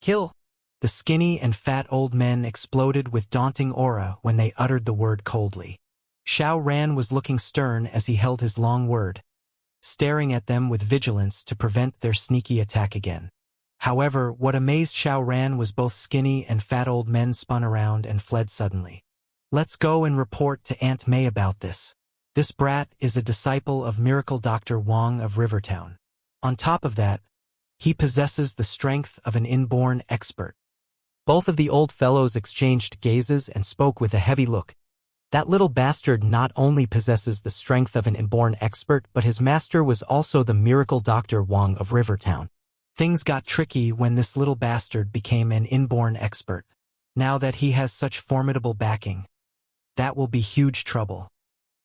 Kill! The skinny and fat old men exploded with daunting aura when they uttered the word coldly. Xiao Ran was looking stern as he held his long word, staring at them with vigilance to prevent their sneaky attack again. However, what amazed Xiao Ran was both skinny and fat old men spun around and fled suddenly. Let's go and report to Aunt May about this. This brat is a disciple of Miracle Dr. Wang of Rivertown. On top of that, he possesses the strength of an inborn expert. Both of the old fellows exchanged gazes and spoke with a heavy look. That little bastard not only possesses the strength of an inborn expert, but his master was also the Miracle Dr. Wang of Rivertown. Things got tricky when this little bastard became an inborn expert. Now that he has such formidable backing, that will be huge trouble.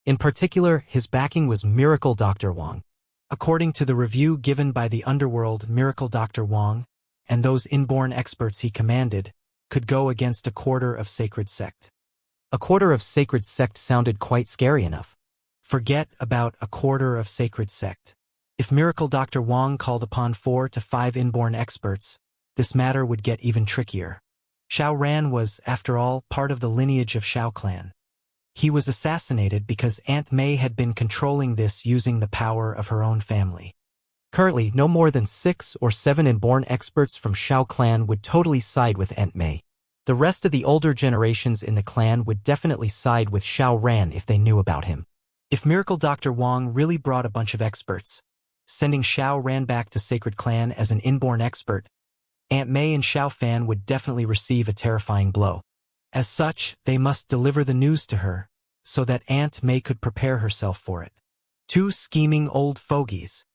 In particular, his backing was Miracle Dr. Wang. According to the review given by the underworld, Miracle Dr. Wang, and those inborn experts he commanded, could go against a quarter of Sacred Sect. A quarter of Sacred Sect sounded quite scary enough. Forget about a quarter of Sacred Sect. If Miracle Dr. Wang called upon 4 to 5 inborn experts, this matter would get even trickier. Xiao Ran was, after all, part of the lineage of Xiao clan. He was assassinated because Aunt May had been controlling this using the power of her own family. Currently, no more than 6 or 7 inborn experts from Xiao clan would totally side with Aunt May. The rest of the older generations in the clan would definitely side with Xiao Ran if they knew about him. If Miracle Dr. Wang really brought a bunch of experts, sending Xiao Ran back to Sacred Clan as an inborn expert, Aunt May and Xiao Fan would definitely receive a terrifying blow. As such, they must deliver the news to her, so that Aunt May could prepare herself for it. 2 scheming old fogies.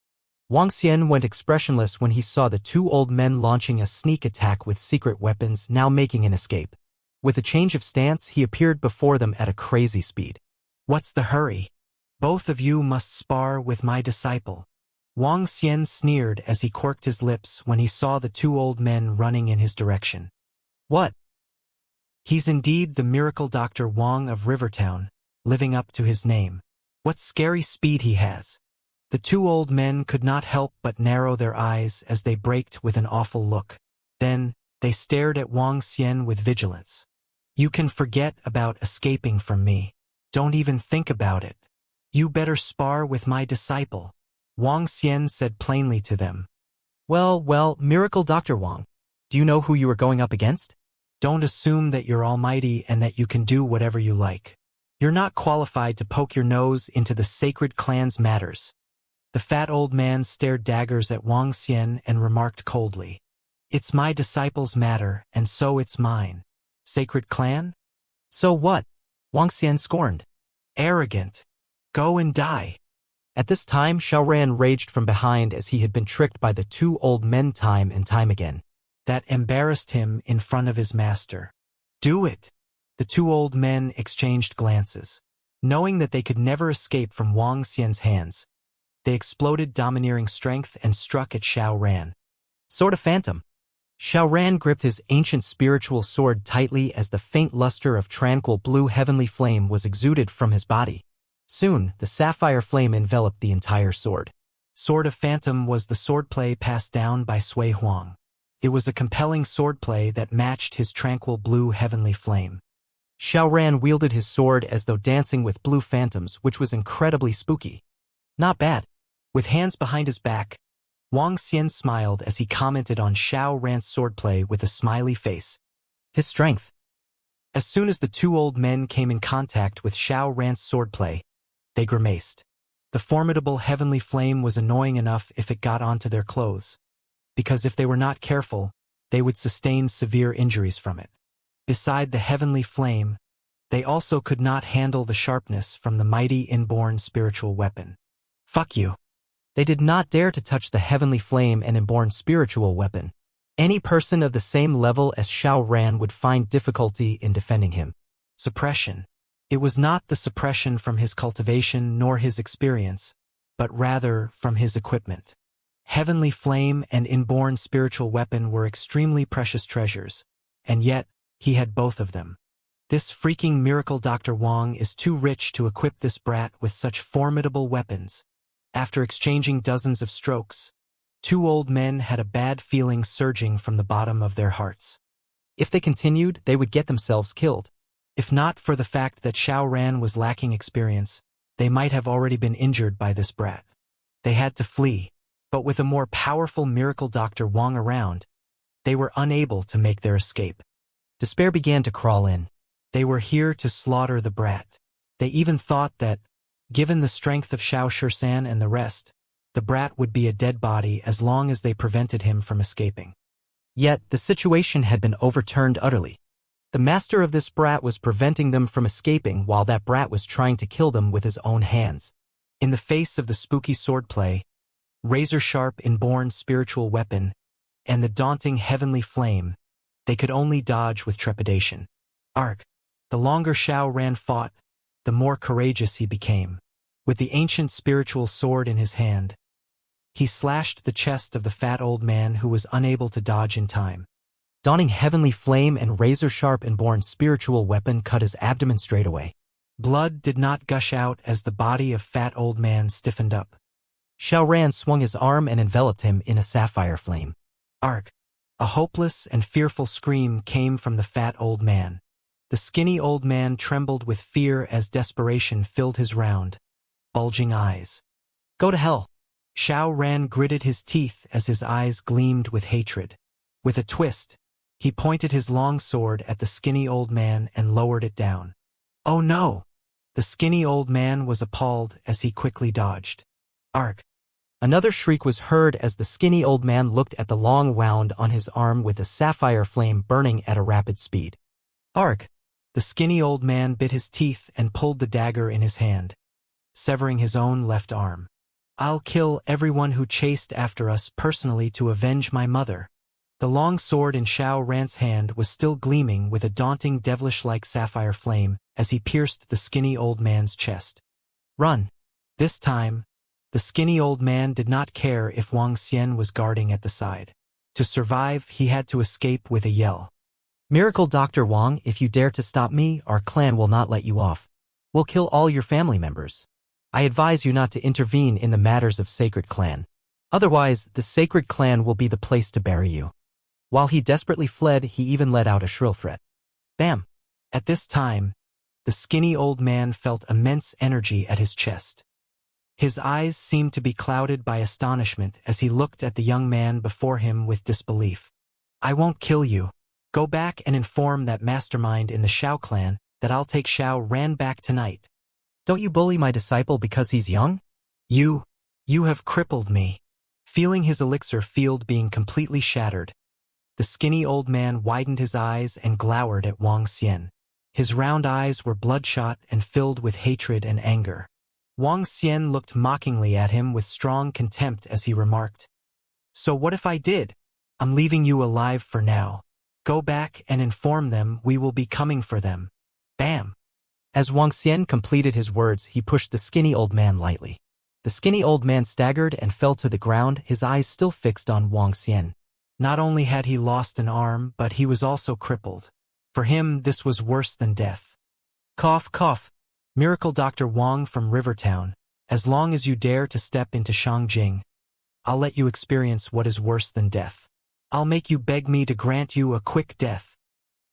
Wang Xian went expressionless when he saw the 2 old men launching a sneak attack with secret weapons, now making an escape. With a change of stance, he appeared before them at a crazy speed. What's the hurry? Both of you must spar with my disciple. Wang Xian sneered as he quirked his lips when he saw the 2 old men running in his direction. What? He's indeed the Miracle Dr. Wang of Rivertown, living up to his name. What scary speed he has. The 2 old men could not help but narrow their eyes as they braked with an awful look. Then, they stared at Wang Xian with vigilance. You can forget about escaping from me. Don't even think about it. You better spar with my disciple, Wang Xian said plainly to them. Well, Miracle Dr. Wang, do you know who you are going up against? Don't assume that you're almighty and that you can do whatever you like. You're not qualified to poke your nose into the Sacred Clan's matters. The fat old man stared daggers at Wang Xian and remarked coldly. It's my disciple's matter, and so it's mine. Sacred Clan? So what? Wang Xian scorned. Arrogant. Go and die. At this time, Xiao Ran raged from behind as he had been tricked by the 2 old men time and time again. That embarrassed him in front of his master. Do it. The 2 old men exchanged glances. Knowing that they could never escape from Wang Xian's hands, they exploded domineering strength and struck at Xiao Ran. Sword of Phantom. Xiao Ran gripped his ancient spiritual sword tightly as the faint luster of tranquil blue heavenly flame was exuded from his body. Soon, the sapphire flame enveloped the entire sword. Sword of Phantom was the swordplay passed down by Sui Huang. It was a compelling swordplay that matched his tranquil blue heavenly flame. Xiao Ran wielded his sword as though dancing with blue phantoms, which was incredibly spooky. Not bad. With hands behind his back, Wang Xian smiled as he commented on Xiao Ran's swordplay with a smiley face. His strength. As soon as the 2 old men came in contact with Xiao Ran's swordplay, they grimaced. The formidable heavenly flame was annoying enough if it got onto their clothes, because if they were not careful, they would sustain severe injuries from it. Beside the heavenly flame, they also could not handle the sharpness from the mighty inborn spiritual weapon. Fuck you. They did not dare to touch the heavenly flame and inborn spiritual weapon. Any person of the same level as Xiao Ran would find difficulty in defending him. Suppression. It was not the suppression from his cultivation nor his experience, but rather from his equipment. Heavenly flame and inborn spiritual weapon were extremely precious treasures, and yet, he had both of them. This freaking Miracle Dr. Wang is too rich to equip this brat with such formidable weapons. After exchanging dozens of strokes, Two old men had a bad feeling surging from the bottom of their hearts. If they continued, they would get themselves killed. If not for the fact that Xiao Ran was lacking experience, they might have already been injured by this brat. They had to flee, but with a more powerful miracle Dr. Wang around, they were unable to make their escape. Despair began to crawl in. They were here to slaughter the brat. They even thought that, given the strength of Xiao Shisan and the rest, the brat would be a dead body as long as they prevented him from escaping. Yet, the situation had been overturned utterly. The master of this brat was preventing them from escaping while that brat was trying to kill them with his own hands. In the face of the spooky swordplay, razor-sharp inborn spiritual weapon, and the daunting heavenly flame, they could only dodge with trepidation. The longer Xiao Ran fought, the more courageous he became. With the ancient spiritual sword in his hand, he slashed the chest of the fat old man who was unable to dodge in time. Donning heavenly flame and razor-sharp inborn spiritual weapon cut his abdomen straight away. Blood did not gush out as the body of fat old man stiffened up. Xiao Ran swung his arm and enveloped him in a sapphire flame. A hopeless and fearful scream came from the fat old man. The skinny old man trembled with fear as desperation filled his round, bulging eyes. Go to hell! Xiao Ran gritted his teeth as his eyes gleamed with hatred. With a twist, he pointed his long sword at the skinny old man and lowered it down. Oh no! The skinny old man was appalled as he quickly dodged. Another shriek was heard as the skinny old man looked at the long wound on his arm with a sapphire flame burning at a rapid speed. The skinny old man bit his teeth and pulled the dagger in his hand, severing his own left arm. I'll kill everyone who chased after us personally to avenge my mother. The long sword in Xiao Ran's hand was still gleaming with a daunting devilish-like sapphire flame as he pierced the skinny old man's chest. Run! This time, the skinny old man did not care if Wang Xian was guarding at the side. To survive, he had to escape with a yell. Miracle Dr. Wang, if you dare to stop me, our clan will not let you off. We'll kill all your family members. I advise you not to intervene in the matters of Sacred Clan. Otherwise, the Sacred Clan will be the place to bury you. While he desperately fled, he even let out a shrill threat. Bam! At this time, the skinny old man felt immense energy at his chest. His eyes seemed to be clouded by astonishment as he looked at the young man before him with disbelief. I won't kill you. Go back and inform that mastermind in the Xiao clan that I'll take Xiao Ran back tonight. Don't you bully my disciple because he's young? You have crippled me. Feeling his elixir field being completely shattered, the skinny old man widened his eyes and glowered at Wang Xian. His round eyes were bloodshot and filled with hatred and anger. Wang Xian looked mockingly at him with strong contempt as he remarked, So what if I did? I'm leaving you alive for now. Go back and inform them we will be coming for them. Bam! As Wang Xian completed his words, he pushed the skinny old man lightly. The skinny old man staggered and fell to the ground, his eyes still fixed on Wang Xian. Not only had he lost an arm, but he was also crippled. For him, this was worse than death. Cough, cough. Miracle Dr. Wang from Rivertown, as long as you dare to step into Shangjing, I'll let you experience what is worse than death. I'll make you beg me to grant you a quick death.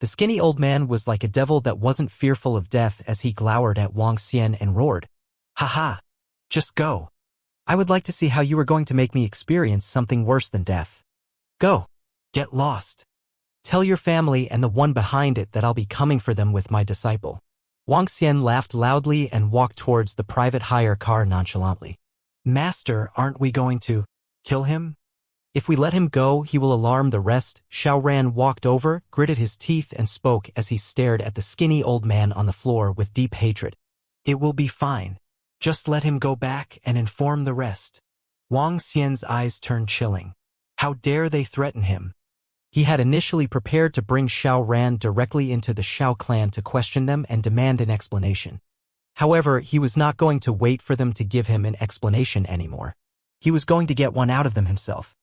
The skinny old man was like a devil that wasn't fearful of death as he glowered at Wang Xian and roared, Ha ha! Just go. I would like to see how you are going to make me experience something worse than death. Go. Get lost. Tell your family and the one behind it that I'll be coming for them with my disciple. Wang Xian laughed loudly and walked towards the private hire car nonchalantly. Master, aren't we going to kill him? If we let him go, he will alarm the rest. Xiao Ran walked over, gritted his teeth, and spoke as he stared at the skinny old man on the floor with deep hatred. It will be fine. Just let him go back and inform the rest. Wang Xian's eyes turned chilling. How dare they threaten him? He had initially prepared to bring Xiao Ran directly into the Xiao clan to question them and demand an explanation. However, he was not going to wait for them to give him an explanation anymore. He was going to get one out of them himself.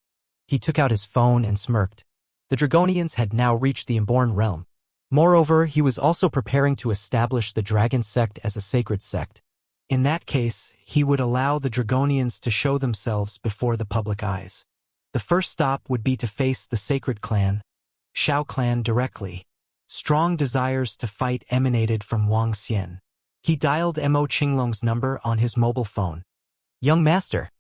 He took out his phone and smirked. The Dragonians had now reached the Inborn realm. Moreover, he was also preparing to establish the Dragon sect as a sacred sect. In that case, he would allow the Dragonians to show themselves before the public eyes. The first stop would be to face the sacred clan, Shao clan, directly. Strong desires to fight emanated from Wang Xian. He dialed Mo Qinglong's number on his mobile phone. "Young master,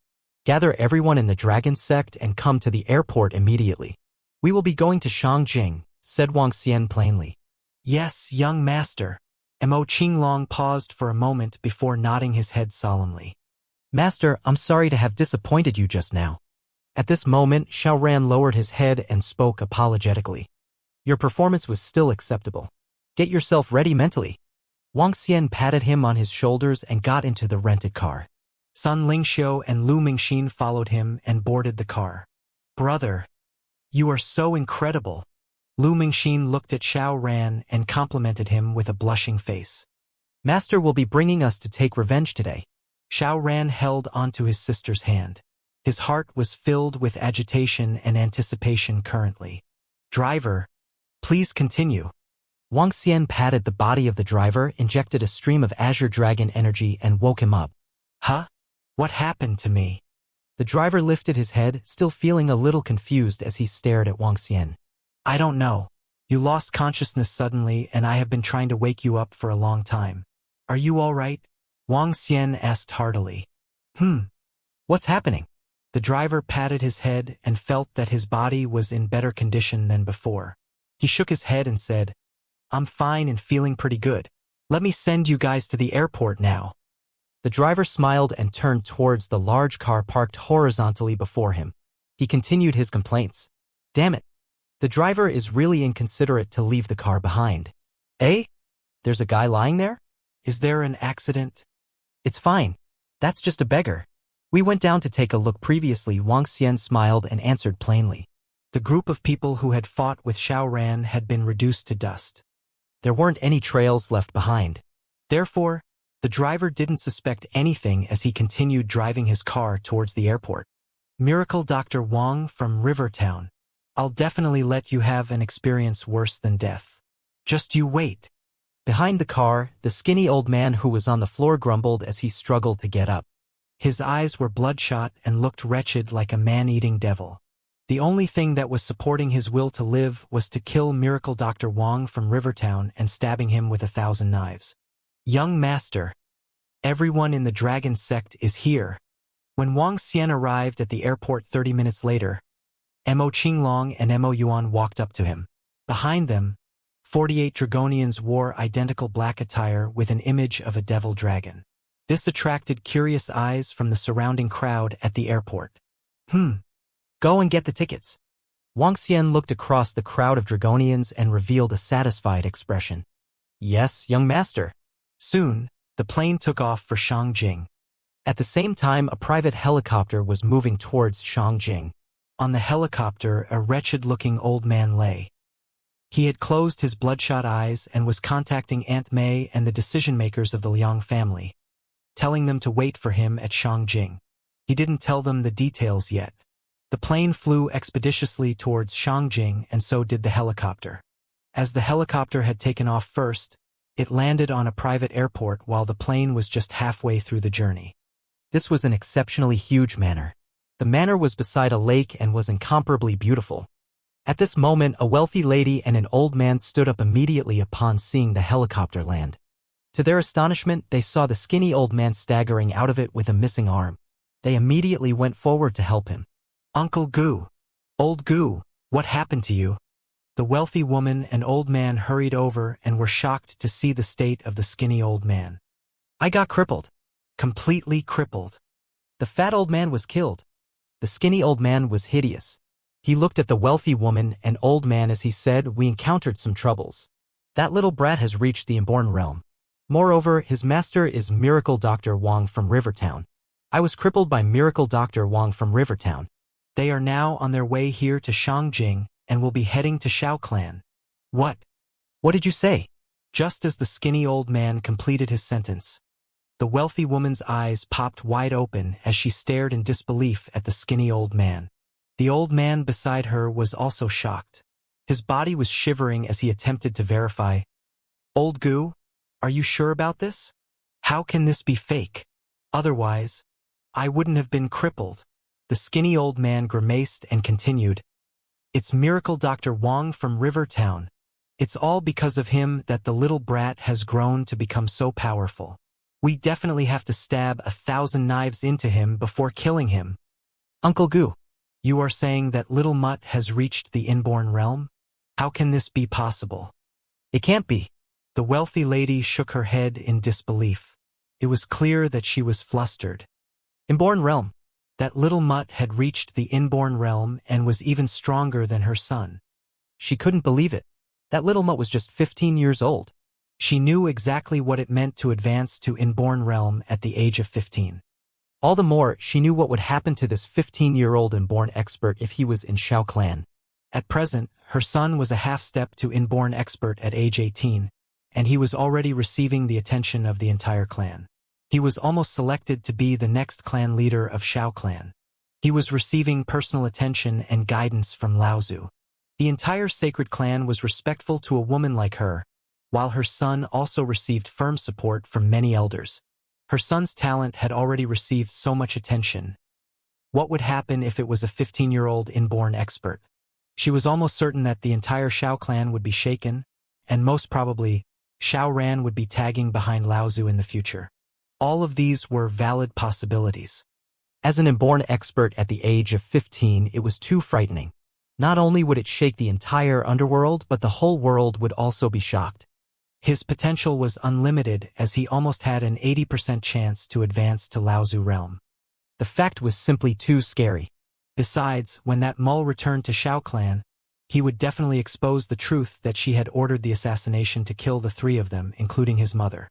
gather everyone in the dragon sect and come to the airport immediately. We will be going to Shangjing," said Wang Xian plainly. "Yes, young master." Mo Qinglong paused for a moment before nodding his head solemnly. "Master, I'm sorry to have disappointed you just now." At this moment, Xiaoran lowered his head and spoke apologetically. "Your performance was still acceptable. Get yourself ready mentally." Wang Xian patted him on his shoulders and got into the rented car. Sun Lingxiu and Lu Mingxin followed him and boarded the car. "Brother, you are so incredible." Lu Mingxin looked at Xiaoran and complimented him with a blushing face. "Master will be bringing us to take revenge today." Xiaoran held onto his sister's hand. His heart was filled with agitation and anticipation currently. "Driver, please continue." Wang Xian patted the body of the driver, injected a stream of Azure Dragon energy, and woke him up. "Huh? What happened to me?" The driver lifted his head, still feeling a little confused as he stared at Wang Xian. "I don't know. You lost consciousness suddenly, and I have been trying to wake you up for a long time. Are you all right?" Wang Xian asked heartily. What's happening?" The driver patted his head and felt that his body was in better condition than before. He shook his head and said, "I'm fine and feeling pretty good. Let me send you guys to the airport now." The driver smiled and turned towards the large car parked horizontally before him. He continued his complaints. "Damn it. The driver is really inconsiderate to leave the car behind. Eh? There's a guy lying there? Is there an accident?" "It's fine. That's just a beggar. We went down to take a look previously." Wang Xian smiled and answered plainly. The group of people who had fought with Xiaoran had been reduced to dust. There weren't any trails left behind. Therefore, the driver didn't suspect anything as he continued driving his car towards the airport. "Miracle Dr. Wang from Rivertown. I'll definitely let you have an experience worse than death. Just you wait." Behind the car, the skinny old man who was on the floor grumbled as he struggled to get up. His eyes were bloodshot and looked wretched like a man-eating devil. The only thing that was supporting his will to live was to kill Miracle Dr. Wang from Rivertown and stabbing him with 1,000 knives. "Young master, everyone in the dragon sect is here." When Wang Xian arrived at the airport 30 minutes later, Mo Qinglong and Mo Yuan walked up to him. Behind them, 48 Dragonians wore identical black attire with an image of a devil dragon. This attracted curious eyes from the surrounding crowd at the airport. Go and get the tickets." Wang Xian looked across the crowd of Dragonians and revealed a satisfied expression. "Yes, young master." Soon, the plane took off for Shangjing. At the same time, a private helicopter was moving towards Shangjing. On the helicopter, a wretched-looking old man lay. He had closed his bloodshot eyes and was contacting Aunt May and the decision-makers of the Liang family, telling them to wait for him at Shangjing. He didn't tell them the details yet. The plane flew expeditiously towards Shangjing, and so did the helicopter. As the helicopter had taken off first, it landed on a private airport while the plane was just halfway through the journey. This was an exceptionally huge manor. The manor was beside a lake and was incomparably beautiful. At this moment, a wealthy lady and an old man stood up immediately upon seeing the helicopter land. To their astonishment, they saw the skinny old man staggering out of it with a missing arm. They immediately went forward to help him. "Uncle Gu, old Gu, what happened to you?" The wealthy woman and old man hurried over and were shocked to see the state of the skinny old man. "I got crippled. Completely crippled." The fat old man was killed. The skinny old man was hideous. He looked at the wealthy woman and old man as he said, "We encountered some troubles. That little brat has reached the Inborn realm. Moreover, his master is Miracle Dr. Wang from Rivertown. I was crippled by Miracle Dr. Wang from Rivertown. They are now on their way here to Shangjing and will be heading to Shao Clan." What did you say?" Just as the skinny old man completed his sentence, the wealthy woman's eyes popped wide open as she stared in disbelief at the skinny old man. The old man beside her was also shocked. His body was shivering as he attempted to verify. "Old Gu, are you sure about this? How can this be fake? Otherwise, I wouldn't have been crippled." The skinny old man grimaced and continued, "It's Miracle Dr. Wong from Rivertown. It's all because of him that the little brat has grown to become so powerful. We definitely have to stab 1,000 knives into him before killing him." "Uncle Goo, you are saying that little Mutt has reached the inborn realm? How can this be possible?" "It can't be." The wealthy lady shook her head in disbelief. It was clear that she was flustered. "Inborn realm?" That little Mutt had reached the inborn realm and was even stronger than her son. She couldn't believe it. That little Mutt was just 15 years old. She knew exactly what it meant to advance to inborn realm at the age of 15. All the more, she knew what would happen to this 15-year-old inborn expert if he was in Shao clan. At present, her son was a half-step to inborn expert at age 18, and he was already receiving the attention of the entire clan. He was almost selected to be the next clan leader of Shao clan. He was receiving personal attention and guidance from Lao Tzu. The entire sacred clan was respectful to a woman like her, while her son also received firm support from many elders. Her son's talent had already received so much attention. What would happen if it was a 15-year-old inborn expert? She was almost certain that the entire Shao clan would be shaken, and most probably, Shao Ran would be tagging behind Lao Tzu in the future. All of these were valid possibilities. As an inborn expert at the age of 15, it was too frightening. Not only would it shake the entire underworld, but the whole world would also be shocked. His potential was unlimited, as he almost had an 80% chance to advance to Lao Tzu realm. The fact was simply too scary. Besides, when that mole returned to Shao clan, he would definitely expose the truth that she had ordered the assassination to kill the three of them, including his mother.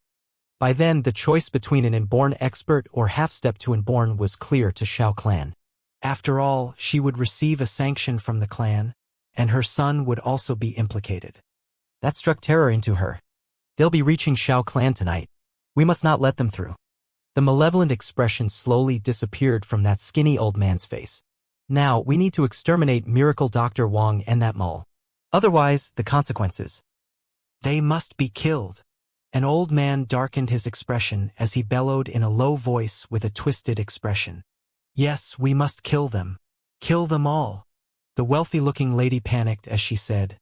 By then, the choice between an inborn expert or half-step to inborn was clear to Shao clan. After all, she would receive a sanction from the clan, and her son would also be implicated. That struck terror into her. They'll be reaching Shao clan tonight. We must not let them through. The malevolent expression slowly disappeared from that skinny old man's face. Now, we need to exterminate Miracle Dr. Wong and that mole. Otherwise, the consequences. They must be killed. An old man darkened his expression as he bellowed in a low voice with a twisted expression. "Yes, we must kill them. Kill them all." The wealthy-looking lady panicked as she said,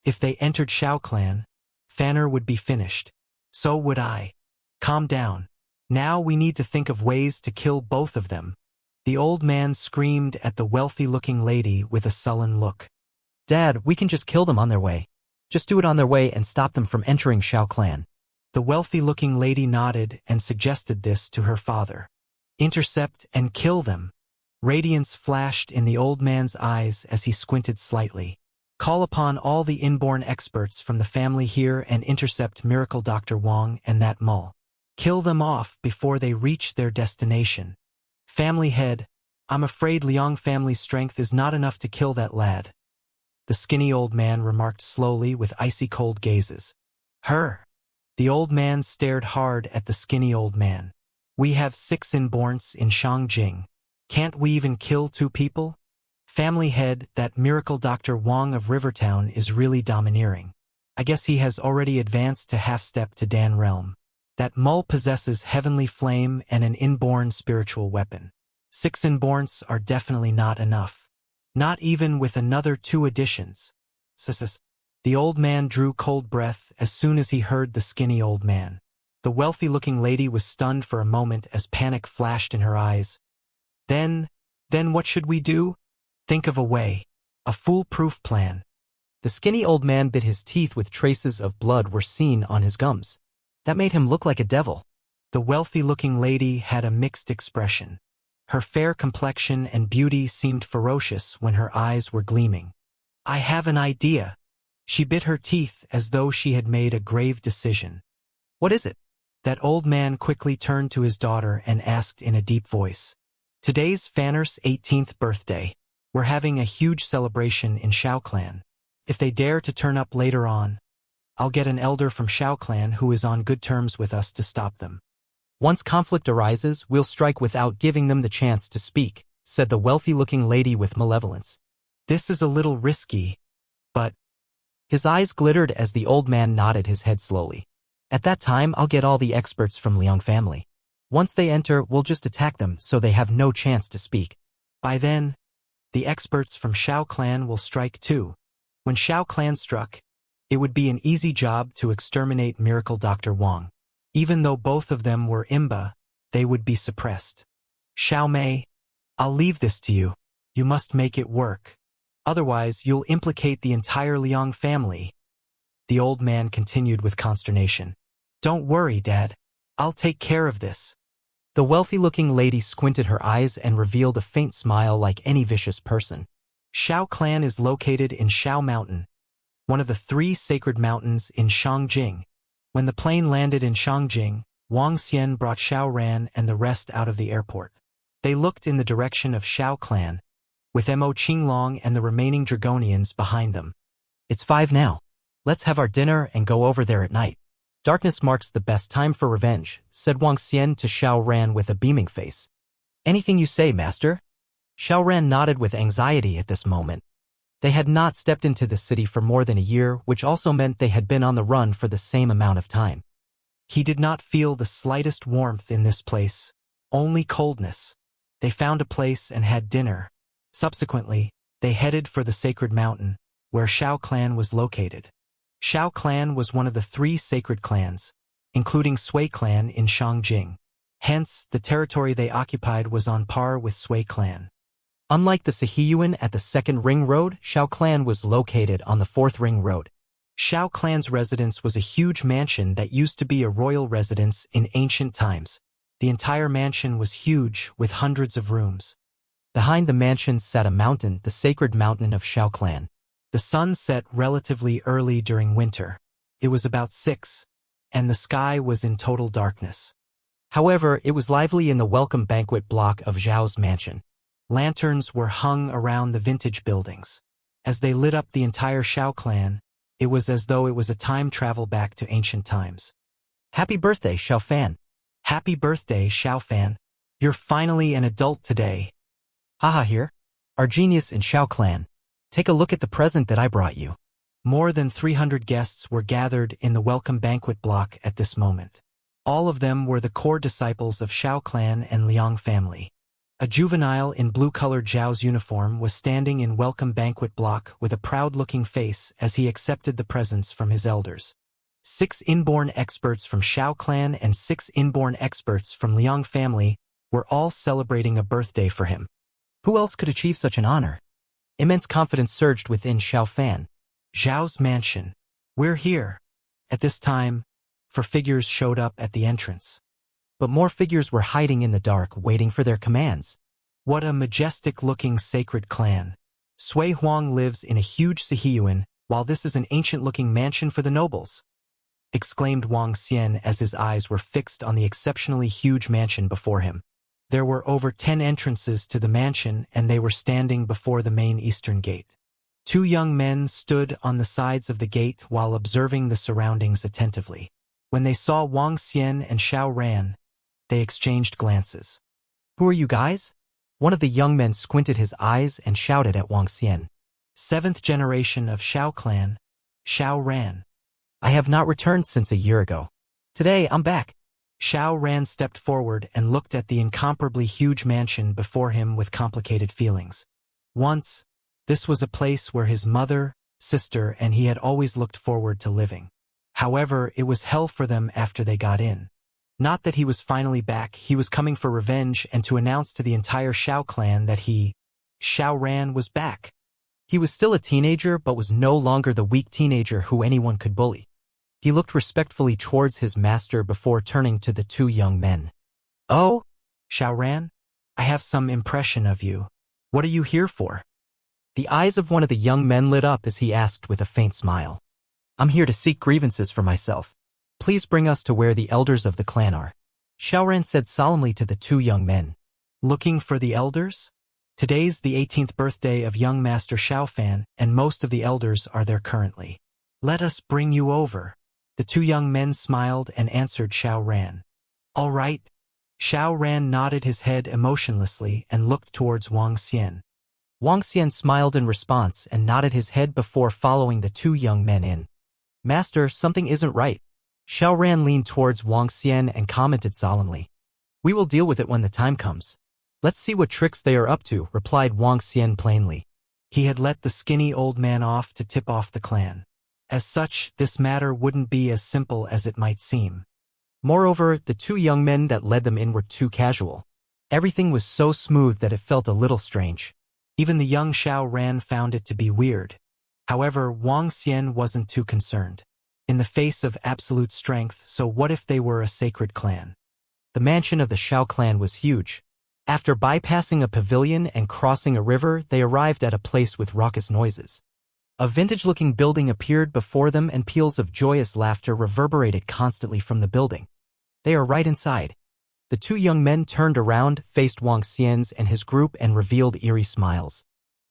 "If they entered Shao clan, Fanner would be finished. So would I." "Calm down. Now we need to think of ways to kill both of them." The old man screamed at the wealthy-looking lady with a sullen look. "Dad, we can just kill them on their way. Just do it on their way and stop them from entering Shao clan." The wealthy-looking lady nodded and suggested this to her father. "Intercept and kill them." Radiance flashed in the old man's eyes as he squinted slightly. "Call upon all the inborn experts from the family here and intercept Miracle Dr. Wong and that mole. Kill them off before they reach their destination. Family head, I'm afraid Liang family's strength is not enough to kill that lad." The skinny old man remarked slowly with icy-cold gazes. "Her." The old man stared hard at the skinny old man. "We have 6 inborns in Shangjing. Can't we even kill 2 people? Family head, that Miracle Dr. Wong of Rivertown is really domineering. I guess he has already advanced to half-step to Dan realm. That mole possesses heavenly flame and an inborn spiritual weapon. 6 inborns are definitely not enough. Not even with another 2 additions." The old man drew cold breath as soon as he heard the skinny old man. The wealthy-looking lady was stunned for a moment as panic flashed in her eyes. Then what should we do?" "Think of a way. A foolproof plan." The skinny old man bit his teeth with traces of blood were seen on his gums. That made him look like a devil. The wealthy-looking lady had a mixed expression. Her fair complexion and beauty seemed ferocious when her eyes were gleaming. "I have an idea." She bit her teeth as though she had made a grave decision. "What is it?" That old man quickly turned to his daughter and asked in a deep voice. "Today's Fanner's 18th birthday. We're having a huge celebration in Shao clan. If they dare to turn up later on, I'll get an elder from Shao clan who is on good terms with us to stop them. Once conflict arises, we'll strike without giving them the chance to speak," said the wealthy-looking lady with malevolence. "This is a little risky, but—" His eyes glittered as the old man nodded his head slowly. "At that time, I'll get all the experts from Liang family. Once they enter, we'll just attack them so they have no chance to speak." By then, the experts from Shao Clan will strike too. When Shao Clan struck, it would be an easy job to exterminate Miracle Dr. Wang. Even though both of them were imba, they would be suppressed. Xiao Mei, I'll leave this to you. You must make it work. Otherwise, you'll implicate the entire Liang family. The old man continued with consternation. Don't worry, Dad. I'll take care of this. The wealthy-looking lady squinted her eyes and revealed a faint smile like any vicious person. Shao Clan is located in Shao Mountain, one of the 3 sacred mountains in Shangjing. When the plane landed in Shangjing, Wang Xian brought Xiao Ran and the rest out of the airport. They looked in the direction of Shao Clan, with Mo Qinglong and the remaining Dragonians behind them. It's 5 now. Let's have our dinner and go over there at night. Darkness marks the best time for revenge, said Wang Xian to Xiao Ran with a beaming face. Anything you say, master. Xiao Ran nodded with anxiety at this moment. They had not stepped into the city for more than a year, which also meant they had been on the run for the same amount of time. He did not feel the slightest warmth in this place, only coldness. They found a place and had dinner. Subsequently, they headed for the sacred mountain, where Shao Clan was located. Shao Clan was one of the 3 sacred clans, including Sui Clan in Shangjing. Hence, the territory they occupied was on par with Sui Clan. Unlike the Sihiyuan at the 2nd Ring Road, Shao Clan was located on the 4th Ring Road. Shao Clan's residence was a huge mansion that used to be a royal residence in ancient times. The entire mansion was huge, with hundreds of rooms. Behind the mansion sat a mountain, the sacred mountain of Shao Clan. The sun set relatively early during winter. It was about 6, and the sky was in total darkness. However, it was lively in the welcome banquet block of Zhao's mansion. Lanterns were hung around the vintage buildings. As they lit up the entire Shao Clan, it was as though it was a time travel back to ancient times. Happy birthday, Xiao Fan. Happy birthday, Xiao Fan. You're finally an adult today. Haha here. Our genius in Shao Clan. Take a look at the present that I brought you. More than 300 guests were gathered in the welcome banquet block at this moment. All of them were the core disciples of Shao Clan and Liang family. A juvenile in blue-colored Zhao's uniform was standing in welcome banquet block with a proud-looking face as he accepted the presents from his elders. 6 inborn experts from Shao Clan and 6 inborn experts from Liang family were all celebrating a birthday for him. Who else could achieve such an honor? Immense confidence surged within Xiao Fan. Zhao's mansion. We're here. At this time, 4 figures showed up at the entrance. But more figures were hiding in the dark, waiting for their commands. What a majestic-looking sacred clan. Sui Huang lives in a huge Sihiyuan, while this is an ancient-looking mansion for the nobles, exclaimed Wang Xian as his eyes were fixed on the exceptionally huge mansion before him. There were over 10 entrances to the mansion, and they were standing before the main eastern gate. 2 young men stood on the sides of the gate while observing the surroundings attentively. When they saw Wang Xian and Xiao Ran, they exchanged glances. Who are you guys? One of the young men squinted his eyes and shouted at Wang Xian. 7th generation of Shao Clan, Xiao Ran. I have not returned since a year ago. Today, I'm back. Xiao Ran stepped forward and looked at the incomparably huge mansion before him with complicated feelings. Once, this was a place where his mother, sister, and he had always looked forward to living. However, it was hell for them after they got in. Not that he was finally back, he was coming for revenge and to announce to the entire Shao Clan that Xiao Ran, was back. He was still a teenager but was no longer the weak teenager who anyone could bully. He looked respectfully towards his master before turning to the 2 young men. Oh, Xiao Ran, I have some impression of you. What are you here for? The eyes of one of the young men lit up as he asked with a faint smile. I'm here to seek grievances for myself. Please bring us to where the elders of the clan are. Xiao Ran said solemnly to the 2 young men. Looking for the elders? Today's the 18th birthday of young Master Xiao Fan, and most of the elders are there currently. Let us bring you over. The 2 young men smiled and answered Xiao Ran. All right. Xiao Ran nodded his head emotionlessly and looked towards Wang Xian. Wang Xian smiled in response and nodded his head before following the 2 young men in. Master, something isn't right. Xiao Ran leaned towards Wang Xian and commented solemnly. We will deal with it when the time comes. Let's see what tricks they are up to, replied Wang Xian plainly. He had let the skinny old man off to tip off the clan. As such, this matter wouldn't be as simple as it might seem. Moreover, the two young men that led them in were too casual. Everything was so smooth that it felt a little strange. Even the young Xiao Ran found it to be weird. However, Wang Xian wasn't too concerned. In the face of absolute strength, so what if they were a sacred clan? The mansion of the Xiao clan was huge. After bypassing a pavilion and crossing a river, they arrived at a place with raucous noises. A vintage-looking building appeared before them and peals of joyous laughter reverberated constantly from the building. They are right inside. The two young men turned around, faced Wang Xian's and his group and revealed eerie smiles.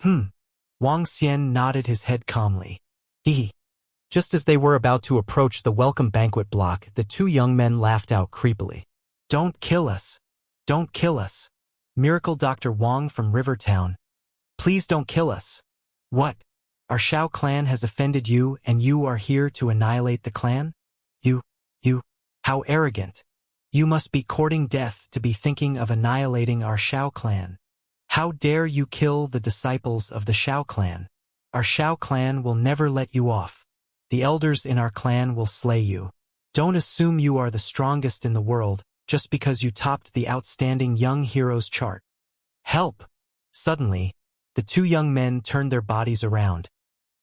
Wang Xian nodded his head calmly. Hee. Just as they were about to approach the welcome banquet block, the two young men laughed out creepily. Don't kill us. Don't kill us. Miracle Dr. Wang from Rivertown. Please don't kill us. What? Our Xiao clan has offended you and you are here to annihilate the clan? You. How arrogant. You must be courting death to be thinking of annihilating our Xiao clan. How dare you kill the disciples of the Xiao clan? Our Xiao clan will never let you off. The elders in our clan will slay you. Don't assume you are the strongest in the world just because you topped the outstanding young heroes chart. Help! Suddenly, the two young men turned their bodies around,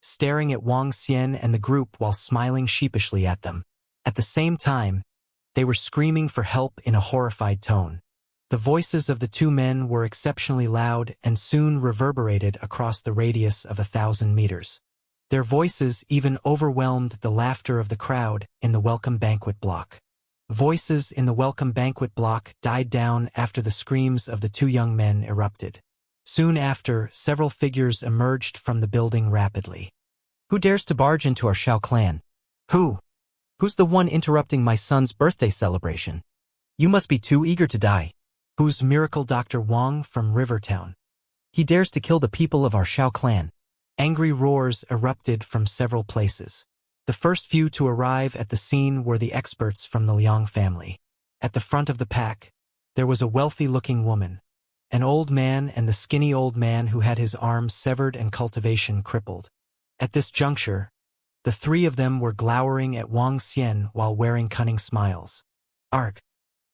staring at Wang Xian and the group while smiling sheepishly at them. At the same time, they were screaming for help in a horrified tone. The voices of the two men were exceptionally loud and soon reverberated across the radius of 1,000 meters. Their voices even overwhelmed the laughter of the crowd in the welcome banquet block. Voices in the welcome banquet block died down after the screams of the two young men erupted. Soon after, several figures emerged from the building rapidly. Who dares to barge into our Xiao clan? Who's the one interrupting my son's birthday celebration? You must be too eager to die. Who's Miracle Dr. Wang from Rivertown? He dares to kill the people of our Xiao clan. Angry roars erupted from several places. The first few to arrive at the scene were the experts from the Liang family. At the front of the pack, there was a wealthy-looking woman, an old man and the skinny old man who had his arms severed and cultivation crippled. At this juncture, the three of them were glowering at Wang Xian while wearing cunning smiles. Arg.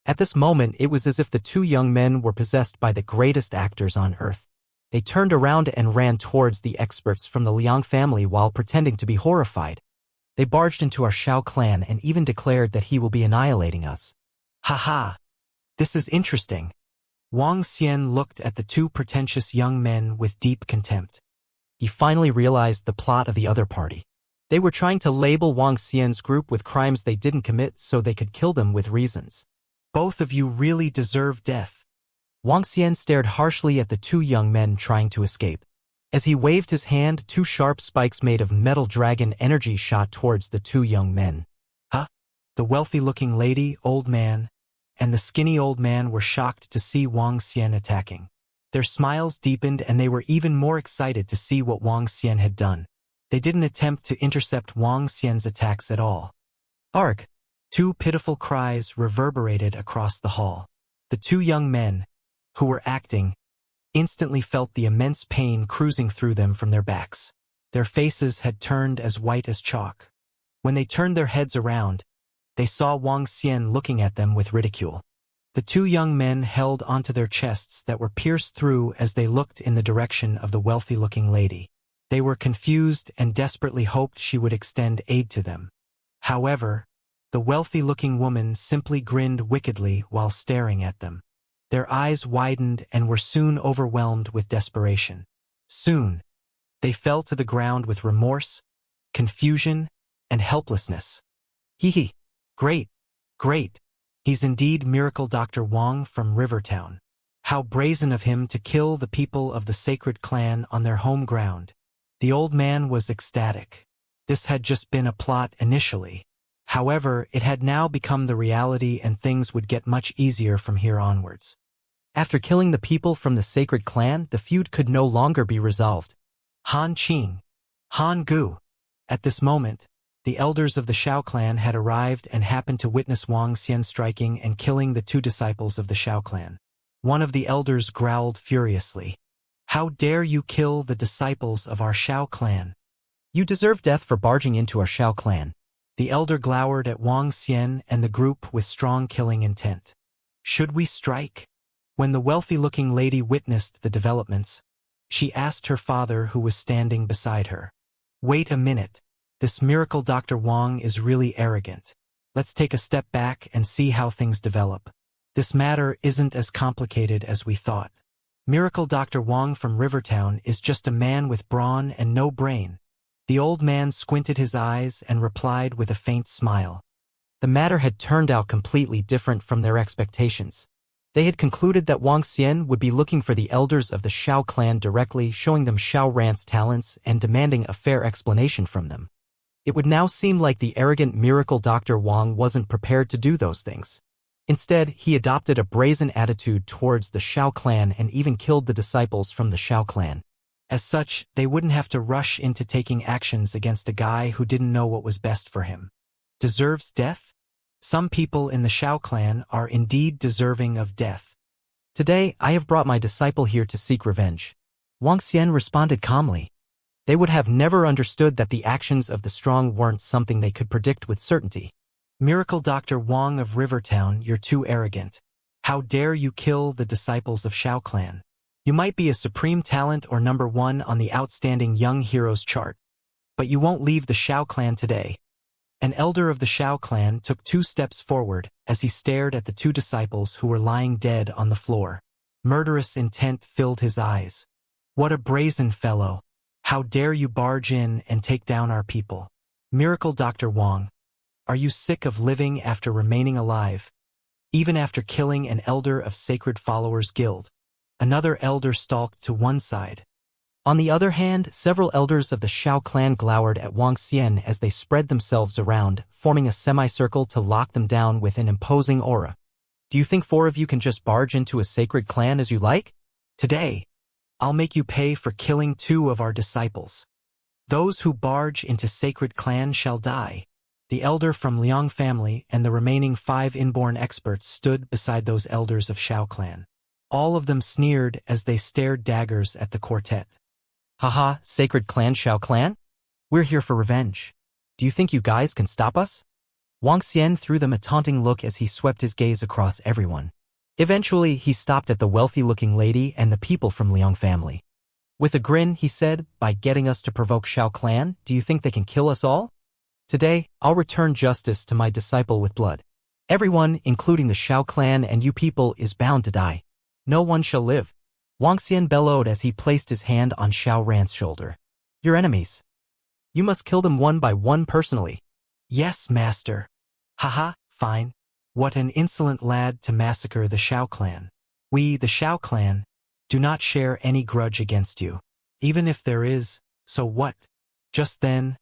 At this moment, it was as if the two young men were possessed by the greatest actors on earth. They turned around and ran towards the experts from the Liang family while pretending to be horrified. They barged into our Xiao clan and even declared that he will be annihilating us. Ha! This is interesting. Wang Xian looked at the two pretentious young men with deep contempt. He finally realized the plot of the other party. They were trying to label Wang Xian's group with crimes they didn't commit so they could kill them with reasons. Both of you really deserve death. Wang Xian stared harshly at the two young men trying to escape. As he waved his hand, two sharp spikes made of metal dragon energy shot towards the two young men. The wealthy-looking lady, old man, and the skinny old man were shocked to see Wang Xian attacking. Their smiles deepened and they were even more excited to see what Wang Xian had done. They didn't attempt to intercept Wang Xian's attacks at all. Arg! Two pitiful cries reverberated across the hall. The two young men, who were acting, instantly felt the immense pain cruising through them from their backs. Their faces had turned as white as chalk. When they turned their heads around, they saw Wang Xian looking at them with ridicule. The two young men held onto their chests that were pierced through as they looked in the direction of the wealthy-looking lady. They were confused and desperately hoped she would extend aid to them. However, the wealthy-looking woman simply grinned wickedly while staring at them. Their eyes widened and were soon overwhelmed with desperation. Soon, they fell to the ground with remorse, confusion, and helplessness. Hee. Great. He's indeed Miracle Dr. Wang from Rivertown. How brazen of him to kill the people of the sacred clan on their home ground. The old man was ecstatic. This had just been a plot initially. However, it had now become the reality and things would get much easier from here onwards. After killing the people from the sacred clan, the feud could no longer be resolved. Han Qing, Han Gu. At this moment, the elders of the Xiao clan had arrived and happened to witness Wang Xian striking and killing the two disciples of the Xiao clan. One of the elders growled furiously. "How dare you kill the disciples of our Shao clan? You deserve death for barging into our Shao clan." The elder glowered at Wang Xian and the group with strong killing intent. "Should we strike?" When the wealthy-looking lady witnessed the developments, she asked her father, who was standing beside her. "Wait a minute. This miracle Dr. Wang is really arrogant. Let's take a step back and see how things develop. This matter isn't as complicated as we thought. Miracle Dr. Wang from Rivertown is just a man with brawn and no brain." The old man squinted his eyes and replied with a faint smile. The matter had turned out completely different from their expectations. They had concluded that Wang Xian would be looking for the elders of the Shao clan directly, showing them Shao Ran's talents and demanding a fair explanation from them. It would now seem like the arrogant miracle Dr. Wang wasn't prepared to do those things. Instead, he adopted a brazen attitude towards the Shao clan and even killed the disciples from the Shao clan. As such, they wouldn't have to rush into taking actions against a guy who didn't know what was best for him. Deserves death? Some people in the Shao clan are indeed deserving of death. "Today, I have brought my disciple here to seek revenge." Wang Xian responded calmly. They would have never understood that the actions of the strong weren't something they could predict with certainty. "Miracle Dr. Wang of Rivertown, you're too arrogant. How dare you kill the disciples of Shao clan? You might be a supreme talent or number one on the outstanding young heroes chart, but you won't leave the Shao clan today." An elder of the Shao clan took 2 steps forward as he stared at the 2 disciples who were lying dead on the floor. Murderous intent filled his eyes. "What a brazen fellow! How dare you barge in and take down our people? Miracle Dr. Wang, are you sick of living after remaining alive, even after killing an elder of Sacred Followers Guild?" Another elder stalked to one side. On the other hand, several elders of the Shao clan glowered at Wang Xian as they spread themselves around, forming a semicircle to lock them down with an imposing aura. "Do you think 4 of you can just barge into a sacred clan as you like? Today, I'll make you pay for killing 2 of our disciples. Those who barge into sacred clan shall die." The elder from Liang family and the remaining 5 inborn experts stood beside those elders of Shao clan. All of them sneered as they stared daggers at the quartet. "Haha, sacred clan Shao clan? We're here for revenge. Do you think you guys can stop us?" Wang Xian threw them a taunting look as he swept his gaze across everyone. Eventually, he stopped at the wealthy-looking lady and the people from Liang family. With a grin, he said, "By getting us to provoke Shao clan, do you think they can kill us all? Today, I'll return justice to my disciple with blood. Everyone, including the Shao clan and you people, is bound to die. No one shall live." Wang Xian bellowed as he placed his hand on Shao Ran's shoulder. "Your enemies. You must kill them one by one personally." "Yes, master." "Haha, fine. What an insolent lad to massacre the Shao clan. We, the Shao clan, do not share any grudge against you. Even if there is, so what?" Just then,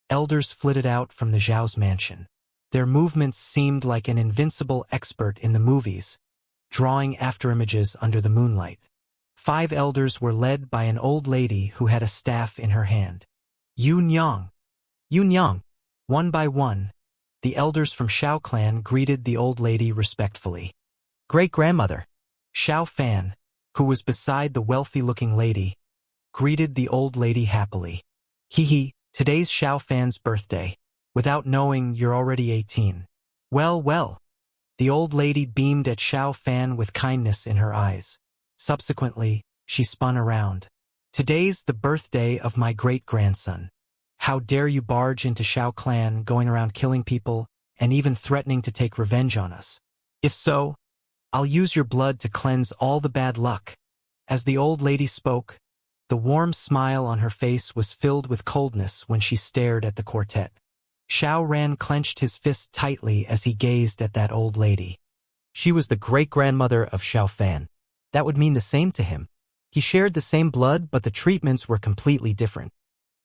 elders flitted out from the Zhao's mansion. Their movements seemed like an invincible expert in the movies, drawing afterimages under the moonlight. 5 elders were led by an old lady who had a staff in her hand. "Yun Yang! Yun Yang!" One by one, the elders from Shao clan greeted the old lady respectfully. Great-grandmother, Shao Fan, who was beside the wealthy-looking lady, greeted the old lady happily. "Hee, today's Shao Fan's birthday. Without knowing, you're already 18. Well, well." The old lady beamed at Shao Fan with kindness in her eyes. Subsequently, she spun around. "Today's the birthday of my great-grandson. How dare you barge into Shao clan, going around killing people and even threatening to take revenge on us? If so, I'll use your blood to cleanse all the bad luck." As the old lady spoke, the warm smile on her face was filled with coldness when she stared at the quartet. Shao Ran clenched his fist tightly as he gazed at that old lady. She was the great-grandmother of Shao Fan. That would mean the same to him. He shared the same blood, but the treatments were completely different.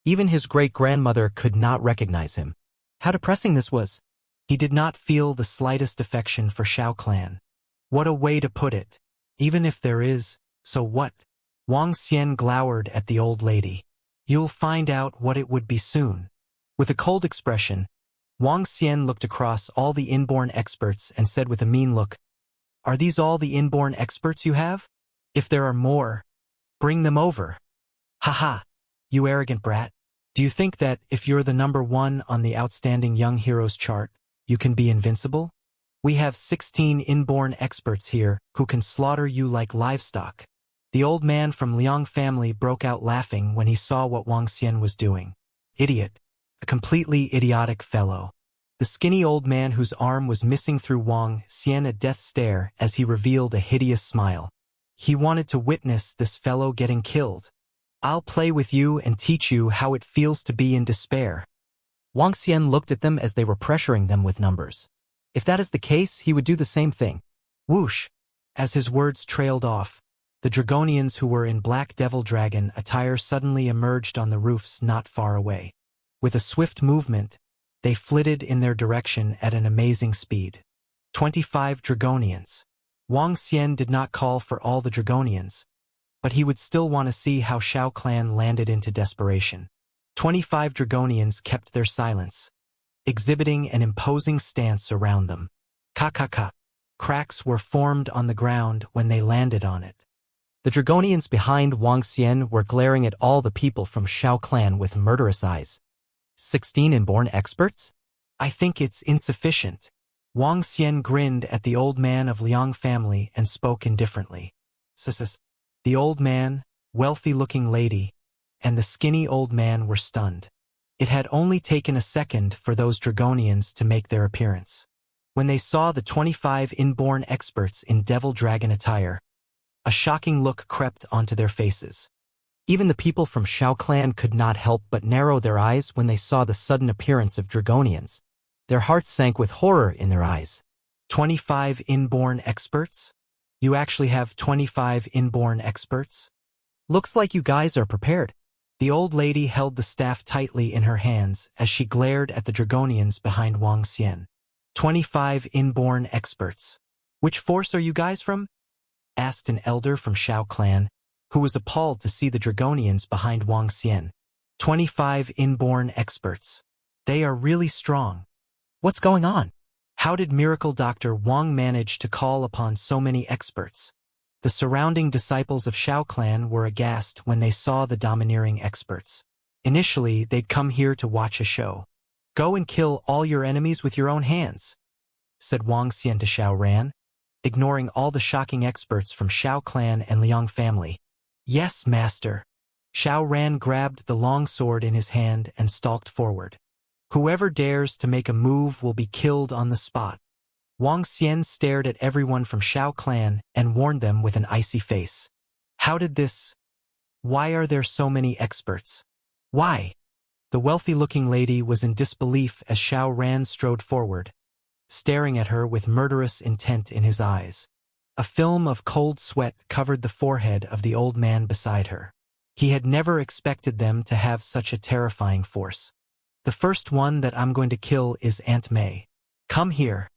Even his great-grandmother could not recognize him. How depressing this was. He did not feel the slightest affection for Shao clan. What a way to put it. Even if there is, so what? Wang Xian glowered at the old lady. "You'll find out what it would be soon." With a cold expression, Wang Xian looked across all the inborn experts and said with a mean look, Are these all the inborn experts you have? If there are more, bring them over. Haha, you arrogant brat. Do you think that if you're the #1 on the outstanding young heroes chart, you can be invincible? We have 16 inborn experts here who can slaughter you like livestock. The old man from Liang family broke out laughing when he saw what Wang Xian was doing. Idiot. A completely idiotic fellow. The skinny old man whose arm was missing threw Wang Xian a death stare as he revealed a hideous smile. He wanted to witness this fellow getting killed. I'll play with you and teach you how it feels to be in despair. Wang Xian looked at them as they were pressuring them with numbers. If that is the case, he would do the same thing. Whoosh! As his words trailed off, the Dragonians who were in black devil dragon attire suddenly emerged on the roofs not far away. With a swift movement, they flitted in their direction at an amazing speed. 25 Dragonians. Wang Xian did not call for all the Dragonians, but he would still want to see how Shao Clan landed into desperation. 25 Dragonians kept their silence, exhibiting an imposing stance around them. Ka-ka-ka. Cracks were formed on the ground when they landed on it. The Dragonians behind Wang Xian were glaring at all the people from Shao Clan with murderous eyes. 16 inborn experts? I think it's insufficient. Wang Xian grinned at the old man of Liang family and spoke indifferently. Sis. The old man, wealthy-looking lady, and the skinny old man were stunned. It had only taken a second for those Dragonians to make their appearance. When they saw the 25 inborn experts in devil dragon attire, a shocking look crept onto their faces. Even the people from Shao Clan could not help but narrow their eyes when they saw the sudden appearance of Dragonians. Their hearts sank with horror in their eyes. 25 inborn experts? You actually have 25 inborn experts? Looks like you guys are prepared. The old lady held the staff tightly in her hands as she glared at the Dragonians behind Wang Xian. 25 inborn experts. Which force are you guys from? Asked an elder from Shao Clan, who was appalled to see the Dragonians behind Wang Xian. 25 inborn experts. They are really strong. What's going on? How did Miracle Dr. Wang manage to call upon so many experts? The surrounding disciples of Shao Clan were aghast when they saw the domineering experts. Initially, they'd come here to watch a show. Go and kill all your enemies with your own hands, said Wang Xian to Shao Ran, ignoring all the shocking experts from Shao Clan and Liang family. Yes, master. Shao Ran grabbed the long sword in his hand and stalked forward. Whoever dares to make a move will be killed on the spot. Wang Xian stared at everyone from Shao Clan and warned them with an icy face. How did this? Why are there so many experts? Why? The wealthy-looking lady was in disbelief as Shao Ran strode forward, staring at her with murderous intent in his eyes. A film of cold sweat covered the forehead of the old man beside her. He had never expected them to have such a terrifying force. The first one that I'm going to kill is Aunt May. Come here.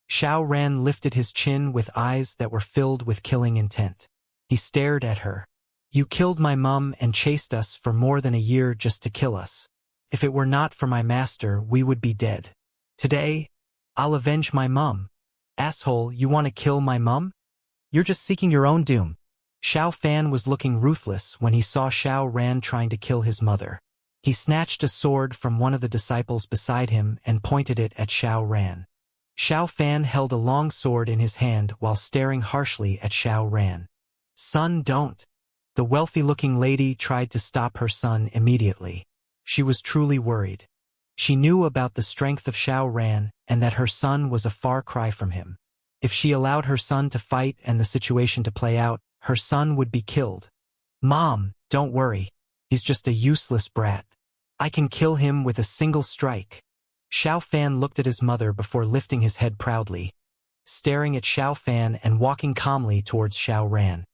Shao Ran lifted his chin with eyes that were filled with killing intent. He stared at her. You killed my mum and chased us for more than a year just to kill us. If it were not for my master, we would be dead. Today, I'll avenge my mum. Asshole, you want to kill my mum? You're just seeking your own doom. Shao Fan was looking ruthless when he saw Shao Ran trying to kill his mother. He snatched a sword from one of the disciples beside him and pointed it at Shao Ran. Shao Fan held a long sword in his hand while staring harshly at Shao Ran. Son, don't. The wealthy-looking lady tried to stop her son immediately. She was truly worried. She knew about the strength of Shao Ran and that her son was a far cry from him. If she allowed her son to fight and the situation to play out, her son would be killed. Mom, don't worry. He's just a useless brat. I can kill him with a single strike. Shao Fan looked at his mother before lifting his head proudly, staring at Shao Fan and walking calmly towards Shao Ran.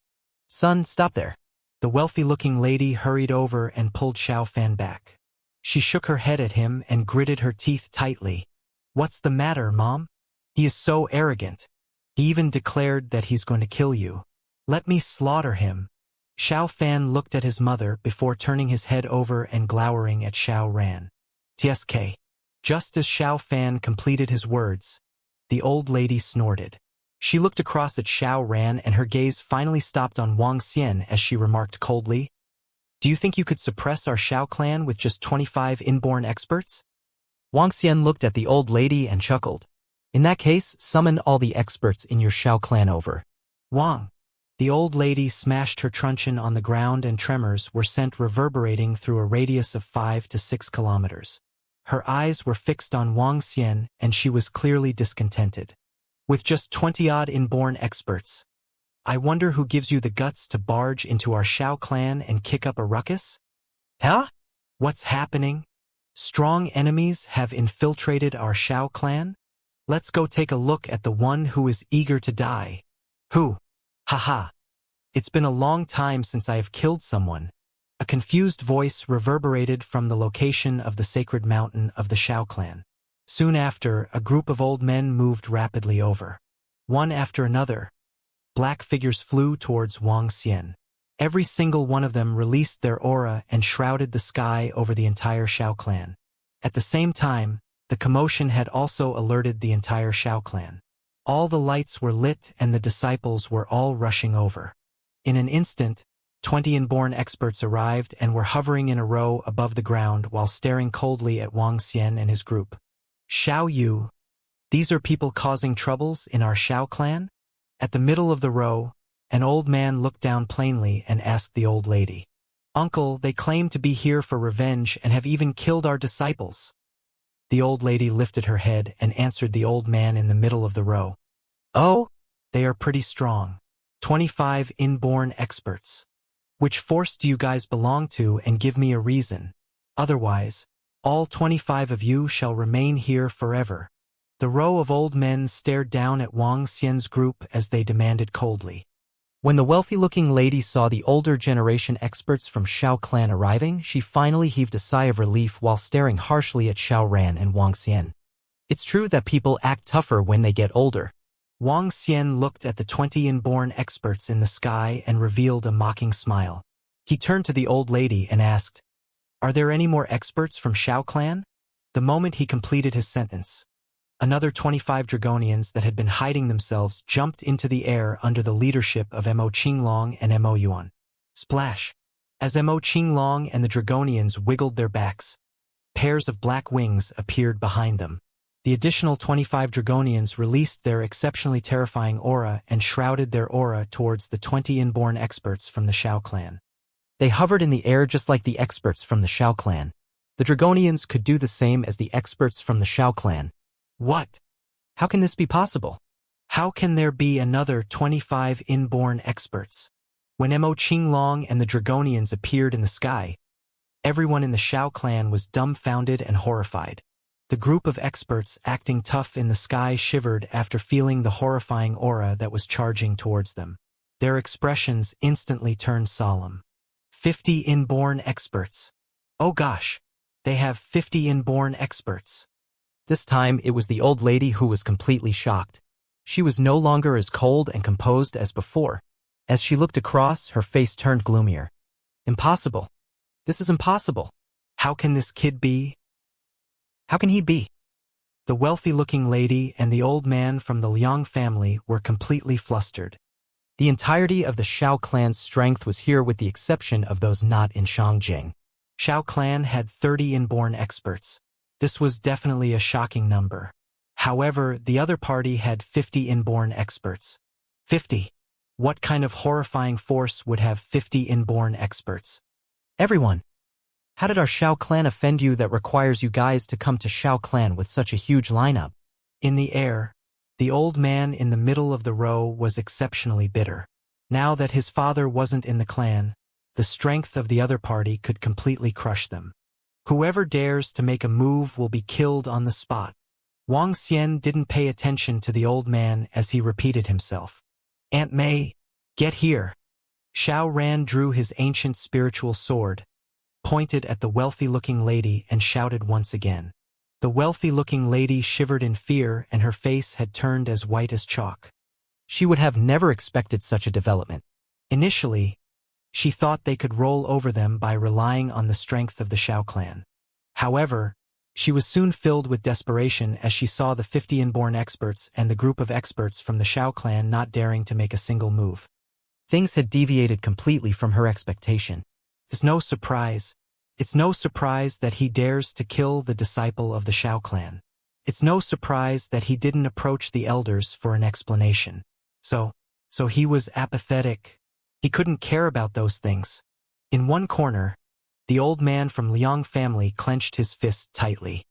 Son, stop there. The wealthy-looking lady hurried over and pulled Shao Fan back. She shook her head at him and gritted her teeth tightly. What's the matter, Mom? He is so arrogant. He even declared that he's going to kill you. Let me slaughter him. Shao Fan looked at his mother before turning his head over and glowering at Shao Ran. TSK. Just as Shao Fan completed his words, the old lady snorted. She looked across at Xiao Ran and her gaze finally stopped on Wang Xian as she remarked coldly, "Do you think you could suppress our Xiao clan with just 25 inborn experts?" Wang Xian looked at the old lady and chuckled. "In that case, summon all the experts in your Xiao clan over." Wang. The old lady smashed her truncheon on the ground and tremors were sent reverberating through a radius of 5 to 6 kilometers. Her eyes were fixed on Wang Xian and she was clearly discontented. "With just 20-odd inborn experts. I wonder who gives you the guts to barge into our Xiao clan and kick up a ruckus?" "Huh? What's happening? Strong enemies have infiltrated our Xiao clan? Let's go take a look at the one who is eager to die." "Who? Haha. It's been a long time since I have killed someone." A confused voice reverberated from the location of the sacred mountain of the Xiao clan. Soon after, a group of old men moved rapidly over. One after another, black figures flew towards Wang Xian. Every single one of them released their aura and shrouded the sky over the entire Xiao clan. At the same time, the commotion had also alerted the entire Xiao clan. All the lights were lit and the disciples were all rushing over. In an instant, 20 inborn experts arrived and were hovering in a row above the ground while staring coldly at Wang Xian and his group. "Xiao Yu, these are people causing troubles in our Xiao clan?" At the middle of the row, an old man looked down plainly and asked the old lady, "Uncle, they claim to be here for revenge and have even killed our disciples." The old lady lifted her head and answered the old man in the middle of the row. "Oh, they are pretty strong. 25 inborn experts. Which force do you guys belong to and give me a reason? Otherwise, all 25 of you shall remain here forever." The row of old men stared down at Wang Xian's group as they demanded coldly. When the wealthy-looking lady saw the older generation experts from Xiao clan arriving, she finally heaved a sigh of relief while staring harshly at Xiao Ran and Wang Xian. It's true that people act tougher when they get older. Wang Xian looked at the 20 inborn experts in the sky and revealed a mocking smile. He turned to the old lady and asked, "Are there any more experts from Xiao clan?" The moment he completed his sentence, another 25 Dragonians that had been hiding themselves jumped into the air under the leadership of Mo Qinglong and Mo Yuan. Splash! As Mo Qinglong and the Dragonians wiggled their backs, pairs of black wings appeared behind them. The additional 25 Dragonians released their exceptionally terrifying aura and shrouded their aura towards the 20 inborn experts from the Xiao clan. They hovered in the air just like the experts from the Xiao clan. The Dragonians could do the same as the experts from the Xiao clan. What? How can this be possible? How can there be another 25 inborn experts? When Mo Qinglong and the Dragonians appeared in the sky, everyone in the Xiao clan was dumbfounded and horrified. The group of experts acting tough in the sky shivered after feeling the horrifying aura that was charging towards them. Their expressions instantly turned solemn. 50 inborn experts. Oh gosh, they have 50 inborn experts. This time it was the old lady who was completely shocked. She was no longer as cold and composed as before. As she looked across, her face turned gloomier. Impossible. This is impossible. How can this kid be? How can he be? The wealthy-looking lady and the old man from the Liang family were completely flustered. The entirety of the Xiao clan's strength was here with the exception of those not in Shangjing. Xiao clan had 30 inborn experts. This was definitely a shocking number. However, the other party had 50 inborn experts. 50. What kind of horrifying force would have 50 inborn experts? Everyone! How did our Xiao clan offend you that requires you guys to come to Xiao clan with such a huge lineup? In the air, the old man in the middle of the row was exceptionally bitter. Now that his father wasn't in the clan, the strength of the other party could completely crush them. Whoever dares to make a move will be killed on the spot. Wang Xian didn't pay attention to the old man as he repeated himself. "Aunt May, get here." Xiao Ran drew his ancient spiritual sword, pointed at the wealthy-looking lady and shouted once again. The wealthy-looking lady shivered in fear and her face had turned as white as chalk. She would have never expected such a development. Initially, she thought they could roll over them by relying on the strength of the Xiao clan. However, She was soon filled with desperation as she saw the 50 inborn experts and the group of experts from the Shao clan not daring to make a single move. Things had deviated completely from her expectation. It's no surprise that he dares to kill the disciple of the Shao clan. It's no surprise that he didn't approach the elders for an explanation. So he was apathetic. He couldn't care about those things. In one corner, the old man from Liang family clenched his fist tightly.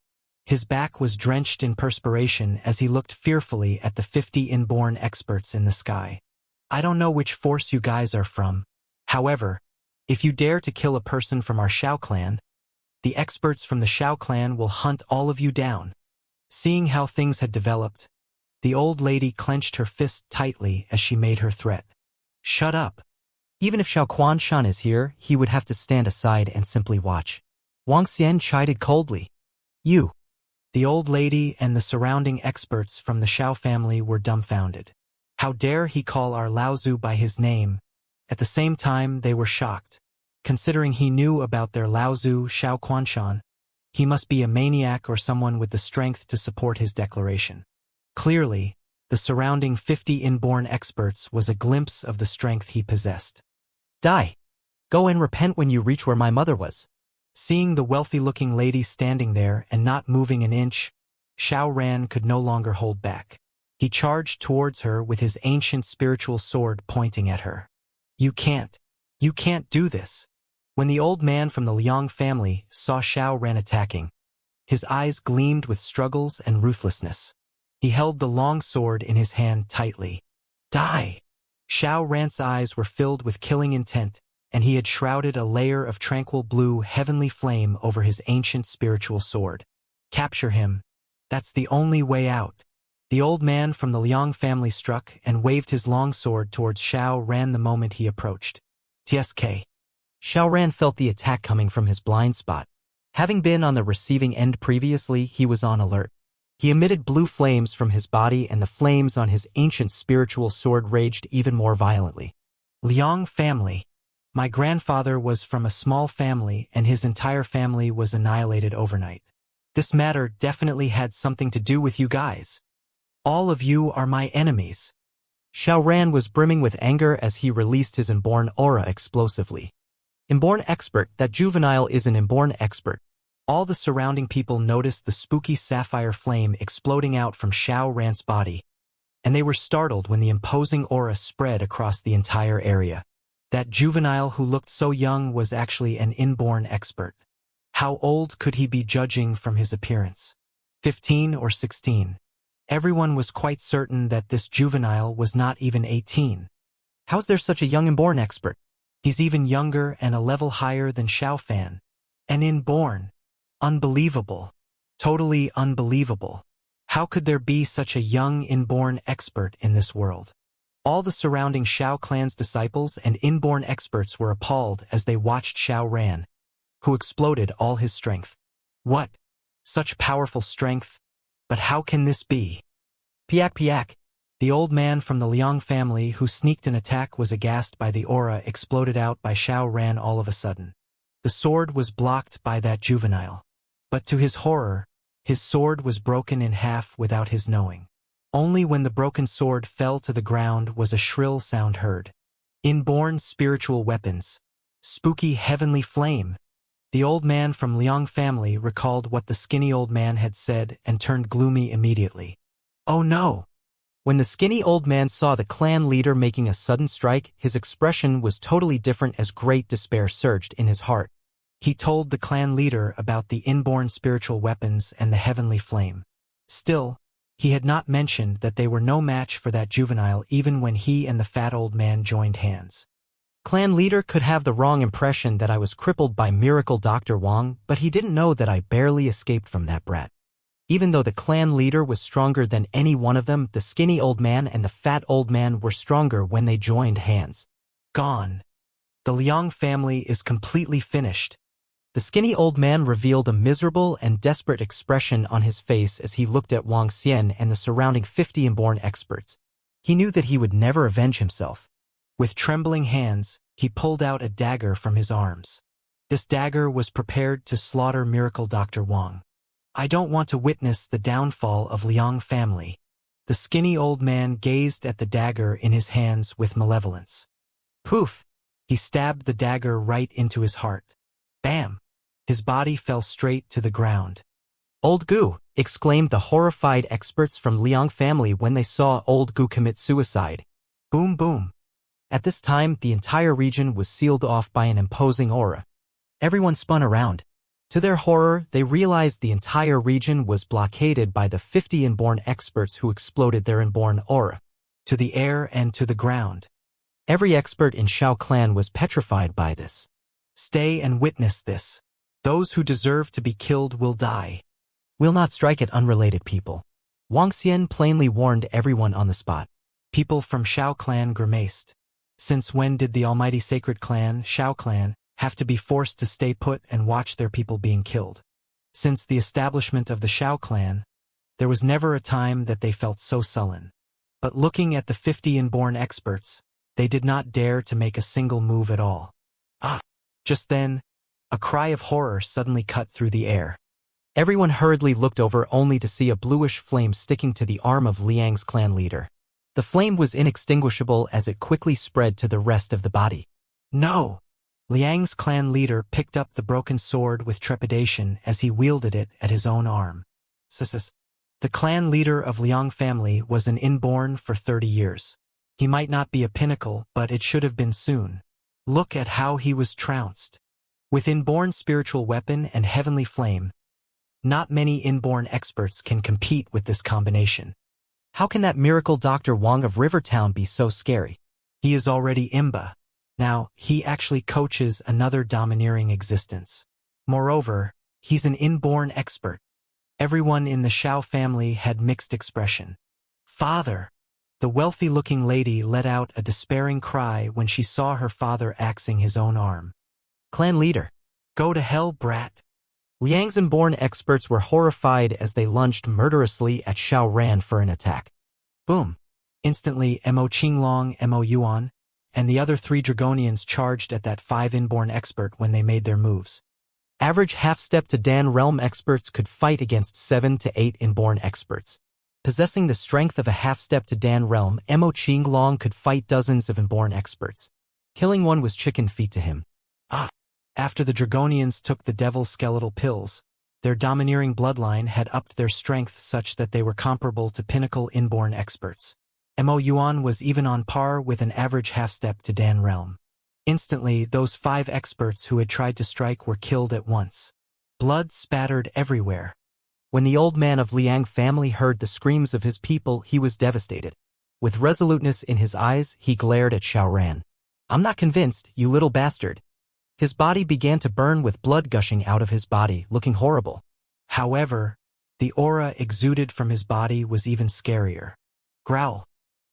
His back was drenched in perspiration as he looked fearfully at the 50 inborn experts in the sky. I don't know which force you guys are from. However, if you dare to kill a person from our Shao clan, the experts from the Shao clan will hunt all of you down. Seeing how things had developed, the old lady clenched her fist tightly as she made her threat. Shut up. Even if Xiao Quan-shan is here, he would have to stand aside and simply watch. Wang Xian chided coldly. You. The old lady and the surrounding experts from the Shao family were dumbfounded. How dare he call our Laozu by his name? At the same time, they were shocked. Considering he knew about their Laozu, Xiao Quan-shan, he must be a maniac or someone with the strength to support his declaration. Clearly, the surrounding 50 inborn experts was a glimpse of the strength he possessed. Die! Go and repent when you reach where my mother was. Seeing the wealthy-looking lady standing there and not moving an inch, Xiao Ran could no longer hold back. He charged towards her with his ancient spiritual sword pointing at her. You can't do this. When the old man from the Liang family saw Xiao Ran attacking, his eyes gleamed with struggles and ruthlessness. He held the long sword in his hand tightly. Die! Xiao Ran's eyes were filled with killing intent, and he had shrouded a layer of tranquil blue heavenly flame over his ancient spiritual sword. Capture him. That's the only way out. The old man from the Liang family struck and waved his long sword towards Xiao Ran the moment he approached. TSK. Xiao Ran felt the attack coming from his blind spot. Having been on the receiving end previously, he was on alert. He emitted blue flames from his body, and the flames on his ancient spiritual sword raged even more violently. Liang family. My grandfather was from a small family, and his entire family was annihilated overnight. This matter definitely had something to do with you guys. All of you are my enemies. Xiao Ran was brimming with anger as he released his inborn aura explosively. Inborn expert, that juvenile is an inborn expert. All the surrounding people noticed the spooky sapphire flame exploding out from Xiao Ran's body, and they were startled when the imposing aura spread across the entire area. That juvenile who looked so young was actually an inborn expert. How old could he be judging from his appearance? 15 or 16. Everyone was quite certain that this juvenile was not even 18. How's there such a young inborn expert? He's even younger and a level higher than Xiao Fan. An inborn. Unbelievable. Totally unbelievable. How could there be such a young inborn expert in this world? All the surrounding Shao clan's disciples and inborn experts were appalled as they watched Xiao Ran, who exploded all his strength. What? Such powerful strength? But how can this be? Piak Piak. The old man from the Liang family who sneaked an attack was aghast by the aura exploded out by Xiao Ran all of a sudden. The sword was blocked by that juvenile. But to his horror, his sword was broken in half without his knowing. Only when the broken sword fell to the ground was a shrill sound heard. Inborn spiritual weapons. Spooky heavenly flame. The old man from Liang family recalled what the skinny old man had said and turned gloomy immediately. Oh no! When the skinny old man saw the clan leader making a sudden strike, his expression was totally different as great despair surged in his heart. He told the clan leader about the inborn spiritual weapons and the heavenly flame. Still, he had not mentioned that they were no match for that juvenile even when he and the fat old man joined hands. Clan leader could have the wrong impression that I was crippled by miracle Dr. Wang, but he didn't know that I barely escaped from that brat. Even though the clan leader was stronger than any one of them, the skinny old man and the fat old man were stronger when they joined hands. Gone. The Liang family is completely finished. The skinny old man revealed a miserable and desperate expression on his face as he looked at Wang Xian and the surrounding 50 inborn experts. He knew that he would never avenge himself. With trembling hands, he pulled out a dagger from his arms. This dagger was prepared to slaughter Miracle Dr. Wang. I don't want to witness the downfall of Liang family. The skinny old man gazed at the dagger in his hands with malevolence. Poof! He stabbed the dagger right into his heart. Bam! His body fell straight to the ground. Old Gu! Exclaimed the horrified experts from Liang family when they saw Old Gu commit suicide. Boom boom. At this time, the entire region was sealed off by an imposing aura. Everyone spun around. To their horror, they realized the entire region was blockaded by the 50 inborn experts who exploded their inborn aura, to the air and to the ground. Every expert in Shao clan was petrified by this. Stay and witness this. Those who deserve to be killed will die. We'll not strike at unrelated people. Wang Xian plainly warned everyone on the spot. People from Shao clan grimaced. Since when did the almighty sacred clan, Shao clan, have to be forced to stay put and watch their people being killed? Since the establishment of the Shao clan, there was never a time that they felt so sullen. But looking at the 50 inborn experts, they did not dare to make a single move at all. Ah! Just then, a cry of horror suddenly cut through the air. Everyone hurriedly looked over only to see a bluish flame sticking to the arm of Liang's clan leader. The flame was inextinguishable as it quickly spread to the rest of the body. No! Liang's clan leader picked up the broken sword with trepidation as he wielded it at his own arm. The clan leader of Liang family was an inborn for 30 years. He might not be a pinnacle, but it should have been soon. Look at how he was trounced. With inborn spiritual weapon and heavenly flame, not many inborn experts can compete with this combination. How can that miracle Dr. Wang of Rivertown be so scary? He is already Imba. Now, he actually coaches another domineering existence. Moreover, he's an inborn expert. Everyone in the Shao family had mixed expression. Father! The wealthy-looking lady let out a despairing cry when she saw her father axing his own arm. Clan leader! Go to hell, brat! Liang's inborn experts were horrified as they lunged murderously at Shao Ran for an attack. Boom! Instantly, Mo Qinglong, Mo Yuan, and the other 3 Dragonians charged at that 5 inborn expert when they made their moves. Average half-step to Dan realm experts could fight against 7 to 8 inborn experts. Possessing the strength of a half-step to Dan realm, Mo Qinglong could fight dozens of inborn experts. Killing one was chicken feet to him. Ah! After the Dragonians took the devil's skeletal pills, their domineering bloodline had upped their strength such that they were comparable to pinnacle inborn experts. Mo Yuan was even on par with an average half-step to Dan realm. Instantly, those 5 experts who had tried to strike were killed at once. Blood spattered everywhere. When the old man of Liang family heard the screams of his people, he was devastated. With resoluteness in his eyes, he glared at Shao Ran. I'm not convinced, you little bastard. His body began to burn with blood gushing out of his body, looking horrible. However, the aura exuded from his body was even scarier. Growl.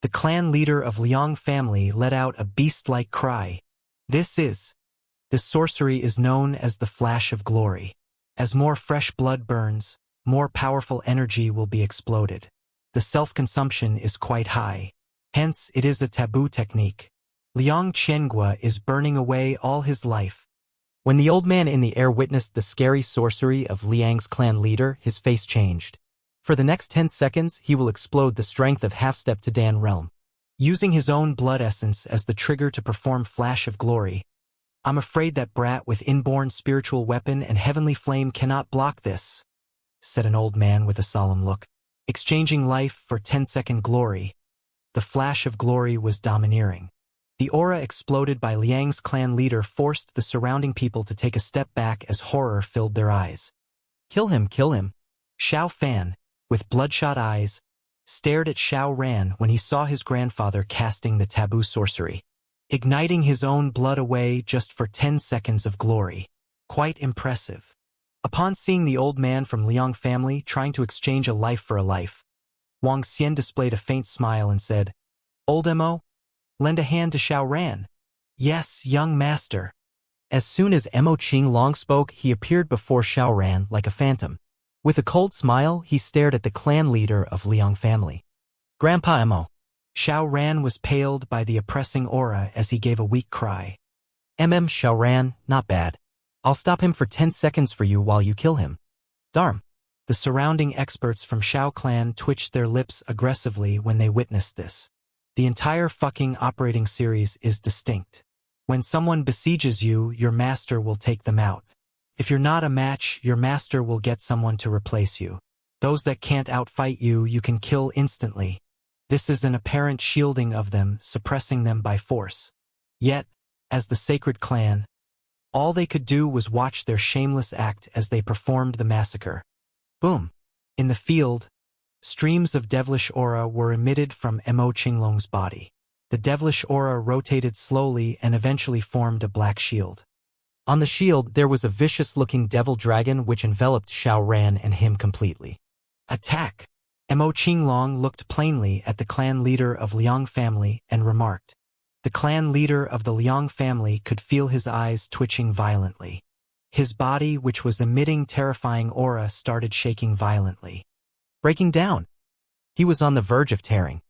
The clan leader of Liang family let out a beast-like cry. This sorcery is known as the Flash of Glory. As more fresh blood burns, more powerful energy will be exploded. The self-consumption is quite high. Hence, it is a taboo technique. Liang Qiangua is burning away all his life. When the old man in the air witnessed the scary sorcery of Liang's clan leader, his face changed. For the next 10 seconds, he will explode the strength of half-step to Dan realm. Using his own blood essence as the trigger to perform Flash of Glory. I'm afraid that brat with inborn spiritual weapon and heavenly flame cannot block this, said an old man with a solemn look. Exchanging life for 10-second glory. The Flash of Glory was domineering. The aura exploded by Liang's clan leader forced the surrounding people to take a step back as horror filled their eyes. Kill him, kill him. Shao Fan, with bloodshot eyes, stared at Shao Ran when he saw his grandfather casting the taboo sorcery, igniting his own blood away just for 10 seconds of glory. Quite impressive. Upon seeing the old man from Liang family trying to exchange a life for a life, Wang Xian displayed a faint smile and said, Old Mo, lend a hand to Shao Ran. Yes, young master. As soon as Mo Qinglong spoke, he appeared before Shao Ran like a phantom. With a cold smile, he stared at the clan leader of Liang family. Grandpa Mo. Shao Ran was paled by the oppressing aura as he gave a weak cry. Shao Ran, not bad. I'll stop him for 10 seconds for you while you kill him. Darm. The surrounding experts from Shao clan twitched their lips aggressively when they witnessed this. The entire fucking operating series is distinct. When someone besieges you, your master will take them out. If you're not a match, your master will get someone to replace you. Those that can't outfight you, you can kill instantly. This is an apparent shielding of them, suppressing them by force. Yet, as the sacred clan, all they could do was watch their shameless act as they performed the massacre. Boom! In the field, streams of devilish aura were emitted from Mo Qinglong's body. The devilish aura rotated slowly and eventually formed a black shield. On the shield, there was a vicious-looking devil dragon which enveloped Shao Ran and him completely. Attack! Mo Qinglong looked plainly at the clan leader of Liang family and remarked. The clan leader of the Liang family could feel his eyes twitching violently. His body, which was emitting terrifying aura, started shaking violently. Breaking down. He was on the verge of tearing.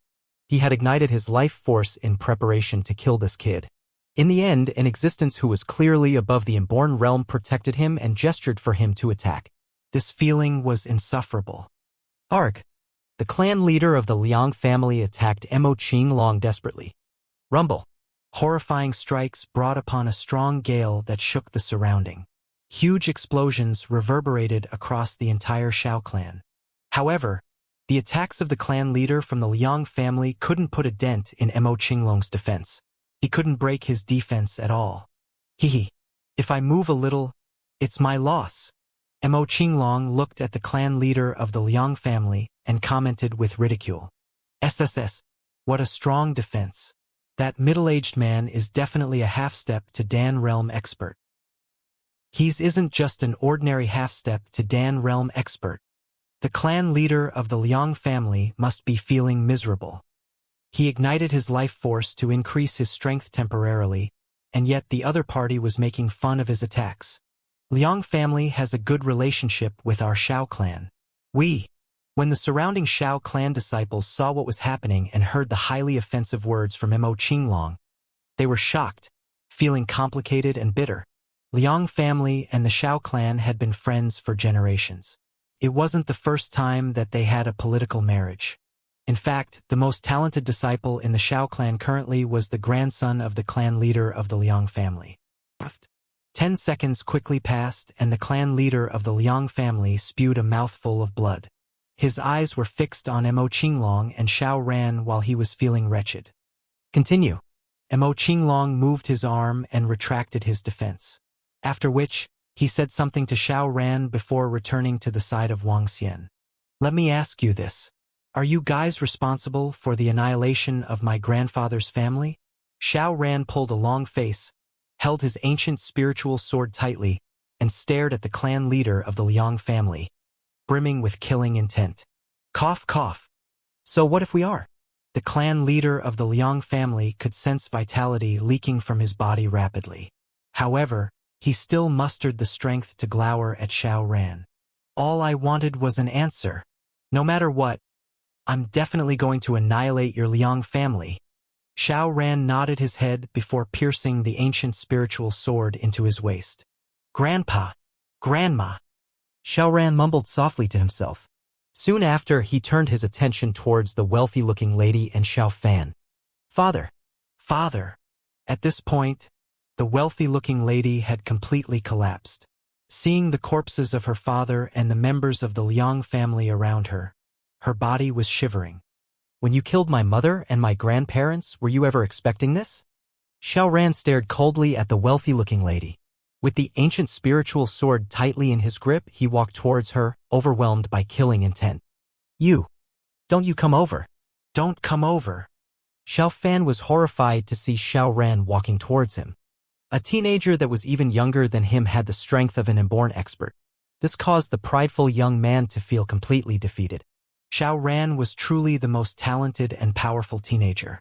He had ignited his life force in preparation to kill this kid. In the end, an existence who was clearly above the inborn realm protected him and gestured for him to attack. This feeling was insufferable. Arg! The clan leader of the Liang family attacked Mo Qinglong desperately. Rumble! Horrifying strikes brought upon a strong gale that shook the surrounding. Huge explosions reverberated across the entire Shao clan. However, the attacks of the clan leader from the Liang family couldn't put a dent in Mo Qinglong's defense. He couldn't break his defense at all. Hehe. If I move a little, it's my loss. Mo Qinglong looked at the clan leader of the Liang family and commented with ridicule. SSS, what a strong defense. That middle-aged man is definitely a half-step to Dan Realm expert. He's isn't just an ordinary half-step to Dan Realm expert. The clan leader of the Liang family must be feeling miserable. He ignited his life force to increase his strength temporarily, and yet the other party was making fun of his attacks. Liang family has a good relationship with our Shao clan. When the surrounding Shao clan disciples saw what was happening and heard the highly offensive words from Mo Qinglong, they were shocked, feeling complicated and bitter. Liang family and the Shao clan had been friends for generations. It wasn't the first time that they had a political marriage. In fact, the most talented disciple in the Shao clan currently was the grandson of the clan leader of the Liang family. 10 seconds quickly passed and the clan leader of the Liang family spewed a mouthful of blood. His eyes were fixed on Mo Qinglong and Shao Ran while he was feeling wretched. Continue. Mo Qinglong moved his arm and retracted his defense. After which, he said something to Shao Ran before returning to the side of Wang Xian. Let me ask you this. Are you guys responsible for the annihilation of my grandfather's family? Shao Ran pulled a long face, held his ancient spiritual sword tightly, and stared at the clan leader of the Liang family, brimming with killing intent. Cough, cough. So what if we are? The clan leader of the Liang family could sense vitality leaking from his body rapidly. However, he still mustered the strength to glower at Shao Ran. All I wanted was an answer. No matter what, I'm definitely going to annihilate your Liang family. Shao Ran nodded his head before piercing the ancient spiritual sword into his waist. Grandpa, Grandma. Shao Ran mumbled softly to himself. Soon after, he turned his attention towards the wealthy-looking lady and Shao Fan. Father. Father. At this point, the wealthy-looking lady had completely collapsed. Seeing the corpses of her father and the members of the Liang family around her, her body was shivering. When you killed my mother and my grandparents, were you ever expecting this? Shao Ran stared coldly at the wealthy-looking lady. With the ancient spiritual sword tightly in his grip, he walked towards her, overwhelmed by killing intent. Don't you come over. Don't come over. Shao Fan was horrified to see Shao Ran walking towards him. A teenager that was even younger than him had the strength of an inborn expert. This caused the prideful young man to feel completely defeated. Shao Ran was truly the most talented and powerful teenager.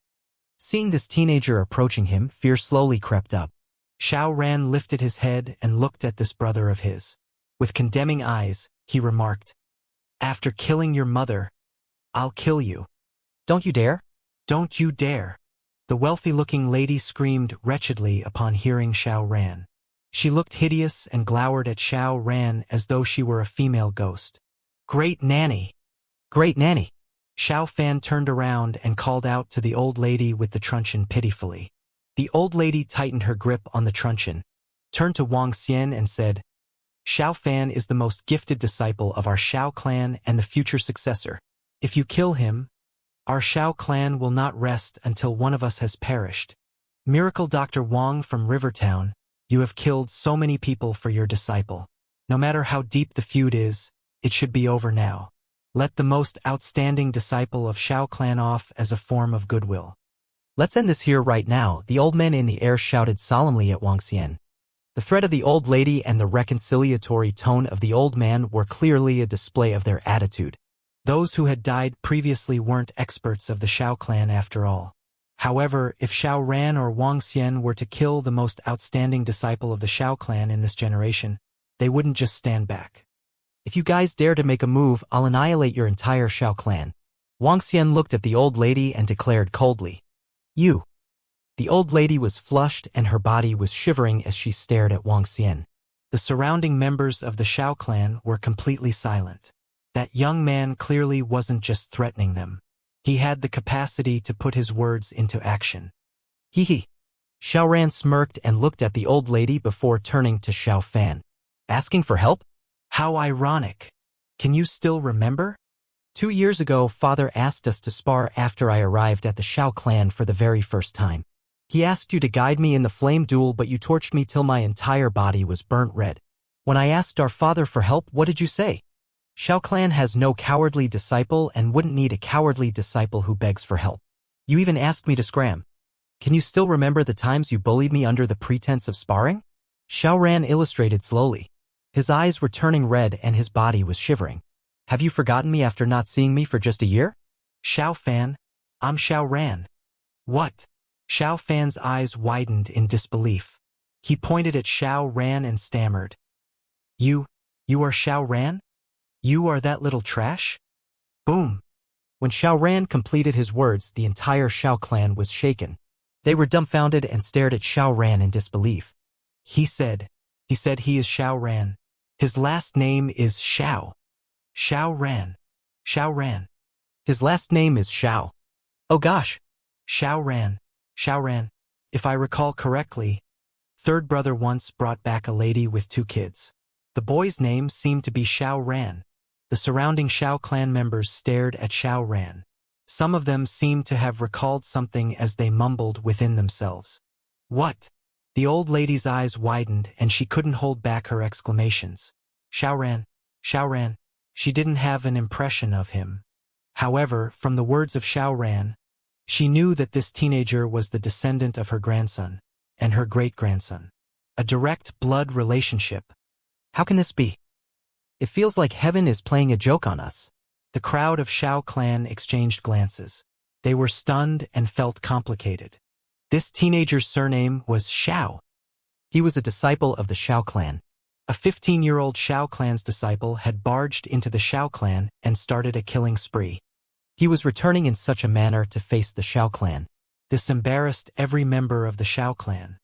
Seeing this teenager approaching him, fear slowly crept up. Shao Ran lifted his head and looked at this brother of his. With condemning eyes, he remarked, "After killing your mother, I'll kill you. Don't you dare? Don't you dare." The wealthy-looking lady screamed wretchedly upon hearing Shao Ran. She looked hideous and glowered at Shao Ran as though she were a female ghost. Great nanny! Great nanny! Xiao Fan turned around and called out to the old lady with the truncheon pitifully. The old lady tightened her grip on the truncheon, turned to Wang Xian and said, Xiao Fan is the most gifted disciple of our Xiao clan and the future successor. If you kill him, our Xiao clan will not rest until one of us has perished. Miracle Dr. Wang from Rivertown, you have killed so many people for your disciple. No matter how deep the feud is, it should be over now. Let the most outstanding disciple of Xiao clan off as a form of goodwill. Let's end this here right now, the old man in the air shouted solemnly at Wang Xian. The threat of the old lady and the reconciliatory tone of the old man were clearly a display of their attitude. Those who had died previously weren't experts of the Xiao clan after all. However, if Xiao Ran or Wang Xian were to kill the most outstanding disciple of the Xiao clan in this generation, they wouldn't just stand back. If you guys dare to make a move, I'll annihilate your entire Xiao clan. Wang Xian looked at the old lady and declared coldly, You. The old lady was flushed and her body was shivering as she stared at Wang Xian. The surrounding members of the Xiao clan were completely silent. That young man clearly wasn't just threatening them. He had the capacity to put his words into action. Hee hee. Xiao Ran smirked and looked at the old lady before turning to Xiao Fan. Asking for help? How ironic. Can you still remember? 2 years ago, Father asked us to spar after I arrived at the Xiao clan for the very first time. He asked you to guide me in the flame duel, but you torched me till my entire body was burnt red. When I asked our father for help, what did you say? Xiao clan has no cowardly disciple and wouldn't need a cowardly disciple who begs for help. You even asked me to scram. Can you still remember the times you bullied me under the pretense of sparring? Xiao Ran illustrated slowly. His eyes were turning red and his body was shivering. Have you forgotten me after not seeing me for just a year? Xiao Fan, I'm Xiao Ran. What? Xiao Fan's eyes widened in disbelief. He pointed at Xiao Ran and stammered. You are Xiao Ran? You are that little trash? Boom. When Xiao Ran completed his words, the entire Xiao clan was shaken. They were dumbfounded and stared at Xiao Ran in disbelief. He said he is Xiao Ran. His last name is Xiao. Xiao Ran. Xiao Ran. His last name is Xiao. Oh gosh. Xiao Ran. Xiao Ran. If I recall correctly, third brother once brought back a lady with 2 kids. The boy's name seemed to be Xiao Ran. The surrounding Xiao clan members stared at Xiao Ran. Some of them seemed to have recalled something as they mumbled within themselves. What? The old lady's eyes widened and she couldn't hold back her exclamations. Xiao Ran. Xiao Ran. She didn't have an impression of him. However, from the words of Xiao Ran, she knew that this teenager was the descendant of her grandson and her great-grandson. A direct blood relationship. How can this be? It feels like heaven is playing a joke on us. The crowd of Xiao clan exchanged glances. They were stunned and felt complicated. This teenager's surname was Xiao. He was a disciple of the Xiao clan. A 15-year-old Xiao clan's disciple had barged into the Xiao clan and started a killing spree. He was returning in such a manner to face the Xiao clan. This embarrassed every member of the Xiao clan.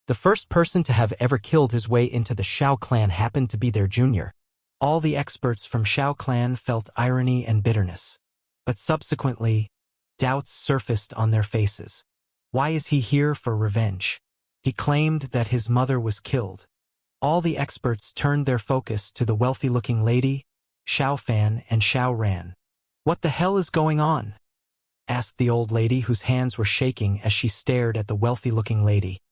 The first person to have ever killed his way into the Xiao clan happened to be their junior. All the experts from Xiao clan felt irony and bitterness. But subsequently, doubts surfaced on their faces. Why is he here for revenge? He claimed that his mother was killed. All the experts turned their focus to the wealthy-looking lady, Xiao Fan and Xiao Ran. What the hell is going on? Asked the old lady whose hands were shaking as she stared at the wealthy-looking lady.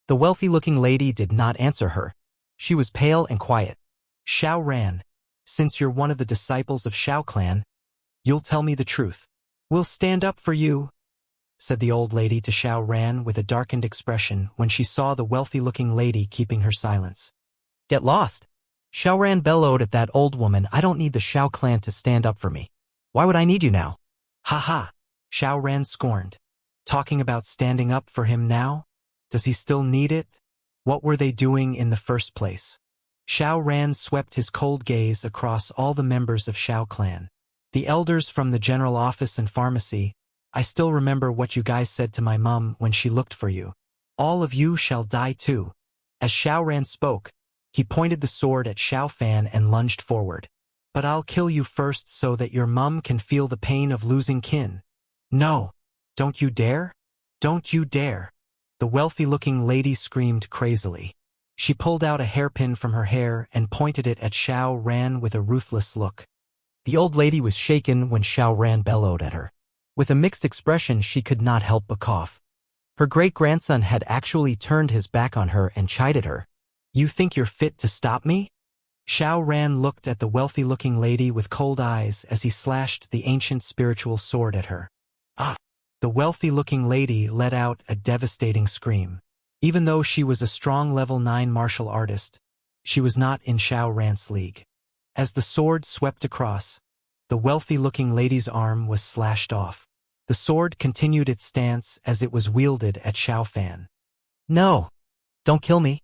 The wealthy-looking lady did not answer her. She was pale and quiet. Xiao Ran, since you're one of the disciples of Xiao clan, you'll tell me the truth. We'll stand up for you, said the old lady to Xiao Ran with a darkened expression when she saw the wealthy-looking lady keeping her silence. Get lost. Xiao Ran bellowed at that old woman. I don't need the Xiao clan to stand up for me. Why would I need you now? Ha ha. Xiao Ran scorned. Talking about standing up for him now? Does he still need it? What were they doing in the first place? Xiao Ran swept his cold gaze across all the members of Xiao clan. The elders from the general office and pharmacy. I still remember what you guys said to my mum when she looked for you. All of you shall die too. As Xiao Ran spoke, he pointed the sword at Xiao Fan and lunged forward. But I'll kill you first so that your mum can feel the pain of losing kin. No, don't you dare? Don't you dare. The wealthy-looking lady screamed crazily. She pulled out a hairpin from her hair and pointed it at Xiao Ran with a ruthless look. The old lady was shaken when Xiao Ran bellowed at her. With a mixed expression, she could not help but cough. Her great-grandson had actually turned his back on her and chided her. You think you're fit to stop me? Xiao Ran looked at the wealthy-looking lady with cold eyes as he slashed the ancient spiritual sword at her. Ah! The wealthy-looking lady let out a devastating scream. Even though she was a strong level 9 martial artist, she was not in Xiao Ran's league. As the sword swept across, the wealthy-looking lady's arm was slashed off. The sword continued its stance as it was wielded at Xiao Fan. No! Don't kill me!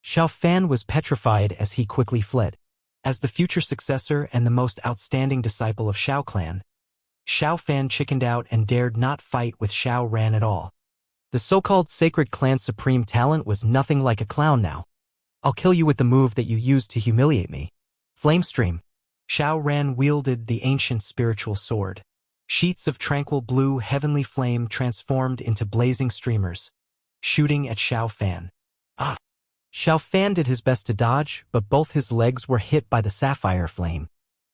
Xiao Fan was petrified as he quickly fled. As the future successor and the most outstanding disciple of Xiao Clan, Xiao Fan chickened out and dared not fight with Xiao Ran at all. The so-called Sacred Clan's supreme talent was nothing like a clown now. I'll kill you with the move that you used to humiliate me. Flame Stream. Xiao Ran wielded the ancient spiritual sword. Sheets of tranquil blue heavenly flame transformed into blazing streamers, shooting at Xiao Fan. Ah! Xiao Fan did his best to dodge, but both his legs were hit by the sapphire flame.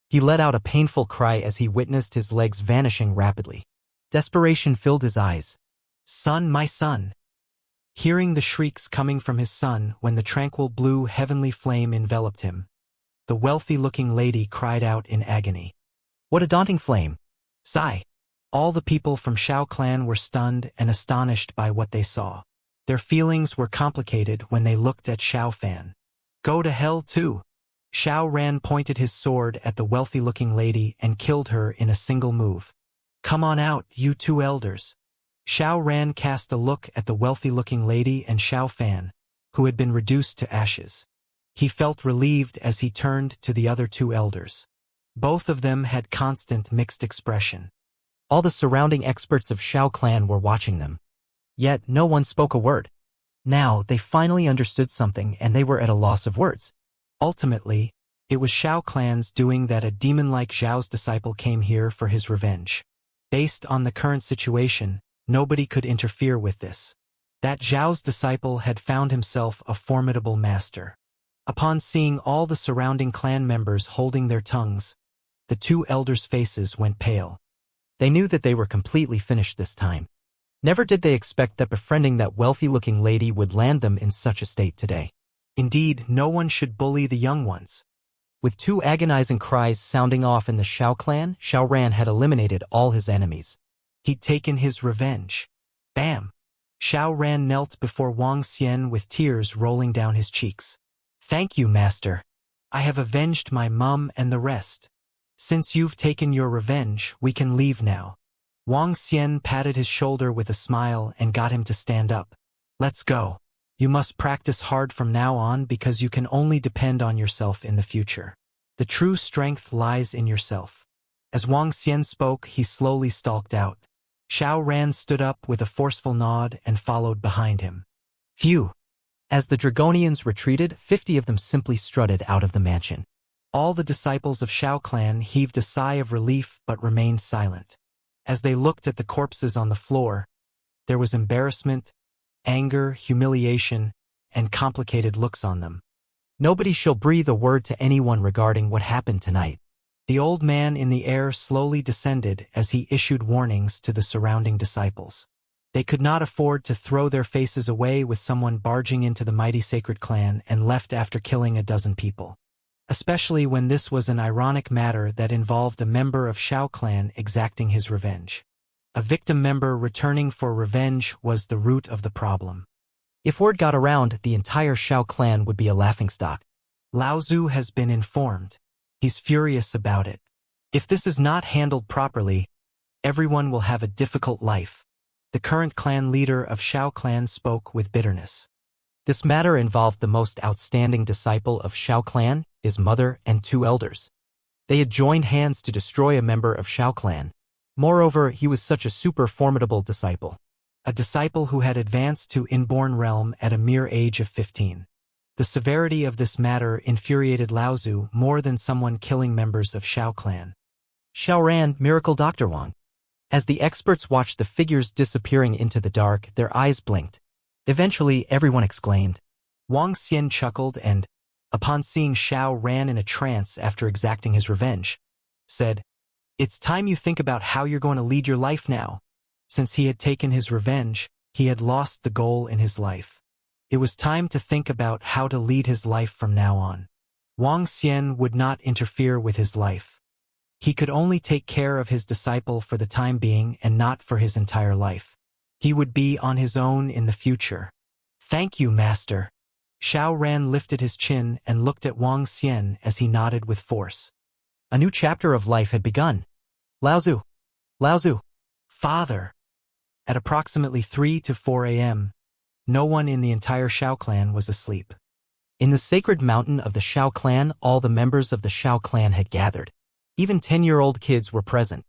He let out a painful cry as he witnessed his legs vanishing rapidly. Desperation filled his eyes. Son, my son! Hearing the shrieks coming from his son when the tranquil blue heavenly flame enveloped him, the wealthy-looking lady cried out in agony. What a daunting flame! Sigh! All the people from Xiao Clan were stunned and astonished by what they saw. Their feelings were complicated when they looked at Xiao Fan. Go to hell too! Xiao Ran pointed his sword at the wealthy-looking lady and killed her in a single move. Come on out, you two elders. Xiao Ran cast a look at the wealthy-looking lady and Xiao Fan, who had been reduced to ashes. He felt relieved as he turned to the other two elders. Both of them had constant mixed expression. All the surrounding experts of Xiao Clan were watching them. Yet no one spoke a word. Now they finally understood something and they were at a loss of words. Ultimately, it was Xiao Clan's doing that a demon like Zhao's disciple came here for his revenge. Based on the current situation, nobody could interfere with this. That Zhao's disciple had found himself a formidable master. Upon seeing all the surrounding clan members holding their tongues, the two elders' faces went pale. They knew that they were completely finished this time. Never did they expect that befriending that wealthy-looking lady would land them in such a state today. Indeed, no one should bully the young ones. With two agonizing cries sounding off in the Xiao Clan, Xiao Ran had eliminated all his enemies. He'd taken his revenge. Bam! Xiao Ran knelt before Wang Xian with tears rolling down his cheeks. Thank you, master. I have avenged my mum and the rest. Since you've taken your revenge, we can leave now. Wang Xian patted his shoulder with a smile and got him to stand up. Let's go. You must practice hard from now on because you can only depend on yourself in the future. The true strength lies in yourself. As Wang Xian spoke, he slowly stalked out. Xiao Ran stood up with a forceful nod and followed behind him. Phew! As the Dragonians retreated, 50 of them simply strutted out of the mansion. All the disciples of Xiao Clan heaved a sigh of relief but remained silent. As they looked at the corpses on the floor, there was embarrassment, anger, humiliation, and complicated looks on them. Nobody shall breathe a word to anyone regarding what happened tonight. The old man in the air slowly descended as he issued warnings to the surrounding disciples. They could not afford to throw their faces away with someone barging into the mighty Sacred Clan and left after killing a dozen people. Especially when this was an ironic matter that involved a member of Xiao Clan exacting his revenge. A victim member returning for revenge was the root of the problem. If word got around, the entire Xiao Clan would be a laughingstock. Lao Zu has been informed. He's furious about it. If this is not handled properly, everyone will have a difficult life. The current clan leader of Xiao Clan spoke with bitterness. This matter involved the most outstanding disciple of Xiao Clan, his mother, and two elders. They had joined hands to destroy a member of Xiao Clan. Moreover, he was such a super formidable disciple. A disciple who had advanced to inborn realm at a mere age of 15. The severity of this matter infuriated Laozu more than someone killing members of Shao clan. Xiao Ran, Miracle Dr. Wang. As the experts watched the figures disappearing into the dark, their eyes blinked. Eventually, everyone exclaimed. Wang Xian chuckled and, upon seeing Shao Ran in a trance after exacting his revenge, said, "It's time you think about how you're going to lead your life now." Since he had taken his revenge, he had lost the goal in his life. It was time to think about how to lead his life from now on. Wang Xian would not interfere with his life. He could only take care of his disciple for the time being and not for his entire life. He would be on his own in the future. "Thank you, master." Shao Ran lifted his chin and looked at Wang Xian as he nodded with force. A new chapter of life had begun. Laozu! Laozu! Father! At approximately 3 to 4 a.m., no one in the entire Shao clan was asleep. In the sacred mountain of the Shao clan, all the members of the Shao clan had gathered. Even 10-year-old kids were present.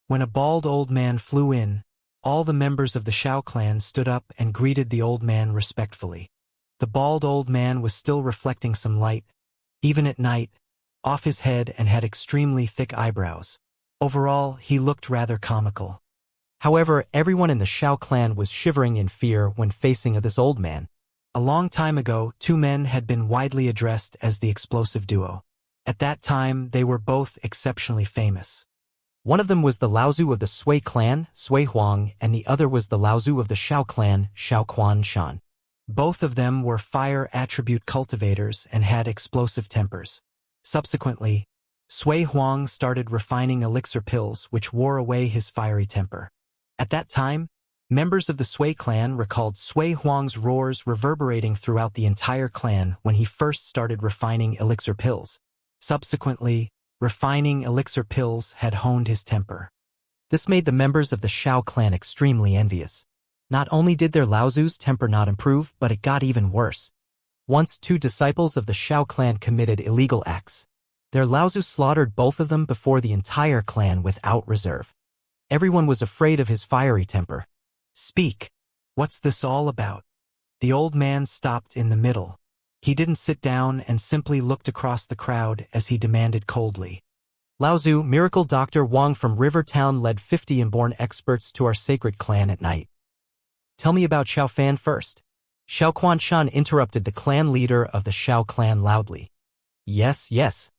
When a bald old man flew in, all the members of the Shao clan stood up and greeted the old man respectfully. The bald old man was still reflecting some light, even at night, off his head and had extremely thick eyebrows. Overall, he looked rather comical. However, everyone in the Shao clan was shivering in fear when facing this old man. A long time ago, two men had been widely addressed as the explosive duo. At that time, they were both exceptionally famous. One of them was the Laozu of the Sui clan, Sui Huang, and the other was the Laozu of the Shao clan, Shao Quan Shan. Both of them were fire attribute cultivators and had explosive tempers. Subsequently, Sui Huang started refining elixir pills which wore away his fiery temper. At that time, members of the Sui clan recalled Sui Huang's roars reverberating throughout the entire clan when he first started refining elixir pills. Subsequently, refining elixir pills had honed his temper. This made the members of the Shao clan extremely envious. Not only did their Laozu's temper not improve, but it got even worse. Once two disciples of the Shao clan committed illegal acts. Their Laozu slaughtered both of them before the entire clan without reserve. Everyone was afraid of his fiery temper. "Speak. What's this all about?" The old man stopped in the middle. He didn't sit down and simply looked across the crowd as he demanded coldly. Laozu, Miracle Dr. Wang from River Town led 50 inborn experts to our sacred clan at night. Tell me about Shao Fan first. Shao Quan Shan interrupted the clan leader of the Shao clan loudly. Yes, yes.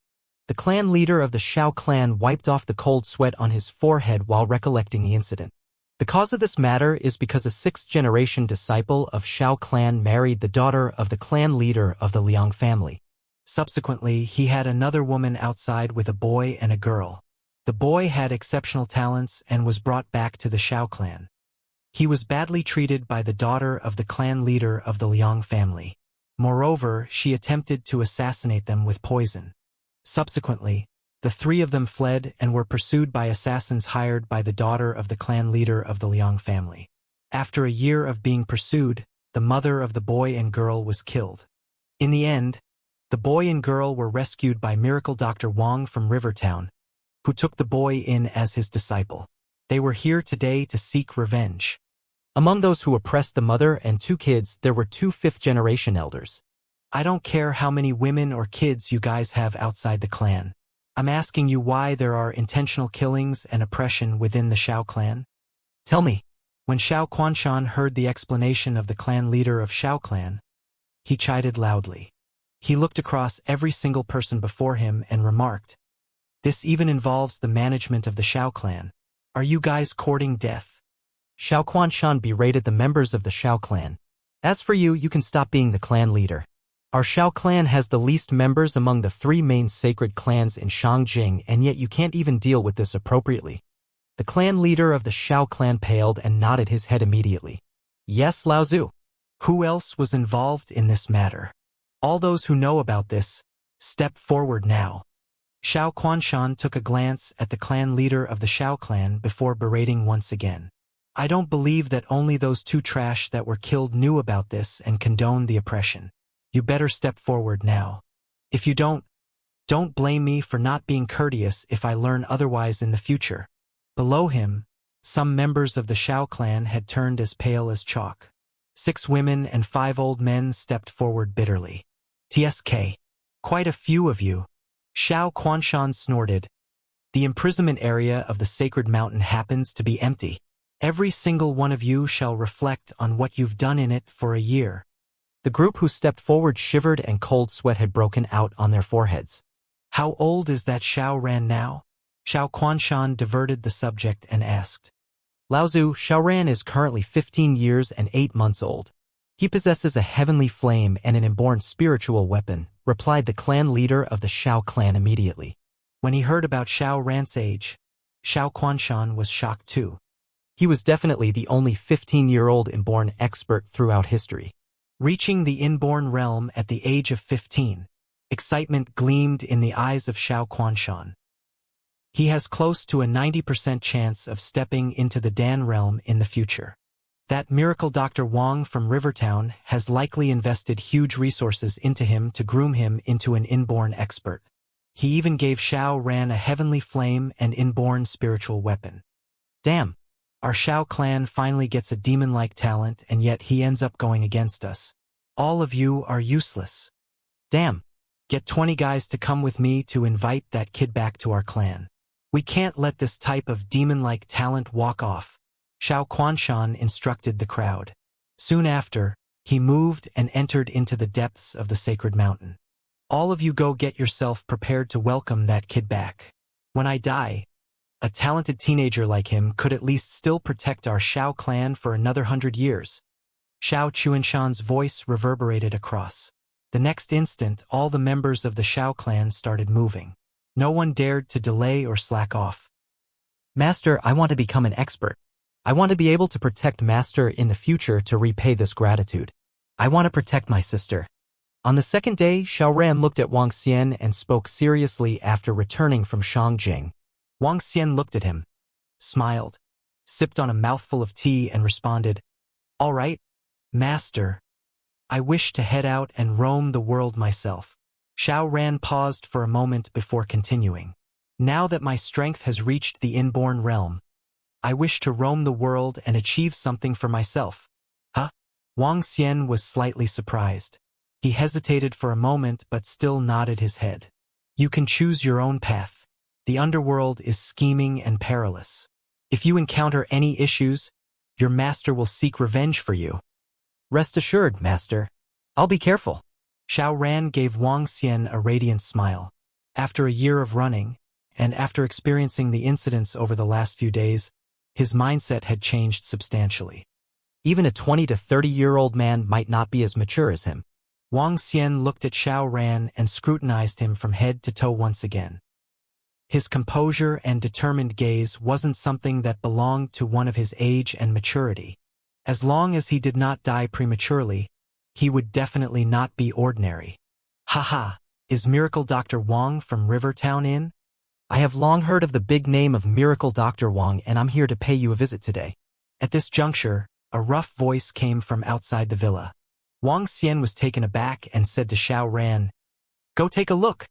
The clan leader of the Shao clan wiped off the cold sweat on his forehead while recollecting the incident. The cause of this matter is because a 6th-generation disciple of Shao clan married the daughter of the clan leader of the Liang family. Subsequently, he had another woman outside with a boy and a girl. The boy had exceptional talents and was brought back to the Shao clan. He was badly treated by the daughter of the clan leader of the Liang family. Moreover, she attempted to assassinate them with poison. Subsequently, the three of them fled and were pursued by assassins hired by the daughter of the clan leader of the Liang family. After a year of being pursued, the mother of the boy and girl was killed. In the end, the boy and girl were rescued by Miracle Dr. Wang from Rivertown, who took the boy in as his disciple. They were here today to seek revenge. Among those who oppressed the mother and 2 kids, there were 2 5th-generation elders. I don't care how many women or kids you guys have outside the clan. I'm asking you why there are intentional killings and oppression within the Shao clan. Tell me. When Shao Quanshan heard the explanation of the clan leader of Shao clan, he chided loudly. He looked across every single person before him and remarked, "This even involves the management of the Shao clan. Are you guys courting death?" Shao Quanshan berated the members of the Shao clan. As for you, you can stop being the clan leader. Our Shao clan has the least members among the 3 main sacred clans in Shangjing, and yet you can't even deal with this appropriately. The clan leader of the Shao clan paled and nodded his head immediately. Yes, Laozu. Who else was involved in this matter? All those who know about this, step forward now. Shao Quanshan took a glance at the clan leader of the Shao clan before berating once again. I don't believe that only those 2 trash that were killed knew about this and condoned the oppression. You better step forward now. If you don't blame me for not being courteous if I learn otherwise in the future. Below him, some members of the Shao clan had turned as pale as chalk. 6 women and 5 old men stepped forward bitterly. TSK. Quite a few of you. Xiao Quanshan snorted. The imprisonment area of the sacred mountain happens to be empty. Every single one of you shall reflect on what you've done in it for a year. The group who stepped forward shivered and cold sweat had broken out on their foreheads. How old is that Xiao Ran now? Xiao Quanshan diverted the subject and asked. Laozu, Xiao Ran is currently 15 years and 8 months old. He possesses a heavenly flame and an inborn spiritual weapon, replied the clan leader of the Xiao clan immediately. When he heard about Xiao Ran's age, Xiao Quanshan was shocked too. He was definitely the only 15-year-old inborn expert throughout history. Reaching the inborn realm at the age of 15, excitement gleamed in the eyes of Xiao Quanshan. He has close to a 90% chance of stepping into the Dan realm in the future. That miracle Dr. Wang from Rivertown has likely invested huge resources into him to groom him into an inborn expert. He even gave Xiao Ran a heavenly flame and inborn spiritual weapon. Damn, our Xiao clan finally gets a demon-like talent and yet he ends up going against us. All of you are useless. Damn, get 20 guys to come with me to invite that kid back to our clan. We can't let this type of demon-like talent walk off. Xiao Quanshan instructed the crowd. Soon after, he moved and entered into the depths of the sacred mountain. All of you go get yourself prepared to welcome that kid back. When I die, a talented teenager like him could at least still protect our Xiao clan for another 100 years. Xiao Quanshan's voice reverberated across. The next instant, all the members of the Xiao clan started moving. No one dared to delay or slack off. Master, I want to become an expert. I want to be able to protect Master in the future to repay this gratitude. I want to protect my sister. On the second day, Xiao Ran looked at Wang Xian and spoke seriously after returning from Shangjing. Wang Xian looked at him, smiled, sipped on a mouthful of tea and responded, "All right, Master. I wish to head out and roam the world myself." Xiao Ran paused for a moment before continuing. "Now that my strength has reached the inborn realm, I wish to roam the world and achieve something for myself." Huh? Wang Xian was slightly surprised. He hesitated for a moment but still nodded his head. "You can choose your own path. The underworld is scheming and perilous. If you encounter any issues, your master will seek revenge for you." "Rest assured, Master. I'll be careful." Xiao Ran gave Wang Xian a radiant smile. After a year of running, and after experiencing the incidents over the last few days, his mindset had changed substantially. Even a 20 to 30-year-old man might not be as mature as him. Wang Xian looked at Xiao Ran and scrutinized him from head to toe once again. His composure and determined gaze wasn't something that belonged to one of his age and maturity. As long as he did not die prematurely, he would definitely not be ordinary. "Haha, is Miracle Dr. Wang from Rivertown in?" "I have long heard of the big name of Miracle Dr. Wang and I'm here to pay you a visit today." At this juncture, a rough voice came from outside the villa. Wang Xian was taken aback and said to Xiao Ran, "Go take a look."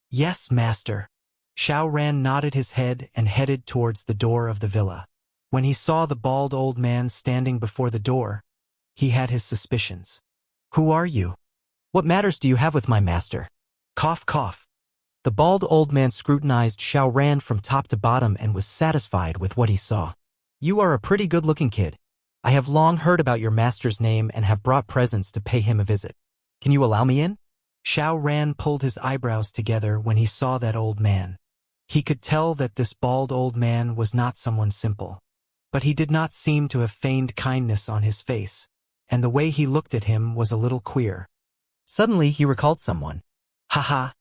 "Yes, Master." Xiao Ran nodded his head and headed towards the door of the villa. When he saw the bald old man standing before the door, he had his suspicions. "Who are you? What matters do you have with my master?" Cough, cough. The bald old man scrutinized Xiao Ran from top to bottom and was satisfied with what he saw. "You are a pretty good-looking kid. I have long heard about your master's name and have brought presents to pay him a visit. Can you allow me in?" Xiao Ran pulled his eyebrows together when he saw that old man. He could tell that this bald old man was not someone simple. But he did not seem to have feigned kindness on his face, and the way he looked at him was a little queer. Suddenly he recalled someone. "Haha,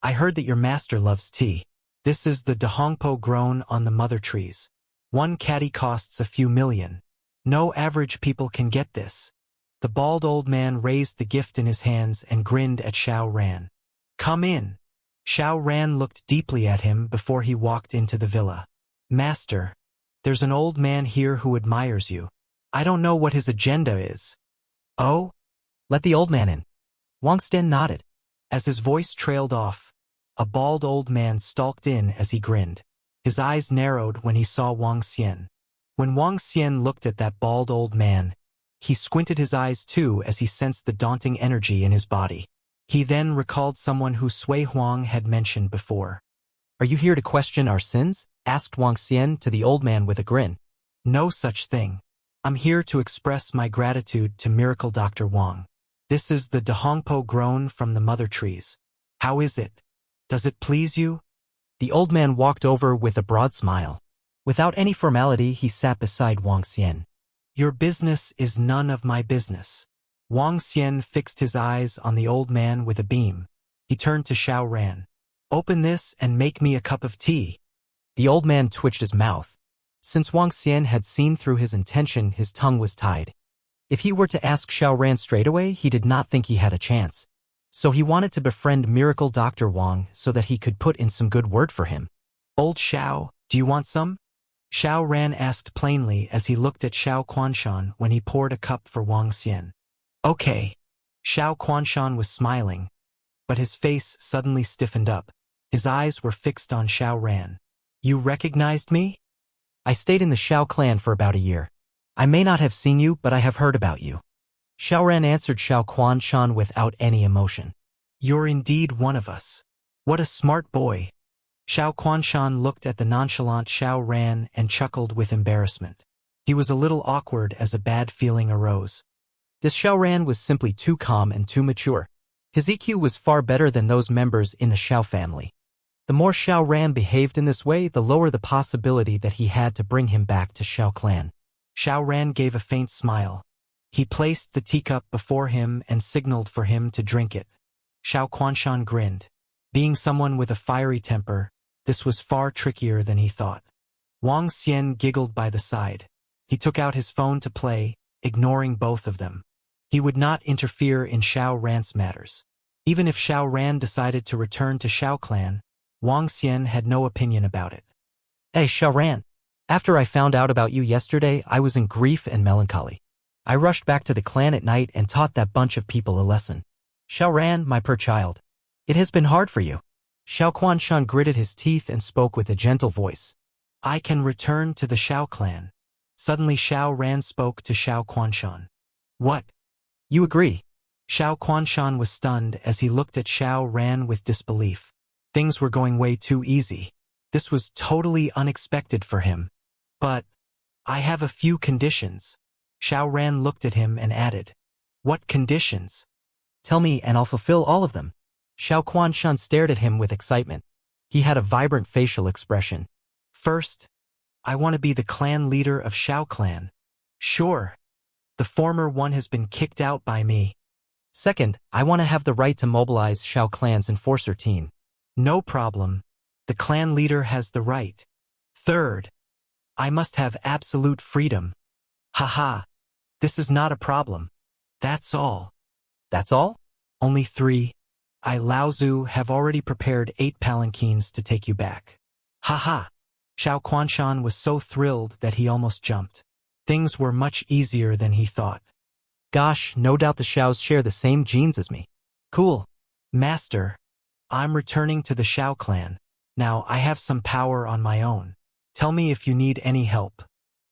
I heard that your master loves tea. This is the dahongpo grown on the mother trees. One caddy costs a few million. No average people can get this." The bald old man raised the gift in his hands and grinned at Xiao Ran. "Come in." Xiao Ran looked deeply at him before he walked into the villa. "Master, there's an old man here who admires you. I don't know what his agenda is." "Oh?" "Let the old man in." Wang Xian nodded. As his voice trailed off, a bald old man stalked in as he grinned. His eyes narrowed when he saw Wang Xian. When Wang Xian looked at that bald old man, he squinted his eyes too as he sensed the daunting energy in his body. He then recalled someone who Sui Huang had mentioned before. Are you here to question our sins? Asked Wang Xian to the old man with a grin. No such thing. I'm here to express my gratitude to Miracle Dr. Wang. This is the Dahongpo grown from the mother trees. How is it? Does it please you? The old man walked over with a broad smile. Without any formality, he sat beside Wang Xian. Your business is none of my business. Wang Xian fixed his eyes on the old man with a beam. He turned to Xiao Ran. Open this and make me a cup of tea. The old man twitched his mouth. Since Wang Xian had seen through his intention, his tongue was tied. If he were to ask Xiao Ran straight away, he did not think he had a chance. So he wanted to befriend Miracle Dr. Wang so that he could put in some good word for him. Old Xiao, do you want some? Xiao Ran asked plainly as he looked at Xiao Quanshan when he poured a cup for Wang Xian. Okay. Xiao Quanshan was smiling, but his face suddenly stiffened up. His eyes were fixed on Xiao Ran. You recognized me? I stayed in the Xiao clan for about a year. I may not have seen you, but I have heard about you. Xiao Ran answered Xiao Quanshan without any emotion. You're indeed one of us. What a smart boy. Xiao Quanshan looked at the nonchalant Xiao Ran and chuckled with embarrassment. He was a little awkward as a bad feeling arose. This Xiao Ran was simply too calm and too mature. His EQ was far better than those members in the Xiao family. The more Xiao Ran behaved in this way, the lower the possibility that he had to bring him back to Xiao clan. Xiao Ran gave a faint smile. He placed the teacup before him and signaled for him to drink it. Xiao Quanshan grinned. Being someone with a fiery temper, this was far trickier than he thought. Wang Xian giggled by the side. He took out his phone to play, ignoring both of them. He would not interfere in Xiao Ran's matters. Even if Xiao Ran decided to return to Xiao clan, Wang Xian had no opinion about it. Hey, Xiao Ran. After I found out about you yesterday, I was in grief and melancholy. I rushed back to the clan at night and taught that bunch of people a lesson. Xiao Ran, my poor child. It has been hard for you. Xiao Quanshan gritted his teeth and spoke with a gentle voice. I can return to the Xiao clan. Suddenly Xiao Ran spoke to Xiao Quanshan. What? You agree? Xiao Quanshan was stunned as he looked at Xiao Ran with disbelief. Things were going way too easy. This was totally unexpected for him. But I have a few conditions. Xiao Ran looked at him and added. What conditions? Tell me and I'll fulfill all of them. Xiao Quanshan stared at him with excitement. He had a vibrant facial expression. First, I want to be the clan leader of Xiao clan. Sure. The former one has been kicked out by me. Second, I want to have the right to mobilize Xiao clan's enforcer team. No problem. The clan leader has the right. Third, I must have absolute freedom. Haha. This is not a problem. That's all. That's all? Only 3. I Lao Zu have already prepared 8 palanquins to take you back. Haha. Xiao Quanshan was so thrilled that he almost jumped. Things were much easier than he thought. Gosh, no doubt the Xiaos share the same genes as me. Cool. Master, I'm returning to the Xiao clan. Now I have some power on my own. Tell me if you need any help.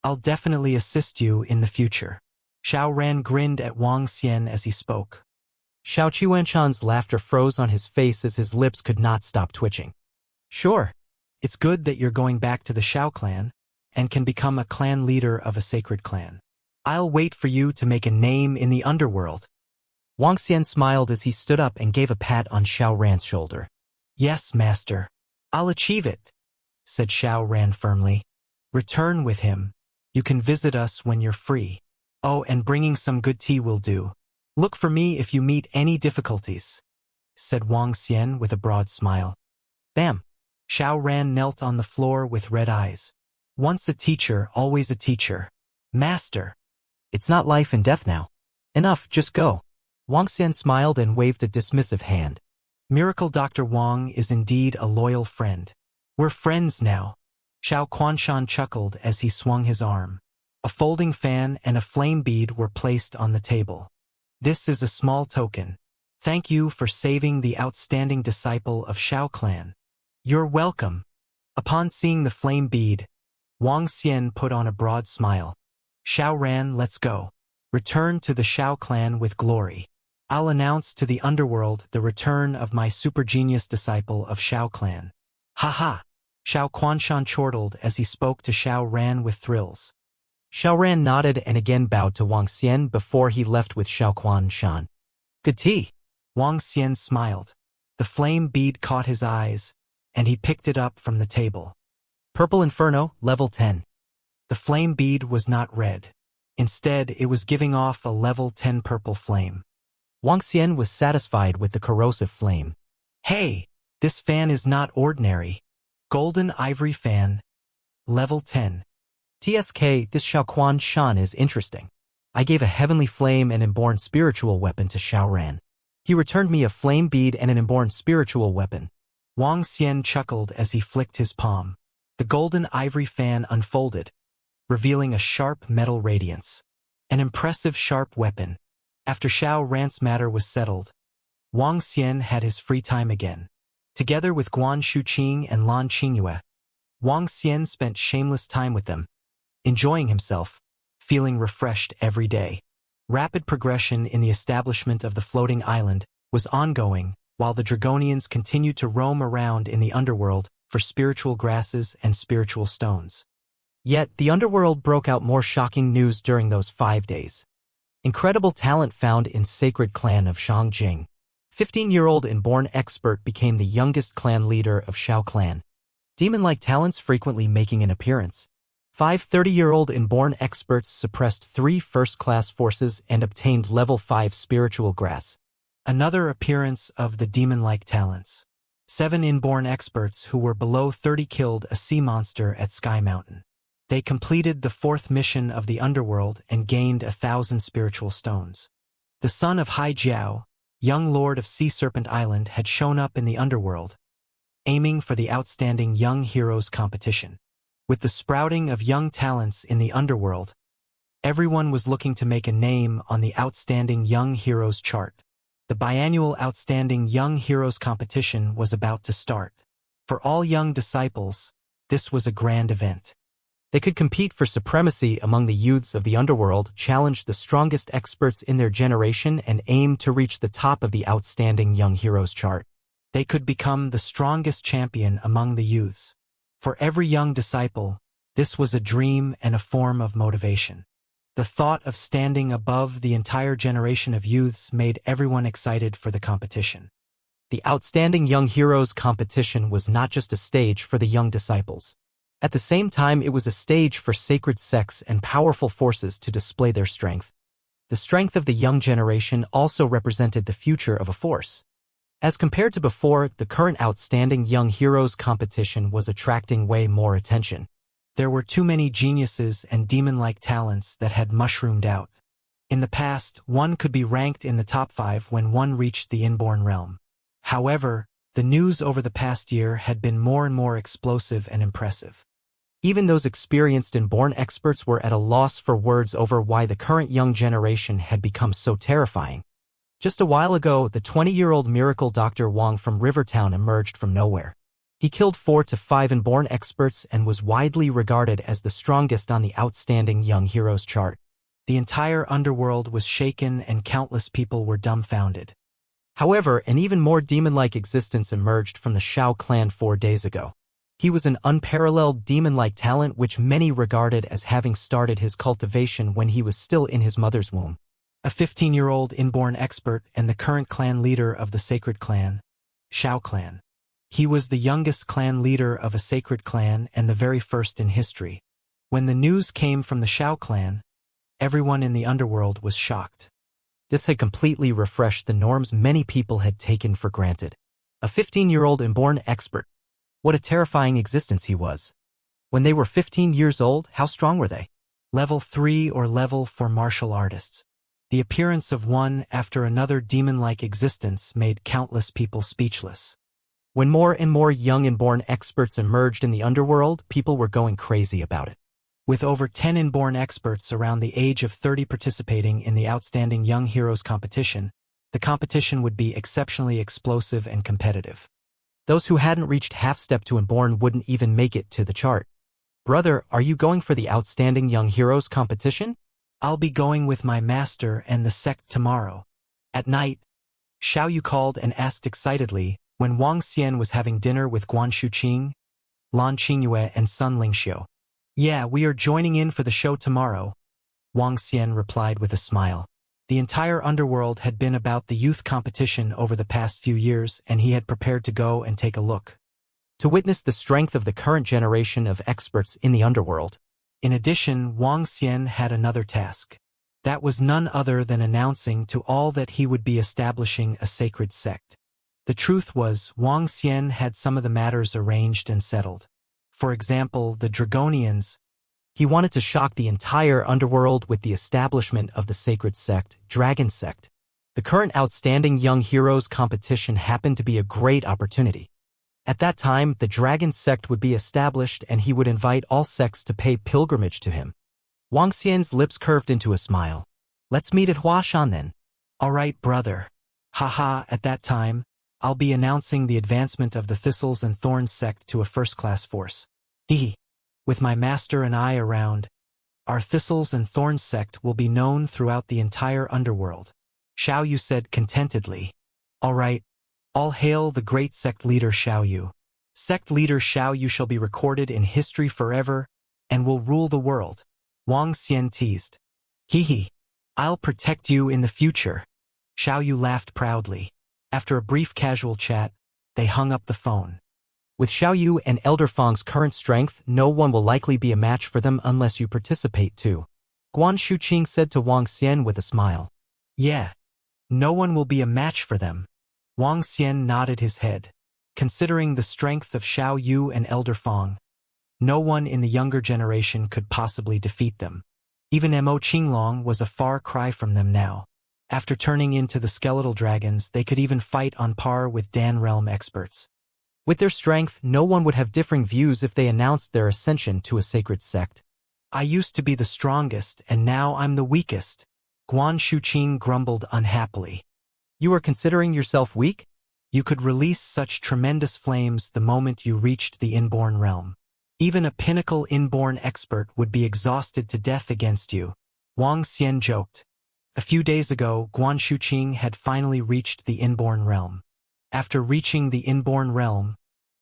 I'll definitely assist you in the future. Xiao Ran grinned at Wang Xian as he spoke. Xiao Qiwanshan's laughter froze on his face as his lips could not stop twitching. Sure. It's good that you're going back to the Xiao clan and can become a clan leader of a sacred clan. I'll wait for you to make a name in the underworld. Wang Xian smiled as he stood up and gave a pat on Xiao Ran's shoulder. Yes, master. I'll achieve it, said Xiao Ran firmly. Return with him. You can visit us when you're free. Oh, and bringing some good tea will do. Look for me if you meet any difficulties, said Wang Xian with a broad smile. Bam. Xiao Ran knelt on the floor with red eyes. Once a teacher, always a teacher. Master. It's not life and death now. Enough, just go. Wang Xian smiled and waved a dismissive hand. Miracle Dr. Wang is indeed a loyal friend. We're friends now. Xiao Quanshan chuckled as he swung his arm. A folding fan and a flame bead were placed on the table. This is a small token. Thank you for saving the outstanding disciple of Xiao clan. You're welcome. Upon seeing the flame bead, Wang Xian put on a broad smile. Xiao Ran, let's go. Return to the Xiao clan with glory. I'll announce to the underworld the return of my super genius disciple of Shao clan. Ha ha! Shao Quanshan chortled as he spoke to Shao Ran with thrills. Shao Ran nodded and again bowed to Wang Xian before he left with Shao Quanshan. Good tea. Wang Xian smiled. The flame bead caught his eyes, and he picked it up from the table. Purple Inferno, level 10. The flame bead was not red. Instead, it was giving off a level 10 purple flame. Wang Xian was satisfied with the corrosive flame. Hey, this fan is not ordinary. Golden ivory fan. Level 10. TSK, this Shao Quanshan is interesting. I gave a heavenly flame and inborn spiritual weapon to Shao Ran. He returned me a flame bead and an inborn spiritual weapon. Wang Xian chuckled as he flicked his palm. The golden ivory fan unfolded, revealing a sharp metal radiance. An impressive sharp weapon. After Shao Ran's matter was settled, Wang Xian had his free time again. Together with Guan Shuqing and Lan Qingyue, Wang Xian spent shameless time with them, enjoying himself, feeling refreshed every day. Rapid progression in the establishment of the floating island was ongoing, while the Dragonians continued to roam around in the underworld for spiritual grasses and spiritual stones. Yet, the underworld broke out more shocking news during those 5 days. Incredible talent found in sacred clan of Shangjing. 15-year-old inborn expert became the youngest clan leader of Shao clan. Demon-like talents frequently making an appearance. 5 30-year-old inborn experts suppressed 3 first-class forces and obtained level 5 spiritual grass. Another appearance of the demon-like talents. 7 inborn experts who were below 30 killed a sea monster at Sky Mountain. They completed the 4th mission of the underworld and gained 1,000 spiritual stones. The son of Hai Jiao, young lord of Sea Serpent Island, had shown up in the underworld, aiming for the outstanding young heroes competition. With the sprouting of young talents in the underworld, everyone was looking to make a name on the Outstanding Young Heroes chart. The biannual Outstanding Young Heroes competition was about to start. For all young disciples, this was a grand event. They could compete for supremacy among the youths of the underworld, challenge the strongest experts in their generation, and aim to reach the top of the Outstanding Young Heroes chart. They could become the strongest champion among the youths. For every young disciple, this was a dream and a form of motivation. The thought of standing above the entire generation of youths made everyone excited for the competition. The Outstanding Young Heroes competition was not just a stage for the young disciples. At the same time, it was a stage for sacred sects and powerful forces to display their strength. The strength of the young generation also represented the future of a force. As compared to before, the current Outstanding Young Heroes competition was attracting way more attention. There were too many geniuses and demon-like talents that had mushroomed out. In the past, one could be ranked in the top 5 when one reached the inborn realm. However, the news over the past year had been more and more explosive and impressive. Even those experienced inborn experts were at a loss for words over why the current young generation had become so terrifying. Just a while ago, the 20-year-old miracle Dr. Wang from Rivertown emerged from nowhere. He killed 4 to 5 inborn experts and was widely regarded as the strongest on the Outstanding Young Heroes chart. The entire underworld was shaken and countless people were dumbfounded. However, an even more demon-like existence emerged from the Shao clan 4 days ago. He was an unparalleled demon-like talent which many regarded as having started his cultivation when he was still in his mother's womb. A 15-year-old inborn expert and the current clan leader of the sacred clan, Shao clan. He was the youngest clan leader of a sacred clan and the very first in history. When the news came from the Shao clan, everyone in the underworld was shocked. This had completely refreshed the norms many people had taken for granted. A 15-year-old inborn expert. What a terrifying existence he was. When they were 15 years old, how strong were they? Level 3 or level 4 martial artists. The appearance of one after another demon-like existence made countless people speechless. When more and more young inborn experts emerged in the underworld, people were going crazy about it. With over 10 inborn experts around the age of 30 participating in the Outstanding Young Heroes competition, the competition would be exceptionally explosive and competitive. Those who hadn't reached half-step to inborn wouldn't even make it to the chart. Brother, are you going for the Outstanding Young Heroes competition? I'll be going with my master and the sect tomorrow. At night, Xiao Yu called and asked excitedly when Wang Xian was having dinner with Guan Shuqing, Lan Qingyue, and Sun Lingxiu. Yeah, we are joining in for the show tomorrow, Wang Xian replied with a smile. The entire underworld had been about the youth competition over the past few years, and he had prepared to go and take a look. To witness the strength of the current generation of experts in the underworld. In addition, Wang Xian had another task. That was none other than announcing to all that he would be establishing a sacred sect. The truth was, Wang Xian had some of the matters arranged and settled. For example, the Dragonians. He wanted to shock the entire underworld with the establishment of the sacred sect, Dragon Sect. The current outstanding young heroes competition happened to be a great opportunity. At that time, the Dragon Sect would be established and he would invite all sects to pay pilgrimage to him. Wang Xian's lips curved into a smile. Let's meet at Huashan then. All right, brother. Haha, at that time, I'll be announcing the advancement of the Thistles and Thorns sect to a first-class force. With my master and I around, our Thistles and Thorns sect will be known throughout the entire underworld. Xiao Yu said contentedly. All right. All hail the great sect leader Xiao Yu. Sect leader Xiao Yu shall be recorded in history forever and will rule the world. Wang Xian teased. I'll protect you in the future. Xiao Yu laughed proudly. After a brief casual chat, they hung up the phone. With Xiao Yu and Elder Fang's current strength, no one will likely be a match for them unless you participate too, Guan Shuqing said to Wang Xian with a smile. Yeah, no one will be a match for them. Wang Xian nodded his head. Considering the strength of Xiao Yu and Elder Fang, no one in the younger generation could possibly defeat them. Even Mo Qinglong was a far cry from them now. After turning into the skeletal dragons, they could even fight on par with Dan Realm experts. With their strength, no one would have differing views if they announced their ascension to a sacred sect. I used to be the strongest, and now I'm the weakest, Guan Shuqing grumbled unhappily. You are considering yourself weak? You could release such tremendous flames the moment you reached the inborn realm. Even a pinnacle inborn expert would be exhausted to death against you, Wang Xian joked. A few days ago, Guan Shuqing had finally reached the inborn realm. After reaching the inborn realm,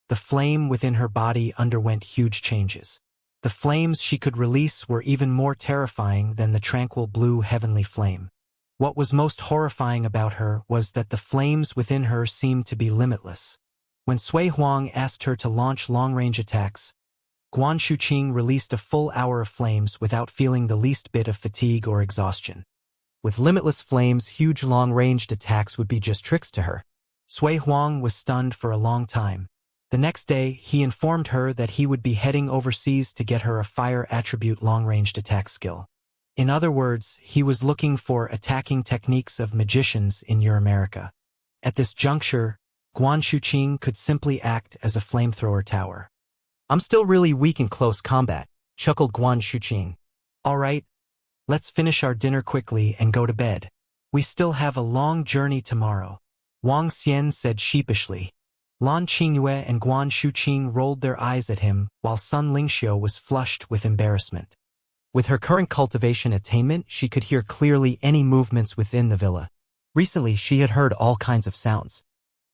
the flame within her body underwent huge changes. The flames she could release were even more terrifying than the tranquil blue heavenly flame. What was most horrifying about her was that the flames within her seemed to be limitless. When Sui Huang asked her to launch long-range attacks, Guan Shuqing released a full hour of flames without feeling the least bit of fatigue or exhaustion. With limitless flames, huge long-ranged attacks would be just tricks to her. Sui Huang was stunned for a long time. The next day, he informed her that he would be heading overseas to get her a fire attribute long-ranged attack skill. In other words, he was looking for attacking techniques of magicians in Euramerica. At this juncture, Guan Shuqing could simply act as a flamethrower tower. I'm still really weak in close combat, chuckled Guan Shuqing. All right, let's finish our dinner quickly and go to bed. We still have a long journey tomorrow, Wang Xian said sheepishly. Lan Qingyue and Guan Shuqing rolled their eyes at him, while Sun Lingxiu was flushed with embarrassment. With her current cultivation attainment, she could hear clearly any movements within the villa. Recently, she had heard all kinds of sounds.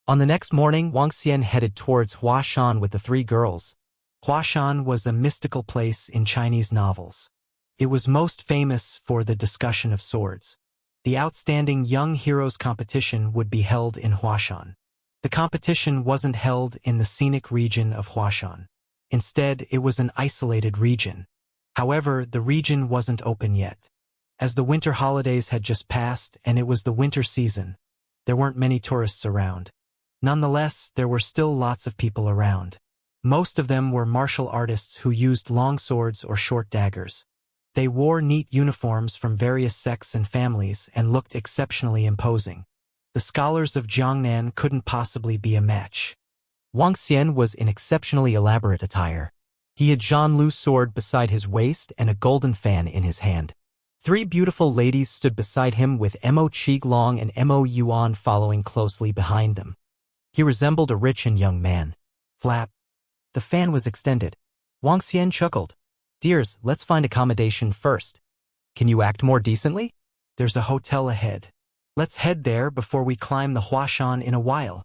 On the next morning, Wang Xian headed towards Huashan with the three girls. Huashan was a mystical place in Chinese novels. It was most famous for the discussion of swords. The outstanding young heroes competition would be held in Huashan. The competition wasn't held in the scenic region of Huashan. Instead, it was an isolated region. However, the region wasn't open yet. As the winter holidays had just passed and it was the winter season, there weren't many tourists around. Nonetheless, there were still lots of people around. Most of them were martial artists who used long swords or short daggers. They wore neat uniforms from various sects and families and looked exceptionally imposing. The scholars of Jiangnan couldn't possibly be a match. Wang Xian was in exceptionally elaborate attire. He had Zhan Lu's sword beside his waist and a golden fan in his hand. Three beautiful ladies stood beside him with Mo Qinglong and Mo Yuan following closely behind them. He resembled a rich and young man. Flap. The fan was extended. Wang Xian chuckled. Dears, let's find accommodation first. Can you act more decently? There's a hotel ahead. Let's head there before we climb the Huashan in a while.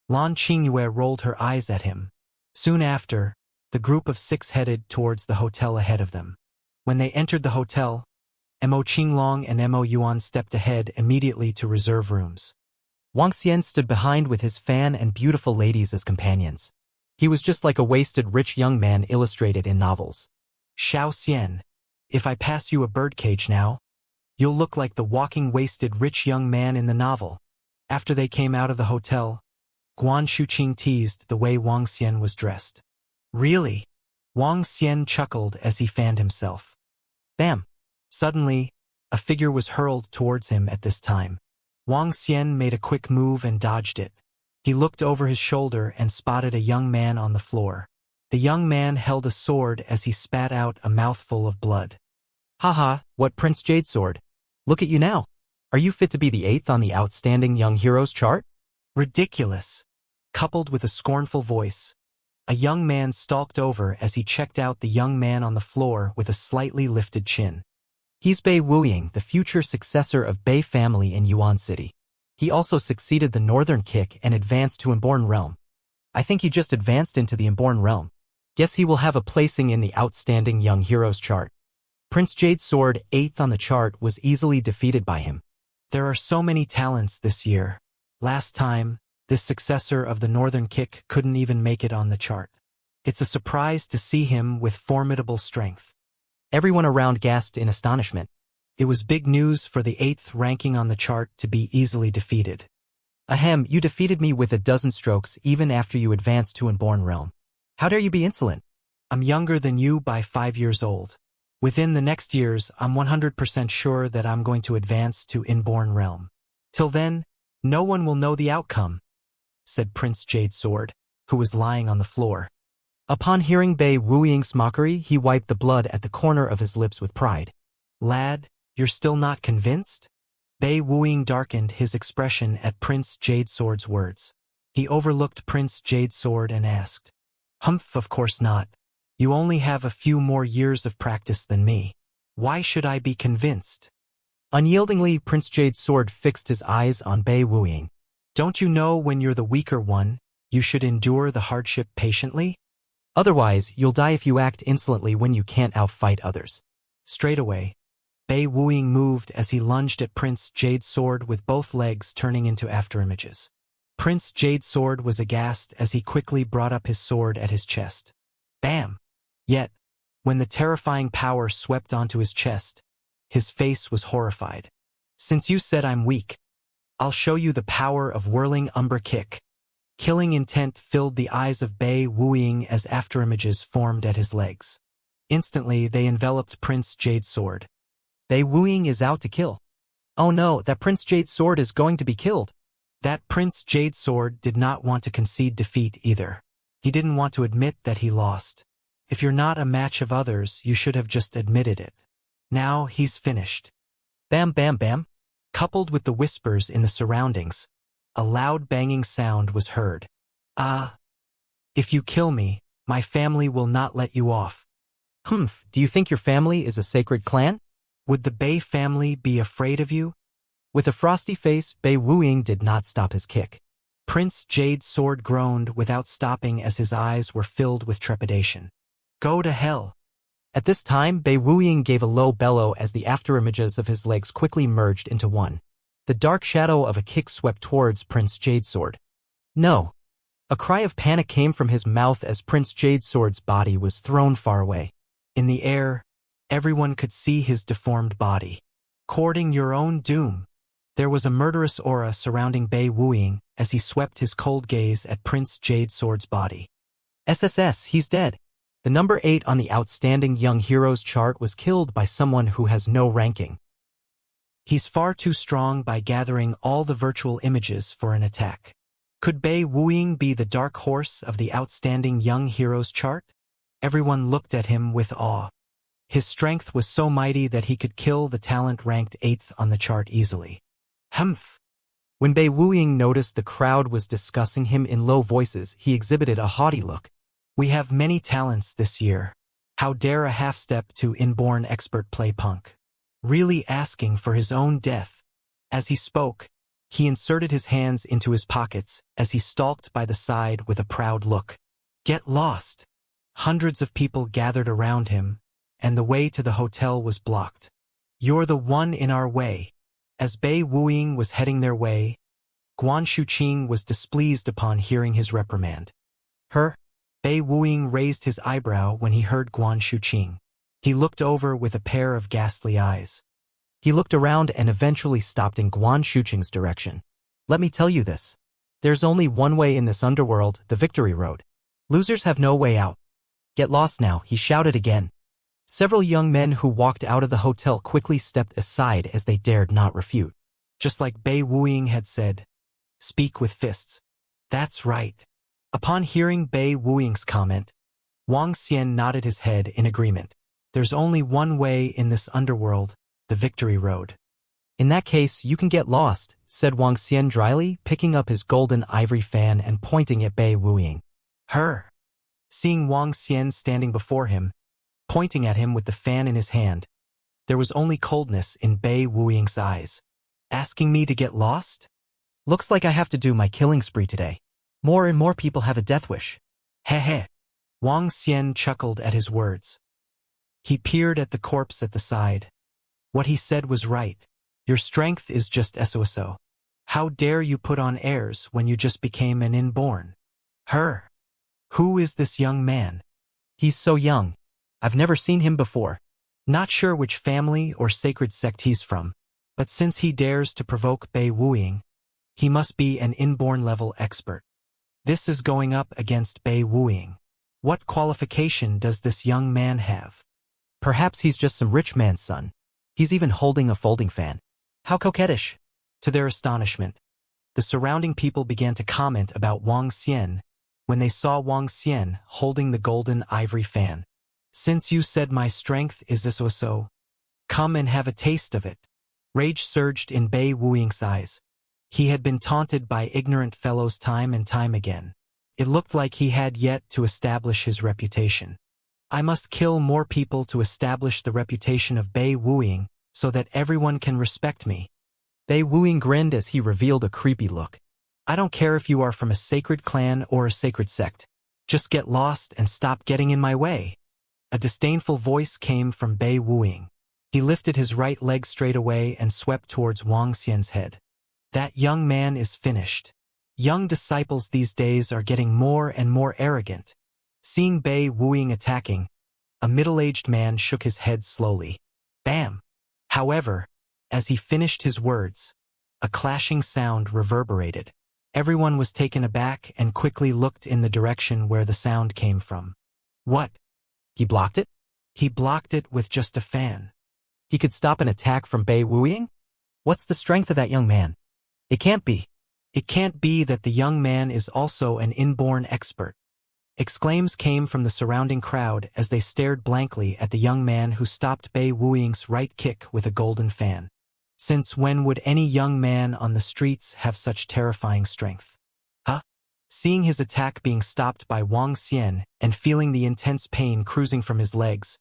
Lan Qingyue rolled her eyes at him. Soon after, the group of 6 headed towards the hotel ahead of them. When they entered the hotel, Mo Qinglong and Mo Yuan stepped ahead immediately to reserve rooms. Wang Xian stood behind with his fan and beautiful ladies as companions. He was just like a wasted rich young man illustrated in novels. Xiao Xian, if I pass you a birdcage now, you'll look like the walking wasted rich young man in the novel. After they came out of the hotel, Guan Shuqing teased the way Wang Xian was dressed. Really? Wang Xian chuckled as he fanned himself. Bam! Suddenly, a figure was hurled towards him at this time. Wang Xian made a quick move and dodged it. He looked over his shoulder and spotted a young man on the floor. The young man held a sword as he spat out a mouthful of blood. Haha, what Prince Jade Sword? Look at you now. Are you fit to be the 8th on the Outstanding Young Heroes chart? Ridiculous. Coupled with a scornful voice, a young man stalked over as he checked out the young man on the floor with a slightly lifted chin. He's Bei Wuying, the future successor of Bei family in Yuan City. He also succeeded the Northern Kick and advanced to Inborn Realm. I think he just advanced into the Inborn Realm. Guess he will have a placing in the Outstanding Young Heroes chart. Prince Jade Sword, 8th on the chart, was easily defeated by him. There are so many talents this year. Last time, this successor of the Northern Kick couldn't even make it on the chart. It's a surprise to see him with formidable strength. Everyone around gasped in astonishment. It was big news for the 8th ranking on the chart to be easily defeated. Ahem, you defeated me with a dozen strokes even after you advanced to Inborn Realm. How dare you be insolent? I'm younger than you by 5 years old. Within the next years, I'm 100% sure that I'm going to advance to Inborn Realm. Till then, no one will know the outcome, said Prince Jade Sword, who was lying on the floor. Upon hearing Bei Wuying's mockery, he wiped the blood at the corner of his lips with pride. Lad, you're still not convinced? Bei Wuying darkened his expression at Prince Jade Sword's words. He overlooked Prince Jade Sword and asked, Humph, of course not. You only have a few more years of practice than me. Why should I be convinced? Unyieldingly, Prince Jade Sword fixed his eyes on Bei Wuying. Don't you know when you're the weaker one, you should endure the hardship patiently? Otherwise, you'll die if you act insolently when you can't outfight others. Straight away, Bei Wuying moved as he lunged at Prince Jade Sword with both legs turning into afterimages. Prince Jade Sword was aghast as he quickly brought up his sword at his chest. Bam! Yet, when the terrifying power swept onto his chest, his face was horrified. Since you said I'm weak, I'll show you the power of whirling Umbra Kick. Killing intent filled the eyes of Bei Wuying as afterimages formed at his legs. Instantly, they enveloped Prince Jade Sword. Bei Wuying is out to kill. Oh no, that Prince Jade Sword is going to be killed. That Prince Jade Sword did not want to concede defeat either. He didn't want to admit that he lost. If you're not a match of others, you should have just admitted it. Now he's finished. Bam, bam, bam. Coupled with the whispers in the surroundings, a loud banging sound was heard. If you kill me, my family will not let you off. Humph, do you think your family is a sacred clan? Would the Bei family be afraid of you? With a frosty face, Bei Wuying did not stop his kick. Prince Jade Sword groaned without stopping as his eyes were filled with trepidation. Go to hell. At this time, Bei Wuying gave a low bellow as the afterimages of his legs quickly merged into one. The dark shadow of a kick swept towards Prince Jade Sword. No! A cry of panic came from his mouth as Prince Jade Sword's body was thrown far away. In the air, everyone could see his deformed body. Courting your own doom. There was a murderous aura surrounding Bei Wuying as he swept his cold gaze at Prince Jade Sword's body. SSS, he's dead. The number 8 on the Outstanding Young Heroes chart was killed by someone who has no ranking. He's far too strong by gathering all the virtual images for an attack. Could Bei Wuying be the dark horse of the Outstanding Young Heroes chart? Everyone looked at him with awe. His strength was so mighty that he could kill the talent ranked 8th on the chart easily. Humph! When Bei Wuying noticed the crowd was discussing him in low voices, he exhibited a haughty look. We have many talents this year. How dare a half-step to inborn expert play punk? Really asking for his own death. As he spoke, he inserted his hands into his pockets as he stalked by the side with a proud look. Get lost! Hundreds of people gathered around him, and the way to the hotel was blocked. You're the one in our way. As Bei Wuing was heading their way, Guan Shuqing was displeased upon hearing his reprimand. Bei Wuing raised his eyebrow when he heard Guan Shuqing. He looked over with a pair of ghastly eyes. He looked around and eventually stopped in Guan Shuqing's direction. Let me tell you this. There's only one way in this underworld, the victory road. Losers have no way out. Get lost now, he shouted again. Several young men who walked out of the hotel quickly stepped aside as they dared not refute. Just like Bei Wuing had said, speak with fists. That's right. Upon hearing Bei Wuing's comment, Wang Xian nodded his head in agreement. There's only one way in this underworld, the victory road. In that case, you can get lost, said Wang Xian dryly, picking up his golden ivory fan and pointing at Bei Wuing. Seeing Wang Xian standing before him, pointing at him with the fan in his hand, there was only coldness in Bei Wuing's eyes. Asking me to get lost? Looks like I have to do my killing spree today. More and more people have a death wish. Heh. Wang Xian chuckled at his words. He peered at the corpse at the side. What he said was right. Your strength is just so. How dare you put on airs when you just became an inborn? Who is this young man? He's so young. I've never seen him before. Not sure which family or sacred sect he's from, but since he dares to provoke Bei Wuing, he must be an inborn level expert. This is going up against Bei Wuing. What qualification does this young man have? Perhaps he's just some rich man's son. He's even holding a folding fan. How coquettish. To their astonishment, the surrounding people began to comment about Wang Xian when they saw Wang Xian holding the golden ivory fan. Since you said my strength is so, come and have a taste of it. Rage surged in Bei Wuing's eyes. He had been taunted by ignorant fellows time and time again. It looked like he had yet to establish his reputation. I must kill more people to establish the reputation of Bei Wuing so that everyone can respect me. Bei Wuing grinned as he revealed a creepy look. I don't care if you are from a sacred clan or a sacred sect. Just get lost and stop getting in my way. A disdainful voice came from Bei Wuing. He lifted his right leg straight away and swept towards Wang Xian's head. That young man is finished. Young disciples these days are getting more and more arrogant. Seeing Bei Wuing attacking, a middle-aged man shook his head slowly. Bam! However, as he finished his words, a clashing sound reverberated. Everyone was taken aback and quickly looked in the direction where the sound came from. What? He blocked it? He blocked it with just a fan. He could stop an attack from Bei Wuing? What's the strength of that young man? It can't be. It can't be that the young man is also an inborn expert. Exclaims came from the surrounding crowd as they stared blankly at the young man who stopped Bei Wuing's right kick with a golden fan. Since when would any young man on the streets have such terrifying strength? Seeing his attack being stopped by Wang Xian and feeling the intense pain cruising from his legs,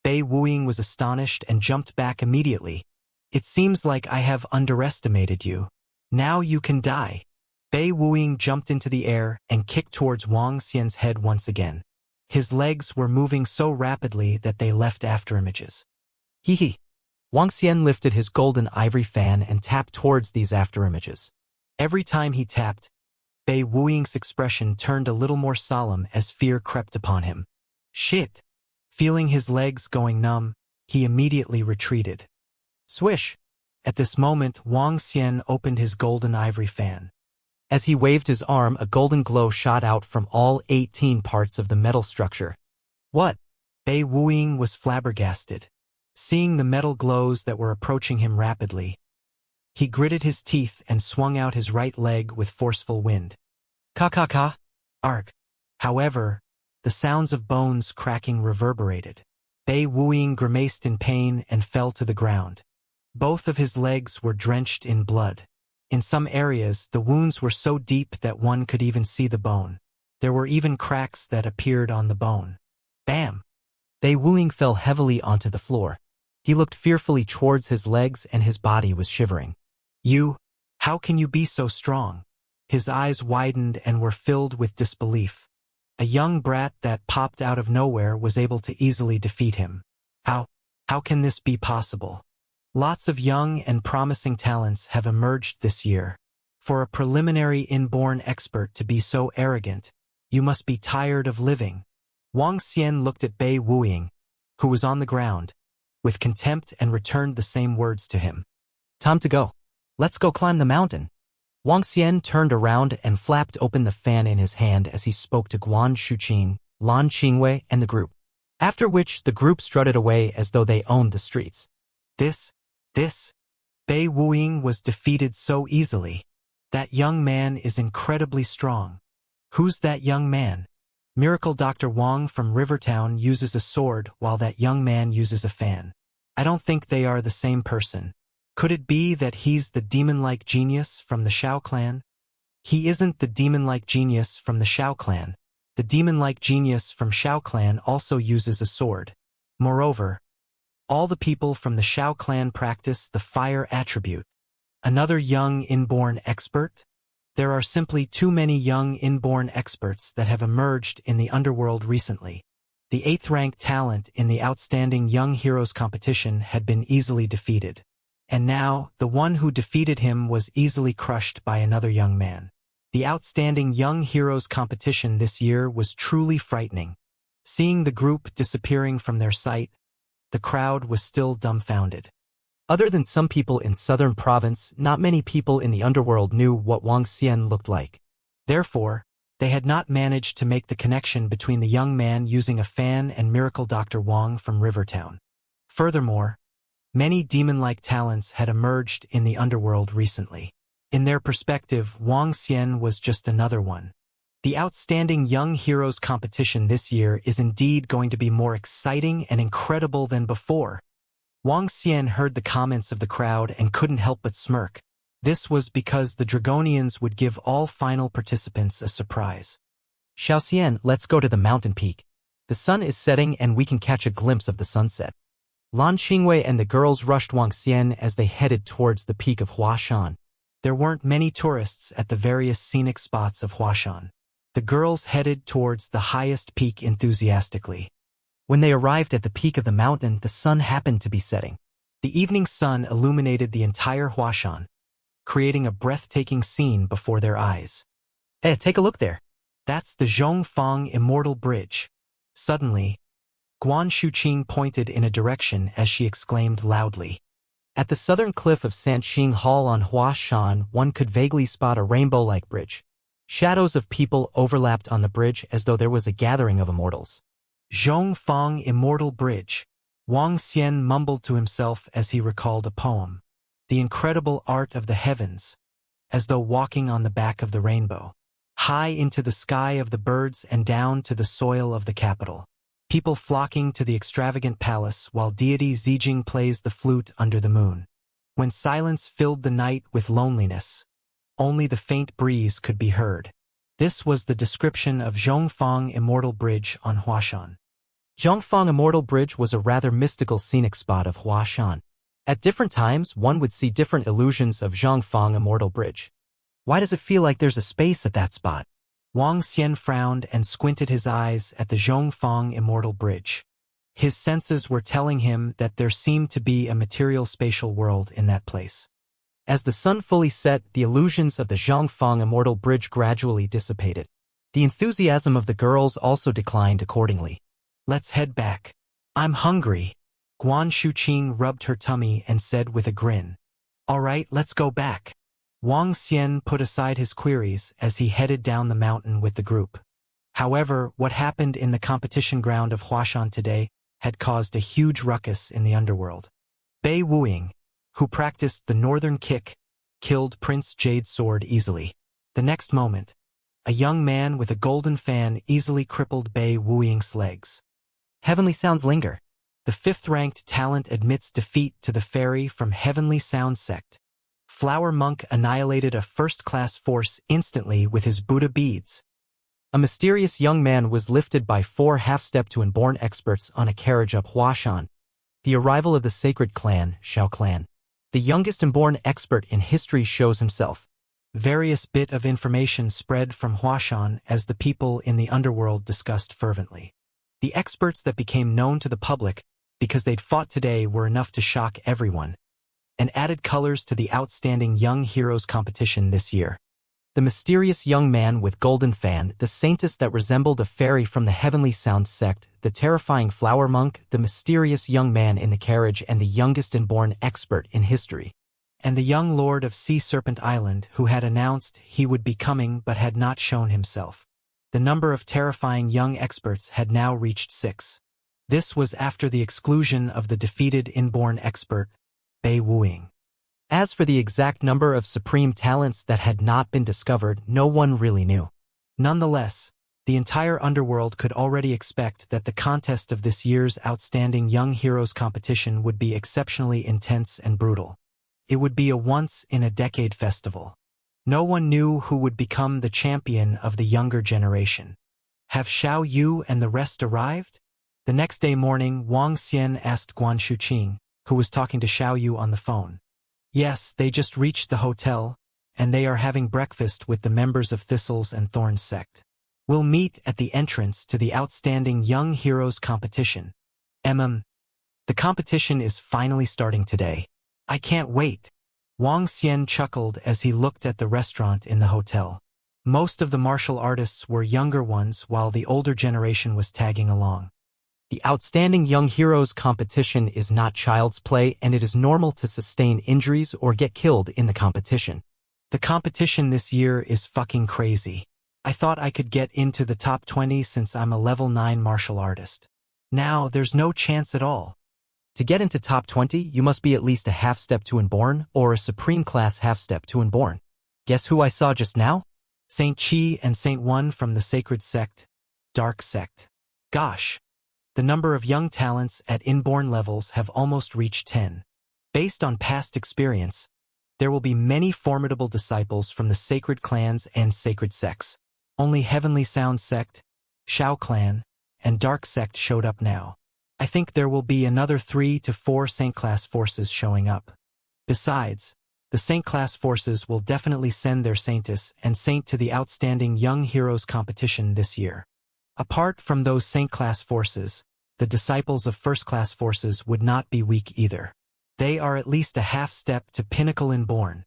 Bei Wuing was astonished and jumped back immediately. It seems like I have underestimated you. Now you can die. Bei Wuing jumped into the air and kicked towards Wang Xian's head once again. His legs were moving so rapidly that they left afterimages. Hee. Wang Xian lifted his golden ivory fan and tapped towards these afterimages. Every time he tapped, Bei Wuing's expression turned a little more solemn as fear crept upon him. Shit! Feeling his legs going numb, he immediately retreated. Swish! At this moment, Wang Xian opened his golden ivory fan. As he waved his arm, a golden glow shot out from all 18 parts of the metal structure. What? Bei Wuing was flabbergasted. Seeing the metal glows that were approaching him rapidly, he gritted his teeth and swung out his right leg with forceful wind. Ka. Arg. However, the sounds of bones cracking reverberated. Bei Wuing grimaced in pain and fell to the ground. Both of his legs were drenched in blood. In some areas, the wounds were so deep that one could even see the bone. There were even cracks that appeared on the bone. Bam! Bei Wuing fell heavily onto the floor. He looked fearfully towards his legs and his body was shivering. You, how can you be so strong? His eyes widened and were filled with disbelief. A young brat that popped out of nowhere was able to easily defeat him. How can this be possible? Lots of young and promising talents have emerged this year. For a preliminary inborn expert to be so arrogant, you must be tired of living. Wang Xian looked at Bei Wuying, who was on the ground, with contempt and returned the same words to him. Time to go. Let's go climb the mountain. Wang Xian turned around and flapped open the fan in his hand as he spoke to Guan Shuqing, Lan Qingwei, and the group. After which the group strutted away as though they owned the streets. This, Bei Wuying was defeated so easily. That young man is incredibly strong. Who's that young man? Miracle Dr. Wang from Rivertown uses a sword while that young man uses a fan. I don't think they are the same person. Could it be that he's the demon-like genius from the Shao clan? He isn't the demon-like genius from the Shao clan. The demon-like genius from Shao clan also uses a sword. Moreover, all the people from the Shao clan practice the fire attribute. Another young inborn expert? There are simply too many young inborn experts that have emerged in the underworld recently. The 8th-ranked talent in the Outstanding Young Heroes competition had been easily defeated. And now, the one who defeated him was easily crushed by another young man. The Outstanding Young Heroes competition this year was truly frightening. Seeing the group disappearing from their sight, the crowd was still dumbfounded. Other than some people in Southern Province, not many people in the underworld knew what Wang Xian looked like. Therefore, they had not managed to make the connection between the young man using a fan and Miracle Dr. Wang from Rivertown. Furthermore, many demon-like talents had emerged in the underworld recently. In their perspective, Wang Xian was just another one. The Outstanding Young Heroes competition this year is indeed going to be more exciting and incredible than before. Wang Xian heard the comments of the crowd and couldn't help but smirk. This was because the Dragonians would give all final participants a surprise. Xiao Xian, let's go to the mountain peak. The sun is setting and we can catch a glimpse of the sunset. Lan Qingwei and the girls rushed Wang Xian as they headed towards the peak of Huashan. There weren't many tourists at the various scenic spots of Huashan. The girls headed towards the highest peak enthusiastically. When they arrived at the peak of the mountain, the sun happened to be setting. The evening sun illuminated the entire Huashan, creating a breathtaking scene before their eyes. Hey, take a look there. That's the Zhongfang Immortal Bridge. Suddenly, Guan Shuqing pointed in a direction as she exclaimed loudly. At the southern cliff of Sanxing Hall on Huashan, one could vaguely spot a rainbow-like bridge. Shadows of people overlapped on the bridge as though there was a gathering of immortals. Zhongfang Immortal Bridge. Wang Xian mumbled to himself as he recalled a poem. The incredible art of the heavens, as though walking on the back of the rainbow. High into the sky of the birds and down to the soil of the capital. People flocking to the extravagant palace while deity Zijing plays the flute under the moon. When silence filled the night with loneliness, only the faint breeze could be heard. This was the description of Zhongfang Immortal Bridge on Huashan. Zhongfang Immortal Bridge was a rather mystical scenic spot of Huashan. At different times, one would see different illusions of Zhongfang Immortal Bridge. Why does it feel like there's a space at that spot? Wang Xian frowned and squinted his eyes at the Zhongfang Immortal Bridge. His senses were telling him that there seemed to be a material spatial world in that place. As the sun fully set, the illusions of the Zhongfang Immortal Bridge gradually dissipated. The enthusiasm of the girls also declined accordingly. Let's head back. I'm hungry. Guan Shuqing rubbed her tummy and said with a grin. All right, let's go back. Wang Xian put aside his queries as he headed down the mountain with the group. However, what happened in the competition ground of Huashan today had caused a huge ruckus in the underworld. Bei Wuying, who practiced the northern kick, killed Prince Jade's sword easily. The next moment, a young man with a golden fan easily crippled Bei Wuying's legs. Heavenly Sounds linger. The 5th-ranked talent admits defeat to the fairy from Heavenly Sound sect. Flower Monk annihilated a first-class force instantly with his Buddha beads. A mysterious young man was lifted by 4 half-step to inborn experts on a carriage up Huashan. The arrival of the sacred clan, Shao clan. The youngest and-born expert in history shows himself. Various bit of information spread from Huashan as the people in the underworld discussed fervently. The experts that became known to the public because they'd fought today were enough to shock everyone, and added colors to the outstanding young heroes competition this year. The mysterious young man with golden fan, the saintess that resembled a fairy from the heavenly sound sect, the terrifying flower monk, the mysterious young man in the carriage, and the youngest and born expert in history. And the young lord of Sea Serpent Island who had announced he would be coming but had not shown himself. The number of terrifying young experts had now reached 6. This was after the exclusion of the defeated inborn expert, Bei Wuing. As for the exact number of supreme talents that had not been discovered, no one really knew. Nonetheless, the entire underworld could already expect that the contest of this year's outstanding young heroes competition would be exceptionally intense and brutal. It would be a once-in-a-decade festival. No one knew who would become the champion of the younger generation. Have Xiao Yu and the rest arrived? The next day morning, Wang Xian asked Guan Shuqing, who was talking to Xiao Yu on the phone. Yes, they just reached the hotel, and they are having breakfast with the members of Thistles and Thorns sect. We'll meet at the entrance to the outstanding young heroes competition. The competition is finally starting today. I can't wait. Wang Xian chuckled as he looked at the restaurant in the hotel. Most of the martial artists were younger ones while the older generation was tagging along. The outstanding young heroes competition is not child's play, and it is normal to sustain injuries or get killed in the competition. The competition this year is fucking crazy. I thought I could get into the top 20 since I'm a level 9 martial artist. Now there's no chance at all. To get into top 20, you must be at least a half-step to Inborn or a supreme class half-step to Inborn. Guess who I saw just now? Saint Chi and Saint One from the sacred sect, Dark Sect. Gosh. The number of young talents at inborn levels have almost reached 10. Based on past experience, there will be many formidable disciples from the sacred clans and sacred sects. Only Heavenly Sound Sect, Shao Clan, and Dark Sect showed up now. I think there will be another 3 to 4 Saint-class forces showing up. Besides, the Saint-class forces will definitely send their Saintess and Saint to the outstanding young heroes competition this year. Apart from those Saint-class forces, the disciples of first-class forces would not be weak either. They are at least a half-step to pinnacle inborn.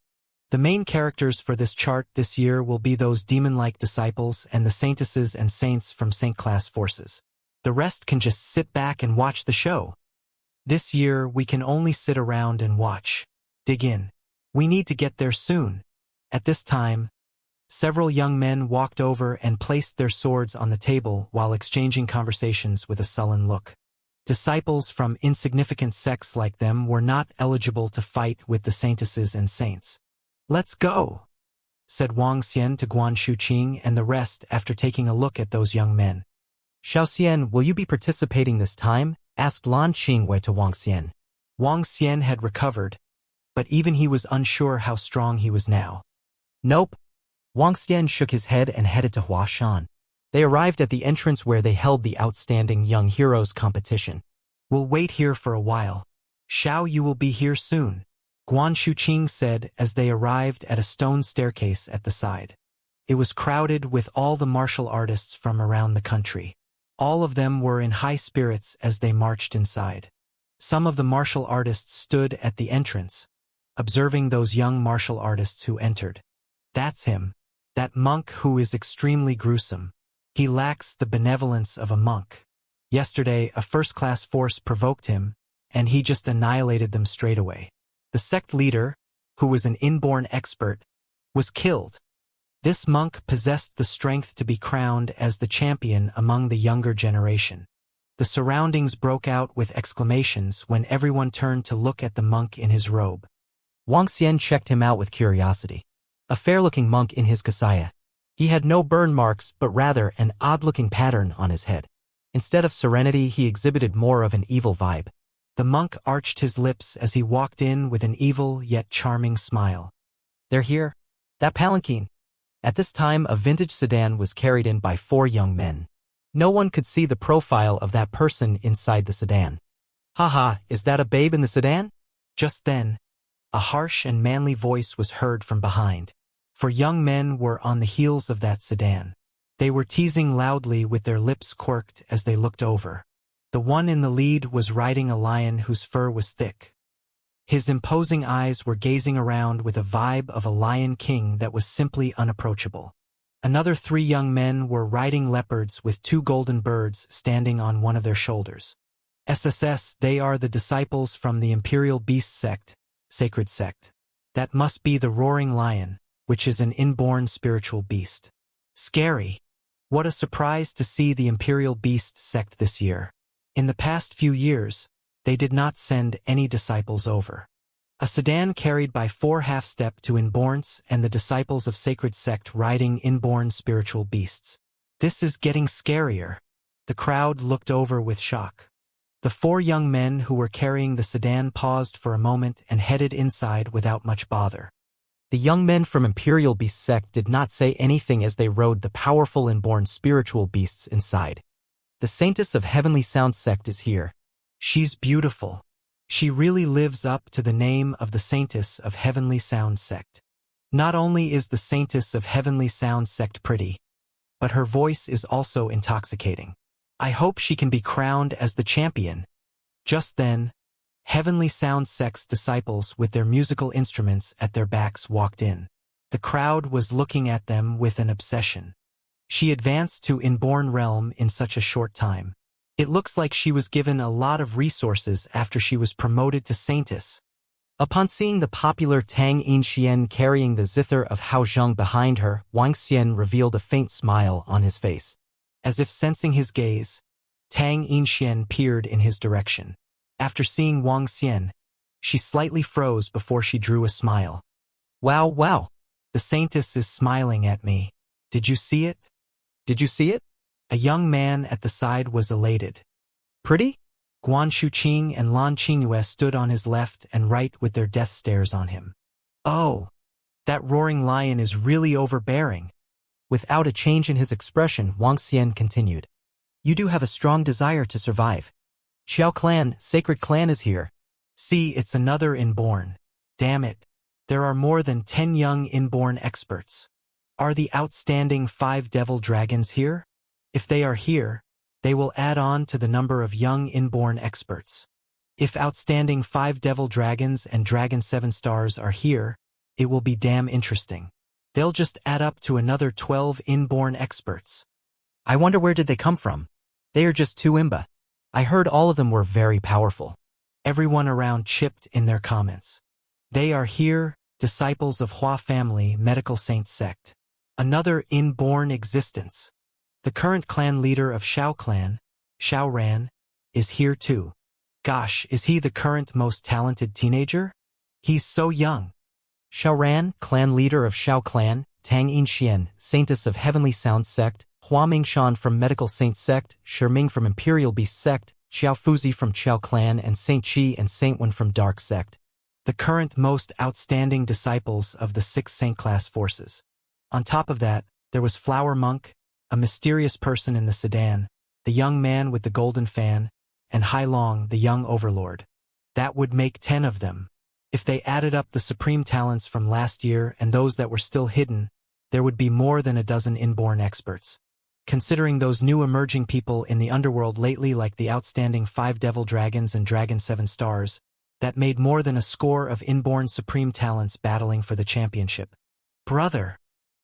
The main characters for this chart this year will be those demon-like disciples and the Saintesses and Saints from Saint-class forces. The rest can just sit back and watch the show. This year, we can only sit around and watch. Dig in. We need to get there soon. At this time, several young men walked over and placed their swords on the table while exchanging conversations with a sullen look. Disciples from insignificant sects like them were not eligible to fight with the Saintesses and Saints. Let's go, said Wang Xian to Guan Shuqing and the rest after taking a look at those young men. Xiao Xian, will you be participating this time? Asked Lan Qingwei to Wang Xian. Wang Xian had recovered, but even he was unsure how strong he was now. Nope. Wang Xian shook his head and headed to Huashan. They arrived at the entrance where they held the outstanding young heroes competition. We'll wait here for a while. Xiao Yu will be here soon, Guan Shuqing said as they arrived at a stone staircase at the side. It was crowded with all the martial artists from around the country. All of them were in high spirits as they marched inside. Some of the martial artists stood at the entrance, observing those young martial artists who entered. That's him. That monk who is extremely gruesome. He lacks the benevolence of a monk. Yesterday, a first-class force provoked him, and he just annihilated them straight away. The sect leader, who was an inborn expert, was killed. This monk possessed the strength to be crowned as the champion among the younger generation. The surroundings broke out with exclamations when everyone turned to look at the monk in his robe. Wang Xian checked him out with curiosity. A fair-looking monk in his kasaya. He had no burn marks, but rather an odd-looking pattern on his head. Instead of serenity, he exhibited more of an evil vibe. The monk arched his lips as he walked in with an evil yet charming smile. They're here. That palanquin. At this time, a vintage sedan was carried in by 4 young men. No one could see the profile of that person inside the sedan. Haha, is that a babe in the sedan? Just then, A harsh and manly voice was heard from behind. 4 young men were on the heels of that sedan. They were teasing loudly with their lips quirked as they looked over. The one in the lead was riding a lion whose fur was thick. His imposing eyes were gazing around with a vibe of a lion king that was simply unapproachable. Another 3 young men were riding leopards with 2 golden birds standing on one of their shoulders. SSS, they are the disciples from the Imperial Beast sect, sacred sect. That must be the roaring lion, which is an inborn spiritual beast. Scary. What a surprise to see the Imperial Beast sect this year. In the past few years, they did not send any disciples over. A sedan carried by 4 half-step to inborns and the disciples of sacred sect riding inborn spiritual beasts. This is getting scarier. The crowd looked over with shock. The 4 young men who were carrying the sedan paused for a moment and headed inside without much bother. The young men from Imperial Beast sect did not say anything as they rode the powerful inborn spiritual beasts inside. The Saintess of Heavenly Sound sect is here. She's beautiful. She really lives up to the name of the Saintess of Heavenly Sound sect. Not only is the Saintess of Heavenly Sound sect pretty, but her voice is also intoxicating. I hope she can be crowned as the champion. Just then, Heavenly Sound sect's disciples with their musical instruments at their backs walked in. The crowd was looking at them with an obsession. She advanced to inborn realm in such a short time. It looks like she was given a lot of resources after she was promoted to Saintess. Upon seeing the popular Tang Yinxian carrying the zither of Haozheng behind her, Wuxia revealed a faint smile on his face. As if sensing his gaze, Tang Yinxian peered in his direction. After seeing Wang Xian, she slightly froze before she drew a smile. Wow, wow. The Saintess is smiling at me. Did you see it? Did you see it? A young man at the side was elated. Pretty? Guan Shuqing and Lan Qingyue stood on his left and right with their death stares on him. Oh, that roaring lion is really overbearing. Without a change in his expression, Wang Xian continued. You do have a strong desire to survive. Xiao Clan, Sacred Clan is here. See, it's another inborn. Damn it. There are more than 10 young inborn experts. Are the outstanding 5 devil dragons here? If they are here, they will add on to the number of young inborn experts. If outstanding 5 devil dragons and dragon 7 stars are here, it will be damn interesting. They'll just add up to another 12 inborn experts. I wonder where did they come from? They are just 2 imba. I heard all of them were very powerful. Everyone around chipped in their comments. They are here, disciples of Hua family medical saint sect. Another inborn existence. The current clan leader of Shao clan, Shao Ran, is here too. Gosh, is he the current most talented teenager? He's so young. Shao Ran, clan leader of Shao Clan, Tang Yinxian, Saintess of Heavenly Sound sect, Hua Mingshan from Medical Saint sect, Shiming from Imperial Beast sect, Xiao Fuzi from Chao Clan and Saint Chi and Saint Wen from Dark sect. The current most outstanding disciples of the 6 Saint class forces. On top of that, there was Flower Monk, a mysterious person in the sedan, the young man with the golden fan, and Hai Long, the young overlord. That would make 10 of them. If they added up the supreme talents from last year and those that were still hidden, there would be more than a dozen inborn experts. Considering those new emerging people in the underworld lately like the outstanding 5 devil dragons and dragon 7 stars, that made more than a score of inborn supreme talents battling for the championship. Brother!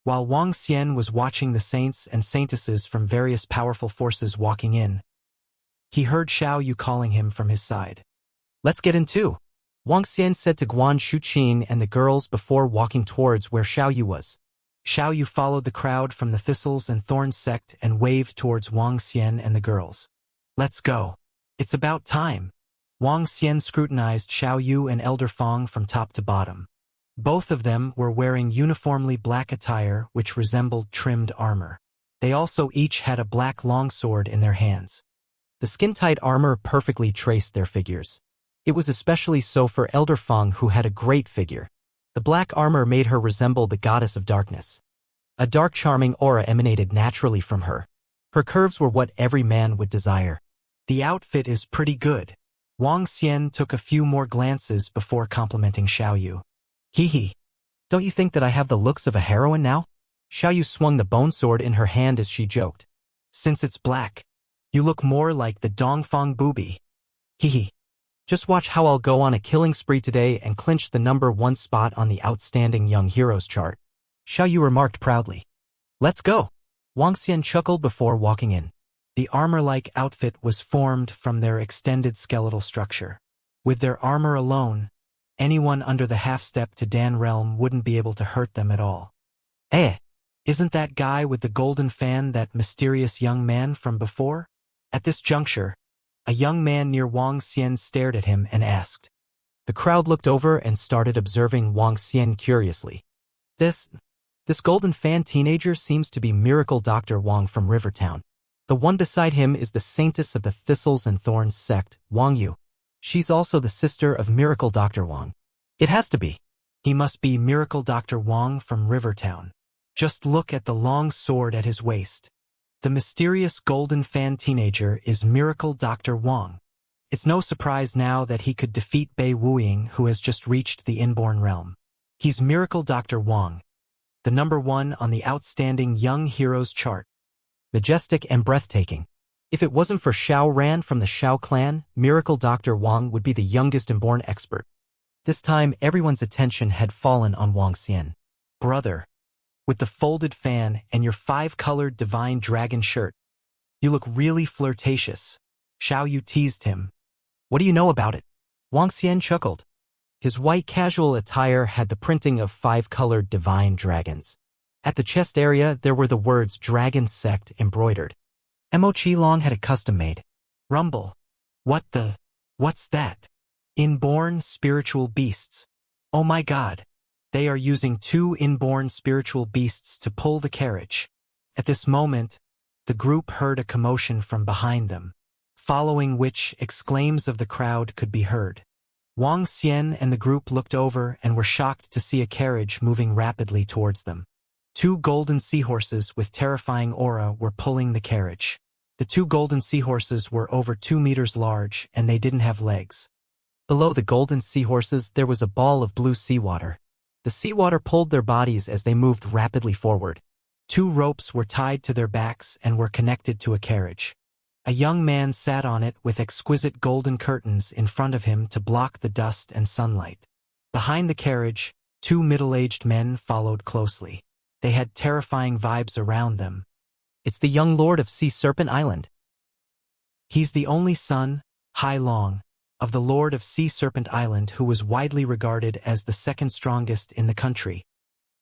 While Wang Xian was watching the saints and saintesses from various powerful forces walking in, he heard Xiao Yu calling him from his side. Let's get in too, Wang Xian said to Guan Shuqing and the girls before walking towards where Xiao Yu was. Xiao Yu followed the crowd from the Thistles and Thorns sect and waved towards Wang Xian and the girls. Let's go. It's about time. Wang Xian scrutinized Xiao Yu and Elder Fong from top to bottom. Both of them were wearing uniformly black attire which resembled trimmed armor. They also each had a black longsword in their hands. The skin-tight armor perfectly traced their figures. It was especially so for Elder Fong, who had a great figure. The black armor made her resemble the goddess of darkness. A dark charming aura emanated naturally from her. Her curves were what every man would desire. The outfit is pretty good. Wang Xian took a few more glances before complimenting Xiao Yu. Hee hee. Don't you think that I have the looks of a heroine now? Xiao Yu swung the bone sword in her hand as she joked. Since it's black, you look more like the Dongfang booby. Hee hee. Just watch how I'll go on a killing spree today and clinch the #1 spot on the Outstanding Young Heroes chart. Xiao Yu remarked proudly. Let's go. Wang Xian chuckled before walking in. The armor-like outfit was formed from their extended skeletal structure. With their armor alone, anyone under the half-step to Dan realm wouldn't be able to hurt them at all. Isn't that guy with the golden fan that mysterious young man from before? At this juncture, a young man near Wang Xian stared at him and asked. The crowd looked over and started observing Wang Xian curiously. This golden fan teenager seems to be Miracle Dr. Wang from Rivertown. The one beside him is the saintess of the Thistles and Thorns sect, Wang Yu. She's also the sister of Miracle Dr. Wang. It has to be. He must be Miracle Dr. Wang from Rivertown. Just look at the long sword at his waist. The mysterious golden fan teenager is Miracle Dr. Wang. It's no surprise now that he could defeat Bei Wuying, who has just reached the inborn realm. He's Miracle Dr. Wang, the #1 on the Outstanding Young Heroes chart. Majestic and breathtaking. If it wasn't for Xiao Ran from the Xiao clan, Miracle Dr. Wang would be the youngest inborn expert. This time, everyone's attention had fallen on Wang Xian. Brother, with the folded fan and your 5-colored divine dragon shirt, you look really flirtatious. Xiao Yu teased him. What do you know about it? Wang Xian chuckled. His white casual attire had the printing of 5-colored divine dragons. At the chest area, there were the words Dragon Sect embroidered. Mo Qilong had it custom-made. Rumble. What's that? Inborn spiritual beasts. Oh my god. They are using 2 inborn spiritual beasts to pull the carriage. At this moment, the group heard a commotion from behind them, following which exclaims of the crowd could be heard. Wang Xian and the group looked over and were shocked to see a carriage moving rapidly towards them. 2 golden seahorses with terrifying aura were pulling the carriage. The 2 golden seahorses were over 2 meters large, and they didn't have legs. Below the golden seahorses, there was a ball of blue seawater. The seawater pulled their bodies as they moved rapidly forward. 2 ropes were tied to their backs and were connected to a carriage. A young man sat on it with exquisite golden curtains in front of him to block the dust and sunlight. Behind the carriage, 2 middle-aged men followed closely. They had terrifying vibes around them. It's the young lord of Sea Serpent Island. He's the only son, Hai Long, of the Lord of Sea Serpent Island, who was widely regarded as the 2nd strongest in the country.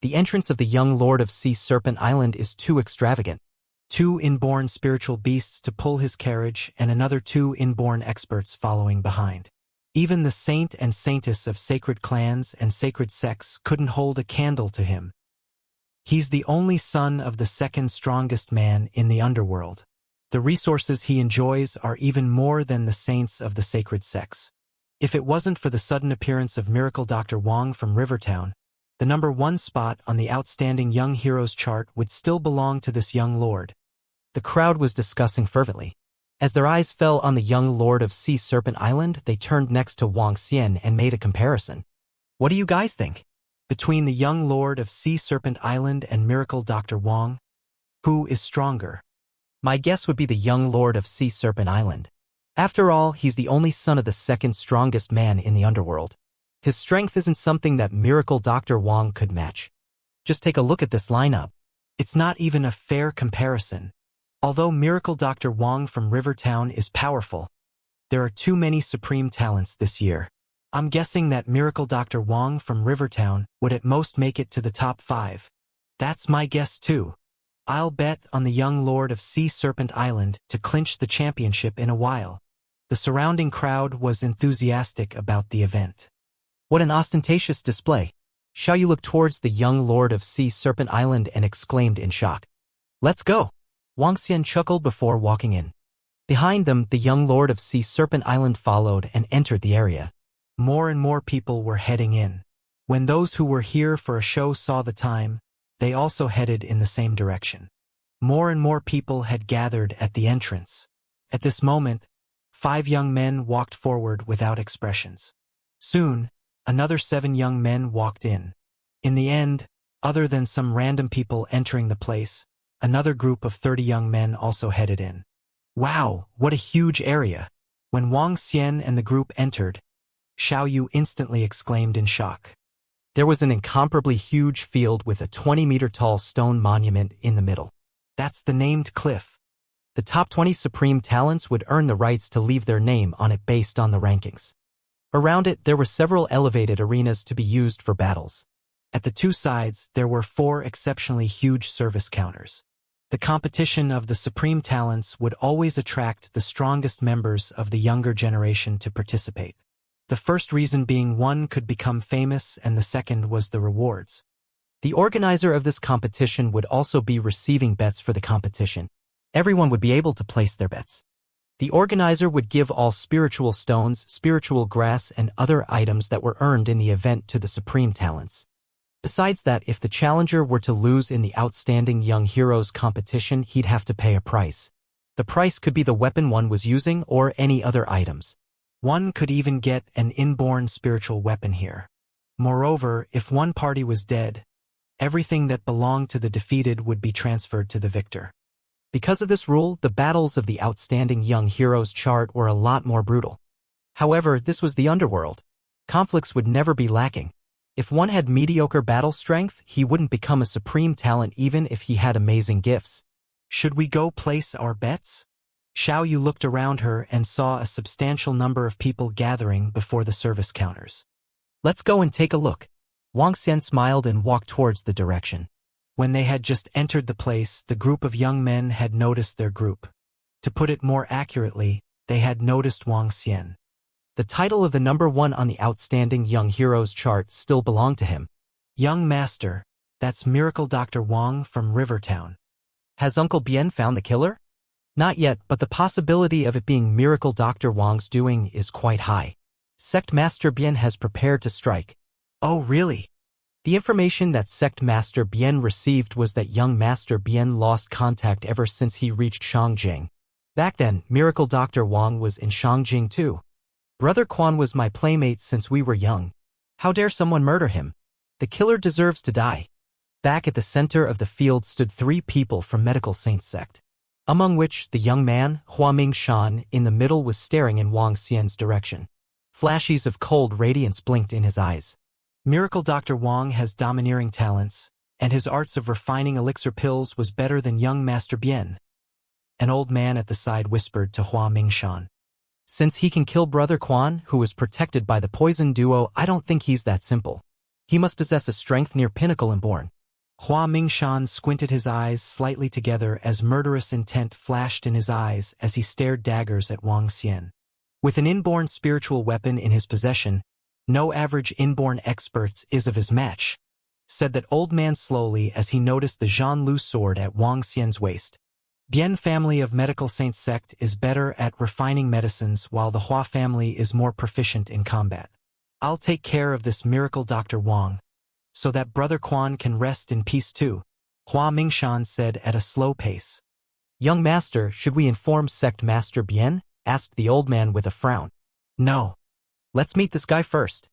The entrance of the young lord of Sea Serpent Island is too extravagant. 2 inborn spiritual beasts to pull his carriage and another 2 inborn experts following behind. Even the saint and saintess of sacred clans and sacred sects couldn't hold a candle to him. He's the only son of the 2nd strongest man in the underworld. The resources he enjoys are even more than the saints of the sacred sects. If it wasn't for the sudden appearance of Miracle Dr. Wang from Rivertown, the #1 spot on the Outstanding Young Heroes chart would still belong to this young lord. The crowd was discussing fervently. As their eyes fell on the young lord of Sea Serpent Island, they turned next to Wang Xian and made a comparison. What do you guys think? Between the young lord of Sea Serpent Island and Miracle Dr. Wang, who is stronger? My guess would be the young lord of Sea Serpent Island. After all, he's the only son of the 2nd strongest man in the underworld. His strength isn't something that Miracle Dr. Wang could match. Just take a look at this lineup. It's not even a fair comparison. Although Miracle Dr. Wang from Rivertown is powerful, there are too many supreme talents this year. I'm guessing that Miracle Dr. Wang from Rivertown would at most make it to the top 5. That's my guess too. I'll bet on the young lord of Sea Serpent Island to clinch the championship in a while. The surrounding crowd was enthusiastic about the event. What an ostentatious display. Xiao Yu looked towards the young lord of Sea Serpent Island and exclaimed in shock. Let's go. Wang Xian chuckled before walking in. Behind them, the young lord of Sea Serpent Island followed and entered the area. More and more people were heading in. When those who were here for a show saw the time, they also headed in the same direction. More and more people had gathered at the entrance. At this moment, 5 young men walked forward without expressions. Soon, another 7 young men walked in. In the end, other than some random people entering the place, another group of 30 young men also headed in. Wow, what a huge area! When Wang Xian and the group entered, Xiao Yu instantly exclaimed in shock. There was an incomparably huge field with a 20-meter-tall stone monument in the middle. That's the named cliff. The top 20 supreme talents would earn the rights to leave their name on it based on the rankings. Around it, there were several elevated arenas to be used for battles. At the 2 sides, there were 4 exceptionally huge service counters. The competition of the supreme talents would always attract the strongest members of the younger generation to participate. The first reason being one could become famous and the second was the rewards. The organizer of this competition would also be receiving bets for the competition. Everyone would be able to place their bets. The organizer would give all spiritual stones, spiritual grass, and other items that were earned in the event to the supreme talents. Besides that, if the challenger were to lose in the Outstanding Young Heroes competition, he'd have to pay a price. The price could be the weapon one was using or any other items. One could even get an inborn spiritual weapon here. Moreover, if one party was dead, everything that belonged to the defeated would be transferred to the victor. Because of this rule, the battles of the Outstanding Young Heroes chart were a lot more brutal. However, this was the underworld. Conflicts would never be lacking. If one had mediocre battle strength, he wouldn't become a supreme talent even if he had amazing gifts. Should we go place our bets? Xiao Yu looked around her and saw a substantial number of people gathering before the service counters. Let's go and take a look. Wang Xian smiled and walked towards the direction. When they had just entered the place, the group of young men had noticed their group. To put it more accurately, they had noticed Wang Xian. The title of the number 1 on the Outstanding Young Heroes chart still belonged to him. Young Master, that's Miracle Dr. Wang from Rivertown. Has Uncle Bien found the killer? Not yet, but the possibility of it being Miracle Dr. Wang's doing is quite high. Sect Master Bien has prepared to strike. Oh, really? The information that Sect Master Bien received was that young Master Bien lost contact ever since he reached Shangjing. Back then, Miracle Dr. Wang was in Shangjing too. Brother Quan was my playmate since we were young. How dare someone murder him? The killer deserves to die. Back at the center of the field stood 3 people from Medical Saint Sect, among which the young man, Hua Mingshan, in the middle was staring in Wang Xian's direction. Flashes of cold radiance blinked in his eyes. Miracle Dr. Wang has domineering talents, and his arts of refining elixir pills was better than young Master Bien. An old man at the side whispered to Hua Mingshan. Since he can kill Brother Quan, who is protected by the poison duo, I don't think he's that simple. He must possess a strength near pinnacle inborn. Hua Mingshan squinted his eyes slightly together as murderous intent flashed in his eyes as he stared daggers at Wang Xian. With an inborn spiritual weapon in his possession, no average inborn experts is of his match, said that old man slowly as he noticed the Zhanlu sword at Wang Xian's waist. Bien family of Medical Saint Sect is better at refining medicines while the Hua family is more proficient in combat. I'll take care of this Miracle Dr. Wang, so that Brother Quan can rest in peace too, Hua Mingshan said at a slow pace. Young Master, should we inform Sect Master Bien? Asked the old man with a frown. No. Let's meet this guy first.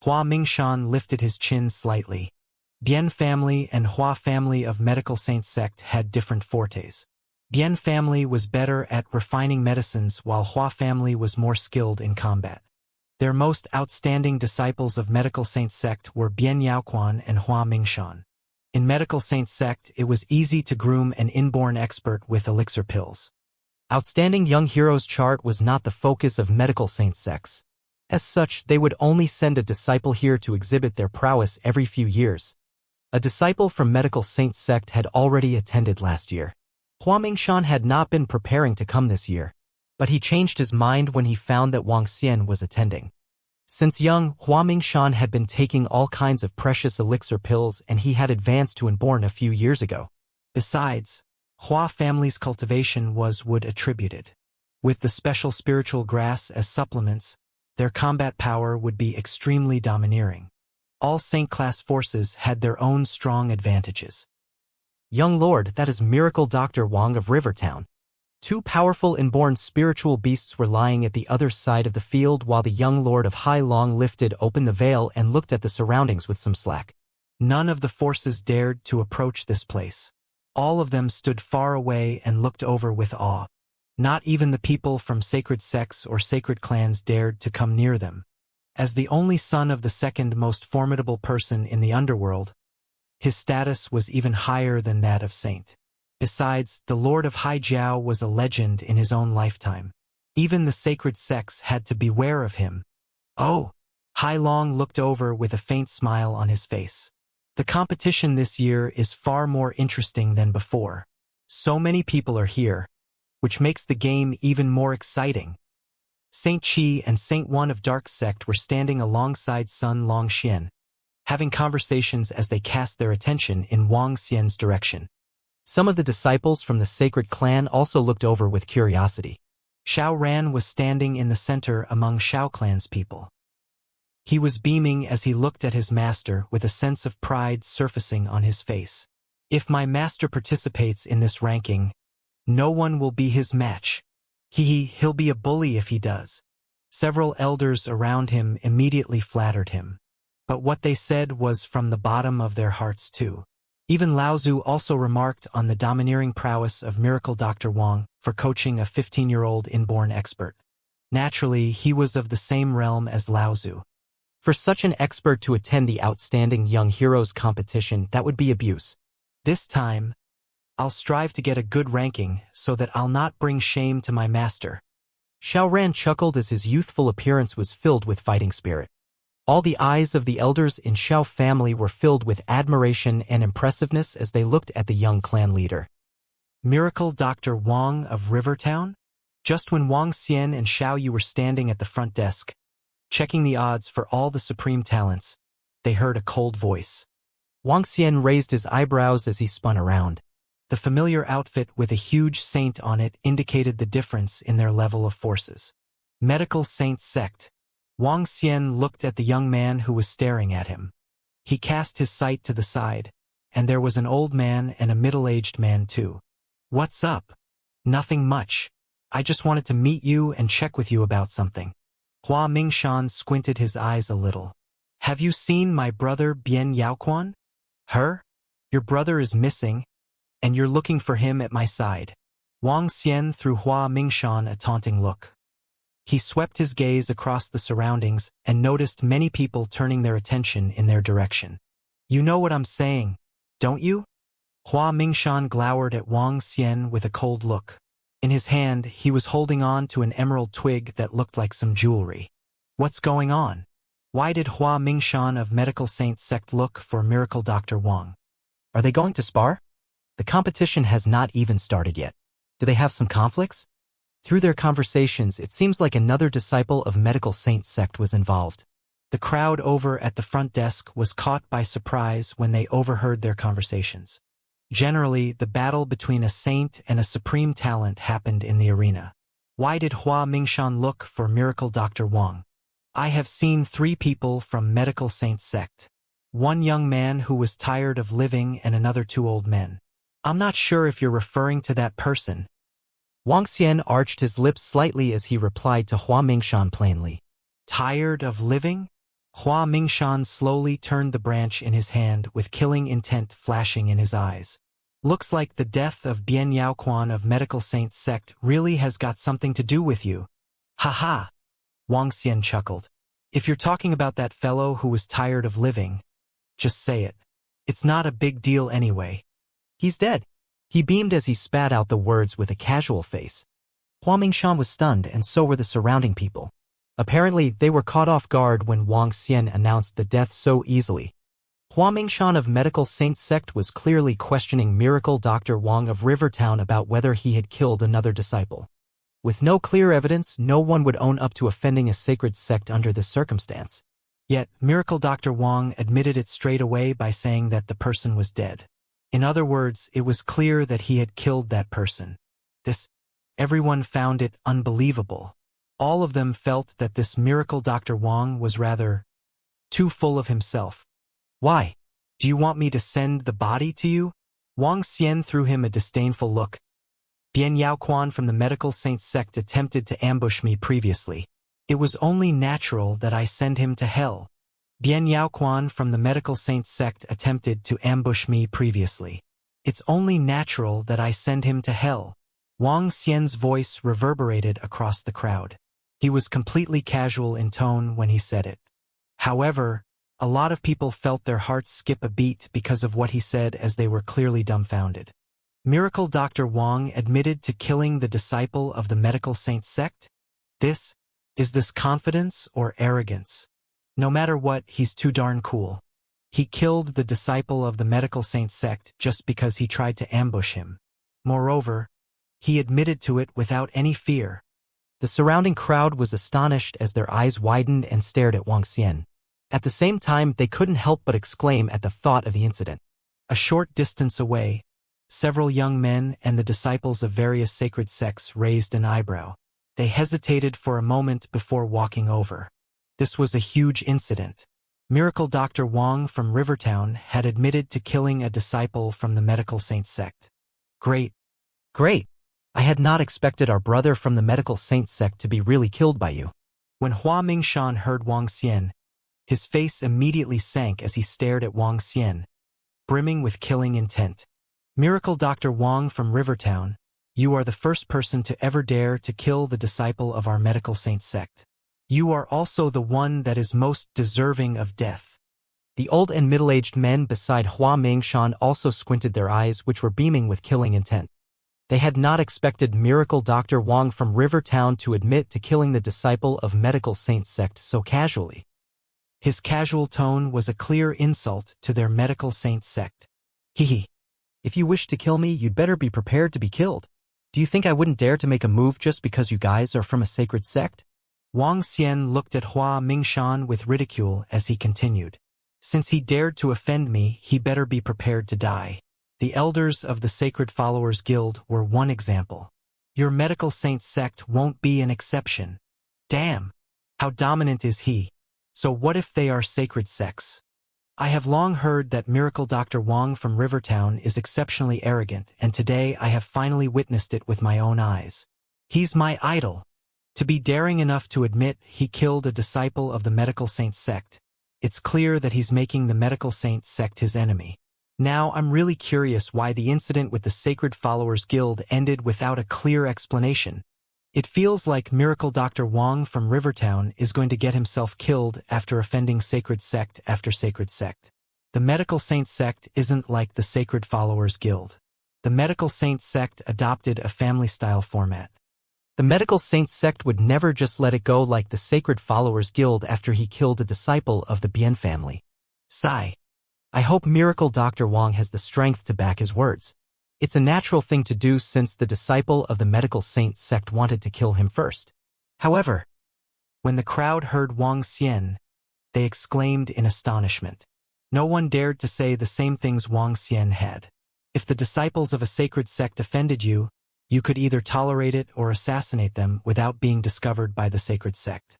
Hua Mingshan lifted his chin slightly. Bien family and Hua family of Medical Saint Sect had different fortes. Bien family was better at refining medicines while Hua family was more skilled in combat. Their most outstanding disciples of Medical Saint Sect were Bien Yaoquan and Hua Mingshan. In Medical Saint Sect, it was easy to groom an inborn expert with elixir pills. Outstanding Young Heroes chart was not the focus of Medical Saint Sects. As such, they would only send a disciple here to exhibit their prowess every few years. A disciple from Medical Saint Sect had already attended last year. Hua Mingshan had not been preparing to come this year, but he changed his mind when he found that Wang Xian was attending. Since young, Hua Mingshan had been taking all kinds of precious elixir pills and he had advanced to inborn a few years ago. Besides, Hua family's cultivation was wood attributed. With the special spiritual grass as supplements, their combat power would be extremely domineering. All Saint-class forces had their own strong advantages. Young Lord, that is Miracle Dr. Wang of Rivertown. Two powerful inborn spiritual beasts were lying at the other side of the field while the young lord of Hai Long lifted open the veil and looked at the surroundings with some slack. None of the forces dared to approach this place. All of them stood far away and looked over with awe. Not even the people from sacred sects or sacred clans dared to come near them. As the only son of the second most formidable person in the underworld, his status was even higher than that of saint. Besides, the Lord of Haijiao was a legend in his own lifetime. Even the sacred sects had to beware of him. Oh! Hai Long looked over with a faint smile on his face. The competition this year is far more interesting than before. So many people are here, which makes the game even more exciting. Saint Qi and Saint One of Dark Sect were standing alongside Sun Longxian, having conversations as they cast their attention in Wang Xian's direction. Some of the disciples from the sacred clan also looked over with curiosity. Xiao Ran was standing in the center among Xiao clan's people. He was beaming as he looked at his master with a sense of pride surfacing on his face. If my master participates in this ranking, no one will be his match. He'll be a bully if he does. Several elders around him immediately flattered him. But what they said was from the bottom of their hearts too. Even Lao Tzu also remarked on the domineering prowess of Miracle Dr. Wang for coaching a 15-year-old inborn expert. Naturally, he was of the same realm as Lao Tzu. For such an expert to attend the Outstanding Young Heroes competition, that would be abuse. This time, I'll strive to get a good ranking so that I'll not bring shame to my master. Xiao Ran chuckled as his youthful appearance was filled with fighting spirit. All the eyes of the elders in Xiao family were filled with admiration and impressiveness as they looked at the young clan leader. Miracle Dr. Wang of Rivertown? Just when Wang Xian and Xiao Yu were standing at the front desk, checking the odds for all the supreme talents, they heard a cold voice. Wang Xian raised his eyebrows as he spun around. The familiar outfit with a huge saint on it indicated the difference in their level of forces. Medical Saint Sect. Wang Xian looked at the young man who was staring at him. He cast his sight to the side, and there was an old man and a middle-aged man too. What's up? Nothing much. I just wanted to meet you and check with you about something. Hua Mingshan squinted his eyes a little. Have you seen my brother Bian Yaoquan? Her? Your brother is missing, and you're looking for him at my side. Wang Xian threw Hua Mingshan a taunting look. He swept his gaze across the surroundings and noticed many people turning their attention in their direction. You know what I'm saying, don't you? Hua Mingshan glowered at Wang Xian with a cold look. In his hand, he was holding on to an emerald twig that looked like some jewelry. What's going on? Why did Hua Mingshan of Medical Saint Sect look for Miracle Dr. Wang? Are they going to spar? The competition has not even started yet. Do they have some conflicts? Through their conversations, it seems like another disciple of Medical Saint Sect was involved. The crowd over at the front desk was caught by surprise when they overheard their conversations. Generally, the battle between a saint and a supreme talent happened in the arena. Why did Hua Mingshan look for Miracle Dr. Wang? I have seen 3 people from Medical Saint Sect. One young man who was tired of living and another 2 old men. I'm not sure if you're referring to that person. Wang Xian arched his lips slightly as he replied to Hua Mingshan plainly. Tired of living? Hua Mingshan slowly turned the branch in his hand with killing intent flashing in his eyes. Looks like the death of Bian Yaoquan of Medical Saint Sect really has got something to do with you. Ha ha! Wang Xian chuckled. If you're talking about that fellow who was tired of living, just say it. It's not a big deal anyway. He's dead. He beamed as he spat out the words with a casual face. Hua Mingshan was stunned, and so were the surrounding people. Apparently, they were caught off guard when Wang Xian announced the death so easily. Hua Mingshan of Medical Saint Sect was clearly questioning Miracle Dr. Wang of Rivertown about whether he had killed another disciple. With no clear evidence, no one would own up to offending a sacred sect under this circumstance. Yet, Miracle Dr. Wang admitted it straight away by saying that the person was dead. In other words, it was clear that he had killed that person. Everyone found it unbelievable. All of them felt that this Miracle Dr. Wang was rather too full of himself. Why? Do you want me to send the body to you? Wang Xian threw him a disdainful look. Bian Yaoquan from the medical saint sect attempted to ambush me previously. It was only natural that I send him to hell. Bian Yaoquan from the medical saint sect attempted to ambush me previously. It's only natural that I send him to hell. Wang Xian's voice reverberated across the crowd. He was completely casual in tone when he said it. However, a lot of people felt their hearts skip a beat because of what he said, as they were clearly dumbfounded. Miracle Dr. Wang admitted to killing the disciple of the medical saint sect? Is this confidence or arrogance? No matter what, he's too darn cool. He killed the disciple of the medical saint sect just because he tried to ambush him. Moreover, he admitted to it without any fear. The surrounding crowd was astonished as their eyes widened and stared at Wang Xian. At the same time, they couldn't help but exclaim at the thought of the incident. A short distance away, several young men and the disciples of various sacred sects raised an eyebrow. They hesitated for a moment before walking over. This was a huge incident. Miracle Dr. Wang from Rivertown had admitted to killing a disciple from the medical saint sect. Great. I had not expected our brother from the medical saint sect to be really killed by you. When Hua Mingshan heard Wang Xian, his face immediately sank as he stared at Wang Xian, brimming with killing intent. Miracle Dr. Wang from Rivertown, you are the first person to ever dare to kill the disciple of our medical saint sect. You are also the one that is most deserving of death. The old and middle-aged men beside Hua Mingshan also squinted their eyes, which were beaming with killing intent. They had not expected Miracle Dr. Wang from Rivertown to admit to killing the disciple of medical saint sect so casually. His casual tone was a clear insult to their medical saint sect. Hehe. If you wish to kill me, you'd better be prepared to be killed. Do you think I wouldn't dare to make a move just because you guys are from a sacred sect? Wang Xian looked at Hua Mingshan with ridicule as he continued. Since he dared to offend me, he better be prepared to die. The elders of the Sacred Followers Guild were one example. Your medical saint sect won't be an exception. Damn! How dominant is he? So what if they are sacred sects? I have long heard that Miracle Dr. Wang from Rivertown is exceptionally arrogant, and today I have finally witnessed it with my own eyes. He's my idol. To be daring enough to admit he killed a disciple of the medical saint sect, it's clear that he's making the medical saint sect his enemy. Now I'm really curious why the incident with the Sacred Followers Guild ended without a clear explanation. It feels like Miracle Dr. Wang from Rivertown is going to get himself killed after offending sacred sect after sacred sect. The medical saint sect isn't like the Sacred Followers Guild. The medical saint sect adopted a family-style format. The medical saint sect would never just let it go like the Sacred Followers Guild after he killed a disciple of the Bian family. Sigh. I hope Miracle Dr. Wang has the strength to back his words. It's a natural thing to do since the disciple of the medical saint sect wanted to kill him first. However, when the crowd heard Wang Xian, they exclaimed in astonishment. No one dared to say the same things Wang Xian had. If the disciples of a sacred sect offended you, you could either tolerate it or assassinate them without being discovered by the sacred sect.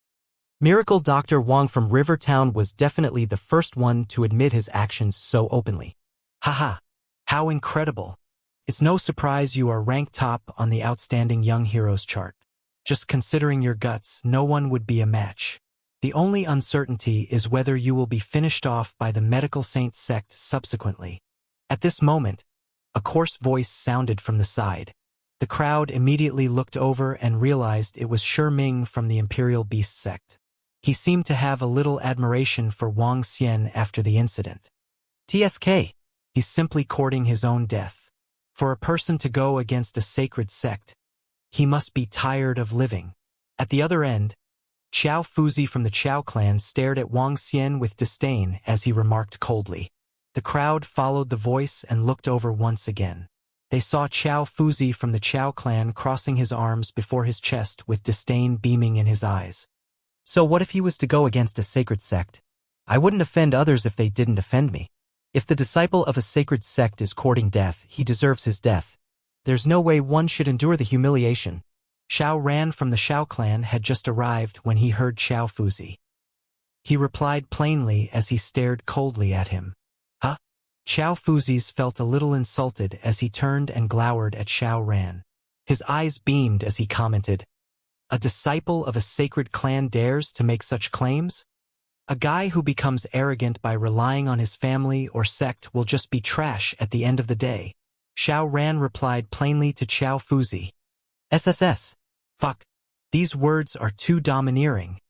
Miracle Dr. Wang from Rivertown was definitely the first one to admit his actions so openly. Haha! How incredible! It's no surprise you are ranked top on the Outstanding Young Heroes chart. Just considering your guts, no one would be a match. The only uncertainty is whether you will be finished off by the medical saint sect subsequently. At this moment, a coarse voice sounded from the side. The crowd immediately looked over and realized it was Shi Ming from the Imperial Beast sect. He seemed to have a little admiration for Wang Xian after the incident. TSK. He's simply courting his own death. For a person to go against a sacred sect, he must be tired of living. At the other end, Qiao Fuzi from the Qiao clan stared at Wang Xian with disdain as he remarked coldly. The crowd followed the voice and looked over once again. They saw Qiao Fuzi from the Qiao clan crossing his arms before his chest with disdain beaming in his eyes. So what if he was to go against a sacred sect? I wouldn't offend others if they didn't offend me. If the disciple of a sacred sect is courting death, he deserves his death. There's no way one should endure the humiliation. Xiao Ran from the Xiao clan had just arrived when he heard Qiao Fuzi. He replied plainly as he stared coldly at him. Huh? Qiao Fuzi felt a little insulted as he turned and glowered at Xiao Ran. His eyes beamed as he commented, "A disciple of a sacred clan dares to make such claims? A guy who becomes arrogant by relying on his family or sect will just be trash at the end of the day." Xiao Ran replied plainly to Xiao Fuzi, "SSS. Fuck. These words are too domineering.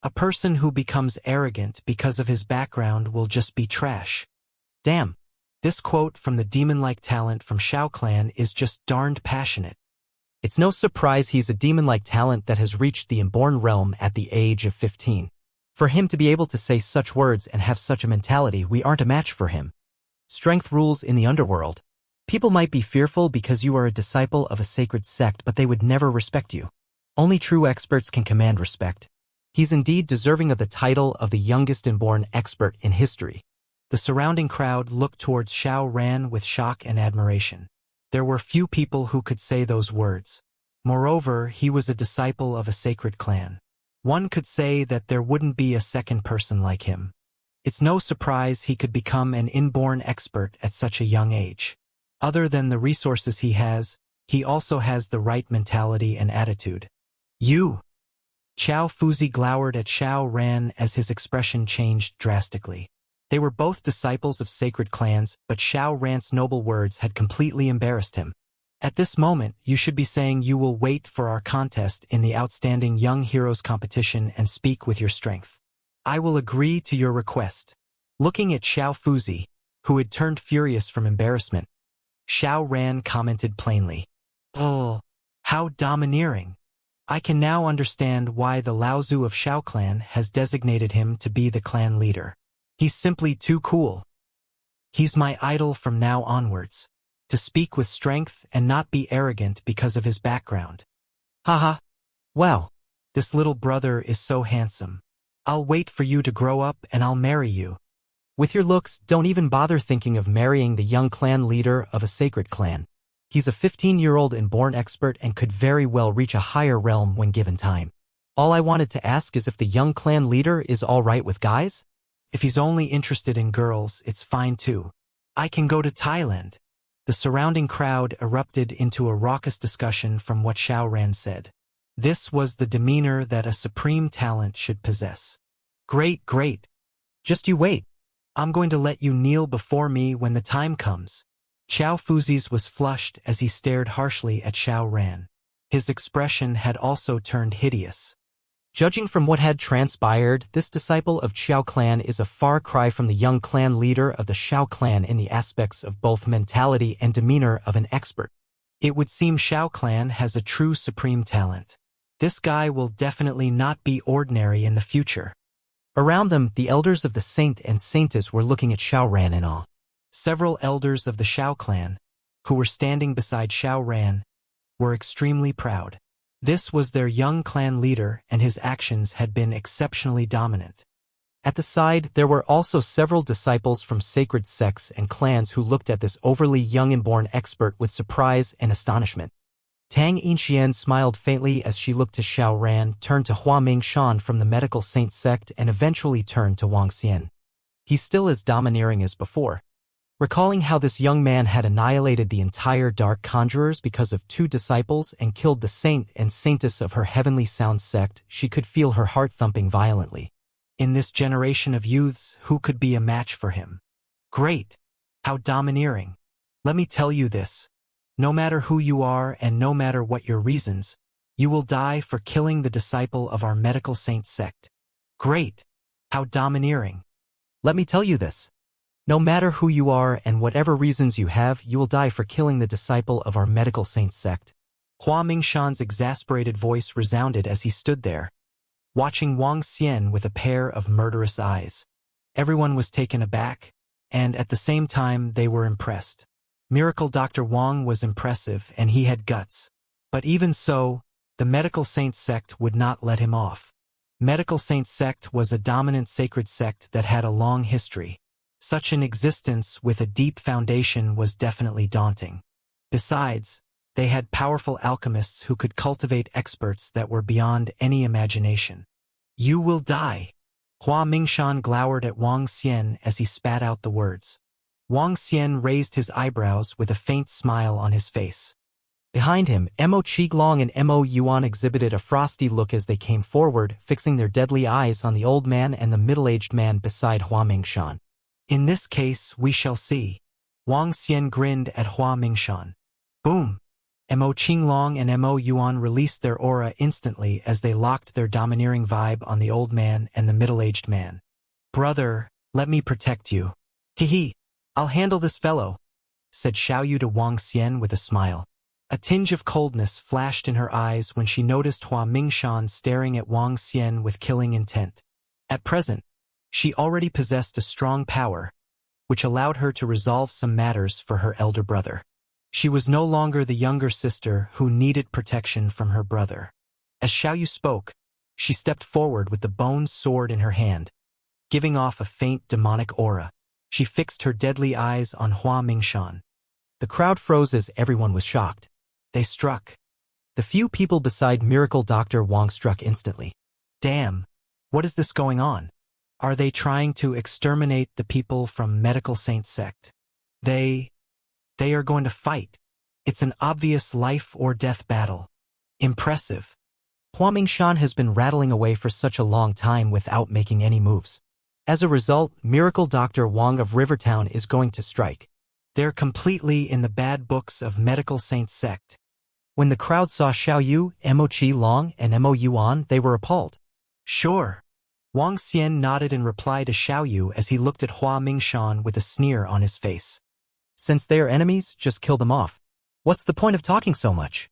A person who becomes arrogant because of his background will just be trash." Damn. This quote from the demon-like talent from Xiao Clan is just darned passionate. It's no surprise he's a demon-like talent that has reached the Inborn realm at the age of 15. For him to be able to say such words and have such a mentality, we aren't a match for him. Strength rules in the underworld. People might be fearful because you are a disciple of a sacred sect, but they would never respect you. Only true experts can command respect. He's indeed deserving of the title of the youngest Inborn expert in history. The surrounding crowd looked towards Xiao Ran with shock and admiration. There were few people who could say those words. Moreover, he was a disciple of a sacred clan. One could say that there wouldn't be a second person like him. It's no surprise he could become an inborn expert at such a young age. Other than the resources he also has the right mentality and attitude. You! Xiao Fuzi glowered at Xiao Ran as his expression changed drastically. They were both disciples of sacred clans, but Xiao Ran's noble words had completely embarrassed him. At this moment, you should be saying you will wait for our contest in the Outstanding Young Heroes competition and speak with your strength. I will agree to your request. Looking at Xiao Fuzi, who had turned furious from embarrassment, Xiao Ran commented plainly, "Oh, how domineering. I can now understand why the Laozu of Xiao Clan has designated him to be the clan leader. He's simply too cool. He's my idol from now onwards. To speak with strength and not be arrogant because of his background. Haha. Wow. This little brother is so handsome. I'll wait for you to grow up and I'll marry you." With your looks, don't even bother thinking of marrying the young clan leader of a sacred clan. He's a 15-year-old inborn expert and could very well reach a higher realm when given time. All I wanted to ask is if the young clan leader is all right with guys? If he's only interested in girls, it's fine too. I can go to Thailand. The surrounding crowd erupted into a raucous discussion from what Xiao Ran said. This was the demeanor that a supreme talent should possess. Great, great. Just you wait. I'm going to let you kneel before me when the time comes. Xiao Fuzi's was flushed as he stared harshly at Xiao Ran. His expression had also turned hideous. Judging from what had transpired, this disciple of Xiao Clan is a far cry from the young clan leader of the Xiao Clan in the aspects of both mentality and demeanor of an expert. It would seem Xiao Clan has a true supreme talent. This guy will definitely not be ordinary in the future. Around them, the elders of the saint and saintess were looking at Xiao Ran in awe. Several elders of the Xiao Clan, who were standing beside Xiao Ran, were extremely proud. This was their young clan leader and his actions had been exceptionally dominant. At the side, there were also several disciples from sacred sects and clans who looked at this overly young inborn expert with surprise and astonishment. Tang Yinxian smiled faintly as she looked to Xiao Ran, turned to Hua Mingshan from the medical saint sect and eventually turned to Wang Xian. He's still as domineering as before. Recalling how this young man had annihilated the entire Dark Conjurers because of 2 disciples and killed the saint and saintess of her heavenly sound sect, she could feel her heart thumping violently. In this generation of youths, who could be a match for him? Great! How domineering! Let me tell you this. No matter who you are and no matter what your reasons, you will die for killing the disciple of our medical saint sect. Great! How domineering! Let me tell you this. No matter who you are and whatever reasons you have, you will die for killing the disciple of our medical saint sect. Hua Mingshan's exasperated voice resounded as he stood there, watching Wang Xian with a pair of murderous eyes. Everyone was taken aback, and at the same time they were impressed. Miracle Dr. Wang was impressive and he had guts. But even so, the medical saint sect would not let him off. Medical saint sect was a dominant sacred sect that had a long history. Such an existence with a deep foundation was definitely daunting. Besides, they had powerful alchemists who could cultivate experts that were beyond any imagination. You will die. Hua Mingshan glowered at Wang Xian as he spat out the words. Wang Xian raised his eyebrows with a faint smile on his face. Behind him, Mo Qilong and Mo Yuan exhibited a frosty look as they came forward, fixing their deadly eyes on the old man and the middle-aged man beside Hua Mingshan. In this case, we shall see. Wang Xian grinned at Hua Mingshan. Boom! Mo Qilong and Mo Yuan released their aura instantly as they locked their domineering vibe on the old man and the middle-aged man. Brother, let me protect you. Hee, I'll handle this fellow, said Xiaoyu to Wang Xian with a smile. A tinge of coldness flashed in her eyes when she noticed Hua Mingshan staring at Wang Xian with killing intent. At present, she already possessed a strong power, which allowed her to resolve some matters for her elder brother. She was no longer the younger sister who needed protection from her brother. As Xiaoyu spoke, she stepped forward with the bone sword in her hand, giving off a faint demonic aura. She fixed her deadly eyes on Hua Mingshan. The crowd froze as everyone was shocked. They struck. The few people beside Miracle Dr. Wang struck instantly. Damn, what is this going on? Are they trying to exterminate the people from Medical Saint Sect? They are going to fight. It's an obvious life or death battle. Impressive. Hua Mingshan has been rattling away for such a long time without making any moves. As a result, Miracle Dr. Wang of Rivertown is going to strike. They're completely in the bad books of Medical Saint Sect. When the crowd saw Xiaoyu, Mo Qilong, and Mo Yuan, they were appalled. Sure. Wang Xian nodded in reply to Xiaoyu as he looked at Hua Mingshan with a sneer on his face. Since they are enemies, just kill them off. What's the point of talking so much?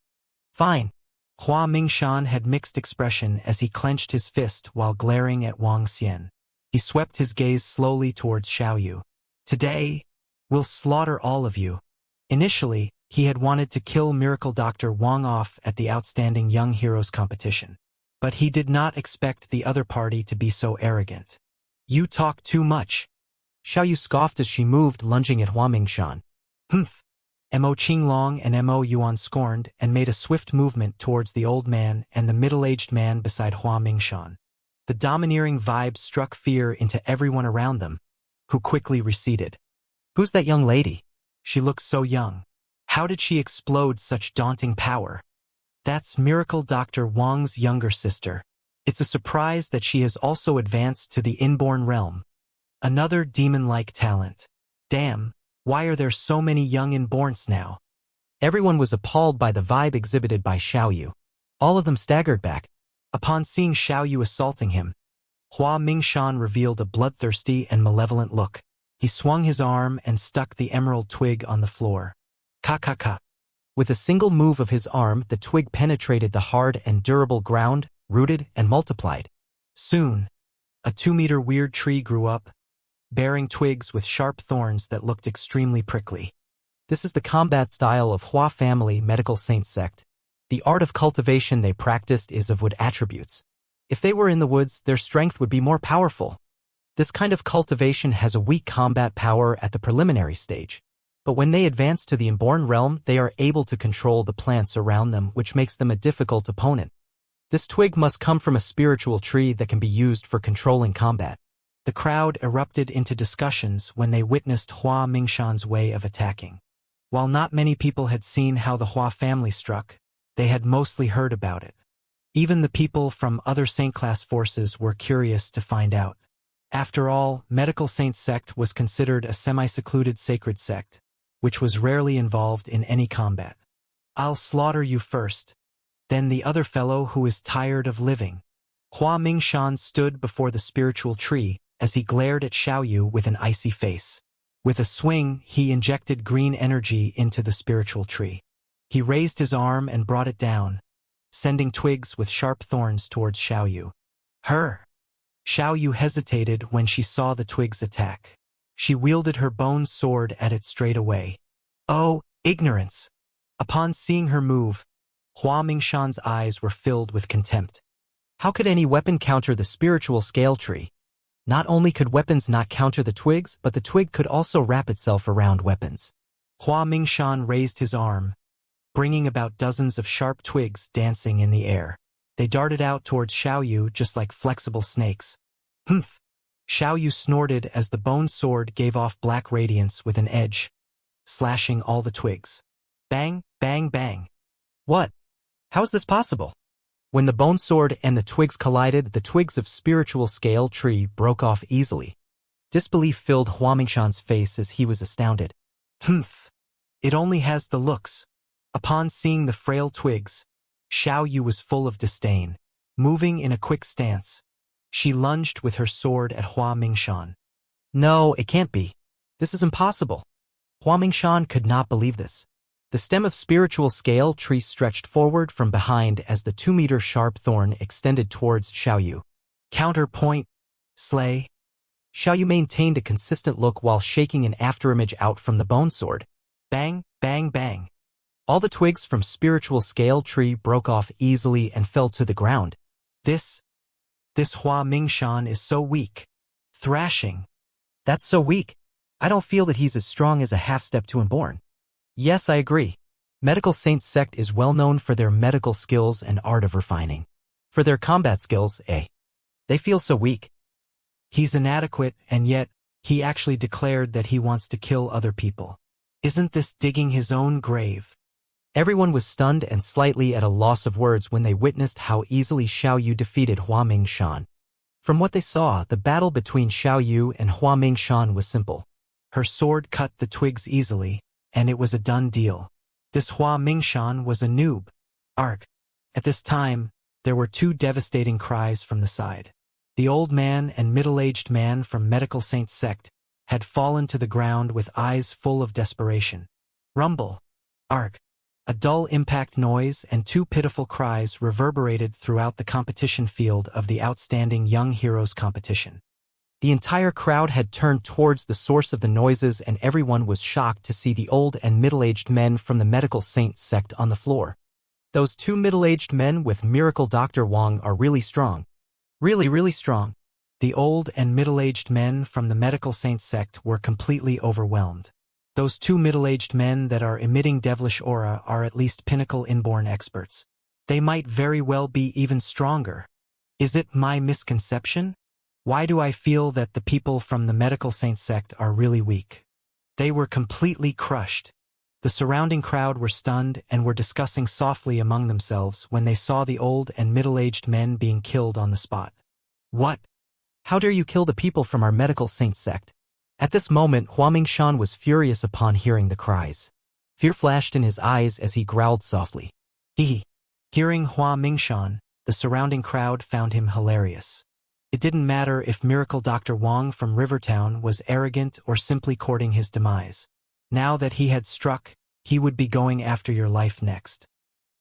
Fine. Hua Mingshan had mixed expression as he clenched his fist while glaring at Wang Xian. He swept his gaze slowly towards Xiaoyu. Today, we'll slaughter all of you. Initially, he had wanted to kill Miracle Dr. Wang off at the Outstanding Young Heroes competition. But he did not expect the other party to be so arrogant. You talk too much. Xiaoyu scoffed as she moved, lunging at Hua Mingshan. Humph. Mo Qilong and Mo Yuan scorned and made a swift movement towards the old man and the middle-aged man beside Hua Mingshan. The domineering vibe struck fear into everyone around them, who quickly receded. Who's that young lady? She looks so young. How did she explode such daunting power? That's Miracle Dr. Wang's younger sister. It's a surprise that she has also advanced to the inborn realm. Another demon-like talent. Damn, why are there so many young inborns now? Everyone was appalled by the vibe exhibited by Xiaoyu. All of them staggered back. Upon seeing Xiaoyu assaulting him, Hua Mingshan revealed a bloodthirsty and malevolent look. He swung his arm and stuck the emerald twig on the floor. Ka. With a single move of his arm, the twig penetrated the hard and durable ground, rooted and multiplied. Soon, a 2-meter weird tree grew up, bearing twigs with sharp thorns that looked extremely prickly. This is the combat style of Hua family Medical Saint Sect. The art of cultivation they practiced is of wood attributes. If they were in the woods, their strength would be more powerful. This kind of cultivation has a weak combat power at the preliminary stage. But when they advance to the inborn realm, they are able to control the plants around them, which makes them a difficult opponent. This twig must come from a spiritual tree that can be used for controlling combat. The crowd erupted into discussions when they witnessed Hua Mingshan's way of attacking. While not many people had seen how the Hua family struck, they had mostly heard about it. Even the people from other Saint class forces were curious to find out. After all, Medical Saint Sect was considered a semi-secluded sacred sect, which was rarely involved in any combat. I'll slaughter you first, then the other fellow who is tired of living. Hua Mingshan stood before the spiritual tree as he glared at Xiaoyu with an icy face. With a swing, he injected green energy into the spiritual tree. He raised his arm and brought it down, sending twigs with sharp thorns towards Xiaoyu. Her! Xiaoyu hesitated when she saw the twigs attack. She wielded her bone sword at it straight away. Oh, ignorance! Upon seeing her move, Hua Mingshan's eyes were filled with contempt. How could any weapon counter the spiritual scale tree? Not only could weapons not counter the twigs, but the twig could also wrap itself around weapons. Hua Mingshan raised his arm, bringing about dozens of sharp twigs dancing in the air. They darted out towards Xiaoyu just like flexible snakes. Humph! Xiaoyu snorted as the bone sword gave off black radiance with an edge, slashing all the twigs. Bang, bang, bang. What? How is this possible? When the bone sword and the twigs collided, the twigs of spiritual scale tree broke off easily. Disbelief filled Hua Mingshan's face as he was astounded. Humph. It only has the looks. Upon seeing the frail twigs, Xiao Yu was full of disdain. Moving in a quick stance, she lunged with her sword at Hua Mingshan. No, it can't be. This is impossible. Hua Mingshan could not believe this. The stem of spiritual scale tree stretched forward from behind as the 2-meter sharp thorn extended towards Xiao Yu. Counterpoint. Slay. Xiao Yu maintained a consistent look while shaking an afterimage out from the bone sword. Bang, bang, bang. All the twigs from spiritual scale tree broke off easily and fell to the ground. This Hua Mingshan is so weak. Thrashing. That's so weak. I don't feel that he's as strong as a half-step to Inborn. Yes, I agree. Medical Saint sect is well known for their medical skills and art of refining. For their combat skills, they feel so weak. He's inadequate, and yet, he actually declared that he wants to kill other people. Isn't this digging his own grave? Everyone was stunned and slightly at a loss of words when they witnessed how easily Xiao Yu defeated Hua Mingshan. From what they saw, the battle between Xiao Yu and Hua Mingshan was simple. Her sword cut the twigs easily, and it was a done deal. This Hua Mingshan was a noob. Arg. At this time, there were 2 devastating cries from the side. The old man and middle-aged man from Medical Saint sect had fallen to the ground with eyes full of desperation. Rumble. Arg. A dull impact noise and 2 pitiful cries reverberated throughout the competition field of the Outstanding Young Heroes competition. The entire crowd had turned towards the source of the noises, and everyone was shocked to see the old and middle-aged men from the Medical Saint sect on the floor. Those 2 middle-aged men with Miracle Dr. Wang are really strong. Really, really strong. The old and middle-aged men from the Medical Saint sect were completely overwhelmed. Those 2 middle-aged men that are emitting devilish aura are at least pinnacle inborn experts. They might very well be even stronger. Is it my misconception? Why do I feel that the people from the Medical Saint sect are really weak? They were completely crushed. The surrounding crowd were stunned and were discussing softly among themselves when they saw the old and middle-aged men being killed on the spot. What? How dare you kill the people from our Medical Saint sect? At this moment, Hua Mingshan was furious upon hearing the cries. Fear flashed in his eyes as he growled softly. Hee. Hearing Hua Mingshan, the surrounding crowd found him hilarious. It didn't matter if Miracle Dr. Wang from Rivertown was arrogant or simply courting his demise. Now that he had struck, he would be going after your life next.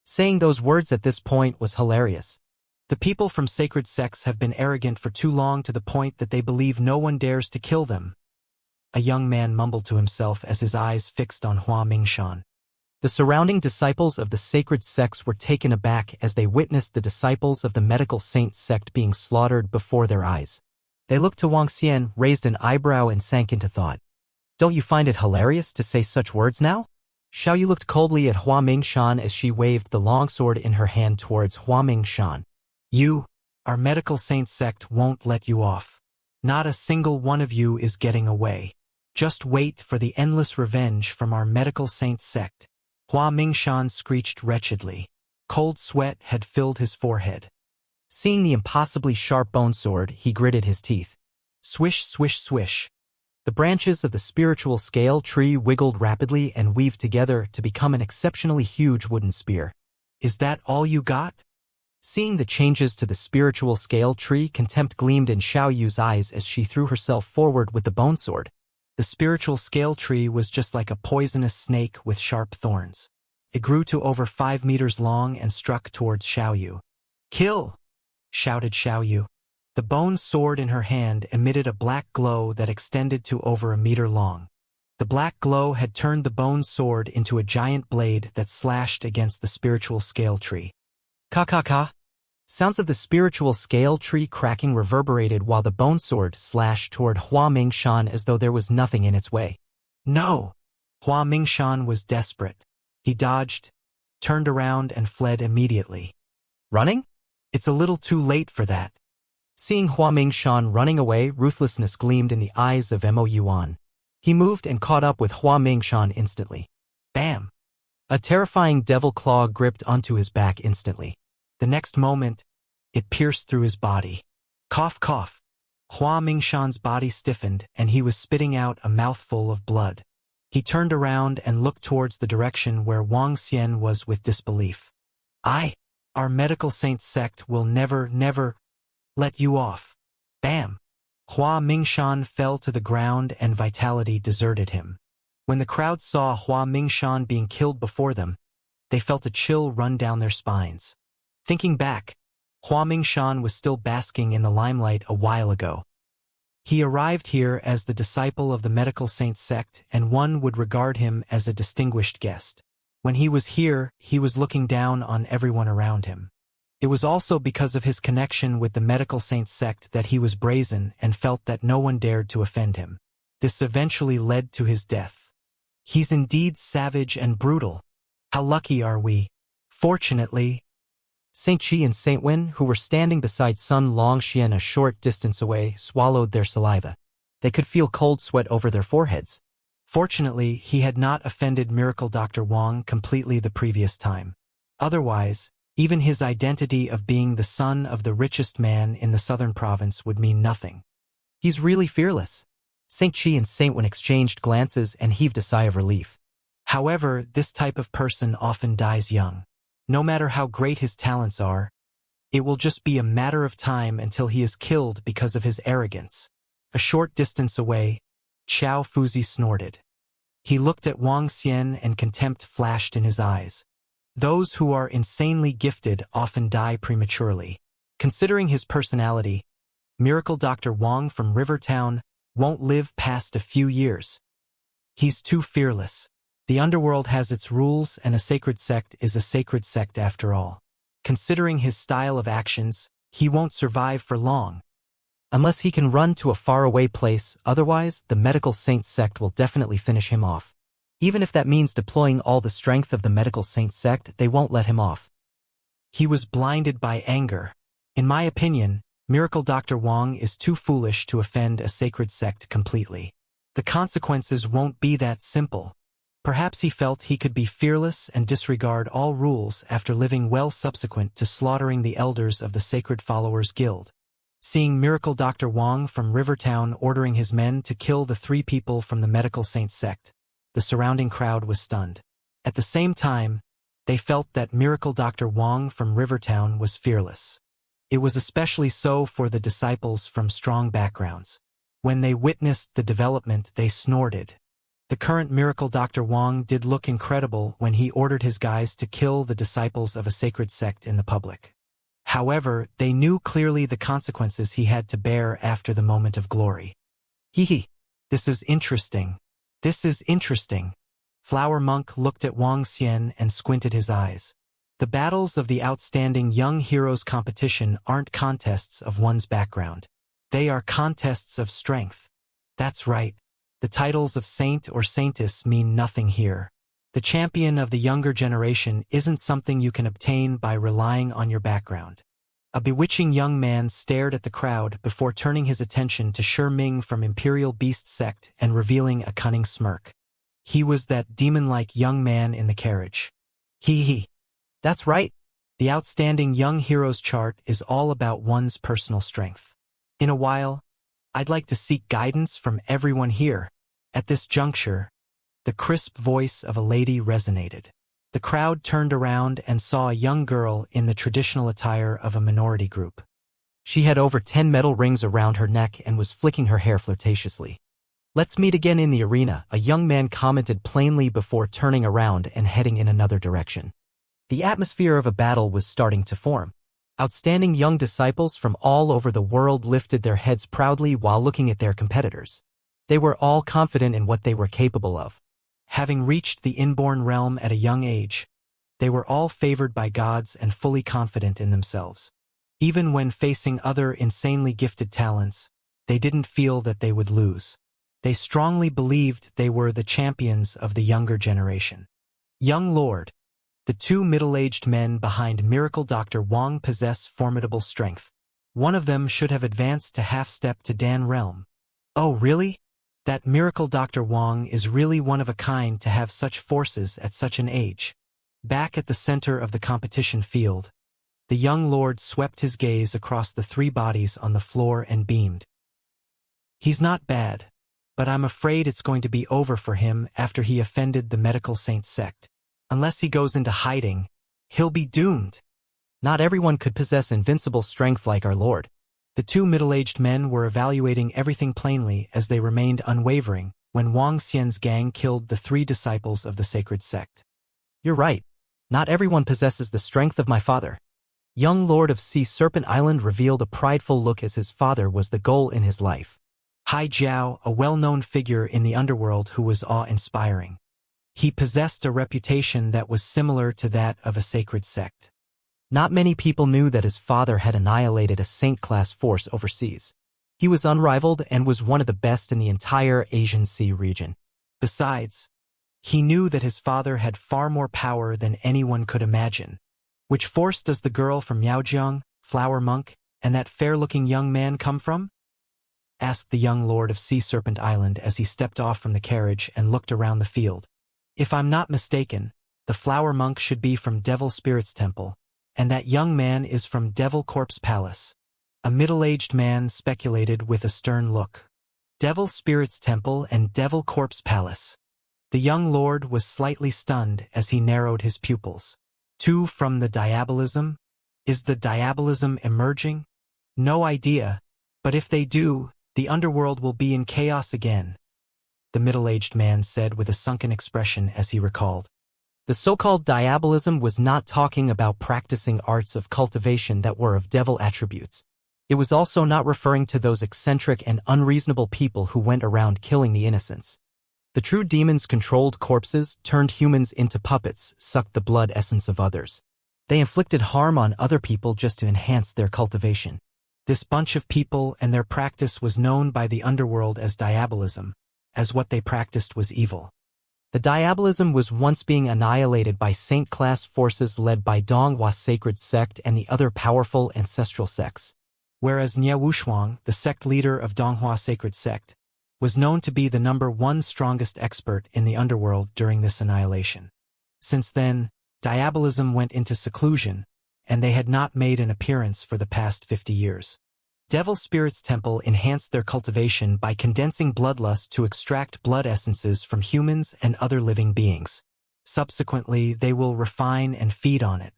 Saying those words at this point was hilarious. The people from sacred sects have been arrogant for too long, to the point that they believe no one dares to kill them. A young man mumbled to himself as his eyes fixed on Hua Mingshan. The surrounding disciples of the sacred sects were taken aback as they witnessed the disciples of the Medical Saint sect being slaughtered before their eyes. They looked to Wang Xian, raised an eyebrow, and sank into thought. Don't you find it hilarious to say such words now? Xiao Yu looked coldly at Hua Mingshan as she waved the longsword in her hand towards Hua Mingshan. Our Medical Saint sect won't let you off. Not a single one of you is getting away. Just wait for the endless revenge from our Medical Saint sect. Hua Mingshan screeched wretchedly. Cold sweat had filled his forehead. Seeing the impossibly sharp bone sword, he gritted his teeth. Swish, swish, swish. The branches of the spiritual scale tree wiggled rapidly and weaved together to become an exceptionally huge wooden spear. Is that all you got? Seeing the changes to the spiritual scale tree, contempt gleamed in Xiao Yu's eyes as she threw herself forward with the bone sword. The spiritual scale tree was just like a poisonous snake with sharp thorns. It grew to over 5 meters long and struck towards Xiao Yu. Kill! Shouted Xiao Yu. The bone sword in her hand emitted a black glow that extended to over 1 meter long. The black glow had turned the bone sword into a giant blade that slashed against the spiritual scale tree. Ka-ka-ka! Sounds of the spiritual scale tree cracking reverberated while the bone sword slashed toward Hua Mingshan as though there was nothing in its way. No! Hua Mingshan was desperate. He dodged, turned around, and fled immediately. Running? It's a little too late for that. Seeing Hua Mingshan running away, ruthlessness gleamed in the eyes of Mo Yuan. He moved and caught up with Hua Mingshan instantly. Bam! A terrifying devil claw gripped onto his back instantly. The next moment, it pierced through his body. Cough, cough. Hua Mingshan's body stiffened, and he was spitting out a mouthful of blood. He turned around and looked towards the direction where Wang Xian was with disbelief. Our medical saint sect will never let you off. Bam! Hua Mingshan fell to the ground and vitality deserted him. When the crowd saw Hua Mingshan being killed before them, they felt a chill run down their spines. Thinking back, Hua Mingshan was still basking in the limelight a while ago. He arrived here as the disciple of the medical saint sect, and one would regard him as a distinguished guest. When he was here, he was looking down on everyone around him. It was also because of his connection with the medical saint sect that he was brazen and felt that no one dared to offend him. This eventually led to his death. He's indeed savage and brutal. How lucky are we? Fortunately, Saint Chi and Saint Wen, who were standing beside Sun Longxian a short distance away, swallowed their saliva. They could feel cold sweat over their foreheads. Fortunately, he had not offended Miracle Dr. Wang completely the previous time. Otherwise, even his identity of being the son of the richest man in the southern province would mean nothing. He's really fearless. Saint Chi and Saint Wen exchanged glances and heaved a sigh of relief. However, this type of person often dies young. No matter how great his talents are, it will just be a matter of time until he is killed because of his arrogance. A short distance away, Xiao Fuzi snorted. He looked at Wang Xian and contempt flashed in his eyes. Those who are insanely gifted often die prematurely. Considering his personality, Miracle Dr. Wang from Rivertown won't live past a few years. He's too fearless. The underworld has its rules, and a sacred sect is a sacred sect after all. Considering his style of actions, he won't survive for long. Unless he can run to a faraway place, otherwise, the medical saint sect will definitely finish him off. Even if that means deploying all the strength of the medical saint sect, they won't let him off. He was blinded by anger. In my opinion, Miracle Dr. Wang is too foolish to offend a sacred sect completely. The consequences won't be that simple. Perhaps he felt he could be fearless and disregard all rules after living well subsequent to slaughtering the elders of the Sacred Followers Guild. Seeing Miracle Dr. Wang from Rivertown ordering his men to kill the 3 people from the medical saint sect, the surrounding crowd was stunned. At the same time, they felt that Miracle Dr. Wang from Rivertown was fearless. It was especially so for the disciples from strong backgrounds. When they witnessed the development, they snorted. The current Miracle Dr. Wang did look incredible when he ordered his guys to kill the disciples of a sacred sect in the public. However, they knew clearly the consequences he had to bear after the moment of glory. Hee. This is interesting. This is interesting. Flower Monk looked at Wang Xian and squinted his eyes. The battles of the outstanding young heroes competition aren't contests of one's background. They are contests of strength. That's right. The titles of saint or saintess mean nothing here. The champion of the younger generation isn't something you can obtain by relying on your background. A bewitching young man stared at the crowd before turning his attention to Shi Ming from Imperial Beast Sect and revealing a cunning smirk. He was that demon-like young man in the carriage. Hee. That's right. The outstanding young heroes chart is all about one's personal strength. In a while, I'd like to seek guidance from everyone here. At this juncture, the crisp voice of a lady resonated. The crowd turned around and saw a young girl in the traditional attire of a minority group. She had over 10 metal rings around her neck and was flicking her hair flirtatiously. "Let's meet again in the arena," a young man commented plainly before turning around and heading in another direction. The atmosphere of a battle was starting to form. Outstanding young disciples from all over the world lifted their heads proudly while looking at their competitors. They were all confident in what they were capable of. Having reached the inborn realm at a young age, they were all favored by gods and fully confident in themselves. Even when facing other insanely gifted talents, they didn't feel that they would lose. They strongly believed they were the champions of the younger generation. Young Lord, the 2 middle-aged men behind Miracle Dr. Wang possess formidable strength. One of them should have advanced to half-step to Dan realm. Oh, really? That Miracle Dr. Wang is really one of a kind to have such forces at such an age. Back at the center of the competition field, the young lord swept his gaze across the three bodies on the floor and beamed. He's not bad, but I'm afraid it's going to be over for him after he offended the medical saint sect. Unless he goes into hiding, he'll be doomed. Not everyone could possess invincible strength like our Lord. The two middle-aged men were evaluating everything plainly as they remained unwavering when Wang Xian's gang killed the three disciples of the sacred sect. You're right. Not everyone possesses the strength of my father. Young Lord of Sea Serpent Island revealed a prideful look as his father was the goal in his life. Hai Jiao, a well-known figure in the underworld who was awe-inspiring. He possessed a reputation that was similar to that of a sacred sect. Not many people knew that his father had annihilated a Saint-class force overseas. He was unrivaled and was one of the best in the entire Asian Sea region. Besides, he knew that his father had far more power than anyone could imagine. Which force does the girl from Miaojiang, Flower Monk, and that fair-looking young man come from? Asked the young lord of Sea Serpent Island as he stepped off from the carriage and looked around the field. If I'm not mistaken, the Flower Monk should be from Devil Spirit's Temple, and that young man is from Devil Corpse Palace. A middle-aged man speculated with a stern look. Devil Spirit's Temple and Devil Corpse Palace. The young lord was slightly stunned as he narrowed his pupils. Two from the diabolism? Is the diabolism emerging? No idea, but if they do, the underworld will be in chaos again, the middle-aged man said with a sunken expression as he recalled. The so-called diabolism was not talking about practicing arts of cultivation that were of devil attributes. It was also not referring to those eccentric and unreasonable people who went around killing the innocents. The true demons controlled corpses, turned humans into puppets, sucked the blood essence of others. They inflicted harm on other people just to enhance their cultivation. This bunch of people and their practice was known by the underworld as diabolism, as what they practiced was evil. The diabolism was once being annihilated by saint-class forces led by Donghua sacred sect and the other powerful ancestral sects. Whereas Nie Wushuang, the sect leader of Donghua sacred sect, was known to be the #1 strongest expert in the underworld during this annihilation. Since then, diabolism went into seclusion, and they had not made an appearance for the past 50 years. Devil Spirit's Temple enhanced their cultivation by condensing bloodlust to extract blood essences from humans and other living beings. Subsequently, they will refine and feed on it.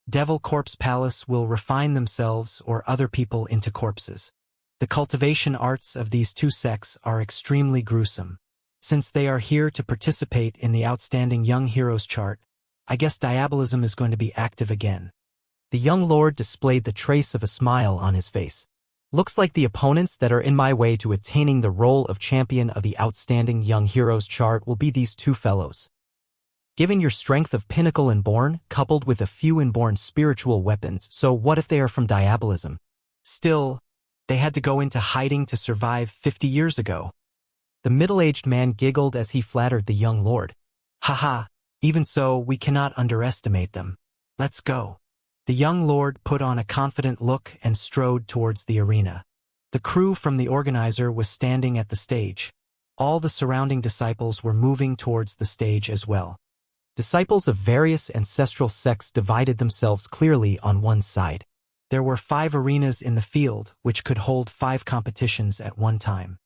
Devil Corpse Palace will refine themselves or other people into corpses. The cultivation arts of these two sects are extremely gruesome. Since they are here to participate in the Outstanding Young Heroes chart, I guess diabolism is going to be active again. The young lord displayed the trace of a smile on his face. Looks like the opponents that are in my way to attaining the role of champion of the Outstanding Young Heroes chart will be these two fellows. Given your strength of pinnacle inborn, coupled with a few inborn spiritual weapons, so what if they are from diabolism? Still, they had to go into hiding to survive 50 years ago. The middle-aged man giggled as he flattered the young lord. Haha, even so, we cannot underestimate them. Let's go. The young lord put on a confident look and strode towards the arena. The crew from the organizer was standing at the stage. All the surrounding disciples were moving towards the stage as well. Disciples of various ancestral sects divided themselves clearly on one side. There were 5 arenas in the field, which could hold 5 competitions at one time.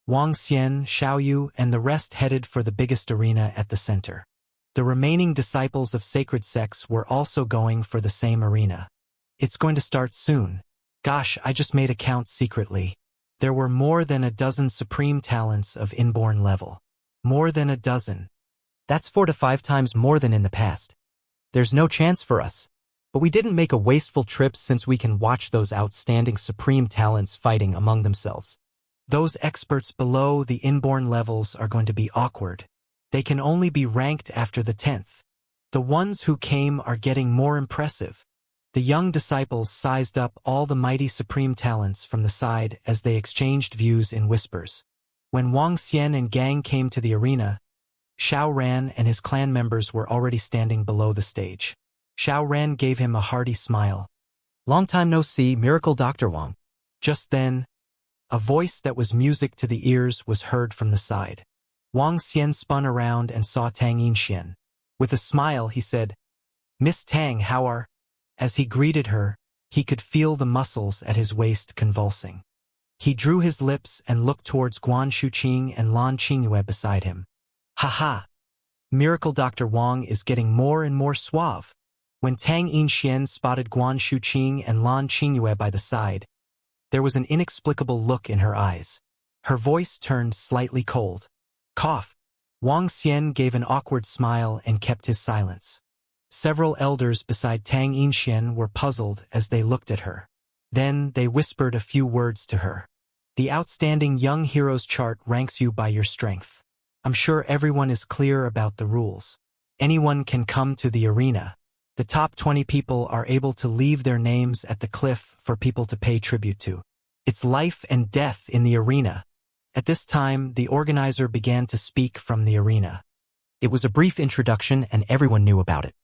Wang Xian, Xiaoyu, and the rest headed for the biggest arena at the center. The remaining disciples of sacred sects were also going for the same arena. It's going to start soon. Gosh, I just made a count secretly. There were more than a dozen supreme talents of inborn level. More than a dozen. That's 4 to 5 times more than in the past. There's no chance for us. But we didn't make a wasteful trip since we can watch those outstanding supreme talents fighting among themselves. Those experts below the inborn levels are going to be awkward. They can only be ranked after the 10th. The ones who came are getting more impressive. The young disciples sized up all the mighty supreme talents from the side as they exchanged views in whispers. When Wang Xian and gang came to the arena, Xiao Ran and his clan members were already standing below the stage. Xiao Ran gave him a hearty smile. Long time no see, Miracle Dr. Wang. Just then, a voice that was music to the ears was heard from the side. Wang Xian spun around and saw Tang Yinxian. With a smile, he said, Miss Tang, how are? As he greeted her, he could feel the muscles at his waist convulsing. He drew his lips and looked towards Guan Shuqing and Lan Qingyue beside him. Ha ha! Miracle Dr. Wang is getting more and more suave. When Tang Yinxian spotted Guan Shuqing and Lan Qingyue by the side, there was an inexplicable look in her eyes. Her voice turned slightly cold. Cough. Wang Xian gave an awkward smile and kept his silence. Several elders beside Tang Yinxian were puzzled as they looked at her. Then they whispered a few words to her. The Outstanding Young Heroes chart ranks you by your strength. I'm sure everyone is clear about the rules. Anyone can come to the arena. The top 20 people are able to leave their names at the cliff for people to pay tribute to. It's life and death in the arena. At this time, the organizer began to speak from the arena. It was a brief introduction and everyone knew about it.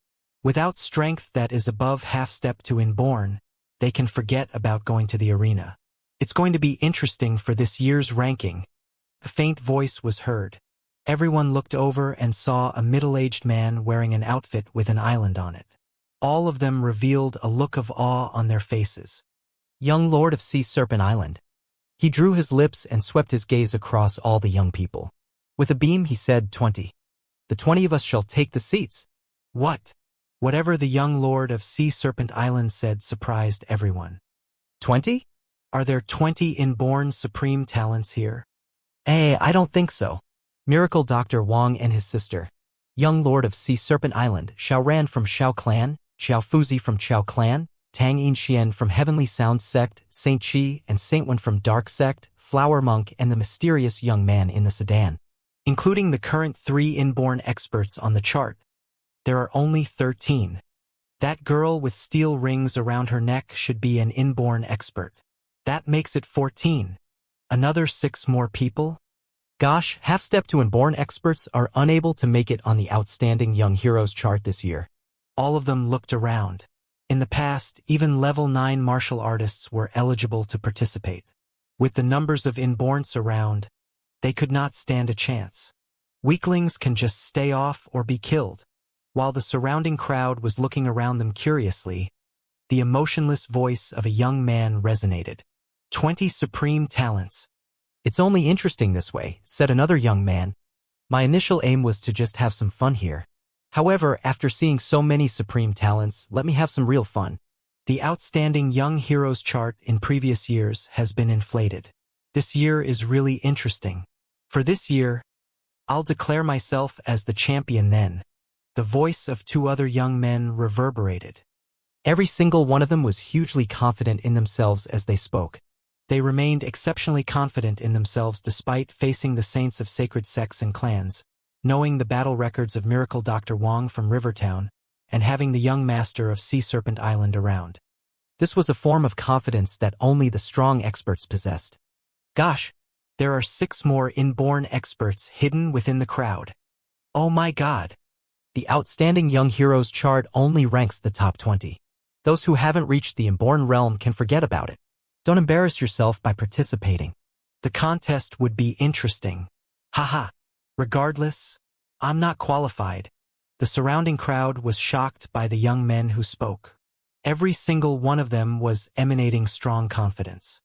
Without strength that is above half step to inborn, they can forget about going to the arena. It's going to be interesting for this year's ranking. A faint voice was heard. Everyone looked over and saw a middle-aged man wearing an outfit with an island on it. All of them revealed a look of awe on their faces. Young Lord of Sea Serpent Island. He drew his lips and swept his gaze across all the young people. With a beam he said, 20. The 20 of us shall take the seats. What? Whatever the young Lord of Sea Serpent Island said surprised everyone. 20? Are there 20 inborn supreme talents here? I don't think so. Miracle Dr. Wang and his sister. Young Lord of Sea Serpent Island, Xiao Ran from Xiao Clan, Xiao Fuzi from Xiao Clan, Tang Yinxian from Heavenly Sound Sect, Saint Chi and Saint Wen from Dark Sect, Flower Monk and the mysterious young man in the sedan. Including the current 3 inborn experts on the chart, there are only 13. That girl with steel rings around her neck should be an inborn expert. That makes it 14. Another 6 more people? Gosh, half-step to inborn experts are unable to make it on the Outstanding Young Heroes chart this year. All of them looked around. In the past, even level 9 martial artists were eligible to participate. With the numbers of inborns around, they could not stand a chance. Weaklings can just stay off or be killed. While the surrounding crowd was looking around them curiously, the emotionless voice of a young man resonated. 20 supreme talents. It's only interesting this way, said another young man. My initial aim was to just have some fun here. However, after seeing so many supreme talents, let me have some real fun. The Outstanding Young Heroes chart in previous years has been inflated. This year is really interesting. For this year, I'll declare myself as the champion then. The voice of 2 other young men reverberated. Every single one of them was hugely confident in themselves as they spoke. They remained exceptionally confident in themselves despite facing the saints of sacred sects and clans, knowing the battle records of Miracle Dr. Wang from Rivertown, and having the young master of Sea Serpent Island around. This was a form of confidence that only the strong experts possessed. Gosh, there are 6 more inborn experts hidden within the crowd. Oh my God! The Outstanding Young Heroes chart only ranks the top 20. Those who haven't reached the inborn realm can forget about it. Don't embarrass yourself by participating. The contest would be interesting. Haha. Regardless, I'm not qualified. The surrounding crowd was shocked by the young men who spoke. Every single one of them was emanating strong confidence.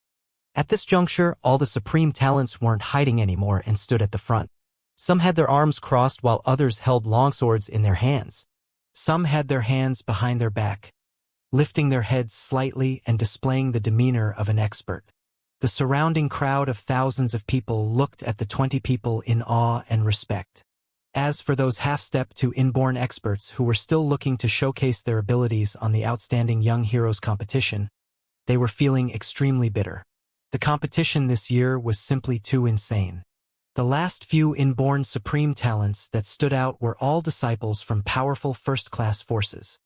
At this juncture, all the supreme talents weren't hiding anymore and stood at the front. Some had their arms crossed while others held longswords in their hands. Some had their hands behind their back, lifting their heads slightly and displaying the demeanor of an expert. The surrounding crowd of thousands of people looked at the 20 people in awe and respect. As for those half-step to inborn experts who were still looking to showcase their abilities on the Outstanding Young Heroes competition, they were feeling extremely bitter. The competition this year was simply too insane. The last few inborn supreme talents that stood out were all disciples from powerful first-class forces.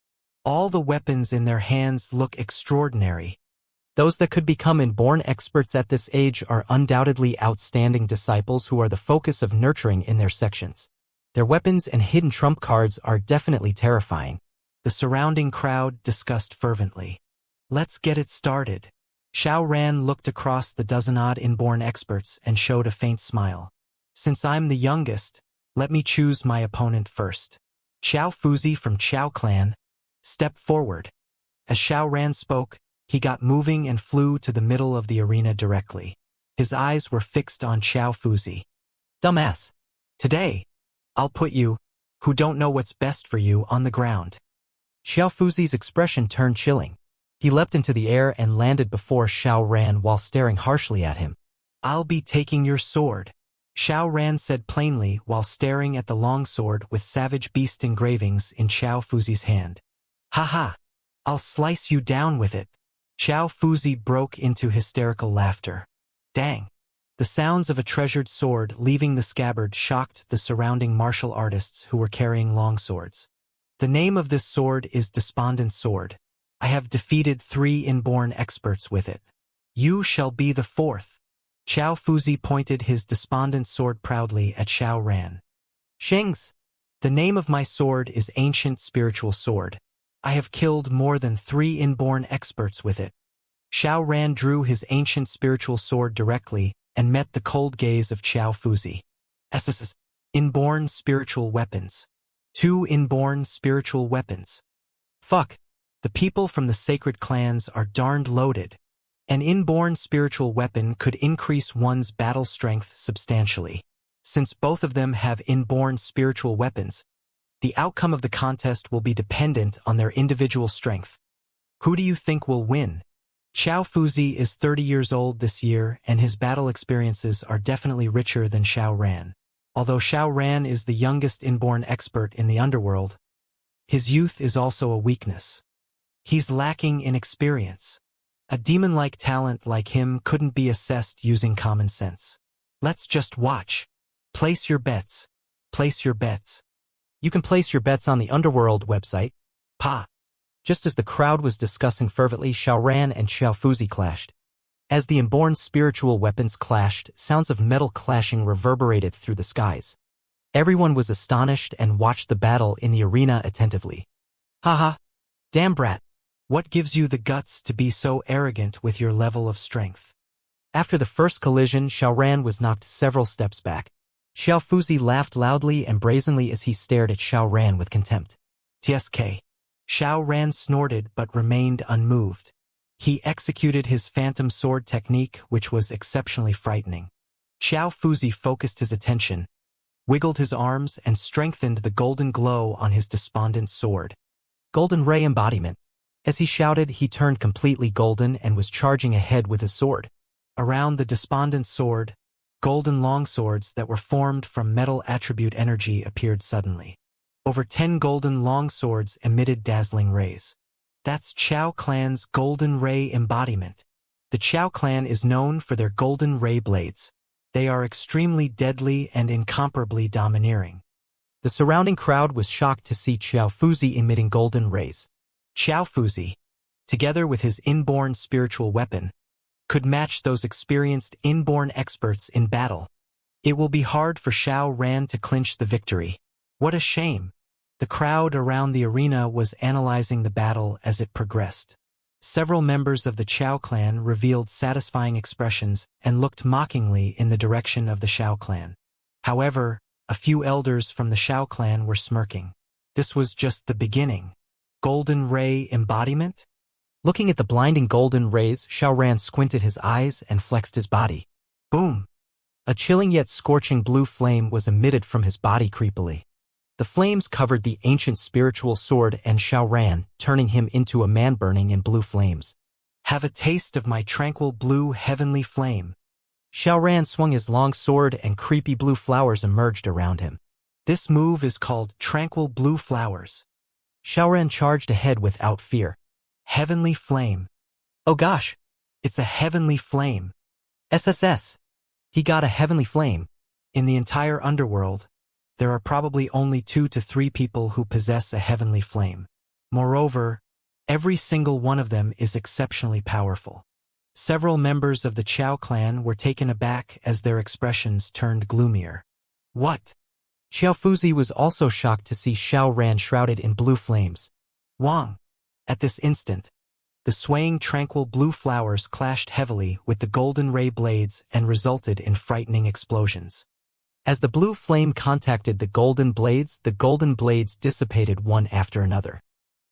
All the weapons in their hands look extraordinary. Those that could become inborn experts at this age are undoubtedly outstanding disciples who are the focus of nurturing in their sections. Their weapons and hidden trump cards are definitely terrifying. The surrounding crowd discussed fervently. Let's get it started. Xiao Ran looked across the dozen-odd inborn experts and showed a faint smile. Since I'm the youngest, let me choose my opponent first. Xiao Fuzi from Xiao Clan, Step forward. As Xiao Ran spoke, he got moving and flew to the middle of the arena directly. His eyes were fixed on Xiao Fuzi. Dumbass. Today, I'll put you, who don't know what's best for you, on the ground. Xiao Fuzi's expression turned chilling. He leapt into the air and landed before Xiao Ran while staring harshly at him. I'll be taking your sword, Xiao Ran said plainly while staring at the longsword with savage beast engravings in Xiao Fuzi's hand. Ha! I'll slice you down with it. Xiao Fuzi broke into hysterical laughter. Dang. The sounds of a treasured sword leaving the scabbard shocked the surrounding martial artists who were carrying longswords. The name of this sword is Despondent Sword. I have defeated 3 inborn experts with it. You shall be the 4th. Xiao Fuzi pointed his despondent sword proudly at Xiao Ran. Shings. The name of my sword is Ancient Spiritual Sword. I have killed more than 3 inborn experts with it. Xiao Ran drew his ancient spiritual sword directly and met the cold gaze of Xiao Fuzi. SSS. Inborn spiritual weapons. 2 inborn spiritual weapons. Fuck. The people from the sacred clans are darned loaded. An inborn spiritual weapon could increase one's battle strength substantially. Since both of them have inborn spiritual weapons, the outcome of the contest will be dependent on their individual strength. Who do you think will win? Xiao Fuzi is 30 years old this year, and his battle experiences are definitely richer than Xiao Ran. Although Xiao Ran is the youngest inborn expert in the underworld, his youth is also a weakness. He's lacking in experience. A demon-like talent like him couldn't be assessed using common sense. Let's just watch. Place your bets. Place your bets. You can place your bets on the Underworld website. Pa. Just as the crowd was discussing fervently, Xiao Ran and Xiao Fuzi clashed. As the inborn spiritual weapons clashed, sounds of metal clashing reverberated through the skies. Everyone was astonished and watched the battle in the arena attentively. Haha. Damn brat. What gives you the guts to be so arrogant with your level of strength? After the first collision, Xiao Ran was knocked several steps back. Xiao Fuzi laughed loudly and brazenly as he stared at Xiao Ran with contempt. TSK. Xiao Ran snorted but remained unmoved. He executed his phantom sword technique, which was exceptionally frightening. Xiao Fuzi focused his attention, wiggled his arms, and strengthened the golden glow on his despondent sword. Golden Ray Embodiment. As he shouted, he turned completely golden and was charging ahead with his sword. Around the despondent sword, golden longswords that were formed from metal attribute energy appeared suddenly. Over 10 golden longswords emitted dazzling rays. That's Chao Clan's Golden Ray Embodiment. The Chao Clan is known for their golden ray blades. They are extremely deadly and incomparably domineering. The surrounding crowd was shocked to see Xiao Fuzi emitting golden rays. Xiao Fuzi, together with his inborn spiritual weapon, could match those experienced inborn experts in battle. It will be hard for Xiao Ran to clinch the victory. What a shame. The crowd around the arena was analyzing the battle as it progressed. Several members of the Chao clan revealed satisfying expressions and looked mockingly in the direction of the Xiao clan. However, a few elders from the Xiao clan were smirking. This was just the beginning. Golden Ray Embodiment? Looking at the blinding golden rays, Xiao Ran squinted his eyes and flexed his body. Boom! A chilling yet scorching blue flame was emitted from his body creepily. The flames covered the ancient spiritual sword and Xiao Ran, turning him into a man burning in blue flames. Have a taste of my tranquil blue heavenly flame. Xiao Ran swung his long sword and creepy blue flowers emerged around him. This move is called Tranquil Blue Flowers. Xiao Ran charged ahead without fear. Heavenly flame. Oh gosh. It's a heavenly flame. SSS. He got a heavenly flame. In the entire underworld, there are probably only 2 to 3 people who possess a heavenly flame. Moreover, every single one of them is exceptionally powerful. Several members of the Chao clan were taken aback as their expressions turned gloomier. What? Xiao Fuzi was also shocked to see Xiao Ran shrouded in blue flames. Wang. At this instant, the swaying tranquil blue flowers clashed heavily with the golden ray blades and resulted in frightening explosions. As the blue flame contacted the golden blades dissipated one after another.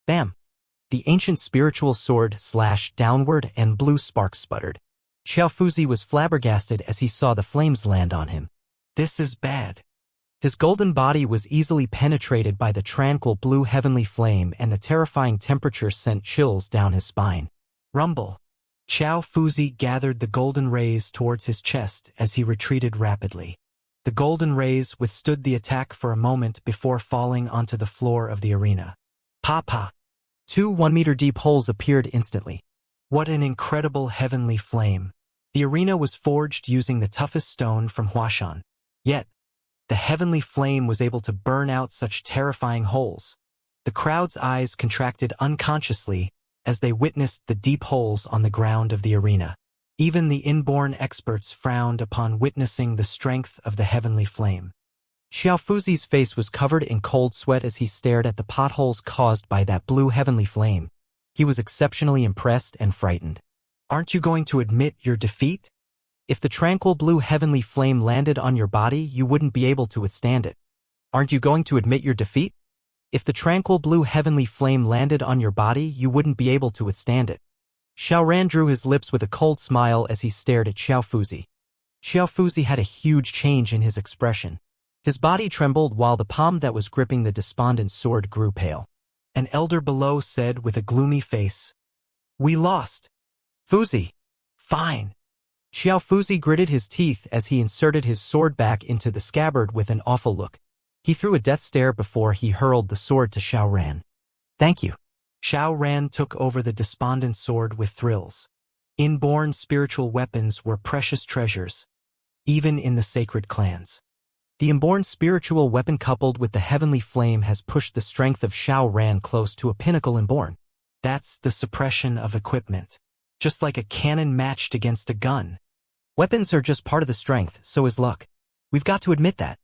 Bam! The ancient spiritual sword slashed downward and blue sparks sputtered. Xiaofuzi was flabbergasted as he saw the flames land on him. This is bad. His golden body was easily penetrated by the tranquil blue heavenly flame, and the terrifying temperature sent chills down his spine. Rumble. Xiaofuzi gathered the golden rays towards his chest as he retreated rapidly. The golden rays withstood the attack for a moment before falling onto the floor of the arena. Papa! 2 1-meter-deep holes appeared instantly. What an incredible heavenly flame! The arena was forged using the toughest stone from Huashan. Yet, the heavenly flame was able to burn out such terrifying holes. The crowd's eyes contracted unconsciously as they witnessed the deep holes on the ground of the arena. Even the inborn experts frowned upon witnessing the strength of the heavenly flame. Xiaofuzi's face was covered in cold sweat as he stared at the potholes caused by that blue heavenly flame. He was exceptionally impressed and frightened. Aren't you going to admit your defeat? If the tranquil blue heavenly flame landed on your body, you wouldn't be able to withstand it. Aren't you going to admit your defeat? If the tranquil blue heavenly flame landed on your body, you wouldn't be able to withstand it. Xiaoran drew his lips with a cold smile as he stared at Xiaofuzi. Xiaofuzi had a huge change in his expression. His body trembled while the palm that was gripping the despondent sword grew pale. An elder below said with a gloomy face, "We lost." Fuzi. Fine. Xiaofuzi gritted his teeth as he inserted his sword back into the scabbard with an awful look. He threw a death stare before he hurled the sword to Xiaoran. Thank you. Xiaoran took over the despondent sword with thrills. Inborn spiritual weapons were precious treasures, even in the sacred clans. The inborn spiritual weapon coupled with the heavenly flame has pushed the strength of Xiaoran close to a pinnacle inborn. That's the suppression of equipment. Just like a cannon matched against a gun. Weapons are just part of the strength, so is luck. We've got to admit that.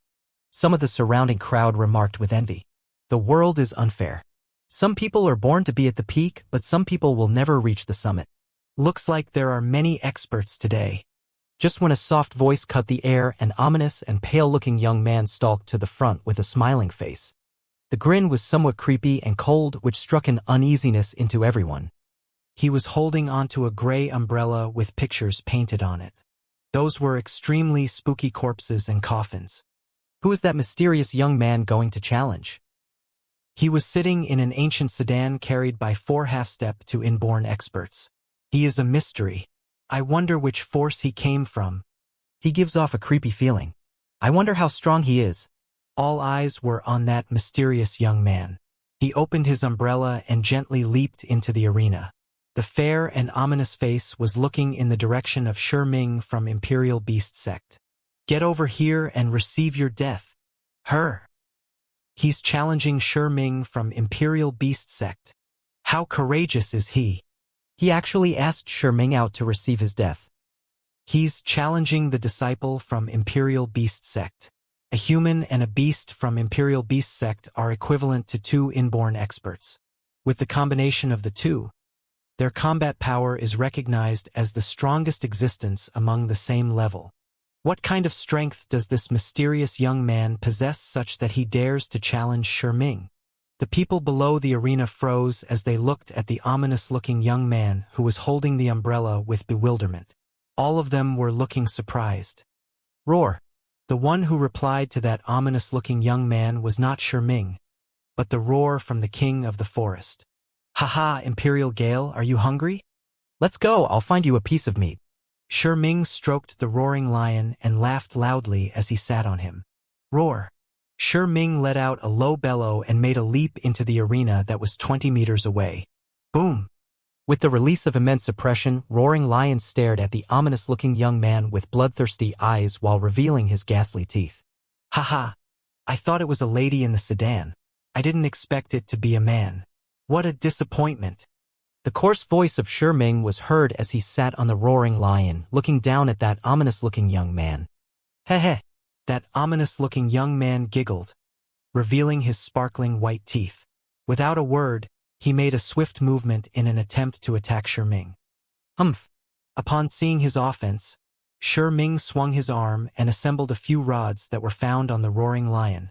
Some of the surrounding crowd remarked with envy. The world is unfair. Some people are born to be at the peak, but some people will never reach the summit. Looks like there are many experts today. Just when a soft voice cut the air, an ominous and pale-looking young man stalked to the front with a smiling face. The grin was somewhat creepy and cold, which struck an uneasiness into everyone. He was holding onto a gray umbrella with pictures painted on it. Those were extremely spooky corpses and coffins. Who is that mysterious young man going to challenge? He was sitting in an ancient sedan carried by 4 half-step to inborn experts. He is a mystery. I wonder which force he came from. He gives off a creepy feeling. I wonder how strong he is. All eyes were on that mysterious young man. He opened his umbrella and gently leaped into the arena. The fair and ominous face was looking in the direction of Shiming from Imperial Beast Sect. Get over here and receive your death. Her. He's challenging Shiming from Imperial Beast Sect. How courageous is he? He actually asked Shiming out to receive his death. He's challenging the disciple from Imperial Beast Sect. A human and a beast from Imperial Beast Sect are equivalent to 2 inborn experts. With the combination of the 2, their combat power is recognized as the strongest existence among the same level. What kind of strength does this mysterious young man possess such that he dares to challenge Shiming? The people below the arena froze as they looked at the ominous-looking young man who was holding the umbrella with bewilderment. All of them were looking surprised. Roar! The one who replied to that ominous-looking young man was not Shiming, but the roar from the king of the forest. "Haha, Imperial Gale, are you hungry? Let's go, I'll find you a piece of meat." Shiming stroked the roaring lion and laughed loudly as he sat on him. Roar! Shiming let out a low bellow and made a leap into the arena that was 20 meters away. Boom! With the release of immense oppression, Roaring Lion stared at the ominous-looking young man with bloodthirsty eyes while revealing his ghastly teeth. Haha! I thought it was a lady in the sedan. I didn't expect it to be a man. What a disappointment! The coarse voice of Shiming was heard as he sat on the Roaring Lion, looking down at that ominous-looking young man. Heh. That ominous-looking young man giggled, revealing his sparkling white teeth. Without a word, he made a swift movement in an attempt to attack Shiming. Humph! Upon seeing his offense, Shiming swung his arm and assembled a few rods that were found on the Roaring Lion,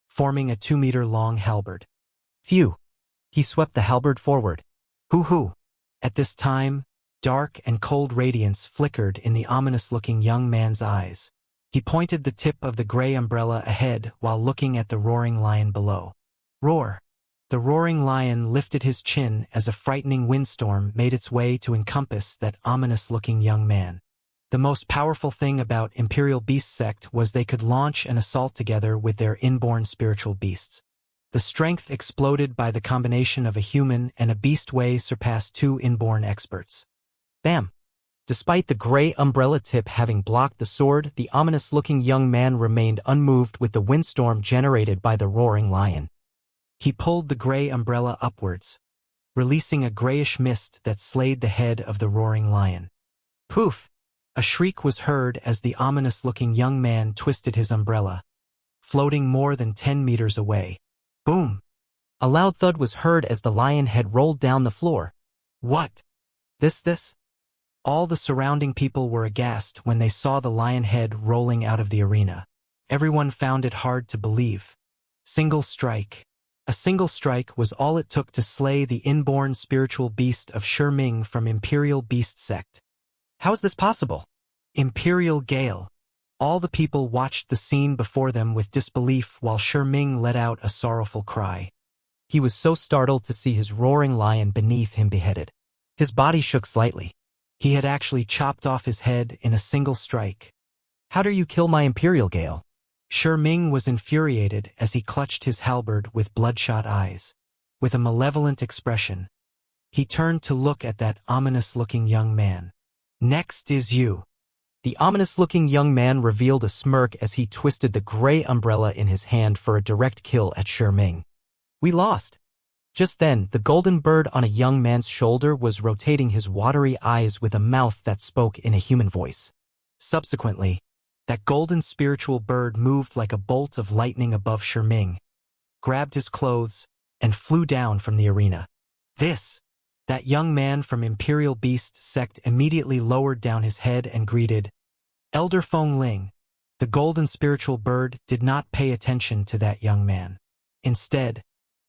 forming a 2-meter-long halberd. Phew! He swept the halberd forward. Hoo-hoo. At this time, dark and cold radiance flickered in the ominous-looking young man's eyes. He pointed the tip of the gray umbrella ahead while looking at the roaring lion below. Roar! The roaring lion lifted his chin as a frightening windstorm made its way to encompass that ominous-looking young man. The most powerful thing about Imperial Beast Sect was they could launch an assault together with their inborn spiritual beasts. The strength exploded by the combination of a human and a beast way surpassed two inborn experts. Bam! Despite the gray umbrella tip having blocked the sword, the ominous-looking young man remained unmoved with the windstorm generated by the roaring lion. He pulled the gray umbrella upwards, releasing a grayish mist that slayed the head of the roaring lion. Poof! A shriek was heard as the ominous-looking young man twisted his umbrella, floating more than 10 meters away. Boom! A loud thud was heard as the lion head rolled down the floor. What? This? All the surrounding people were aghast when they saw the lion head rolling out of the arena. Everyone found it hard to believe. Single strike. A single strike was all it took to slay the inborn spiritual beast of Shiming from Imperial Beast Sect. How is this possible? Imperial Gale. All the people watched the scene before them with disbelief while Shiming let out a sorrowful cry. He was so startled to see his roaring lion beneath him beheaded. His body shook slightly. He had actually chopped off his head in a single strike. How dare you kill my Imperial Gale? Shiming was infuriated as he clutched his halberd with bloodshot eyes. With a malevolent expression, he turned to look at that ominous-looking young man. Next is you. The ominous-looking young man revealed a smirk as he twisted the gray umbrella in his hand for a direct kill at Shiming. We lost. Just then, the golden bird on a young man's shoulder was rotating his watery eyes with a mouth that spoke in a human voice. Subsequently, that golden spiritual bird moved like a bolt of lightning above Shiming, grabbed his clothes, and flew down from the arena. That young man from Imperial Beast Sect immediately lowered down his head and greeted, Elder Feng Ling. The golden spiritual bird did not pay attention to that young man. Instead,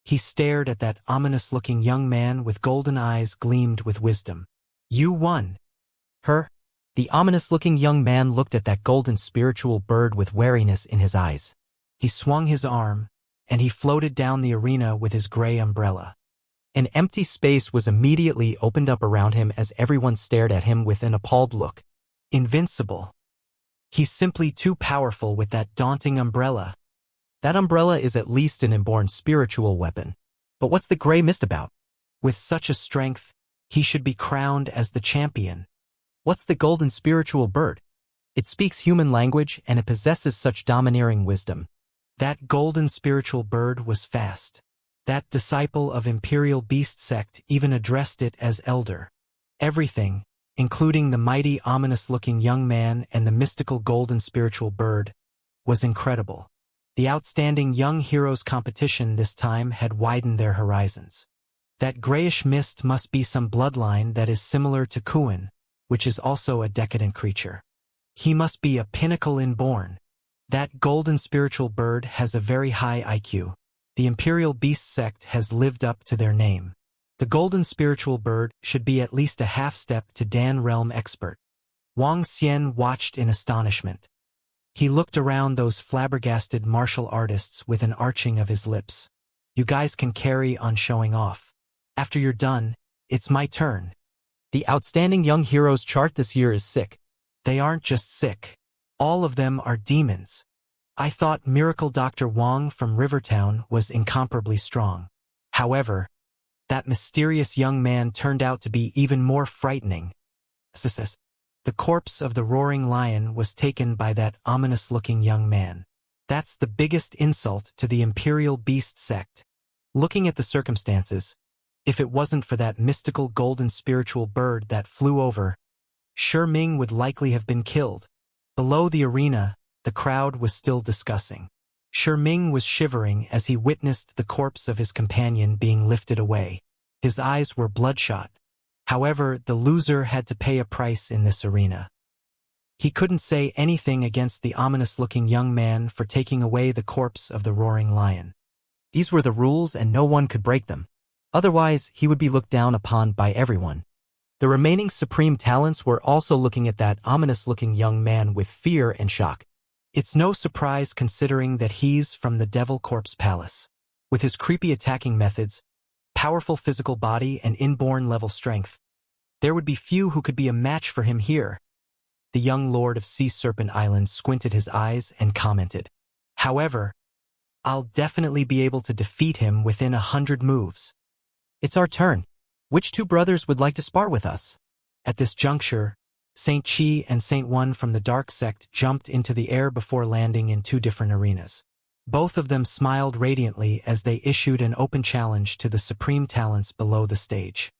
he stared at that ominous-looking young man with golden eyes gleamed with wisdom. You won. Her? The ominous-looking young man looked at that golden spiritual bird with wariness in his eyes. He swung his arm, and he floated down the arena with his gray umbrella. An empty space was immediately opened up around him as everyone stared at him with an appalled look. Invincible. He's simply too powerful with that daunting umbrella. That umbrella is at least an inborn spiritual weapon. But what's the gray mist about? With such a strength, he should be crowned as the champion. What's the golden spiritual bird? It speaks human language and it possesses such domineering wisdom. That golden spiritual bird was fast. That disciple of Imperial Beast Sect even addressed it as elder. Everything, including the mighty ominous-looking young man and the mystical golden spiritual bird, was incredible. The outstanding young heroes competition this time had widened their horizons. That grayish mist must be some bloodline that is similar to Kuan, which is also a decadent creature. He must be a pinnacle inborn. That golden spiritual bird has a very high IQ. The Imperial Beast Sect has lived up to their name. The golden spiritual bird should be at least a half-step to Dan Realm expert. Wang Xian watched in astonishment. He looked around those flabbergasted martial artists with an arching of his lips. You guys can carry on showing off. After you're done, it's my turn. The outstanding young heroes chart this year is sick. They aren't just sick. All of them are demons. I thought Miracle Dr. Wang from Rivertown was incomparably strong. However, that mysterious young man turned out to be even more frightening. The corpse of the roaring lion was taken by that ominous-looking young man. That's the biggest insult to the Imperial Beast Sect. Looking at the circumstances, if it wasn't for that mystical golden spiritual bird that flew over, Shiming would likely have been killed. Below the arena, the crowd was still discussing. Shiming was shivering as he witnessed the corpse of his companion being lifted away. His eyes were bloodshot. However, the loser had to pay a price in this arena. He couldn't say anything against the ominous-looking young man for taking away the corpse of the roaring lion. These were the rules and no one could break them. Otherwise, he would be looked down upon by everyone. The remaining supreme talents were also looking at that ominous-looking young man with fear and shock. It's no surprise considering that he's from the Devil Corpse Palace. With his creepy attacking methods, powerful physical body, and inborn level strength, there would be few who could be a match for him here. The young lord of Sea Serpent Island squinted his eyes and commented, "However, I'll definitely be able to defeat him within 100 moves. It's our turn. Which two brothers would like to spar with us?" At this juncture, Saint Chi and Saint One from the Dark Sect jumped into the air before landing in two different arenas. Both of them smiled radiantly as they issued an open challenge to the supreme talents below the stage.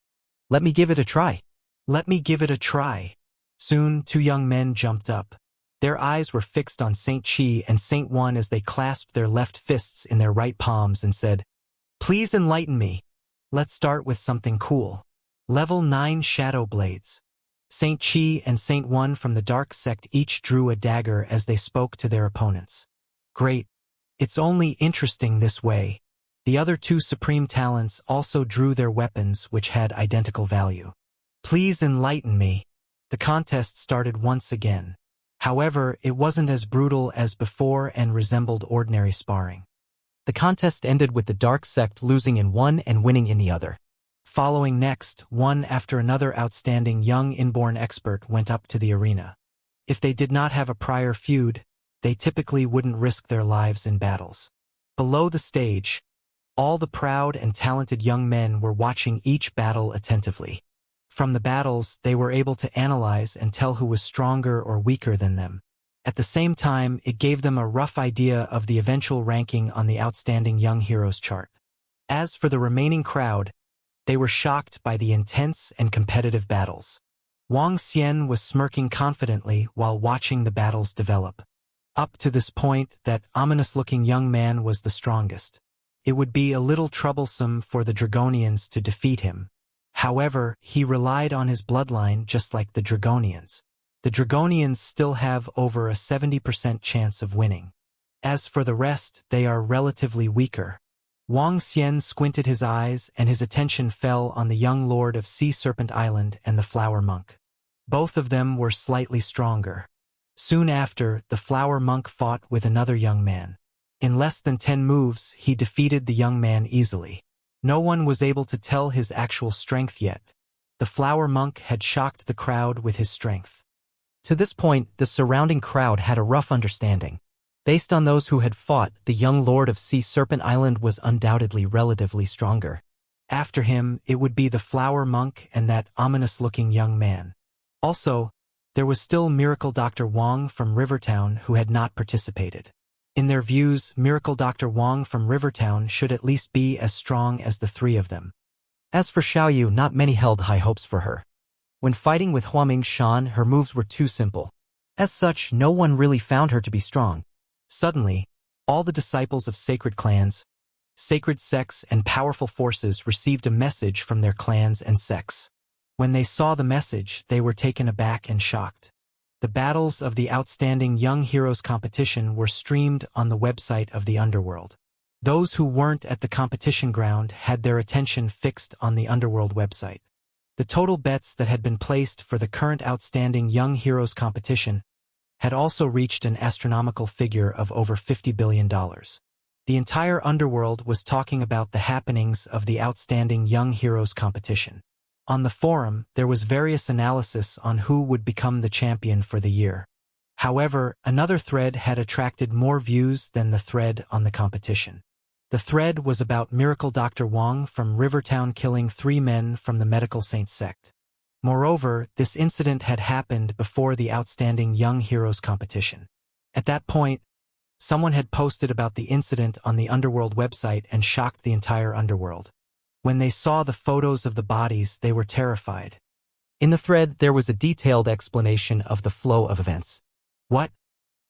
"Let me give it a try. Let me give it a try." Soon, two young men jumped up. Their eyes were fixed on Saint Chi and Saint One as they clasped their left fists in their right palms and said, "Please enlighten me. Let's start with something cool. Level 9 Shadow Blades." Saint Chi and Saint One from the Dark Sect each drew a dagger as they spoke to their opponents. "Great. It's only interesting this way." The other two supreme talents also drew their weapons, which had identical value. "Please enlighten me." The contest started once again. However, it wasn't as brutal as before and resembled ordinary sparring. The contest ended with the Dark Sect losing in one and winning in the other. Following next, one after another outstanding young inborn expert went up to the arena. If they did not have a prior feud, they typically wouldn't risk their lives in battles. Below the stage, all the proud and talented young men were watching each battle attentively. From the battles, they were able to analyze and tell who was stronger or weaker than them. At the same time, it gave them a rough idea of the eventual ranking on the Outstanding Young Heroes chart. As for the remaining crowd, they were shocked by the intense and competitive battles. Wang Xian was smirking confidently while watching the battles develop. Up to this point, that ominous-looking young man was the strongest. It would be a little troublesome for the Dragonians to defeat him. However, he relied on his bloodline just like the Dragonians. The Dragonians still have over a 70% chance of winning. As for the rest, they are relatively weaker. Wang Xian squinted his eyes and his attention fell on the young lord of Sea Serpent Island and the Flower Monk. Both of them were slightly stronger. Soon after, the Flower Monk fought with another young man. In less than 10 moves, he defeated the young man easily. No one was able to tell his actual strength yet. The Flower Monk had shocked the crowd with his strength. To this point, the surrounding crowd had a rough understanding. Based on those who had fought, the young lord of Sea Serpent Island was undoubtedly relatively stronger. After him, it would be the Flower Monk and that ominous-looking young man. Also, there was still Miracle Dr. Wong from Rivertown who had not participated. In their views, Miracle Dr. Wong from Rivertown should at least be as strong as the three of them. As for Xiaoyu, not many held high hopes for her. When fighting with Huaming Shan, her moves were too simple. As such, no one really found her to be strong. Suddenly, all the disciples of sacred clans, sacred sects, and powerful forces received a message from their clans and sects. When they saw the message, they were taken aback and shocked. The battles of the Outstanding Young Heroes competition were streamed on the website of the Underworld. Those who weren't at the competition ground had their attention fixed on the Underworld website. The total bets that had been placed for the current Outstanding Young Heroes competition had also reached an astronomical figure of over $50 billion. The entire Underworld was talking about the happenings of the Outstanding Young Heroes competition. On the forum, there was various analysis on who would become the champion for the year. However, another thread had attracted more views than the thread on the competition. The thread was about Miracle Dr. Wong from Rivertown killing 3 men from the Medical Saint sect. Moreover, this incident had happened before the Outstanding Young Heroes competition. At that point, someone had posted about the incident on the Underworld website and shocked the entire Underworld. When they saw the photos of the bodies, they were terrified. In the thread, there was a detailed explanation of the flow of events. What?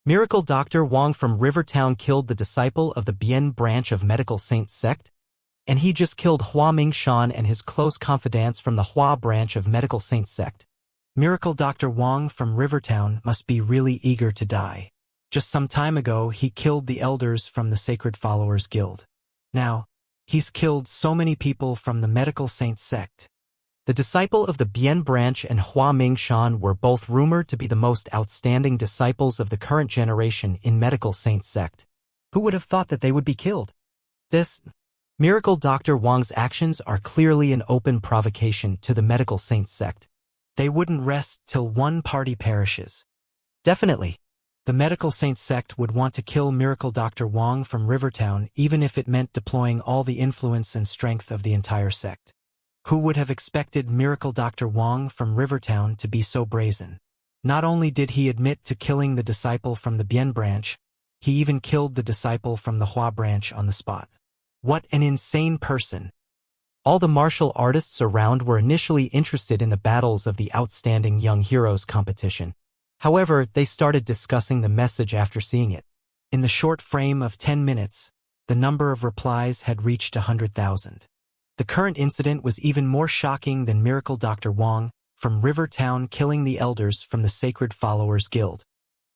Miracle Dr. Wong from Rivertown killed the disciple of the Bien branch of Medical Saint sect? And he just killed Huaming Shan and his close confidants from the Hua branch of Medical Saint sect. Miracle Dr. Wong from Rivertown must be really eager to die. Just some time ago, he killed the elders from the Sacred Followers Guild. Now, He's killed so many people from the medical saint sect. The disciple of the Bian branch and Hua Mingshan were both rumored to be the most outstanding disciples of the current generation in medical saint sect. Who would have thought that they would be killed? This miracle Dr. Wang's actions are clearly an open provocation to the medical saint sect. They wouldn't rest till one party perishes. Definitely. The medical saint sect would want to kill Miracle Dr. Wang from Rivertown even if it meant deploying all the influence and strength of the entire sect. Who would have expected Miracle Dr. Wang from Rivertown to be so brazen? Not only did he admit to killing the disciple from the Bian branch, he even killed the disciple from the Hua branch on the spot. What an insane person! All the martial artists around were initially interested in the battles of the Outstanding Young Heroes competition. However, they started discussing the message after seeing it. In the short frame of 10 minutes, the number of replies had reached 100,000. The current incident was even more shocking than Miracle Dr. Wang from Rivertown killing the elders from the Sacred Followers Guild.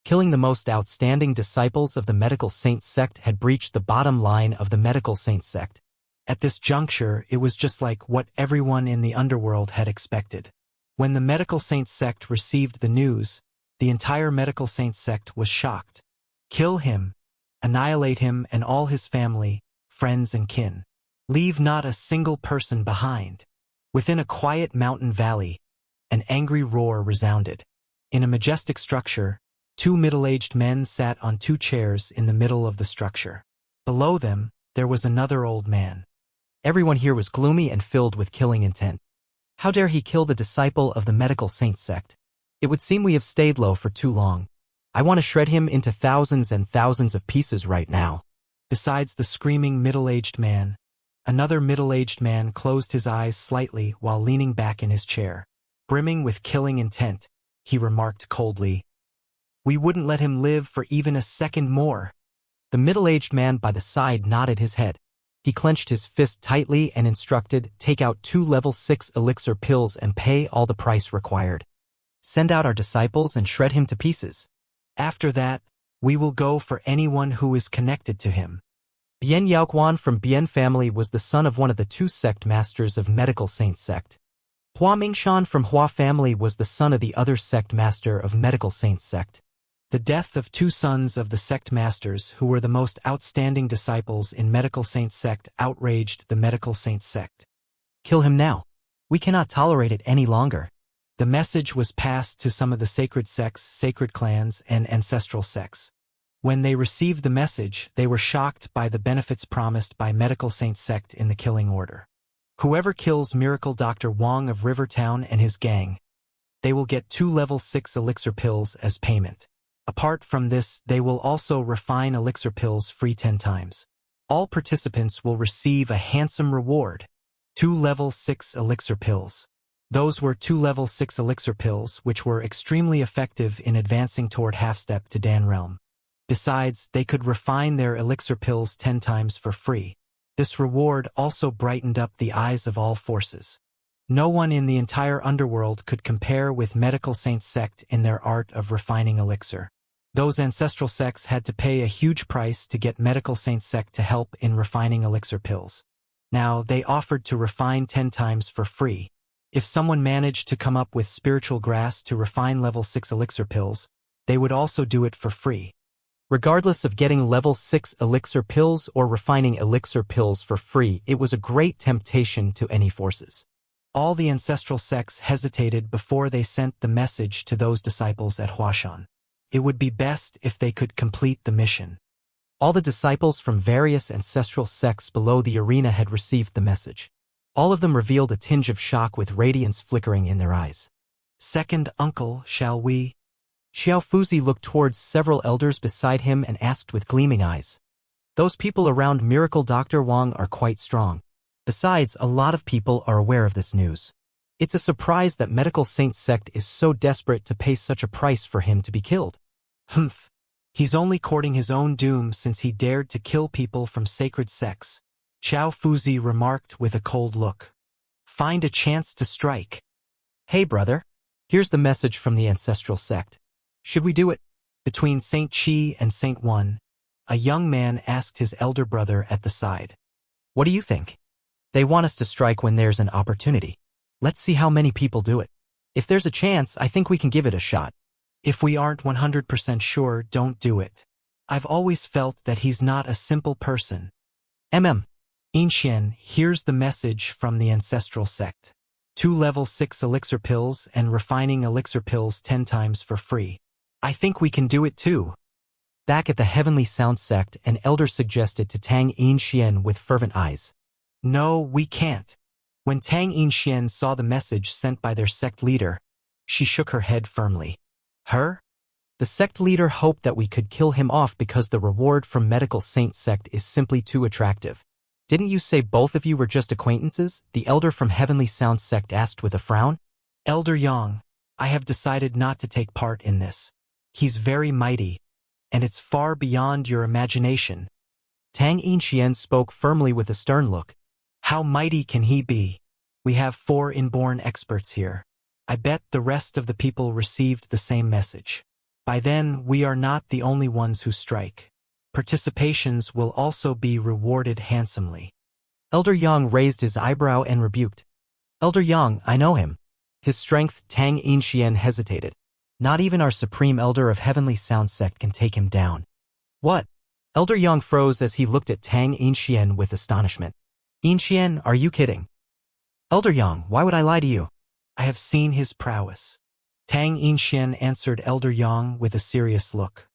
Killing the most outstanding disciples of the Medical Saint sect had breached the bottom line of the Medical Saint sect. At this juncture, it was just like what everyone in the underworld had expected. When the Medical Saint sect received the news, the entire Medical Saint sect was shocked. Kill him, annihilate him and all his family, friends and kin. Leave not a single person behind. Within a quiet mountain valley, an angry roar resounded. In a majestic structure, 2 middle-aged men sat on 2 chairs in the middle of the structure. Below them, there was another old man. Everyone here was gloomy and filled with killing intent. How dare he kill the disciple of the Medical Saint sect? It would seem we have stayed low for too long. I want to shred him into thousands and thousands of pieces right now. Besides the screaming middle-aged man, another middle-aged man closed his eyes slightly while leaning back in his chair. Brimming with killing intent, he remarked coldly, "We wouldn't let him live for even a second more." The middle-aged man by the side nodded his head. He clenched his fist tightly and instructed, "Take out 2 level 6 elixir pills and pay all the price required. Send out our disciples and shred him to pieces. After that, we will go for anyone who is connected to him." Bian Yaoquan from Bian family was the son of one of the 2 sect masters of Medical Saint sect. Hua Mingshan from Hua family was the son of the other sect master of Medical Saint sect. The death of 2 sons of the sect masters who were the most outstanding disciples in Medical Saint sect outraged the Medical Saint sect. Kill him now. We cannot tolerate it any longer. The message was passed to some of the sacred sects, sacred clans, and ancestral sects. When they received the message, they were shocked by the benefits promised by Medical Saint sect in the killing order. Whoever kills Miracle Dr. Wang of Rivertown and his gang, they will get 2 level 6 elixir pills as payment. Apart from this, they will also refine elixir pills free 10 times. All participants will receive a handsome reward. 2 level 6 elixir pills. Those were 2 level 6 elixir pills which were extremely effective in advancing toward half-step to Dan Realm. Besides, they could refine their elixir pills 10 times for free. This reward also brightened up the eyes of all forces. No one in the entire underworld could compare with Medical Saint sect in their art of refining elixir. Those ancestral sects had to pay a huge price to get Medical Saint sect to help in refining elixir pills. Now, they offered to refine 10 times for free. If someone managed to come up with spiritual grass to refine level 6 elixir pills, they would also do it for free. Regardless of getting level 6 elixir pills or refining elixir pills for free, it was a great temptation to any forces. All the ancestral sects hesitated before they sent the message to those disciples at Huashan. It would be best if they could complete the mission. All the disciples from various ancestral sects below the arena had received the message. All of them revealed a tinge of shock with radiance flickering in their eyes. "Second uncle, shall we?" Xiao Fuzi looked towards several elders beside him and asked with gleaming eyes. Those people around Miracle Dr. Wang are quite strong. Besides, a lot of people are aware of this news. It's a surprise that Medical Saint sect is so desperate to pay such a price for him to be killed. Humph. He's only courting his own doom since he dared to kill people from sacred sects, Xiao Fuzi remarked with a cold look. "Find a chance to strike." "Hey brother, here's the message from the ancestral sect. Should we do it?" Between Saint Chi and Saint One, a young man asked his elder brother at the side. What do you think? They want us to strike when there's an opportunity. Let's see how many people do it. If there's a chance, I think we can give it a shot. If we aren't 100% sure, don't do it. I've always felt that he's not a simple person. Inxian, here's the message from the ancestral sect. 2 level 6 elixir pills and refining elixir pills 10 times for free. I think we can do it too. Back at the Heavenly Sound sect, an elder suggested to Tang Inxian with fervent eyes. No, we can't. When Tang Inxian saw the message sent by their sect leader, she shook her head firmly. Her? The sect leader hoped that we could kill him off because the reward from Medical Saint sect is simply too attractive. Didn't you say both of you were just acquaintances? The elder from Heavenly Sound sect asked with a frown. Elder Yang, I have decided not to take part in this. He's very mighty, and it's far beyond your imagination. Tang Inxian spoke firmly with a stern look. How mighty can he be? We have 4 inborn experts here. I bet the rest of the people received the same message. By then, we are not the only ones who strike. Participations will also be rewarded handsomely. Elder Yang raised his eyebrow and rebuked. Elder Yang, I know him. His strength. Tang Inxian hesitated. Not even our supreme elder of Heavenly Sound sect can take him down. What? Elder Yang froze as he looked at Tang Inxian with astonishment. Inxian, are you kidding? Elder Yang, why would I lie to you? I have seen his prowess. Tang Inxian answered Elder Yang with a serious look.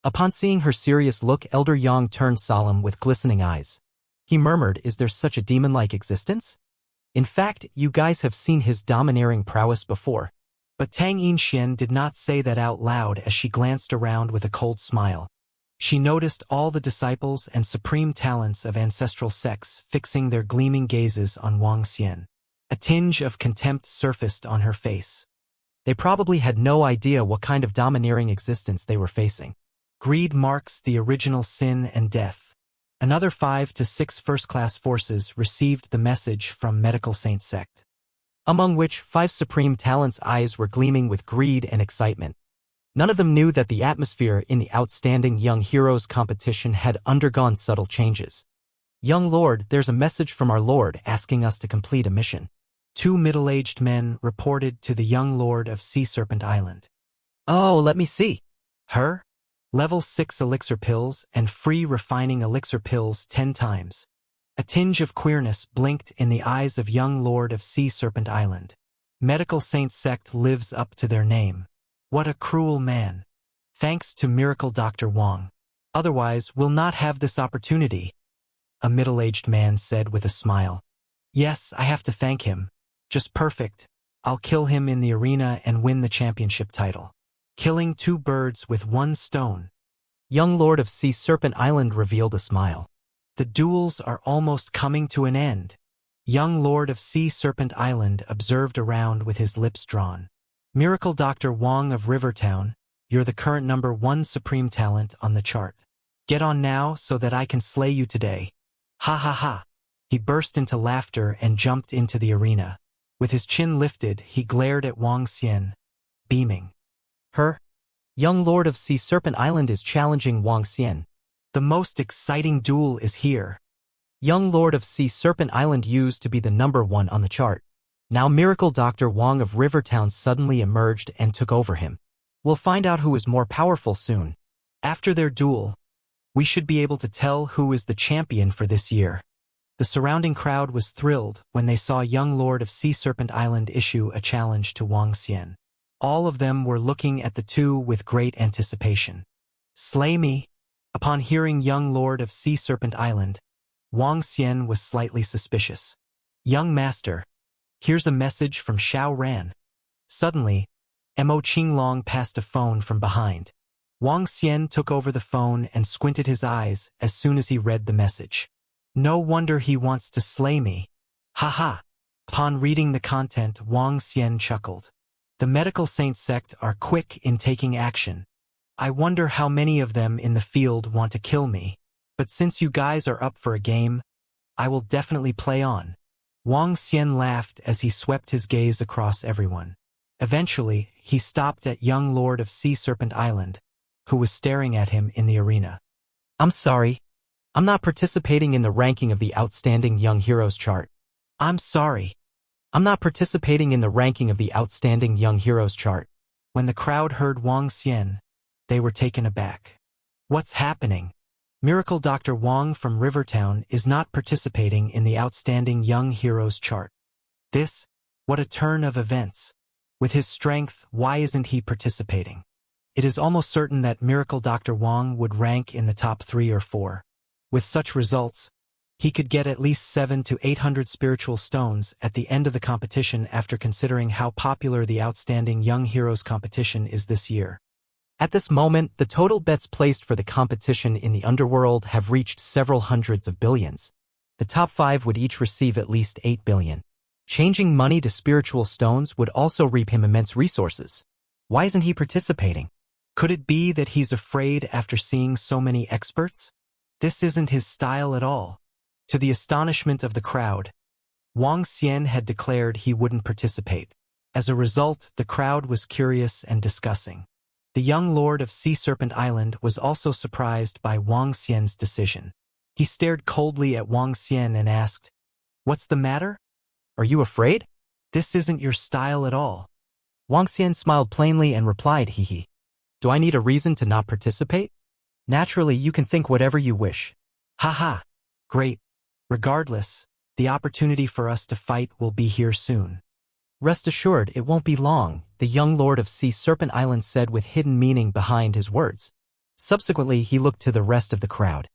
Upon seeing her serious look, Elder Yang turned solemn with glistening eyes. He murmured, is there such a demon-like existence? In fact, you guys have seen his domineering prowess before. But Tang Inxian did not say that out loud as she glanced around with a cold smile. She noticed all the disciples and supreme talents of ancestral sects fixing their gleaming gazes on Wang Xian. A tinge of contempt surfaced on her face. They probably had no idea what kind of domineering existence they were facing. Greed marks the original sin and death. Another 5 to 6 first-class forces received the message from Medical Saint sect, among which 5 supreme talents' eyes were gleaming with greed and excitement. None of them knew that the atmosphere in the Outstanding Young Heroes competition had undergone subtle changes. Young Lord, there's a message from our Lord asking us to complete a mission. 2 middle-aged men reported to the young Lord of Sea Serpent Island. Oh, let me see. Her? Level 6 elixir pills and free refining elixir pills 10 times. A tinge of queerness blinked in the eyes of young Lord of Sea Serpent Island. Medical Saint sect lives up to their name. What a cruel man. Thanks to Miracle Dr. Wang. Otherwise, we'll not have this opportunity. A middle-aged man said with a smile. Yes, I have to thank him. Just perfect. I'll kill him in the arena and win the championship title. Killing 2 birds with 1 stone. Young Lord of Sea Serpent Island revealed a smile. The duels are almost coming to an end. Young Lord of Sea Serpent Island observed around with his lips drawn. Miracle Dr. Wang of Rivertown, you're the current number 1 supreme talent on the chart. Get on now so that I can slay you today. Ha ha ha. He burst into laughter and jumped into the arena. With his chin lifted, he glared at Wang Xian, beaming. Her? Young Lord of Sea Serpent Island is challenging Wang Xian. The most exciting duel is here. Young Lord of Sea Serpent Island used to be the number 1 on the chart. Now Miracle Dr. Wang of Rivertown suddenly emerged and took over him. We'll find out who is more powerful soon. After their duel, we should be able to tell who is the champion for this year. The surrounding crowd was thrilled when they saw young Lord of Sea Serpent Island issue a challenge to Wang Xian. All of them were looking at the 2 with great anticipation. Slay me. Upon hearing young Lord of Sea Serpent Island, Wang Xian was slightly suspicious. Young master, here's a message from Xiao Ran. Suddenly, Mo Qinglong passed a phone from behind. Wang Xian took over the phone and squinted his eyes as soon as he read the message. No wonder he wants to slay me. Ha ha. Upon reading the content, Wang Xian chuckled. The Medical Saint sect are quick in taking action. I wonder how many of them in the field want to kill me. But since you guys are up for a game, I will definitely play on. Wang Xian laughed as he swept his gaze across everyone. Eventually, he stopped at young Lord of Sea Serpent Island, who was staring at him in the arena. I'm sorry. I'm not participating in the ranking of the Outstanding Young Heroes chart. I'm sorry. I'm not participating in the ranking of the Outstanding Young Heroes chart. When the crowd heard Wang Xian, they were taken aback. What's happening? Miracle Dr. Wang from Rivertown is not participating in the Outstanding Young Heroes chart. What a turn of events. With his strength, why isn't he participating? It is almost certain that Miracle Dr. Wang would rank in the top 3 or 4. With such results, he could get at least 700 to 800 spiritual stones at the end of the competition after considering how popular the Outstanding Young Heroes competition is this year. At this moment, the total bets placed for the competition in the underworld have reached several hundreds of billions. The top 5 would each receive at least 8 billion. Changing money to spiritual stones would also reap him immense resources. Why isn't he participating? Could it be that he's afraid after seeing so many experts? This isn't his style at all. To the astonishment of the crowd, Wang Xian had declared he wouldn't participate. As a result, the crowd was curious and discussing. The young lord of Sea Serpent Island was also surprised by Wang Xian's decision. He stared coldly at Wang Xian and asked, "What's the matter? Are you afraid?" This isn't your style at all." Wang Xian smiled plainly and replied, "Hee. Do I need a reason to not participate? Naturally, you can think whatever you wish." Haha. Great. Regardless, the opportunity for us to fight will be here soon. Rest assured, it won't be long, the young lord of Sea Serpent Island said with hidden meaning behind his words. Subsequently, he looked to the rest of the crowd.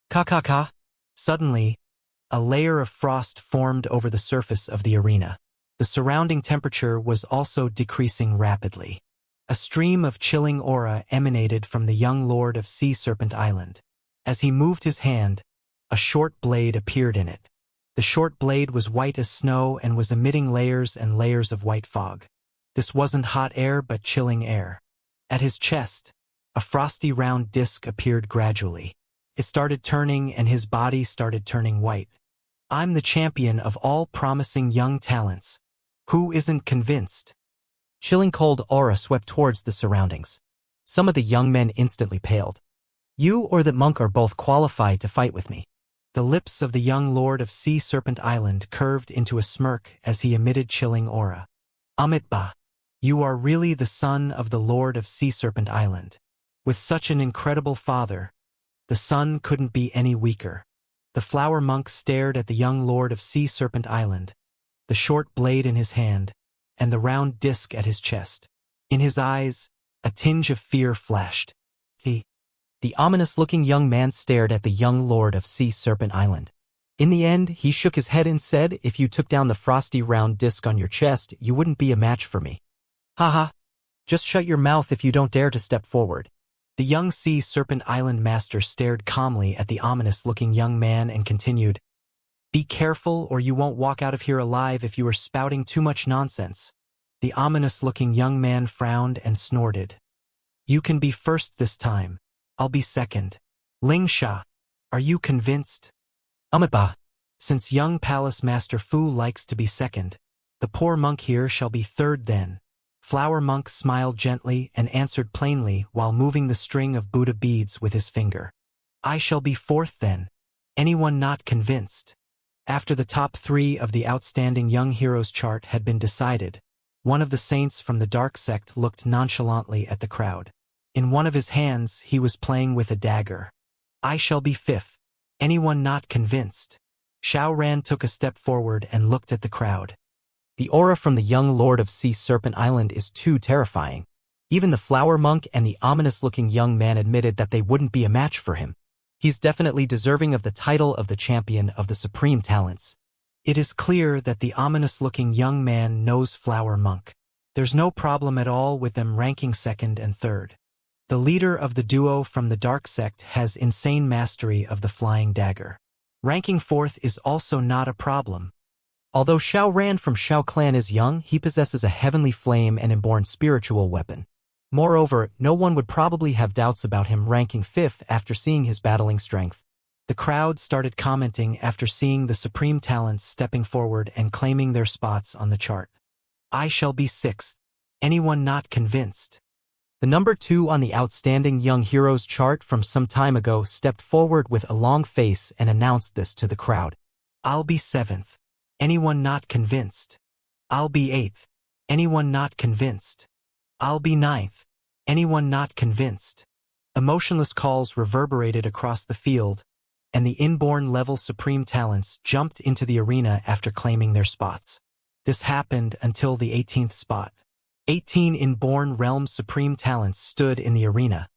Ka. Suddenly, a layer of frost formed over the surface of the arena. The surrounding temperature was also decreasing rapidly. A stream of chilling aura emanated from the young lord of Sea Serpent Island. As he moved his hand, a short blade appeared in it. The short blade was white as snow and was emitting layers and layers of white fog. This wasn't hot air but chilling air. At his chest, a frosty round disc appeared gradually. It started turning and his body started turning white. I'm the champion of all promising young talents. Who isn't convinced? Chilling cold aura swept towards the surroundings. Some of the young men instantly paled. You or that monk are both qualified to fight with me. The lips of the young lord of Sea Serpent Island curved into a smirk as he emitted chilling aura. Amitba, you are really the son of the lord of Sea Serpent Island. With such an incredible father, the son couldn't be any weaker. The flower monk stared at the young lord of Sea Serpent Island, the short blade in his hand, and the round disc at his chest. In his eyes, a tinge of fear flashed. The ominous-looking young man stared at the young lord of Sea Serpent Island. In the end, he shook his head and said, "If you took down the frosty round disc on your chest, you wouldn't be a match for me." Haha. Just shut your mouth if you don't dare to step forward. The young Sea Serpent Island master stared calmly at the ominous-looking young man and continued, "Be careful or you won't walk out of here alive if you are spouting too much nonsense." The ominous-looking young man frowned and snorted. "You can be first this time. I'll be second. Ling Sha, are you convinced?" Amitba. Since young Palace Master Fu likes to be second, the poor monk here shall be third then. Flower Monk smiled gently and answered plainly while moving the string of Buddha beads with his finger. "I shall be fourth then. Anyone not convinced?" After the top 3 of the Outstanding Young Heroes chart had been decided, one of the saints from the dark sect looked nonchalantly at the crowd. In one of his hands, he was playing with a dagger. "I shall be fifth. Anyone not convinced?" Xiao Ran took a step forward and looked at the crowd. The aura from the young lord of Sea Serpent Island is too terrifying. Even the flower monk and the ominous-looking young man admitted that they wouldn't be a match for him. He's definitely deserving of the title of the champion of the supreme talents. It is clear that the ominous-looking young man knows Flower Monk. There's no problem at all with them ranking second and third. The leader of the duo from the dark sect has insane mastery of the flying dagger. Ranking fourth is also not a problem. Although Xiao Ran from Xiao Clan is young, he possesses a heavenly flame and inborn spiritual weapon. Moreover, no one would probably have doubts about him ranking fifth after seeing his battling strength. The crowd started commenting after seeing the supreme talents stepping forward and claiming their spots on the chart. "I shall be sixth. Anyone not convinced?" The number 2 on the Outstanding Young Heroes chart from some time ago stepped forward with a long face and announced this to the crowd. I'll be 7th. Anyone not convinced? I'll be 8th. Anyone not convinced? I'll be 9th. Anyone not convinced? Emotionless calls reverberated across the field, and the inborn level supreme talents jumped into the arena after claiming their spots. This happened until the 18th spot. 18 inborn realm supreme talents stood in the arena,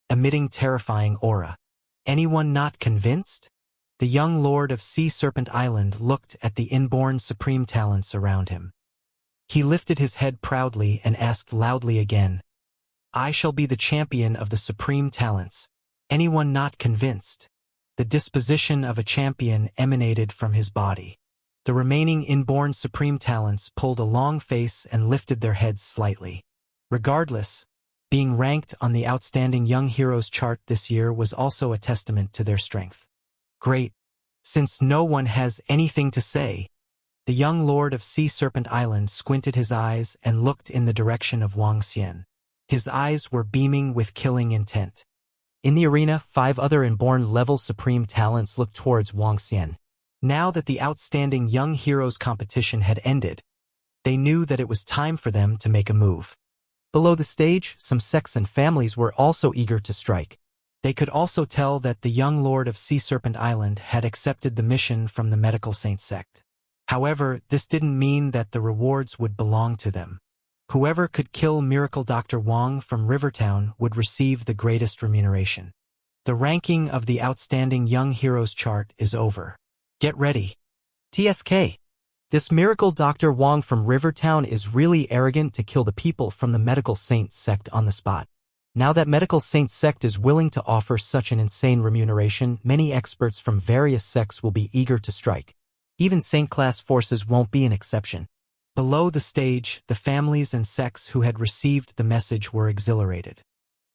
emitting terrifying aura. Anyone not convinced? The young lord of Sea Serpent Island looked at the inborn supreme talents around him. He lifted his head proudly and asked loudly again, I shall be the champion of the supreme talents. Anyone not convinced? The disposition of a champion emanated from his body. The remaining inborn supreme talents pulled a long face and lifted their heads slightly. Regardless, being ranked on the Outstanding Young Heroes chart this year was also a testament to their strength. Great. Since no one has anything to say, the young lord of Sea Serpent Island squinted his eyes and looked in the direction of Wang Xian. His eyes were beaming with killing intent. In the arena, 5 other inborn level supreme talents looked towards Wang Xian. Now that the Outstanding Young Heroes competition had ended, they knew that it was time for them to make a move. Below the stage, some sects and families were also eager to strike. They could also tell that the young lord of Sea Serpent Island had accepted the mission from the Medical Saint sect. However, this didn't mean that the rewards would belong to them. Whoever could kill Miracle Dr. Wang from Rivertown would receive the greatest remuneration. The ranking of the Outstanding Young Heroes chart is over. Get ready. TSK. This Miracle Dr. Wang from Rivertown is really arrogant to kill the people from the Medical Saint sect on the spot. Now that Medical Saint sect is willing to offer such an insane remuneration, many experts from various sects will be eager to strike. Even Saint-class forces won't be an exception. Below the stage, the families and sects who had received the message were exhilarated.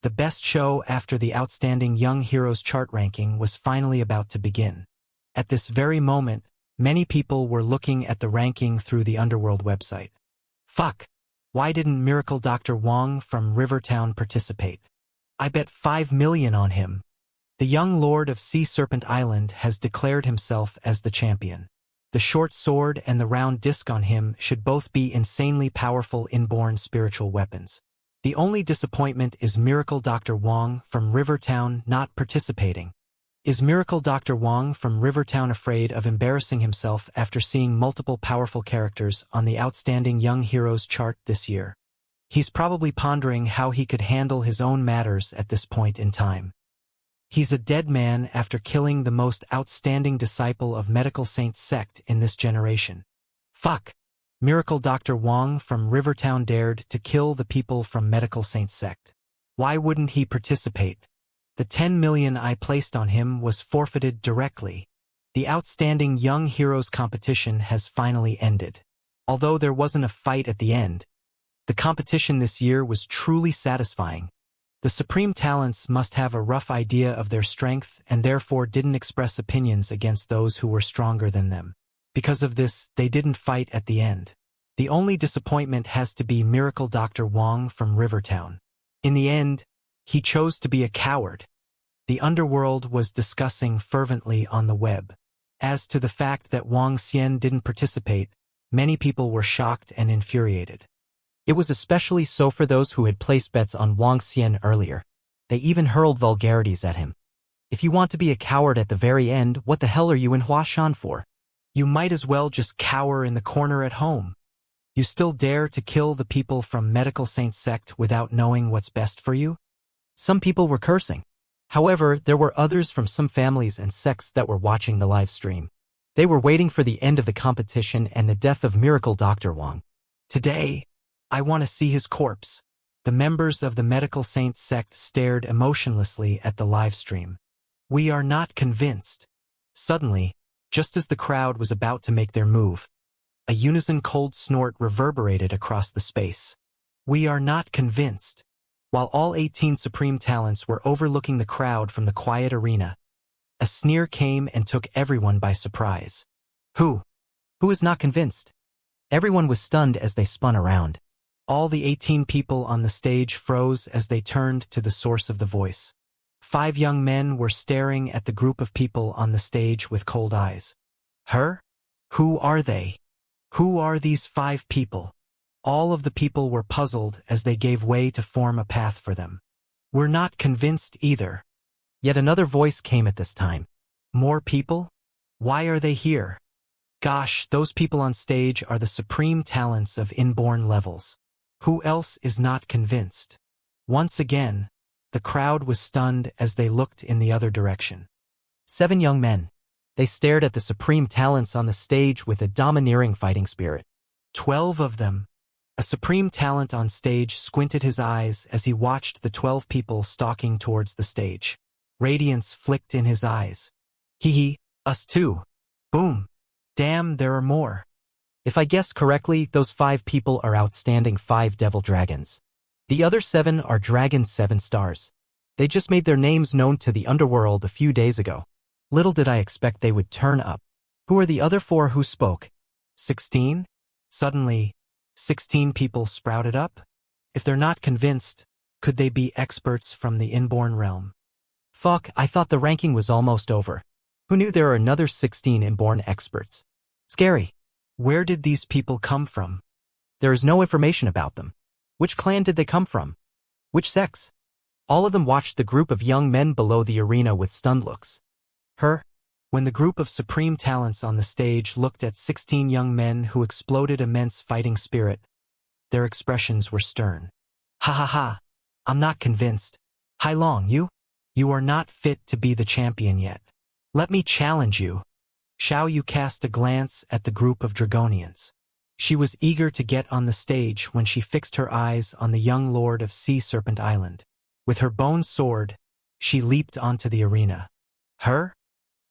The best show after the Outstanding Young Heroes chart ranking was finally about to begin. At this very moment, many people were looking at the ranking through the Underworld website. Fuck! Why didn't Miracle Dr. Wang from Rivertown participate? I bet 5 million on him. The young lord of Sea Serpent Island has declared himself as the champion. The short sword and the round disc on him should both be insanely powerful inborn spiritual weapons. The only disappointment is Miracle Dr. Wang from Rivertown not participating. Is Miracle Dr. Wang from Rivertown afraid of embarrassing himself after seeing multiple powerful characters on the Outstanding Young Heroes chart this year? He's probably pondering how he could handle his own matters at this point in time. He's a dead man after killing the most outstanding disciple of Medical Saint sect in this generation. Fuck! Miracle Dr. Wang from Rivertown dared to kill the people from Medical Saint sect. Why wouldn't he participate? The 10 million I placed on him was forfeited directly. The Outstanding Young Heroes competition has finally ended. Although there wasn't a fight at the end, the competition this year was truly satisfying. The Supreme Talents must have a rough idea of their strength and therefore didn't express opinions against those who were stronger than them. Because of this, they didn't fight at the end. The only disappointment has to be Miracle Dr. Wang from Rivertown. In the end, he chose to be a coward. The underworld was discussing fervently on the web. As to the fact that Wang Xian didn't participate, many people were shocked and infuriated. It was especially so for those who had placed bets on Wang Xian earlier. They even hurled vulgarities at him. If you want to be a coward at the very end, what the hell are you in Huashan for? You might as well just cower in the corner at home. You still dare to kill the people from Medical Saint sect without knowing what's best for you? Some people were cursing. However, there were others from some families and sects that were watching the live stream. They were waiting for the end of the competition and the death of Miracle Dr. Wang. Today, I want to see his corpse. The members of the Medical Saint sect stared emotionlessly at the live stream. We are not convinced. Suddenly, just as the crowd was about to make their move, a unison cold snort reverberated across the space. We are not convinced. While all 18 Supreme Talents were overlooking the crowd from the quiet arena, a sneer came and took everyone by surprise. Who is not convinced? Everyone was stunned as they spun around. All the 18 people on the stage froze as they turned to the source of the voice. 5 young men were staring at the group of people on the stage with cold eyes. Her? Who are they? Who are these 5 people? All of the people were puzzled as they gave way to form a path for them. We're not convinced either. Yet another voice came at this time. More people? Why are they here? Gosh, those people on stage are the supreme talents of inborn levels. Who else is not convinced? Once again, the crowd was stunned as they looked in the other direction. 7 young men. They stared at the supreme talents on the stage with a domineering fighting spirit. 12 of them. A supreme talent on stage squinted his eyes as he watched the 12 people stalking towards the stage. Radiance flicked in his eyes. Hee, us too. Boom. Damn, there are more. If I guessed correctly, those 5 people are outstanding 5 devil dragons. The other 7 are Dragon 7 stars. They just made their names known to the underworld a few days ago. Little did I expect they would turn up. Who are the other 4 who spoke? 16? Suddenly, 16 people sprouted up? If they're not convinced, could they be experts from the inborn realm? Fuck, I thought the ranking was almost over. Who knew there are another 16 inborn experts? Scary. Where did these people come from? There is no information about them. Which clan did they come from? Which sex? All of them watched the group of young men below the arena with stunned looks. Her? When the group of supreme talents on the stage looked at 16 young men who exploded immense fighting spirit, their expressions were stern. Ha ha ha. I'm not convinced. Hai Long, you? You are not fit to be the champion yet. Let me challenge you. Xiao Yu cast a glance at the group of Dragonians. She was eager to get on the stage when she fixed her eyes on the young lord of Sea Serpent Island. With her bone sword, she leaped onto the arena. Her?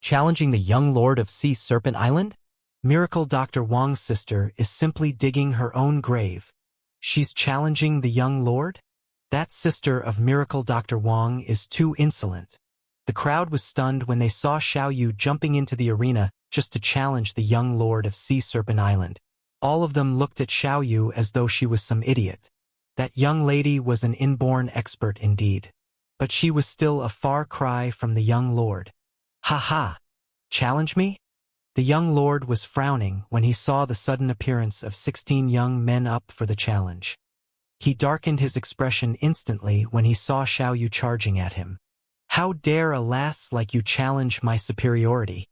Challenging the young lord of Sea Serpent Island? Miracle Dr. Wang's sister is simply digging her own grave. She's challenging the young lord? That sister of Miracle Dr. Wang is too insolent. The crowd was stunned when they saw Xiao Yu jumping into the arena just to challenge the young lord of Sea Serpent Island. All of them looked at Xiao Yu as though she was some idiot. That young lady was an inborn expert indeed. But she was still a far cry from the young lord. Ha ha! Challenge me? The young lord was frowning when he saw the sudden appearance of 16 young men up for the challenge. He darkened his expression instantly when he saw Xiao Yu charging at him. How dare a lass like you challenge my superiority?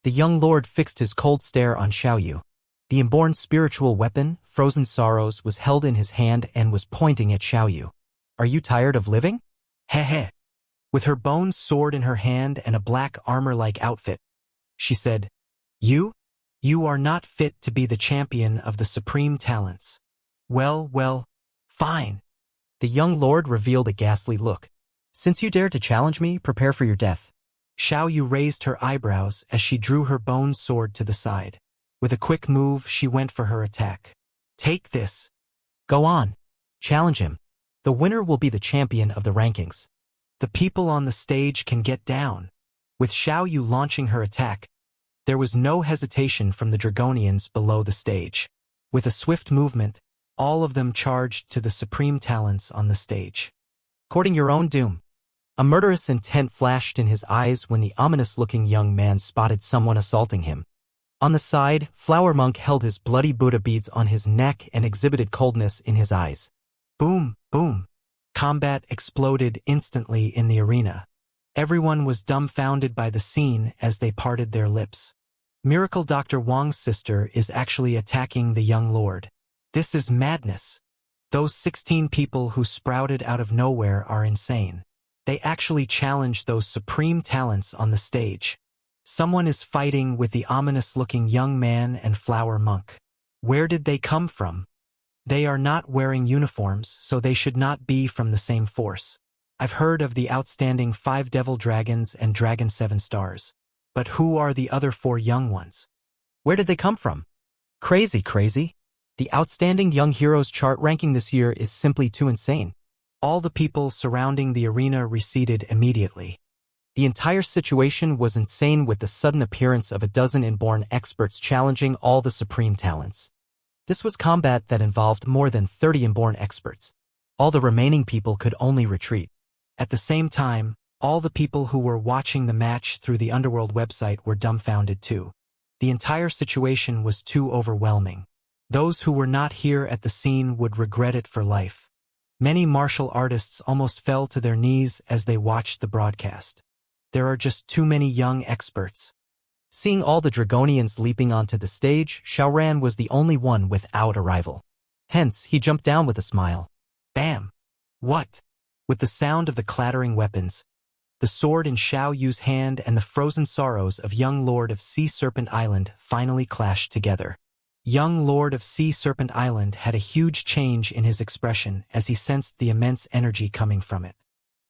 The young lord fixed his cold stare on Xiao Yu. The inborn spiritual weapon, Frozen Sorrows, was held in his hand and was pointing at Xiao Yu. Are you tired of living? Heh heh. With her bone sword in her hand and a black armor-like outfit, she said, You are not fit to be the champion of the supreme talents. Well, fine. The young lord revealed a ghastly look. Since you dared to challenge me, prepare for your death. Xiao Yu raised her eyebrows as she drew her bone sword to the side. With a quick move, she went for her attack. Take this. Go on. Challenge him. The winner will be the champion of the rankings. The people on the stage can get down. With Xiao Yu launching her attack, there was no hesitation from the Dragonians below the stage. With a swift movement, all of them charged to the supreme talents on the stage. Courting your own doom. A murderous intent flashed in his eyes when the ominous-looking young man spotted someone assaulting him. On the side, Flower Monk held his bloody Buddha beads on his neck and exhibited coldness in his eyes. Boom, boom. Combat exploded instantly in the arena. Everyone was dumbfounded by the scene as they parted their lips. Miracle Dr. Wang's sister is actually attacking the young lord. This is madness. Those 16 people who sprouted out of nowhere are insane. They actually challenged those supreme talents on the stage. Someone is fighting with the ominous-looking young man and Flower Monk. Where did they come from? They are not wearing uniforms, so they should not be from the same force. I've heard of the outstanding 5 devil dragons and Dragon 7 stars. But who are the other 4 young ones? Where did they come from? Crazy. The outstanding young heroes chart ranking this year is simply too insane. All the people surrounding the arena receded immediately. The entire situation was insane with the sudden appearance of a dozen inborn experts challenging all the supreme talents. This was combat that involved more than 30 inborn experts. All the remaining people could only retreat. At the same time, all the people who were watching the match through the Underworld website were dumbfounded too. The entire situation was too overwhelming. Those who were not here at the scene would regret it for life. Many martial artists almost fell to their knees as they watched the broadcast. There are just too many young experts. Seeing all the Dragonians leaping onto the stage, Xiaoran was the only one without a rival. Hence, he jumped down with a smile. Bam! What? With the sound of the clattering weapons, the sword in Xiao Yu's hand and the frozen sorrows of young Lord of Sea Serpent Island finally clashed together. Young Lord of Sea Serpent Island had a huge change in his expression as he sensed the immense energy coming from it.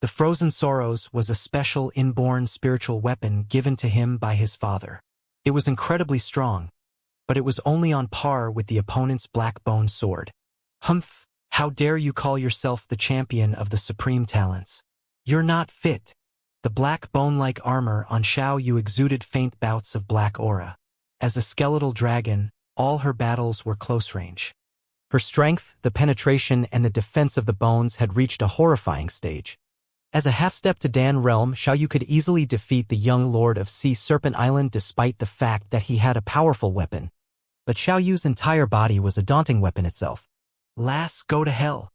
The frozen sorrows was a special inborn spiritual weapon given to him by his father. It was incredibly strong, but it was only on par with the opponent's black bone sword. Humph! How dare you call yourself the champion of the supreme talents? You're not fit. The black bone-like armor on Xiao Yu exuded faint bouts of black aura. As a skeletal dragon, all her battles were close range. Her strength, the penetration, and the defense of the bones had reached a horrifying stage. As a half-step to Dan realm, Xiao Yu could easily defeat the young Lord of Sea Serpent Island despite the fact that he had a powerful weapon. But Xiao Yu's entire body was a daunting weapon itself. Lass, go to hell.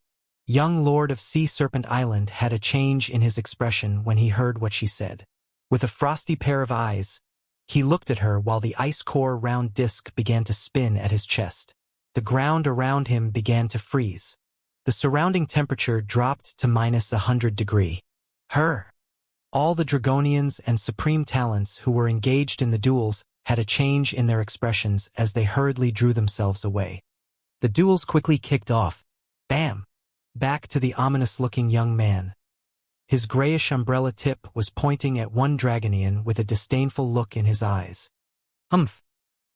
Young Lord of Sea Serpent Island had a change in his expression when he heard what she said. With a frosty pair of eyes, he looked at her while the ice-core round disc began to spin at his chest. The ground around him began to freeze. The surrounding temperature dropped to -100 degrees. All the Dragonians and Supreme Talents who were engaged in the duels had a change in their expressions as they hurriedly drew themselves away. The duels quickly kicked off. Bam! Back to the ominous-looking young man. His grayish umbrella tip was pointing at one Dragonian with a disdainful look in his eyes. Humph!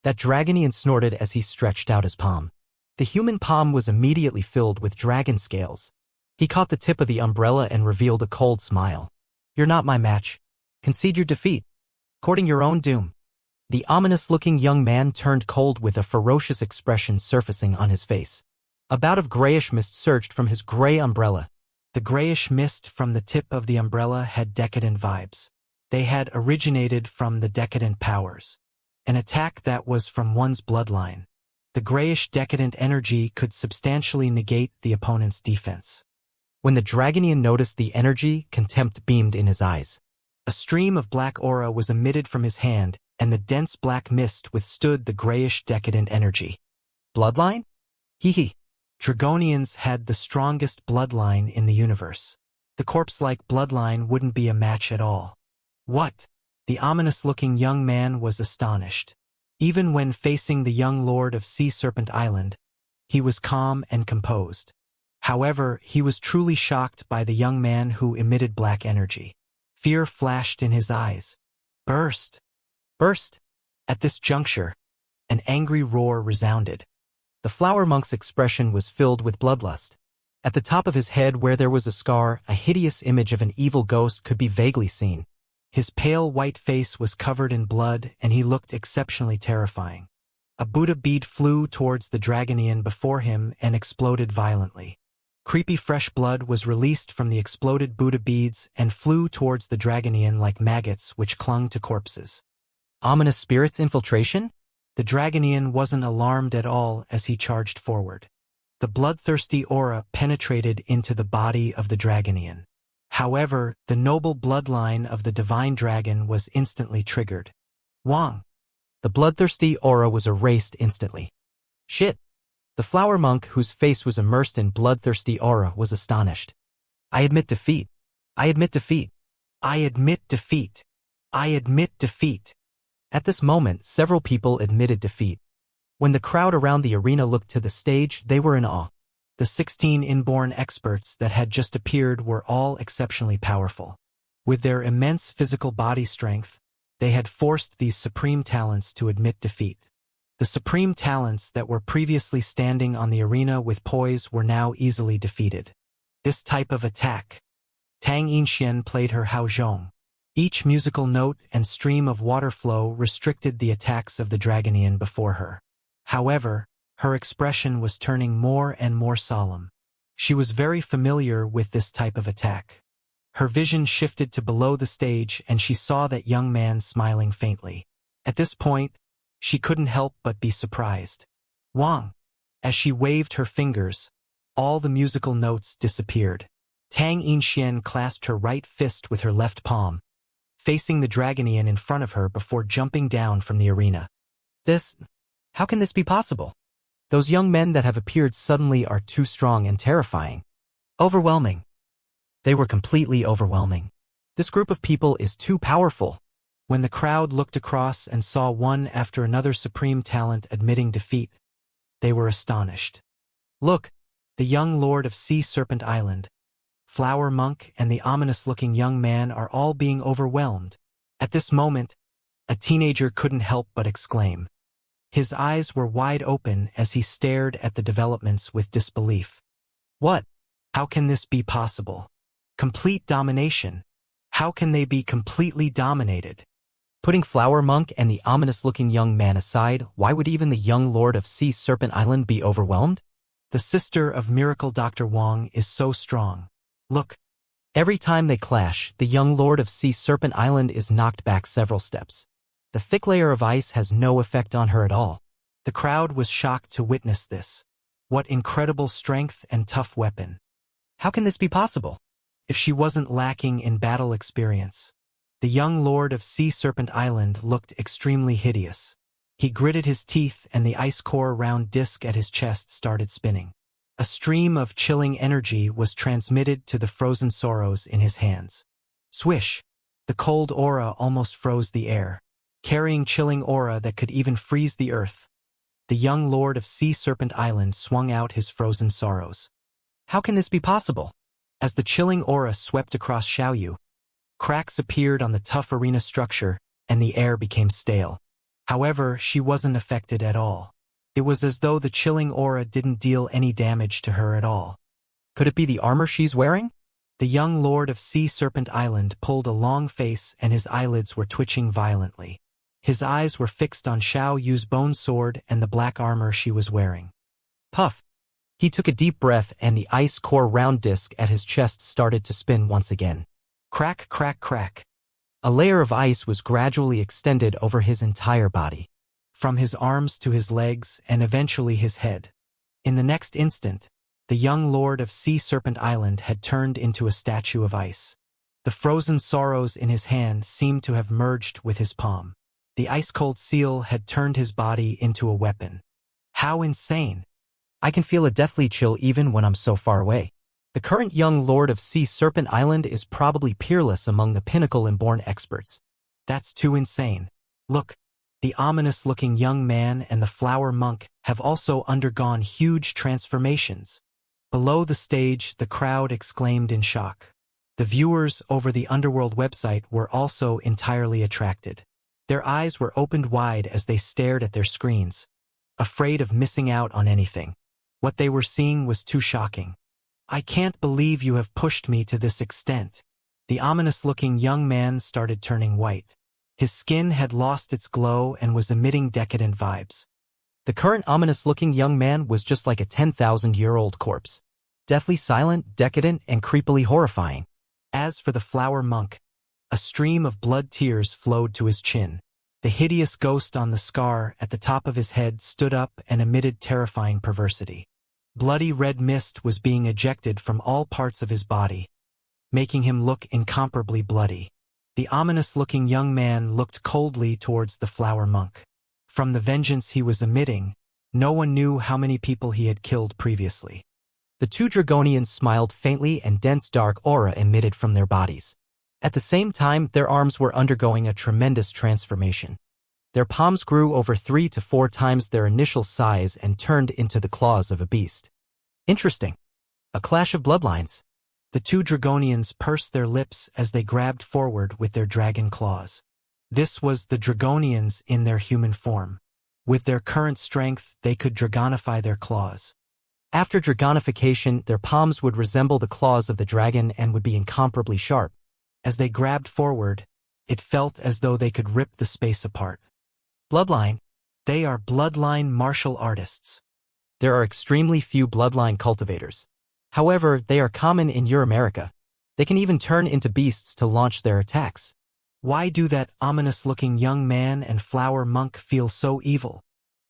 That Dragonian snorted as he stretched out his palm. The human palm was immediately filled with dragon scales. He caught the tip of the umbrella and revealed a cold smile. You're not my match. Concede your defeat. Courting your own doom. The ominous-looking young man turned cold with a ferocious expression surfacing on his face. A bout of grayish mist surged from his gray umbrella. The grayish mist from the tip of the umbrella had decadent vibes. They had originated from the decadent powers. An attack that was from one's bloodline. The grayish decadent energy could substantially negate the opponent's defense. When the Dragonian noticed the energy, contempt beamed in his eyes. A stream of black aura was emitted from his hand, and the dense black mist withstood the grayish decadent energy. Bloodline? Hee. Dragonians had the strongest bloodline in the universe. The corpse-like bloodline wouldn't be a match at all. What? The ominous-looking young man was astonished. Even when facing the young Lord of Sea Serpent Island, he was calm and composed. However, he was truly shocked by the young man who emitted black energy. Fear flashed in his eyes. Burst! Burst! At this juncture, an angry roar resounded. The flower monk's expression was filled with bloodlust. At the top of his head where there was a scar, a hideous image of an evil ghost could be vaguely seen. His pale white face was covered in blood, and he looked exceptionally terrifying. A Buddha bead flew towards the Dragonian before him and exploded violently. Creepy fresh blood was released from the exploded Buddha beads and flew towards the Dragonian like maggots which clung to corpses. Ominous spirits infiltration? The Dragonian wasn't alarmed at all as he charged forward. The bloodthirsty aura penetrated into the body of the Dragonian. However, the noble bloodline of the divine dragon was instantly triggered. Wang! The bloodthirsty aura was erased instantly. Shit! The flower monk, whose face was immersed in bloodthirsty aura, was astonished. I admit defeat. I admit defeat. I admit defeat. I admit defeat. At this moment, several people admitted defeat. When the crowd around the arena looked to the stage, they were in awe. The 16 inborn experts that had just appeared were all exceptionally powerful. With their immense physical body strength, they had forced these supreme talents to admit defeat. The supreme talents that were previously standing on the arena with poise were now easily defeated. This type of attack. Tang Yinxian played her Haozhong. Each musical note and stream of water flow restricted the attacks of the Dragonian before her. However, Her expression was turning more and more solemn. She was very familiar with this type of attack. Her vision shifted to below the stage and she saw that young man smiling faintly. At this point, she couldn't help but be surprised. Wang! As she waved her fingers, all the musical notes disappeared. Tang Yinxian clasped her right fist with her left palm, facing the Dragonian in front of her before jumping down from the arena. How can this be possible? Those young men that have appeared suddenly are too strong and terrifying. Overwhelming. They were completely overwhelming. This group of people is too powerful. When the crowd looked across and saw one after another supreme talent admitting defeat, they were astonished. Look, the young lord of Sea Serpent Island, Flower Monk, and the ominous-looking young man are all being overwhelmed. At this moment, a teenager couldn't help but exclaim. His eyes were wide open as he stared at the developments with disbelief. What? How can this be possible? Complete domination. How can they be completely dominated? Putting Flower Monk and the ominous-looking young man aside, why would even the young lord of Sea Serpent Island be overwhelmed? The sister of Miracle Dr. Wang is so strong. Look. Every time they clash, the young lord of Sea Serpent Island is knocked back several steps. The thick layer of ice has no effect on her at all. The crowd was shocked to witness this. What incredible strength and tough weapon. How can this be possible? If she wasn't lacking in battle experience. The young lord of Sea Serpent Island looked extremely hideous. He gritted his teeth and the ice-core round disc at his chest started spinning. A stream of chilling energy was transmitted to the frozen sorrows in his hands. Swish! The cold aura almost froze the air, carrying chilling aura that could even freeze the earth. The young lord of Sea Serpent Island swung out his frozen sorrows. How can this be possible? As the chilling aura swept across Xiaoyu, cracks appeared on the tough arena structure and the air became stale. However, she wasn't affected at all. It was as though the chilling aura didn't deal any damage to her at all. Could it be the armor she's wearing? The young lord of Sea Serpent Island pulled a long face and his eyelids were twitching violently. His eyes were fixed on Xiaoyu's bone sword and the black armor she was wearing. Puff! He took a deep breath and the ice-core round disc at his chest started to spin once again. Crack, crack, crack. A layer of ice was gradually extended over his entire body, from his arms to his legs and eventually his head. In the next instant, the young lord of Sea Serpent Island had turned into a statue of ice. The frozen sorrows in his hand seemed to have merged with his palm. The ice-cold seal had turned his body into a weapon. How insane! I can feel a deathly chill even when I'm so far away. The current young lord of Sea Serpent Island is probably peerless among the pinnacle Inborn experts. That's too insane. Look, the ominous-looking young man and the Flower Monk have also undergone huge transformations. Below the stage, the crowd exclaimed in shock. The viewers over the Underworld website were also entirely attracted. Their eyes were opened wide as they stared at their screens, afraid of missing out on anything. What they were seeing was too shocking. I can't believe you have pushed me to this extent. The ominous-looking young man started turning white. His skin had lost its glow and was emitting decadent vibes. The current ominous-looking young man was just like a 10,000-year-old corpse. Deathly silent, decadent, and creepily horrifying. As for the Flower Monk, a stream of blood tears flowed to his chin. The hideous ghost on the scar at the top of his head stood up and emitted terrifying perversity. Bloody red mist was being ejected from all parts of his body, making him look incomparably bloody. The ominous-looking young man looked coldly towards the Flower Monk. From the vengeance he was emitting, no one knew how many people he had killed previously. The two Dragonians smiled faintly and dense dark aura emitted from their bodies. At the same time, their arms were undergoing a tremendous transformation. Their palms grew over 3 to 4 times their initial size and turned into the claws of a beast. Interesting. A clash of bloodlines. The two Dragonians pursed their lips as they grabbed forward with their dragon claws. This was the Dragonians in their human form. With their current strength, they could dragonify their claws. After dragonification, their palms would resemble the claws of the dragon and would be incomparably sharp. As they grabbed forward, it felt as though they could rip the space apart. Bloodline. They are bloodline martial artists. There are extremely few bloodline cultivators. However, they are common in Euramerica. They can even turn into beasts to launch their attacks. Why do that ominous-looking young man and flower monk feel so evil?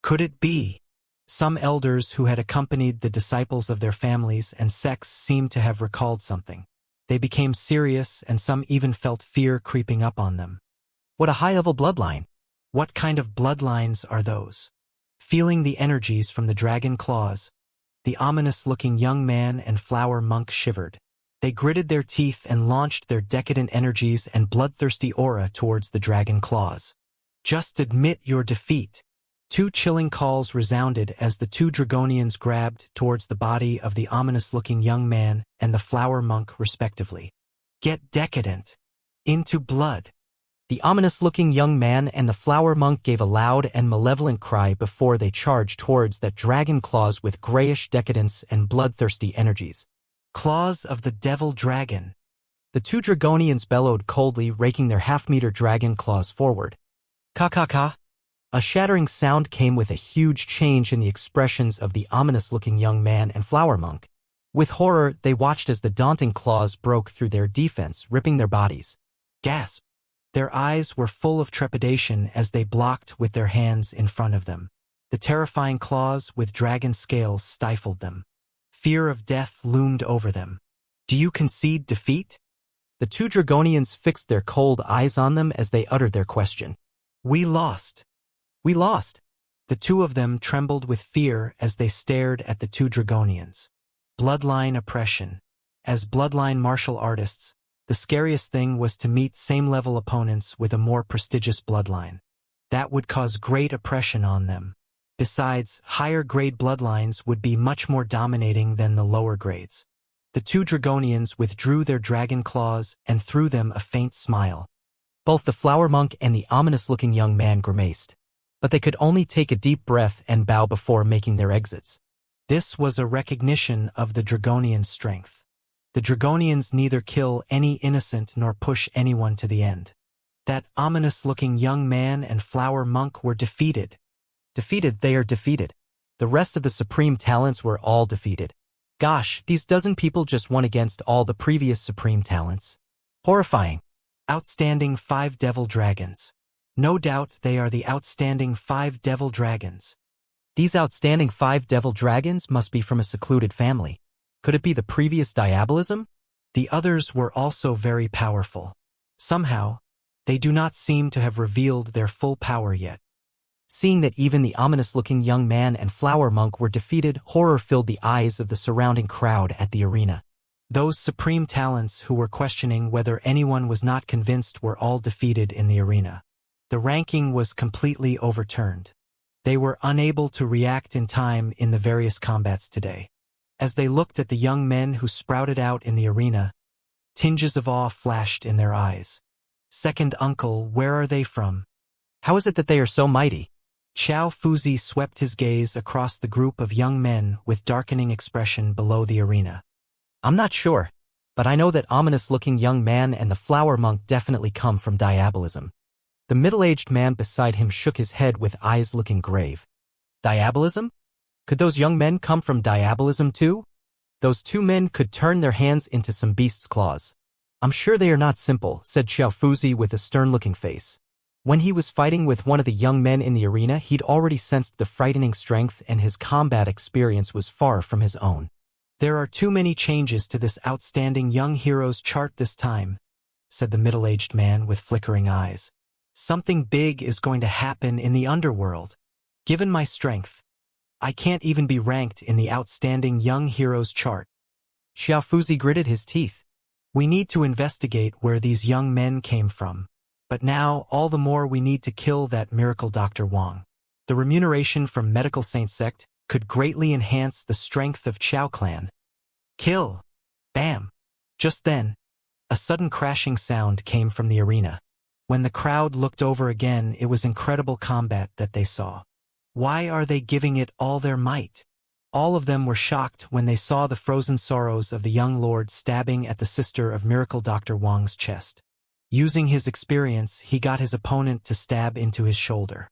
Could it be? Some elders who had accompanied the disciples of their families and sects seemed to have recalled something. They became serious, and some even felt fear creeping up on them. What a high-level bloodline! What kind of bloodlines are those? Feeling the energies from the dragon claws, the ominous-looking young man and flower monk shivered. They gritted their teeth and launched their decadent energies and bloodthirsty aura towards the dragon claws. Just admit your defeat. Two chilling calls resounded as the two Dragonians grabbed towards the body of the ominous-looking young man and the flower monk respectively. Get decadent. Into blood. The ominous-looking young man and the flower monk gave a loud and malevolent cry before they charged towards that dragon claws with grayish decadence and bloodthirsty energies. Claws of the devil dragon. The two Dragonians bellowed coldly, raking their half-meter dragon claws forward. Ka-ka-ka. A shattering sound came with a huge change in the expressions of the ominous-looking young man and flower monk. With horror, they watched as the daunting claws broke through their defense, ripping their bodies. Gasp! Their eyes were full of trepidation as they blocked with their hands in front of them. The terrifying claws with dragon scales stifled them. Fear of death loomed over them. Do you concede defeat? The two Dragonians fixed their cold eyes on them as they uttered their question. We lost. We lost. The two of them trembled with fear as they stared at the two Dragonians. Bloodline oppression. As bloodline martial artists, the scariest thing was to meet same-level opponents with a more prestigious bloodline. That would cause great oppression on them. Besides, higher-grade bloodlines would be much more dominating than the lower grades. The two Dragonians withdrew their dragon claws and threw them a faint smile. Both the flower monk and the ominous-looking young man grimaced, but they could only take a deep breath and bow before making their exits. This was a recognition of the Dragonians' strength. The Dragonians neither kill any innocent nor push anyone to the end. That ominous-looking young man and flower monk were defeated. Defeated, they are defeated. The rest of the supreme talents were all defeated. Gosh, these dozen people just won against all the previous supreme talents. Horrifying. Outstanding 5 devil dragons. No doubt they are the outstanding 5 devil dragons. These outstanding 5 devil dragons must be from a secluded family. Could it be the previous diabolism? The others were also very powerful. Somehow, they do not seem to have revealed their full power yet. Seeing that even the ominous-looking young man and flower monk were defeated, horror filled the eyes of the surrounding crowd at the arena. Those supreme talents who were questioning whether anyone was not convinced were all defeated in the arena. The ranking was completely overturned. They were unable to react in time in the various combats today. As they looked at the young men who sprouted out in the arena, tinges of awe flashed in their eyes. Second uncle, where are they from? How is it that they are so mighty? Xiao Fuzi swept his gaze across the group of young men with darkening expression below the arena. I'm not sure, but I know that ominous-looking young man and the flower monk definitely come from diabolism. The middle-aged man beside him shook his head with eyes looking grave. Diabolism? Could those young men come from diabolism too? Those two men could turn their hands into some beast's claws. I'm sure they are not simple, said Xiao Fuzi with a stern-looking face. When he was fighting with one of the young men in the arena, he'd already sensed the frightening strength, and his combat experience was far from his own. There are too many changes to this outstanding young hero's chart this time, said the middle-aged man with flickering eyes. Something big is going to happen in the underworld. Given my strength, I can't even be ranked in the outstanding young hero's chart. Xiao Fuzi gritted his teeth. We need to investigate where these young men came from. But now, all the more we need to kill that miracle Dr. Wang. The remuneration from Medical Saint Sect could greatly enhance the strength of Chao Clan. Kill! Bam! Just then, a sudden crashing sound came from the arena. When the crowd looked over again, it was incredible combat that they saw. Why are they giving it all their might? All of them were shocked when they saw the frozen sorrows of the young lord stabbing at the sister of Miracle Dr. Wang's chest. Using his experience, he got his opponent to stab into his shoulder.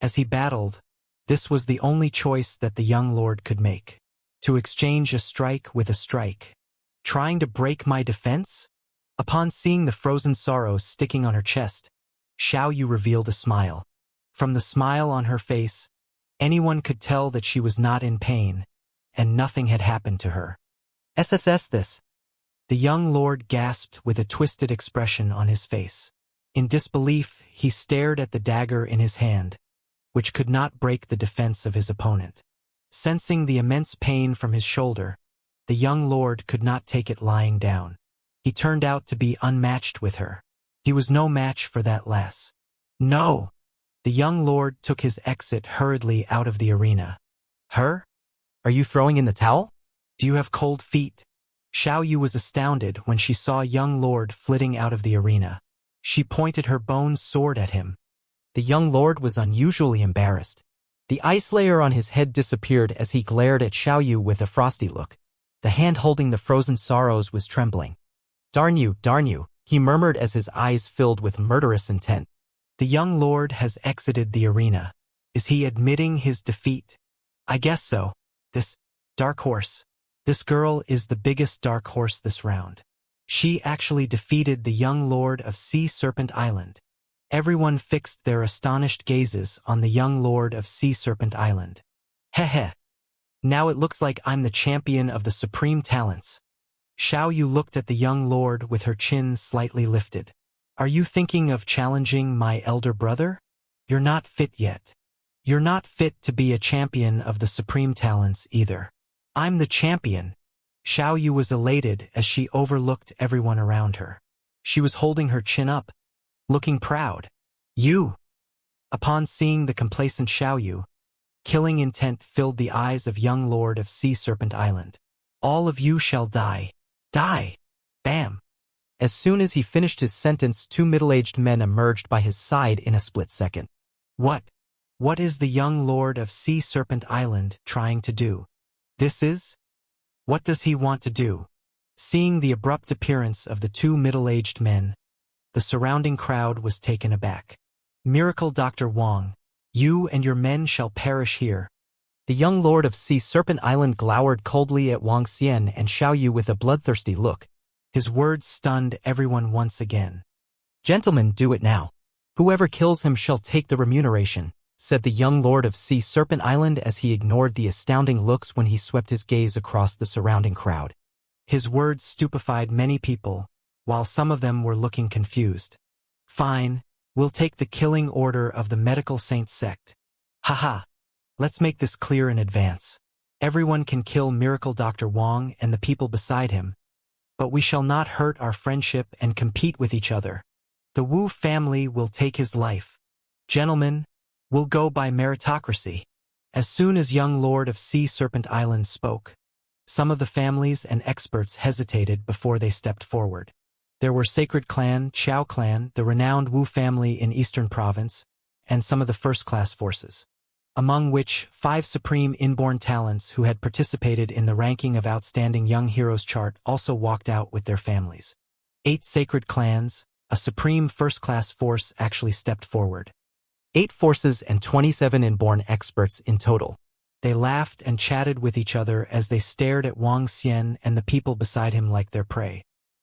As he battled, This was the only choice that the young lord could make. To exchange a strike with a strike. Trying to break my defense? Upon seeing the frozen sorrows sticking on her chest, Xiao Yu revealed a smile. From the smile on her face, anyone could tell that she was not in pain, and nothing had happened to her. SSS this. The young lord gasped with a twisted expression on his face. In disbelief, he stared at the dagger in his hand, which could not break the defense of his opponent. Sensing the immense pain from his shoulder, the young lord could not take it lying down. He turned out to be unmatched with her. He was no match for that lass. No! The young lord took his exit hurriedly out of the arena. Her? Are you throwing in the towel? Do you have cold feet? Xiao Yu was astounded when she saw young lord flitting out of the arena. She pointed her bone sword at him. The young lord was unusually embarrassed. The ice layer on his head disappeared as he glared at Xiao Yu with a frosty look. The hand holding the frozen sorrows was trembling. Darn you, he murmured as his eyes filled with murderous intent. The young lord has exited the arena. Is he admitting his defeat? I guess so. This dark horse. This girl is the biggest dark horse this round. She actually defeated the young lord of Sea Serpent Island. Everyone fixed their astonished gazes on the young lord of Sea Serpent Island. Heh. Now it looks like I'm the champion of the supreme talents. Xiao Yu looked at the young lord with her chin slightly lifted. Are you thinking of challenging my elder brother? You're not fit yet. You're not fit to be a champion of the supreme talents either. I'm the champion. Xiao Yu was elated as she overlooked everyone around her. She was holding her chin up, looking proud. You! Upon seeing the complacent Xiao Yu, killing intent filled the eyes of young lord of Sea Serpent Island. All of you shall die. Die! Bam! As soon as he finished his sentence, two middle-aged men emerged by his side in a split second. What is the young lord of Sea Serpent Island trying to do? What does he want to do? Seeing the abrupt appearance of the two middle-aged men, the surrounding crowd was taken aback. Miracle Dr. Wang, you and your men shall perish here. The young lord of Sea Serpent Island glowered coldly at Wang Xian and Xiao Yu with a bloodthirsty look. His words stunned everyone once again. Gentlemen, do it now. Whoever kills him shall take the remuneration, said the young lord of Sea Serpent Island as he ignored the astounding looks when he swept his gaze across the surrounding crowd. His words stupefied many people, while some of them were looking confused. Fine, we'll take the killing order of the medical saint sect. Haha. Let's make this clear in advance. Everyone can kill Miracle Dr. Wang and the people beside him, but we shall not hurt our friendship and compete with each other. The Wu family will take his life. Gentlemen, we'll go by meritocracy. As soon as young lord of Sea Serpent Island spoke, some of the families and experts hesitated before they stepped forward. There were Sacred Clan, Chao Clan, the renowned Wu family in Eastern Province, and some of the first-class forces, among which 5 supreme inborn talents who had participated in the ranking of Outstanding Young Heroes chart also walked out with their families. 8 sacred clans, a supreme first-class force actually stepped forward. 8 forces and 27 inborn experts in total. They laughed and chatted with each other as they stared at Wang Xian and the people beside him like their prey.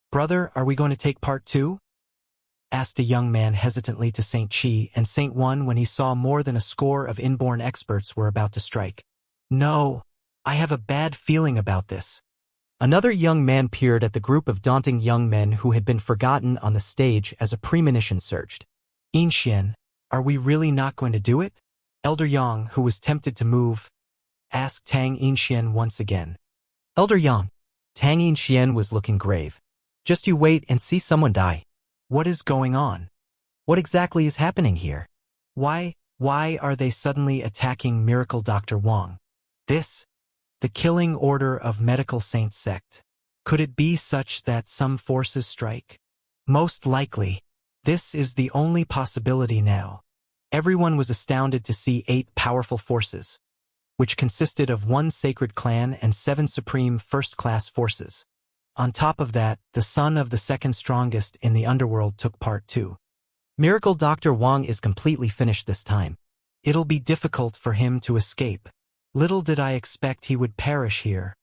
Brother, are we going to take part 2? Asked a young man hesitantly to Saint Chi and Saint One when he saw more than a score of inborn experts were about to strike. No, I have a bad feeling about this. Another young man peered at the group of daunting young men who had been forgotten on the stage as a premonition surged. Inxian, are we really not going to do it? Elder Yang, who was tempted to move, asked Tang Inxian once again. Elder Yang. Tang Inxian was looking grave. Just you wait and see someone die. What is going on? What exactly is happening here? Why are they suddenly attacking Miracle Dr. Wang? The killing order of Medical Saint sect. Could it be such that some forces strike? Most likely. This is the only possibility now. Everyone was astounded to see 8 powerful forces, which consisted of 1 sacred clan and 7 supreme first-class forces. On top of that, the son of the second strongest in the underworld took part too. Miracle Dr. Wang is completely finished this time. It'll be difficult for him to escape. Little did I expect he would perish here.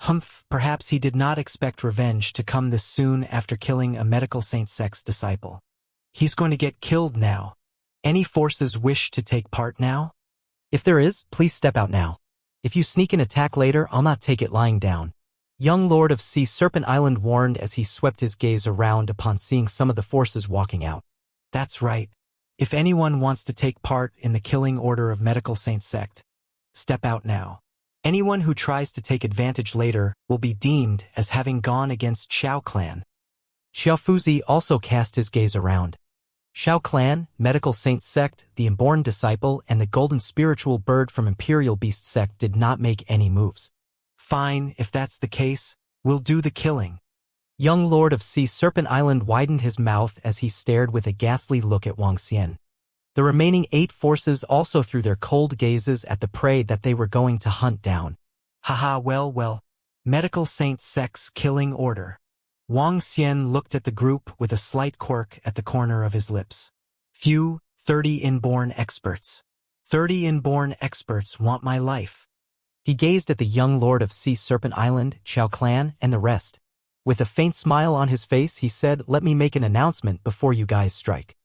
Humph, perhaps he did not expect revenge to come this soon after killing a medical Saint Sect's disciple. He's going to get killed now. Any forces wish to take part now? If there is, please step out now. If you sneak an attack later, I'll not take it lying down. Young Lord of Sea Serpent Island warned as he swept his gaze around upon seeing some of the forces walking out. That's right. If anyone wants to take part in the killing order of Medical Saint Sect, step out now. Anyone who tries to take advantage later will be deemed as having gone against Xiao Clan. Xiao Fuzi also cast his gaze around. Xiao Clan, Medical Saint Sect, the Inborn Disciple, and the Golden Spiritual Bird from Imperial Beast Sect did not make any moves. Fine, if that's the case, we'll do the killing. Young Lord of Sea Serpent Island widened his mouth as he stared with a ghastly look at Wang Xian. The remaining 8 forces also threw their cold gazes at the prey that they were going to hunt down. Haha, well, Medical Saint Sect's killing order. Wang Xian looked at the group with a slight quirk at the corner of his lips. Few, 30 inborn experts. 30 inborn experts want my life. He gazed at the young Lord of Sea Serpent Island, Xiao Clan, and the rest. With a faint smile on his face, he said, "Let me make an announcement before you guys strike.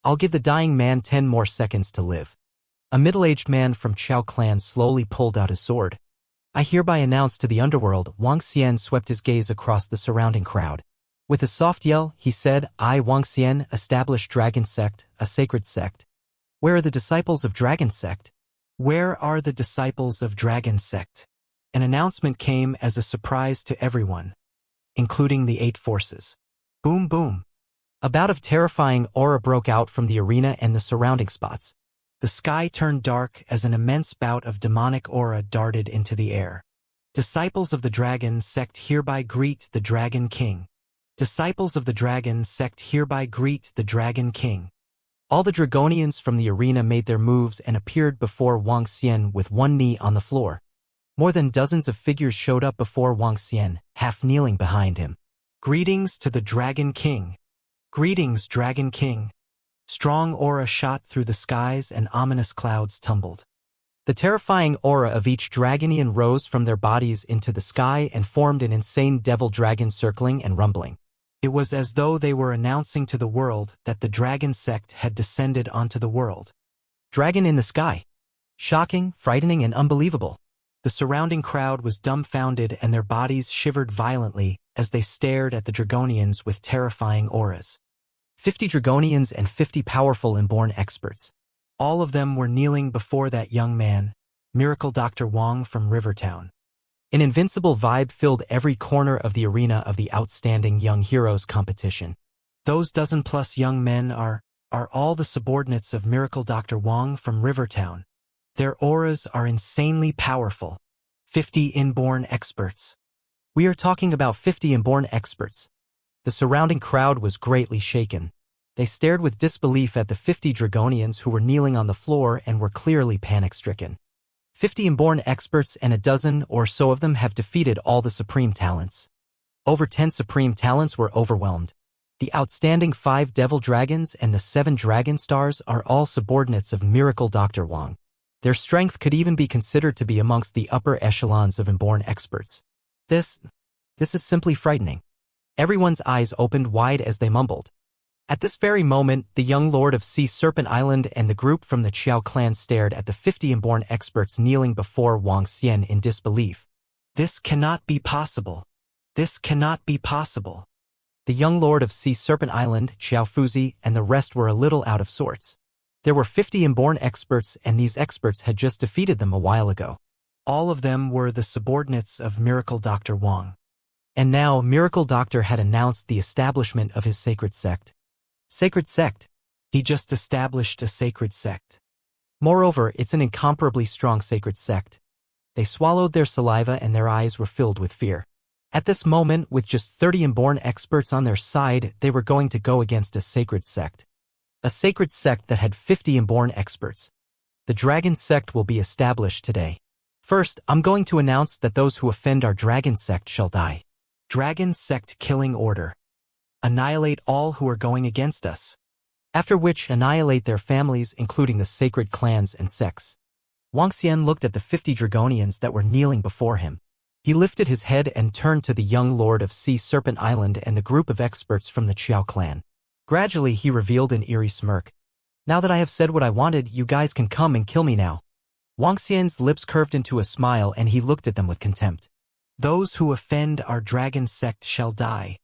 I'll give the dying man 10 more seconds to live." A middle-aged man from Xiao Clan slowly pulled out his sword. "I hereby announce to the underworld." Wang Xian swept his gaze across the surrounding crowd. With a soft yell, he said, "I, Wang Xian, establish Dragon Sect, a sacred sect. Where are the disciples of Dragon Sect?" Where are the disciples of Dragon Sect? An announcement came as a surprise to everyone, including the 8 forces. Boom, boom. A bout of terrifying aura broke out from the arena and the surrounding spots. The sky turned dark as an immense bout of demonic aura darted into the air. Disciples of the Dragon Sect hereby greet the Dragon King. Disciples of the Dragon Sect hereby greet the Dragon King. All the Dragonians from the arena made their moves and appeared before Wang Xian with one knee on the floor. More than dozens of figures showed up before Wang Xian, half kneeling behind him. Greetings to the Dragon King. Greetings, Dragon King. Strong aura shot through the skies and ominous clouds tumbled. The terrifying aura of each Dragonian rose from their bodies into the sky and formed an insane devil dragon circling and rumbling. It was as though they were announcing to the world that the Dragon Sect had descended onto the world. Dragon in the sky. Shocking, frightening, and unbelievable. The surrounding crowd was dumbfounded and their bodies shivered violently as they stared at the Dragonians with terrifying auras. 50 Dragonians and 50 powerful inborn experts. All of them were kneeling before that young man, Miracle Dr. Wang from Rivertown. An invincible vibe filled every corner of the arena of the Outstanding Young Heroes competition. Those dozen-plus young men are all the subordinates of Miracle Dr. Wang from Rivertown. Their auras are insanely powerful. 50 inborn experts. We are talking about 50 inborn experts. The surrounding crowd was greatly shaken. They stared with disbelief at the 50 Dragonians who were kneeling on the floor and were clearly panic-stricken. 50 inborn experts and a dozen or so of them have defeated all the Supreme Talents. Over 10 Supreme Talents were overwhelmed. The outstanding 5 Devil Dragons and the 7 Dragon Stars are all subordinates of Miracle Dr. Wang. Their strength could even be considered to be amongst the upper echelons of inborn experts. This is simply frightening. Everyone's eyes opened wide as they mumbled. At this very moment, the young Lord of Sea Serpent Island and the group from the Qiao clan stared at the 50 inborn experts kneeling before Wang Xian in disbelief. This cannot be possible. This cannot be possible. The young Lord of Sea Serpent Island, Xiao Fuzi, and the rest were a little out of sorts. There were 50 inborn experts and these experts had just defeated them a while ago. All of them were the subordinates of Miracle Dr. Wang. And now Miracle Doctor had announced the establishment of his sacred sect. Sacred sect. He just established a sacred sect. Moreover, it's an incomparably strong sacred sect. They swallowed their saliva and their eyes were filled with fear. At this moment, with just 30 inborn experts on their side, they were going to go against a sacred sect. A sacred sect that had 50 inborn experts. The Dragon Sect will be established today. First, I'm going to announce that those who offend our Dragon Sect shall die. Dragon Sect killing order. Annihilate all who are going against us. after which annihilate their families including the sacred clans and sects. Wuxia looked at the 50 Dragonians that were kneeling before him. He lifted his head and turned to the young lord of Sea Serpent Island and the group of experts from the Qiao clan. Gradually he revealed an eerie smirk. Now that I have said what I wanted, you guys can come and kill me now. Wuxia's lips curved into a smile and he looked at them with contempt. Those who offend our dragon sect shall die.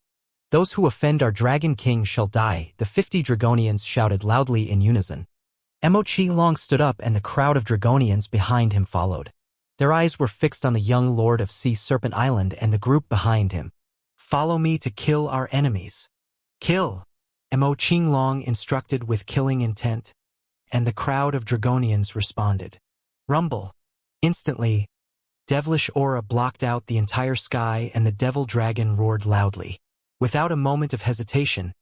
Those who offend our dragon king shall die, the 50 Dragonians shouted loudly in unison. Mo Qilong stood up and the crowd of Dragonians behind him followed. Their eyes were fixed on the young lord of Sea Serpent Island and the group behind him. Follow me to kill our enemies. Kill! Mo Qilong instructed with killing intent, and the crowd of Dragonians responded. Rumble! Instantly, devilish aura blocked out the entire sky and the devil dragon roared loudly. Without a moment of hesitation,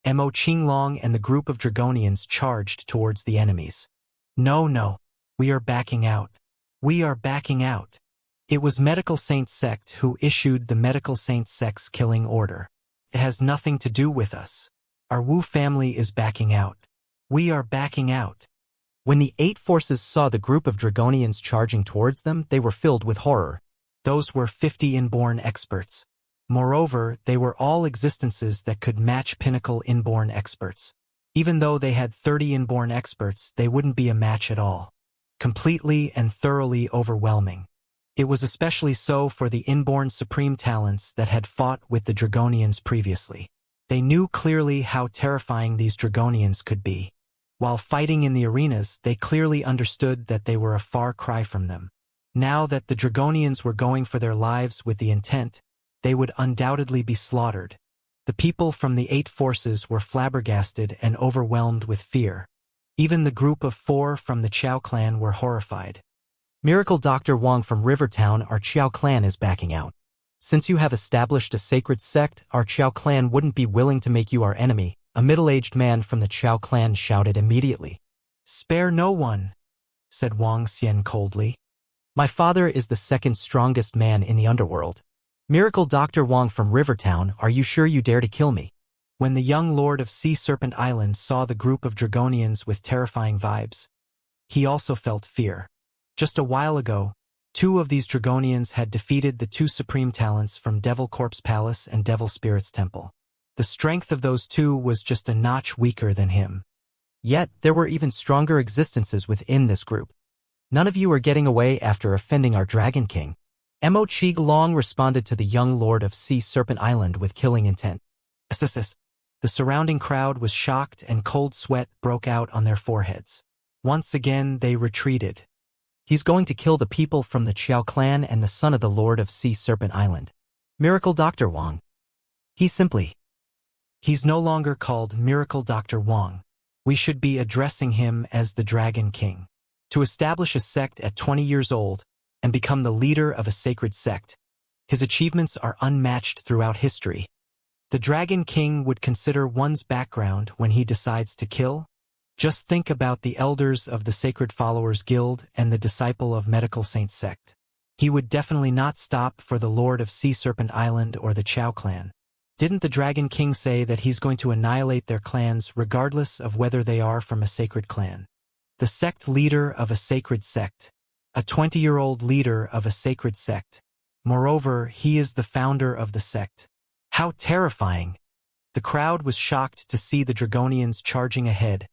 Mo Qilong and the group of Dragonians charged towards the enemies. No, we are backing out. We are backing out. It was Medical Saint Sect who issued the Medical Saint Sect's killing order. It has nothing to do with us. Our Wu family is backing out. We are backing out. When the 8 forces saw the group of Dragonians charging towards them, they were filled with horror. Those were 50 inborn experts. Moreover, they were all existences that could match pinnacle inborn experts. Even though they had 30 inborn experts, they wouldn't be a match at all. Completely and thoroughly overwhelming. It was especially so for the inborn supreme talents that had fought with the Dragonians previously. They knew clearly how terrifying these Dragonians could be. While fighting in the arenas, they clearly understood that they were a far cry from them. Now that the Dragonians were going for their lives with the intent, they would undoubtedly be slaughtered. The people from the 8 forces were flabbergasted and overwhelmed with fear. Even the group of 4 from the Qiao clan were horrified. Miracle Dr. Wang from Rivertown, our Qiao clan is backing out. Since you have established a sacred sect, our Qiao clan wouldn't be willing to make you our enemy, a middle-aged man from the Qiao clan shouted immediately. Spare no one, said Wang Xian coldly. My father is the second strongest man in the underworld. Miracle Dr. Wang from Rivertown, are you sure you dare to kill me? When the young lord of Sea Serpent Island saw the group of Dragonians with terrifying vibes, he also felt fear. Just a while ago, 2 of these Dragonians had defeated the 2 supreme talents from Devil Corpse Palace and Devil Spirit's Temple. The strength of those 2 was just a notch weaker than him. Yet, there were even stronger existences within this group. None of you are getting away after offending our Dragon King. Mo Qilong responded to the young lord of Sea Serpent Island with killing intent. Assissus. The surrounding crowd was shocked and cold sweat broke out on their foreheads. Once again they retreated. He's going to kill the people from the Qiao clan and the son of the Lord of Sea Serpent Island. Miracle Dr. Wang. He's no longer called Miracle Dr. Wang. We should be addressing him as the Dragon King. To establish a sect at 20 years old and become the leader of a sacred sect, his achievements are unmatched throughout history. The Dragon King would consider one's background when he decides to kill. Just think about the elders of the Sacred Followers Guild and the disciple of Medical Saint Sect. He would definitely not stop for the Lord of Sea Serpent Island or the Qiao clan. Didn't the Dragon King say that he's going to annihilate their clans regardless of whether they are from a sacred clan? The sect leader of a sacred sect. A 20-year-old leader of a sacred sect. Moreover, he is the founder of the sect. How terrifying! The crowd was shocked to see the Dragonians charging ahead,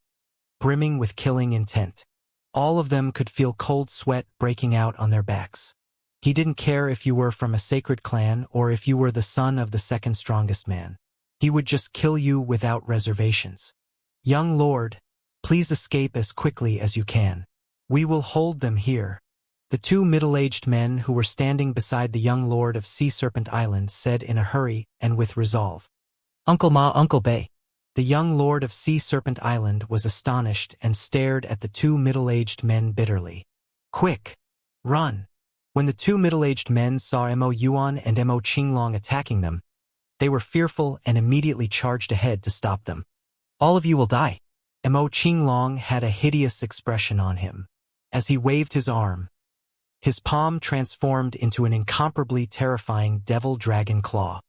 brimming with killing intent. All of them could feel cold sweat breaking out on their backs. He didn't care if you were from a sacred clan or if you were the son of the second strongest man. He would just kill you without reservations. Young lord, please escape as quickly as you can. We will hold them here. The 2 middle-aged men who were standing beside the young lord of Sea Serpent Island said in a hurry and with resolve. Uncle Ma, Uncle Bay. The young lord of Sea Serpent Island was astonished and stared at the 2 middle-aged men bitterly. Quick! Run! When the 2 middle-aged men saw Mo Yuan and Mo Qilong attacking them, they were fearful and immediately charged ahead to stop them. All of you will die. Mo Qilong had a hideous expression on him. As he waved his arm, his palm transformed into an incomparably terrifying devil dragon claw.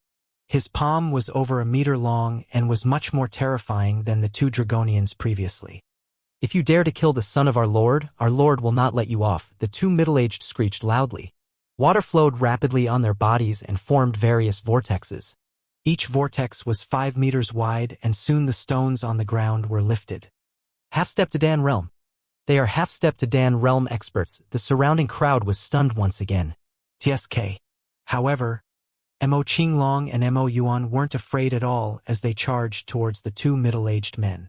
His palm was over a meter long and was much more terrifying than the two Dragonians previously. If you dare to kill the son of our Lord will not let you off, the two middle-aged screeched loudly. Water flowed rapidly on their bodies and formed various vortexes. Each vortex was 5 meters wide, and soon the stones on the ground were lifted. Half-step to Dan Realm. They are half-step to Dan Realm experts. The surrounding crowd was stunned once again. TSK. However, Mo Qinglong and Mo Yuan weren't afraid at all as they charged towards the two middle-aged men.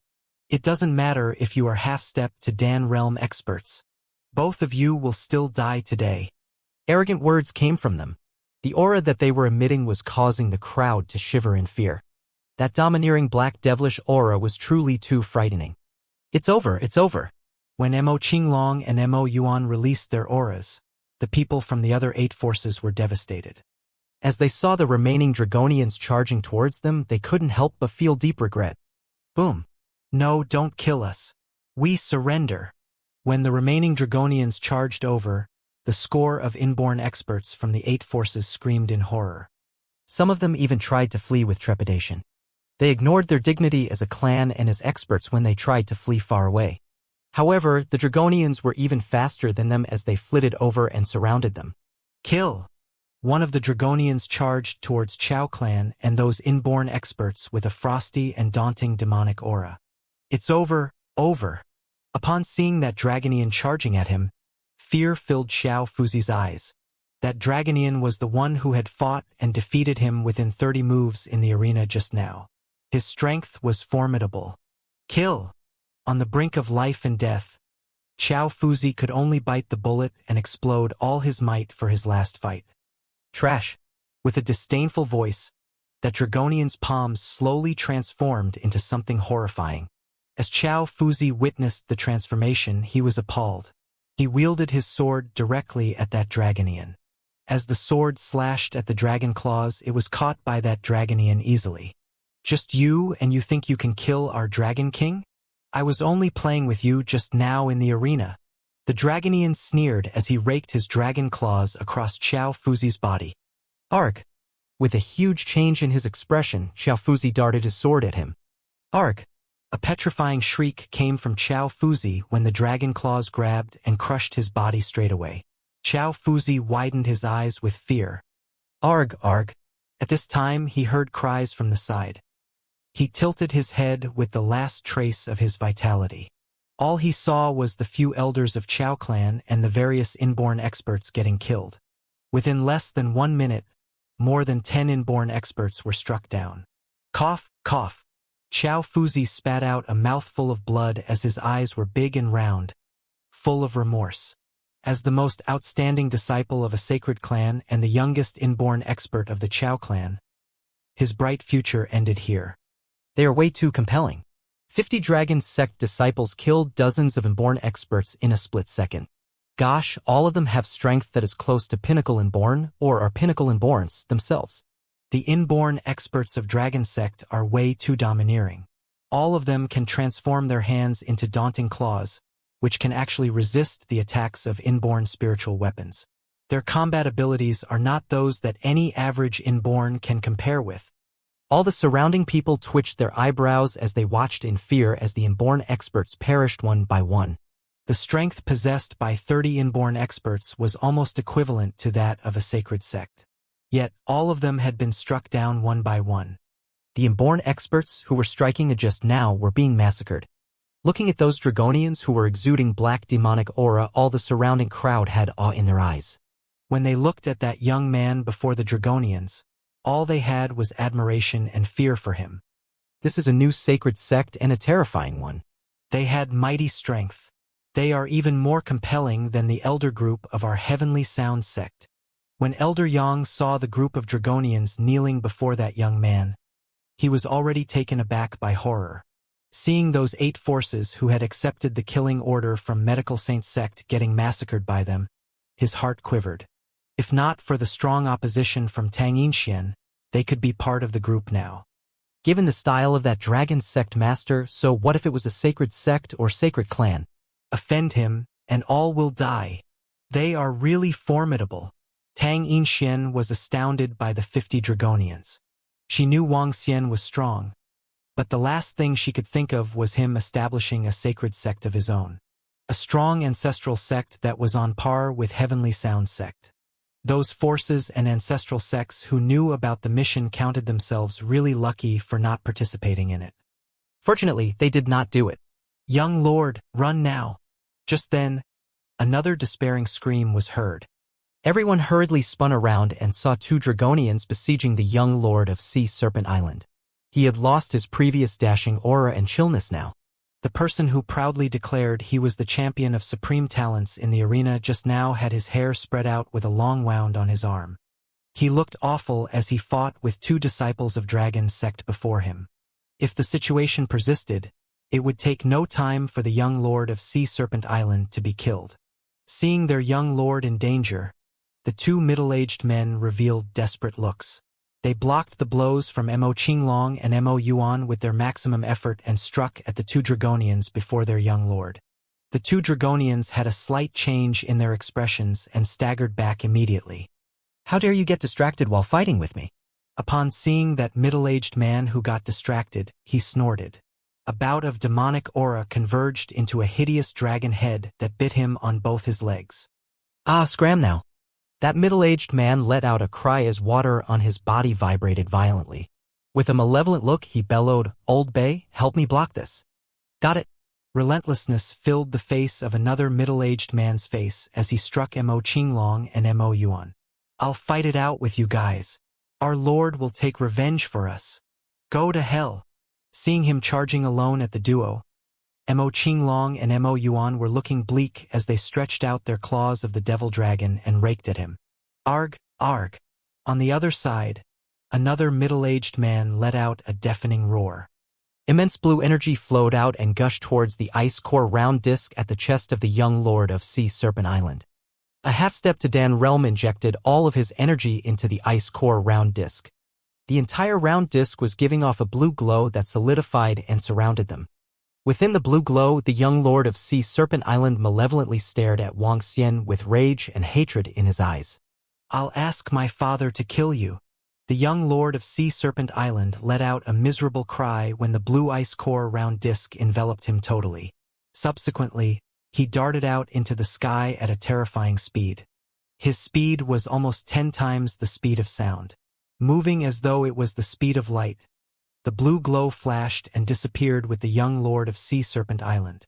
It doesn't matter if you are half-step to Dan Realm experts. Both of you will still die today. Arrogant words came from them. The aura that they were emitting was causing the crowd to shiver in fear. That domineering black devilish aura was truly too frightening. It's over, it's over. When Mo Qinglong and Mo Yuan released their auras, the people from the other 8 forces were devastated. As they saw the remaining Dragonians charging towards them, they couldn't help but feel deep regret. Boom. No, don't kill us. We surrender. When the remaining Dragonians charged over, the score of inborn experts from the 8 forces screamed in horror. Some of them even tried to flee with trepidation. They ignored their dignity as a clan and as experts when they tried to flee far away. However, the Dragonians were even faster than them as they flitted over and surrounded them. Kill! One of the Dragonians charged towards Chao Clan and those inborn experts with a frosty and daunting demonic aura. It's over, over. Upon seeing that Dragonian charging at him, fear filled Xiao Fuzi's eyes. That Dragonian was the one who had fought and defeated him within 30 moves in the arena just now. His strength was formidable. Kill! On the brink of life and death, Xiao Fuzi could only bite the bullet and explode all his might for his last fight. Trash. With a disdainful voice, that Dragonian's palms slowly transformed into something horrifying. As Xiao Fuzi witnessed the transformation, he was appalled. He wielded his sword directly at that Dragonian. As the sword slashed at the dragon claws, it was caught by that Dragonian easily. Just you, and you think you can kill our Dragon King? I was only playing with you just now in the arena. The Dragonian sneered as he raked his dragon claws across Xiao Fuzi's body. Arg! With a huge change in his expression, Xiao Fuzi darted his sword at him. Arg! A petrifying shriek came from Xiao Fuzi when the dragon claws grabbed and crushed his body straight away. Xiao Fuzi widened his eyes with fear. Arg, arg. At this time, he heard cries from the side. He tilted his head with the last trace of his vitality. All he saw was the few elders of Chao Clan and the various inborn experts getting killed. Within less than 1 minute, more than 10 inborn experts were struck down. Cough, cough. Xiao Fuzi spat out a mouthful of blood as his eyes were big and round, full of remorse. As the most outstanding disciple of a sacred clan and the youngest inborn expert of the Chao clan, his bright future ended here. They are way too compelling. 50 Dragon Sect disciples killed dozens of inborn experts in a split second. Gosh, all of them have strength that is close to Pinnacle Inborn, or are Pinnacle Inborns themselves. The inborn experts of Dragon Sect are way too domineering. All of them can transform their hands into daunting claws, which can actually resist the attacks of inborn spiritual weapons. Their combat abilities are not those that any average inborn can compare with. All the surrounding people twitched their eyebrows as they watched in fear as the inborn experts perished one by one. The strength possessed by 30 inborn experts was almost equivalent to that of a sacred sect. Yet, all of them had been struck down one by one. The inborn experts who were striking just now were being massacred. Looking at those Dragonians who were exuding black demonic aura, all the surrounding crowd had awe in their eyes. When they looked at that young man before the Dragonians, all they had was admiration and fear for him. This is a new sacred sect and a terrifying one. They had mighty strength. They are even more compelling than the elder group of our heavenly sound sect. When Elder Yang saw the group of Dragonians kneeling before that young man, he was already taken aback by horror. Seeing those 8 forces who had accepted the killing order from Medical Saint sect getting massacred by them, his heart quivered. If not for the strong opposition from Tang Yinxian, they could be part of the group now. Given the style of that dragon sect master, so what if it was a sacred sect or sacred clan? Offend him, and all will die. They are really formidable. Tang Yinxian was astounded by the 50 Dragonians. She knew Wang Xian was strong, but the last thing she could think of was him establishing a sacred sect of his own. A strong ancestral sect that was on par with Heavenly Sound sect. Those forces and ancestral sects who knew about the mission counted themselves really lucky for not participating in it. Fortunately, they did not do it. "Young lord, run now." Just then, another despairing scream was heard. Everyone hurriedly spun around and saw two Dragonians besieging the young lord of Sea Serpent Island. He had lost his previous dashing aura and chillness now. The person who proudly declared he was the champion of supreme talents in the arena just now had his hair spread out with a long wound on his arm. He looked awful as he fought with two disciples of Dragon's sect before him. If the situation persisted, it would take no time for the young lord of Sea Serpent Island to be killed. Seeing their young lord in danger, the two middle-aged men revealed desperate looks. They blocked the blows from Mo Qinglong and Mo Yuan with their maximum effort and struck at the two Dragonians before their young lord. The two Dragonians had a slight change in their expressions and staggered back immediately. "How dare you get distracted while fighting with me?" Upon seeing that middle-aged man who got distracted, he snorted. A bout of demonic aura converged into a hideous dragon head that bit him on both his legs. "Ah, scram now." That middle-aged man let out a cry as water on his body vibrated violently. With a malevolent look, he bellowed, "Old Bay, help me block this." "Got it." Relentlessness filled the face of another middle-aged man's face as he struck Mo Qinglong and Mo Yuan. "I'll fight it out with you guys. Our lord will take revenge for us. Go to hell." Seeing him charging alone at the duo, Mo Qinglong and Mo Yuan were looking bleak as they stretched out their claws of the devil dragon and raked at him. "Arg, arg." On the other side, another middle-aged man let out a deafening roar. Immense blue energy flowed out and gushed towards the ice core round disc at the chest of the young lord of Sea Serpent Island. A half-step to Dan Realm injected all of his energy into the ice core round disc. The entire round disc was giving off a blue glow that solidified and surrounded them. Within the blue glow, the young lord of Sea Serpent Island malevolently stared at Wang Xian with rage and hatred in his eyes. "I'll ask my father to kill you." The young lord of Sea Serpent Island let out a miserable cry when the blue ice core round disc enveloped him totally. Subsequently, he darted out into the sky at a terrifying speed. His speed was almost 10 times the speed of sound. Moving as though it was the speed of light, the blue glow flashed and disappeared with the young lord of Sea Serpent Island.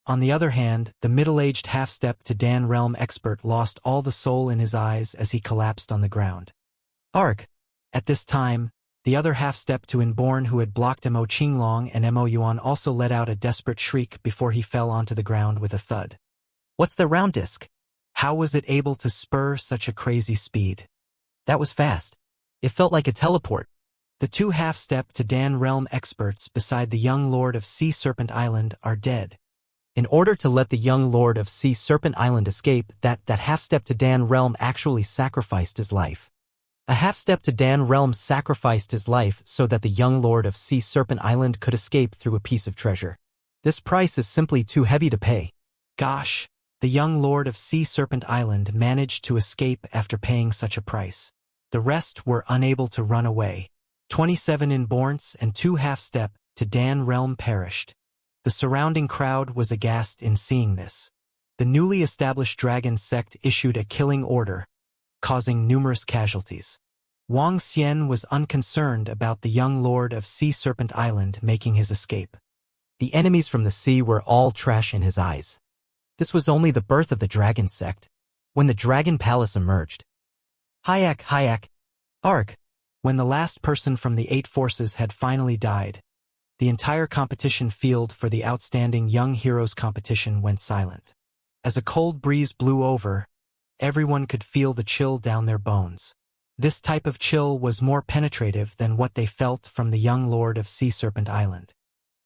On the other hand, the middle-aged half-step to Dan Realm expert lost all the soul in his eyes as he collapsed on the ground. "Arg." At this time, the other half-step to Inborn who had blocked Mo Qinglong and Mo Yuan also let out a desperate shriek before he fell onto the ground with a thud. "What's the round disc? How was it able to spur such a crazy speed?" That was fast. It felt like a teleport. The two half-step to Dan Realm experts beside the young lord of Sea Serpent Island are dead. In order to let the young lord of Sea Serpent Island escape, that half-step to Dan Realm actually sacrificed his life. A half-step to Dan Realm sacrificed his life so that the young lord of Sea Serpent Island could escape through a piece of treasure. This price is simply too heavy to pay. Gosh, the young lord of Sea Serpent Island managed to escape after paying such a price. The rest were unable to run away. 27 Inborns and 2 half-step to Dan Realm perished. The surrounding crowd was aghast in seeing this. The newly established dragon sect issued a killing order, causing numerous casualties. Wang Xian was unconcerned about the young lord of Sea Serpent Island making his escape. The enemies from the sea were all trash in his eyes. This was only the birth of the dragon sect. When the dragon palace emerged. "Hayak, hayak, arg." When the last person from the 8 forces had finally died, the entire competition field for the Outstanding Young Heroes competition went silent. As a cold breeze blew over, everyone could feel the chill down their bones. This type of chill was more penetrative than what they felt from the young lord of Sea Serpent Island.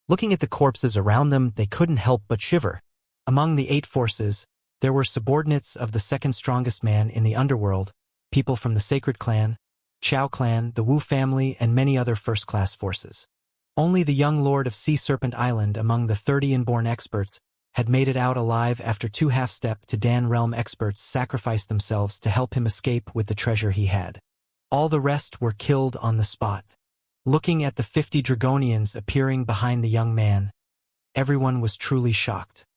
Looking at the corpses around them, they couldn't help but shiver. Among the 8 forces, there were subordinates of the second strongest man in the underworld, people from the Sacred Clan, Chao Clan, the Wu family, and many other first-class forces. Only the young lord of Sea Serpent Island among the 30 inborn experts had made it out alive after 2 half-step to Dan Realm experts sacrificed themselves to help him escape with the treasure he had. All the rest were killed on the spot. Looking at the 50 Dragonians appearing behind the young man, everyone was truly shocked.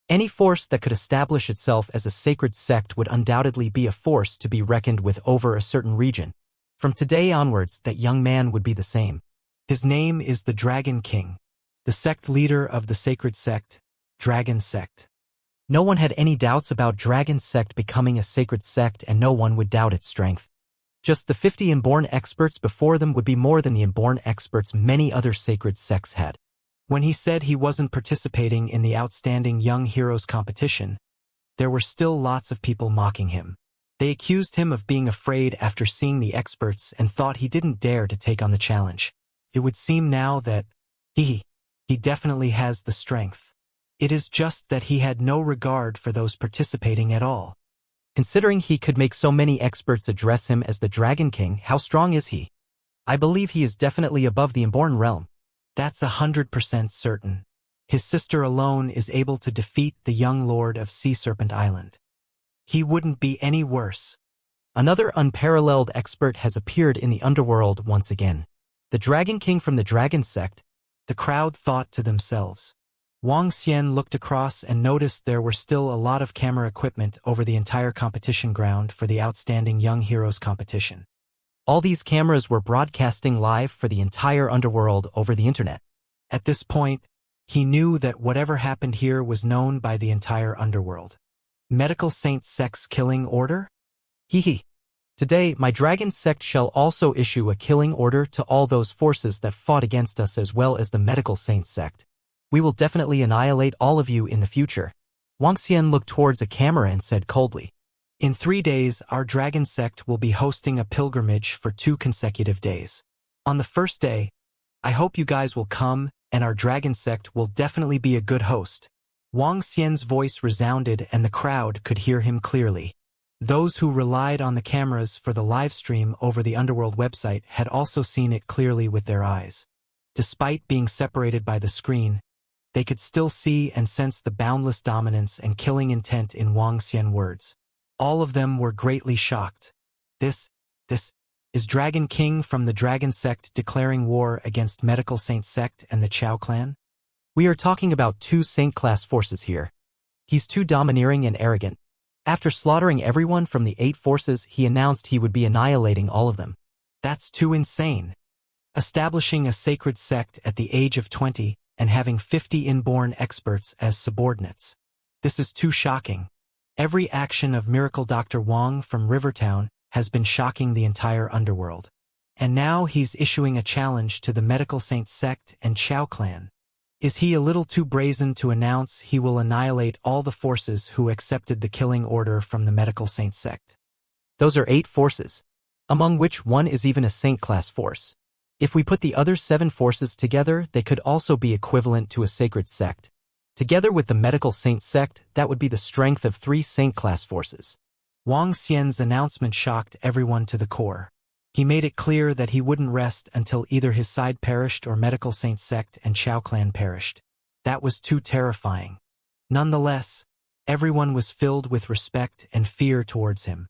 Any force that could establish itself as a sacred sect would undoubtedly be a force to be reckoned with over a certain region. From today onwards, that young man would be the same. His name is the Dragon King, the sect leader of the sacred sect, Dragon Sect. No one had any doubts about Dragon Sect becoming a sacred sect, and no one would doubt its strength. Just the 50 inborn experts before them would be more than the inborn experts many other sacred sects had. When he said he wasn't participating in the Outstanding Young Heroes competition, there were still lots of people mocking him. They accused him of being afraid after seeing the experts and thought he didn't dare to take on the challenge. It would seem now that he definitely has the strength. It is just that he had no regard for those participating at all. Considering he could make so many experts address him as the Dragon King, how strong is he? I believe he is definitely above the inborn realm. That's 100% certain. His sister alone is able to defeat the young lord of Sea Serpent Island. He wouldn't be any worse. Another unparalleled expert has appeared in the underworld once again. The Dragon King from the Dragon Sect. The crowd thought to themselves. Wang Xian looked across and noticed there were still a lot of camera equipment over the entire competition ground for the Outstanding Young Heroes competition. All these cameras were broadcasting live for the entire underworld over the internet. At this point, he knew that whatever happened here was known by the entire underworld. Medical Saint Sect's killing order? Today, my Dragon Sect shall also issue a killing order to all those forces that fought against us, as well as the Medical Saint Sect. We will definitely annihilate all of you in the future. Wang Xian looked towards a camera and said coldly, "In 3 days, our Dragon Sect will be hosting a pilgrimage for 2 consecutive days. On the first day, I hope you guys will come, and our Dragon Sect will definitely be a good host." Wang Xian's voice resounded and the crowd could hear him clearly. Those who relied on the cameras for the live stream over the Underworld website had also seen it clearly with their eyes. Despite being separated by the screen, they could still see and sense the boundless dominance and killing intent in Wang Xian's words. All of them were greatly shocked. This is Dragon King from the Dragon Sect declaring war against Medical Saint Sect and the Chao clan? We are talking about 2 Saint-class forces here. He's too domineering and arrogant. After slaughtering everyone from the 8 forces, he announced he would be annihilating all of them. That's too insane. Establishing a sacred sect at the age of 20 and having 50 inborn experts as subordinates. This is too shocking. Every action of Miracle Dr. Wang from Rivertown has been shocking the entire underworld. And now he's issuing a challenge to the Medical Saint Sect and Chao clan. Is he a little too brazen to announce he will annihilate all the forces who accepted the killing order from the Medical Saint Sect? Those are 8 forces, among which 1 is even a Saint-class force. If we put the other 7 forces together, they could also be equivalent to a sacred sect. Together with the Medical Saint Sect, that would be the strength of 3 Saint-class forces. Wang Xian's announcement shocked everyone to the core. He made it clear that he wouldn't rest until either his side perished or Medical Saint Sect and Chao clan perished. That was too terrifying. Nonetheless, everyone was filled with respect and fear towards him.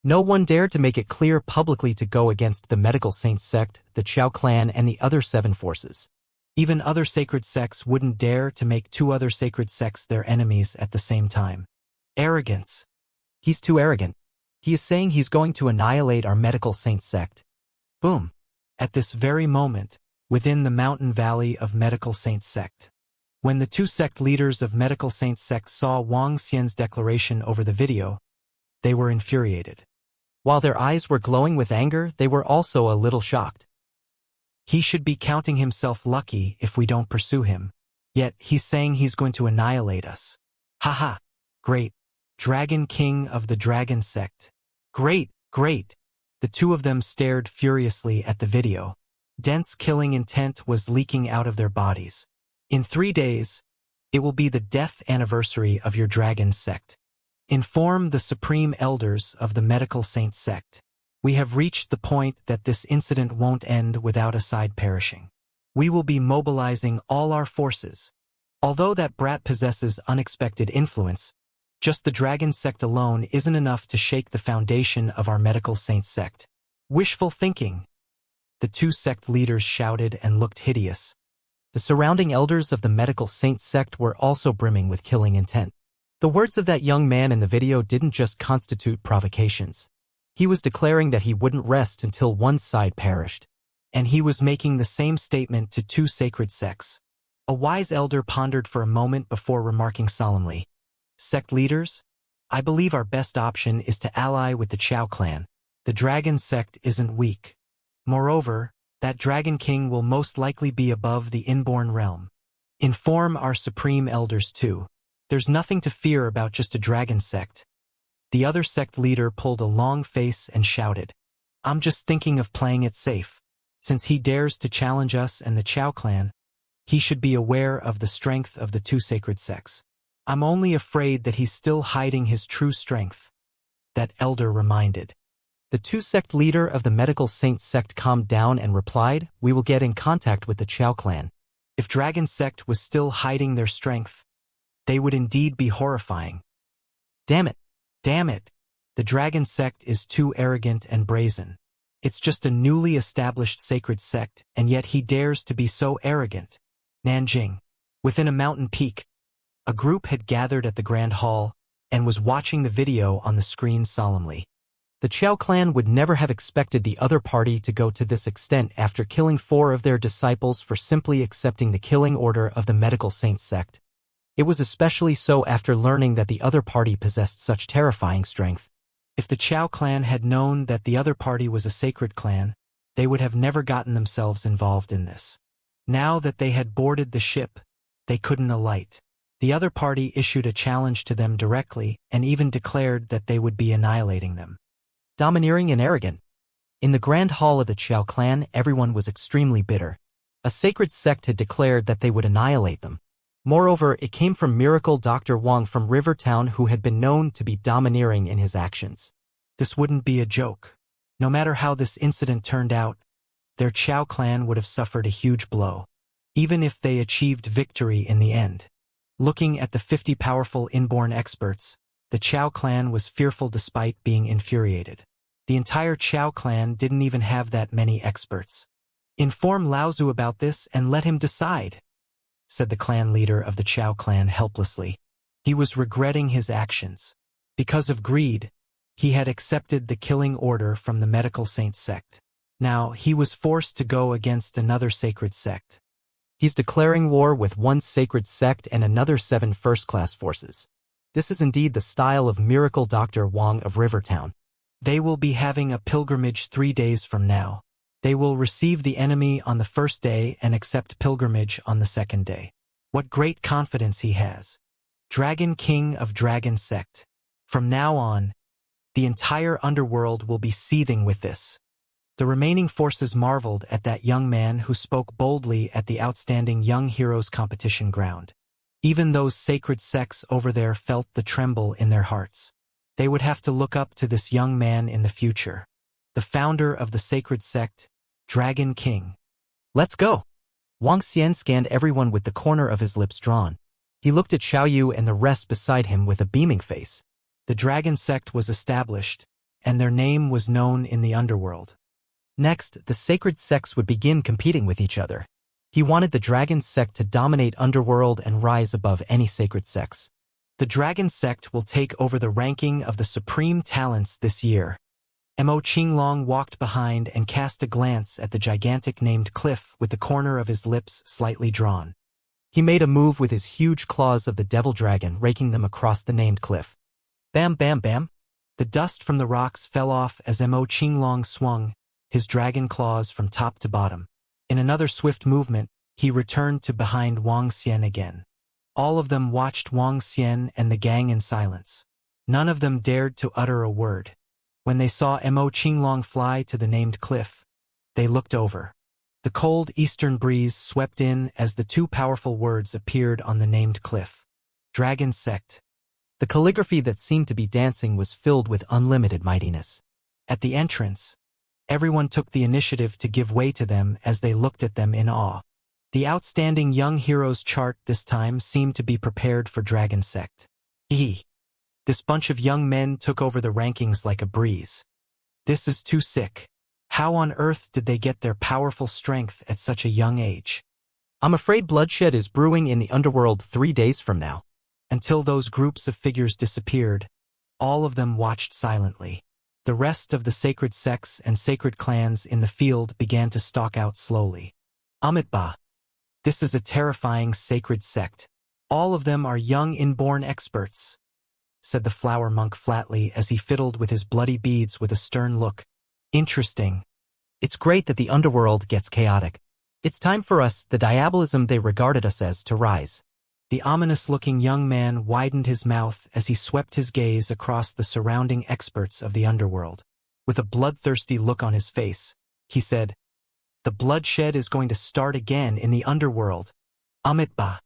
No one dared to make it clear publicly to go against the Medical Saint Sect, the Chao clan, and the other 7 forces. Even other sacred sects wouldn't dare to make 2 other sacred sects their enemies at the same time. Arrogance. He's too arrogant. He is saying he's going to annihilate our Medical Saint Sect. Boom. At this very moment, within the mountain valley of Medical Saint Sect. When the 2 sect leaders of Medical Saint Sect saw Wang Xian's declaration over the video, they were infuriated. While their eyes were glowing with anger, they were also a little shocked. He should be counting himself lucky if we don't pursue him. Yet he's saying he's going to annihilate us. Haha. Great. Dragon King of the Dragon Sect. Great. The 2 of them stared furiously at the video. Dense killing intent was leaking out of their bodies. In 3 days, it will be the death anniversary of your Dragon Sect. Inform the Supreme Elders of the Medical Saint Sect. We have reached the point that this incident won't end without a side perishing. We will be mobilizing all our forces. Although that brat possesses unexpected influence, just the Dragon Sect alone isn't enough to shake the foundation of our Medical Saint Sect. Wishful thinking. The two sect leaders shouted and looked hideous. The surrounding elders of the medical saint sect were also brimming with killing intent. The words of that young man in the video didn't just constitute provocations. He was declaring that he wouldn't rest until one side perished. And he was making the same statement to two sacred sects. A wise elder pondered for a moment before remarking solemnly, "Sect leaders, I believe our best option is to ally with the Chao clan. The dragon sect isn't weak. Moreover, that dragon king will most likely be above the inborn realm. Inform our supreme elders too. There's nothing to fear about just a dragon sect." The other sect leader pulled a long face and shouted, "I'm just thinking of playing it safe. Since he dares to challenge us and the Chao clan, he should be aware of the strength of the two sacred sects. I'm only afraid that he's still hiding his true strength," that elder reminded. The two-sect leader of the medical saint sect calmed down and replied, "We will get in contact with the Chao clan." If Dragon sect was still hiding their strength, they would indeed be horrifying. Damn it. Damn it. The Dragon sect is too arrogant and brazen. It's just a newly established sacred sect, and yet he dares to be so arrogant. Nanjing. Within a mountain peak, a group had gathered at the Grand Hall and was watching the video on the screen solemnly. The Chao clan would never have expected the other party to go to this extent after killing 4 of their disciples for simply accepting the killing order of the medical saint sect. It was especially so after learning that the other party possessed such terrifying strength. If the Chao clan had known that the other party was a sacred clan, they would have never gotten themselves involved in this. Now that they had boarded the ship, they couldn't alight. The other party issued a challenge to them directly and even declared that they would be annihilating them. Domineering and arrogant. In the Grand Hall of the Chao clan, everyone was extremely bitter. A sacred sect had declared that they would annihilate them. Moreover, it came from Miracle Dr. Wang from Rivertown, who had been known to be domineering in his actions. This wouldn't be a joke. No matter how this incident turned out, their Chao clan would have suffered a huge blow, even if they achieved victory in the end. Looking at the 50 powerful inborn experts, the Chao clan was fearful despite being infuriated. The entire Chao clan didn't even have that many experts. "Inform Laozu about this and let him decide," said the clan leader of the Chao clan helplessly. He was regretting his actions. Because of greed, he had accepted the killing order from the medical saint sect. Now, he was forced to go against another sacred sect. He's declaring war with one sacred sect and another 7 first-class forces. This is indeed the style of Miracle Dr. Wang of Rivertown. They will be having a pilgrimage 3 days from now. They will receive the enemy on the first day and accept pilgrimage on the second day. What great confidence he has. Dragon King of Dragon Sect. From now on, the entire underworld will be seething with this. The remaining forces marveled at that young man who spoke boldly at the Outstanding Young Heroes competition ground. Even those sacred sects over there felt the tremble in their hearts. They would have to look up to this young man in the future. The founder of the sacred sect, Dragon King. "Let's go." Wang Xian scanned everyone with the corner of his lips drawn. He looked at Xiao Yu and the rest beside him with a beaming face. The Dragon sect was established, and their name was known in the underworld. Next, the sacred sects would begin competing with each other. He wanted the Dragon sect to dominate underworld and rise above any sacred sects. The Dragon sect will take over the ranking of the supreme talents this year. Mo Qinglong walked behind and cast a glance at the gigantic named cliff with the corner of his lips slightly drawn. He made a move with his huge claws of the devil dragon, raking them across the named cliff. Bam, bam, bam. The dust from the rocks fell off as Mo Qinglong swung his dragon claws from top to bottom. In another swift movement, he returned to behind Wang Xian again. All of them watched Wang Xian and the gang in silence. None of them dared to utter a word. When they saw Mo Qinglong fly to the named cliff, they looked over. The cold eastern breeze swept in as the 2 powerful words appeared on the named cliff. Dragon Sect. The calligraphy that seemed to be dancing was filled with unlimited mightiness. At the entrance, everyone took the initiative to give way to them as they looked at them in awe. The Outstanding Young Heroes chart this time seemed to be prepared for Dragon Sect. This bunch of young men took over the rankings like a breeze. This is too sick. How on earth did they get their powerful strength at such a young age? I'm afraid bloodshed is brewing in the underworld 3 days from now. Until those groups of figures disappeared, all of them watched silently. The rest of the sacred sects and sacred clans in the field began to stalk out slowly. Amitba. This is a terrifying sacred sect. All of them are young inborn experts, said the flower monk flatly as he fiddled with his bloody beads with a stern look. Interesting. It's great that the underworld gets chaotic. It's time for us, the diabolism they regarded us as, to rise. The ominous-looking young man widened his mouth as he swept his gaze across the surrounding experts of the underworld. With a bloodthirsty look on his face, he said, "The bloodshed is going to start again in the underworld. Amitba,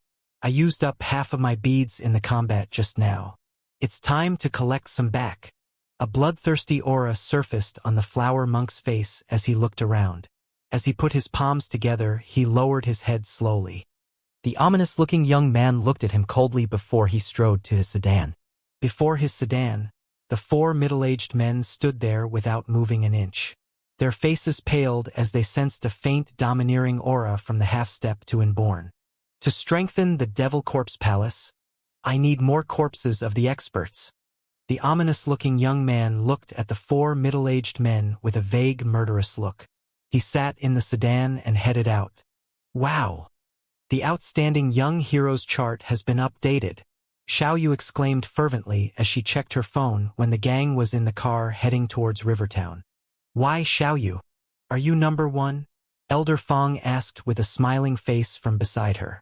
I used up half of my beads in the combat just now. It's time to collect some back." A bloodthirsty aura surfaced on the flower monk's face as he looked around. As he put his palms together, he lowered his head slowly. The ominous-looking young man looked at him coldly before he strode to his sedan. Before his sedan, the 4 middle-aged men stood there without moving an inch. Their faces paled as they sensed a faint domineering aura from the half-step to inborn. To strengthen the Devil Corpse Palace, I need more corpses of the experts. The ominous-looking young man looked at the 4 middle-aged men with a vague, murderous look. He sat in the sedan and headed out. Wow! The outstanding young heroes chart has been updated, Xiaoyu exclaimed fervently as she checked her phone when the gang was in the car heading towards Rivertown. Why Xiaoyu? Are you number 1? Elder Fong asked with a smiling face from beside her.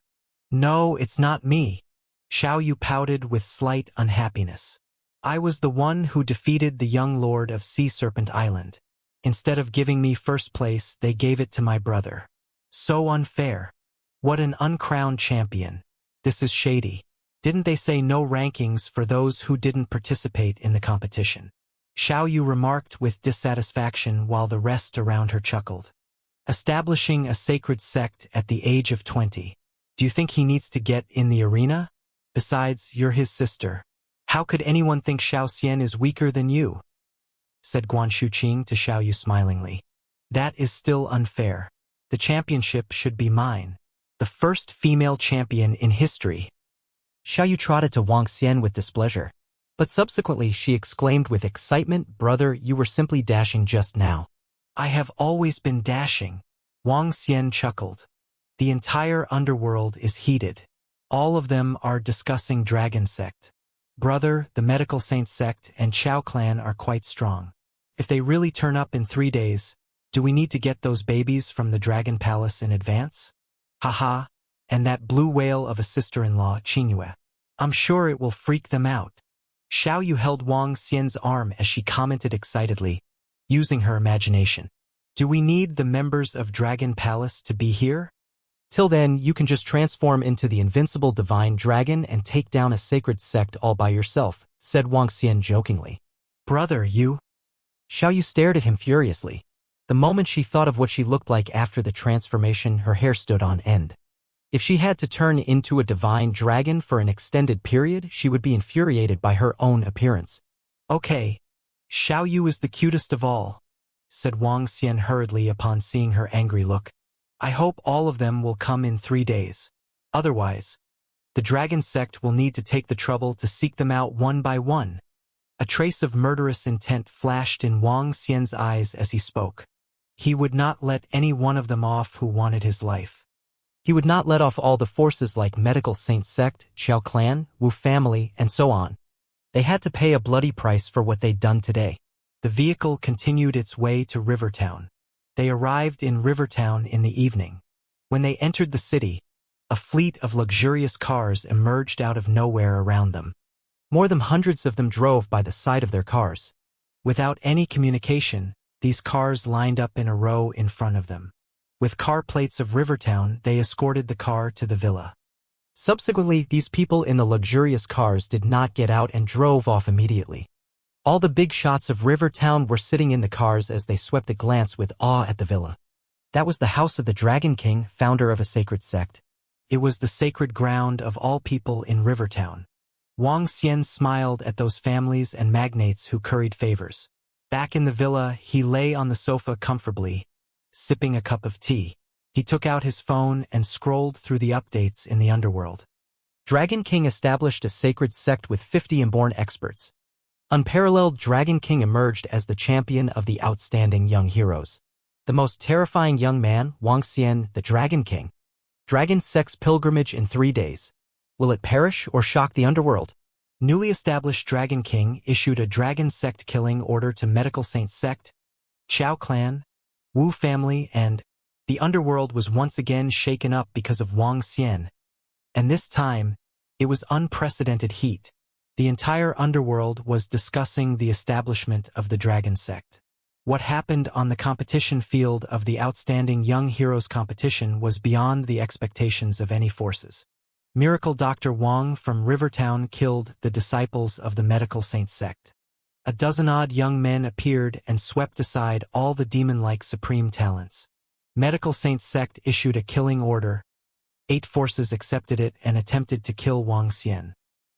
No, it's not me. Xiaoyu pouted with slight unhappiness. I was the one who defeated the young lord of Sea Serpent Island. Instead of giving me first place, they gave it to my brother. So unfair. What an uncrowned champion. This is shady. Didn't they say no rankings for those who didn't participate in the competition? Xiaoyu remarked with dissatisfaction while the rest around her chuckled. Establishing a sacred sect at the age of 20. Do you think he needs to get in the arena? Besides, you're his sister. How could anyone think Xiao Xian is weaker than you? Said Guan Shuqing to Xiaoyu smilingly. That is still unfair. The championship should be mine. The first female champion in history. Xiaoyu trotted to Wang Xian with displeasure. But subsequently she exclaimed with excitement, "Brother, you were simply dashing just now." I have always been dashing. Wang Xian chuckled. The entire underworld is heated. All of them are discussing Dragon Sect. Brother, the Medical Saint Sect and Chao Clan are quite strong. If they really turn up in 3 days, do we need to get those babies from the Dragon Palace in advance? Haha, and that blue whale of a sister-in-law, Qingyue. I'm sure it will freak them out. Xiaoyu held Wang Xian's arm as she commented excitedly, using her imagination. Do we need the members of Dragon Palace to be here? Till then, you can just transform into the invincible divine dragon and take down a sacred sect all by yourself, said Wang Xian jokingly. Brother, you? Xiaoyu stared at him furiously. The moment she thought of what she looked like after the transformation, her hair stood on end. If she had to turn into a divine dragon for an extended period, she would be infuriated by her own appearance. Okay, Xiaoyu is the cutest of all, said Wang Xian hurriedly upon seeing her angry look. I hope all of them will come in 3 days. Otherwise, the Dragon Sect will need to take the trouble to seek them out one by one. A trace of murderous intent flashed in Wang Xian's eyes as he spoke. He would not let any one of them off who wanted his life. He would not let off all the forces like Medical Saint Sect, Chao Clan, Wu family, and so on. They had to pay a bloody price for what they'd done today. The vehicle continued its way to Rivertown. They arrived in Rivertown in the evening. When they entered the city, a fleet of luxurious cars emerged out of nowhere around them. More than hundreds of them drove by the side of their cars. Without any communication, these cars lined up in a row in front of them. With car plates of Rivertown, they escorted the car to the villa. Subsequently, these people in the luxurious cars did not get out and drove off immediately. All the big shots of Rivertown were sitting in the cars as they swept a glance with awe at the villa. That was the house of the Dragon King, founder of a sacred sect. It was the sacred ground of all people in Rivertown. Wang Xian smiled at those families and magnates who curried favors. Back in the villa, he lay on the sofa comfortably, sipping a cup of tea. He took out his phone and scrolled through the updates in the underworld. Dragon King established a sacred sect with 50 inborn experts. Unparalleled, Dragon King emerged as the champion of the outstanding young heroes. The most terrifying young man, Wuxia, the Dragon King. Dragon Sect's pilgrimage in 3 days. Will it perish or shock the underworld? Newly established Dragon King issued a Dragon Sect killing order to Medical Saint Sect, Chao Clan, Wu family, and the underworld was once again shaken up because of Wuxia. And this time, it was unprecedented heat. The entire underworld was discussing the establishment of the Dragon Sect. What happened on the competition field of the Outstanding Young Heroes competition was beyond the expectations of any forces. Miracle Dr. Wang from Rivertown killed the disciples of the Medical Saint Sect. A dozen-odd young men appeared and swept aside all the demon-like supreme talents. Medical Saint Sect issued a killing order. 8 forces accepted it and attempted to kill Wuxia.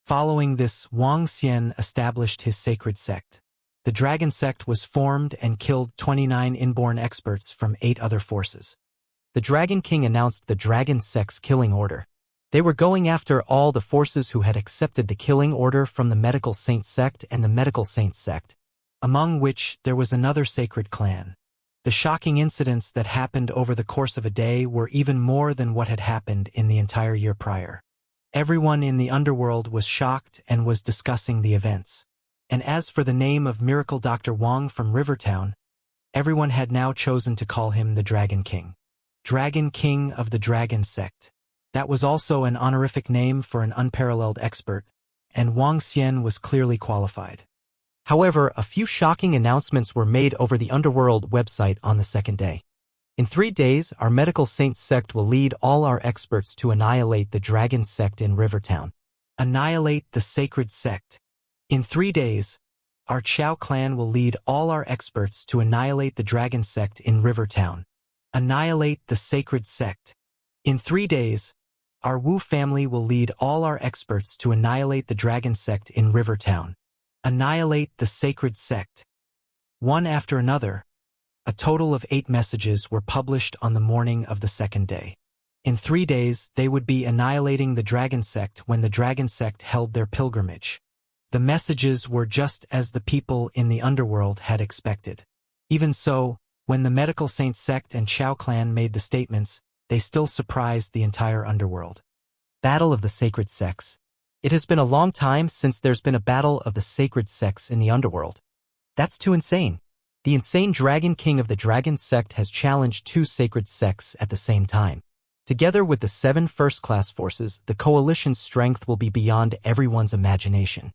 Following this, Wuxia established his sacred sect. The Dragon Sect was formed and killed 29 inborn experts from 8 other forces. The Dragon King announced the Dragon Sect's killing order. They were going after all the forces who had accepted the killing order from the Medical Saint Sect and the Medical Saint Sect, among which there was another sacred clan. The shocking incidents that happened over the course of a day were even more than what had happened in the entire year prior. Everyone in the underworld was shocked and was discussing the events. And as for the name of Miracle Dr. Wang from Rivertown, everyone had now chosen to call him the Dragon King. Dragon King of the Dragon Sect. That was also an honorific name for an unparalleled expert, and Wuxia was clearly qualified. However, a few shocking announcements were made over the Underworld website on the second day. In 3 days, our Medical Saint Sect will lead all our experts to annihilate the Dragon Sect in Rivertown. Annihilate the sacred sect. In 3 days, our Chao clan will lead all our experts to annihilate the Dragon Sect in Rivertown. Annihilate the sacred sect. In 3 days, our Wu family will lead all our experts to annihilate the Dragon Sect in Rivertown. Annihilate the sacred sect. One after another, a total of 8 messages were published on the morning of the second day. In 3 days, they would be annihilating the Dragon Sect when the Dragon Sect held their pilgrimage. The messages were just as the people in the underworld had expected. Even so, when the Medical Saint Sect and Chao clan made the statements, they still surprised the entire underworld. Battle of the Sacred Sects. It has been a long time since there's been a battle of the sacred sects in the underworld. That's too insane. The insane Dragon King of the Dragon Sect has challenged 2 sacred sects at the same time. Together with the 7 first-class forces, the coalition's strength will be beyond everyone's imagination.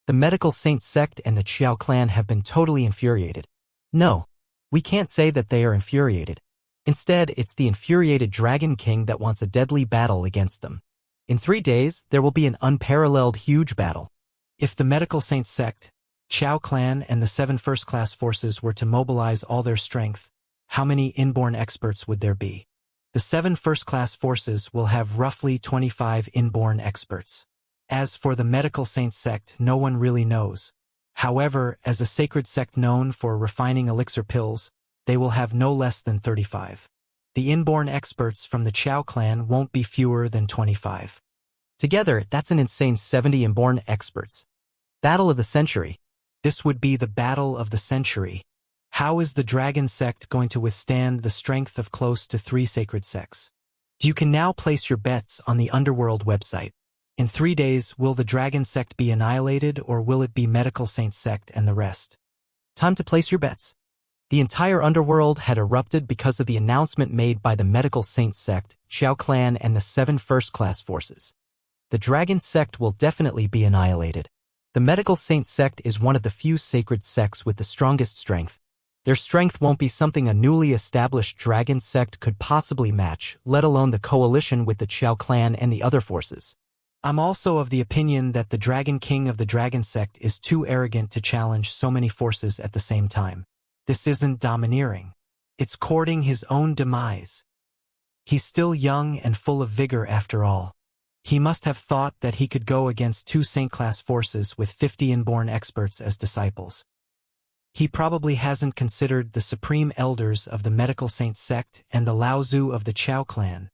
The Medical Saint Sect and the Chao clan have been totally infuriated. No, we can't say that they are infuriated. Instead, it's the infuriated Dragon King that wants a deadly battle against them. In 3 days, there will be an unparalleled huge battle. If the Medical Saint Sect, Chao clan and the 7 first-class forces were to mobilize all their strength, how many inborn experts would there be? The 7 first-class forces will have roughly 25 inborn experts. As for the Medical Saint Sect, no one really knows. However, as a sacred sect known for refining elixir pills, they will have no less than 35. The inborn experts from the Chao clan won't be fewer than 25. Together, that's an insane 70 inborn experts. Battle of the Century. This would be the battle of the century. How is the Dragon Sect going to withstand the strength of close to 3 sacred sects? You can now place your bets on the Underworld website. In 3 days, will the Dragon Sect be annihilated or will it be Medical Saint Sect and the rest? Time to place your bets. The entire underworld had erupted because of the announcement made by the Medical Saint Sect, Chao clan, and the 7 first-class forces. The Dragon Sect will definitely be annihilated. The Medical Saint Sect is one of the few sacred sects with the strongest strength. Their strength won't be something a newly established Dragon Sect could possibly match, let alone the coalition with the Chao clan and the other forces. I'm also of the opinion that the Dragon King of the Dragon Sect is too arrogant to challenge so many forces at the same time. This isn't domineering. It's courting his own demise. He's still young and full of vigor after all. He must have thought that he could go against 2 Saint-class forces with 50 inborn experts as disciples. He probably hasn't considered the supreme elders of the medical saint sect and the Laozu of the Chao clan.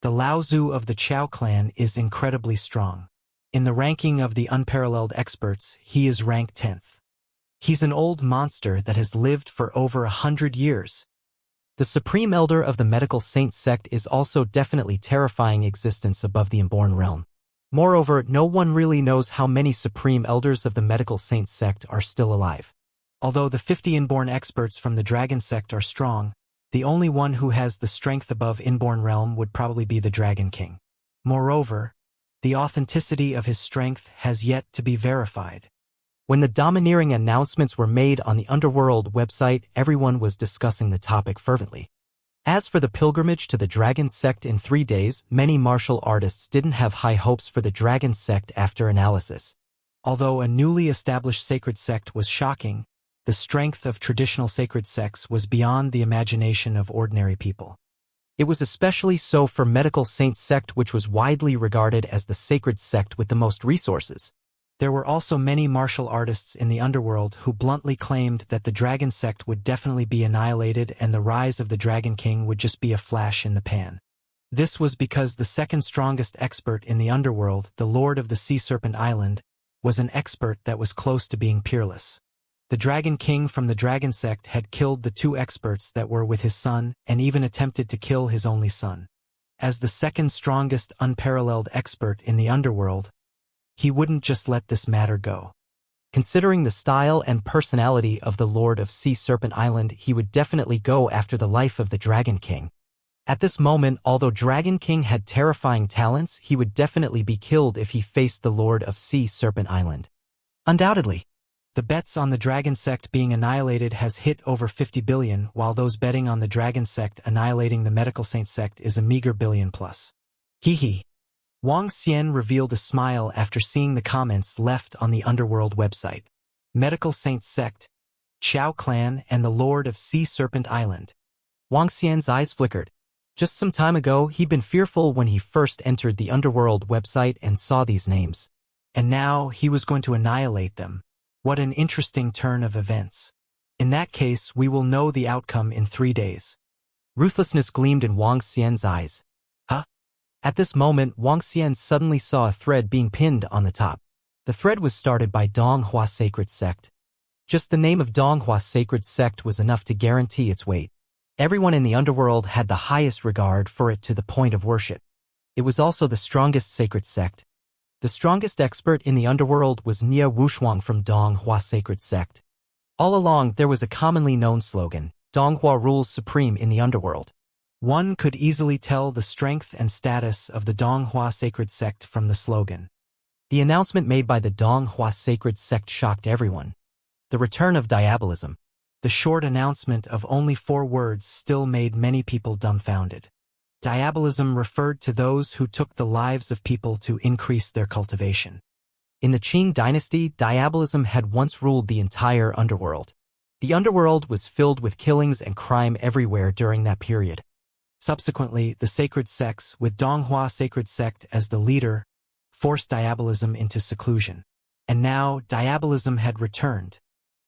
The Laozu of the Chao clan is incredibly strong. In the ranking of the unparalleled experts, he is ranked 10th. He's an old monster that has lived for over 100 years. The supreme elder of the medical saint sect is also definitely terrifying existence above the inborn realm. Moreover, no one really knows how many supreme elders of the medical saint sect are still alive. Although the 50 inborn experts from the dragon sect are strong, the only one who has the strength above inborn realm would probably be the Dragon King. Moreover, the authenticity of his strength has yet to be verified. When the domineering announcements were made on the Underworld website, everyone was discussing the topic fervently. As for the pilgrimage to the Dragon Sect in 3 days, many martial artists didn't have high hopes for the Dragon Sect after analysis. Although a newly established sacred sect was shocking, the strength of traditional sacred sects was beyond the imagination of ordinary people. It was especially so for Medical Saint Sect, which was widely regarded as the sacred sect with the most resources. There were also many martial artists in the underworld who bluntly claimed that the Dragon Sect would definitely be annihilated and the rise of the Dragon King would just be a flash in the pan. This was because the second strongest expert in the underworld, the Lord of the Sea Serpent Island, was an expert that was close to being peerless. The Dragon King from the Dragon Sect had killed the 2 experts that were with his son and even attempted to kill his only son. As the second strongest unparalleled expert in the underworld, he wouldn't just let this matter go. Considering the style and personality of the Lord of Sea Serpent Island, he would definitely go after the life of the Dragon King. At this moment, although Dragon King had terrifying talents, he would definitely be killed if he faced the Lord of Sea Serpent Island. Undoubtedly. The bets on the Dragon Sect being annihilated has hit over 50 billion, while those betting on the Dragon Sect annihilating the Medical Saint Sect is a meager billion plus. Hee. Wang Xian revealed a smile after seeing the comments left on the Underworld website. Medical Saint Sect, Chao Clan, and the Lord of Sea Serpent Island. Wang Xian's eyes flickered. Just some time ago, he'd been fearful when he first entered the Underworld website and saw these names. And now he was going to annihilate them. What an interesting turn of events. In that case, we will know the outcome in 3 days. Ruthlessness gleamed in Wang Xian's eyes. Huh? At this moment, Wang Xian suddenly saw a thread being pinned on the top. The thread was started by Donghua Sacred Sect. Just the name of Donghua Sacred Sect was enough to guarantee its weight. Everyone in the underworld had the highest regard for it to the point of worship. It was also the strongest sacred sect. The strongest expert in the underworld was Nia Wushuang from Donghua Sacred Sect. All along, there was a commonly known slogan, Donghua rules supreme in the underworld. One could easily tell the strength and status of the Donghua Sacred Sect from the slogan. The announcement made by the Donghua Sacred Sect shocked everyone. The return of diabolism. The short announcement of only 4 words still made many people dumbfounded. Diabolism referred to those who took the lives of people to increase their cultivation. In the Qing dynasty, diabolism had once ruled the entire underworld. The underworld was filled with killings and crime everywhere during that period. Subsequently, the sacred sects, with Donghua Sacred Sect as the leader, forced diabolism into seclusion. And now, diabolism had returned.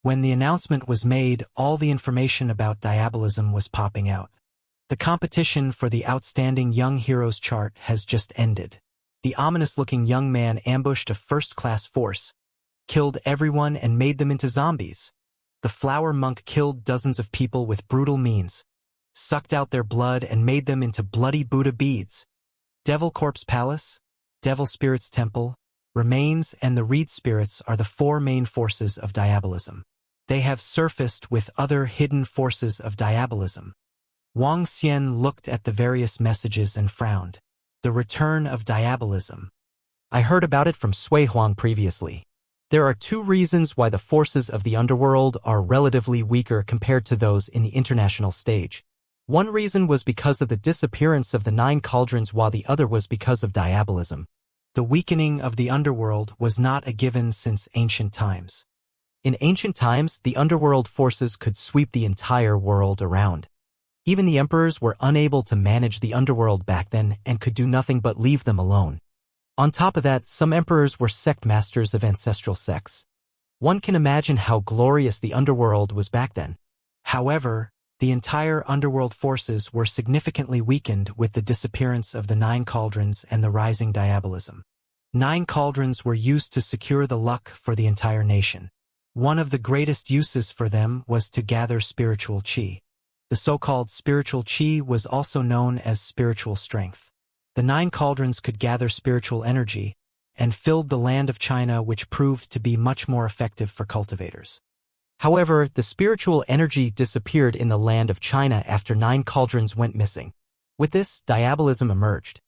When the announcement was made, all the information about diabolism was popping out. The competition for the Outstanding Young Heroes chart has just ended. The ominous-looking young man ambushed a first-class force, killed everyone and made them into zombies. The flower monk killed dozens of people with brutal means, sucked out their blood and made them into bloody Buddha beads. Devil Corpse Palace, Devil Spirits Temple, Remains, and the Reed Spirits are the 4 main forces of diabolism. They have surfaced with other hidden forces of diabolism. Wang Xian looked at the various messages and frowned. The return of diabolism. I heard about it from Sui Huang previously. There are 2 reasons why the forces of the underworld are relatively weaker compared to those in the international stage. One reason was because of the disappearance of the 9 cauldrons, while the other was because of diabolism. The weakening of the underworld was not a given since ancient times. In ancient times, the underworld forces could sweep the entire world around. Even the emperors were unable to manage the underworld back then and could do nothing but leave them alone. On top of that, some emperors were sect masters of ancestral sects. One can imagine how glorious the underworld was back then. However, the entire underworld forces were significantly weakened with the disappearance of the 9 cauldrons and the rising diabolism. 9 cauldrons were used to secure the luck for the entire nation. One of the greatest uses for them was to gather spiritual qi. The so-called spiritual qi was also known as spiritual strength. The 9 cauldrons could gather spiritual energy and filled the land of China, which proved to be much more effective for cultivators. However, the spiritual energy disappeared in the land of China after 9 cauldrons went missing. With this, diabolism emerged.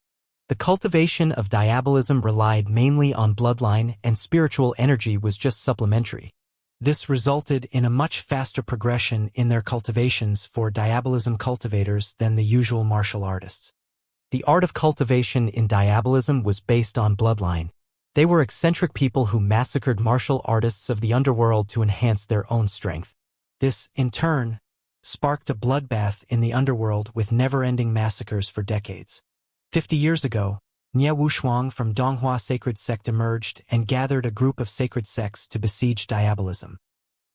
The cultivation of diabolism relied mainly on bloodline, and spiritual energy was just supplementary. This resulted in a much faster progression in their cultivations for diabolism cultivators than the usual martial artists. The art of cultivation in diabolism was based on bloodline. They were eccentric people who massacred martial artists of the underworld to enhance their own strength. This, in turn, sparked a bloodbath in the underworld with never-ending massacres for decades. 50 years ago, Nie Wushuang from Donghua sacred sect emerged and gathered a group of sacred sects to besiege diabolism.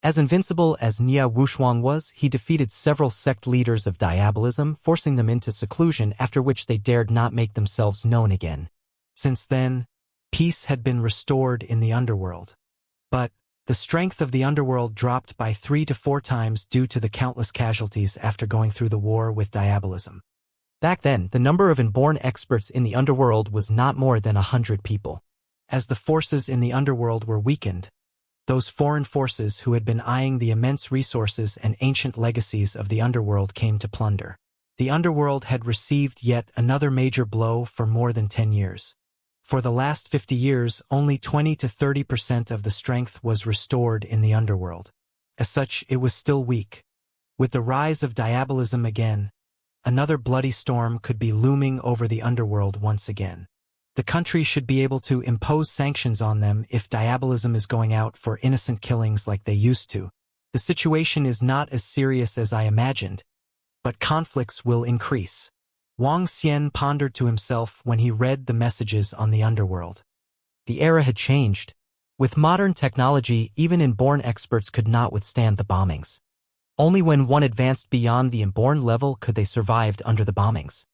As invincible as Nie Wushuang was, he defeated several sect leaders of diabolism, forcing them into seclusion, after which they dared not make themselves known again. Since then, peace had been restored in the underworld. But the strength of the underworld dropped by 3 to 4 times due to the countless casualties after going through the war with diabolism. Back then, the number of inborn experts in the underworld was not more than 100 people. As the forces in the underworld were weakened, those foreign forces who had been eyeing the immense resources and ancient legacies of the underworld came to plunder. The underworld had received yet another major blow for more than 10 years. For the last 50 years, only 20 to 30% of the strength was restored in the underworld. As such, it was still weak. With the rise of diabolism again, another bloody storm could be looming over the underworld once again. The country should be able to impose sanctions on them if diabolism is going out for innocent killings like they used to. The situation is not as serious as I imagined, but conflicts will increase. Wang Xian pondered to himself when he read the messages on the underworld. The era had changed. With modern technology, even inborn experts could not withstand the bombings. Only when one advanced beyond the inborn level could they survive under the bombings.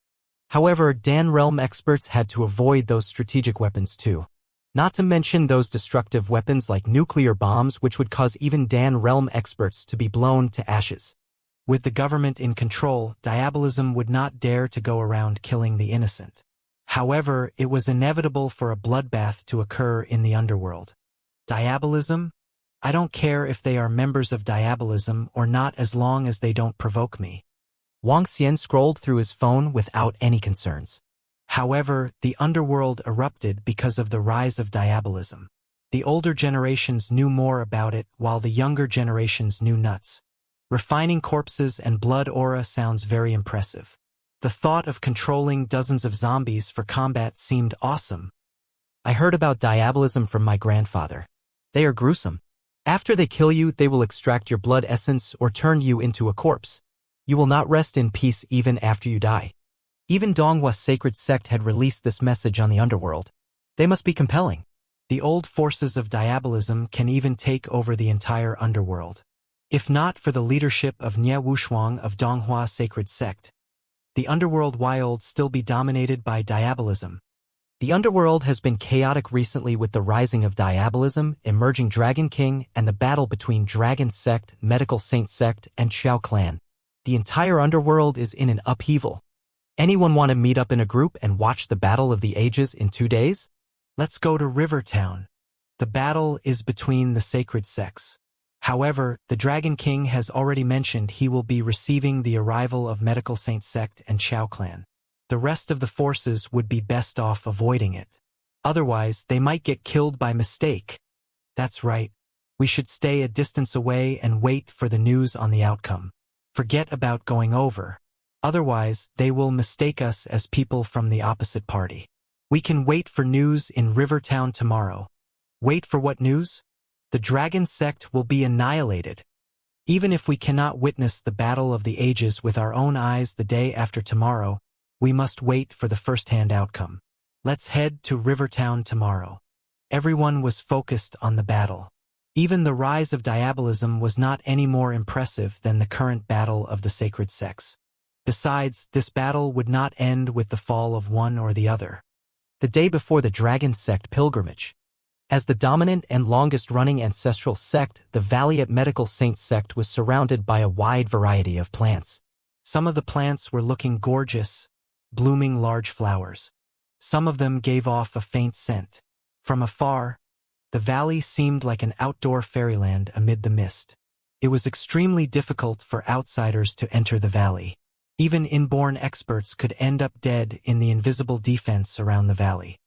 However, Dan realm experts had to avoid those strategic weapons too. Not to mention those destructive weapons like nuclear bombs, which would cause even Dan realm experts to be blown to ashes. With the government in control, diabolism would not dare to go around killing the innocent. However, it was inevitable for a bloodbath to occur in the underworld. Diabolism? I don't care if they are members of diabolism or not as long as they don't provoke me. Wang Xian scrolled through his phone without any concerns. However, the underworld erupted because of the rise of diabolism. The older generations knew more about it, while the younger generations knew nuts. Refining corpses and blood aura sounds very impressive. The thought of controlling dozens of zombies for combat seemed awesome. I heard about diabolism from my grandfather. They are gruesome. After they kill you, they will extract your blood essence or turn you into a corpse. You will not rest in peace even after you die. Even Donghua's sacred sect had released this message on the underworld. They must be compelling. The old forces of diabolism can even take over the entire underworld. If not for the leadership of Nie Wushuang of Donghua sacred sect, the underworld would still be dominated by diabolism. The underworld has been chaotic recently with the rising of diabolism, emerging Dragon King, and the battle between Dragon Sect, Medical Saint Sect, and Xiao Clan. The entire underworld is in an upheaval. Anyone want to meet up in a group and watch the Battle of the Ages in 2 days? Let's go to Rivertown. The battle is between the sacred sects. However, the Dragon King has already mentioned he will be receiving the arrival of Medical Saint Sect and Xiao Clan. The rest of the forces would be best off avoiding it. Otherwise, they might get killed by mistake. That's right. We should stay a distance away and wait for the news on the outcome. Forget about going over. Otherwise, they will mistake us as people from the opposite party. We can wait for news in Rivertown tomorrow. Wait for what news? The Dragon Sect will be annihilated. Even if we cannot witness the Battle of the Ages with our own eyes the day after tomorrow, we must wait for the first-hand outcome. Let's head to Rivertown tomorrow. Everyone was focused on the battle. Even the rise of diabolism was not any more impressive than the current battle of the sacred sects. Besides, this battle would not end with the fall of one or the other. The day before the dragon sect pilgrimage. As the dominant and longest-running ancestral sect, the Valiant Medical Saint sect was surrounded by a wide variety of plants. Some of the plants were looking gorgeous, blooming large flowers. Some of them gave off a faint scent. From afar, the valley seemed like an outdoor fairyland amid the mist. It was extremely difficult for outsiders to enter the valley. Even inborn experts could end up dead in the invisible defense around the valley.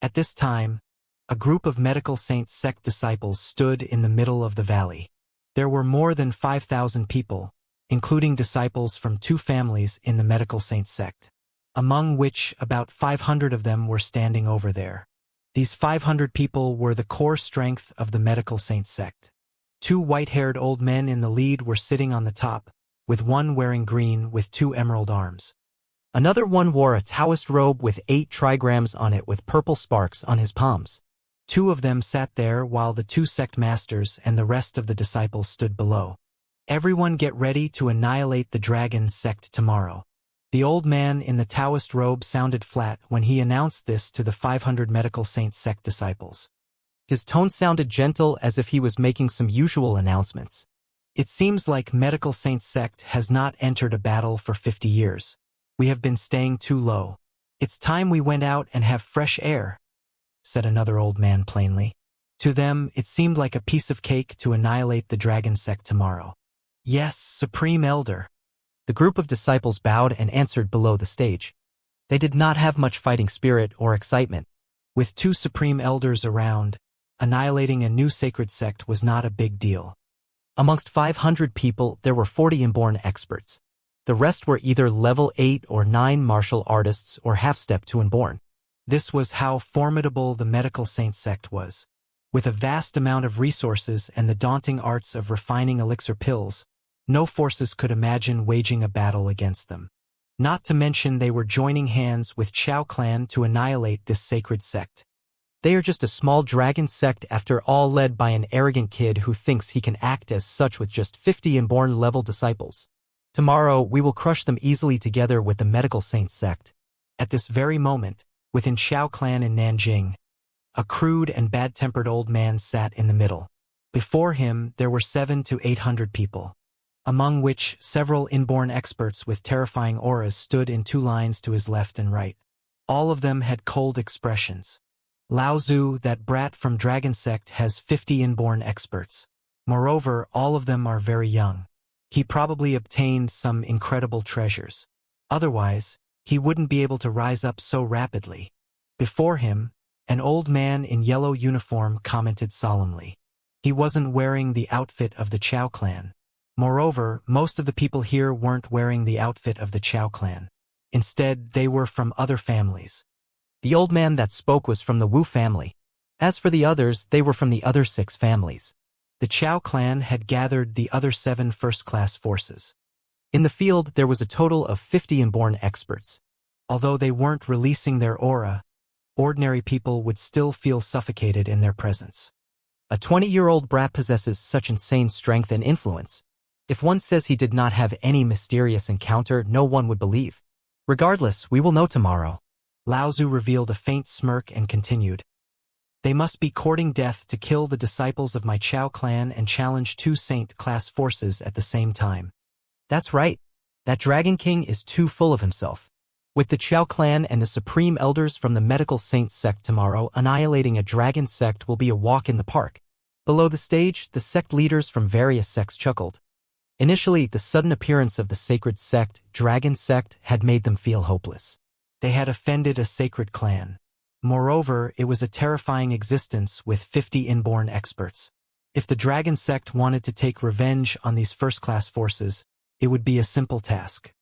At this time, a group of Medical Saint sect disciples stood in the middle of the valley. There were more than 5,000 people, including disciples from 2 families in the Medical Saint sect, among which about 500 of them were standing over there. These 500 people were the core strength of the Medical Saint sect. 2 white-haired old men in the lead were sitting on the top, with one wearing green with 2 emerald arms. Another one wore a Taoist robe with 8 trigrams on it with purple sparks on his palms. 2 of them sat there while the 2 sect masters and the rest of the disciples stood below. Everyone get ready to annihilate the dragon sect tomorrow. The old man in the Taoist robe sounded flat when he announced this to the 500 Medical Saint sect disciples. His tone sounded gentle as if he was making some usual announcements. It seems like Medical Saint sect has not entered a battle for 50 years. We have been staying too low. It's time we went out and have fresh air, said another old man plainly. To them, it seemed like a piece of cake to annihilate the dragon sect tomorrow. Yes, Supreme Elder. The group of disciples bowed and answered below the stage. They did not have much fighting spirit or excitement. With 2 Supreme Elders around, annihilating a new sacred sect was not a big deal. Amongst 500 people, there were 40 inborn experts. The rest were either level 8 or 9 martial artists or half-step to inborn. This was how formidable the Medical Saint sect was. With a vast amount of resources and the daunting arts of refining elixir pills, no forces could imagine waging a battle against them. Not to mention they were joining hands with Chao clan to annihilate this sacred sect. They are just a small dragon sect after all, led by an arrogant kid who thinks he can act as such with just 50 inborn level disciples. Tomorrow we will crush them easily together with the Medical Saint sect. At this very moment, within Chao clan in Nanjing, a crude and bad-tempered old man sat in the middle. Before him there were 700 to 800 people, among which several inborn experts with terrifying auras stood in 2 lines to his left and right. All of them had cold expressions. Lao Tzu, that brat from Dragon Sect, has 50 inborn experts. Moreover, all of them are very young. He probably obtained some incredible treasures. Otherwise, he wouldn't be able to rise up so rapidly. Before him, an old man in yellow uniform commented solemnly. He wasn't wearing the outfit of the Chao clan. Moreover, most of the people here weren't wearing the outfit of the Chao clan. Instead, they were from other families. The old man that spoke was from the Wu family. As for the others, they were from the other 6 families. The Chao clan had gathered the other 7 first-class forces. In the field, there was a total of 50 inborn experts. Although they weren't releasing their aura, ordinary people would still feel suffocated in their presence. A 20-year-old brat possesses such insane strength and influence. If one says he did not have any mysterious encounter, no one would believe. Regardless, we will know tomorrow. Lao Tzu revealed a faint smirk and continued. They must be courting death to kill the disciples of my Chao clan and challenge 2 saint-class forces at the same time. That's right. That Dragon King is too full of himself. With the Chao clan and the Supreme Elders from the Medical Saint sect tomorrow, annihilating a dragon sect will be a walk in the park. Below the stage, the sect leaders from various sects chuckled. Initially, the sudden appearance of the sacred sect, Dragon Sect, had made them feel hopeless. They had offended a sacred clan. Moreover, it was a terrifying existence with 50 inborn experts. If the Dragon Sect wanted to take revenge on these first-class forces, it would be a simple task.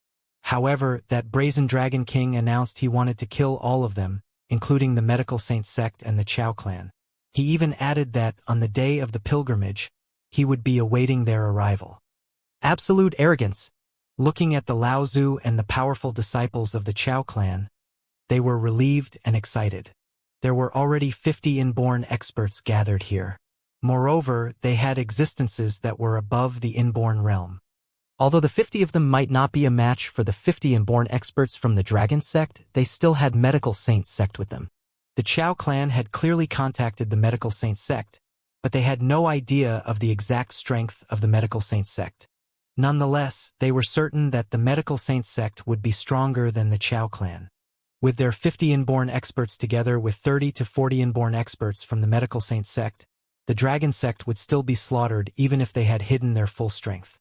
However, that brazen Dragon King announced he wanted to kill all of them, including the Medical Saint sect and the Chao clan. He even added that, on the day of the pilgrimage, he would be awaiting their arrival. Absolute arrogance. Looking at the Lao Tzu and the powerful disciples of the Chao clan, they were relieved and excited. There were already 50 inborn experts gathered here. Moreover, they had existences that were above the inborn realm. Although the 50 of them might not be a match for the 50 inborn experts from the Dragon Sect, they still had Medical Saint Sect with them. The Chao clan had clearly contacted the Medical Saint Sect, but they had no idea of the exact strength of the Medical Saint Sect. Nonetheless, they were certain that the Medical Saint Sect would be stronger than the Chao clan. With their 50 inborn experts together with 30 to 40 inborn experts from the Medical Saint Sect, the Dragon Sect would still be slaughtered even if they had hidden their full strength.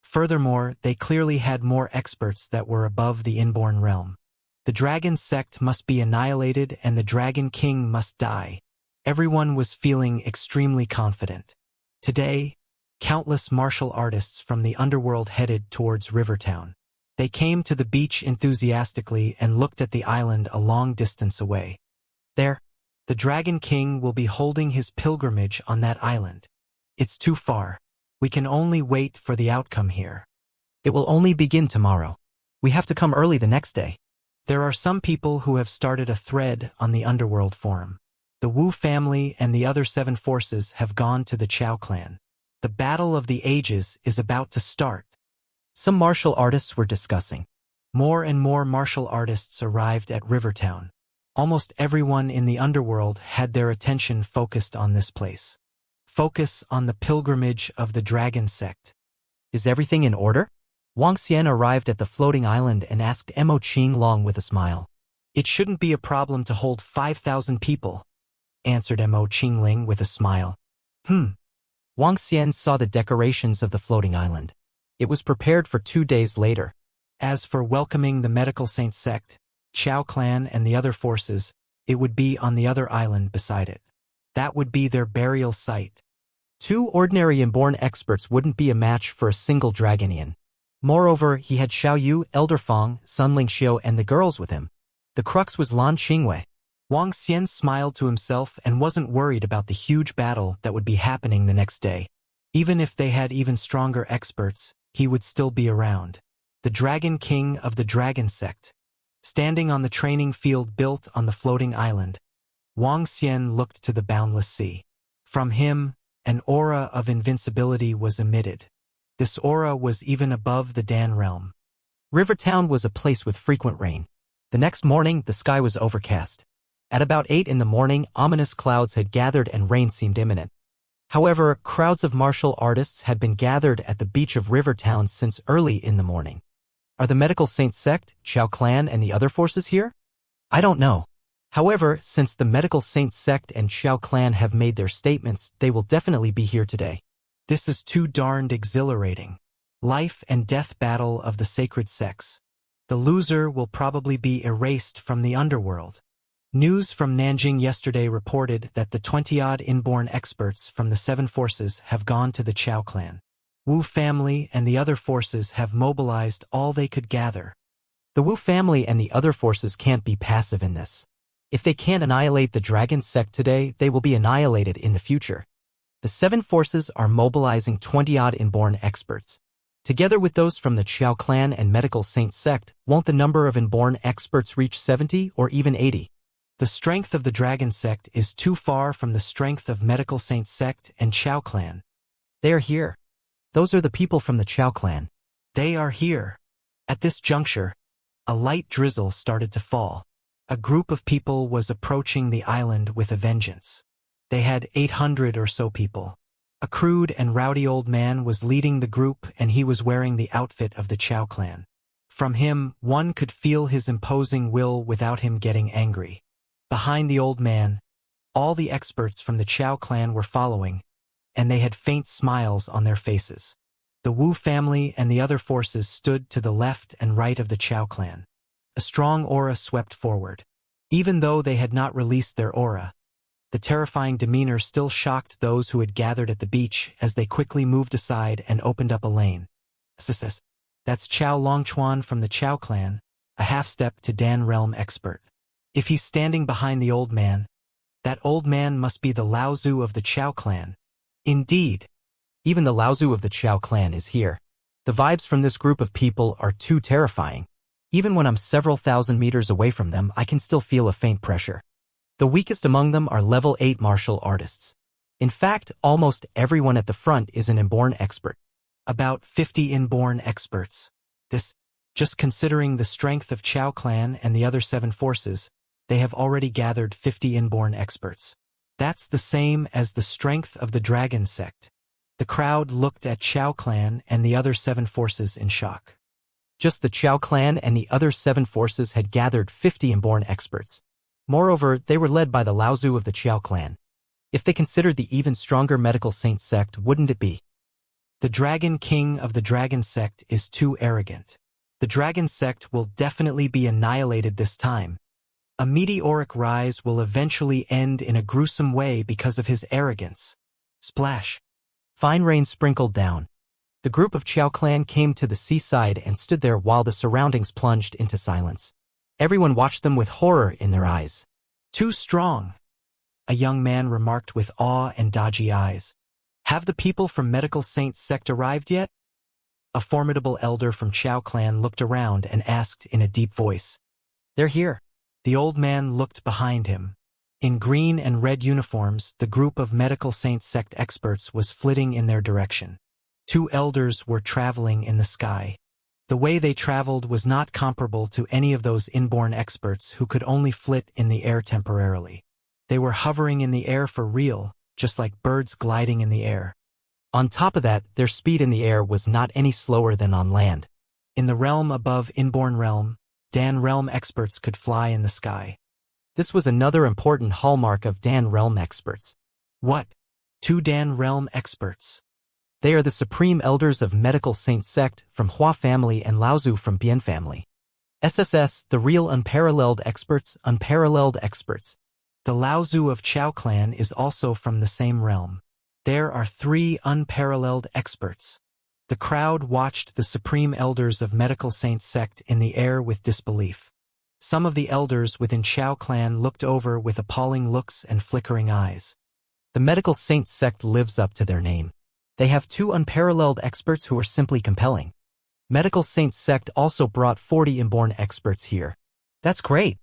Furthermore, they clearly had more experts that were above the inborn realm. The Dragon Sect must be annihilated and the Dragon King must die. Everyone was feeling extremely confident. Today, countless martial artists from the underworld headed towards Rivertown. They came to the beach enthusiastically and looked at the island a long distance away. There, the Dragon King will be holding his pilgrimage on that island. It's too far. We can only wait for the outcome here. It will only begin tomorrow. We have to come early the next day. There are some people who have started a thread on the Underworld forum. The Wu family and the other 7 forces have gone to the Chao clan. The Battle of the Ages is about to start. Some martial artists were discussing. More and more martial artists arrived at Rivertown. Almost everyone in the Underworld had their attention focused on this place. Focus on the pilgrimage of the Dragon Sect. Is everything in order? Wang Xian arrived at the floating island and asked Mo Qinglong with a smile. It shouldn't be a problem to hold 5,000 people, answered Mo Qingling with a smile. Wang Xian saw the decorations of the floating island. It was prepared for 2 days later. As for welcoming the Medical Saint Sect, Chao clan and the other forces, it would be on the other island beside it. That would be their burial site. 2 ordinary inborn experts wouldn't be a match for a single Dragonian. Moreover, he had Xiao Yu, Elder Fang, Sun Lingxiu and the girls with him. The crux was Lan Qingwei. Wang Xian smiled to himself and wasn't worried about the huge battle that would be happening the next day. Even if they had even stronger experts, he would still be around. The Dragon King of the Dragon Sect. Standing on the training field built on the floating island, Wang Xian looked to the boundless sea. From him, an aura of invincibility was emitted. This aura was even above the Dan realm. Rivertown was a place with frequent rain. The next morning, the sky was overcast. At about 8 in the morning, ominous clouds had gathered and rain seemed imminent. However, crowds of martial artists had been gathered at the beach of Rivertown since early in the morning. Are the Medical Saint Sect, Chao clan, and the other forces here? I don't know. However, since the Medical Saint Sect and Chao clan have made their statements, they will definitely be here today. This is too darned exhilarating. Life and death battle of the sacred sects. The loser will probably be erased from the underworld. News from Nanjing yesterday reported that the 20-odd inborn experts from the 7 forces have gone to the Chao clan. Wu family and the other forces have mobilized all they could gather. The Wu family and the other forces can't be passive in this. If they can't annihilate the Dragon Sect today, they will be annihilated in the future. The 7 forces are mobilizing 20-odd inborn experts. Together with those from the Chao clan and Medical Saint Sect, won't the number of inborn experts reach 70 or even 80? The strength of the Dragon Sect is too far from the strength of Medical Saint Sect and Chao clan. They are here. Those are the people from the Chao clan. They are here. At this juncture, a light drizzle started to fall. A group of people was approaching the island with a vengeance. They had 800 or so people. A crude and rowdy old man was leading the group and he was wearing the outfit of the Chao clan. From him, one could feel his imposing will without him getting angry. Behind the old man, all the experts from the Chao clan were following, and they had faint smiles on their faces. The Wu family and the other forces stood to the left and right of the Chao clan. A strong aura swept forward. Even though they had not released their aura, the terrifying demeanor still shocked those who had gathered at the beach as they quickly moved aside and opened up a lane. That's Chao Longchuan from the Chao clan, a half-step to Dan realm expert. If he's standing behind the old man, that old man must be the Laozu of the Chao clan. Indeed. Even the Laozu of the Chao clan is here. The vibes from this group of people are too terrifying. Even when I'm several thousand meters away from them, I can still feel a faint pressure. The weakest among them are level 8 martial artists. In fact, almost everyone at the front is an inborn expert. About 50 inborn experts. This, just considering the strength of Chao clan and the other 7 forces, they have already gathered 50 inborn experts. That's the same as the strength of the dragon sect. The crowd looked at Chao clan and the other 7 forces in shock. Just the Chao clan and the other 7 forces had gathered 50 inborn experts. Moreover, they were led by the Laozu of the Chao clan. If they considered the even stronger medical saint sect, wouldn't it be? The dragon king of the dragon sect is too arrogant. The dragon sect will definitely be annihilated this time. A meteoric rise will eventually end in a gruesome way because of his arrogance. Splash. Fine rain sprinkled down. The group of Chao clan came to the seaside and stood there while the surroundings plunged into silence. Everyone watched them with horror in their eyes. Too strong, a young man remarked with awe and dodgy eyes. Have the people from Medical Saints sect arrived yet? A formidable elder from Chao clan looked around and asked in a deep voice. They're here. The old man looked behind him. In green and red uniforms, the group of Medical Saints sect experts was flitting in their direction. 2 elders were traveling in the sky. The way they traveled was not comparable to any of those inborn experts who could only flit in the air temporarily. They were hovering in the air for real, just like birds gliding in the air. On top of that, their speed in the air was not any slower than on land. In the realm above inborn realm, Dan realm experts could fly in the sky. This was another important hallmark of Dan realm experts. What? 2 Dan realm experts. They are the supreme elders of Medical Saint sect from Hua family and Laozu from Bian family. SSS, the real unparalleled experts. The Laozu of Chao clan is also from the same realm. There are 3 unparalleled experts. The crowd watched the supreme elders of Medical Saint sect in the air with disbelief. Some of the elders within Chao clan looked over with appalling looks and flickering eyes. The Medical Saint sect lives up to their name. They have 2 unparalleled experts who are simply compelling. Medical Saint sect also brought 40 inborn experts here. That's great.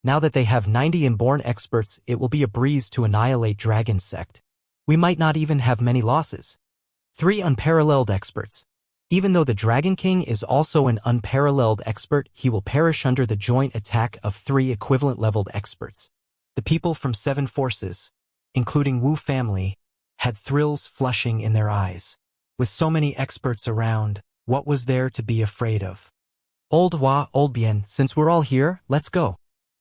Now that they have 90 inborn experts, it will be a breeze to annihilate Dragon sect. We might not even have many losses. 3 unparalleled experts. Even though the Dragon King is also an unparalleled expert, he will perish under the joint attack of 3 equivalent-leveled experts. The people from 7 forces, including Wu family, had thrills flushing in their eyes. With so many experts around, what was there to be afraid of? Old Hua, Old Bian, since we're all here, let's go.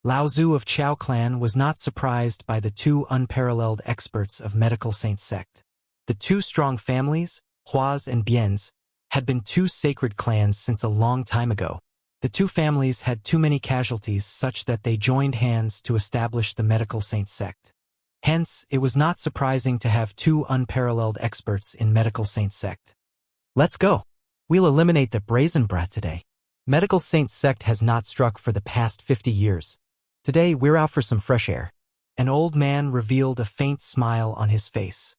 Laozu of Chao clan was not surprised by the 2 unparalleled experts of Medical Saint sect. The 2 strong families, Huas and Biens, had been 2 sacred clans since a long time ago. The 2 families had too many casualties such that they joined hands to establish the Medical Saint sect. Hence, it was not surprising to have 2 unparalleled experts in Medical Saint sect. Let's go. We'll eliminate the brazen brat today. Medical Saint sect has not struck for the past 50 years. Today, we're out for some fresh air. An old man revealed a faint smile on his face.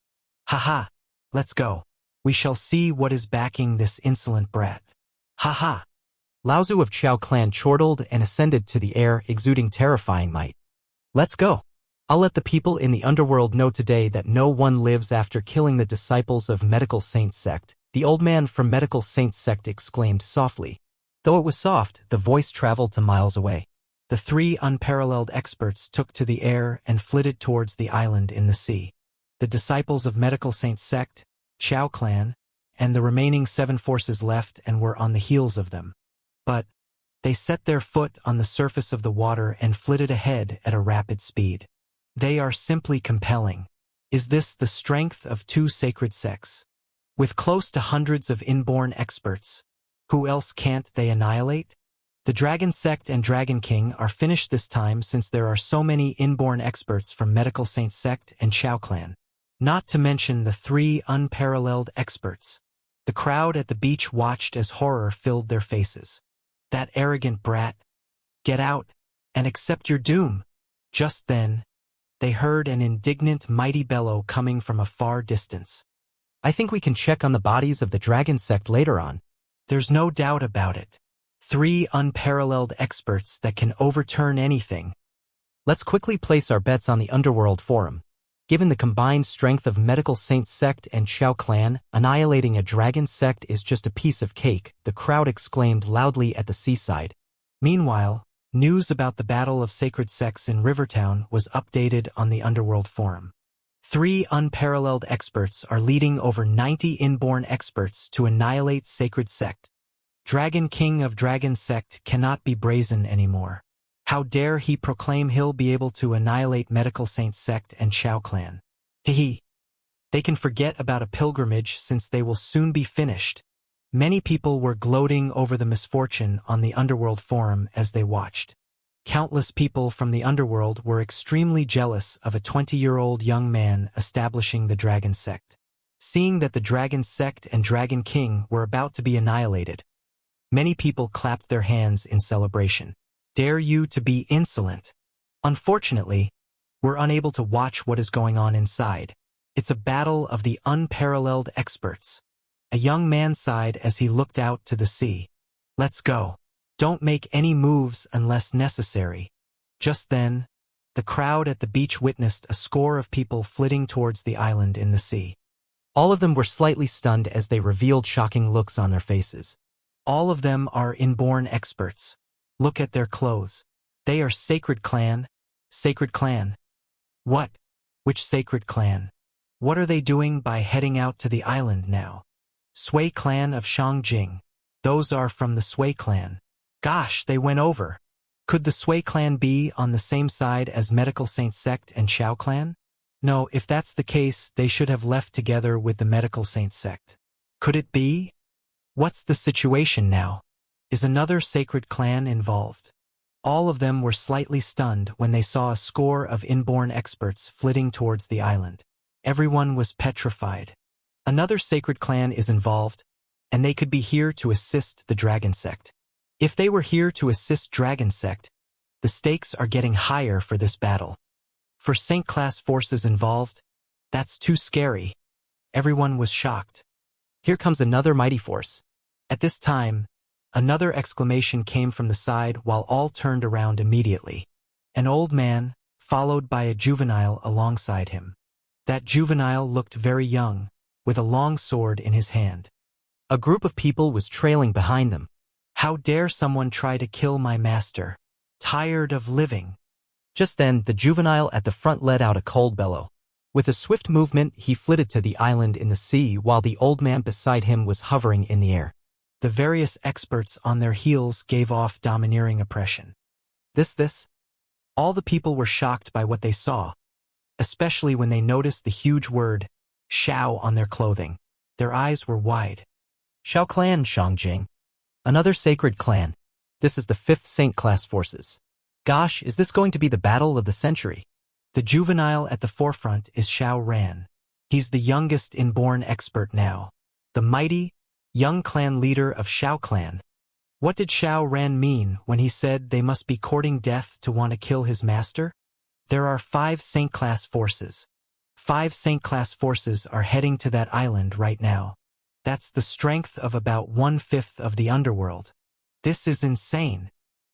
Haha, let's go. We shall see what is backing this insolent brat. Haha. Laozu of Chao clan chortled and ascended to the air, exuding terrifying might. Let's go. I'll let the people in the underworld know today that no one lives after killing the disciples of Medical Saint sect. The old man from Medical Saint sect exclaimed softly. Though it was soft, the voice traveled to miles away. The 3 unparalleled experts took to the air and flitted towards the island in the sea. The disciples of Medical Saint sect, Chao clan, and the remaining 7 forces left and were on the heels of them. But they set their foot on the surface of the water and flitted ahead at a rapid speed. They are simply compelling. Is this the strength of 2 sacred sects? With close to hundreds of inborn experts, who else can't they annihilate? The Dragon sect and Dragon King are finished this time since there are so many inborn experts from Medical Saint sect and Chao clan. Not to mention the 3 unparalleled experts. The crowd at the beach watched as horror filled their faces. That arrogant brat. Get out and accept your doom. Just then, they heard an indignant mighty bellow coming from a far distance. I think we can check on the bodies of the Dragon sect later on. There's no doubt about it. 3 unparalleled experts that can overturn anything. Let's quickly place our bets on the Underworld Forum. Given the combined strength of Medical Saint sect and Xiao clan, annihilating a dragon sect is just a piece of cake, the crowd exclaimed loudly at the seaside. Meanwhile, news about the Battle of Sacred Sects in Rivertown was updated on the Underworld forum. 3 unparalleled experts are leading over 90 inborn experts to annihilate Sacred Sect. Dragon King of Dragon Sect cannot be brazen anymore. How dare he proclaim he'll be able to annihilate Medical Saint sect and Xiao clan. Hehe. They can forget about a pilgrimage since they will soon be finished. Many people were gloating over the misfortune on the Underworld forum as they watched. Countless people from the Underworld were extremely jealous of a 20-year-old young man establishing the Dragon Sect. Seeing that the Dragon Sect and Dragon King were about to be annihilated, many people clapped their hands in celebration. Dare you to be insolent? Unfortunately, we're unable to watch what is going on inside. It's a battle of the unparalleled experts. A young man sighed as he looked out to the sea. Let's go. Don't make any moves unless necessary. Just then, the crowd at the beach witnessed a score of people flitting towards the island in the sea. All of them were slightly stunned as they revealed shocking looks on their faces. All of them are inborn experts. Look at their clothes. They are Sacred Clan. Sacred Clan. What? Which Sacred Clan? What are they doing by heading out to the island now? Sui Clan of Shangjing. Those are from the Sui Clan. Gosh, they went over. Could the Sui Clan be on the same side as Medical Saint sect and Xiao Clan? No, if that's the case, they should have left together with the Medical Saint sect. Could it be? What's the situation now? Is another Sacred Clan involved? All of them were slightly stunned when they saw a score of inborn experts flitting towards the island. Everyone was petrified. Another Sacred Clan is involved, and they could be here to assist the Dragon Sect. If they were here to assist Dragon Sect, the stakes are getting higher for this battle. For Saint-class forces involved, that's too scary. Everyone was shocked. Here comes another mighty force. At this time, another exclamation came from the side while all turned around immediately. An old man, followed by a juvenile alongside him. That juvenile looked very young, with a long sword in his hand. A group of people was trailing behind them. How dare someone try to kill my master? Tired of living. Just then, the juvenile at the front let out a cold bellow. With a swift movement, he flitted to the island in the sea while the old man beside him was hovering in the air. The various experts on their heels gave off domineering oppression. This? All the people were shocked by what they saw, especially when they noticed the huge word, Xiao, on their clothing. Their eyes were wide. Xiao Clan, Shangjing. Another Sacred Clan. This is the 5th Saint-class forces. Gosh, is this going to be the battle of the century? The juvenile at the forefront is Xiao Ran. He's the youngest inborn expert now. The mighty, young clan leader of Xiao Clan. What did Xiao Ran mean when he said they must be courting death to want to kill his master? There are 5 Saint-class forces. 5 Saint-class forces are heading to that island right now. That's the strength of about 1/5 of the underworld. This is insane.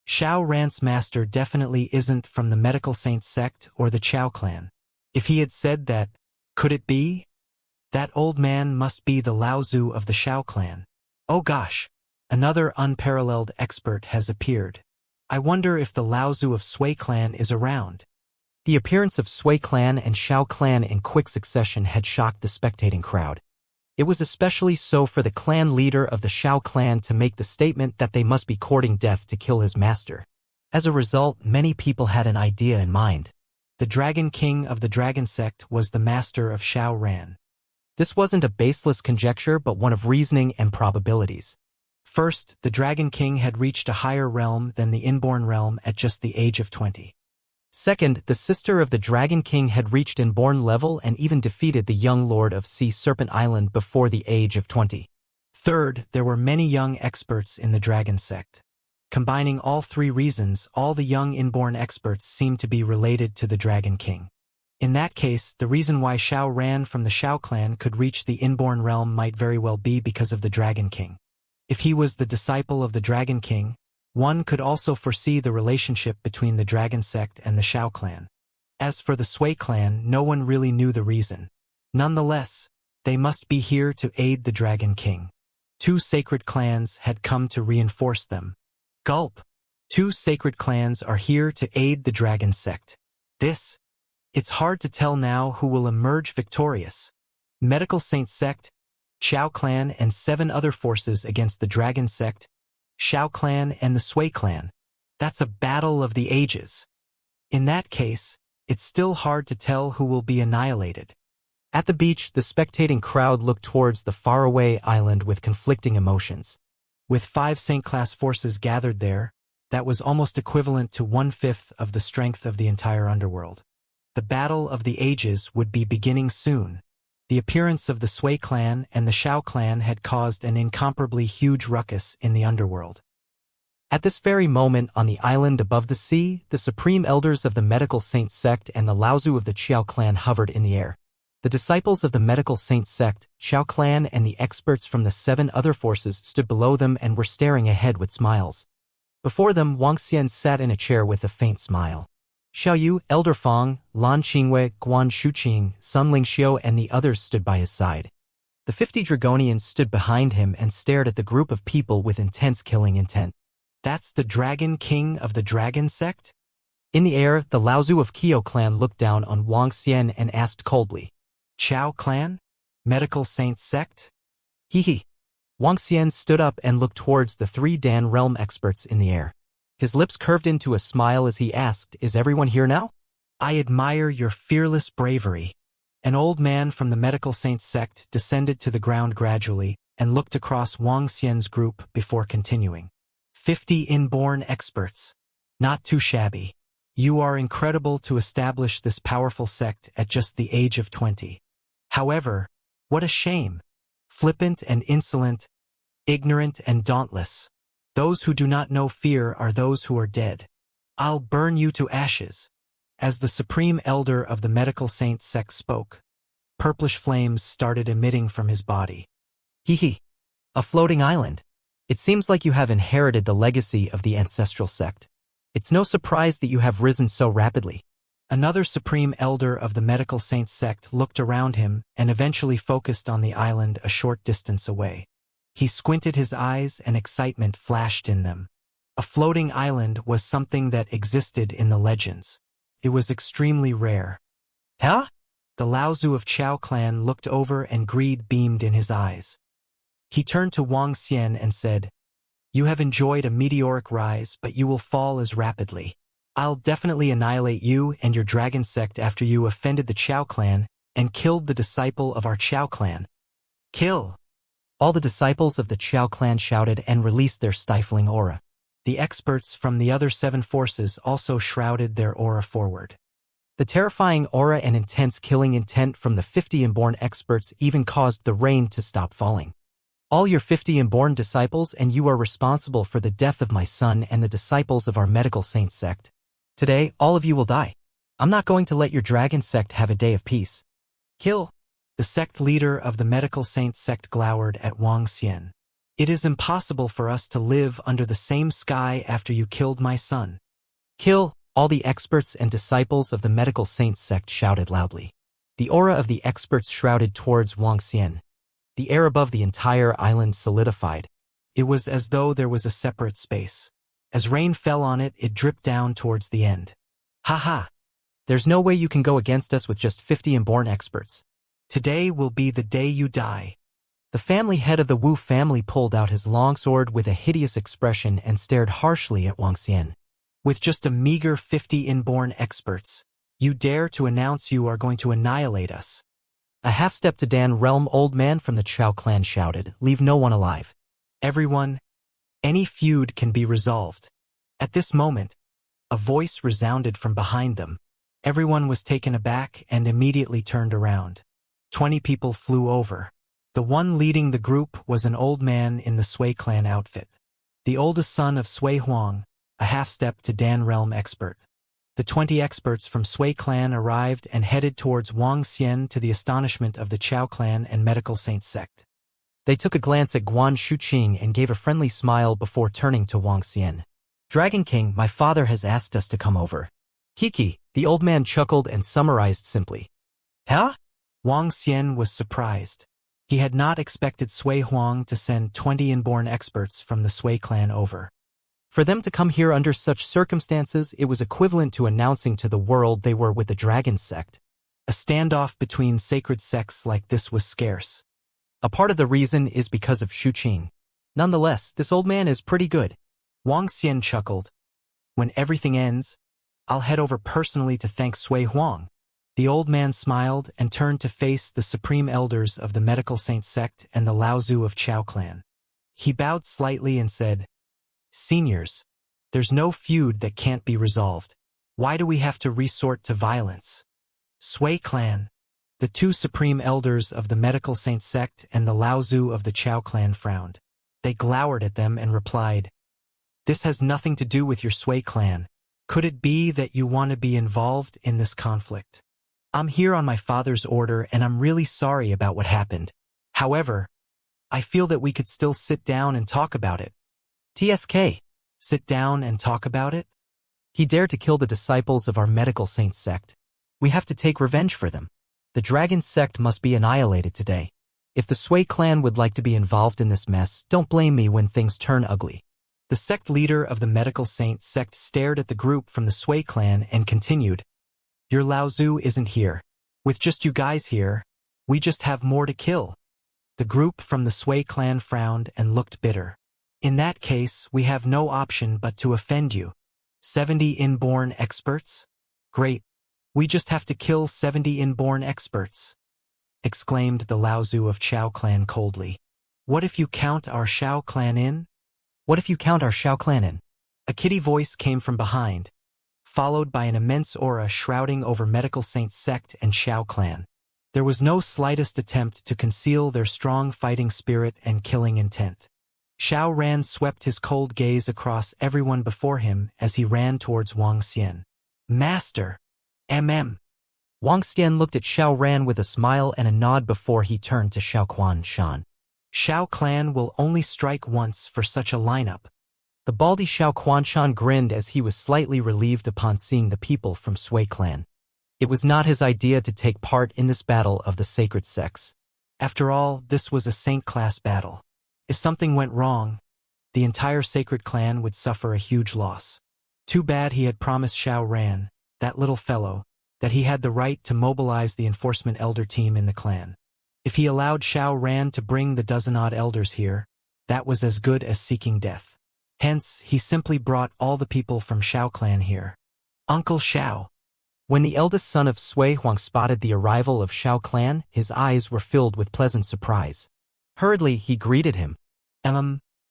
Xiao Ran's master definitely isn't from the Medical Saint sect or the Qiao clan. If he had said that, could it be? That old man must be the Laozu of the Xiao clan. Oh gosh, another unparalleled expert has appeared. I wonder if the Laozu of Sui clan is around. The appearance of Sui clan and Xiao clan in quick succession had shocked the spectating crowd. It was especially so for the clan leader of the Xiao clan to make the statement that they must be courting death to kill his master. As a result, many people had an idea in mind. The Dragon King of the Dragon Sect was the master of Xiao Ran. This wasn't a baseless conjecture but one of reasoning and probabilities. First, the Dragon King had reached a higher realm than the inborn realm at just the age of 20. Second, the sister of the Dragon King had reached inborn level and even defeated the young lord of Sea Serpent Island before the age of 20. Third, there were many young experts in the Dragon Sect. Combining all 3 reasons, all the young inborn experts seemed to be related to the Dragon King. In that case, the reason why Xiao Ran from the Xiao clan could reach the inborn realm might very well be because of the Dragon King. If he was the disciple of the Dragon King, one could also foresee the relationship between the Dragon Sect and the Xiao clan. As for the Sui clan, no one really knew the reason. Nonetheless, they must be here to aid the Dragon King. 2 sacred clans had come to reinforce them. Gulp! 2 sacred clans are here to aid the Dragon Sect. It's hard to tell now who will emerge victorious. Medical Saint Sect, Chao clan and 7 other forces against the Dragon Sect, Shao clan and the Sui clan. That's a battle of the ages. In that case, it's still hard to tell who will be annihilated. At the beach, the spectating crowd looked towards the faraway island with conflicting emotions. With 5 Saint-class forces gathered there, that was almost equivalent to 1/5 of the strength of the entire underworld. The battle of the ages would be beginning soon. The appearance of the Sui clan and the Shao clan had caused an incomparably huge ruckus in the underworld. At this very moment, on the island above the sea, the supreme elders of the Medical Saint Sect and the Laozu of the Qiao clan hovered in the air. The disciples of the Medical Saint Sect, Qiao clan and the experts from the 7 other forces stood below them and were staring ahead with smiles. Before them, Wang Xian sat in a chair with a faint smile. Xiao Yu, Elder Fang, Lan Qingwei, Guan Shuqing, Sun Lingxiu and the others stood by his side. The 50 Dragonians stood behind him and stared at the group of people with intense killing intent. That's the Dragon King of the Dragon Sect? In the air, the Laozu of Qiao clan looked down on Wang Xian and asked coldly, Chao clan? Medical Saint Sect? Hee. Wang Xian stood up and looked towards the 3 Dan realm experts in the air. His lips curved into a smile as he asked, is everyone here now? I admire your fearless bravery. An old man from the Medical Saint Sect descended to the ground gradually and looked across Wang Xian's group before continuing. 50 inborn experts. Not too shabby. You are incredible to establish this powerful sect at just the age of 20. However, what a shame. Flippant and insolent, ignorant and dauntless. Those who do not know fear are those who are dead. I'll burn you to ashes. As the supreme elder of the Medical Saint Sect spoke, purplish flames started emitting from his body. Hee. A floating island. It seems like you have inherited the legacy of the ancestral sect. It's no surprise that you have risen so rapidly. Another supreme elder of the Medical Saint Sect looked around him and eventually focused on the island a short distance away. He squinted his eyes and excitement flashed in them. A floating island was something that existed in the legends. It was extremely rare. Huh? The Laozu of Qiao clan looked over and greed beamed in his eyes. He turned to Wang Xian and said, You have enjoyed a meteoric rise, but you will fall as rapidly. I'll definitely annihilate you and your dragon sect after you offended the Qiao clan and killed the disciple of our Qiao clan. Kill! All the disciples of the Qiao clan shouted and released their stifling aura. The experts from the other 7 forces also shrouded their aura forward. The terrifying aura and intense killing intent from the 50 inborn experts even caused the rain to stop falling. All your 50 inborn disciples, and you are responsible for the death of my son and the disciples of our Medical Saint Sect. Today, all of you will die. I'm not going to let your dragon sect have a day of peace. Kill! The sect leader of the Medical Saint Sect glowered at Wang Xian. It is impossible for us to live under the same sky after you killed my son. Kill! All the experts and disciples of the Medical Saint Sect shouted loudly. The aura of the experts shrouded towards Wang Xian. The air above the entire island solidified. It was as though there was a separate space. As rain fell on it, it dripped down towards the end. Ha! There's no way you can go against us with just 50 inborn experts. Today will be the day you die. The family head of the Wu family pulled out his long sword with a hideous expression and stared harshly at Wang Xian. With just a meager 50 inborn experts, you dare to announce you are going to annihilate us. A half-step to Dan realm old man from the Qiao clan shouted, Leave no one alive. Everyone, any feud can be resolved. At this moment, a voice resounded from behind them. Everyone was taken aback and immediately turned around. 20 people flew over. The one leading the group was an old man in the Sui clan outfit. The oldest son of Sui Huang, a half-step to Dan realm expert. The 20 experts from Sui clan arrived and headed towards Wang Xian to the astonishment of the Qiao clan and Medical Saint Sect. They took a glance at Guan Shuqing and gave a friendly smile before turning to Wang Xian. Dragon King, my father has asked us to come over. Kiki, the old man chuckled and summarized simply. Huh? Wang Xian was surprised. He had not expected Sui Huang to send 20 inborn experts from the Sui clan over. For them to come here under such circumstances, it was equivalent to announcing to the world they were with the dragon sect. A standoff between sacred sects like this was scarce. A part of the reason is because of Shuqing. Nonetheless, this old man is pretty good. Wang Xian chuckled. When everything ends, I'll head over personally to thank Sui Huang. The old man smiled and turned to face the supreme elders of the Medical Saint sect and the Laozu of Chao clan. He bowed slightly and said, Seniors, there's no feud that can't be resolved. Why do we have to resort to violence? Sui clan, the two supreme elders of the Medical Saint sect and the Laozu of the Chao clan frowned. They glowered at them and replied, This has nothing to do with your Sui clan. Could it be that you want to be involved in this conflict? I'm here on my father's order and I'm really sorry about what happened. However, I feel that we could still sit down and talk about it. TSK. Sit down and talk about it? He dared to kill the disciples of our Medical Saint sect. We have to take revenge for them. The dragon sect must be annihilated today. If the Sui clan would like to be involved in this mess, don't blame me when things turn ugly. The sect leader of the Medical Saint sect stared at the group from the Sui clan and continued, Your Laozu isn't here. With just you guys here, we just have more to kill. The group from the Sui clan frowned and looked bitter. In that case, we have no option but to offend you. 70 inborn experts? Great. We just have to kill 70 inborn experts, exclaimed the Laozu of Chao clan coldly. What if you count our Shao clan in? What if you count our Shao clan in? A kiddie voice came from behind, followed by an immense aura shrouding over Medical Saint sect and Shao clan. There was no slightest attempt to conceal their strong fighting spirit and killing intent. Shao Ran swept his cold gaze across everyone before him as he ran towards Wang Xian. Master! Wang Xian looked at Shao Ran with a smile and a nod before he turned to Shao Quan Shan. Shao clan will only strike once for such a lineup. The baldy Shao Quan Shan grinned as he was slightly relieved upon seeing the people from Sui clan. It was not his idea to take part in this battle of the sacred sects. After all, this was a saint-class battle. If something went wrong, the entire sacred clan would suffer a huge loss. Too bad he had promised Shao Ran, that little fellow, that he had the right to mobilize the enforcement elder team in the clan. If he allowed Shao Ran to bring the dozen-odd elders here, that was as good as seeking death. Hence, he simply brought all the people from Shao clan here. Uncle Shao. When the eldest son of Sui Huang spotted the arrival of Shao clan, his eyes were filled with pleasant surprise. Hurriedly, he greeted him.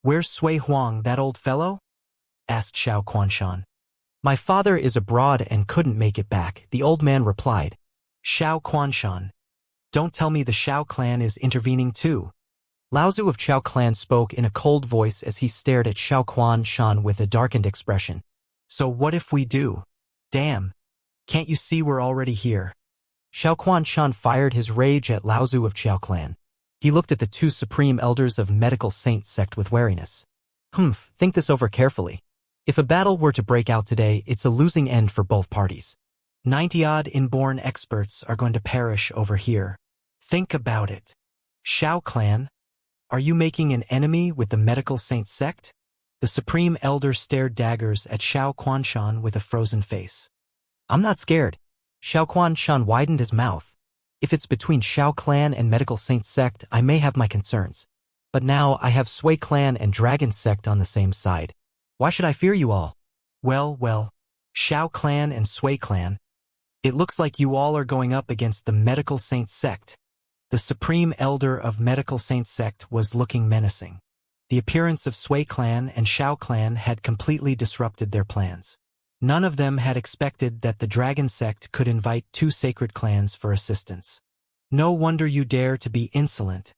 Where's Sui Huang, that old fellow? Asked Shao Quanshan. My father is abroad and couldn't make it back, the old man replied. Shao Quanshan. Don't tell me the Shao clan is intervening too. Laozu of Chao clan spoke in a cold voice as he stared at Shao Quan Shan with a darkened expression. So what if we do? Damn. Can't you see we're already here? Shao Quan Shan fired his rage at Laozu of Chao clan. He looked at the two supreme elders of Medical Saint sect with wariness. Think this over carefully. If a battle were to break out today, it's a losing end for both parties. 90-odd inborn experts are going to perish over here. Think about it. Shao clan, are you making an enemy with the Medical Saint sect? The supreme elder stared daggers at Shao Quanshan with a frozen face. I'm not scared. Shao Quan Shan widened his mouth. If it's between Shao clan and Medical Saint sect, I may have my concerns. But now I have Sui clan and Dragon sect on the same side. Why should I fear you all? Well, Shao clan and Sui clan. It looks like you all are going up against the Medical Saint sect. The supreme elder of Medical Saint sect was looking menacing. The appearance of Sui clan and Shao clan had completely disrupted their plans. None of them had expected that the Dragon sect could invite two sacred clans for assistance. No wonder you dare to be insolent,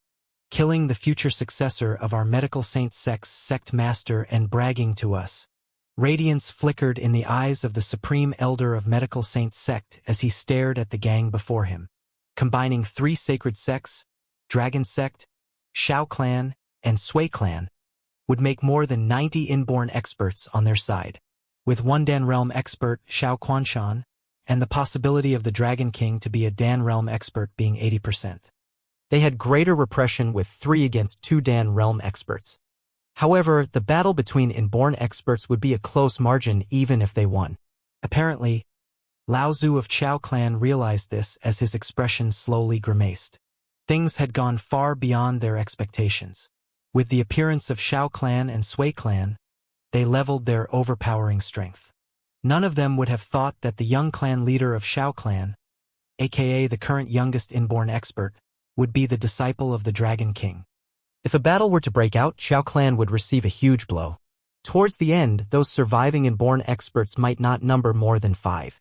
killing the future successor of our Medical Saint sect's sect master and bragging to us. Radiance flickered in the eyes of the supreme elder of Medical Saint sect as he stared at the gang before him. Combining three sacred sects, Dragon sect, Shao clan, and Sui clan, would make more than 90 inborn experts on their side. with one Dan Realm expert, Xiao Quanshan, and the possibility of the Dragon King to be a Dan Realm expert being 80%. They had greater repression with 3 against 2 Dan Realm experts. However, the battle between inborn experts would be a close margin even if they won. Apparently, Lao Zhu of Chao Clan realized this as his expression slowly grimaced. Things had gone far beyond their expectations. With the appearance of Shao Clan and Sui Clan, they leveled their overpowering strength. None of them would have thought that the young clan leader of Shao Clan, aka the current youngest inborn expert, would be the disciple of the Dragon King. If a battle were to break out, Shao Clan would receive a huge blow. Towards the end, those surviving inborn experts might not number more than 5.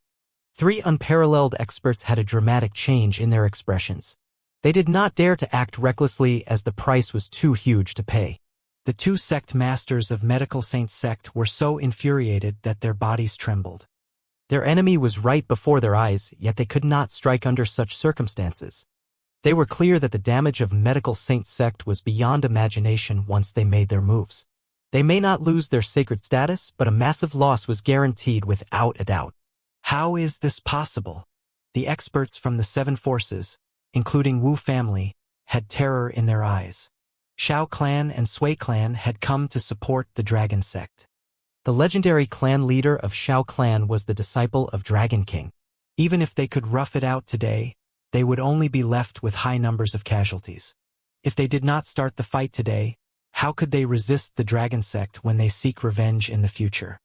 3 unparalleled experts had a dramatic change in their expressions. They did not dare to act recklessly as the price was too huge to pay. The 2 sect masters of Medical Saints sect were so infuriated that their bodies trembled. Their enemy was right before their eyes, yet they could not strike under such circumstances. They were clear that the damage of Medical Saints sect was beyond imagination once they made their moves. They may not lose their sacred status, but a massive loss was guaranteed without a doubt. How is this possible? The experts from the 7 forces, including Wu family, had terror in their eyes. Shao Clan and Sui Clan had come to support the Dragon sect. The legendary clan leader of Shao Clan was the disciple of Dragon King. Even if they could rough it out today, they would only be left with high numbers of casualties. If they did not start the fight today, how could they resist the Dragon sect when they seek revenge in the future?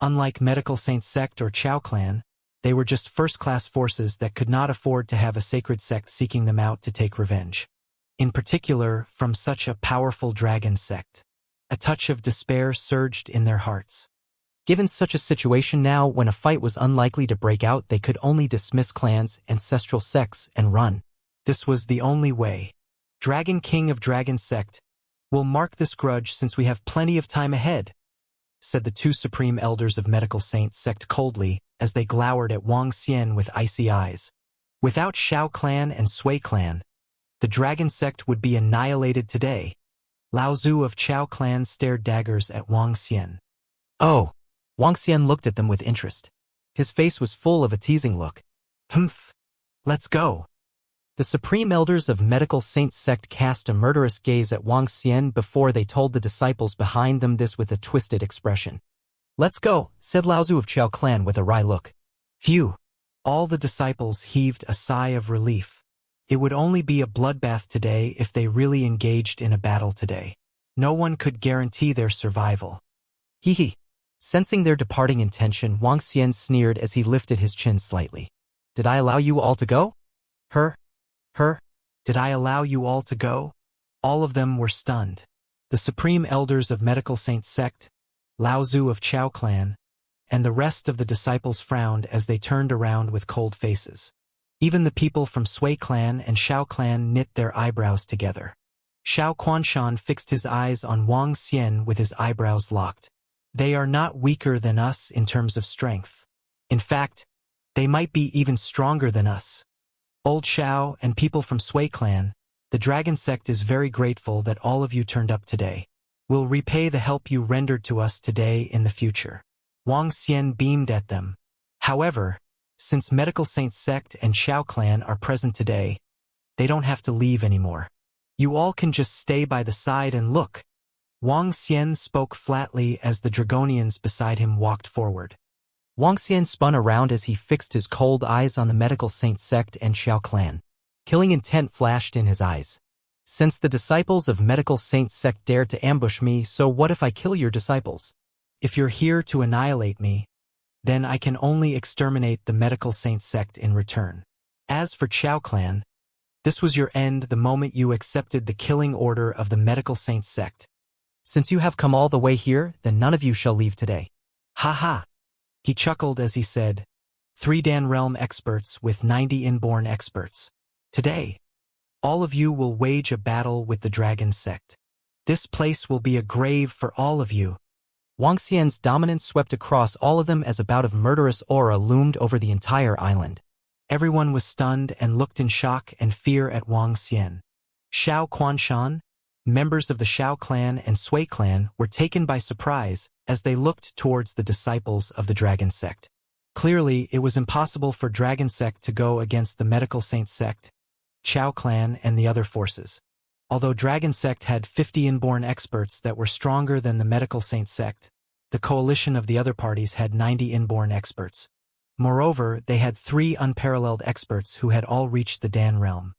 Unlike Medical Saints sect or Chao Clan, they were just first-class forces that could not afford to have a sacred sect seeking them out to take revenge. In particular, from such a powerful dragon sect. A touch of despair surged in their hearts. Given such a situation now, when a fight was unlikely to break out, they could only dismiss clans, ancestral sects, and run. This was the only way. Dragon King of Dragon Sect, we'll mark this grudge since we have plenty of time ahead, said the 2 supreme elders of Medical Saints sect coldly as they glowered at Wang Xian with icy eyes. Without Shao Clan and Sui Clan, the Dragon sect would be annihilated today. Lao Zhu of Chao Clan stared daggers at Wang Xian. Oh! Wang Xian looked at them with interest. His face was full of a teasing look. Humph! Let's go! The supreme elders of Medical Saints sect cast a murderous gaze at Wang Xian before they told the disciples behind them this with a twisted expression. Let's go, said Lao Zhu of Chao Clan with a wry look. Phew! All the disciples heaved a sigh of relief. It would only be a bloodbath today if they really engaged in a battle today. No one could guarantee their survival. Hee hee. Sensing their departing intention, Wang Xian sneered as he lifted his chin slightly. Did I allow you all to go? Her? Did I allow you all to go? All of them were stunned. The supreme elders of Medical Saints sect, Lao Zhu of Chao Clan, and the rest of the disciples frowned as they turned around with cold faces. Even the people from Sui Clan and Shao Clan knit their eyebrows together. Xiao Quanshan fixed his eyes on Wang Xian with his eyebrows locked. They are not weaker than us in terms of strength. In fact, they might be even stronger than us. Old Xiao and people from Sui Clan, the Dragon Sect is very grateful that all of you turned up today. We'll repay the help you rendered to us today in the future. Wang Xian beamed at them. However, since Medical Saints Sect and Xiao Clan are present today, they don't have to leave anymore. You all can just stay by the side and look. Wang Xian spoke flatly as the Dragonians beside him walked forward. Wang Xian spun around as he fixed his cold eyes on the Medical Saints Sect and Xiao Clan. Killing intent flashed in his eyes. Since the disciples of Medical Saints Sect dared to ambush me, so what if I kill your disciples? If you're here to annihilate me, then I can only exterminate the Medical Saints Sect in return. As for Xiao Clan, this was your end the moment you accepted the killing order of the Medical Saints Sect. Since you have come all the way here, then none of you shall leave today. Ha ha! He chuckled as he said, 3 Dan Realm experts with 90 inborn experts. Today, all of you will wage a battle with the Dragon Sect. This place will be a grave for all of you. Wang Xian's dominance swept across all of them as a bout of murderous aura loomed over the entire island. Everyone was stunned and looked in shock and fear at Wang Xian. Xiao Quanshan, members of the Shao Clan and Sui Clan were taken by surprise as they looked towards the disciples of the Dragon Sect. Clearly, it was impossible for Dragon Sect to go against the Medical Saint Sect, Chao Clan, and the other forces. Although Dragon Sect had 50 inborn experts that were stronger than the Medical Saint Sect, the coalition of the other parties had 90 inborn experts. Moreover, they had 3 unparalleled experts who had all reached the Dan realm.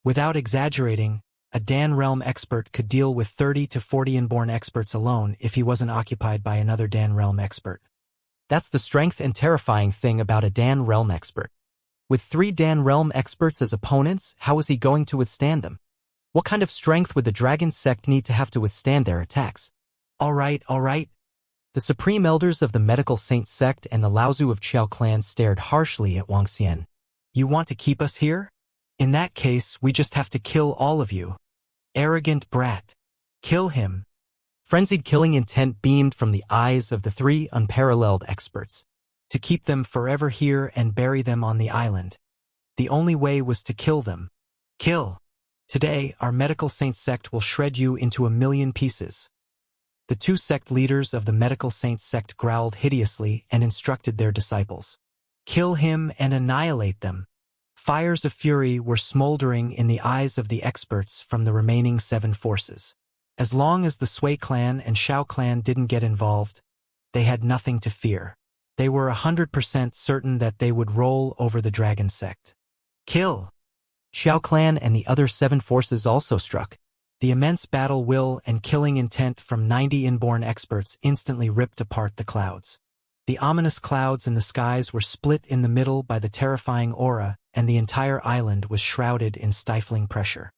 Without exaggerating, a Dan realm expert could deal with 30 to 40 inborn experts alone if he wasn't occupied by another Dan realm expert. That's the strength and terrifying thing about a Dan realm expert. With 3 Dan realm experts as opponents, how was he going to withstand them? What kind of strength would the Dragon Sect need to have to withstand their attacks? All right. The supreme elders of the Medical Saint Sect and the Laozu of Chao Clan stared harshly at Wuxia. You want to keep us here? In that case, we just have to kill all of you. Arrogant brat. Kill him. Frenzied killing intent beamed from the eyes of the 3 unparalleled experts. To keep them forever here and bury them on the island. The only way was to kill them. Kill. Today, our Medical Saint Sect will shred you into 1,000,000 pieces. The 2 sect leaders of the Medical Saint Sect growled hideously and instructed their disciples. Kill him and annihilate them. Fires of fury were smoldering in the eyes of the experts from the remaining 7 forces. As long as the Sui clan and Shao clan didn't get involved, they had nothing to fear. They were 100% certain that they would roll over the Dragon Sect. Kill! Shao clan and the other 7 forces also struck. The immense battle will and killing intent from 90 inborn experts instantly ripped apart the clouds. The ominous clouds in the skies were split in the middle by the terrifying aura, and the entire island was shrouded in stifling pressure.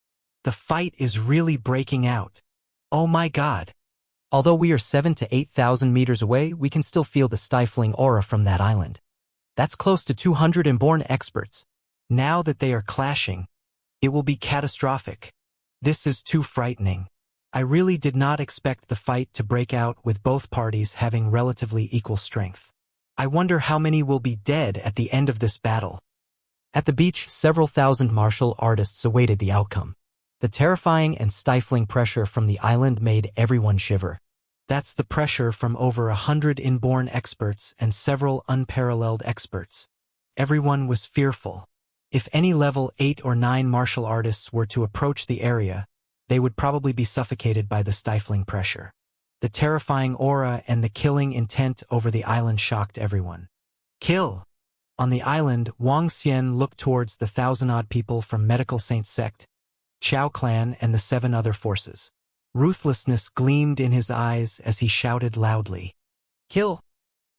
The fight is really breaking out. Oh my God! Although we are 7 to 8,000 meters away, we can still feel the stifling aura from that island. That's close to 200 inborn experts. Now that they are clashing, it will be catastrophic. This is too frightening. I really did not expect the fight to break out with both parties having relatively equal strength. I wonder how many will be dead at the end of this battle. At the beach, several thousand martial artists awaited the outcome. The terrifying and stifling pressure from the island made everyone shiver. That's the pressure from over 100 inborn experts and several unparalleled experts. Everyone was fearful. If any level 8 or 9 martial artists were to approach the area, they would probably be suffocated by the stifling pressure. The terrifying aura and the killing intent over the island shocked everyone. Kill! On the island, Wuxia looked towards the 1,000-odd people from Medical Saint Sect, Chao Clan, and the 7 other forces. Ruthlessness gleamed in his eyes as he shouted loudly. Kill!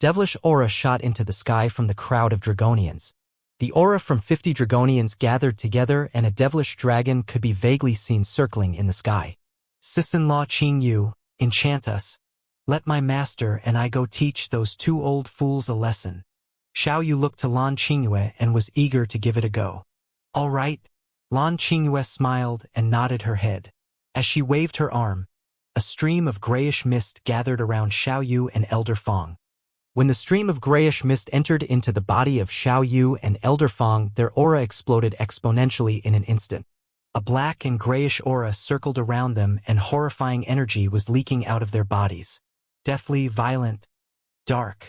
Devilish aura shot into the sky from the crowd of Dragonians. The aura from 50 Dragonians gathered together, and a devilish dragon could be vaguely seen circling in the sky. Sisin-La Qingyu, enchant us. Let my master and I go teach those 2 old fools a lesson. Xiao Yu looked to Lan Qingyue and was eager to give it a go. All right. Lan Qingyue smiled and nodded her head. As she waved her arm, a stream of grayish mist gathered around Xiao Yu and Elder Fong. When the stream of grayish mist entered into the body of Xiao Yu and Elder Fong, their aura exploded exponentially in an instant. A black and grayish aura circled around them, and horrifying energy was leaking out of their bodies. Deathly, violent, dark.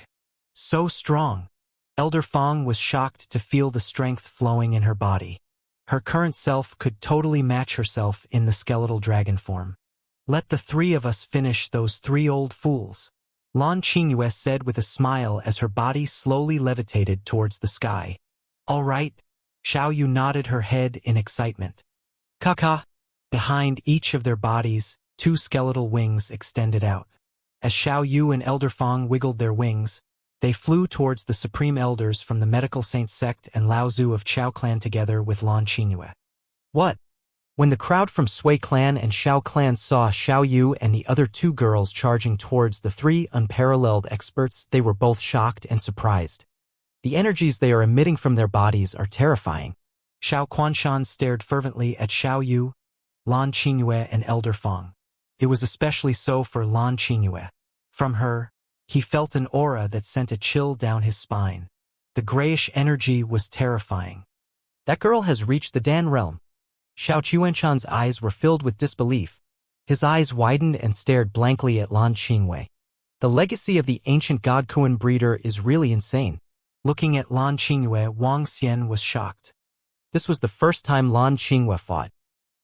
So strong. Elder Fong was shocked to feel the strength flowing in her body. Her current self could totally match herself in the skeletal dragon form. Let the 3 of us finish those 3 old fools. Lan Qingyue said with a smile as her body slowly levitated towards the sky. All right. Xiao Yu nodded her head in excitement. Kaka. Behind each of their bodies, 2 skeletal wings extended out. As Xiao Yu and Elder Fong wiggled their wings, they flew towards the supreme elders from the Medical Saint Sect and Laozu of Chao Clan together with Lan Qingyue. What? When the crowd from Sui clan and Shao clan saw Xiao Yu and the other 2 girls charging towards the 3 unparalleled experts, they were both shocked and surprised. The energies they are emitting from their bodies are terrifying. Xiao Quanshan stared fervently at Xiao Yu, Lan Qingyue, and Elder Fong. It was especially so for Lan Qingyue. From her, he felt an aura that sent a chill down his spine. The grayish energy was terrifying. That girl has reached the Dan realm. Xiao Quanshan's eyes were filled with disbelief. His eyes widened and stared blankly at Lan Qingyue. The legacy of the ancient god Kuan breeder is really insane. Looking at Lan Qingyue, Wang Xian was shocked. This was the first time Lan Qingyue fought.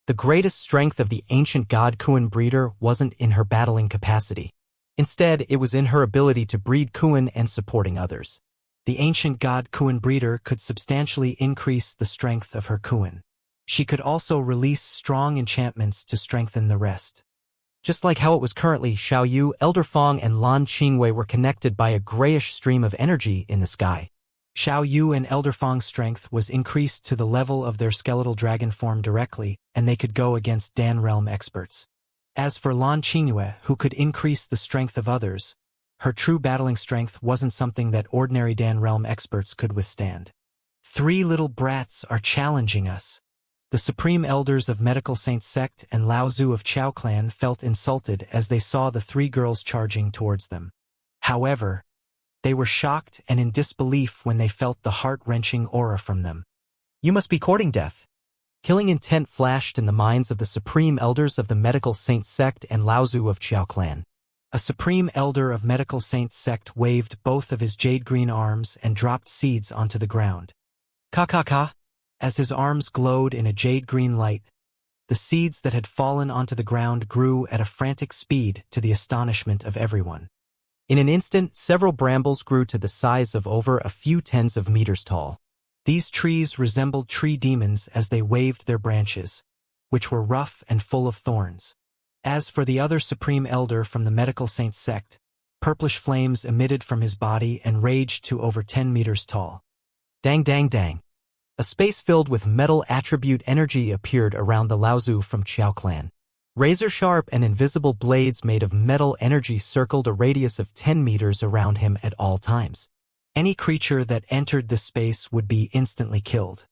The greatest strength of the ancient god Kuan breeder wasn't in her battling capacity. Instead, it was in her ability to breed Kuan and supporting others. The ancient god Kuan breeder could substantially increase the strength of her Kuan. She could also release strong enchantments to strengthen the rest. Just like how it was currently, Xiao Yu, Elder Fong, and Lan Qingyue were connected by a grayish stream of energy in the sky. Xiao Yu and Elder Fong's strength was increased to the level of their skeletal dragon form directly, and they could go against Dan Realm experts. As for Lan Qingyue, who could increase the strength of others, her true battling strength wasn't something that ordinary Dan Realm experts could withstand. 3 little brats are challenging us. The supreme elders of Medical Saint Sect and Lao Zu of Chao Clan felt insulted as they saw the 3 girls charging towards them. However, they were shocked and in disbelief when they felt the heart-wrenching aura from them. You must be courting death. Killing intent flashed in the minds of the supreme elders of the Medical Saint Sect and Lao Zu of Chao Clan. A supreme elder of Medical Saint Sect waved both of his jade-green arms and dropped seeds onto the ground. Ka. As his arms glowed in a jade-green light, the seeds that had fallen onto the ground grew at a frantic speed to the astonishment of everyone. In an instant, several brambles grew to the size of over a few tens of meters tall. These trees resembled tree demons as they waved their branches, which were rough and full of thorns. As for the other supreme elder from the Medical Saint Sect, purplish flames emitted from his body and raged to over 10 meters tall. Dang. A space filled with metal attribute energy appeared around the Lao Zu from Chao Clan. Razor-sharp and invisible blades made of metal energy circled a radius of 10 meters around him at all times. Any creature that entered this space would be instantly killed.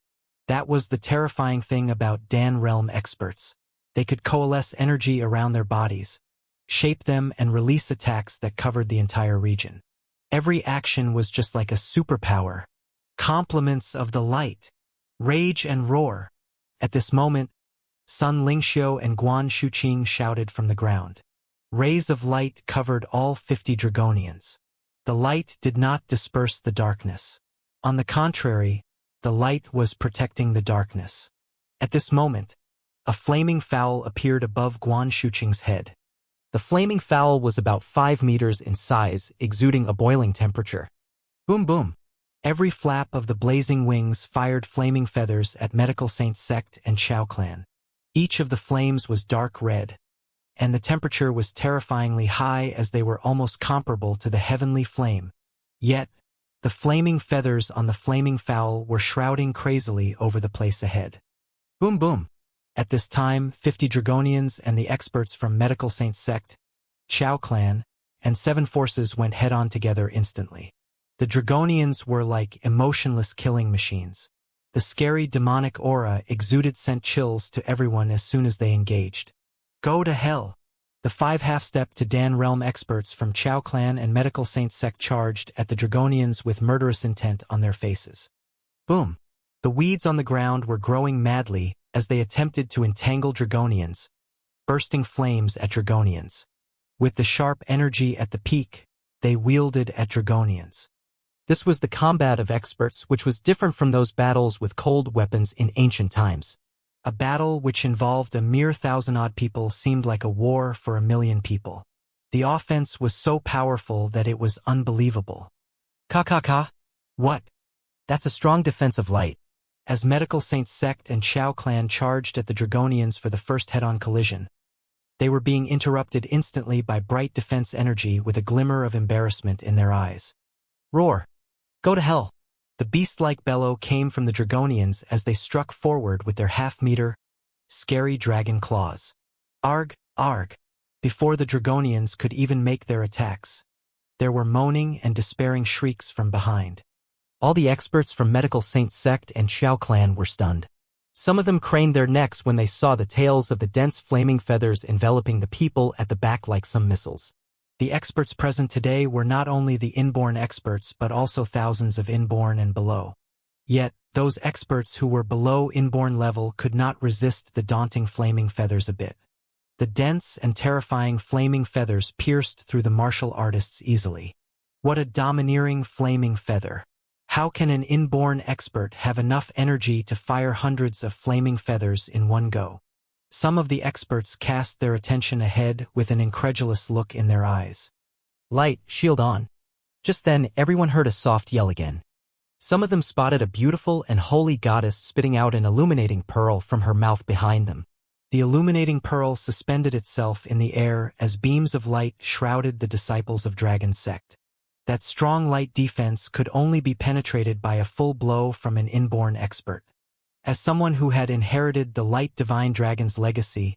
That was the terrifying thing about Dan Realm experts. They could coalesce energy around their bodies, shape them, and release attacks that covered the entire region. Every action was just like a superpower. Compliments of the light. Rage and roar. At this moment, Sun Lingxiu and Guan Shuqing shouted from the ground. Rays of light covered all 50 Dragonians. The light did not disperse the darkness. On the contrary, the light was protecting the darkness. At this moment, a flaming fowl appeared above Guan Shuqing's head. The flaming fowl was about 5 meters in size, exuding a boiling temperature. Boom. Every flap of the blazing wings fired flaming feathers at Medical Saint Sect and Chao Clan. Each of the flames was dark red, and the temperature was terrifyingly high as they were almost comparable to the heavenly flame. Yet, the flaming feathers on the flaming fowl were shrouding crazily over the place ahead. Boom. At this time, 50 Dragonians and the experts from Medical Saint Sect, Chao Clan, and 7 forces went head-on together instantly. The Dragonians were like emotionless killing machines. The scary demonic aura exuded sent chills to everyone as soon as they engaged. Go to hell! The 5 half-step to Dan Realm experts from Chao Clan and Medical Saint Sect charged at the Dragonians with murderous intent on their faces. Boom! The weeds on the ground were growing madly as they attempted to entangle Dragonians, bursting flames at Dragonians. With the sharp energy at the peak, they wielded at Dragonians. This was the combat of experts, which was different from those battles with cold weapons in ancient times. A battle which involved a mere 1,000-odd people seemed like a war for 1,000,000 people. The offense was so powerful that it was unbelievable. Ka. What? That's a strong defensive light. As Medical Saint Sect and Chao Clan charged at the Dragonians for the first head-on collision, they were being interrupted instantly by bright defense energy with a glimmer of embarrassment in their eyes. Roar! Go to hell! The beast-like bellow came from the Dragonians as they struck forward with their half-meter, scary dragon claws. Arg! Before the Dragonians could even make their attacks, there were moaning and despairing shrieks from behind. All the experts from Medical Saint Sect and Chao Clan were stunned. Some of them craned their necks when they saw the tails of the dense flaming feathers enveloping the people at the back like some missiles. The experts present today were not only the inborn experts but also thousands of inborn and below. Yet, those experts who were below inborn level could not resist the daunting flaming feathers a bit. The dense and terrifying flaming feathers pierced through the martial artists easily. What a domineering flaming feather! How can an inborn expert have enough energy to fire hundreds of flaming feathers in one go? Some of the experts cast their attention ahead with an incredulous look in their eyes. Light, shield on. Just then, everyone heard a soft yell again. Some of them spotted a beautiful and holy goddess spitting out an illuminating pearl from her mouth behind them. The illuminating pearl suspended itself in the air as beams of light shrouded the disciples of Dragon Sect. That strong light defense could only be penetrated by a full blow from an inborn expert. As someone who had inherited the light divine dragon's legacy,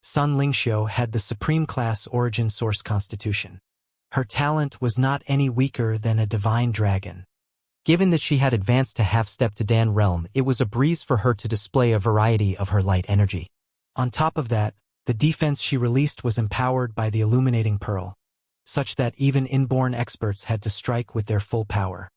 Sun Lingxiu had the supreme class origin source constitution. Her talent was not any weaker than a divine dragon. Given that she had advanced to half-step to Dan realm, it was a breeze for her to display a variety of her light energy. On top of that, the defense she released was empowered by the illuminating pearl, such that even inborn experts had to strike with their full power.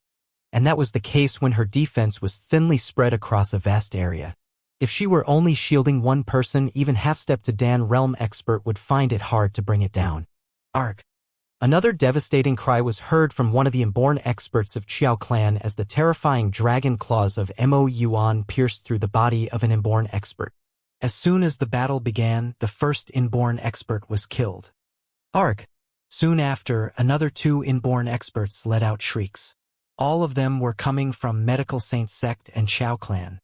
And that was the case when her defense was thinly spread across a vast area. If she were only shielding one person, even half-step to Dan realm expert would find it hard to bring it down. Arg! Another devastating cry was heard from one of the inborn experts of Qiao clan as the terrifying dragon claws of Mo Yuan pierced through the body of an inborn expert. As soon as the battle began, the first inborn expert was killed. Arg! Soon after, another 2 inborn experts let out shrieks. All of them were coming from Medical Saint Sect and Qiao clan.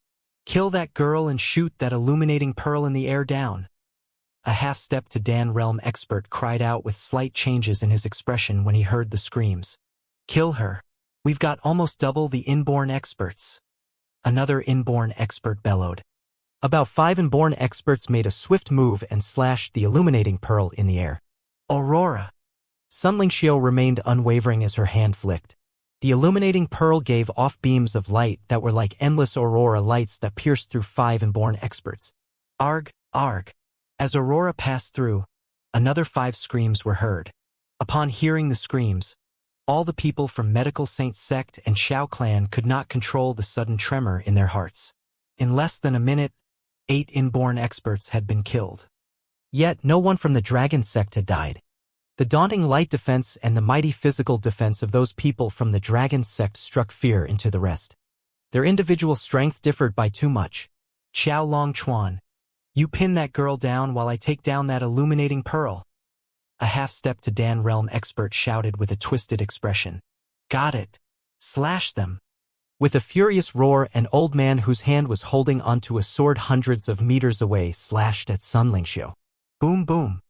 Kill that girl and shoot that illuminating pearl in the air down. A half-step to Dan realm expert cried out with slight changes in his expression when he heard the screams. Kill her. We've got almost double the inborn experts. Another inborn expert bellowed. About 5 inborn experts made a swift move and slashed the illuminating pearl in the air. Aurora! Sun Lingxiu remained unwavering as her hand flicked. The illuminating pearl gave off beams of light that were like endless aurora lights that pierced through 5 inborn experts. Arg! Arg! As Aurora passed through, another 5 screams were heard. Upon hearing the screams, all the people from Medical Saint Sect and Qiao clan could not control the sudden tremor in their hearts. In less than a minute, 8 inborn experts had been killed. Yet no one from the Dragon Sect had died. The daunting light defense and the mighty physical defense of those people from the Dragon Sect struck fear into the rest. Their individual strength differed by too much. Qiao Longchuan, you pin that girl down while I take down that illuminating pearl. A half-step to Dan realm expert shouted with a twisted expression. Got it. Slash them. With a furious roar, an old man whose hand was holding onto a sword hundreds of meters away slashed at Sun Lingxiu. Boom boom.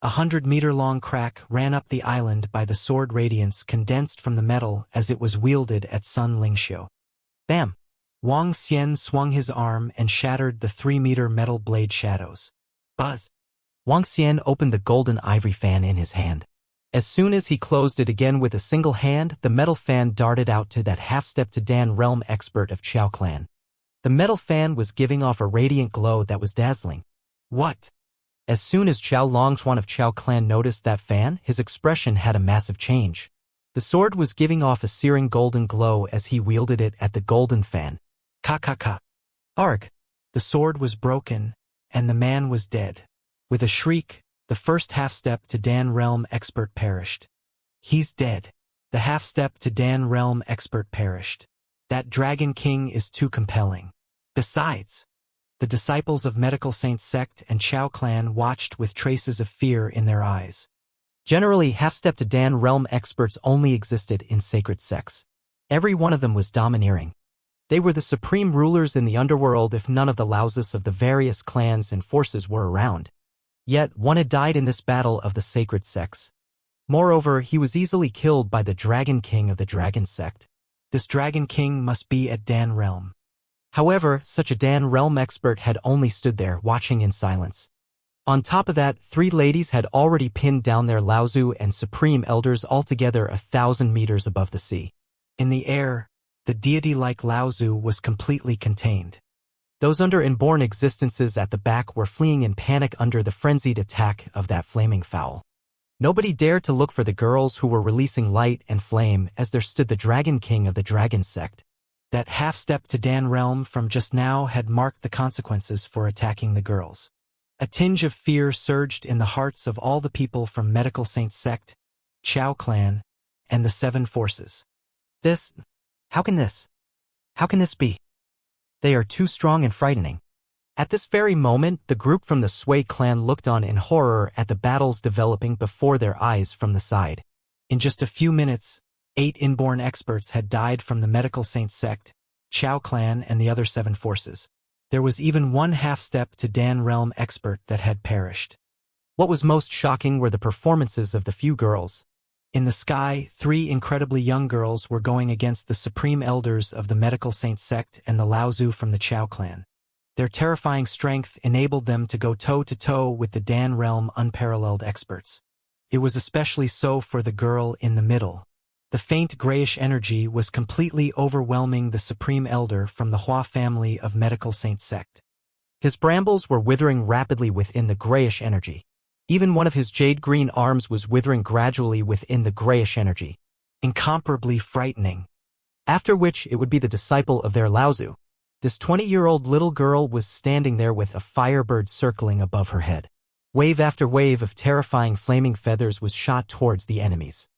100-meter-long crack ran up the island by the sword radiance condensed from the metal as it was wielded at Sun Lingxiu. Bam! Wang Xian swung his arm and shattered the 3-meter metal blade shadows. Buzz! Wang Xian opened the golden ivory fan in his hand. As soon as he closed it again with a single hand, the metal fan darted out to that half-step to Dan realm expert of Qiao clan. The metal fan was giving off a radiant glow that was dazzling. What? As soon as Qiao Longchuan of Qiao clan noticed that fan, his expression had a massive change. The sword was giving off a searing golden glow as he wielded it at the golden fan. Ka. Arg! The sword was broken, and the man was dead. With a shriek, the first half-step to Dan realm expert perished. He's dead. The half-step to Dan realm expert perished. That Dragon King is too compelling. Besides, the disciples of Medical Saint Sect and Qiao clan watched with traces of fear in their eyes. Generally, half-step to Dan realm experts only existed in sacred sects. Every one of them was domineering. They were the supreme rulers in the underworld if none of the Laozus of the various clans and forces were around. Yet one had died in this battle of the sacred sects. Moreover, he was easily killed by the Dragon King of the Dragon Sect. This Dragon King must be at Dan realm. However, such a Dan realm expert had only stood there watching in silence. On top of that, 3 ladies had already pinned down their Laozu and supreme elders altogether 1,000 meters above the sea. In the air, the deity-like Laozu was completely contained. Those under inborn existences at the back were fleeing in panic under the frenzied attack of that flaming fowl. Nobody dared to look for the girls who were releasing light and flame as there stood the Dragon King of the Dragon Sect. That half-step to Dan realm from just now had marked the consequences for attacking the girls. A tinge of fear surged in the hearts of all the people from Medical Saint Sect, Chao Clan, and the Seven Forces. This? How can this? How can this be? They are too strong and frightening. At this very moment, the group from the Sui clan looked on in horror at the battles developing before their eyes from the side. In just a few minutes, 8 inborn experts had died from the Medical Saint Sect, Chao Clan, and the other 7 forces. There was even one half-step to Dan Realm expert that had perished. What was most shocking were the performances of the few girls. In the sky, 3 incredibly young girls were going against the supreme elders of the Medical Saint Sect and the Laozu from the Chao Clan. Their terrifying strength enabled them to go toe-to-toe with the Dan Realm unparalleled experts. It was especially so for the girl in the middle. The faint grayish energy was completely overwhelming the supreme elder from the Hua family of Medical Saint Sect. His brambles were withering rapidly within the grayish energy. Even one of his jade-green arms was withering gradually within the grayish energy. Incomparably frightening. After which it would be the disciple of their Laozu. This 20-year-old little girl was standing there with a firebird circling above her head. Wave after wave of terrifying flaming feathers was shot towards the enemies.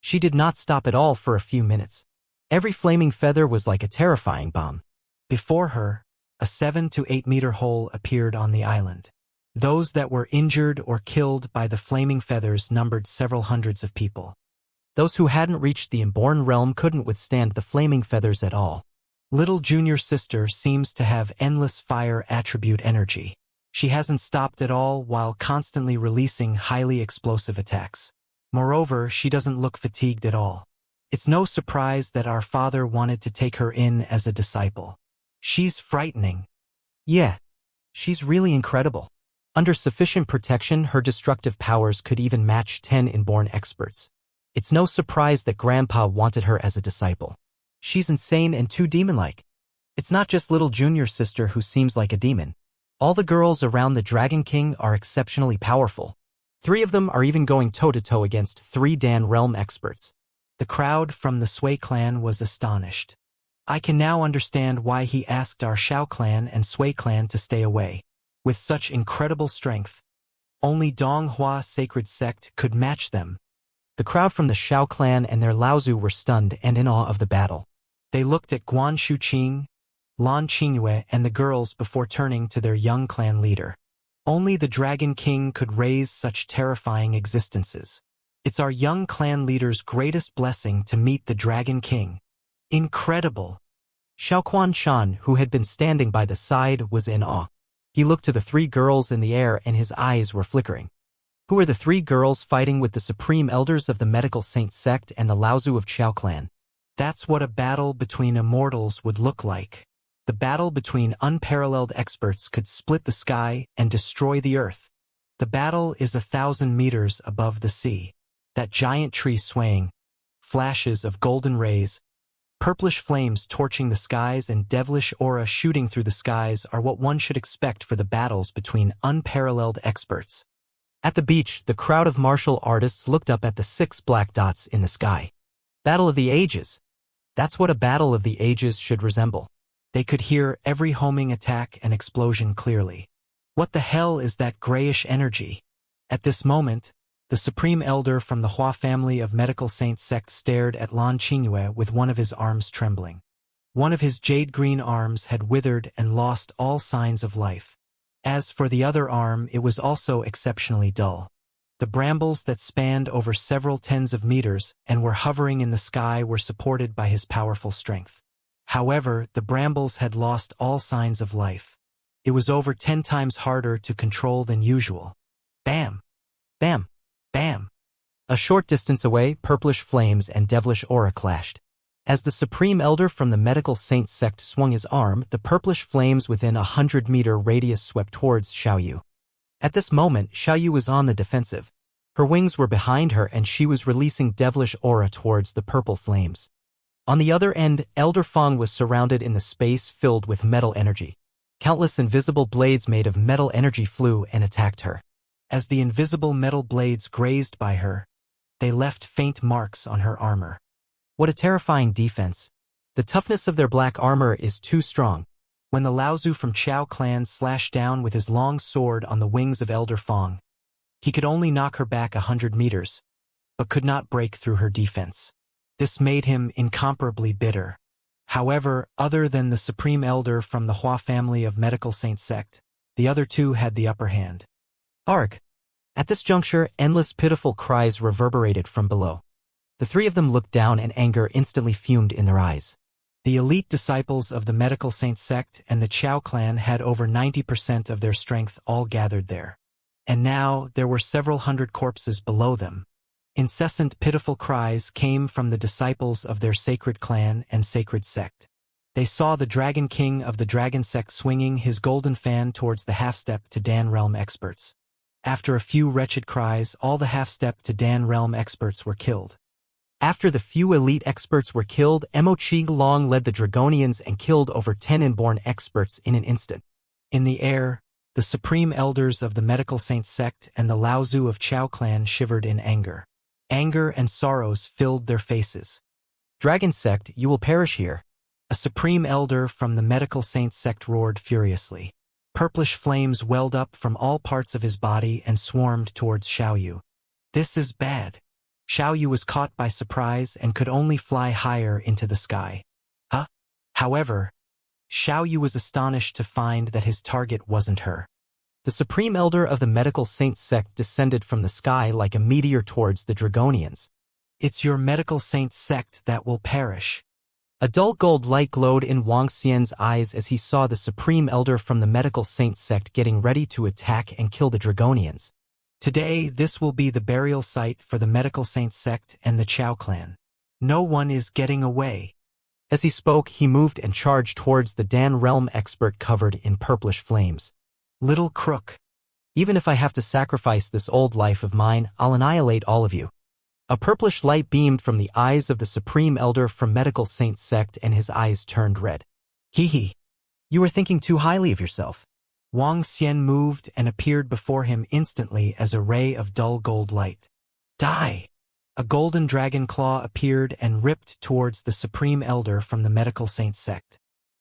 She did not stop at all for a few minutes. Every flaming feather was like a terrifying bomb. Before her, a 7 to 8 meter hole appeared on the island. Those that were injured or killed by the flaming feathers numbered several hundreds of people. Those who hadn't reached the inborn realm couldn't withstand the flaming feathers at all. Little junior sister seems to have endless fire attribute energy. She hasn't stopped at all while constantly releasing highly explosive attacks. Moreover, she doesn't look fatigued at all. It's no surprise that our father wanted to take her in as a disciple. She's frightening. Yeah, she's really incredible. Under sufficient protection, her destructive powers could even match 10 inborn experts. It's no surprise that Grandpa wanted her as a disciple. She's insane and too demon-like. It's not just little junior sister who seems like a demon. All the girls around the Dragon King are exceptionally powerful. 3 of them are even going toe-to-toe against 3 Dan Realm experts. The crowd from the Sui clan was astonished. I can now understand why he asked our Shao clan and Sui clan to stay away. With such incredible strength, only Donghua Sacred Sect could match them. The crowd from the Shao clan and their Laozu were stunned and in awe of the battle. They looked at Guan Shuqing, Lan Qingyue, and the girls before turning to their young clan leader. Only the Dragon King could raise such terrifying existences. It's our young clan leader's greatest blessing to meet the Dragon King. Incredible. Xiaoquan Shan, who had been standing by the side, was in awe. He looked to the 3 girls in the air and his eyes were flickering. Who are the 3 girls fighting with the supreme elders of the Medical Saint Sect and the Laozu of Chao Clan? That's what a battle between immortals would look like. The battle between unparalleled experts could split the sky and destroy the earth. The battle is 1,000 meters above the sea. That giant tree swaying, flashes of golden rays, purplish flames torching the skies and devilish aura shooting through the skies are what one should expect for the battles between unparalleled experts. At the beach, the crowd of martial artists looked up at the 6 black dots in the sky. Battle of the Ages. That's what a battle of the ages should resemble. They could hear every homing attack and explosion clearly. What the hell is that grayish energy? At this moment, the Supreme Elder from the Hua family of Medical Saint Sect stared at Lan Qingyue with one of his arms trembling. One of his jade-green arms had withered and lost all signs of life. As for the other arm, it was also exceptionally dull. The brambles that spanned over several tens of meters and were hovering in the sky were supported by his powerful strength. However, the brambles had lost all signs of life. It was over 10 times harder to control than usual. Bam! Bam! Bam! A short distance away, purplish flames and devilish aura clashed. As the Supreme Elder from the Medical Saint Sect swung his arm, the purplish flames within a 100-meter radius swept towards Xiaoyu. At this moment, Xiaoyu was on the defensive. Her wings were behind her and she was releasing devilish aura towards the purple flames. On the other end, Elder Feng was surrounded in the space filled with metal energy. Countless invisible blades made of metal energy flew and attacked her. As the invisible metal blades grazed by her, they left faint marks on her armor. What a terrifying defense. The toughness of their black armor is too strong. When the Laozu from Chao clan slashed down with his long sword on the wings of Elder Fong, he could only knock her back 100 meters, but could not break through her defense. This made him incomparably bitter. However, other than the Supreme Elder from the Hua family of Medical Saint Sect, the other two had the upper hand. Arg! At this juncture, endless pitiful cries reverberated from below. The three of them looked down and anger instantly fumed in their eyes. The elite disciples of the Medical Saint Sect and the Chao clan had over 90% of their strength all gathered there. And now there were several hundred corpses below them. Incessant pitiful cries came from the disciples of their sacred clan and sacred sect. They saw the Dragon King of the Dragon Sect swinging his golden fan towards the half-step to Dan Realm experts. After a few wretched cries, all the half-step to Dan Realm experts were killed. After the few elite experts were killed, Mo Chi Long led the Dragonians and killed over 10 inborn experts in an instant. In the air, the supreme elders of the Medical Saint Sect and the Laozu of Chao clan shivered in anger. Anger and sorrows filled their faces. Dragon Sect, you will perish here. A supreme elder from the Medical Saint Sect roared furiously. Purplish flames welled up from all parts of his body and swarmed towards Xiaoyu. This is bad. Xiaoyu was caught by surprise and could only fly higher into the sky. However, Xiaoyu was astonished to find that his target wasn't her. The Supreme Elder of the Medical Saint Sect descended from the sky like a meteor towards the Dragonians. It's your Medical Saint Sect that will perish. A dull gold light glowed in Wang Xian's eyes as he saw the Supreme Elder from the Medical Saint Sect getting ready to attack and kill the Dragonians. Today, this will be the burial site for the Medical Saint Sect and the Chao clan. No one is getting away. As he spoke, he moved and charged towards the Dan Realm expert covered in purplish flames. Little crook. Even if I have to sacrifice this old life of mine, I'll annihilate all of you. A purplish light beamed from the eyes of the Supreme Elder from Medical Saint Sect and his eyes turned red. Hee. You are thinking too highly of yourself. Wang Xian moved and appeared before him instantly as a ray of dull gold light. Die! A golden dragon claw appeared and ripped towards the Supreme Elder from the Medical Saint Sect.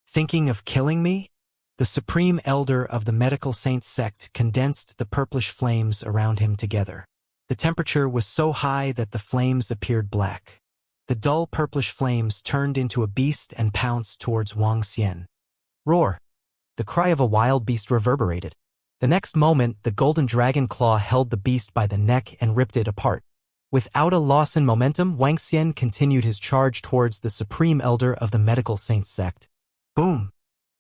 Thinking of killing me? The Supreme Elder of the Medical Saint Sect condensed the purplish flames around him together. The temperature was so high that the flames appeared black. The dull purplish flames turned into a beast and pounced towards Wang Xian. Roar! The cry of a wild beast reverberated. The next moment, the golden dragon claw held the beast by the neck and ripped it apart. Without a loss in momentum, Wang Xian continued his charge towards the Supreme Elder of the Medical Saint Sect. Boom!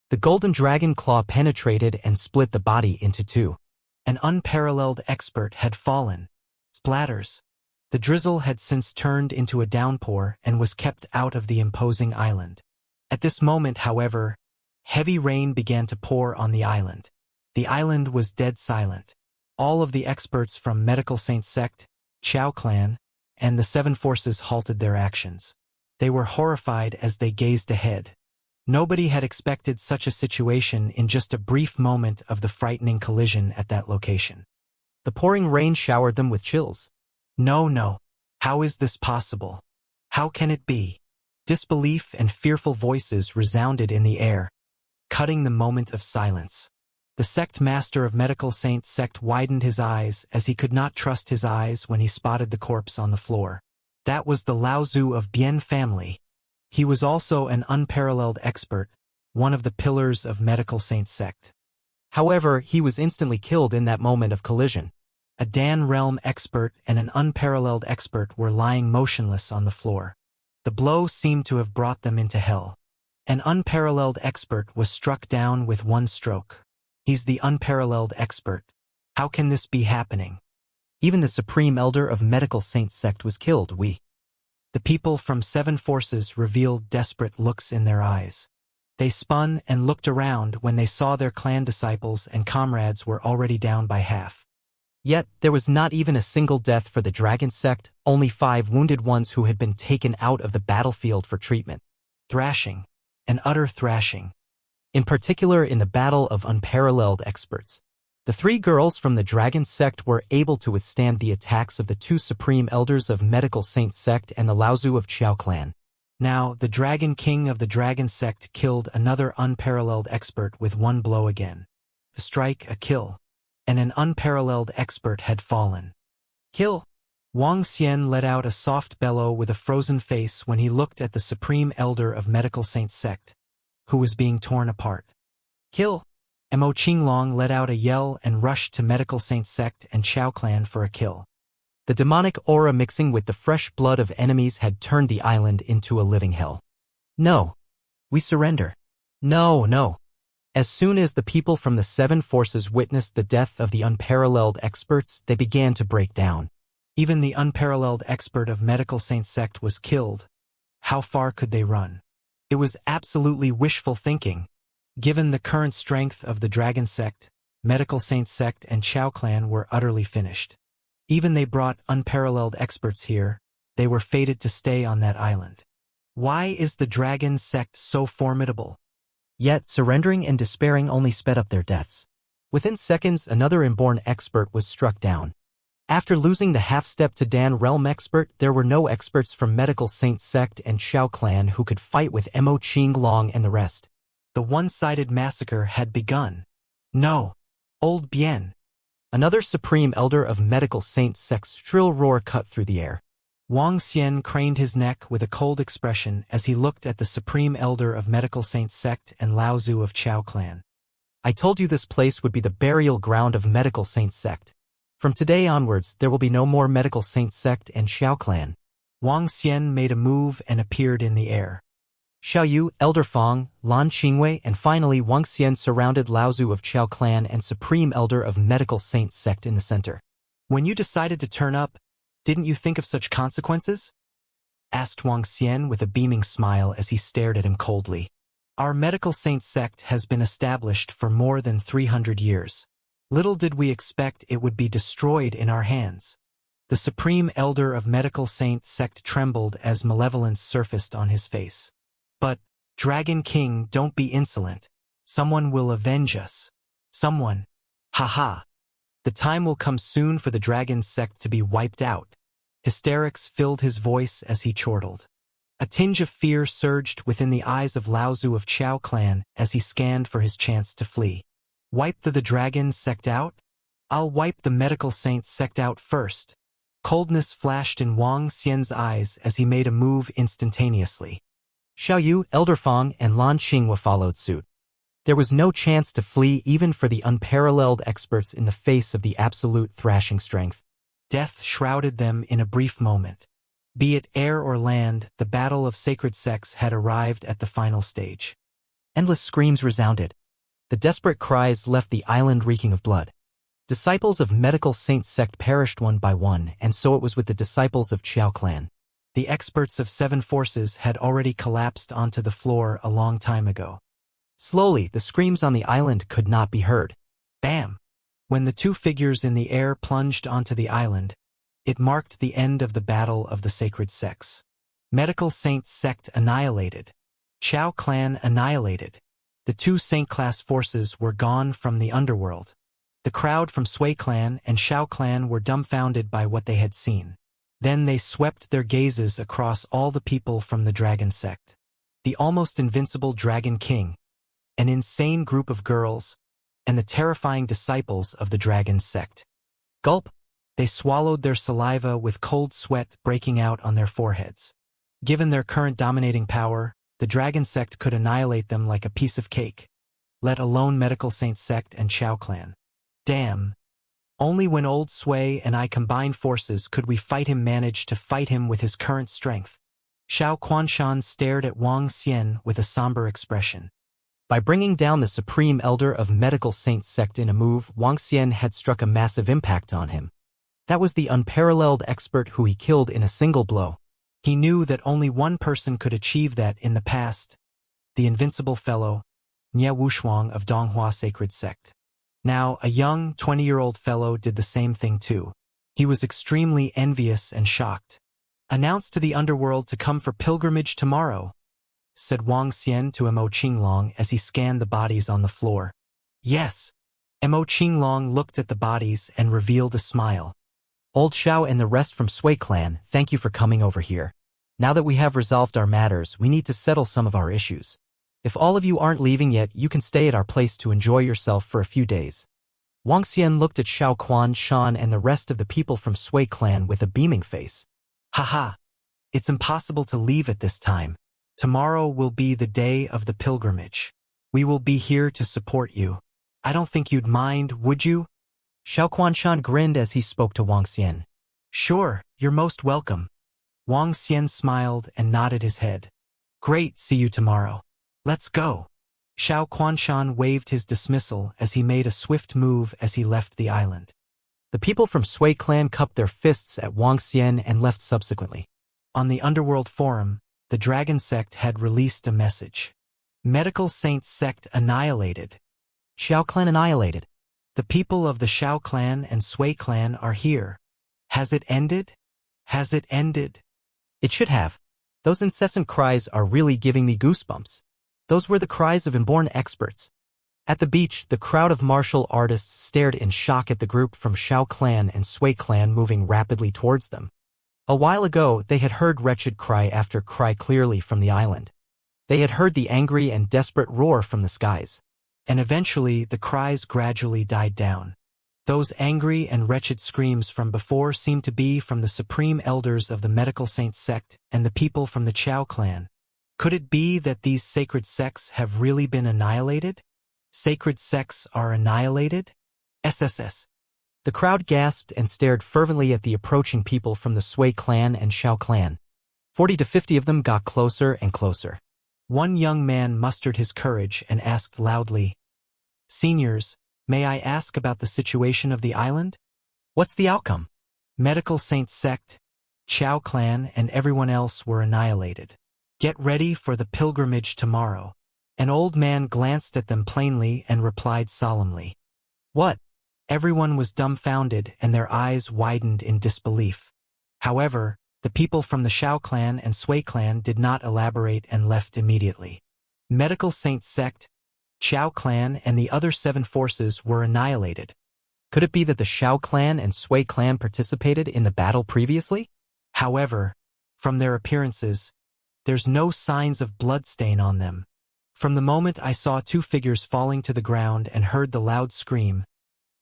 The golden dragon claw penetrated and split the body into two. An unparalleled expert had fallen. Splatters. The drizzle had since turned into a downpour and was kept out of the imposing island. At this moment, however, heavy rain began to pour on the island. The island was dead silent. All of the experts from Medical Saint Sect, Chao clan, and the Seven Forces halted their actions. They were horrified as they gazed ahead. Nobody had expected such a situation in just a brief moment of the frightening collision at that location. The pouring rain showered them with chills. No. How is this possible? How can it be? Disbelief and fearful voices resounded in the air, cutting the moment of silence. The sect master of Medical Saint Sect widened his eyes as he could not trust his eyes when he spotted the corpse on the floor. That was the Laozu of Bien family. He was also an unparalleled expert, one of the pillars of Medical Saint Sect. However, he was instantly killed in that moment of collision. A Dan Realm expert and an unparalleled expert were lying motionless on the floor. The blow seemed to have brought them into hell. An unparalleled expert was struck down with one stroke. He's the unparalleled expert. How can this be happening? Even the Supreme Elder of Medical Saint Sect was killed. The people from Seven Forces revealed desperate looks in their eyes. They spun and looked around when they saw their clan disciples and comrades were already down by half. Yet, there was not even a single death for the Dragon Sect, only 5 wounded ones who had been taken out of the battlefield for treatment. Thrashing. An utter thrashing. In particular in the battle of unparalleled experts. The 3 girls from the Dragon Sect were able to withstand the attacks of the 2 Supreme Elders of Medical Saint Sect and the Laozu of Chao clan. Now, the Dragon King of the Dragon Sect killed another unparalleled expert with one blow again. The strike, a kill. And an unparalleled expert had fallen. Kill! Wang Xian let out a soft bellow with a frozen face when he looked at the Supreme Elder of Medical Saint Sect, who was being torn apart. Kill! Mo Qinglong let out a yell and rushed to Medical Saint Sect and Chao Clan for a kill. The demonic aura mixing with the fresh blood of enemies had turned the island into a living hell. No. We surrender. No, no. As soon as the people from the seven forces witnessed the death of the unparalleled experts, they began to break down. Even the unparalleled expert of Medical Saint Sect was killed. How far could they run? It was absolutely wishful thinking. Given the current strength of the Dragon Sect, Medical Saint Sect and Chao Clan were utterly finished. Even they brought unparalleled experts here, they were fated to stay on that island. Why is the Dragon Sect so formidable? Yet surrendering and despairing only sped up their deaths. Within seconds, another inborn expert was struck down. After losing the half-step to Dan Realm expert, there were no experts from Medical Saint Sect and Chao Clan who could fight with Mo Qinglong and the rest. The one-sided massacre had begun. No! Old Bien! Another Supreme Elder of Medical Saint Sect's shrill roar cut through the air. Wang Xian craned his neck with a cold expression as he looked at the Supreme Elder of Medical Saint Sect and Lao Zu of Chao Clan. I told you this place would be the burial ground of Medical Saint Sect. From today onwards, there will be no more Medical Saint Sect and Chao Clan. Wang Xian made a move and appeared in the air. Xiao Yu, Elder Fong, Lan Qingwei, and finally Wang Xian surrounded Lao Zu of Chao Clan and Supreme Elder of Medical Saint Sect in the center. When you decided to turn up, didn't you think of such consequences? Asked Wang Xian with a beaming smile as he stared at him coldly. Our Medical Saint Sect has been established for more than 300 years. Little did we expect it would be destroyed in our hands. The Supreme Elder of Medical Saint Sect trembled as malevolence surfaced on his face. But, Dragon King, don't be insolent. Someone will avenge us. Someone. Ha. The time will come soon for the Dragon Sect to be wiped out. Hysterics filled his voice as he chortled. A tinge of fear surged within the eyes of Lao Zu of Chao Clan as he scanned for his chance to flee. Wipe the Dragon Sect out? I'll wipe the Medical Saint Sect out first. Coldness flashed in Wang Xian's eyes as he made a move instantaneously. Xiao Yu, Elder Fong, and Lan Qingwei followed suit. There was no chance to flee even for the unparalleled experts in the face of the absolute thrashing strength. Death shrouded them in a brief moment. Be it air or land, the battle of sacred sects had arrived at the final stage. Endless screams resounded. The desperate cries left the island reeking of blood. Disciples of Medical Saint Sect perished one by one, and so it was with the disciples of Chao Clan. The experts of seven forces had already collapsed onto the floor a long time ago. Slowly, the screams on the island could not be heard. Bam! When the two figures in the air plunged onto the island, it marked the end of the battle of the sacred sects. Medical Saint Sect annihilated. Chao Clan annihilated. The two Saint-class forces were gone from the underworld. The crowd from Sui Clan and Shao Clan were dumbfounded by what they had seen. Then they swept their gazes across all the people from the Dragon Sect. The almost invincible Dragon King, an insane group of girls, and the terrifying disciples of the Dragon Sect. Gulp! They swallowed their saliva with cold sweat breaking out on their foreheads. Given their current dominating power, the Dragon Sect could annihilate them like a piece of cake, let alone Medical Saint Sect and Chao Clan. Damn! Only when old Sui and I combined forces could we manage to fight him with his current strength. Xiao Quanshan stared at Wang Xian with a somber expression. By bringing down the Supreme Elder of Medical Saint Sect in a move, Wang Xian had struck a massive impact on him. That was the unparalleled expert who he killed in a single blow. He knew that only one person could achieve that in the past. The invincible fellow, Nie Wushuang of Donghua Sacred Sect. Now, a young, 20-year-old fellow did the same thing too. He was extremely envious and shocked. Announce to the underworld to come for pilgrimage tomorrow, said Wang Xian to Mo Qinglong as he scanned the bodies on the floor. Yes. Mo Qinglong looked at the bodies and revealed a smile. Old Xiao and the rest from Sui Clan, thank you for coming over here. Now that we have resolved our matters, we need to settle some of our issues. If all of you aren't leaving yet, you can stay at our place to enjoy yourself for a few days. Wuxia looked at Xiao Quan Shan and the rest of the people from Sui clan with a beaming face. Haha. It's impossible to leave at this time. Tomorrow will be the day of the pilgrimage. We will be here to support you. I don't think you'd mind, would you? Xiao Quanshan grinned as he spoke to Wang Xian. Sure, you're most welcome. Wang Xian smiled and nodded his head. Great, see you tomorrow. Let's go. Xiao Quanshan waved his dismissal as he made a swift move as he left the island. The people from Sui clan cupped their fists at Wang Xian and left subsequently. On the Underworld Forum, the Dragon Sect had released a message. Medical Saint Sect annihilated. Xiao clan annihilated. The people of the Xiao clan and Sui clan are here. Has it ended? Has it ended? It should have. Those incessant cries are really giving me goosebumps. Those were the cries of inborn experts. At the beach, the crowd of martial artists stared in shock at the group from Xiao clan and Sui clan moving rapidly towards them. A while ago, they had heard wretched cry after cry clearly from the island. They had heard the angry and desperate roar from the skies. And eventually, the cries gradually died down. Those angry and wretched screams from before seemed to be from the supreme elders of the Medical Saint Sect and the people from the Qiao clan. Could it be that these sacred sects have really been annihilated? Sacred sects are annihilated? SSS. The crowd gasped and stared fervently at the approaching people from the Sui clan and Xiao clan. 40 to 50 of them got closer and closer. One young man mustered his courage and asked loudly, Seniors, may I ask about the situation of the island? What's the outcome? Medical Saint Sect, Qiao clan and everyone else were annihilated. Get ready for the pilgrimage tomorrow. An old man glanced at them plainly and replied solemnly. What? Everyone was dumbfounded and their eyes widened in disbelief. However, the people from the Xiao clan and Sui clan did not elaborate and left immediately. Medical Saint Sect, Qiao clan and the other 7 forces were annihilated. Could it be that the Xiao clan and Sui clan participated in the battle previously? However, from their appearances, there's no signs of bloodstain on them. From the moment I saw 2 figures falling to the ground and heard the loud scream,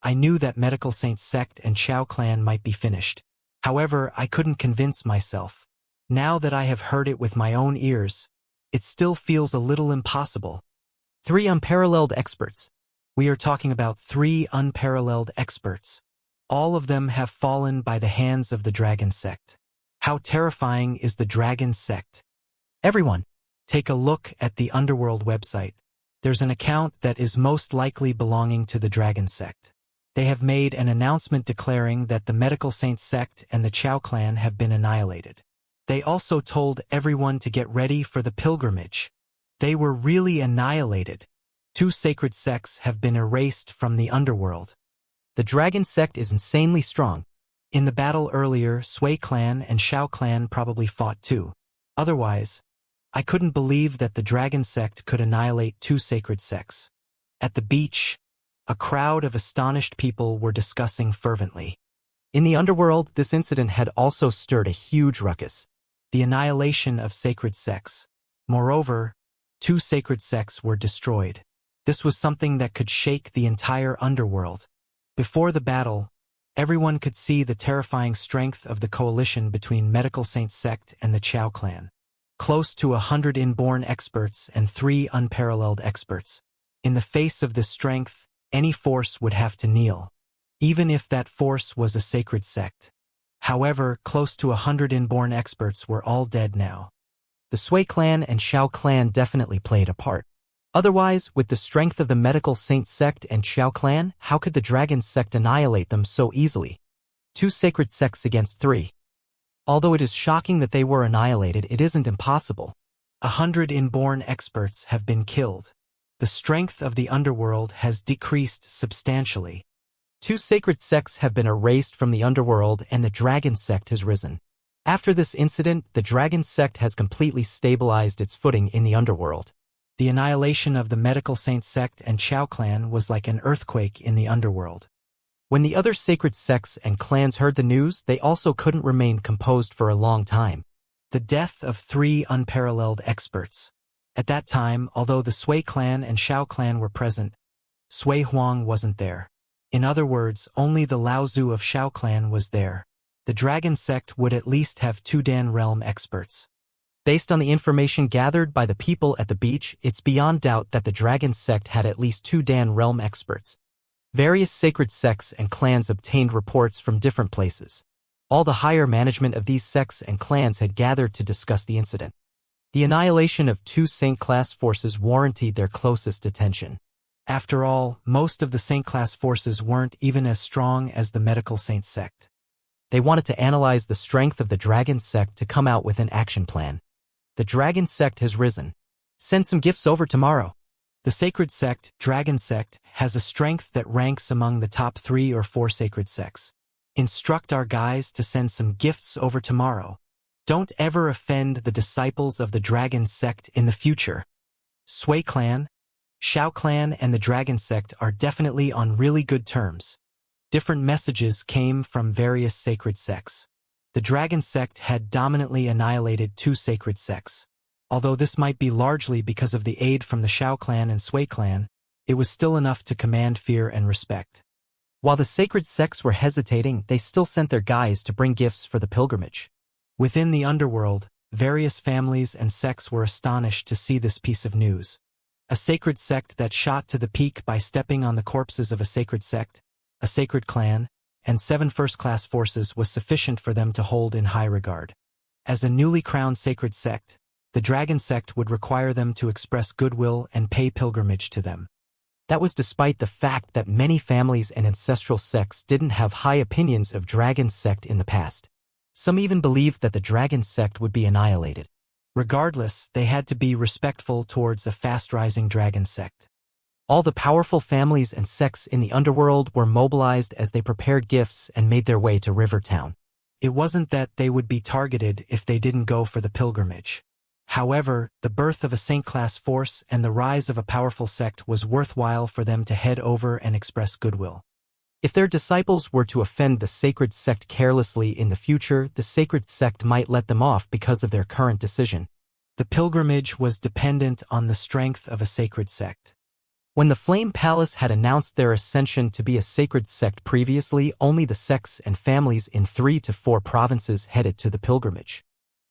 I knew that Medical Saint Sect and Qiao clan might be finished. However, I couldn't convince myself. Now that I have heard it with my own ears, it still feels a little impossible. 3 unparalleled experts. We are talking about 3 unparalleled experts. All of them have fallen by the hands of the Dragon Sect. How terrifying is the Dragon Sect? Everyone, take a look at the Underworld website. There's an account that is most likely belonging to the Dragon Sect. They have made an announcement declaring that the Medical Saint Sect and the Qiao clan have been annihilated. They also told everyone to get ready for the pilgrimage. They were really annihilated. 2 sacred sects have been erased from the underworld. The Dragon Sect is insanely strong. In the battle earlier, Sui clan and Xiao clan probably fought too. Otherwise, I couldn't believe that the Dragon Sect could annihilate 2 sacred sects. At the beach, a crowd of astonished people were discussing fervently. In the underworld, this incident had also stirred a huge ruckus. The annihilation of sacred sects. Moreover, 2 sacred sects were destroyed. This was something that could shake the entire underworld. Before the battle, everyone could see the terrifying strength of the coalition between Medical Saint Sect and the Qiao clan. Close to 100 inborn experts and 3 unparalleled experts. In the face of this strength, any force would have to kneel, even if that force was a sacred sect. However, close to 100 inborn experts were all dead now. The Sui clan and Xiao clan definitely played a part. Otherwise, with the strength of the Medical Saint Sect and Qiao clan, how could the Dragon Sect annihilate them so easily? 2 sacred sects against 3. Although it is shocking that they were annihilated, it isn't impossible. 100 inborn experts have been killed. The strength of the underworld has decreased substantially. 2 sacred sects have been erased from the underworld and the Dragon Sect has risen. After this incident, the Dragon Sect has completely stabilized its footing in the underworld. The annihilation of the Medical Saint Sect and Qiao clan was like an earthquake in the underworld. When the other sacred sects and clans heard the news, they also couldn't remain composed for a long time. The death of 3 unparalleled experts. At that time, although the Sui clan and Shao clan were present, Sui Huang wasn't there. In other words, only the Laozu of Shao clan was there. The dragon sect would at least have 2 Dan realm experts. Based on the information gathered by the people at the beach, it's beyond doubt that the dragon sect had at least 2 Dan realm experts. Various sacred sects and clans obtained reports from different places. All the higher management of these sects and clans had gathered to discuss the incident. The annihilation of 2 Saint-class forces warranted their closest attention. After all, most of the Saint-class forces weren't even as strong as the medical Saint sect. They wanted to analyze the strength of the dragon sect to come out with an action plan. The dragon sect has risen. Send some gifts over tomorrow. The sacred sect, dragon sect, has a strength that ranks among the top 3 or 4 sacred sects. Instruct our guys to send some gifts over tomorrow. Don't ever offend the disciples of the dragon sect in the future. Sui clan, Shao clan and the dragon sect are definitely on really good terms. Different messages came from various sacred sects. The dragon sect had dominantly annihilated 2 sacred sects. Although this might be largely because of the aid from the Shao clan and Sui clan, it was still enough to command fear and respect. While the sacred sects were hesitating, they still sent their guys to bring gifts for the pilgrimage. Within the underworld, various families and sects were astonished to see this piece of news. A sacred sect that shot to the peak by stepping on the corpses of a sacred sect, a sacred clan, and 7 first-class forces was sufficient for them to hold in high regard. As a newly crowned sacred sect, the dragon sect would require them to express goodwill and pay pilgrimage to them. That was despite the fact that many families and ancestral sects didn't have high opinions of dragon sect in the past. Some even believed that the dragon sect would be annihilated. Regardless, they had to be respectful towards a fast-rising dragon sect. All the powerful families and sects in the underworld were mobilized as they prepared gifts and made their way to Rivertown. It wasn't that they would be targeted if they didn't go for the pilgrimage. However, the birth of a Saint-class force and the rise of a powerful sect was worthwhile for them to head over and express goodwill. If their disciples were to offend the sacred sect carelessly in the future, the sacred sect might let them off because of their current decision. The pilgrimage was dependent on the strength of a sacred sect. When the Flame Palace had announced their ascension to be a sacred sect previously, only the sects and families in 3 to 4 provinces headed to the pilgrimage.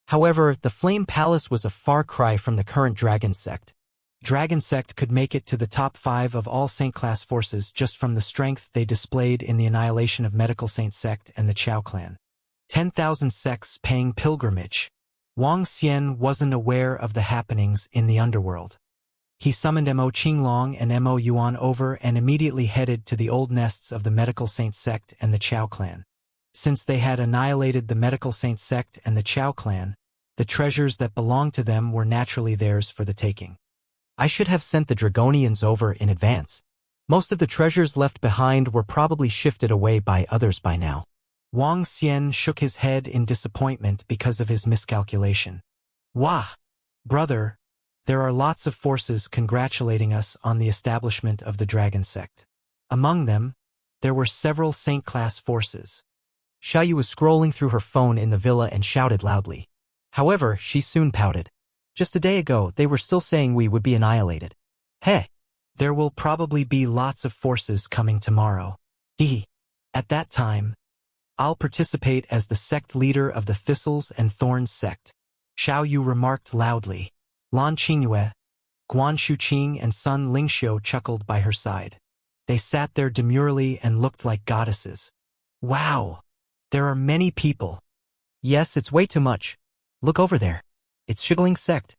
However, the Flame Palace was a far cry from the current dragon sect. Dragon sect could make it to the top 5 of all Saint-class forces just from the strength they displayed in the annihilation of Medical Saint sect and the Chao clan. 10,000 sects paying pilgrimage. Wang Xian wasn't aware of the happenings in the underworld. He summoned Mo Qinglong and Mo Yuan over and immediately headed to the old nests of the Medical Saint sect and the Chao clan. Since they had annihilated the Medical Saint sect and the Chao clan, the treasures that belonged to them were naturally theirs for the taking. I should have sent the Dragonians over in advance. Most of the treasures left behind were probably shifted away by others by now. Wang Xian shook his head in disappointment because of his miscalculation. Wah! Brother, there are lots of forces congratulating us on the establishment of the dragon sect. Among them, there were several Saint-class forces. Xiaoyu was scrolling through her phone in the villa and shouted loudly. However, she soon pouted. Just a day ago, they were still saying we would be annihilated. Hey! There will probably be lots of forces coming tomorrow. At that time, I'll participate as the sect leader of the Thistles and Thorns sect. Xiaoyu remarked loudly. Lan Qingyue, Guan Shuqing and Sun Lingxiu chuckled by her side. They sat there demurely and looked like goddesses. Wow! There are many people. Yes, it's way too much. Look over there. It's Shiggling sect.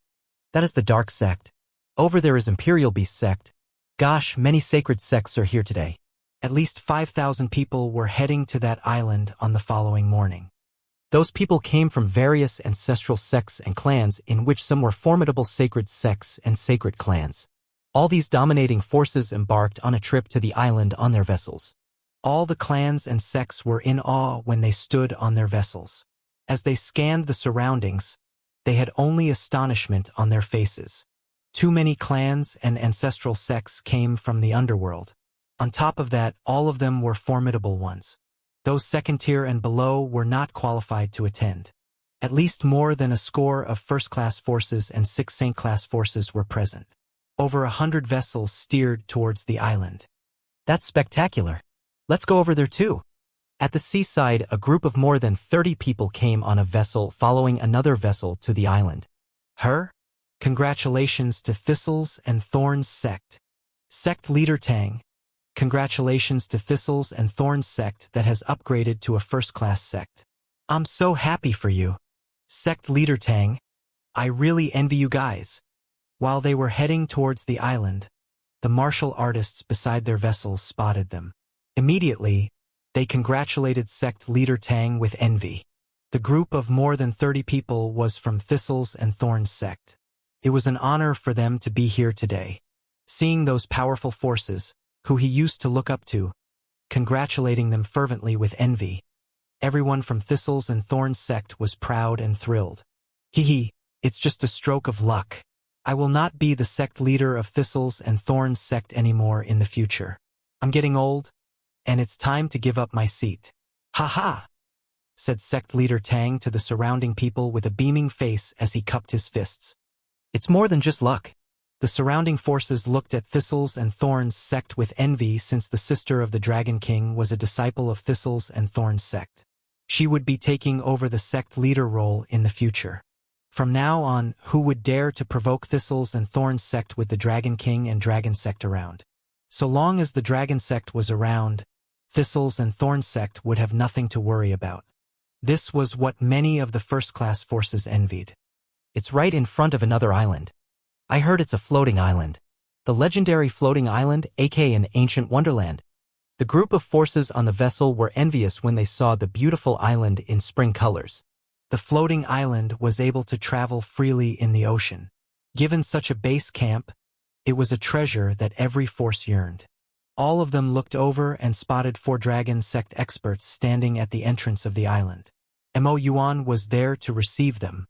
That is the dark sect. Over there is Imperial Beast sect. Gosh, many sacred sects are here today. At least 5,000 people were heading to that island on the following morning. Those people came from various ancestral sects and clans in which some were formidable sacred sects and sacred clans. All these dominating forces embarked on a trip to the island on their vessels. All the clans and sects were in awe when they stood on their vessels. As they scanned the surroundings, they had only astonishment on their faces. Too many clans and ancestral sects came from the underworld. On top of that, all of them were formidable ones. Those second tier and below were not qualified to attend. At least more than a score of first-class forces and 6 Saint-class forces were present. Over 100 vessels steered towards the island. That's spectacular. Let's go over there too. At the seaside, a group of more than 30 people came on a vessel following another vessel to the island. Her? Congratulations to Thistles and Thorns sect. Sect leader Tang. Congratulations to Thistles and Thorns sect that has upgraded to a first-class sect. I'm so happy for you. Sect leader Tang. I really envy you guys. While they were heading towards the island, the martial artists beside their vessels spotted them. Immediately, they congratulated sect leader Tang with envy. The group of more than 30 people was from Thistles and Thorns sect. It was an honor for them to be here today. Seeing those powerful forces, who he used to look up to, congratulating them fervently with envy. Everyone from Thistles and Thorns sect was proud and thrilled. Hee, it's just a stroke of luck. I will not be the sect leader of Thistles and Thorns sect anymore in the future. I'm getting old, and it's time to give up my seat. Ha ha, said sect leader Tang to the surrounding people with a beaming face as he cupped his fists. It's more than just luck. The surrounding forces looked at Thistles and Thorns sect with envy since the sister of the Dragon King was a disciple of Thistles and Thorns sect. She would be taking over the sect leader role in the future. From now on, who would dare to provoke Thistles and Thorns sect with the Dragon King and Dragon sect around? So long as the Dragon sect was around, Thistles and Thorns sect would have nothing to worry about. This was what many of the first-class forces envied. It's right in front of another island. I heard it's a floating island. The legendary floating island, aka an ancient wonderland. The group of forces on the vessel were envious when they saw the beautiful island in spring colors. The floating island was able to travel freely in the ocean. Given such a base camp, it was a treasure that every force yearned. All of them looked over and spotted 4 Dragon sect experts standing at the entrance of the island. Mo Yuan was there to receive them.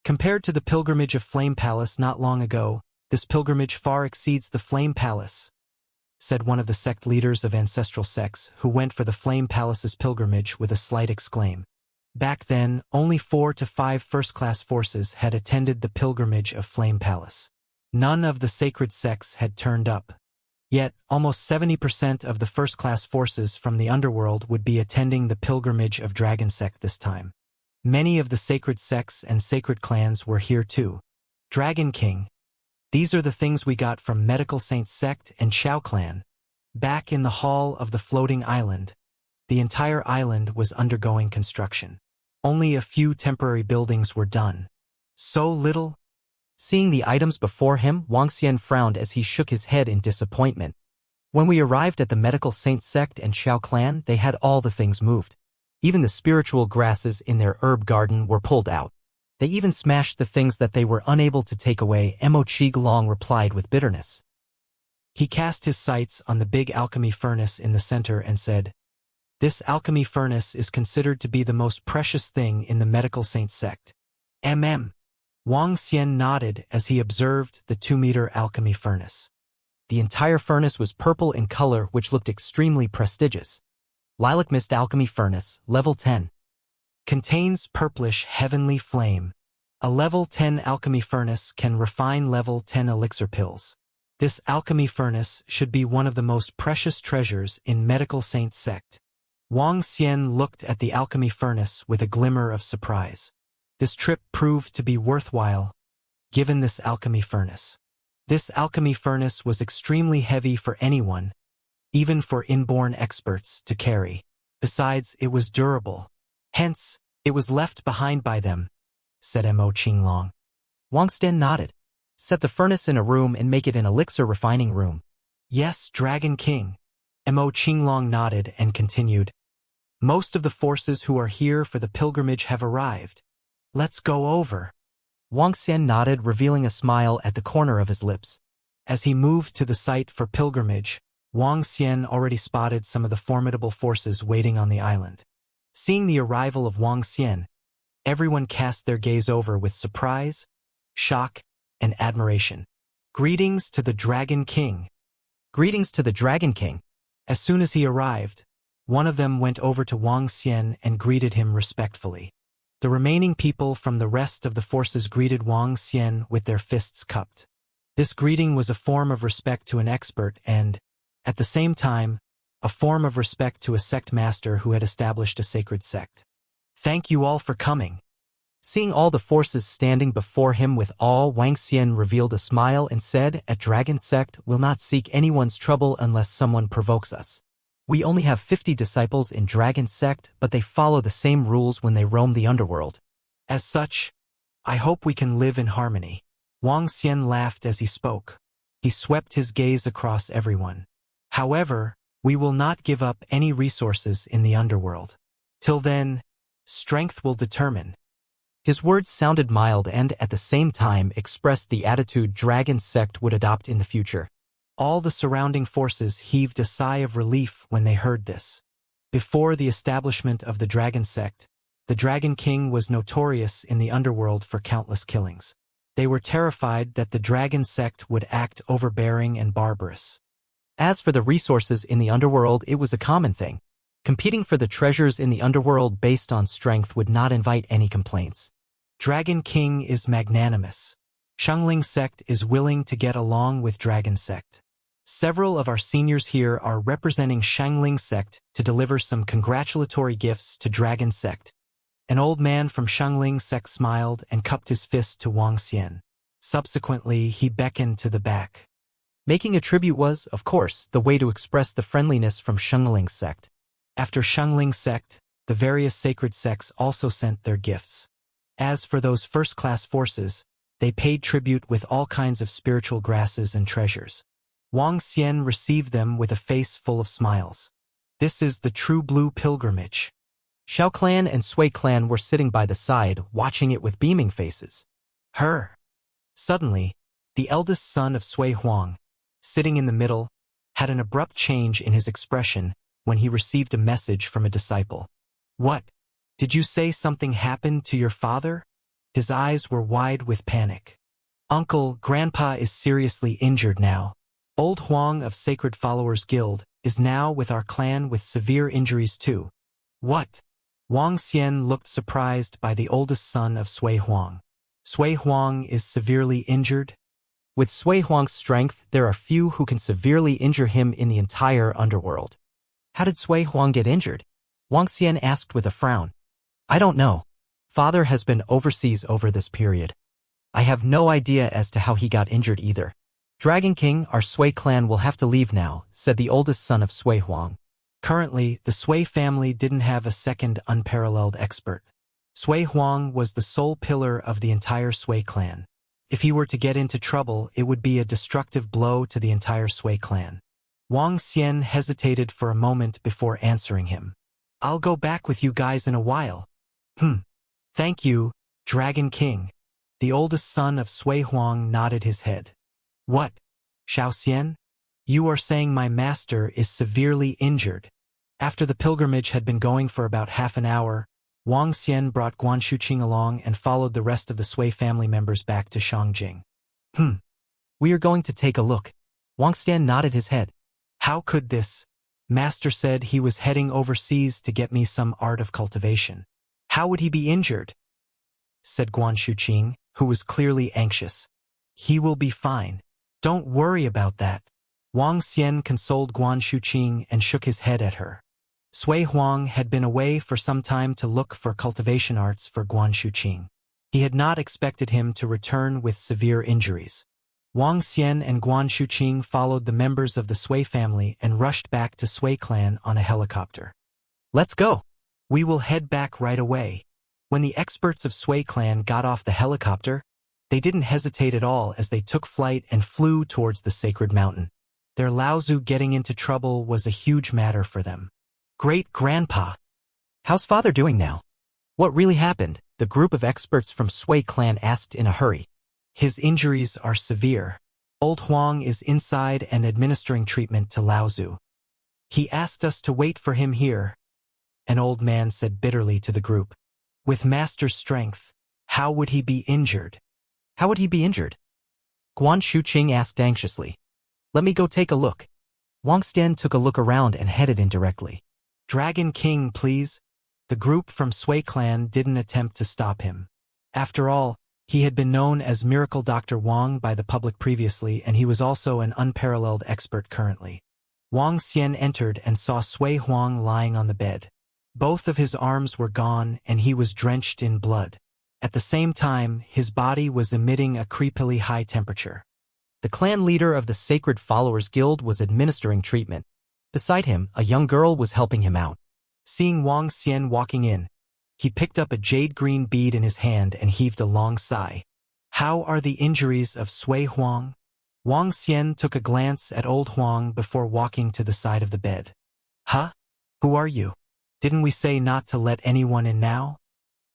Compared to the pilgrimage of Flame Palace not long ago, this pilgrimage far exceeds the Flame Palace, said one of the sect leaders of ancestral sects who went for the Flame Palace's pilgrimage with a slight exclaim. Back then, only 4 to 5 first-class forces had attended the pilgrimage of Flame Palace. None of the sacred sects had turned up. Yet, almost 70% of the first-class forces from the underworld would be attending the pilgrimage of Dragon Sect this time. Many of the sacred sects and sacred clans were here too. Dragon King. These are the things we got from Medical Saint Sect and Chao Clan. Back in the hall of the floating island, the entire island was undergoing construction. Only a few temporary buildings were done. So little. Seeing the items before him, Wuxia frowned as he shook his head in disappointment. When we arrived at the Medical Saint Sect and Chao Clan, they had all the things moved. Even the spiritual grasses in their herb garden were pulled out. They even smashed the things that they were unable to take away, Mo Qilong replied with bitterness. He cast his sights on the big alchemy furnace in the center and said, "This alchemy furnace is considered to be the most precious thing in the Medical Saint Sect." Wuxia nodded as he observed the 2-meter alchemy furnace. The entire furnace was purple in color, which looked extremely prestigious. Lilac Mist Alchemy Furnace, Level 10. Contains purplish heavenly flame. A Level 10 alchemy furnace can refine Level 10 elixir pills. This alchemy furnace should be one of the most precious treasures in Medical Saint Sect. Wuxia looked at the alchemy furnace with a glimmer of surprise. This trip proved to be worthwhile, given this alchemy furnace. This alchemy furnace was extremely heavy for anyone, even for inborn experts, to carry. Besides, it was durable. Hence, it was left behind by them, said Mo Qilong. Wuxia nodded. Set the furnace in a room and make it an elixir refining room. Yes, Dragon King. Mo Qilong nodded and continued. Most of the forces who are here for the pilgrimage have arrived. Let's go over. Wuxia nodded, revealing a smile at the corner of his lips. As he moved to the site for pilgrimage, Wuxia already spotted some of the formidable forces waiting on the island. Seeing the arrival of Wuxia, everyone cast their gaze over with surprise, shock, and admiration. Greetings to the Dragon King. Greetings to the Dragon King. As soon as he arrived, one of them went over to Wuxia and greeted him respectfully. The remaining people from the rest of the forces greeted Wang Xian with their fists cupped. This greeting was a form of respect to an expert and, at the same time, a form of respect to a sect master who had established a sacred sect. Thank you all for coming. Seeing all the forces standing before him with awe, Wang Xian revealed a smile and said, "A dragon sect will not seek anyone's trouble unless someone provokes us. We only have 50 disciples in dragon sect, but they follow the same rules when they roam the underworld. As such, I hope we can live in harmony." Wang Xian laughed as he spoke. He swept his gaze across everyone. "However, we will not give up any resources in the underworld. Till then, strength will determine." His words sounded mild and, at the same time, expressed the attitude dragon sect would adopt in the future. All the surrounding forces heaved a sigh of relief when they heard this. Before the establishment of the dragon sect, the Dragon King was notorious in the underworld for countless killings. They were terrified that the dragon sect would act overbearing and barbarous. As for the resources in the underworld, it was a common thing. Competing for the treasures in the underworld based on strength would not invite any complaints. Dragon King is magnanimous. Shangling sect is willing to get along with Dragon sect. Several of our seniors here are representing Shangling sect to deliver some congratulatory gifts to Dragon sect. An old man from Shangling sect smiled and cupped his fist to Wang Xian. Subsequently, he beckoned to the back. Making a tribute was, of course, the way to express the friendliness from Shangling sect. After Shangling sect, the various sacred sects also sent their gifts. As for those first-class forces, they paid tribute with all kinds of spiritual grasses and treasures. Wang Xian received them with a face full of smiles. This is the true blue pilgrimage. Xiao clan and Sui clan were sitting by the side, watching it with beaming faces. Her. Suddenly, the eldest son of Sui Huang, sitting in the middle, had an abrupt change in his expression when he received a message from a disciple. "What? Did you say something happened to your father?" His eyes were wide with panic. "Uncle, Grandpa is seriously injured now. Old Huang of Sacred Followers Guild is now with our clan with severe injuries too." "What?" Wang Xian looked surprised by the oldest son of Sui Huang. "Sui Huang is severely injured?" With Sui Huang's strength, there are few who can severely injure him in the entire underworld. How did Sui Huang get injured? Wang Xian asked with a frown. I don't know. Father has been overseas over this period. I have no idea as to how he got injured either. Dragon King, our Sui clan will have to leave now, said the oldest son of Sui Huang. Currently, the Sui family didn't have a second unparalleled expert. Sui Huang was the sole pillar of the entire Sui clan. If he were to get into trouble, it would be a destructive blow to the entire Sui clan. Wang Xian hesitated for a moment before answering him. "I'll go back with you guys in a while." Thank you, Dragon King." The oldest son of Sui Huang nodded his head. "What, Xiao Xian? You are saying my master is severely injured?" After the pilgrimage had been going for about half an hour, Wang Xian brought Guan Shuqing along and followed the rest of the Sui family members back to Shangjing. We are going to take a look." Wang Xian nodded his head. "How could this? Master said he was heading overseas to get me some art of cultivation. How would he be injured?" said Guan Shuqing, who was clearly anxious. "He will be fine. Don't worry about that." Wang Xian consoled Guan Shuqing and shook his head at her. Sui Huang had been away for some time to look for cultivation arts for Guan Shuqing. He had not expected him to return with severe injuries. Wang Xian and Guan Shuqing followed the members of the Sui family and rushed back to Sui clan on a helicopter. Let's go. We will head back right away. When the experts of Sui clan got off the helicopter, they didn't hesitate at all as they took flight and flew towards the sacred mountain. Their Laozu getting into trouble was a huge matter for them. "Great Grandpa! How's father doing now? What really happened?" the group of experts from Sui clan asked in a hurry. "His injuries are severe. Old Huang is inside and administering treatment to Laozu. He asked us to wait for him here," an old man said bitterly to the group. "With Master's strength, how would he be injured?" How would he be injured? Guan Shuqing asked anxiously. "Let me go take a look." Wang Xian took a look around and headed in directly. "Dragon King, please. The group from Sui clan didn't attempt to stop him. After all, he had been known as Miracle Dr. Wang by the public previously, and he was also an unparalleled expert currently. Wang Xian entered and saw Sui Huang lying on the bed. Both of his arms were gone and he was drenched in blood. At the same time, his body was emitting a creepily high temperature. The clan leader of the Sacred Followers Guild was administering treatment. Beside him, a young girl was helping him out. Seeing Wang Xian walking in, he picked up a jade-green bead in his hand and heaved a long sigh. How are the injuries of Sui Huang? Wang Xian took a glance at old Huang before walking to the side of the bed. Huh? Who are you? Didn't we say not to let anyone in now?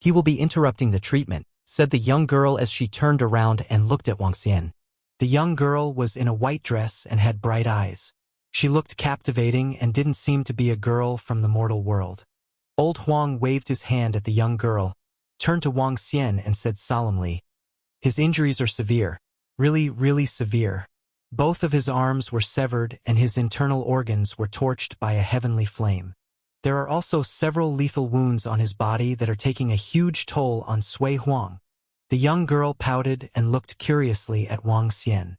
He will be interrupting the treatment, said the young girl as she turned around and looked at Wang Xian. The young girl was in a white dress and had bright eyes. She looked captivating and didn't seem to be a girl from the mortal world. Old Huang waved his hand at the young girl, turned to Wang Xian and said solemnly, "His injuries are severe. Really, really severe. Both of his arms were severed and his internal organs were torched by a heavenly flame. There are also several lethal wounds on his body that are taking a huge toll on Sui Huang." The young girl pouted and looked curiously at Wang Xian.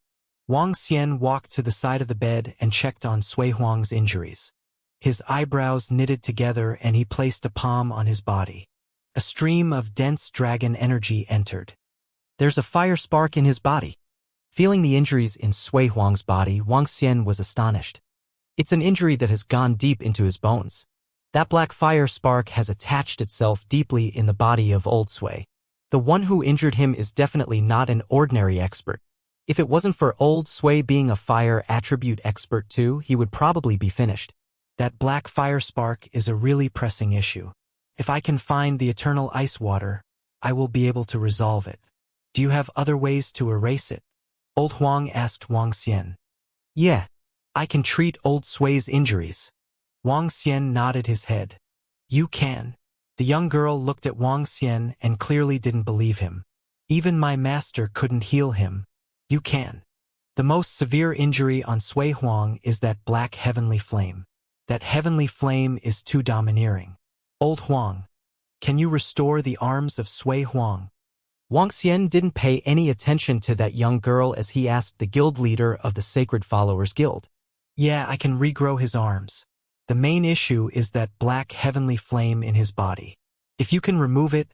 Wang Xian walked to the side of the bed and checked on Sui Huang's injuries. His eyebrows knitted together and he placed a palm on his body. A stream of dense dragon energy entered. There's a fire spark in his body. Feeling the injuries in Sui Huang's body, Wang Xian was astonished. It's an injury that has gone deep into his bones. That black fire spark has attached itself deeply in the body of old Sui. The one who injured him is definitely not an ordinary expert. If it wasn't for old Sui being a fire attribute expert too, he would probably be finished. That black fire spark is a really pressing issue. If I can find the eternal ice water, I will be able to resolve it. Do you have other ways to erase it? Old Huang asked Wang Xian. Yeah, I can treat old Sui's injuries. Wang Xian nodded his head. You can. The young girl looked at Wang Xian and clearly didn't believe him. Even my master couldn't heal him. You can. The most severe injury on Sui Huang is that black heavenly flame. That heavenly flame is too domineering. Old Huang, can you restore the arms of Sui Huang? Wang Xian didn't pay any attention to that young girl as he asked the guild leader of the Sacred Followers Guild. Yeah, I can regrow his arms. The main issue is that black heavenly flame in his body. If you can remove it,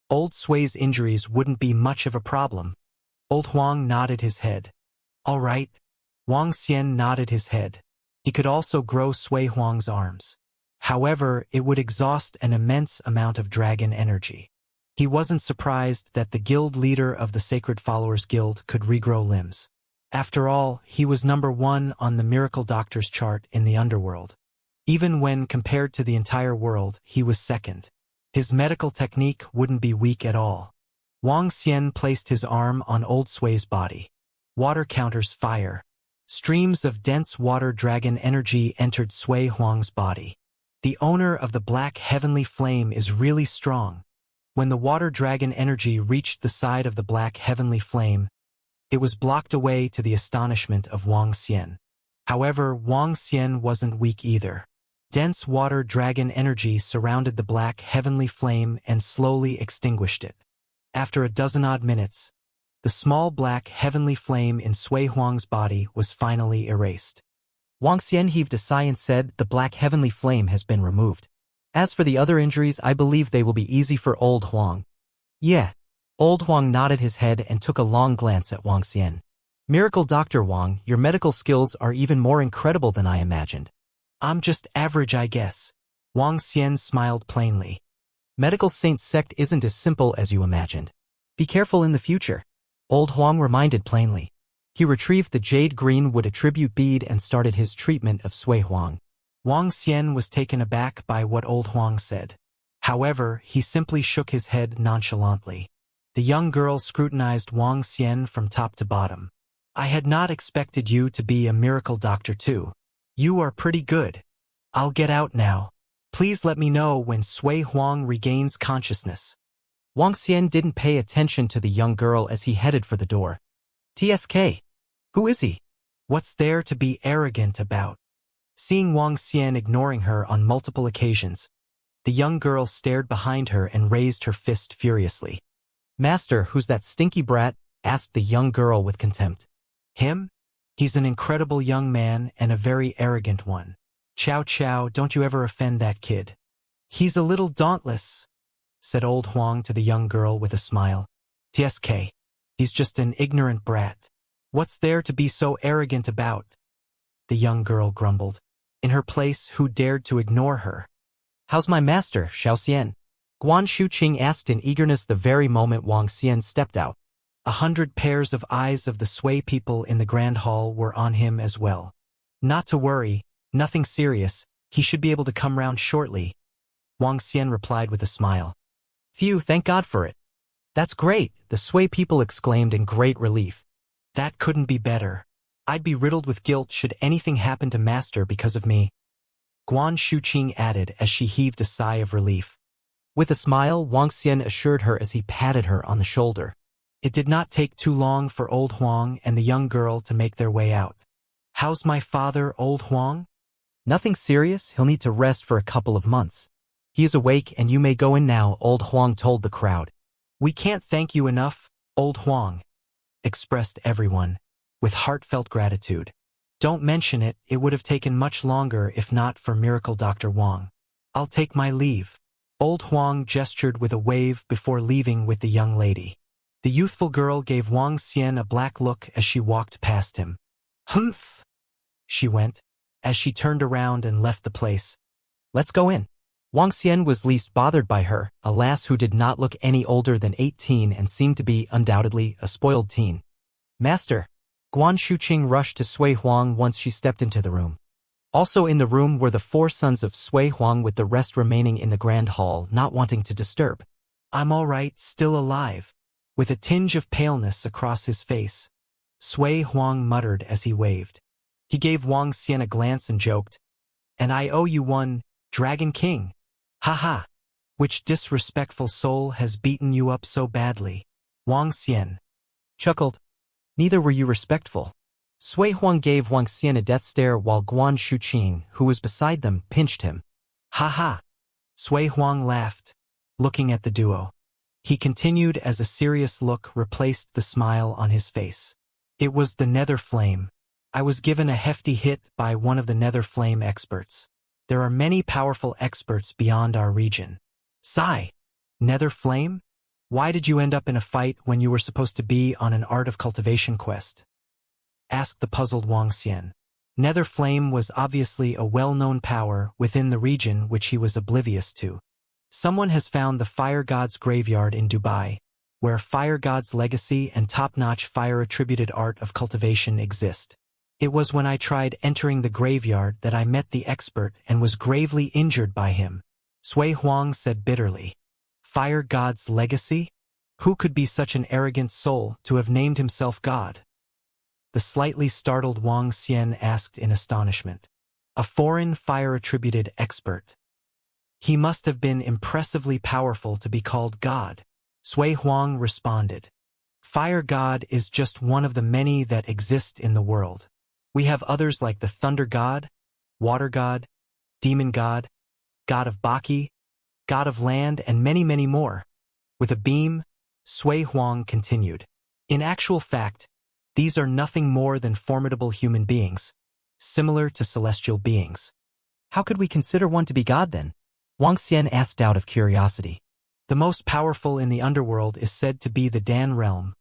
old Sui's injuries wouldn't be much of a problem. Old Huang nodded his head. All right. Wang Xian nodded his head. He could also grow Sui Huang's arms. However, it would exhaust an immense amount of dragon energy. He wasn't surprised that the guild leader of the Sacred Followers Guild could regrow limbs. After all, he was number 1 on the Miracle Doctor's chart in the underworld. Even when compared to the entire world, he was second. His medical technique wouldn't be weak at all. Wang Xian placed his arm on old Sui's body. Water counters fire. Streams of dense water dragon energy entered Sui Huang's body. The owner of the black heavenly flame is really strong. When the water dragon energy reached the side of the black heavenly flame, it was blocked away to the astonishment of Wang Xian. However, Wang Xian wasn't weak either. Dense water dragon energy surrounded the black heavenly flame and slowly extinguished it. After a dozen-odd minutes, the small black heavenly flame in Sui Huang's body was finally erased. Wang Xian heaved a sigh and said, "The black heavenly flame has been removed. As for the other injuries, I believe they will be easy for old Huang." Yeah. Old Huang nodded his head and took a long glance at Wang Xian. "Miracle Dr. Wang, your medical skills are even more incredible than I imagined." I'm just average, I guess. Wang Xian smiled plainly. Medical Saint Sect isn't as simple as you imagined. Be careful in the future. Old Huang reminded plainly. He retrieved the jade green wood attribute bead and started his treatment of Sui Huang. Wang Xian was taken aback by what old Huang said. However, he simply shook his head nonchalantly. The young girl scrutinized Wang Xian from top to bottom. I had not expected you to be a miracle doctor too. You are pretty good. I'll get out now. Please let me know when Sui Huang regains consciousness. Wang Xian didn't pay attention to the young girl as he headed for the door. TSK. Who is he? What's there to be arrogant about? Seeing Wang Xian ignoring her on multiple occasions, The young girl stared behind her and raised her fist furiously. Master, who's that stinky brat? Asked the young girl with contempt. Him? He's an incredible young man and a very arrogant one. Chow Chow, don't you ever offend that kid. He's a little dauntless, said old Huang to the young girl with a smile. TSK. He's just an ignorant brat. What's there to be so arrogant about? The young girl grumbled. In her place, who dared to ignore her? How's my master, Xiaoxian? Guan Shuqing asked in eagerness the very moment Wang Xian stepped out. 100 pairs of eyes of the Sui people in the grand hall were on him as well. Not to worry, nothing serious, he should be able to come round shortly. Wang Xian replied with a smile. Phew, thank God for it. That's great, the Sui people exclaimed in great relief. That couldn't be better. I'd be riddled with guilt should anything happen to Master because of me. Guan Shuqing added as she heaved a sigh of relief. With a smile, Wang Xian assured her as he patted her on the shoulder. It did not take too long for old Huang and the young girl to make their way out. How's my father, old Huang? Nothing serious, he'll need to rest for a couple of months. He is awake and you may go in now, old Huang told the crowd. We can't thank you enough, old Huang, expressed everyone, with heartfelt gratitude. Don't mention it, it would have taken much longer if not for Miracle Dr. Wang. I'll take my leave. Old Huang gestured with a wave before leaving with the young lady. The youthful girl gave Wang Xian a black look as she walked past him. Humph! She went, as she turned around and left the place. Let's go in. Wang Xian was least bothered by her, a lass who did not look any older than 18 and seemed to be, undoubtedly, a spoiled teen. Master. Guan Shuqing rushed to Sui Huang once she stepped into the room. Also in the room were the 4 sons of Sui Huang with the rest remaining in the grand hall, not wanting to disturb. I'm all right, still alive. With a tinge of paleness across his face, Sui Huang muttered as he waved. He gave Wang Xian a glance and joked, and I owe you one, Dragon King. Ha. Which disrespectful soul has beaten you up so badly? Wang Xian chuckled. Neither were you respectful. Sui Huang gave Wang Xian a death stare while Guan Shuqing, who was beside them, pinched him. Ha. Sui Huang laughed, looking at the duo. He continued as a serious look replaced the smile on his face. It was the Nether Flame. I was given a hefty hit by one of the Nether Flame experts. There are many powerful experts beyond our region. Sigh. Nether Flame? Why did you end up in a fight when you were supposed to be on an Art of Cultivation quest? Asked the puzzled Wang Xian. Nether Flame was obviously a well-known power within the region which he was oblivious to. Someone has found the Fire God's graveyard in Dubai, where Fire God's legacy and top-notch fire-attributed art of cultivation exist. It was when I tried entering the graveyard that I met the expert and was gravely injured by him, Sui Huang said bitterly. Fire God's legacy? Who could be such an arrogant soul to have named himself God? The slightly startled Wang Xian asked in astonishment. A foreign fire-attributed expert. He must have been impressively powerful to be called God, Sui Huang responded. Fire God is just one of the many that exist in the world. We have others like the Thunder God, Water God, Demon God, God of Baki, God of Land, and many more. With a beam, Sui Huang continued. In actual fact, these are nothing more than formidable human beings, similar to celestial beings. How could we consider one to be God then? Wang Xian asked out of curiosity. The most powerful in the underworld is said to be the Dan realm,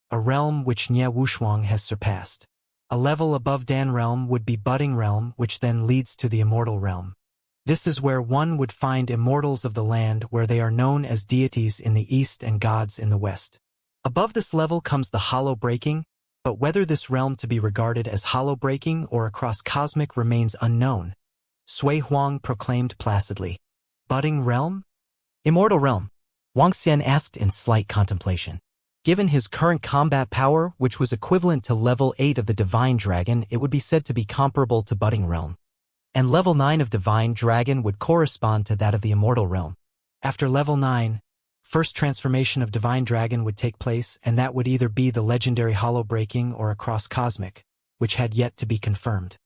a realm which Nie Wushuang has surpassed. A level above Dan realm would be Budding realm, which then leads to the Immortal realm. This is where one would find immortals of the land where they are known as deities in the east and gods in the west. Above this level comes the hollow breaking, but whether this realm to be regarded as hollow breaking or across cosmic remains unknown. Sui Huang proclaimed placidly. Budding realm? Immortal realm, Wang Xian asked in slight contemplation. Given his current combat power, which was equivalent to level 8 of the Divine Dragon, it would be said to be comparable to Budding realm. And level 9 of Divine Dragon would correspond to that of the Immortal realm. After level 9, first transformation of Divine Dragon would take place, and that would either be the legendary hollow breaking or across cosmic, which had yet to be confirmed.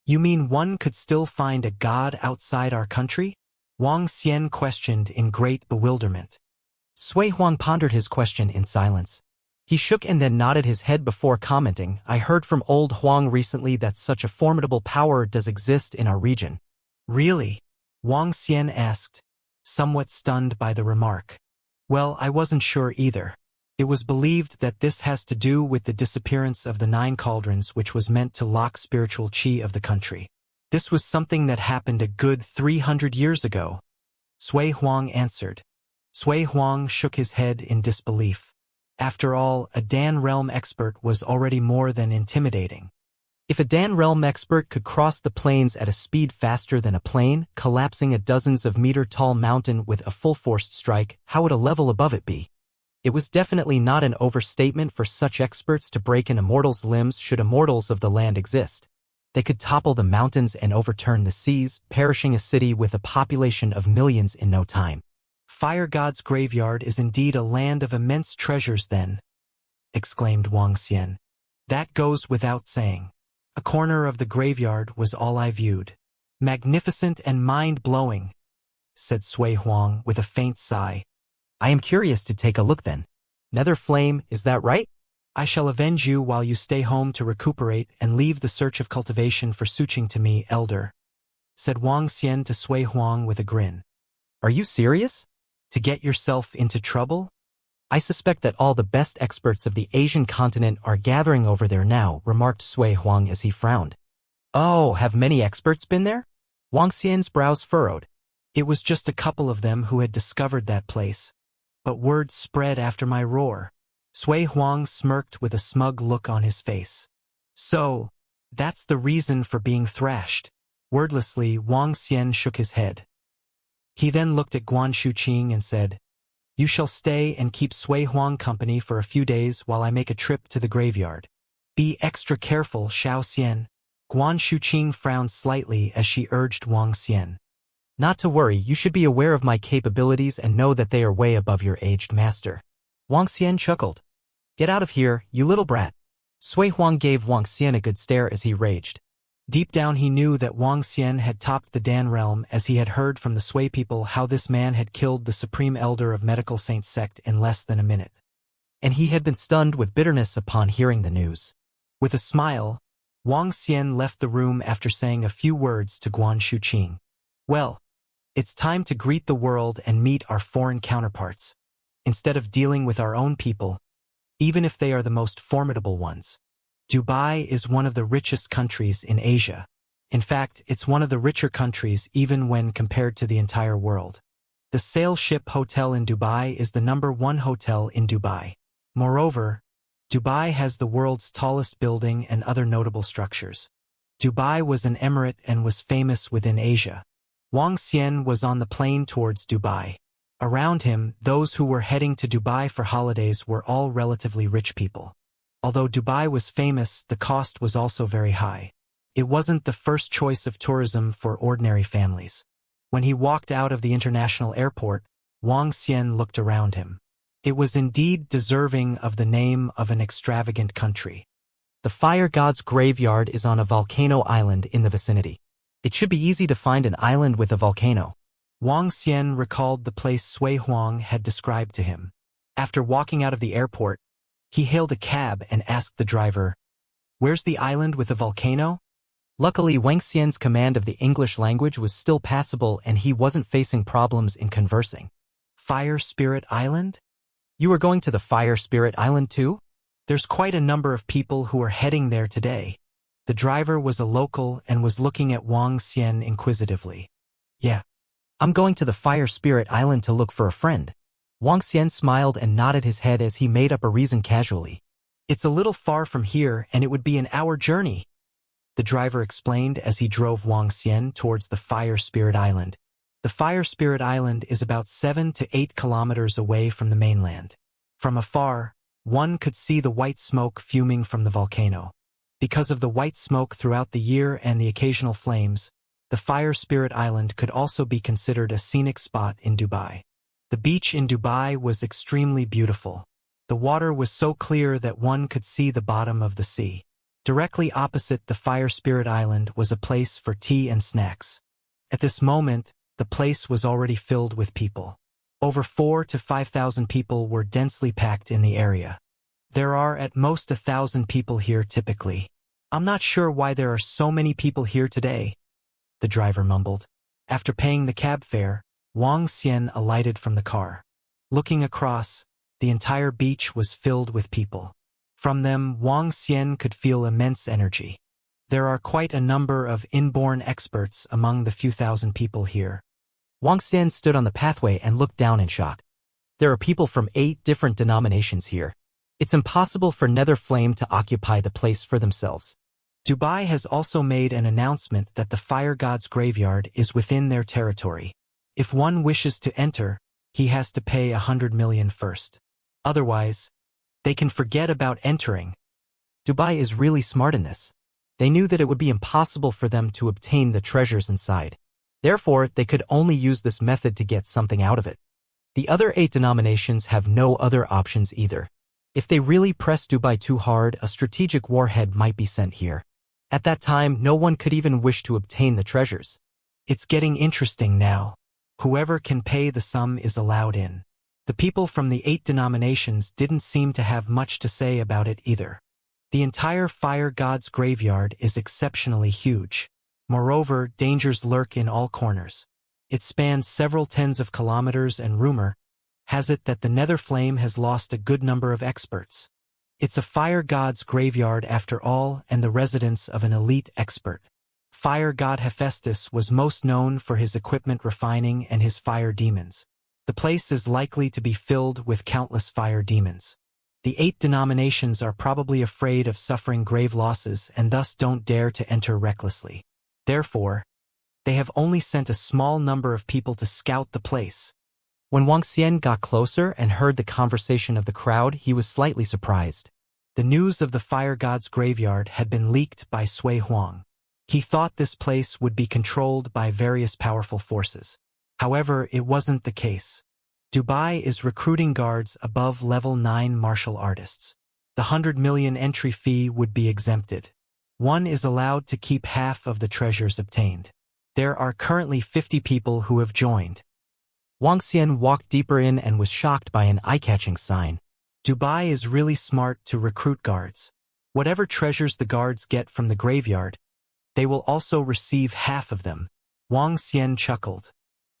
You mean one could still find a god outside our country? Wang Xian questioned in great bewilderment. Sui Huang pondered his question in silence. He shook and then nodded his head before commenting, I heard from old Huang recently that such a formidable power does exist in our region. Really? Wang Xian asked, somewhat stunned by the remark. Well, I wasn't sure either. It was believed that this has to do with the disappearance of the 9 cauldrons, which was meant to lock spiritual qi of the country. This was something that happened a good 300 years ago. Sui Huang answered. Sui Huang shook his head in disbelief. After all, a Dan realm expert was already more than intimidating. If a Dan realm expert could cross the plains at a speed faster than a plane, collapsing a dozens of meter-tall mountain with a full-forced strike, how would a level above it be? It was definitely not an overstatement for such experts to break an immortal's limbs should immortals of the land exist. They could topple the mountains and overturn the seas, perishing a city with a population of millions in no time. Fire God's graveyard is indeed a land of immense treasures then, exclaimed Wang Xian. That goes without saying. A corner of the graveyard was all I viewed. Magnificent and mind-blowing, said Sui Huang with a faint sigh. I am curious to take a look then. Nether Flame, is that right? I shall avenge you while you stay home to recuperate and leave the search of cultivation for Suching to me, elder, said Wang Xian to Sui Huang with a grin. Are you serious? To get yourself into trouble? I suspect that all the best experts of the Asian continent are gathering over there now, remarked Sui Huang as he frowned. Oh, have many experts been there? Wang Xian's brows furrowed. It was just a couple of them who had discovered that place. But word spread after my roar. Sui Huang smirked with a smug look on his face. So, that's the reason for being thrashed. Wordlessly, Wang Xian shook his head. He then looked at Guan Shuqing and said, You shall stay and keep Sui Huang company for a few days while I make a trip to the graveyard. Be extra careful, Xiao Xian. Guan Shuqing frowned slightly as she urged Wang Xian. Not to worry, you should be aware of my capabilities and know that they are way above your aged master. Wang Xian chuckled. Get out of here, you little brat. Sui Huang gave Wang Xian a good stare as he raged. Deep down he knew that Wang Xian had topped the Dan realm as he had heard from the Sui people how this man had killed the supreme elder of medical saint sect in less than a minute. And he had been stunned with bitterness upon hearing the news. With a smile, Wang Xian left the room after saying a few words to Guan Shuqing. Well, it's time to greet the world and meet our foreign counterparts, instead of dealing with our own people, even if they are the most formidable ones. Dubai is one of the richest countries in Asia. In fact, it's one of the richer countries even when compared to the entire world. The Sail Ship Hotel in Dubai is the #1 hotel in Dubai. Moreover, Dubai has the world's tallest building and other notable structures. Dubai was an emirate and was famous within Asia. Wang Xian was on the plane towards Dubai. Around him, those who were heading to Dubai for holidays were all relatively rich people. Although Dubai was famous, the cost was also very high. It wasn't the first choice of tourism for ordinary families. When he walked out of the international airport, Wang Xian looked around him. It was indeed deserving of the name of an extravagant country. The fire god's graveyard is on a volcano island in the vicinity. It should be easy to find an island with a volcano. Wang Xian recalled the place Sui Huang had described to him. After walking out of the airport, he hailed a cab and asked the driver, Where's the island with a volcano? Luckily, Wang Xian's command of the English language was still passable and he wasn't facing problems in conversing. Fire Spirit Island? You are going to the Fire Spirit Island too? There's quite a number of people who are heading there today. The driver was a local and was looking at Wang Xian inquisitively. Yeah. I'm going to the Fire Spirit Island to look for a friend. Wang Xian smiled and nodded his head as he made up a reason casually. It's a little far from here and it would be an hour journey, the driver explained as he drove Wang Xian towards the Fire Spirit Island. The Fire Spirit Island is about 7 to 8 kilometers away from the mainland. From afar, one could see the white smoke fuming from the volcano. Because of the white smoke throughout the year and the occasional flames, the Fire Spirit Island could also be considered a scenic spot in Dubai. The beach in Dubai was extremely beautiful. The water was so clear that one could see the bottom of the sea. Directly opposite the Fire Spirit Island was a place for tea and snacks. At this moment, the place was already filled with people. Over 4,000 to 5,000 people were densely packed in the area. There are at most 1,000 people here typically. I'm not sure why there are so many people here today, the driver mumbled. After paying the cab fare, Wang Xian alighted from the car. Looking across, the entire beach was filled with people. From them, Wang Xian could feel immense energy. There are quite a number of inborn experts among the few thousand people here. Wang Xian stood on the pathway and looked down in shock. There are people from 8 different denominations here. It's impossible for Nether Flame to occupy the place for themselves. Dubai has also made an announcement that the Fire God's graveyard is within their territory. If one wishes to enter, he has to pay 100 million first. Otherwise, they can forget about entering. Dubai is really smart in this. They knew that it would be impossible for them to obtain the treasures inside. Therefore, they could only use this method to get something out of it. The other 8 denominations have no other options either. If they really press Dubai too hard, a strategic warhead might be sent here. At that time, no one could even wish to obtain the treasures. It's getting interesting now. Whoever can pay the sum is allowed in. The people from the 8 denominations didn't seem to have much to say about it either. The entire Fire God's graveyard is exceptionally huge. Moreover, dangers lurk in all corners. It spans several tens of kilometers and rumor has it that the Nether Flame has lost a good number of experts. It's a Fire God's graveyard after all and the residence of an elite expert. Fire God Hephaestus was most known for his equipment refining and his fire demons. The place is likely to be filled with countless fire demons. The 8 denominations are probably afraid of suffering grave losses and thus don't dare to enter recklessly. Therefore, they have only sent a small number of people to scout the place. When Wang Xian got closer and heard the conversation of the crowd, he was slightly surprised. The news of the Fire God's graveyard had been leaked by Sui Huang. He thought this place would be controlled by various powerful forces. However, it wasn't the case. Dubai is recruiting guards above level 9 martial artists. The 100 million entry fee would be exempted. One is allowed to keep half of the treasures obtained. There are currently 50 people who have joined. Wang Xian walked deeper in and was shocked by an eye-catching sign. Dubai is really smart to recruit guards. Whatever treasures the guards get from the graveyard, they will also receive half of them. Wang Xian chuckled.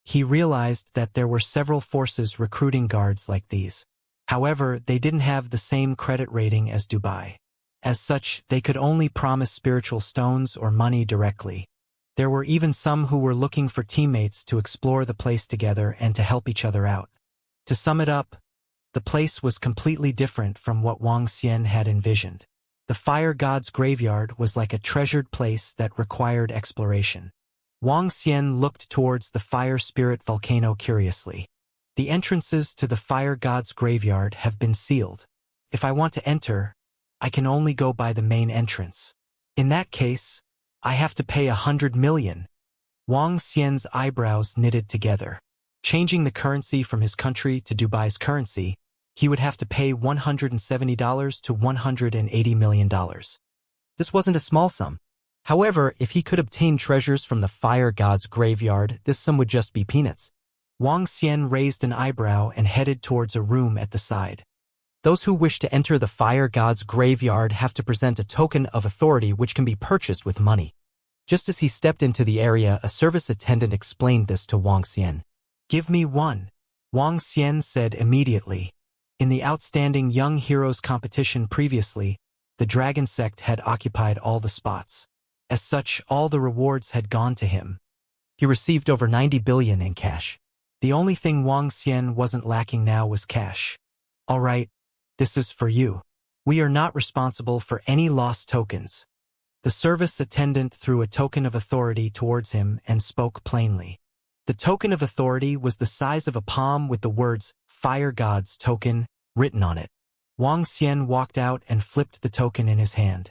He realized that there were several forces recruiting guards like these. However, they didn't have the same credit rating as Dubai. As such, they could only promise spiritual stones or money directly. There were even some who were looking for teammates to explore the place together and to help each other out. To sum it up, the place was completely different from what Wang Xian had envisioned. The Fire God's graveyard was like a treasured place that required exploration. Wang Xian looked towards the fire spirit volcano curiously. The entrances to the Fire God's graveyard have been sealed. If I want to enter, I can only go by the main entrance. In that case, I have to pay 100 million. Wang Xian's eyebrows knitted together. Changing the currency from his country to Dubai's currency, he would have to pay $170 to $180 million. This wasn't a small sum. However, if he could obtain treasures from the Fire God's graveyard, this sum would just be peanuts. Wang Xian raised an eyebrow and headed towards a room at the side. Those who wish to enter the Fire God's graveyard have to present a token of authority which can be purchased with money. Just as he stepped into the area, a service attendant explained this to Wang Xian. Give me one, Wang Xian said immediately. In the Outstanding Young Heroes competition previously, the Dragon Sect had occupied all the spots. As such, all the rewards had gone to him. He received over 90 billion in cash. The only thing Wang Xian wasn't lacking now was cash. All right, this is for you. We are not responsible for any lost tokens. The service attendant threw a token of authority towards him and spoke plainly. The token of authority was the size of a palm with the words, Fire God's token, written on it. Wang Xian walked out and flipped the token in his hand.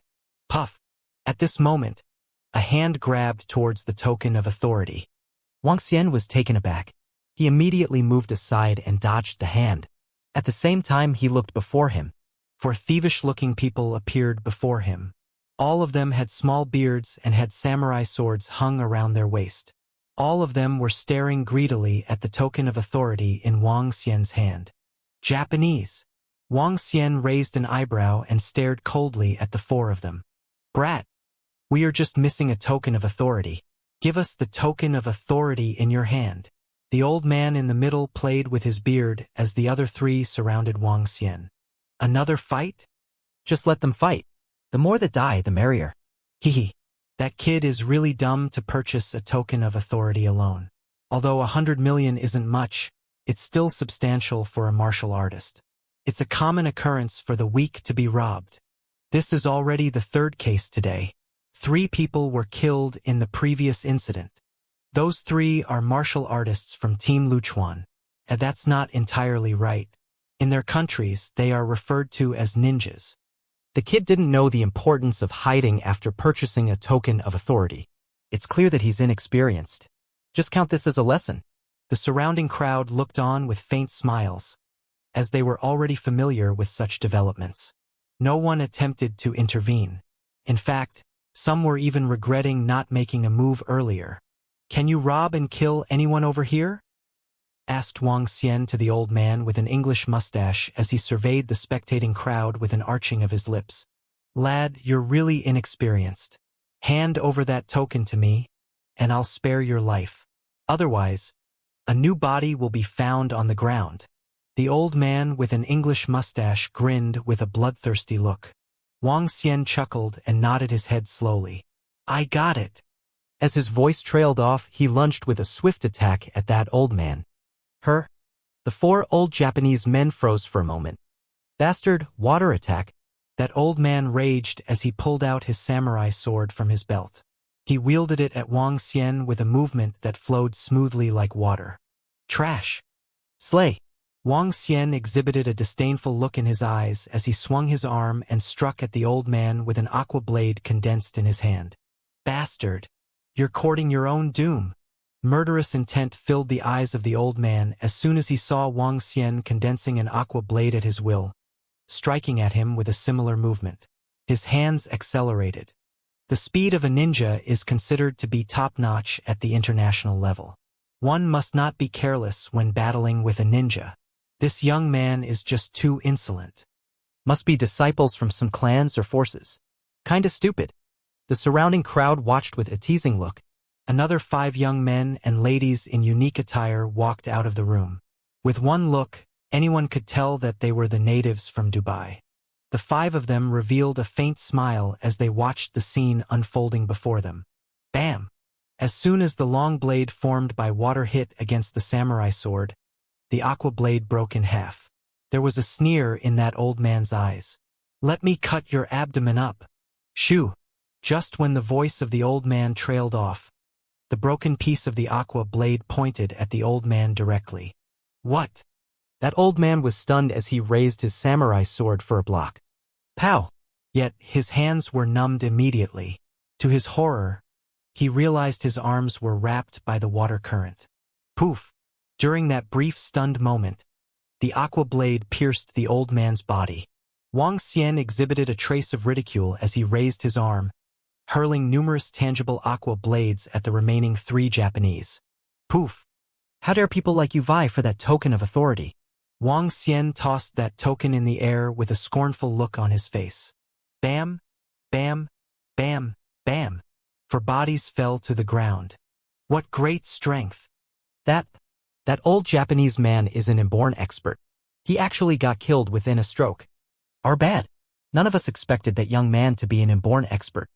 Puff! At this moment, a hand grabbed towards the token of authority. Wang Xian was taken aback. He immediately moved aside and dodged the hand. At the same time, he looked before him. 4 thievish-looking people appeared before him. All of them had small beards and had samurai swords hung around their waist. All of them were staring greedily at the token of authority in Wang Xian's hand. Japanese. Wang Xian raised an eyebrow and stared coldly at the four of them. Brat. We are just missing a token of authority. Give us the token of authority in your hand. The old man in the middle played with his beard as the other three surrounded Wang Xian. Another fight? Just let them fight. The more that die, the merrier. Hehe. That kid is really dumb to purchase a token of authority alone. Although 100 million isn't much, it's still substantial for a martial artist. It's a common occurrence for the weak to be robbed. This is already the third case today. 3 people were killed in the previous incident. Those 3 are martial artists from Team Luchuan. And that's not entirely right. In their countries, they are referred to as ninjas. The kid didn't know the importance of hiding after purchasing a token of authority. It's clear that he's inexperienced. Just count this as a lesson. The surrounding crowd looked on with faint smiles, as they were already familiar with such developments. No one attempted to intervene. In fact, some were even regretting not making a move earlier. Can you rob and kill anyone over here? Asked Wang Xian to the old man with an English mustache as he surveyed the spectating crowd with an arching of his lips. Lad, you're really inexperienced. Hand over that token to me, and I'll spare your life. Otherwise, a new body will be found on the ground. The old man with an English mustache grinned with a bloodthirsty look. Wang Xian chuckled and nodded his head slowly. I got it. As his voice trailed off, he lunged with a swift attack at that old man. Her. The 4 old Japanese men froze for a moment. Bastard, water attack. That old man raged as he pulled out his samurai sword from his belt. He wielded it at Wang Xian with a movement that flowed smoothly like water. Trash. Slay. Wang Xian exhibited a disdainful look in his eyes as he swung his arm and struck at the old man with an aqua blade condensed in his hand. Bastard. You're courting your own doom. Murderous intent filled the eyes of the old man as soon as he saw Wang Xian condensing an aqua blade at his will, striking at him with a similar movement. His hands accelerated. The speed of a ninja is considered to be top-notch at the international level. One must not be careless when battling with a ninja. This young man is just too insolent. Must be disciples from some clans or forces. Kinda stupid. The surrounding crowd watched with a teasing look. Another 5 young men and ladies in unique attire walked out of the room. With one look, anyone could tell that they were the natives from Dubai. The 5 of them revealed a faint smile as they watched the scene unfolding before them. Bam! As soon as the long blade formed by water hit against the samurai sword, the aqua blade broke in half. There was a sneer in that old man's eyes. Let me cut your abdomen up. Shoo! Just when the voice of the old man trailed off, the broken piece of the aqua blade pointed at the old man directly. What? That old man was stunned as he raised his samurai sword for a block. Pow! Yet his hands were numbed immediately. To his horror, he realized his arms were wrapped by the water current. Poof! During that brief stunned moment, the aqua blade pierced the old man's body. Wang Xian exhibited a trace of ridicule as he raised his arm, hurling numerous tangible aqua blades at the remaining 3 Japanese. Poof! How dare people like you vie for that token of authority? Wang Xian tossed that token in the air with a scornful look on his face. Bam! Bam! Bam! Bam! For bodies fell to the ground. What great strength! That old Japanese man is an inborn expert. He actually got killed within a stroke. Our bad. None of us expected that young man to be an inborn expert.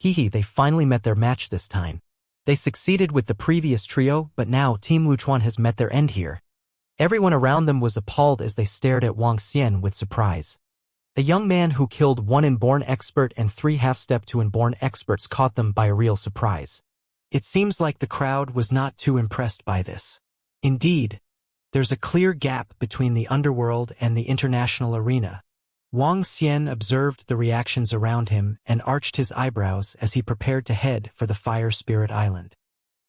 Hehe, they finally met their match this time. They succeeded with the previous trio, but now Team Luchuan has met their end here. Everyone around them was appalled as they stared at Wang Xian with surprise. A young man who killed 1 inborn expert and 3 half-step to inborn experts caught them by a real surprise. It seems like the crowd was not too impressed by this. Indeed, there's a clear gap between the underworld and the international arena. Wang Xian observed the reactions around him and arched his eyebrows as he prepared to head for the Fire Spirit Island.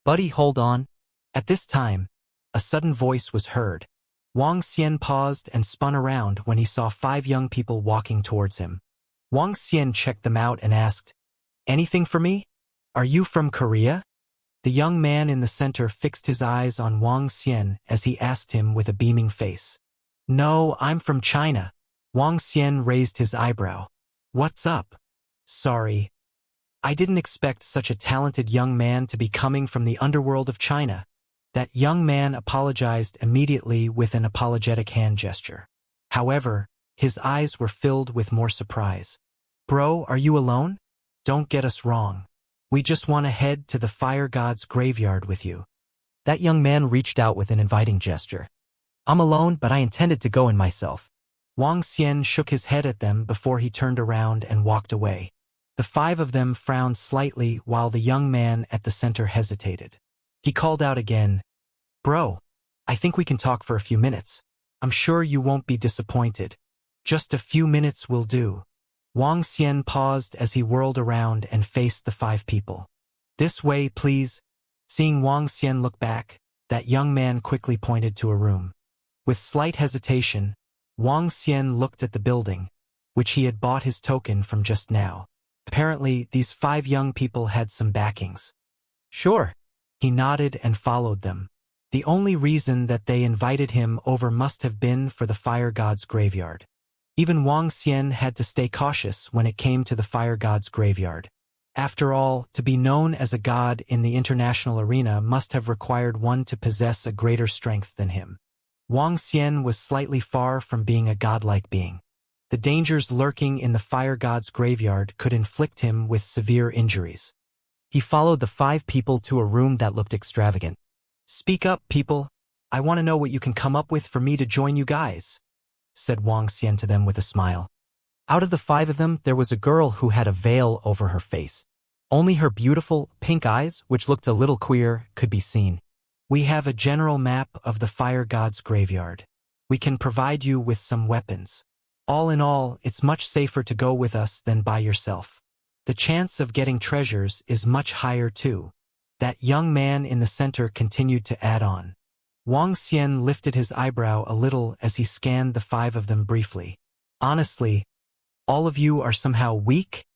Buddy, hold on. At this time, a sudden voice was heard. Wang Xian paused and spun around when he saw 5 young people walking towards him. Wang Xian checked them out and asked, "Anything for me? Are you from Korea?" The young man in the center fixed his eyes on Wang Xian as he asked him with a beaming face. No, I'm from China. Wang Xian raised his eyebrow. What's up? Sorry. I didn't expect such a talented young man to be coming from the underworld of China. That young man apologized immediately with an apologetic hand gesture. However, his eyes were filled with more surprise. Bro, are you alone? Don't get us wrong. We just want to head to the fire god's graveyard with you. That young man reached out with an inviting gesture. I'm alone, but I intended to go in myself. Wang Xian shook his head at them before he turned around and walked away. The five of them frowned slightly while the young man at the center hesitated. He called out again, Bro, I think we can talk for a few minutes. I'm sure you won't be disappointed. Just a few minutes will do. Wang Xian paused as he whirled around and faced the five people. This way, please. Seeing Wang Xian look back, that young man quickly pointed to a room. With slight hesitation, Wang Xian looked at the building, which he had bought his token from just now. Apparently, these five young people had some backings. Sure. He nodded and followed them. The only reason that they invited him over must have been for the fire god's graveyard. Even Wang Xian had to stay cautious when it came to the fire god's graveyard. After all, to be known as a god in the international arena must have required one to possess a greater strength than him. Wang Xian was slightly far from being a godlike being. The dangers lurking in the fire god's graveyard could inflict him with severe injuries. He followed the five people to a room that looked extravagant. Speak up, people. I want to know what you can come up with for me to join you guys, said Wang Xian to them with a smile. Out of the five of them, there was a girl who had a veil over her face. Only her beautiful, pink eyes, which looked a little queer, could be seen. We have a general map of the fire god's graveyard. We can provide you with some weapons. All in all, it's much safer to go with us than by yourself. The chance of getting treasures is much higher too. That young man in the center continued to add on. Wang Xian lifted his eyebrow a little as he scanned the five of them briefly. Honestly, all of you are somehow weak?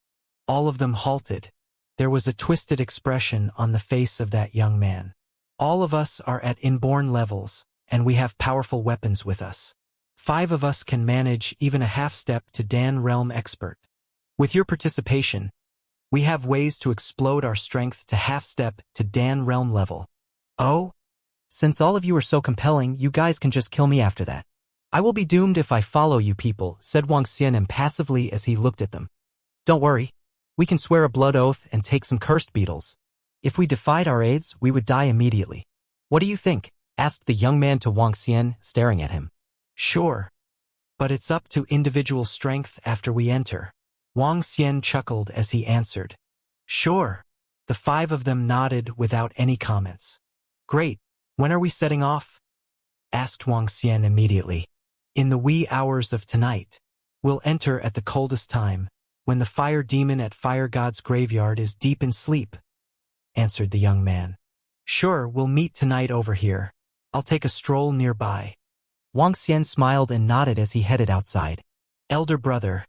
All of them halted. There was a twisted expression on the face of that young man. All of us are at inborn levels, and we have powerful weapons with us. 5 of us can manage even a half-step to Dan Realm Expert. With your participation, we have ways to explode our strength to half-step to Dan Realm level. Oh? Since all of you are so compelling, you guys can just kill me after that. I will be doomed if I follow you people, said Wang Xian impassively as he looked at them. Don't worry. We can swear a blood oath and take some cursed beetles. If we defied our aides, we would die immediately. What do you think? Asked the young man to Wang Xian, staring at him. Sure. But it's up to individual strength after we enter. Wang Xian chuckled as he answered. Sure. The 5 of them nodded without any comments. Great. When are we setting off? Asked Wang Xian immediately. In the wee hours of tonight. We'll enter at the coldest time, when the fire demon at Fire God's graveyard is deep in sleep, answered the young man. Sure, we'll meet tonight over here. I'll take a stroll nearby. Wang Xian smiled and nodded as he headed outside. Elder brother.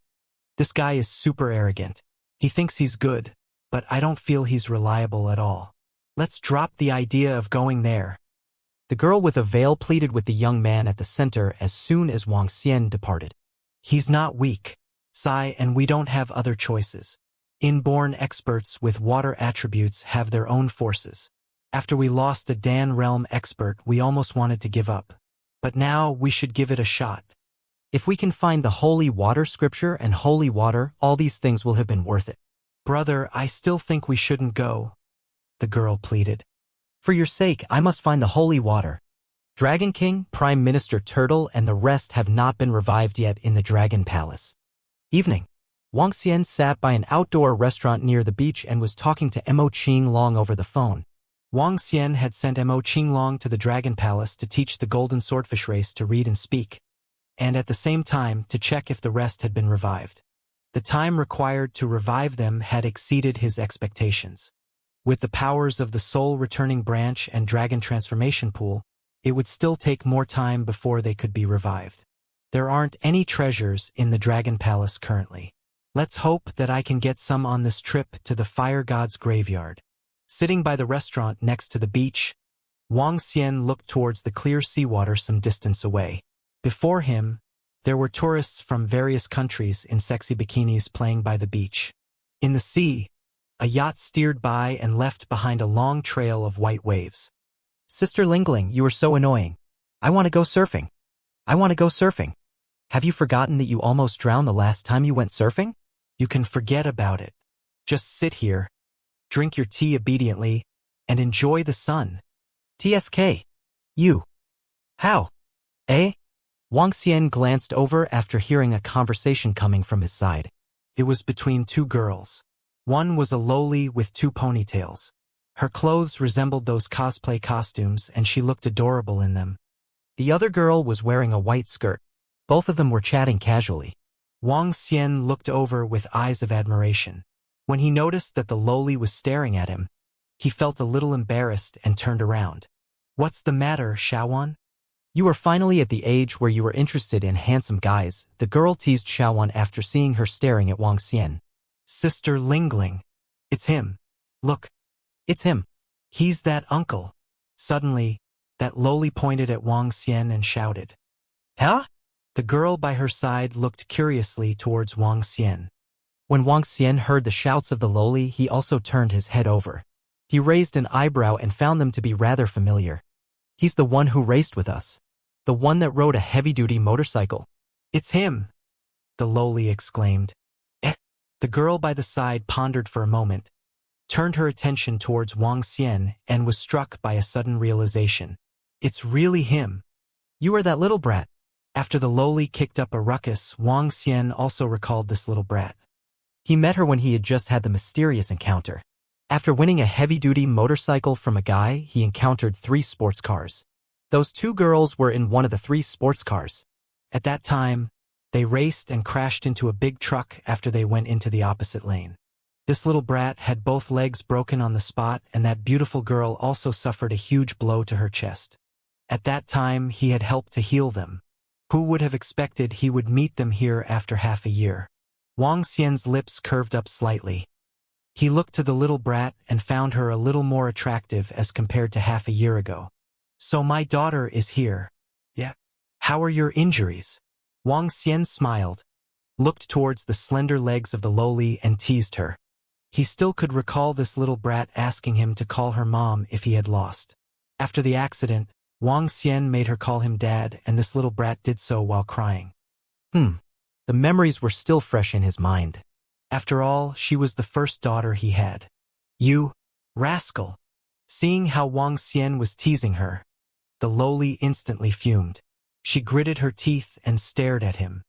This guy is super arrogant. He thinks he's good, but I don't feel he's reliable at all. Let's drop the idea of going there. The girl with a veil pleaded with the young man at the center as soon as Wang Xian departed. He's not weak, Sai, and we don't have other choices. Inborn experts with water attributes have their own forces. After we lost a Dan Realm expert, we almost wanted to give up. But now we should give it a shot. If we can find the holy water scripture and holy water, all these things will have been worth it. Brother, I still think we shouldn't go, the girl pleaded. For your sake, I must find the holy water. Dragon King, Prime Minister Turtle, and the rest have not been revived yet in the Dragon Palace. Evening. Wang Xian sat by an outdoor restaurant near the beach and was talking to Mo Qinglong over the phone. Wang Xian had sent Mo Qinglong to the Dragon Palace to teach the Golden Swordfish race to read and speak, and at the same time to check if the rest had been revived. The time required to revive them had exceeded his expectations. With the powers of the Soul Returning Branch and Dragon Transformation Pool, it would still take more time before they could be revived. There aren't any treasures in the Dragon Palace currently. Let's hope that I can get some on this trip to the Fire God's graveyard, Sitting by the restaurant next to the beach, Wang Xian looked towards the clear seawater some distance away. Before him, there were tourists from various countries in sexy bikinis playing by the beach. In the sea, a yacht steered by and left behind a long trail of white waves. Sister Lingling, you are so annoying. I want to go surfing. I want to go surfing. Have you forgotten that you almost drowned the last time you went surfing? You can forget about it. Just sit here, drink your tea obediently, and enjoy the sun. TSK. You. How? Eh? Wang Xian glanced over after hearing a conversation coming from his side. It was between two girls. One was a lowly with two ponytails. Her clothes resembled those cosplay costumes and she looked adorable in them. The other girl was wearing a white skirt. Both of them were chatting casually. Wang Xian looked over with eyes of admiration. When he noticed that the lowly was staring at him, he felt a little embarrassed and turned around. What's the matter, Xiaowan? You are finally at the age where you are interested in handsome guys, the girl teased Xiaowan after seeing her staring at Wang Xian. Sister Lingling. It's him. Look. It's him. He's that uncle. Suddenly, that lowly pointed at Wang Xian and shouted. Huh? The girl by her side looked curiously towards Wang Xian. When Wang Xian heard the shouts of the lowly, he also turned his head over. He raised an eyebrow and found them to be rather familiar. He's the one who raced with us. The one that rode a heavy-duty motorcycle. It's him, the lowly exclaimed. Eh? The girl by the side pondered for a moment, turned her attention towards Wang Xian and was struck by a sudden realization. It's really him. You are that little brat. After the lowly kicked up a ruckus, Wang Xian also recalled this little brat. He met her when he had just had the mysterious encounter. After winning a heavy-duty motorcycle from a guy, he encountered 3 sports cars. Those 2 girls were in one of the 3 sports cars. At that time, they raced and crashed into a big truck after they went into the opposite lane. This little brat had both legs broken on the spot, and that beautiful girl also suffered a huge blow to her chest. At that time, he had helped to heal them. Who would have expected he would meet them here after half a year? Wang Xian's lips curved up slightly. He looked to the little brat and found her a little more attractive as compared to half a year ago. So my daughter is here. Yeah. How are your injuries? Wang Xian smiled, looked towards the slender legs of the lowly and teased her. He still could recall this little brat asking him to call her mom if he had lost. After the accident, Wang Xian made her call him dad, and this little brat did so while crying. The memories were still fresh in his mind. After all, she was the first daughter he had. You rascal! Seeing how Wang Xian was teasing her, the lowly instantly fumed. She gritted her teeth and stared at him.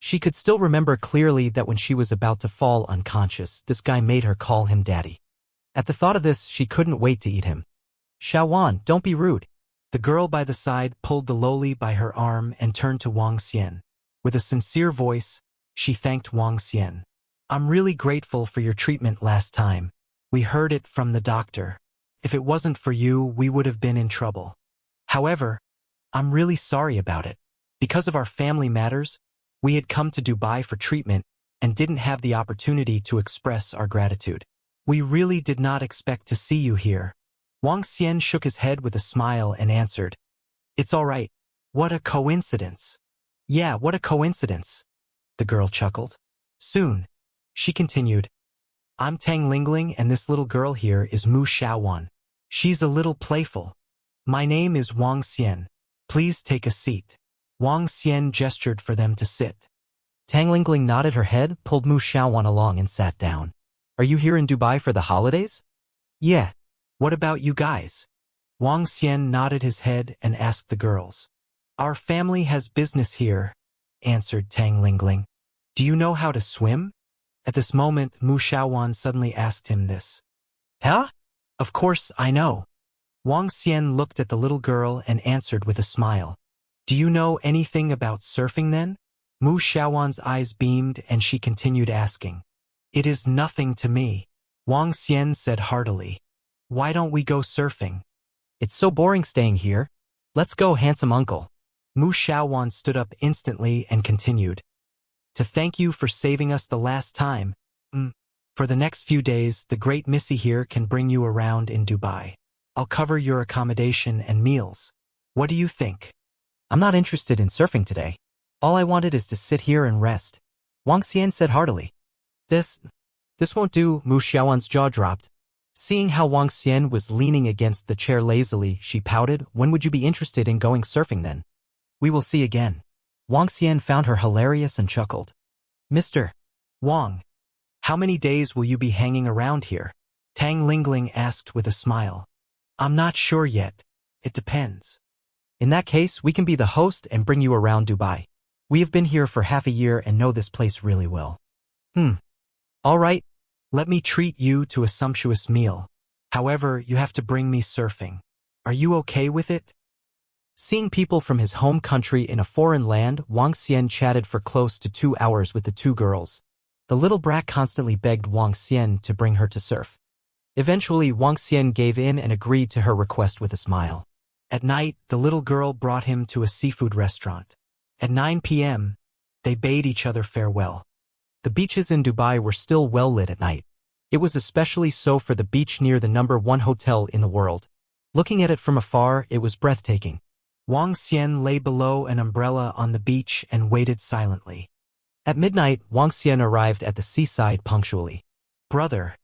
She could still remember clearly that when she was about to fall unconscious, this guy made her call him daddy. At the thought of this, she couldn't wait to eat him. Xiaowan, don't be rude. The girl by the side pulled the lowly by her arm and turned to Wang Xian. With a sincere voice, she thanked Wang Xian. I'm really grateful for your treatment last time. We heard it from the doctor. If it wasn't for you, we would have been in trouble. However, I'm really sorry about it. Because of our family matters, we had come to Dubai for treatment and didn't have the opportunity to express our gratitude. We really did not expect to see you here. Wang Xian shook his head with a smile and answered, It's all right. What a coincidence. Yeah, what a coincidence. The girl chuckled. Soon, she continued, I'm Tang Lingling and this little girl here is Mu Xiaowan. She's a little playful. My name is Wang Xian. Please take a seat. Wang Xian gestured for them to sit. Tang Lingling nodded her head, pulled Mu Xiaowan along and sat down. Are you here in Dubai for the holidays? Yeah. What about you guys? Wang Xian nodded his head and asked the girls. Our family has business here, answered Tang Lingling. Do you know how to swim? At this moment, Mu Xiaowan suddenly asked him this. Huh? Of course, I know. Wang Xian looked at the little girl and answered with a smile. Do you know anything about surfing then? Mu Xiaowan's eyes beamed and she continued asking. It is nothing to me. Wang Xian said heartily. Why don't we go surfing? It's so boring staying here. Let's go, handsome uncle. Mu Xiaowan stood up instantly and continued. To thank you for saving us the last time. For the next few days, the great Missy here can bring you around in Dubai. I'll cover your accommodation and meals. What do you think? I'm not interested in surfing today. All I wanted is to sit here and rest. Wang Xian said heartily. This won't do, Mu Xiaoan's jaw dropped. Seeing how Wang Xian was leaning against the chair lazily, she pouted. When would you be interested in going surfing then? We will see again. Wang Xian found her hilarious and chuckled. Mr. Wang, how many days will you be hanging around here? Tang Lingling asked with a smile. I'm not sure yet. It depends. In that case, we can be the host and bring you around Dubai. We have been here for half a year and know this place really well. All right. Let me treat you to a sumptuous meal. However, you have to bring me surfing. Are you okay with it? Seeing people from his home country in a foreign land, Wang Xian chatted for close to 2 hours with the two girls. The little brat constantly begged Wang Xian to bring her to surf. Eventually, Wang Xian gave in and agreed to her request with a smile. At night, the little girl brought him to a seafood restaurant. At 9 p.m., they bade each other farewell. The beaches in Dubai were still well lit at night. It was especially so for the beach near the #1 hotel in the world. Looking at it from afar, it was breathtaking. Wang Xian lay below an umbrella on the beach and waited silently. At midnight, Wang Xian arrived at the seaside punctually. Brother,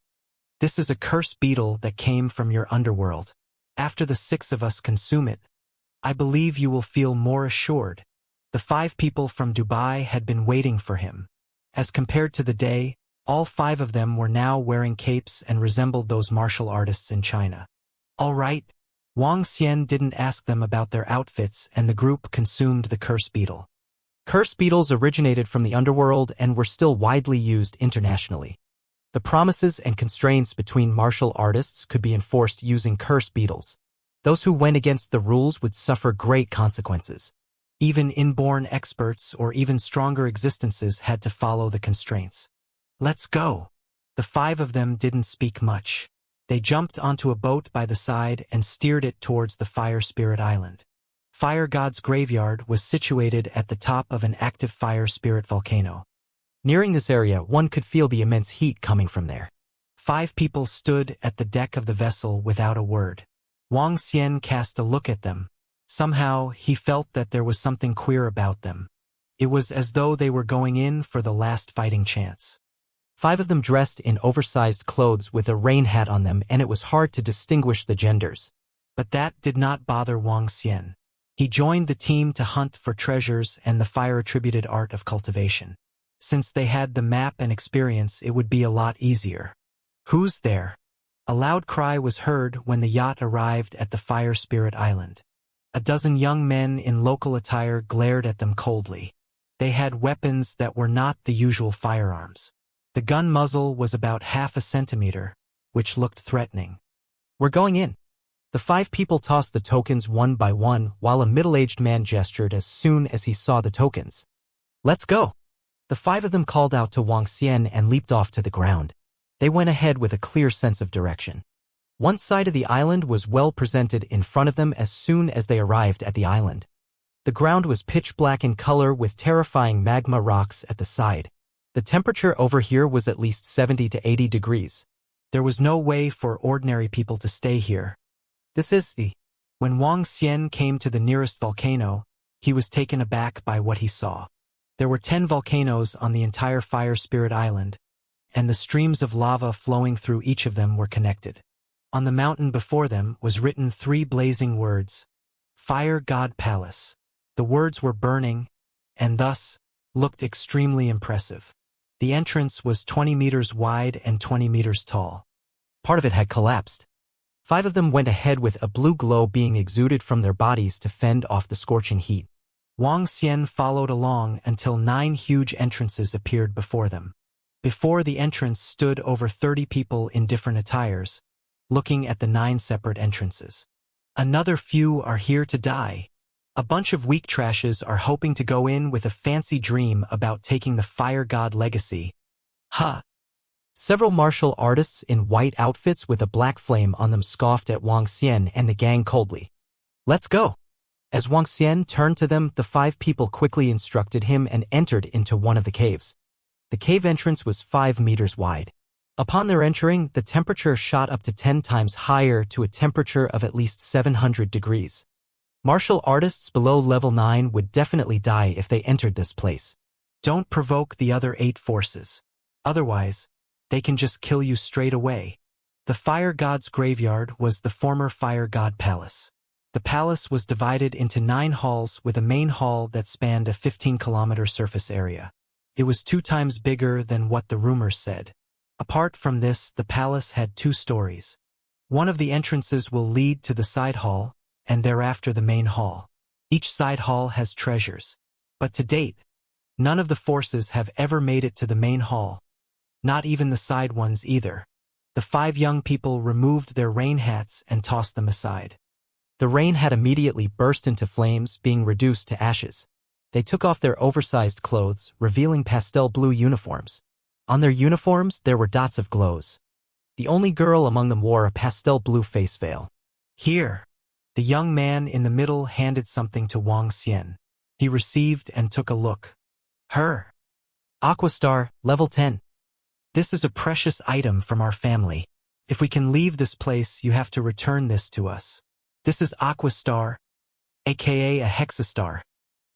this is a cursed beetle that came from your underworld. After the 6 of us consume it, I believe you will feel more assured. The 5 people from Dubai had been waiting for him. As compared to the day, all 5 of them were now wearing capes and resembled those martial artists in China. All right. Wang Xian didn't ask them about their outfits, and the group consumed the curse beetle. Curse beetles originated from the underworld and were still widely used internationally. The promises and constraints between martial artists could be enforced using curse beetles. Those who went against the rules would suffer great consequences. Even inborn experts or even stronger existences had to follow the constraints. Let's go. The 5 of them didn't speak much. They jumped onto a boat by the side and steered it towards the Fire Spirit Island. Fire God's graveyard was situated at the top of an active fire spirit volcano. Nearing this area, one could feel the immense heat coming from there. 5 people stood at the deck of the vessel without a word. Wang Xian cast a look at them. Somehow, he felt that there was something queer about them. It was as though they were going in for the last fighting chance. 5 of them dressed in oversized clothes with a rain hat on them, and it was hard to distinguish the genders. But that did not bother Wang Xian. He joined the team to hunt for treasures and the fire-attributed art of cultivation. Since they had the map and experience, it would be a lot easier. Who's there? A loud cry was heard when the yacht arrived at the Fire Spirit Island. A dozen young men in local attire glared at them coldly. They had weapons that were not the usual firearms. The gun muzzle was about half a centimeter, which looked threatening. We're going in. The 5 people tossed the tokens one by one while a middle-aged man gestured as soon as he saw the tokens. Let's go. The 5 of them called out to Wang Xian and leaped off to the ground. They went ahead with a clear sense of direction. One side of the island was well presented in front of them as soon as they arrived at the island. The ground was pitch black in color with terrifying magma rocks at the side. The temperature over here was at least 70 to 80 degrees. There was no way for ordinary people to stay here. This is the... When Wang Xian came to the nearest volcano, he was taken aback by what he saw. There were 10 volcanoes on the entire Fire Spirit Island, and the streams of lava flowing through each of them were connected. On the mountain before them was written 3 blazing words, Fire God Palace. The words were burning, and thus looked extremely impressive. The entrance was 20 meters wide and 20 meters tall. Part of it had collapsed. 5 of them went ahead with a blue glow being exuded from their bodies to fend off the scorching heat. Wang Xian followed along until 9 huge entrances appeared before them. Before the entrance stood over 30 people in different attires, looking at the 9 separate entrances. Another few are here to die. A bunch of weak trashes are hoping to go in with a fancy dream about taking the Fire God legacy. Ha! Several martial artists in white outfits with a black flame on them scoffed at Wang Xian and the gang coldly. Let's go! As Wang Xian turned to them, the 5 people quickly instructed him and entered into one of the caves. The cave entrance was 5 meters wide. Upon their entering, the temperature shot up to 10 times higher to a temperature of at least 700 degrees. Martial artists below level 9 would definitely die if they entered this place. Don't provoke the other 8 forces. Otherwise, they can just kill you straight away. The Fire God's graveyard was the former Fire God Palace. The palace was divided into 9 halls with a main hall that spanned a 15-kilometer surface area. It was 2 times bigger than what the rumors said. Apart from this, the palace had 2 stories. One of the entrances will lead to the side hall, and thereafter the main hall. Each side hall has treasures. But to date, none of the forces have ever made it to the main hall. Not even the side ones either. The 5 young people removed their rain hats and tossed them aside. The rain had immediately burst into flames, being reduced to ashes. They took off their oversized clothes, revealing pastel blue uniforms. On their uniforms, there were dots of glows. The only girl among them wore a pastel blue face veil. Here. The young man in the middle handed something to Wang Xian. He received and took a look. Her. Aquastar, level 10. This is a precious item from our family. If we can leave this place, you have to return this to us. This is Aquastar, aka a hexastar.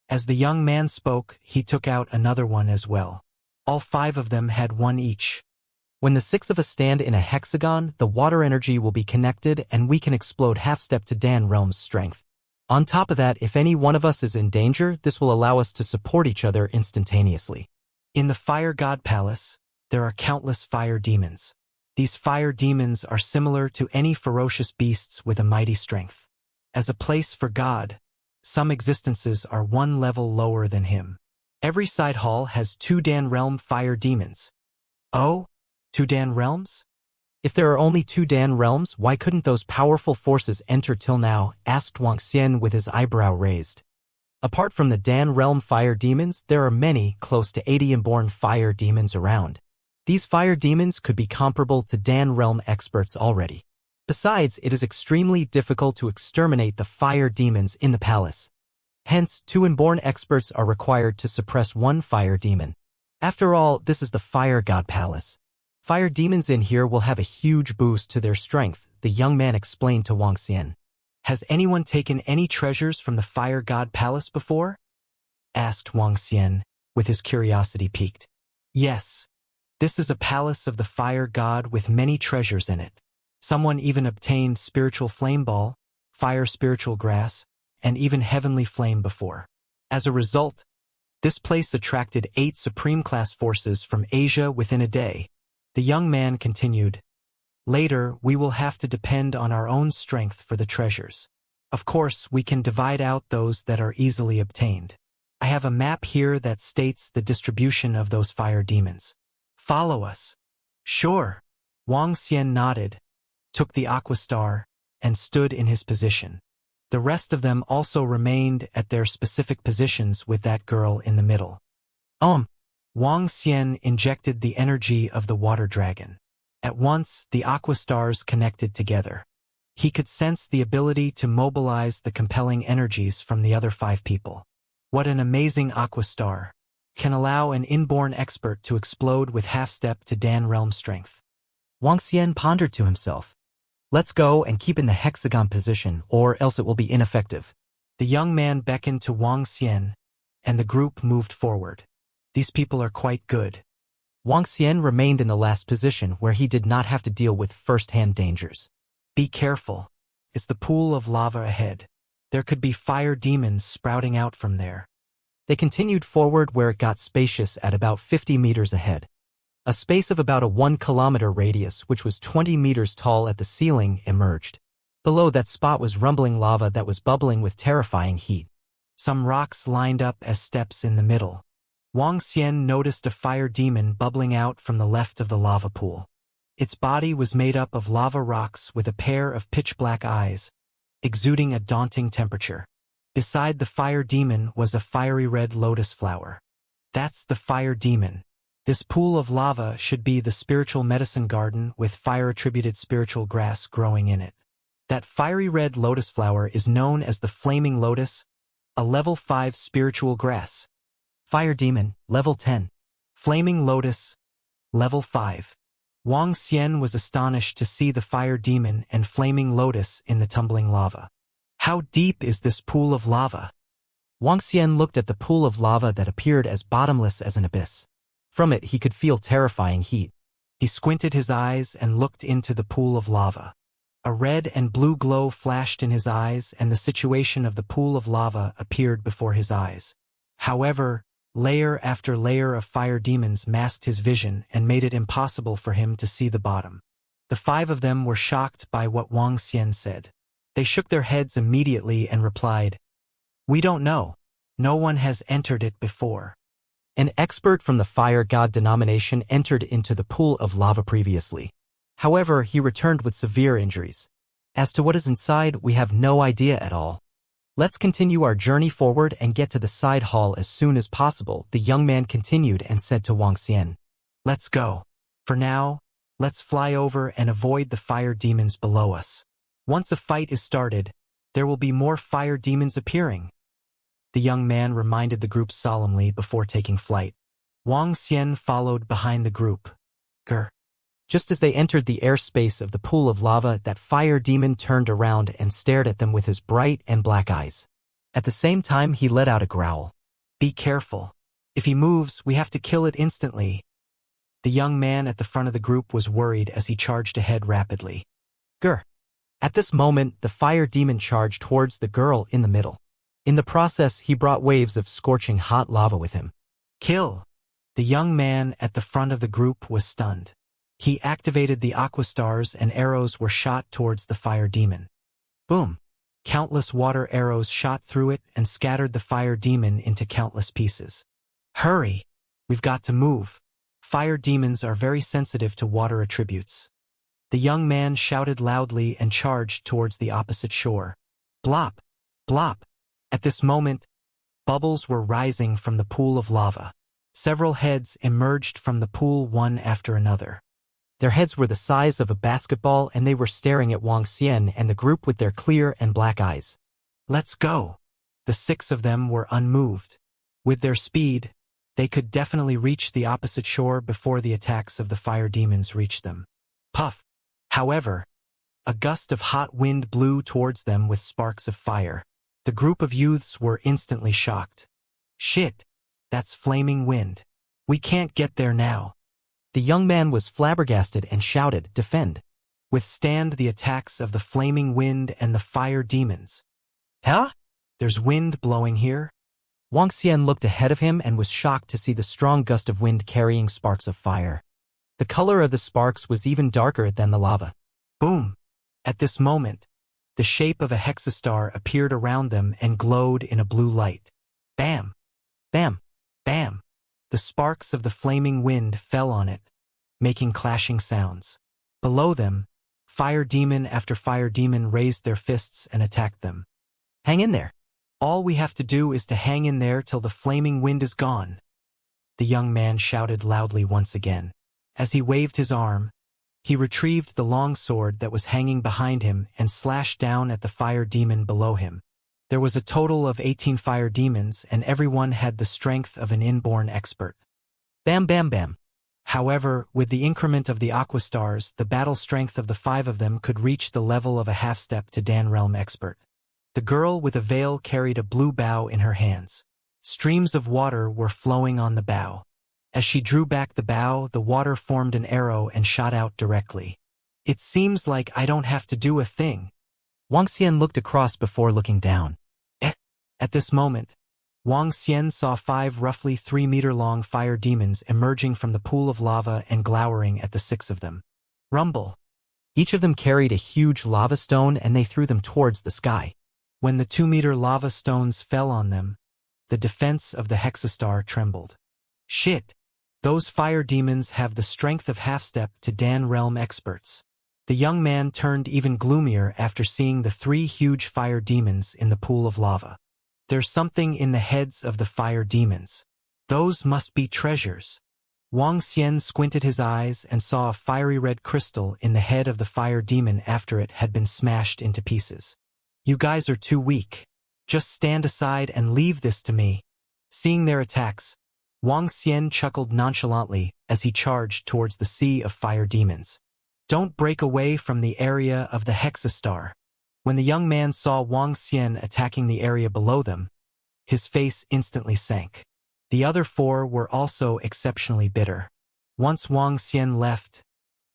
As the young man spoke, he took out another one as well. All 5 of them had one each. When the 6 of us stand in a hexagon, the water energy will be connected and we can explode half-step to Dan Realm's strength. On top of that, if any one of us is in danger, this will allow us to support each other instantaneously. In the Fire God Palace, there are countless fire demons. These fire demons are similar to any ferocious beasts with a mighty strength. As a place for God, some existences are 1 level lower than him. Every side hall has 2 Dan Realm fire demons. Oh? 2 Dan Realms? If there are only 2 Dan Realms, why couldn't those powerful forces enter till now? Asked Wang Xian with his eyebrow raised. Apart from the Dan Realm fire demons, there are many, close to 80 inborn fire demons around. These fire demons could be comparable to Dan Realm experts already. Besides, it is extremely difficult to exterminate the fire demons in the palace. Hence, 2 inborn experts are required to suppress 1 fire demon. After all, this is the Fire God Palace. Fire demons in here will have a huge boost to their strength, the young man explained to Wang Xian. Has anyone taken any treasures from the Fire God Palace before? Asked Wang Xian, with his curiosity piqued. Yes. This is a palace of the Fire God with many treasures in it. Someone even obtained spiritual flame ball, fire spiritual grass, and even heavenly flame before. As a result, this place attracted 8 supreme class forces from Asia within a day. The young man continued, Later, we will have to depend on our own strength for the treasures. Of course, we can divide out those that are easily obtained. I have a map here that states the distribution of those fire demons. Follow us. Sure. Wang Xian nodded, took the Aquastar, and stood in his position. The rest of them also remained at their specific positions with that girl in the middle. Wang Xian injected the energy of the water dragon. At once, the Aquastars connected together. He could sense the ability to mobilize the compelling energies from the other 5 people. What an amazing Aquastar! Can allow an inborn expert to explode with half-step to Dan Realm strength. Wang Xian pondered to himself. Let's go and keep in the hexagon position, or else it will be ineffective. The young man beckoned to Wang Xian, and the group moved forward. These people are quite good. Wang Xian remained in the last position where he did not have to deal with first-hand dangers. Be careful. It's the pool of lava ahead. There could be fire demons sprouting out from there. They continued forward where it got spacious at about 50 meters ahead. A space of about a 1-kilometer radius, which was 20 meters tall at the ceiling, emerged. Below that spot was rumbling lava that was bubbling with terrifying heat. Some rocks lined up as steps in the middle. Wang Xian noticed a fire demon bubbling out from the left of the lava pool. Its body was made up of lava rocks with a pair of pitch-black eyes, exuding a daunting temperature. Beside the fire demon was a fiery red lotus flower. That's the fire demon. This pool of lava should be the spiritual medicine garden with fire-attributed spiritual grass growing in it. That fiery red lotus flower is known as the flaming lotus, a level 5 spiritual grass. Fire demon, level 10. Flaming lotus, level 5. Wang Xian was astonished to see the fire demon and flaming lotus in the tumbling lava. How deep is this pool of lava? Wang Xian looked at the pool of lava that appeared as bottomless as an abyss. From it he could feel terrifying heat. He squinted his eyes and looked into the pool of lava. A red and blue glow flashed in his eyes, and the situation of the pool of lava appeared before his eyes. However, layer after layer of fire demons masked his vision and made it impossible for him to see the bottom. The 5 of them were shocked by what Wang Xian said. They shook their heads immediately and replied, "We don't know. No one has entered it before." An expert from the fire god denomination entered into the pool of lava previously. However, he returned with severe injuries. As to what is inside, we have no idea at all. Let's continue our journey forward and get to the side hall as soon as possible, the young man continued and said to Wang Xian. Let's go. For now, let's fly over and avoid the fire demons below us. Once a fight is started, there will be more fire demons appearing. The young man reminded the group solemnly before taking flight. Wang Xian followed behind the group. Grr. Just as they entered the airspace of the pool of lava, that fire demon turned around and stared at them with his bright and black eyes. At the same time, he let out a growl. Be careful. If he moves, we have to kill it instantly. The young man at the front of the group was worried as he charged ahead rapidly. Grr. At this moment, the fire demon charged towards the girl in the middle. In the process, he brought waves of scorching hot lava with him. Kill! The young man at the front of the group was stunned. He activated the aqua stars and arrows were shot towards the fire demon. Boom! Countless water arrows shot through it and scattered the fire demon into countless pieces. Hurry! We've got to move. Fire demons are very sensitive to water attributes. The young man shouted loudly and charged towards the opposite shore. Blop! Blop! At this moment, bubbles were rising from the pool of lava. Several heads emerged from the pool one after another. Their heads were the size of a basketball and they were staring at Wang Xian and the group with their clear and black eyes. Let's go! The 6 of them were unmoved. With their speed, they could definitely reach the opposite shore before the attacks of the fire demons reached them. Puff! However, a gust of hot wind blew towards them with sparks of fire. The group of youths were instantly shocked. Shit! That's flaming wind. We can't get there now. The young man was flabbergasted and shouted, "Defend! Withstand the attacks of the flaming wind and the fire demons." Huh? There's wind blowing here? Wang Xian looked ahead of him and was shocked to see the strong gust of wind carrying sparks of fire. The color of the sparks was even darker than the lava. Boom! At this moment, the shape of a hexastar appeared around them and glowed in a blue light. Bam! Bam! Bam! The sparks of the flaming wind fell on it, making clashing sounds. Below them, fire demon after fire demon raised their fists and attacked them. Hang in there. All we have to do is to hang in there till the flaming wind is gone. The young man shouted loudly once again. As he waved his arm, he retrieved the long sword that was hanging behind him and slashed down at the fire demon below him. There was a total of 18 fire demons and everyone had the strength of an inborn expert. Bam bam bam. However, with the increment of the aqua stars, the battle strength of the 5 of them could reach the level of a half-step to Dan Realm expert. The girl with a veil carried a blue bow in her hands. Streams of water were flowing on the bow. As she drew back the bow, the water formed an arrow and shot out directly. It seems like I don't have to do a thing. Wang Xian looked across before looking down. At this moment, Wang Xian saw 5 roughly 3-meter-long fire demons emerging from the pool of lava and glowering at the 6 of them. Rumble! Each of them carried a huge lava stone and they threw them towards the sky. When the 2-meter lava stones fell on them, the defense of the hexastar trembled. Shit! Those fire demons have the strength of half-step to Dan Realm experts. The young man turned even gloomier after seeing the 3 huge fire demons in the pool of lava. There's something in the heads of the fire demons. Those must be treasures. Wang Xian squinted his eyes and saw a fiery red crystal in the head of the fire demon after it had been smashed into pieces. You guys are too weak. Just stand aside and leave this to me. Seeing their attacks, Wang Xian chuckled nonchalantly as he charged towards the sea of fire demons. Don't break away from the area of the hexastar. When the young man saw Wang Xian attacking the area below them, his face instantly sank. The other four were also exceptionally bitter. Once Wang Xian left,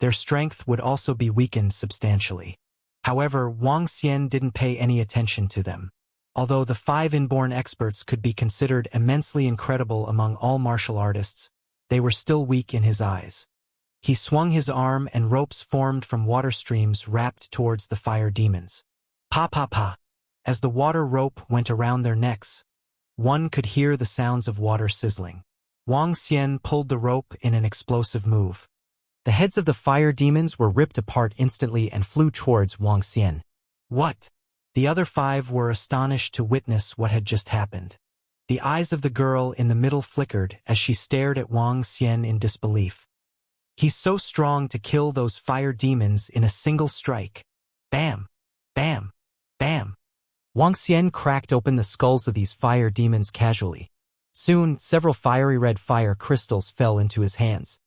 their strength would also be weakened substantially. However, Wang Xian didn't pay any attention to them. Although the 5 inborn experts could be considered immensely incredible among all martial artists, they were still weak in his eyes. He swung his arm and ropes formed from water streams wrapped towards the fire demons. Pa pa pa. As the water rope went around their necks, one could hear the sounds of water sizzling. Wang Xian pulled the rope in an explosive move. The heads of the fire demons were ripped apart instantly and flew towards Wang Xian. What? The other 5 were astonished to witness what had just happened. The eyes of the girl in the middle flickered as she stared at Wang Xian in disbelief. He's so strong to kill those fire demons in a single strike. Bam! Bam! Bam! Wang Xian cracked open the skulls of these fire demons casually. Soon, several fiery red fire crystals fell into his hands.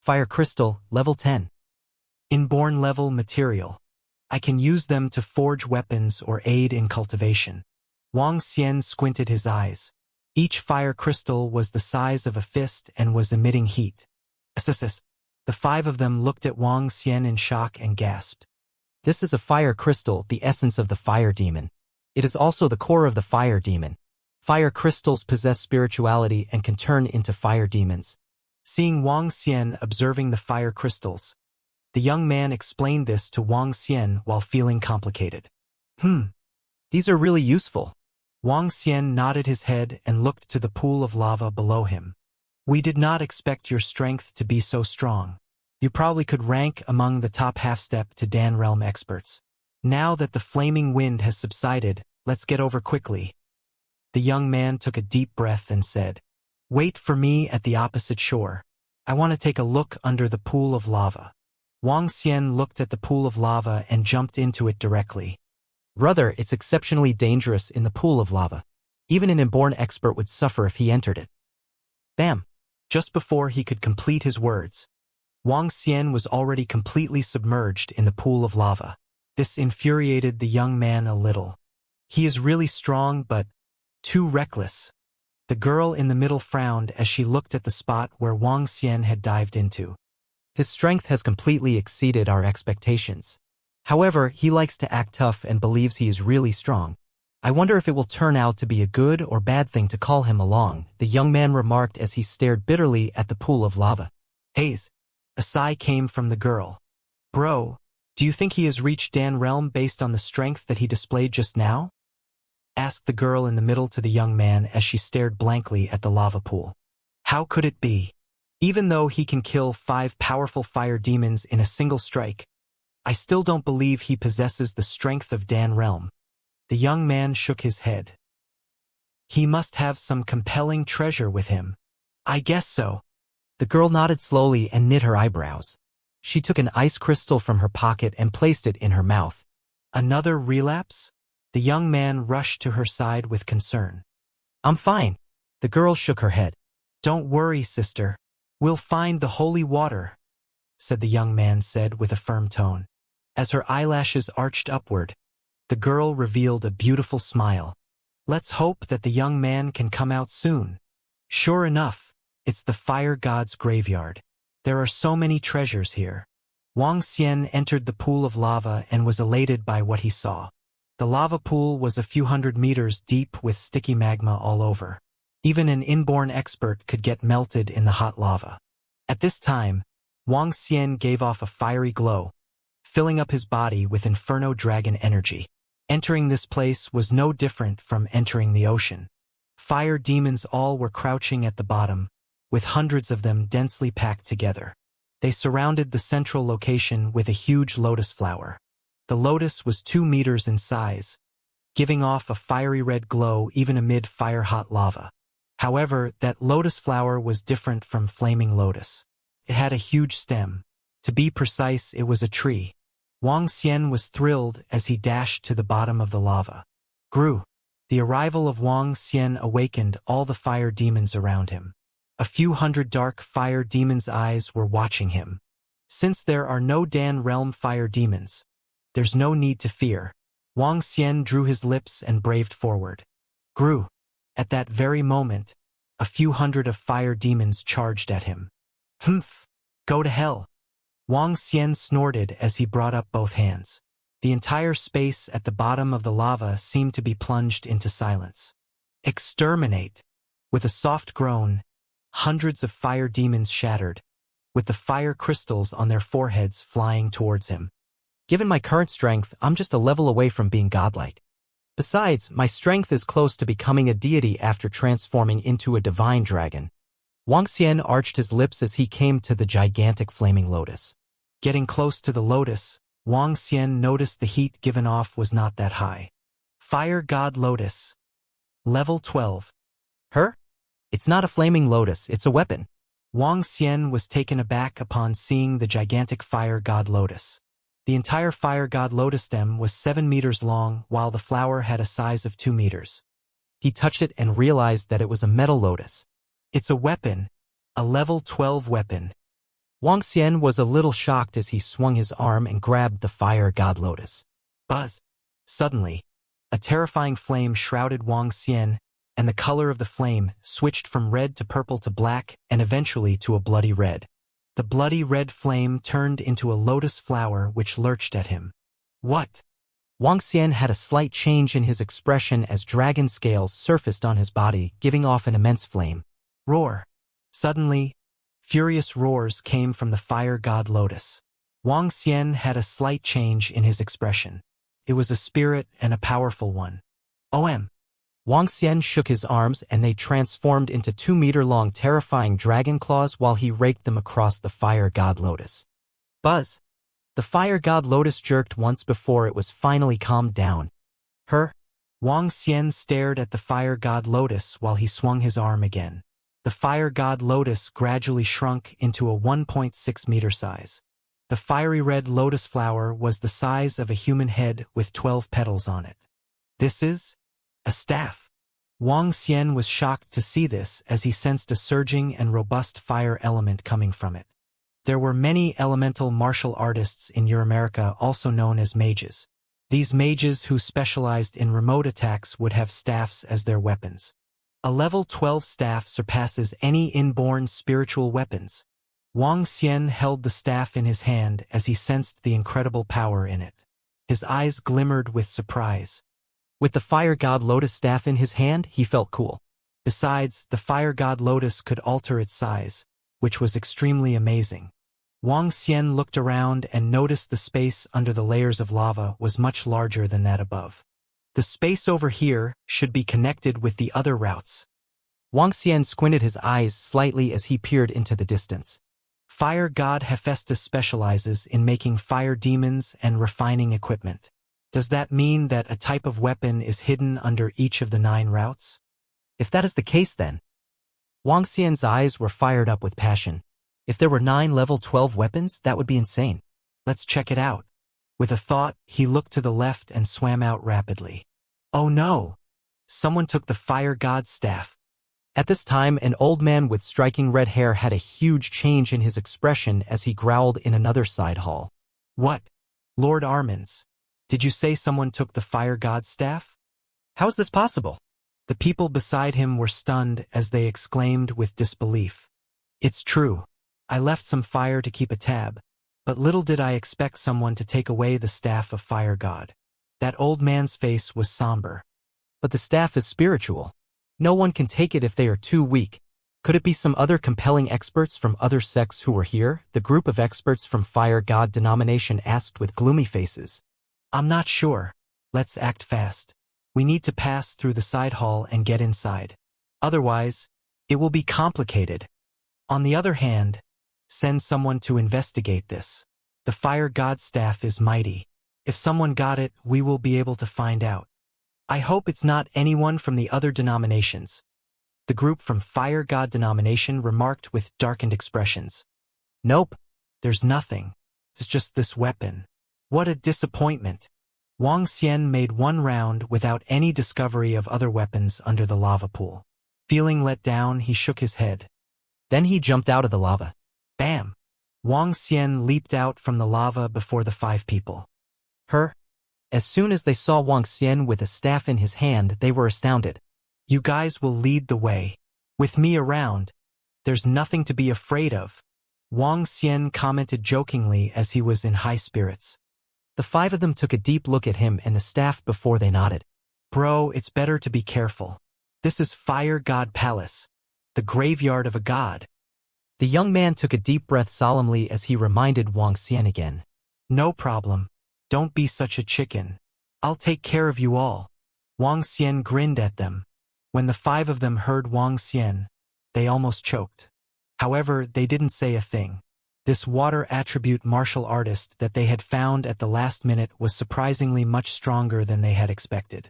Fire crystal, level 10. Inborn level material. I can use them to forge weapons or aid in cultivation. Wang Xian squinted his eyes. Each fire crystal was the size of a fist and was emitting heat. Assissus. The 5 of them looked at Wang Xian in shock and gasped. This is a fire crystal, the essence of the fire demon. It is also the core of the fire demon. Fire crystals possess spirituality and can turn into fire demons. Seeing Wang Xian observing the fire crystals, the young man explained this to Wang Xian while feeling complicated. These are really useful. Wang Xian nodded his head and looked to the pool of lava below him. We did not expect your strength to be so strong. You probably could rank among the top half-step to Dan Realm experts. Now that the flaming wind has subsided, let's get over quickly. The young man took a deep breath and said, Wait for me at the opposite shore. I want to take a look under the pool of lava. Wang Xian looked at the pool of lava and jumped into it directly. Brother, it's exceptionally dangerous in the pool of lava. Even an inborn expert would suffer if he entered it. Bam! Just before he could complete his words, Wang Xian was already completely submerged in the pool of lava. This infuriated the young man a little. He is really strong but too reckless. The girl in the middle frowned as she looked at the spot where Wang Xian had dived into. His strength has completely exceeded our expectations. However, he likes to act tough and believes he is really strong. I wonder if it will turn out to be a good or bad thing to call him along, the young man remarked as he stared bitterly at the pool of lava. Haze. A sigh came from the girl. Bro, do you think he has reached Dan Realm based on the strength that he displayed just now? Asked the girl in the middle to the young man as she stared blankly at the lava pool. How could it be? Even though he can kill 5 powerful fire demons in a single strike, I still don't believe he possesses the strength of Dan Realm. The young man shook his head. He must have some compelling treasure with him. I guess so. The girl nodded slowly and knit her eyebrows. She took an ice crystal from her pocket and placed it in her mouth. Another relapse? The young man rushed to her side with concern. I'm fine. The girl shook her head. Don't worry, sister. We'll find the holy water, said the young man with a firm tone. As her eyelashes arched upward, the girl revealed a beautiful smile. Let's hope that the young man can come out soon. Sure enough, it's the fire god's graveyard. There are so many treasures here. Wang Xian entered the pool of lava and was elated by what he saw. The lava pool was a few hundred meters deep with sticky magma all over. Even an inborn expert could get melted in the hot lava. At this time, Wang Xian gave off a fiery glow, filling up his body with inferno dragon energy. Entering this place was no different from entering the ocean. Fire demons all were crouching at the bottom, with hundreds of them densely packed together. They surrounded the central location with a huge lotus flower. The lotus was 2 meters in size, giving off a fiery red glow even amid fire-hot lava. However, that lotus flower was different from flaming lotus. It had a huge stem. To be precise, it was a tree. Wang Xian was thrilled as he dashed to the bottom of the lava. Grew. The arrival of Wang Xian awakened all the fire demons around him. A few hundred dark fire demons' eyes were watching him. Since there are no Dan realm fire demons, there's no need to fear. Wang Xian drew his lips and braved forward. Grew. At that very moment, a few hundred of fire demons charged at him. Humph! Go to hell! Wang Xian snorted as he brought up both hands. The entire space at the bottom of the lava seemed to be plunged into silence. Exterminate! With a soft groan, hundreds of fire demons shattered, with the fire crystals on their foreheads flying towards him. Given my current strength, I'm just a level away from being godlike. Besides, my strength is close to becoming a deity after transforming into a divine dragon. Wang Xian arched his lips as he came to the gigantic flaming lotus. Getting close to the lotus, Wang Xian noticed the heat given off was not that high. Fire God Lotus. Level 12. Her? It's not a flaming lotus, it's a weapon. Wang Xian was taken aback upon seeing the gigantic Fire God Lotus. The entire Fire God Lotus stem was 7 meters long, while the flower had a size of 2 meters. He touched it and realized that it was a metal lotus. It's a weapon. A level 12 weapon. Wang Xian was a little shocked as he swung his arm and grabbed the Fire God Lotus. Buzz! Suddenly, a terrifying flame shrouded Wang Xian, and the color of the flame switched from red to purple to black and eventually to a bloody red. The bloody red flame turned into a lotus flower which lurched at him. What? Wang Xian had a slight change in his expression as dragon scales surfaced on his body, giving off an immense flame. Roar! Suddenly, furious roars came from the Fire God Lotus. Wang Xian had a slight change in his expression. It was a spirit and a powerful one. OM! Wang Xian shook his arms and they transformed into 2-meter-long terrifying dragon claws while he raked them across the Fire God Lotus. Buzz! The Fire God Lotus jerked once before it was finally calmed down. Her? Wang Xian stared at the Fire God Lotus while he swung his arm again. The Fire God Lotus gradually shrunk into a 1.6-meter size. The fiery red lotus flower was the size of a human head with 12 petals on it. This is a staff. Wang Xian was shocked to see this as he sensed a surging and robust fire element coming from it. There were many elemental martial artists in Euramerica also known as mages. These mages who specialized in remote attacks would have staffs as their weapons. A level 12 staff surpasses any inborn spiritual weapons. Wang Xian held the staff in his hand as he sensed the incredible power in it. His eyes glimmered with surprise. With the Fire God Lotus staff in his hand, he felt cool. Besides, the Fire God Lotus could alter its size, which was extremely amazing. Wang Xian looked around and noticed the space under the layers of lava was much larger than that above. The space over here should be connected with the other routes. Wang Xian squinted his eyes slightly as he peered into the distance. Fire God Hephaestus specializes in making fire demons and refining equipment. Does that mean that a type of weapon is hidden under each of the 9 routes? If that is the case then. Wang Xian's eyes were fired up with passion. If there were 9 level 12 weapons, that would be insane. Let's check it out. With a thought, he looked to the left and swam out rapidly. Oh no! Someone took the Fire God's staff. At this time, an old man with striking red hair had a huge change in his expression as he growled in another side hall. What? Lord Armins, did you say someone took the Fire God's staff? How is this possible? The people beside him were stunned as they exclaimed with disbelief. It's true. I left some fire to keep a tab, but little did I expect someone to take away the staff of Fire God. That old man's face was somber. But the staff is spiritual. No one can take it if they are too weak. Could it be some other compelling experts from other sects who were here? The group of experts from Fire God denomination asked with gloomy faces. I'm not sure. Let's act fast. We need to pass through the side hall and get inside. Otherwise, it will be complicated. On the other hand, send someone to investigate this. The Fire God staff is mighty. If someone got it, we will be able to find out. I hope it's not anyone from the other denominations. The group from Fire God denomination remarked with darkened expressions. Nope, there's nothing. It's just this weapon. What a disappointment. Wang Xian made one round without any discovery of other weapons under the lava pool. Feeling let down, he shook his head. Then he jumped out of the lava. Bam! Wang Xian leaped out from the lava before the 5 people. As soon as they saw Wang Xian with a staff in his hand, they were astounded. You guys will lead the way. With me around, there's nothing to be afraid of, Wang Xian commented jokingly as he was in high spirits. The 5 of them took a deep look at him and the staff before they nodded. Bro, it's better to be careful. This is Fire God Palace, the graveyard of a god. The young man took a deep breath solemnly as he reminded Wang Xian again. No problem. Don't be such a chicken. I'll take care of you all. Wang Xian grinned at them. When the 5 of them heard Wang Xian, they almost choked. However, they didn't say a thing. This water attribute martial artist that they had found at the last minute was surprisingly much stronger than they had expected.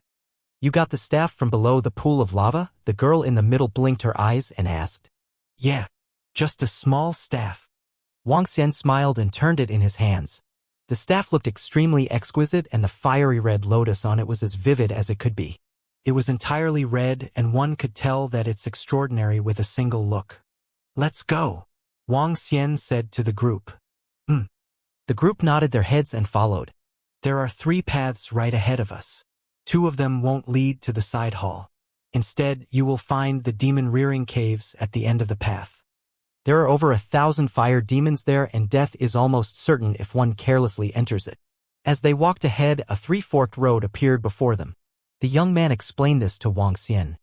You got the staff from below the pool of lava? The girl in the middle blinked her eyes and asked. Yeah, just a small staff. Wang Xian smiled and turned it in his hands. The staff looked extremely exquisite and the fiery red lotus on it was as vivid as it could be. It was entirely red and one could tell that it's extraordinary with a single look. Let's go, Wang Xian said to the group. The group nodded their heads and followed. There are 3 paths right ahead of us. 2 of them won't lead to the side hall. Instead, you will find the demon rearing caves at the end of the path. There are over 1,000 fire demons there and death is almost certain if one carelessly enters it. As they walked ahead, a 3-forked road appeared before them. The young man explained this to Wang Xian.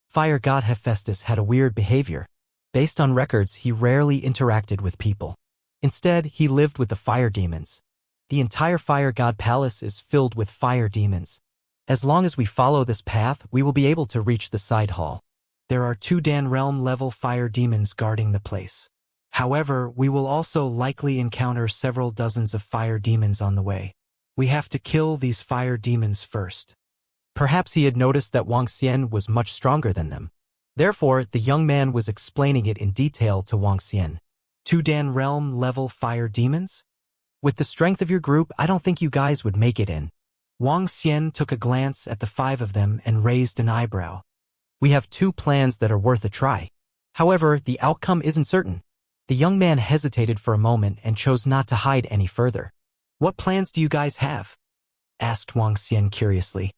Fire god Hephaestus had a weird behavior. Based on records, he rarely interacted with people. Instead, he lived with the fire demons. The entire fire god palace is filled with fire demons. As long as we follow this path, we will be able to reach the side hall. There are 2 Dan realm level fire demons guarding the place. However, we will also likely encounter several dozens of fire demons on the way. We have to kill these fire demons first. Perhaps he had noticed that Wang Xian was much stronger than them. Therefore, the young man was explaining it in detail to Wang Xian. 2 Dan realm level fire demons? With the strength of your group, I don't think you guys would make it in. Wang Xian took a glance at the 5 of them and raised an eyebrow. We have 2 plans that are worth a try. However, the outcome isn't certain. The young man hesitated for a moment and chose not to hide any further. What plans do you guys have? Asked Wang Xian curiously.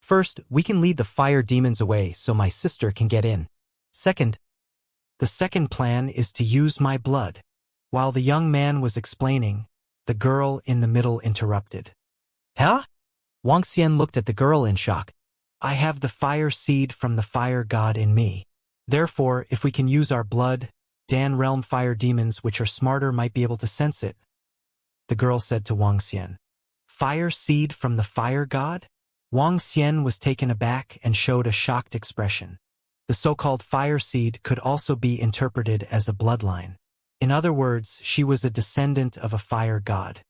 First, we can lead the fire demons away so my sister can get in. Second, the second plan is to use my blood. While the young man was explaining, the girl in the middle interrupted. Huh? Wang Xian looked at the girl in shock. I have the fire seed from the fire god in me. Therefore, if we can use our blood, Dan realm fire demons which are smarter might be able to sense it. The girl said to Wang Xian. Fire seed from the fire god? Wang Xian was taken aback and showed a shocked expression. The so-called fire seed could also be interpreted as a bloodline. In other words, she was a descendant of a fire god.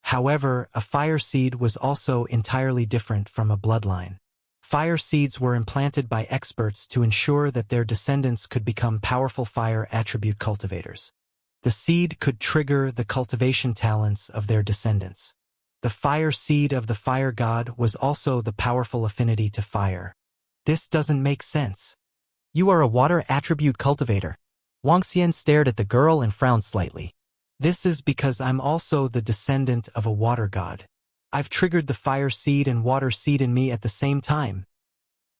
However, a fire seed was also entirely different from a bloodline. Fire seeds were implanted by experts to ensure that their descendants could become powerful fire attribute cultivators. The seed could trigger the cultivation talents of their descendants. The fire seed of the fire god was also the powerful affinity to fire. This doesn't make sense. You are a water attribute cultivator. Wang Xian stared at the girl and frowned slightly. This is because I'm also the descendant of a water god. I've triggered the fire seed and water seed in me at the same time.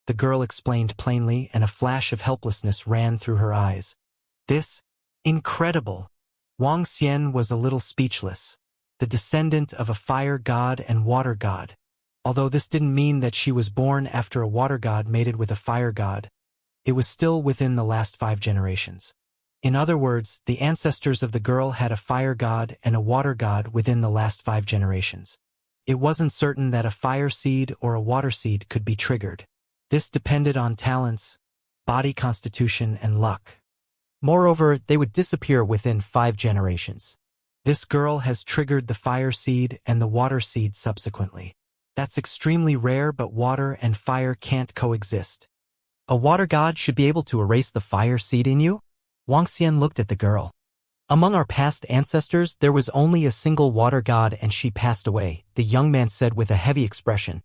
The girl explained plainly and a flash of helplessness ran through her eyes. This? Incredible! Wang Xian was a little speechless. The descendant of a fire god and water god. Although this didn't mean that she was born after a water god mated with a fire god, it was still within the last 5 generations. In other words, the ancestors of the girl had a fire god and a water god within the last 5 generations. It wasn't certain that a fire seed or a water seed could be triggered. This depended on talents, body constitution, and luck. Moreover, they would disappear within 5 generations. This girl has triggered the fire seed and the water seed subsequently. That's extremely rare, but water and fire can't coexist. A water god should be able to erase the fire seed in you? Wang Xian looked at the girl. Among our past ancestors, there was only a single water god and she passed away, the young man said with a heavy expression.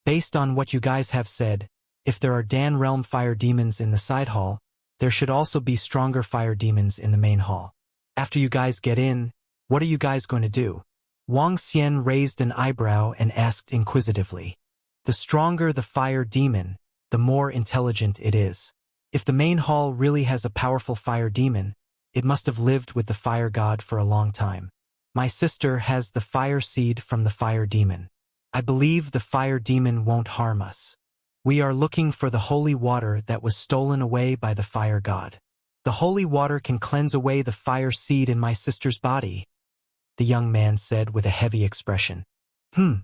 Based on what you guys have said, if there are Dan realm fire demons in the side hall, There should also be stronger fire demons in the main hall. After you guys get in, what are you guys going to do? Wang Xian raised an eyebrow and asked inquisitively. The stronger the fire demon, the more intelligent it is. If the main hall really has a powerful fire demon, it must have lived with the fire god for a long time. My sister has the fire seed from the fire demon. I believe the fire demon won't harm us. We are looking for the holy water that was stolen away by the fire god. The holy water can cleanse away the fire seed in my sister's body, the young man said with a heavy expression. Wang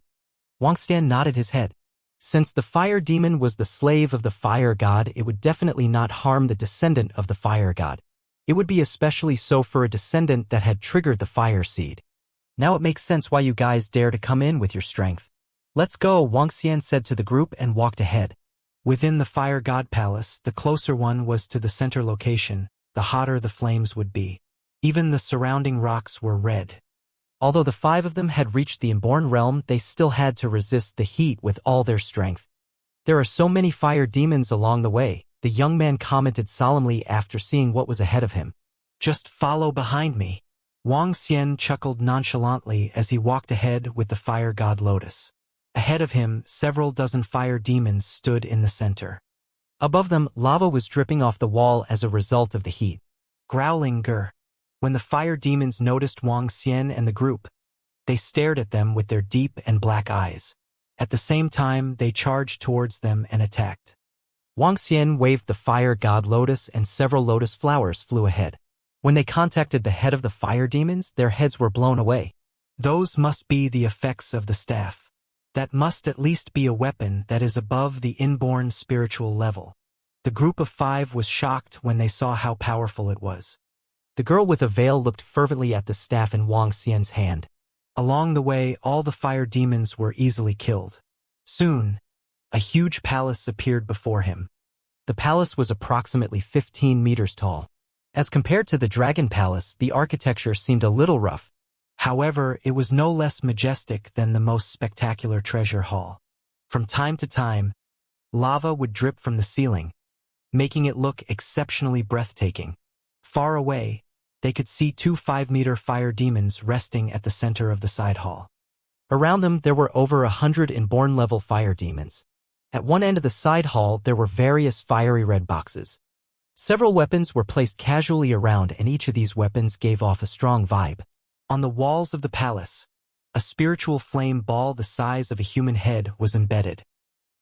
Xian nodded his head. Since the fire demon was the slave of the fire god, it would definitely not harm the descendant of the fire god. It would be especially so for a descendant that had triggered the fire seed. Now it makes sense why you guys dare to come in with your strength. Let's go, Wang Xian said to the group and walked ahead. Within the fire god palace, the closer one was to the center location, the hotter the flames would be. Even the surrounding rocks were red. Although the 5 of them had reached the inborn realm, they still had to resist the heat with all their strength. There are so many fire demons along the way, the young man commented solemnly after seeing what was ahead of him. Just follow behind me. Wang Xian chuckled nonchalantly as he walked ahead with the fire god Lotus. Ahead of him, several dozen fire demons stood in the center. Above them, lava was dripping off the wall as a result of the heat. Growling grr. When the fire demons noticed Wang Xian and the group, they stared at them with their deep and black eyes. At the same time, they charged towards them and attacked. Wang Xian waved the fire god Lotus and several lotus flowers flew ahead. When they contacted the head of the fire demons, their heads were blown away. Those must be the effects of the staff. That must at least be a weapon that is above the inborn spiritual level. The group of 5 was shocked when they saw how powerful it was. The girl with a veil looked fervently at the staff in Wang Xian's hand. Along the way, all the fire demons were easily killed. Soon, a huge palace appeared before him. The palace was approximately 15 meters tall. As compared to the Dragon Palace, the architecture seemed a little rough. However, it was no less majestic than the most spectacular treasure hall. From time to time, lava would drip from the ceiling, making it look exceptionally breathtaking. Far away, they could see 2 5-meter fire demons resting at the center of the side hall. Around them, there were over 100 inborn-level fire demons. At one end of the side hall, there were various fiery red boxes. Several weapons were placed casually around, and each of these weapons gave off a strong vibe. On the walls of the palace, a spiritual flame ball the size of a human head was embedded.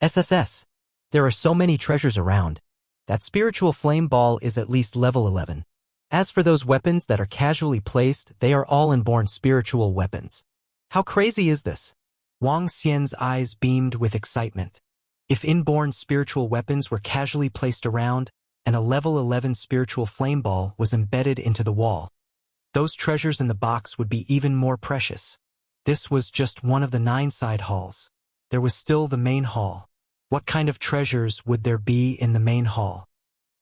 SSS. There are so many treasures around. That spiritual flame ball is at least level 11. As for those weapons that are casually placed, they are all inborn spiritual weapons. How crazy is this? Wang Xian's eyes beamed with excitement. If inborn spiritual weapons were casually placed around, and a level 11 spiritual flame ball was embedded into the wall, those treasures in the box would be even more precious. This was just one of the 9 side halls. There was still the main hall. What kind of treasures would there be in the main hall?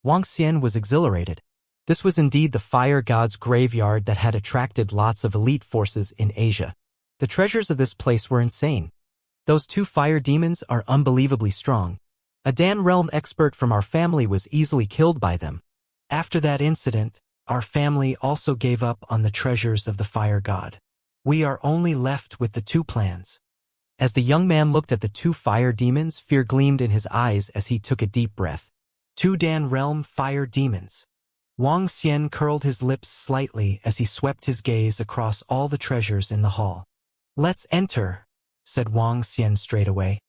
Wang Xian was exhilarated. This was indeed the fire god's graveyard that had attracted lots of elite forces in Asia. The treasures of this place were insane. Those 2 fire demons are unbelievably strong. A Dan realm expert from our family was easily killed by them. After that incident, our family also gave up on the treasures of the fire god. We are only left with the 2 plans. As the young man looked at the 2 fire demons, fear gleamed in his eyes as he took a deep breath. 2 Dan realm fire demons. Wang Xian curled his lips slightly as he swept his gaze across all the treasures in the hall. Let's enter, said Wang Xian straight away.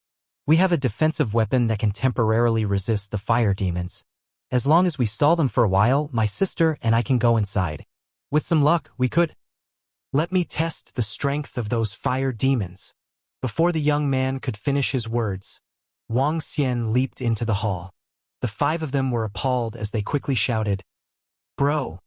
We have a defensive weapon that can temporarily resist the fire demons. As long as we stall them for a while, my sister and I can go inside. With some luck, we could. Let me test the strength of those fire demons. Before the young man could finish his words, Wang Xian leaped into the hall. The 5 of them were appalled as they quickly shouted, Bro,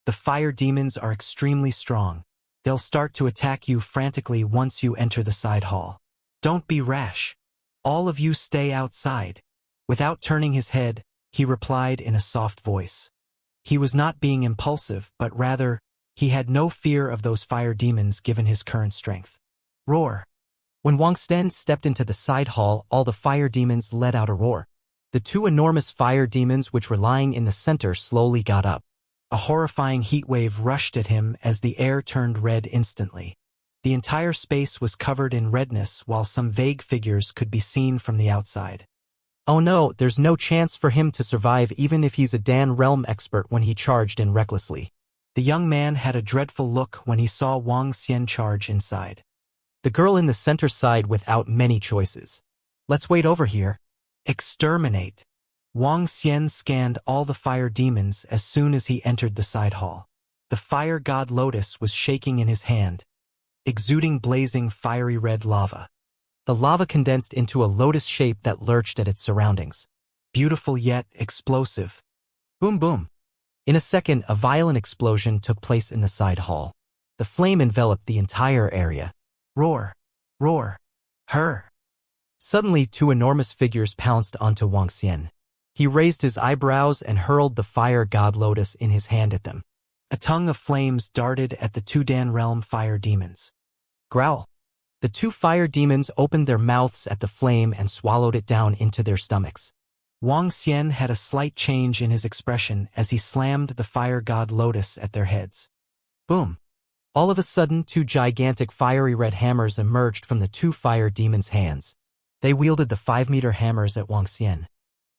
the fire demons are extremely strong. They'll start to attack you frantically once you enter the side hall. Don't be rash. All of you stay outside. Without turning his head, he replied in a soft voice. He was not being impulsive, but rather, he had no fear of those fire demons given his current strength. Roar. When Wang Xian stepped into the side hall, all the fire demons let out a roar. The two enormous fire demons which were lying in the center slowly got up. A horrifying heat wave rushed at him as the air turned red instantly. The entire space was covered in redness while some vague figures could be seen from the outside. Oh no, there's no chance for him to survive even if he's a Dan realm expert when he charged in recklessly. The young man had a dreadful look when he saw Wang Xian charge inside. The girl in the center sighed without many choices. Let's wait over here. Exterminate. Wang Xian scanned all the fire demons as soon as he entered the side hall. The fire god Lotus was shaking in his hand, exuding blazing fiery red lava. The lava condensed into a lotus shape that lurched at its surroundings. Beautiful yet explosive. Boom boom. In a second, a violent explosion took place in the side hall. The flame enveloped the entire area. Roar! Roar! Her! Suddenly, two enormous figures pounced onto Wang Xian. He raised his eyebrows and hurled the fire god Lotus in his hand at them. A tongue of flames darted at the two Dan realm fire demons. Growl. The two fire demons opened their mouths at the flame and swallowed it down into their stomachs. Wang Xian had a slight change in his expression as he slammed the fire god Lotus at their heads. Boom. All of a sudden, two gigantic fiery red hammers emerged from the two fire demons' hands. They wielded the 5-meter hammers at Wang Xian.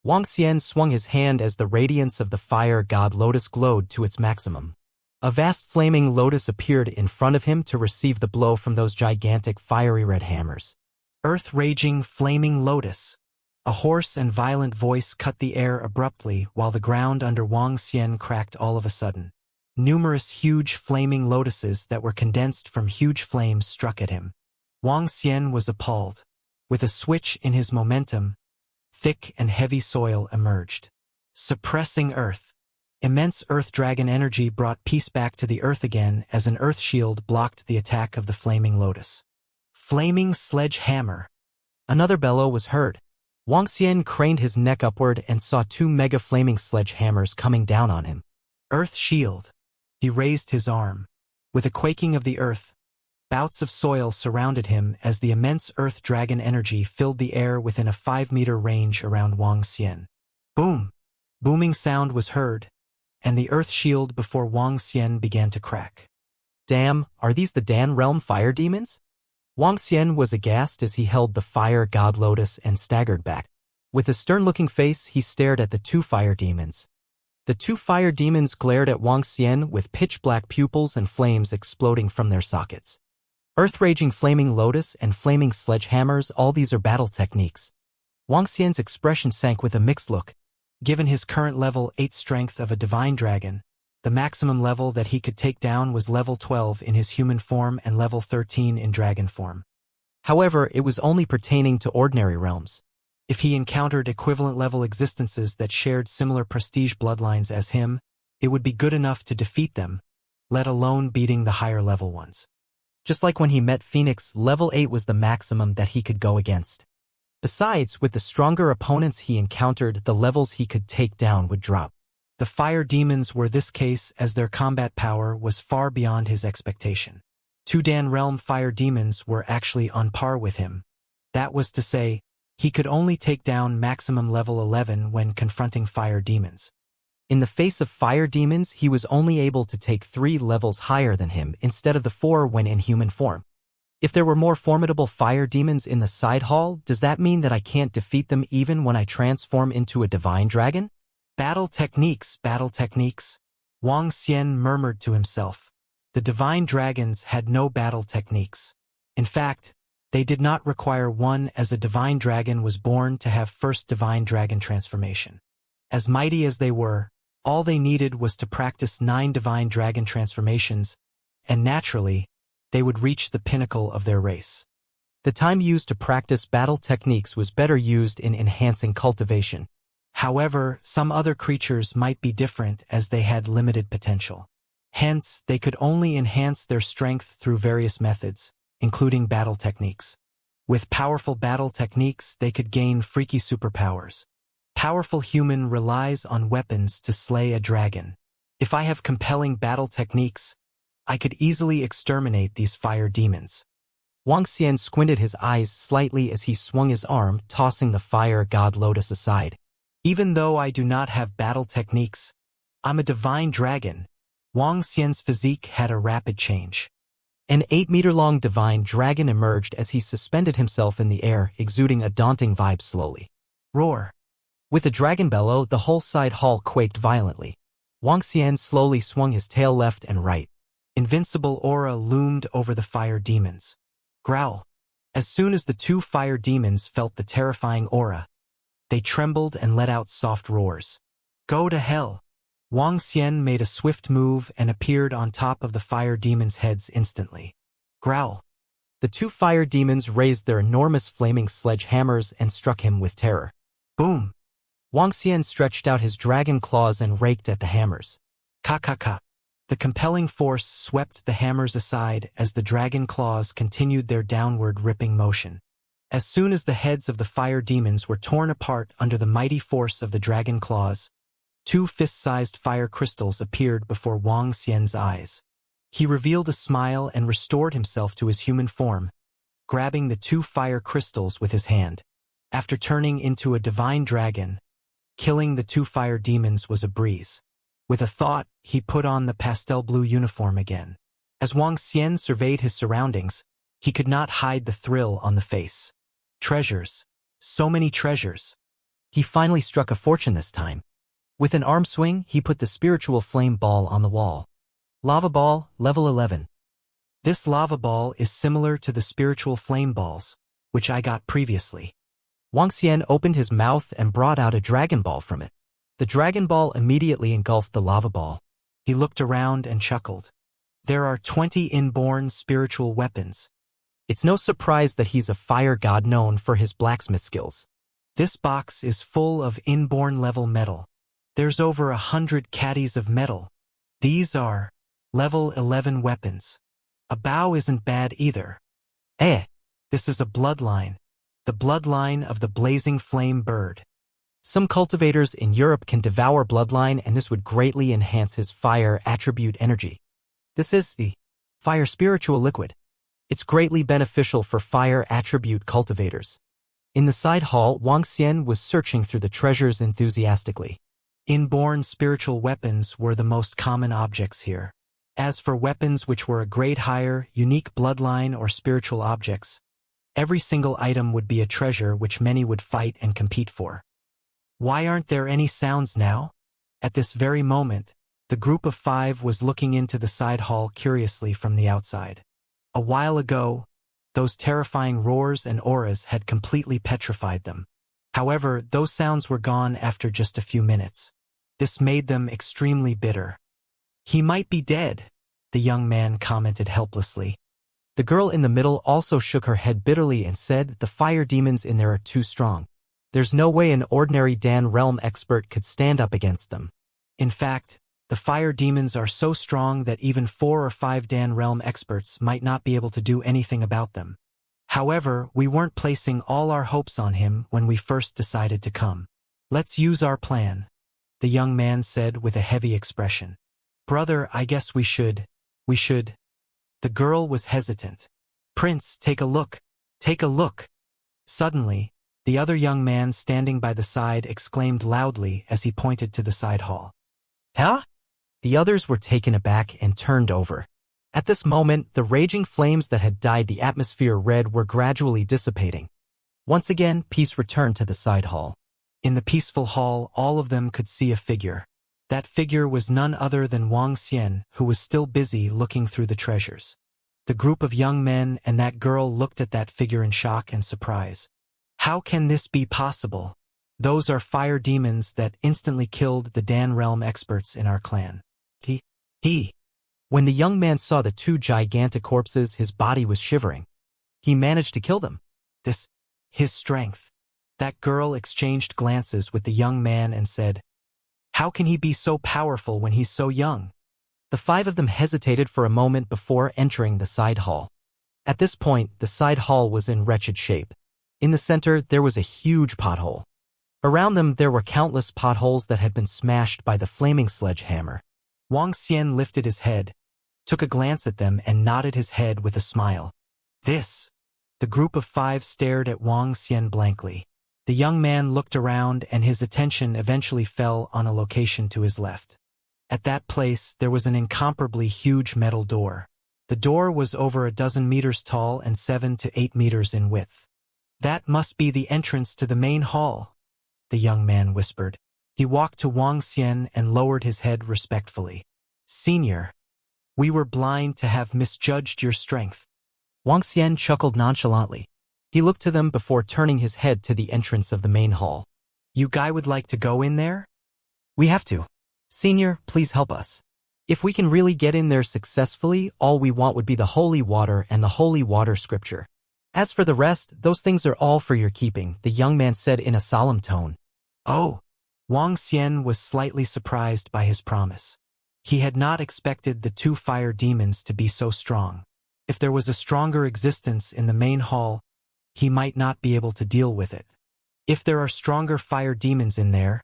Wang Xian swung his hand as the radiance of the fire god Lotus glowed to its maximum. A vast flaming lotus appeared in front of him to receive the blow from those gigantic fiery red hammers. Earth-raging flaming lotus. A hoarse and violent voice cut the air abruptly while the ground under Wang Xian cracked all of a sudden. Numerous huge flaming lotuses that were condensed from huge flames struck at him. Wang Xian was appalled. With a switch in his momentum, thick and heavy soil emerged, suppressing earth. Immense earth dragon energy brought peace back to the earth again as an earth shield blocked the attack of the flaming lotus. Flaming sledgehammer. Another bellow was heard. Wang Xian craned his neck upward and saw two mega flaming sledgehammers coming down on him. Earth shield. He raised his arm. With a quaking of the earth, bouts of soil surrounded him as the immense earth dragon energy filled the air within a 5-meter range around Wang Xian. Boom! Booming sound was heard, and the earth shield before Wang Xian began to crack. Damn, are these the Dan realm fire demons? Wang Xian was aghast as he held the fire god Lotus and staggered back. With a stern-looking face, he stared at the two fire demons. The two fire demons glared at Wang Xian with pitch-black pupils and flames exploding from their sockets. Earth-raging flaming lotus and flaming sledgehammers, all these are battle techniques. Wang Xian's expression sank with a mixed look. Given his current level 8 strength of a divine dragon, the maximum level that he could take down was level 12 in his human form and level 13 in dragon form. However, it was only pertaining to ordinary realms. If he encountered equivalent level existences that shared similar prestige bloodlines as him, it would be good enough to defeat them, let alone beating the higher level ones. Just like when he met Phoenix, level 8 was the maximum that he could go against. Besides, with the stronger opponents he encountered, the levels he could take down would drop. The fire demons were this case as their combat power was far beyond his expectation. Two Dan realm fire demons were actually on par with him. That was to say, he could only take down maximum level 11 when confronting fire demons. In the face of fire demons, he was only able to take 3 levels higher than him instead of the 4 when in human form. If there were more formidable fire demons in the side hall, does that mean that I can't defeat them even when I transform into a divine dragon? Battle techniques, battle techniques. Wang Xian murmured to himself. The divine dragons had no battle techniques. In fact, they did not require one, as a divine dragon was born to have first divine dragon transformation. As mighty as they were, all they needed was to practice 9 divine dragon transformations, and naturally, they would reach the pinnacle of their race. The time used to practice battle techniques was better used in enhancing cultivation. However, some other creatures might be different as they had limited potential. Hence, they could only enhance their strength through various methods, including battle techniques. With powerful battle techniques, they could gain freaky superpowers. Powerful human relies on weapons to slay a dragon. If I have compelling battle techniques, I could easily exterminate these fire demons. Wang Xian squinted his eyes slightly as he swung his arm, tossing the fire god Lotus aside. Even though I do not have battle techniques, I'm a divine dragon. Wang Xian's physique had a rapid change. An 8-meter-long divine dragon emerged as he suspended himself in the air, exuding a daunting vibe slowly. Roar! With a dragon bellow, the whole side hall quaked violently. Wang Xian slowly swung his tail left and right. Invincible aura loomed over the fire demons. Growl! As soon as the 2 fire demons felt the terrifying aura, they trembled and let out soft roars. Go to hell! Wang Xian made a swift move and appeared on top of the fire demons' heads instantly. Growl! The 2 fire demons raised their enormous flaming sledgehammers and struck him with terror. Boom! Wang Xian stretched out his dragon claws and raked at the hammers. Ka-ka-ka! The compelling force swept the hammers aside as the dragon claws continued their downward ripping motion. As soon as the heads of the fire demons were torn apart under the mighty force of the dragon claws, 2 fist-sized fire crystals appeared before Wang Xian's eyes. He revealed a smile and restored himself to his human form, grabbing the 2 fire crystals with his hand. After turning into a divine dragon, killing the 2 fire demons was a breeze. With a thought, he put on the pastel blue uniform again. As Wang Xian surveyed his surroundings, he could not hide the thrill on the face. Treasures. So many treasures. He finally struck a fortune this time. With an arm swing, he put the spiritual flame ball on the wall. Lava ball, level 11. This lava ball is similar to the spiritual flame balls, which I got previously. Wang Xian opened his mouth and brought out a dragon ball from it. The dragon ball immediately engulfed the lava ball. He looked around and chuckled. There are 20 inborn spiritual weapons. It's no surprise that he's a fire god known for his blacksmith skills. This box is full of inborn level metal. There's over 100 caddies of metal. These are level 11 weapons. A bow isn't bad either. This is a bloodline. The bloodline of the blazing flame bird. Some cultivators in Europe can devour bloodline, and this would greatly enhance his fire attribute energy. This is the fire spiritual liquid. It's greatly beneficial for fire attribute cultivators. In the side hall, Wang Xian was searching through the treasures enthusiastically. Inborn spiritual weapons were the most common objects here. As for weapons which were a grade higher, unique bloodline or spiritual objects, every single item would be a treasure which many would fight and compete for. Why aren't there any sounds now? At this very moment, the group of 5 was looking into the side hall curiously from the outside. A while ago, those terrifying roars and auras had completely petrified them. However, those sounds were gone after just a few minutes. This made them extremely bitter. He might be dead, the young man commented helplessly. The girl in the middle also shook her head bitterly and said, the fire demons in there are too strong. There's no way an ordinary Dan realm expert could stand up against them. In fact, the fire demons are so strong that even 4 or 5 Dan realm experts might not be able to do anything about them. However, we weren't placing all our hopes on him when we first decided to come. Let's use our plan, the young man said with a heavy expression. Brother, I guess we should. The girl was hesitant. Prince, take a look. Take a look. Suddenly, the other young man standing by the side exclaimed loudly as he pointed to the side hall. Huh? The others were taken aback and turned over. At this moment, the raging flames that had dyed the atmosphere red were gradually dissipating. Once again, peace returned to the side hall. In the peaceful hall, all of them could see a figure. That figure was none other than Wang Xian, who was still busy looking through the treasures. The group of young men and that girl looked at that figure in shock and surprise. How can this be possible? Those are fire demons that instantly killed the Dan realm experts in our clan. When the young man saw the 2 gigantic corpses, his body was shivering. He managed to kill them. His strength. That girl exchanged glances with the young man and said, how can he be so powerful when he's so young? The 5 of them hesitated for a moment before entering the side hall. At this point, the side hall was in wretched shape. In the center, there was a huge pothole. Around them, there were countless potholes that had been smashed by the flaming sledgehammer. Wang Xian lifted his head, took a glance at them and nodded his head with a smile. The group of 5 stared at Wang Xian blankly. The young man looked around and his attention eventually fell on a location to his left. At that place, there was an incomparably huge metal door. The door was over a dozen meters tall and 7 to 8 meters in width. That must be the entrance to the main hall, the young man whispered. He walked to Wang Xian and lowered his head respectfully. Senior, we were blind to have misjudged your strength. Wang Xian chuckled nonchalantly. He looked to them before turning his head to the entrance of the main hall. You guy would like to go in there? We have to. Senior, please help us. If we can really get in there successfully, all we want would be the holy water and the holy water scripture. As for the rest, those things are all for your keeping, the young man said in a solemn tone. Oh! Wang Xian was slightly surprised by his promise. He had not expected the 2 fire demons to be so strong. If there was a stronger existence in the main hall, he might not be able to deal with it. If there are stronger fire demons in there,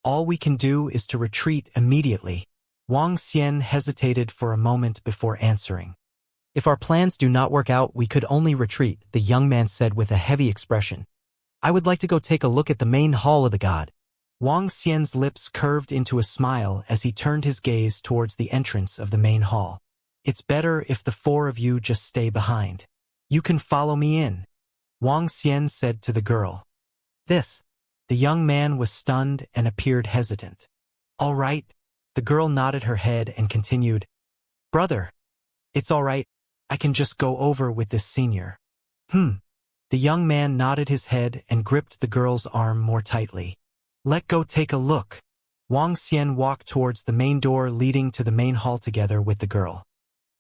all we can do is to retreat immediately. Wang Xian hesitated for a moment before answering. If our plans do not work out, we could only retreat, the young man said with a heavy expression. I would like to go take a look at the main hall of the god. Wang Xian's lips curved into a smile as he turned his gaze towards the entrance of the main hall. It's better if the 4 of you just stay behind. You can follow me in, Wang Xian said to the girl. This. The young man was stunned and appeared hesitant. All right. The girl nodded her head and continued. Brother, it's all right. I can just go over with this senior. The young man nodded his head and gripped the girl's arm more tightly. Let go take a look. Wang Xian walked towards the main door leading to the main hall together with the girl.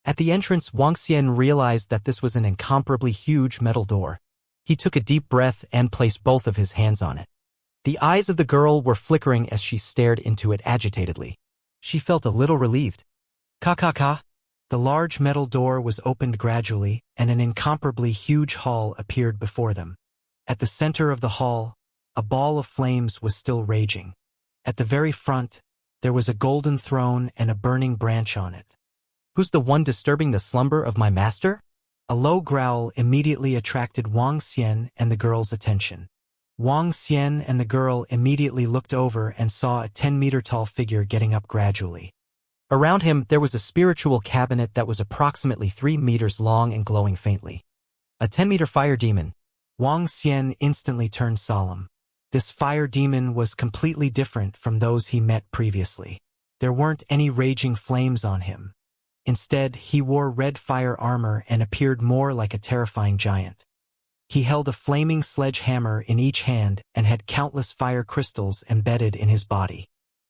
At the entrance, Wang Xian realized that this was an incomparably huge metal door. He took a deep breath and placed both of his hands on it. The eyes of the girl were flickering as she stared into it agitatedly. She felt a little relieved. Ka. The large metal door was opened gradually, and an incomparably huge hall appeared before them. At the center of the hall, a ball of flames was still raging. At the very front, there was a golden throne and a burning branch on it. Who's the one disturbing the slumber of my master? A low growl immediately attracted Wang Xian and the girl's attention. Wang Xian and the girl immediately looked over and saw a 10-meter-tall figure getting up gradually. Around him, there was a spiritual cabinet that was approximately 3 meters long and glowing faintly. A 10-meter fire demon. Wang Xian instantly turned solemn. This fire demon was completely different from those he met previously. There weren't any raging flames on him. Instead, he wore red fire armor and appeared more like a terrifying giant. He held a flaming sledgehammer in each hand and had countless fire crystals embedded in his body.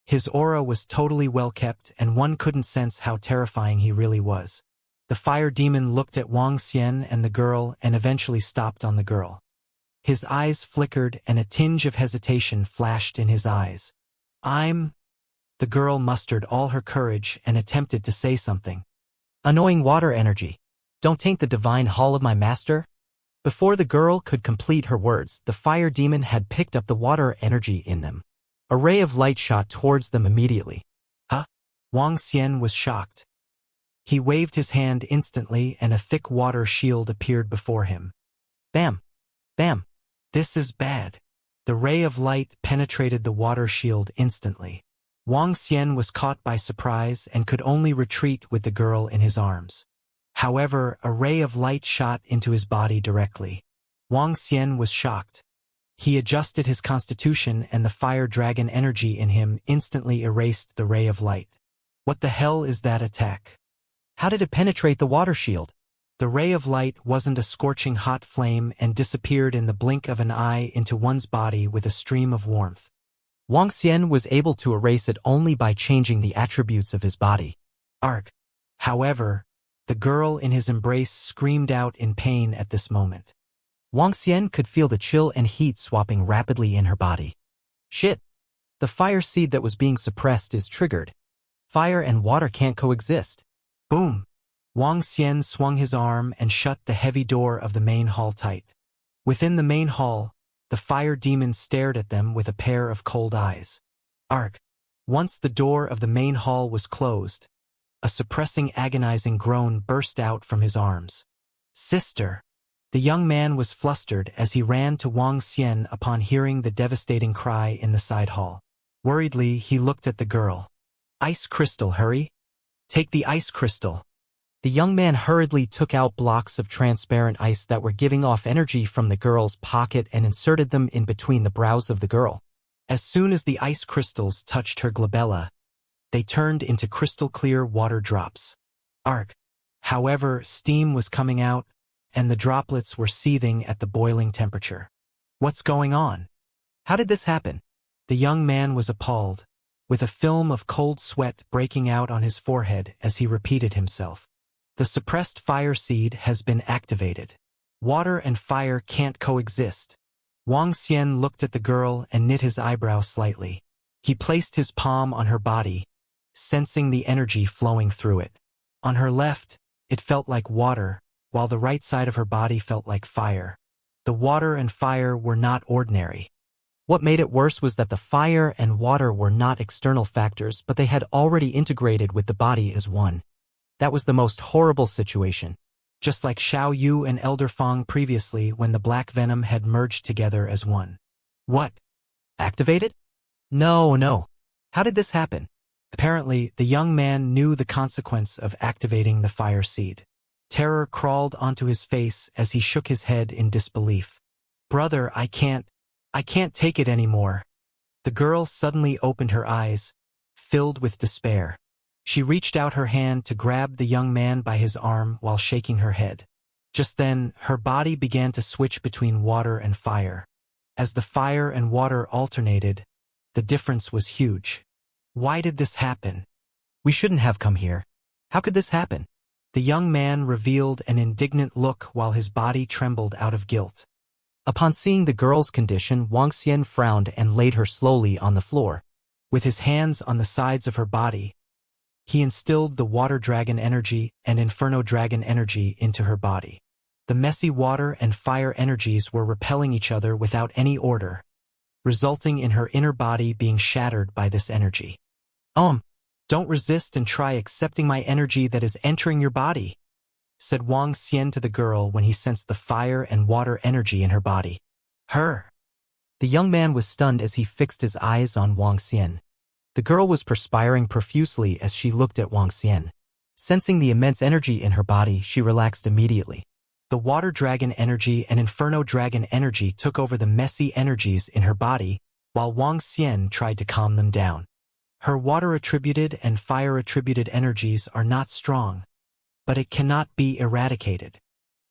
His aura was totally well kept and one couldn't sense how terrifying he really was. The fire demon looked at Wang Xian and the girl and eventually stopped on the girl. His eyes flickered and a tinge of hesitation flashed in his eyes. The girl mustered all her courage and attempted to say something. Annoying water energy. Don't taint the divine hall of my master. Before the girl could complete her words, the fire demon had picked up the water energy in them. A ray of light shot towards them immediately. Huh? Wang Xian was shocked. He waved his hand instantly and a thick water shield appeared before him. Bam! Bam! This is bad. The ray of light penetrated the water shield instantly. Wang Xian was caught by surprise and could only retreat with the girl in his arms. However, a ray of light shot into his body directly. Wang Xian was shocked. He adjusted his constitution and the fire dragon energy in him instantly erased the ray of light. What the hell is that attack? How did it penetrate the water shield? The ray of light wasn't a scorching hot flame and disappeared in the blink of an eye into one's body with a stream of warmth. Wang Xian was able to erase it only by changing the attributes of his body. Arg. However, the girl in his embrace screamed out in pain at this moment. Wang Xian could feel the chill and heat swapping rapidly in her body. Shit! The fire seed that was being suppressed is triggered. Fire and water can't coexist. Boom! Wang Xian swung his arm and shut the heavy door of the main hall tight. Within the main hall, the fire demon stared at them with a pair of cold eyes. Arg! Once the door of the main hall was closed, a suppressing agonizing groan burst out from his arms. Sister! The young man was flustered as he ran to Wang Xian upon hearing the devastating cry in the side hall. Worriedly, he looked at the girl. "Ice crystal, hurry! Take the ice crystal!" The young man hurriedly took out blocks of transparent ice that were giving off energy from the girl's pocket and inserted them in between the brows of the girl. As soon as the ice crystals touched her glabella, they turned into crystal-clear water drops. Arg! However, steam was coming out, and the droplets were seething at the boiling temperature. What's going on? How did this happen? The young man was appalled, with a film of cold sweat breaking out on his forehead as he repeated himself. The suppressed fire seed has been activated. Water and fire can't coexist. Wang Xian looked at the girl and knit his eyebrows slightly. He placed his palm on her body, sensing the energy flowing through it. On her left, it felt like water, while the right side of her body felt like fire. The water and fire were not ordinary. What made it worse was that the fire and water were not external factors, but they had already integrated with the body as one. That was the most horrible situation. Just like Xiao Yu and Elder Fong previously when the black venom had merged together as one. What? Activated? No. How did this happen? Apparently, the young man knew the consequence of activating the fire seed. Terror crawled onto his face as he shook his head in disbelief. "Brother, I can't take it anymore." The girl suddenly opened her eyes, filled with despair. She reached out her hand to grab the young man by his arm while shaking her head. Just then, her body began to switch between water and fire. As the fire and water alternated, the difference was huge. Why did this happen? We shouldn't have come here. How could this happen? The young man revealed an indignant look while his body trembled out of guilt. Upon seeing the girl's condition, Wang Xian frowned and laid her slowly on the floor. With his hands on the sides of her body, he instilled the water dragon energy and inferno dragon energy into her body. The messy water and fire energies were repelling each other without any order, resulting in her inner body being shattered by this energy. Don't resist and try accepting my energy that is entering your body," said Wang Xian to the girl when he sensed the fire and water energy in her body. Her! The young man was stunned as he fixed his eyes on Wang Xian. The girl was perspiring profusely as she looked at Wang Xian. Sensing the immense energy in her body, she relaxed immediately. The water dragon energy and inferno dragon energy took over the messy energies in her body, while Wang Xian tried to calm them down. Her water-attributed and fire-attributed energies are not strong, but it cannot be eradicated.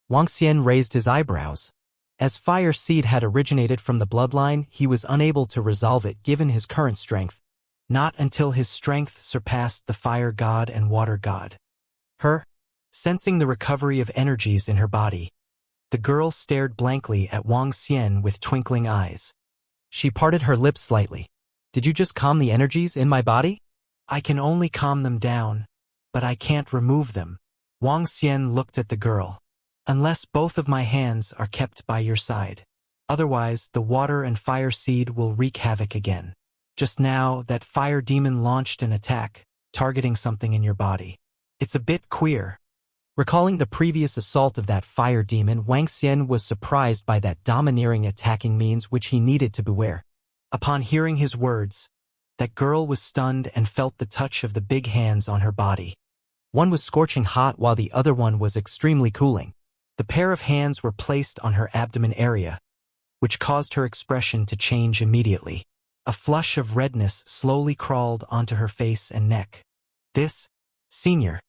Wang Xian raised his eyebrows. As fire seed had originated from the bloodline, he was unable to resolve it given his current strength, not until his strength surpassed the fire god and water god. Sensing the recovery of energies in her body, the girl stared blankly at Wang Xian with twinkling eyes. She parted her lips slightly. "Did you just calm the energies in my body?" "I can only calm them down, but I can't remove them." Wang Xian looked at the girl. "Unless both of my hands are kept by your side. Otherwise, the water and fire seed will wreak havoc again. Just now, that fire demon launched an attack, targeting something in your body. It's a bit queer." Recalling the previous assault of that fire demon, Wang Xian was surprised by that domineering attacking means which he needed to beware. Upon hearing his words, that girl was stunned and felt the touch of the big hands on her body. One was scorching hot while the other one was extremely cooling. The pair of hands were placed on her abdomen area, which caused her expression to change immediately. A flush of redness slowly crawled onto her face and neck. Senior,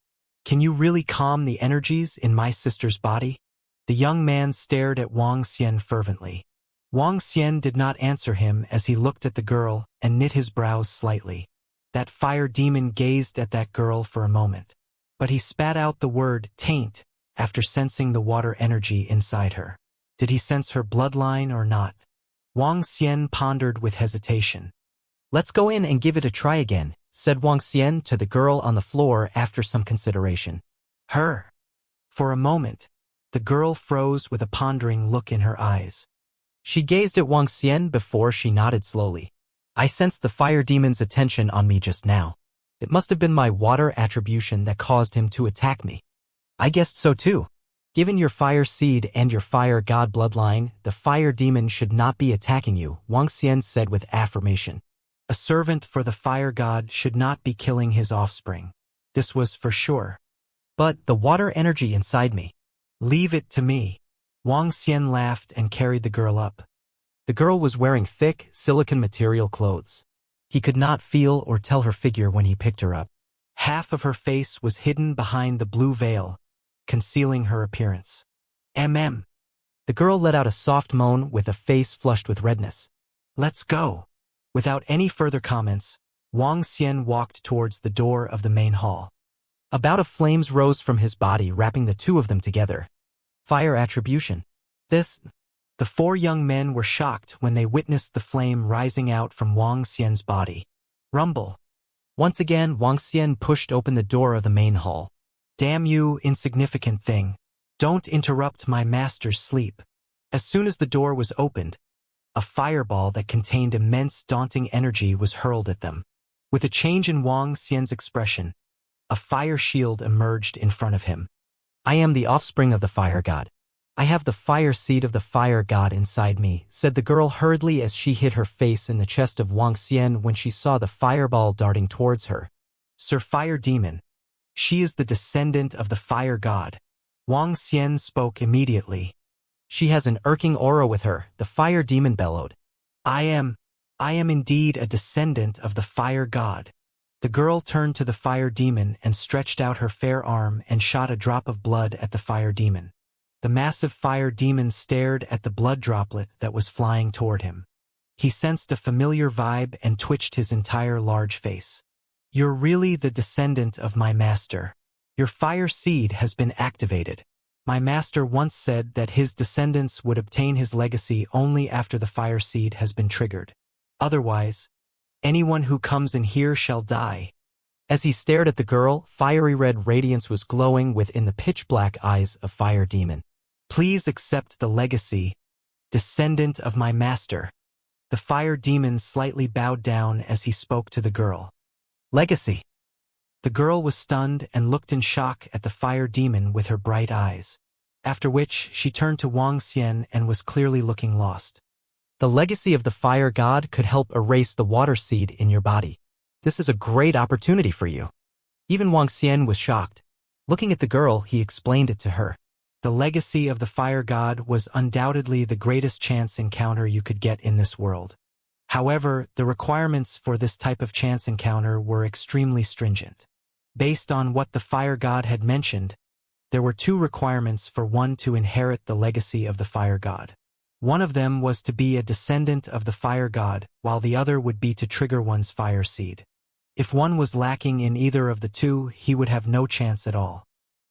can you really calm the energies in my sister's body?" The young man stared at Wang Xian fervently. Wang Xian did not answer him as he looked at the girl and knit his brows slightly. That fire demon gazed at that girl for a moment, but he spat out the word taint after sensing the water energy inside her. Did he sense her bloodline or not? Wang Xian pondered with hesitation. "Let's go in and give it a try again," said Wang Xian to the girl on the floor after some consideration. For a moment, the girl froze with a pondering look in her eyes. She gazed at Wang Xian before she nodded slowly. "I sensed the fire demon's attention on me just now. It must have been my water attribution that caused him to attack me." "I guessed so too. Given your fire seed and your fire god bloodline, the fire demon should not be attacking you, Wang Xian said with affirmation. A servant for the fire god should not be killing his offspring. This was for sure. But the water energy inside me. Leave it to me. Wang Xian laughed and carried the girl up. The girl was wearing thick, silicon material clothes. He could not feel or tell her figure when he picked her up. Half of her face was hidden behind the blue veil, concealing her appearance. Mm. The girl let out a soft moan with a face flushed with redness. Let's go. Without any further comments, Wang Xian walked towards the door of the main hall. A bout of flames rose from his body, wrapping the two of them together. Fire attribution. The four young men were shocked when they witnessed the flame rising out from Wang Xian's body. Rumble. Once again, Wang Xian pushed open the door of the main hall. Damn you, insignificant thing. Don't interrupt my master's sleep. As soon as the door was opened, a fireball that contained immense daunting energy was hurled at them. With a change in Wang Xian's expression, a fire shield emerged in front of him. I am the offspring of the fire god. I have the fire seed of the fire god inside me, said the girl hurriedly as she hid her face in the chest of Wang Xian when she saw the fireball darting towards her. Sir Fire Demon. She is the descendant of the fire god. Wang Xian spoke immediately. She has an irking aura with her, the fire demon bellowed. I am indeed a descendant of the fire god. The girl turned to the fire demon and stretched out her fair arm and shot a drop of blood at the fire demon. The massive fire demon stared at the blood droplet that was flying toward him. He sensed a familiar vibe and twitched his entire large face. You're really the descendant of my master. Your fire seed has been activated. My master once said that his descendants would obtain his legacy only after the fire seed has been triggered. Otherwise, anyone who comes in here shall die. As he stared at the girl, fiery red radiance was glowing within the pitch-black eyes of Fire Demon. Please accept the legacy, descendant of my master. The fire demon slightly bowed down as he spoke to the girl. Legacy. The girl was stunned and looked in shock at the fire demon with her bright eyes, after which she turned to Wang Xian and was clearly looking lost. The legacy of the fire god could help erase the water seed in your body. This is a great opportunity for you. Even Wang Xian was shocked. Looking at the girl, he explained it to her. The legacy of the fire god was undoubtedly the greatest chance encounter you could get in this world. However, the requirements for this type of chance encounter were extremely stringent. Based on what the fire god had mentioned, there were two requirements for one to inherit the legacy of the fire god. One of them was to be a descendant of the fire god, while the other would be to trigger one's fire seed. If one was lacking in either of the two, he would have no chance at all.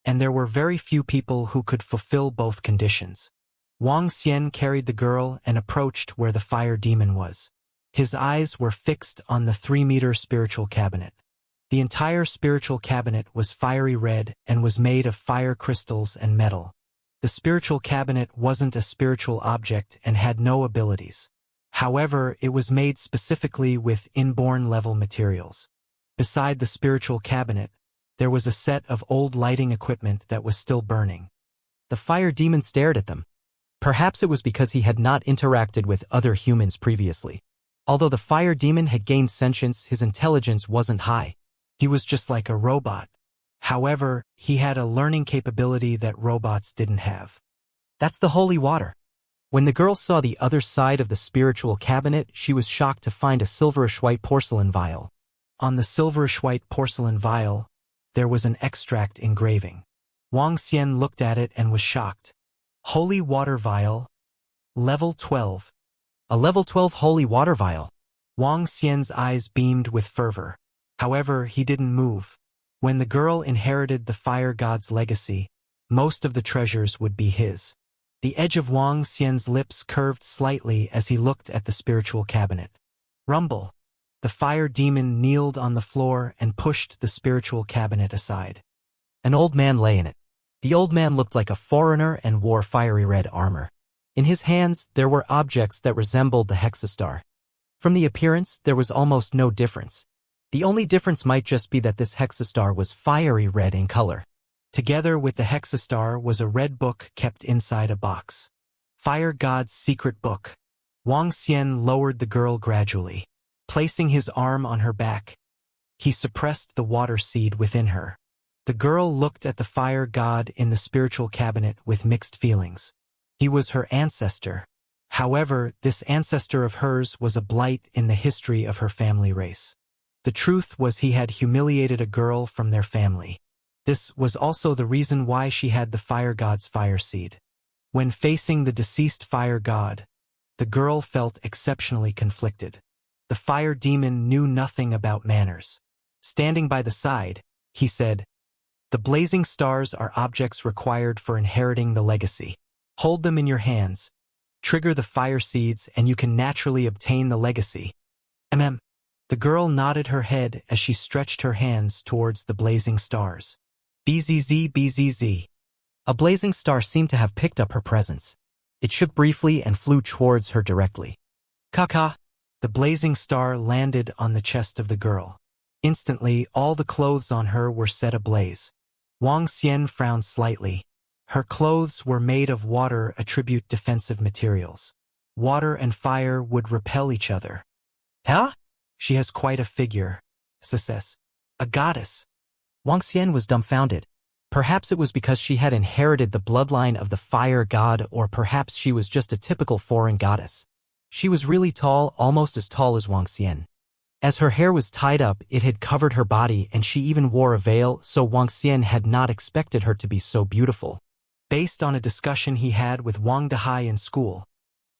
And there were very few people who could fulfill both conditions. Wang Xian carried the girl and approached where the fire demon was. His eyes were fixed on the 3-meter spiritual cabinet. The entire spiritual cabinet was fiery red and was made of fire crystals and metal. The spiritual cabinet wasn't a spiritual object and had no abilities. However, it was made specifically with inborn-level materials. Beside the spiritual cabinet, there was a set of old lighting equipment that was still burning. The fire demon stared at them. Perhaps it was because he had not interacted with other humans previously. Although the fire demon had gained sentience, his intelligence wasn't high. He was just like a robot. However, he had a learning capability that robots didn't have. That's the holy water. When the girl saw the other side of the spiritual cabinet, she was shocked to find a silverish-white porcelain vial. On the silverish-white porcelain vial, there was an extract engraving. Wang Xian looked at it and was shocked. Holy water vial, level 12. A level 12 holy water vial. Wang Xian's eyes beamed with fervor. However, he didn't move. When the girl inherited the fire god's legacy, most of the treasures would be his. The edge of Wang Xian's lips curved slightly as he looked at the spiritual cabinet. Rumble. The fire demon kneeled on the floor and pushed the spiritual cabinet aside. An old man lay in it. The old man looked like a foreigner and wore fiery red armor. In his hands, there were objects that resembled the hexastar. From the appearance, there was almost no difference. The only difference might just be that this hexastar was fiery red in color. Together with the hexastar was a red book kept inside a box. Fire God's secret book. Wang Xian lowered the girl gradually. Placing his arm on her back, he suppressed the water seed within her. The girl looked at the fire god in the spiritual cabinet with mixed feelings. He was her ancestor. However, this ancestor of hers was a blight in the history of her family race. The truth was he had humiliated a girl from their family. This was also the reason why she had the fire god's fire seed. When facing the deceased fire god, the girl felt exceptionally conflicted. The fire demon knew nothing about manners. Standing by the side, he said, "The blazing stars are objects required for inheriting the legacy. Hold them in your hands, trigger the fire seeds, and you can naturally obtain the legacy." The girl nodded her head as she stretched her hands towards the blazing stars. Bzz, bzz. A blazing star seemed to have picked up her presence. It shook briefly and flew towards her directly. Kaka. The blazing star landed on the chest of the girl. Instantly, all the clothes on her were set ablaze. Wang Xian frowned slightly. Her clothes were made of water attribute defensive materials. Water and fire would repel each other. Huh? She has quite a figure. Success. A goddess. Wang Xian was dumbfounded. Perhaps it was because she had inherited the bloodline of the fire god, or perhaps she was just a typical foreign goddess. She was really tall, almost as tall as Wang Xian. As her hair was tied up, it had covered her body, and she even wore a veil, so Wang Xian had not expected her to be so beautiful. Based on a discussion he had with Wang Dehai in school,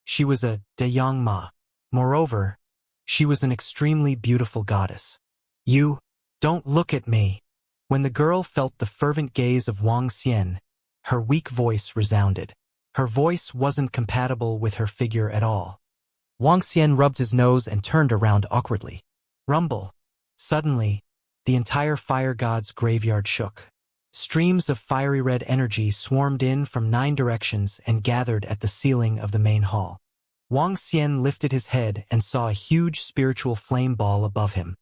she was a De Yang Ma. Moreover, she was an extremely beautiful goddess. "You, don't look at me." When the girl felt the fervent gaze of Wang Xian, her weak voice resounded. Her voice wasn't compatible with her figure at all. Wang Xian rubbed his nose and turned around awkwardly. Rumble. Suddenly, the entire fire god's graveyard shook. Streams of fiery red energy swarmed in from 9 directions and gathered at the ceiling of the main hall. Wang Xian lifted his head and saw a huge spiritual flame ball above him.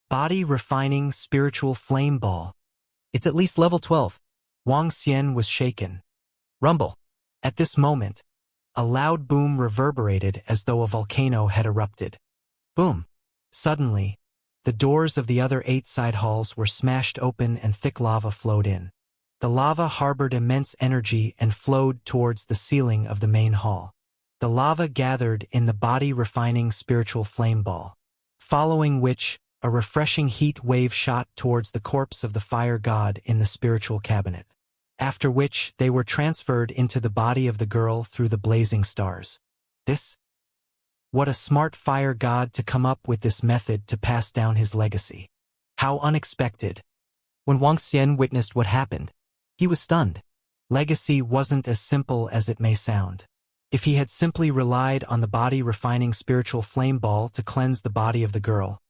Body refining spiritual flame ball. It's at least level 12. Wang Xian was shaken. Rumble. At this moment, a loud boom reverberated as though a volcano had erupted. Boom. Suddenly, the doors of the other 8 side halls were smashed open and thick lava flowed in. The lava harbored immense energy and flowed towards the ceiling of the main hall. The lava gathered in the body-refining spiritual flame ball, following which, a refreshing heat wave shot towards the corpse of the fire god in the spiritual cabinet. After which, they were transferred into the body of the girl through the blazing stars. What a smart fire god to come up with this method to pass down his legacy. How unexpected. When Wang Xian witnessed what happened, he was stunned. Legacy wasn't as simple as it may sound. If he had simply relied on the body-refining spiritual flame ball to cleanse the body of the girl,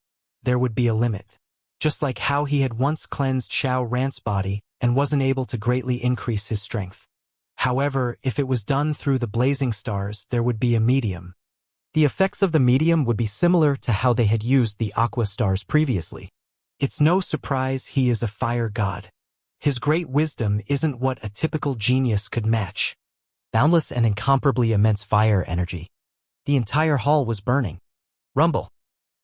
there would be a limit. Just like how he had once cleansed Xiao Ran's body and wasn't able to greatly increase his strength. However, if it was done through the blazing stars, there would be a medium. The effects of the medium would be similar to how they had used the aqua stars previously. It's no surprise he is a fire god. His great wisdom isn't what a typical genius could match. Boundless and incomparably immense fire energy. The entire hall was burning. Rumble.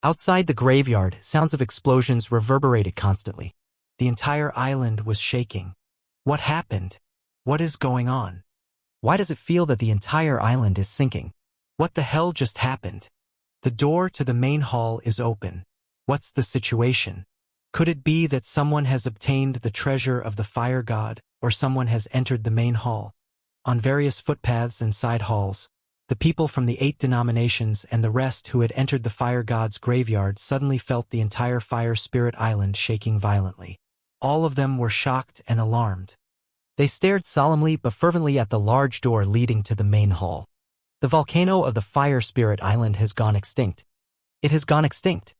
Outside the graveyard, sounds of explosions reverberated constantly. The entire island was shaking. What happened? What is going on? Why does it feel that the entire island is sinking? What the hell just happened? The door to the main hall is open. What's the situation? Could it be that someone has obtained the treasure of the fire god, or someone has entered the main hall? On various footpaths and side halls, the people from the 8 denominations and the rest who had entered the fire god's graveyard suddenly felt the entire fire spirit island shaking violently. All of them were shocked and alarmed. They stared solemnly but fervently at the large door leading to the main hall. The volcano of the fire spirit island has gone extinct. It has gone extinct.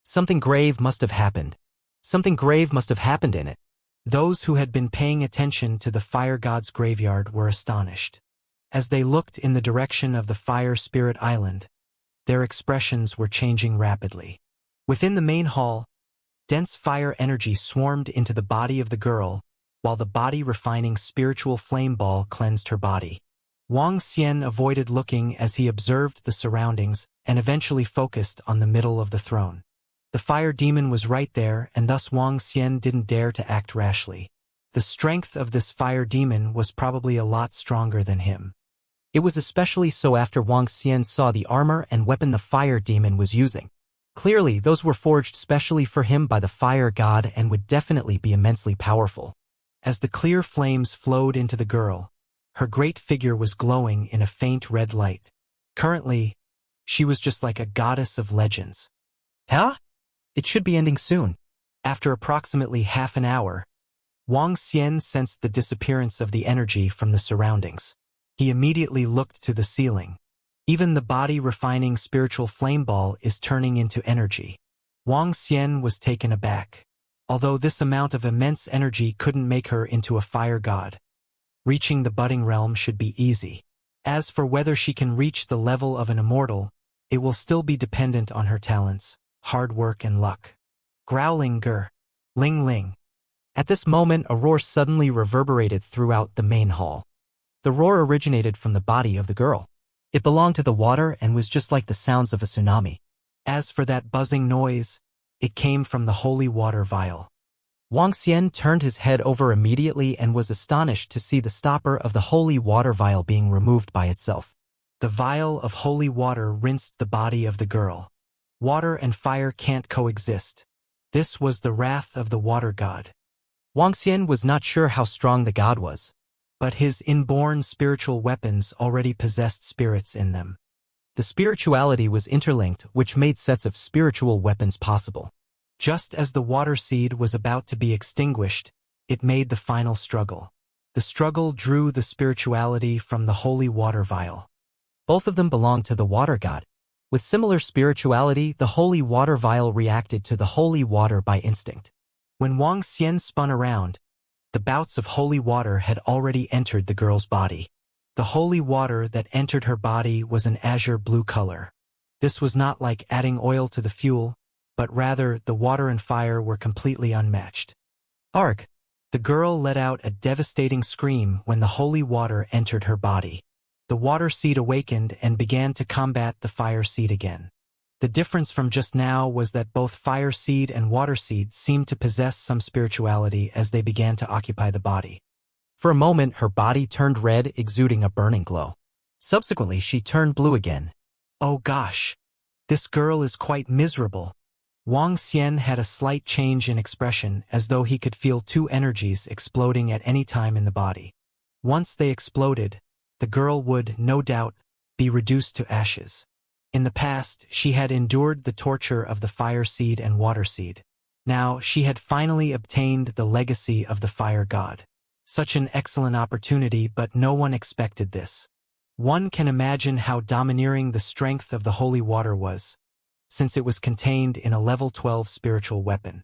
Something grave must have happened. Something grave must have happened in it. Those who had been paying attention to the fire god's graveyard were astonished. As they looked in the direction of the fire spirit island, their expressions were changing rapidly. Within the main hall, dense fire energy swarmed into the body of the girl, while the body-refining spiritual flame ball cleansed her body. Wang Xian avoided looking as he observed the surroundings and eventually focused on the middle of the throne. The fire demon was right there, and thus Wang Xian didn't dare to act rashly. The strength of this fire demon was probably a lot stronger than him. It was especially so after Wang Xian saw the armor and weapon the fire demon was using. Clearly, those were forged specially for him by the fire god and would definitely be immensely powerful. As the clear flames flowed into the girl, her great figure was glowing in a faint red light. Currently, she was just like a goddess of legends. Huh? It should be ending soon. After approximately half an hour, Wang Xian sensed the disappearance of the energy from the surroundings. He immediately looked to the ceiling. Even the body-refining spiritual flame ball is turning into energy. Wang Xian was taken aback. Although this amount of immense energy couldn't make her into a fire god, reaching the budding realm should be easy. As for whether she can reach the level of an immortal, it will still be dependent on her talents, hard work and luck. Growling grr. Ling ling. At this moment, a roar suddenly reverberated throughout the main hall. The roar originated from the body of the girl. It belonged to the water and was just like the sounds of a tsunami. As for that buzzing noise, it came from the holy water vial. Wang Xian turned his head over immediately and was astonished to see the stopper of the holy water vial being removed by itself. The vial of holy water rinsed the body of the girl. Water and fire can't coexist. This was the wrath of the water god. Wang Xian was not sure how strong the god was, but his inborn spiritual weapons already possessed spirits in them. The spirituality was interlinked, which made sets of spiritual weapons possible. Just as the water seed was about to be extinguished, it made the final struggle. The struggle drew the spirituality from the holy water vial. Both of them belonged to the water god. With similar spirituality, the holy water vial reacted to the holy water by instinct. When Wang Xian spun around, the bouts of holy water had already entered the girl's body. The holy water that entered her body was an azure blue color. This was not like adding oil to the fuel, but rather the water and fire were completely unmatched. Arg! The girl let out a devastating scream when the holy water entered her body. The water seed awakened and began to combat the fire seed again. The difference from just now was that both fire seed and water seed seemed to possess some spirituality as they began to occupy the body. For a moment, her body turned red, exuding a burning glow. Subsequently, she turned blue again. Oh gosh! This girl is quite miserable. Wang Xian had a slight change in expression, as though he could feel two energies exploding at any time in the body. Once they exploded, the girl would, no doubt, be reduced to ashes. In the past, she had endured the torture of the fire seed and water seed. Now, she had finally obtained the legacy of the fire god. Such an excellent opportunity, but no one expected this. One can imagine how domineering the strength of the holy water was, since it was contained in a level 12 spiritual weapon.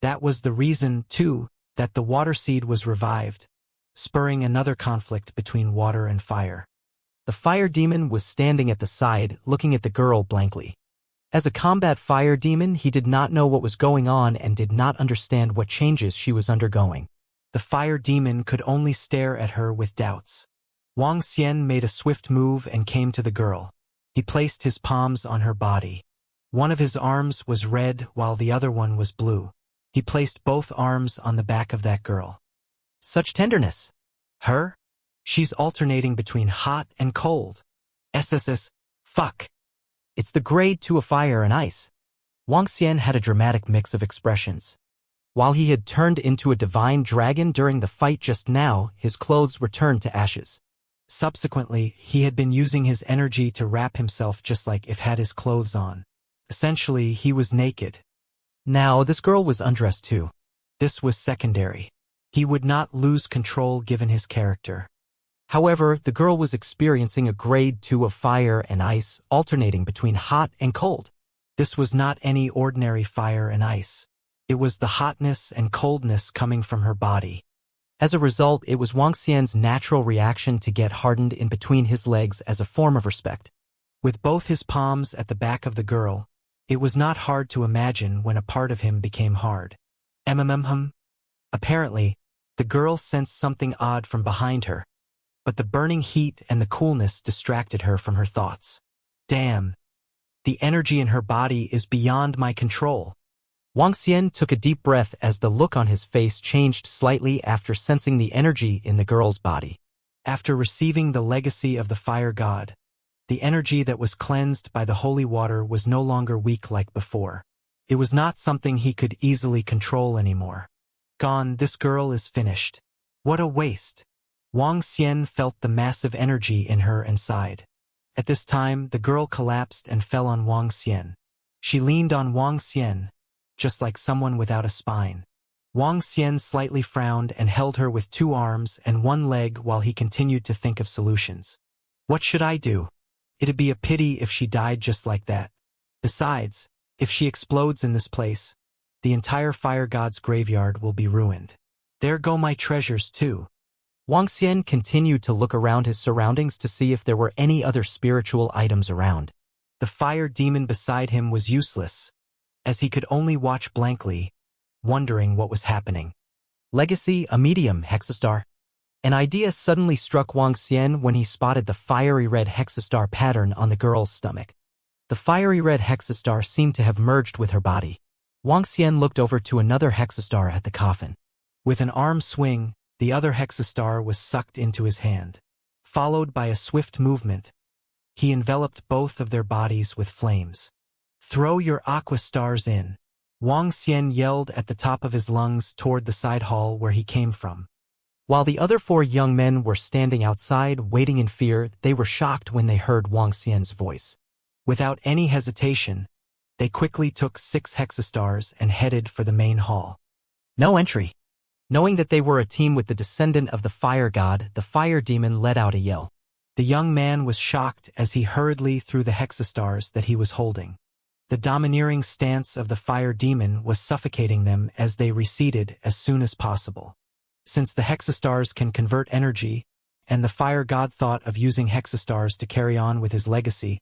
That was the reason, too, that the water seed was revived, spurring another conflict between water and fire. The fire demon was standing at the side, looking at the girl blankly. As a combat fire demon, he did not know what was going on and did not understand what changes she was undergoing. The fire demon could only stare at her with doubts. Wang Xian made a swift move and came to the girl. He placed his palms on her body. One of his arms was red while the other one was blue. He placed both arms on the back of that girl. Such tenderness. Her? She's alternating between hot and cold. SSS. Fuck. It's the grade 2 of fire and ice. Wang Xian had a dramatic mix of expressions. While he had turned into a divine dragon during the fight just now, his clothes returned to ashes. Subsequently, he had been using his energy to wrap himself just like if had his clothes on. Essentially, he was naked. Now, this girl was undressed too. This was secondary. He would not lose control given his character. However, the girl was experiencing a grade 2 of fire and ice, alternating between hot and cold. This was not any ordinary fire and ice. It was the hotness and coldness coming from her body. As a result, it was Wang Xian's natural reaction to get hardened in between his legs as a form of respect. With both his palms at the back of the girl, it was not hard to imagine when a part of him became hard. Apparently, The girl sensed something odd from behind her, but the burning heat and the coolness distracted her from her thoughts. Damn. The energy in her body is beyond my control. Wang Xian took a deep breath as the look on his face changed slightly after sensing the energy in the girl's body. After receiving the legacy of the fire god, the energy that was cleansed by the holy water was no longer weak like before. It was not something he could easily control anymore. Gone, this girl is finished. What a waste. Wang Xian felt the massive energy in her and sighed. At this time, the girl collapsed and fell on Wang Xian. She leaned on Wang Xian, just like someone without a spine. Wang Xian slightly frowned and held her with 2 arms and 1 leg while he continued to think of solutions. What should I do? It'd be a pity if she died just like that. Besides, if she explodes in this place, the entire fire god's graveyard will be ruined. There go my treasures too. Wang Xian continued to look around his surroundings to see if there were any other spiritual items around. The fire demon beside him was useless, as he could only watch blankly, wondering what was happening. Legacy, a medium hexastar. An idea suddenly struck Wang Xian when he spotted the fiery red hexastar pattern on the girl's stomach. The fiery red hexastar seemed to have merged with her body. Wang Xian looked over to another hexastar at the coffin. With an arm swing, the other hexastar was sucked into his hand. Followed by a swift movement, he enveloped both of their bodies with flames. Throw your aqua stars in. Wang Xian yelled at the top of his lungs toward the side hall where he came from. While the other 4 young men were standing outside waiting in fear, they were shocked when they heard Wang Xian's voice. Without any hesitation, they quickly took 6 hexastars and headed for the main hall. No entry. Knowing that they were a team with the descendant of the fire god, the fire demon let out a yell. The young man was shocked as he hurriedly threw the hexastars that he was holding. The domineering stance of the fire demon was suffocating them as they receded as soon as possible. Since the hexastars can convert energy, and the fire god thought of using hexastars to carry on with his legacy,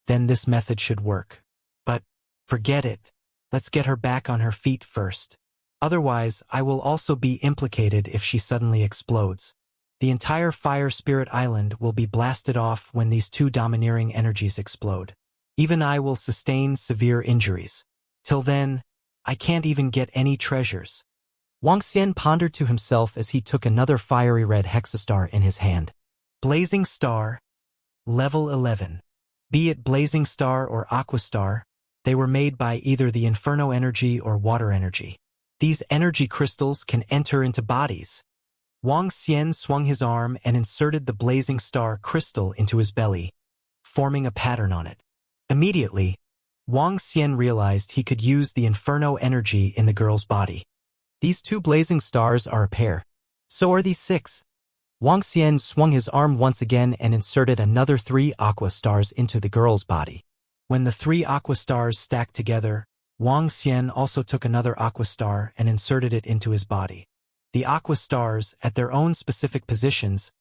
then this method should work. But, forget it. Let's get her back on her feet first. Otherwise, I will also be implicated if she suddenly explodes. The entire Fire Spirit Island will be blasted off when these 2 domineering energies explode. Even I will sustain severe injuries. Till then, I can't even get any treasures. Wang Xian pondered to himself as he took another fiery red hexastar in his hand. Blazing Star, Level 11. Be it Blazing Star or Aqua Star, they were made by either the Inferno energy or water energy. These energy crystals can enter into bodies. Wang Xian swung his arm and inserted the Blazing Star crystal into his belly, forming a pattern on it. Immediately, Wang Xian realized he could use the Inferno energy in the girl's body. These 2 blazing stars are a pair. So are these 6. Wang Xian swung his arm once again and inserted another 3 aqua stars into the girl's body. When the 3 aqua stars stacked together, Wang Xian also took another aqua star and inserted it into his body. The aqua stars, at their own specific positions,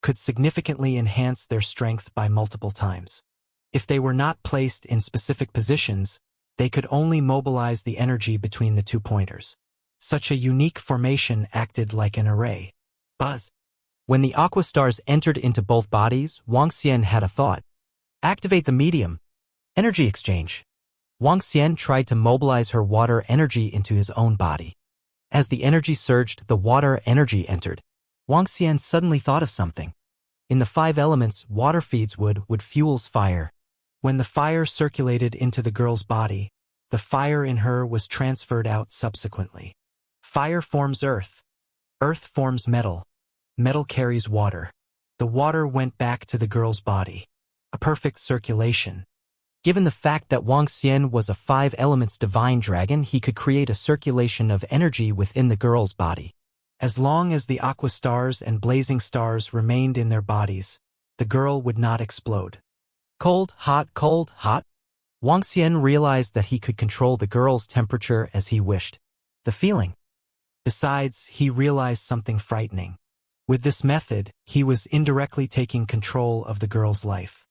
could significantly enhance their strength by multiple times. If they were not placed in specific positions, they could only mobilize the energy between the 2 pointers. Such a unique formation acted like an array. Buzz. When the aqua stars entered into both bodies, Wang Xian had a thought. Activate the medium. Energy exchange. Wang Xian tried to mobilize her water energy into his own body. As the energy surged, the water energy entered. Wang Xian suddenly thought of something. In the 5 elements, water feeds wood fuels fire. When the fire circulated into the girl's body, the fire in her was transferred out subsequently. Fire forms earth. Earth forms metal. Metal carries water. The water went back to the girl's body. A perfect circulation. Given the fact that Wang Xian was a 5 elements divine dragon, he could create a circulation of energy within the girl's body. As long as the aqua stars and blazing stars remained in their bodies, the girl would not explode. Cold, hot, cold, hot. Wang Xian realized that he could control the girl's temperature as he wished. The feeling. Besides, he realized something frightening. With this method, he was indirectly taking control of the girl's life.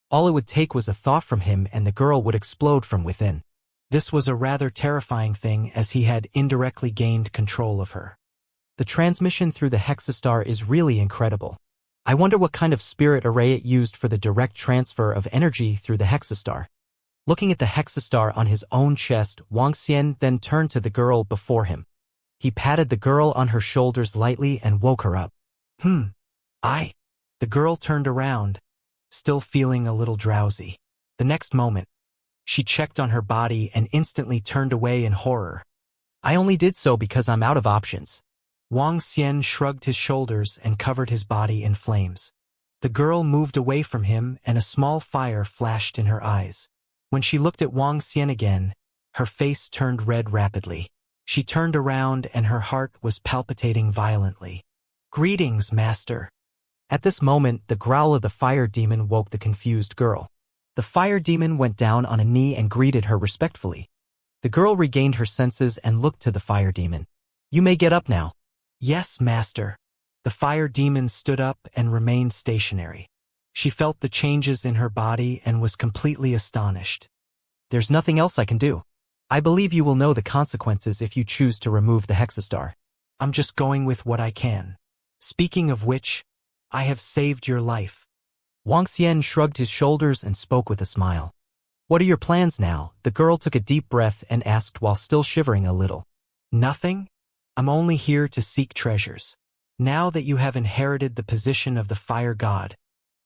All it would take was a thought from him and the girl would explode from within. This was a rather terrifying thing as he had indirectly gained control of her. The transmission through the hexastar is really incredible. I wonder what kind of spirit array it used for the direct transfer of energy through the hexastar. Looking at the hexastar on his own chest, Wang Xian then turned to the girl before him. He patted the girl on her shoulders lightly and woke her up. I. The girl turned around, still feeling a little drowsy. The next moment, she checked on her body and instantly turned away in horror. I only did so because I'm out of options. Wang Xian shrugged his shoulders and covered his body in flames. The girl moved away from him and a small fire flashed in her eyes. When she looked at Wang Xian again, her face turned red rapidly. She turned around and her heart was palpitating violently. "Greetings, master." At this moment, the growl of the fire demon woke the confused girl. The fire demon went down on a knee and greeted her respectfully. The girl regained her senses and looked to the fire demon. "You may get up now." "Yes, master." The fire demon stood up and remained stationary. She felt the changes in her body and was completely astonished. "There's nothing else I can do. I believe you will know the consequences if you choose to remove the hexastar." "I'm just going with what I can. Speaking of which, I have saved your life." Wang Xian shrugged his shoulders and spoke with a smile. "What are your plans now?" The girl took a deep breath and asked while still shivering a little. "Nothing. I'm only here to seek treasures. Now that you have inherited the position of the fire god,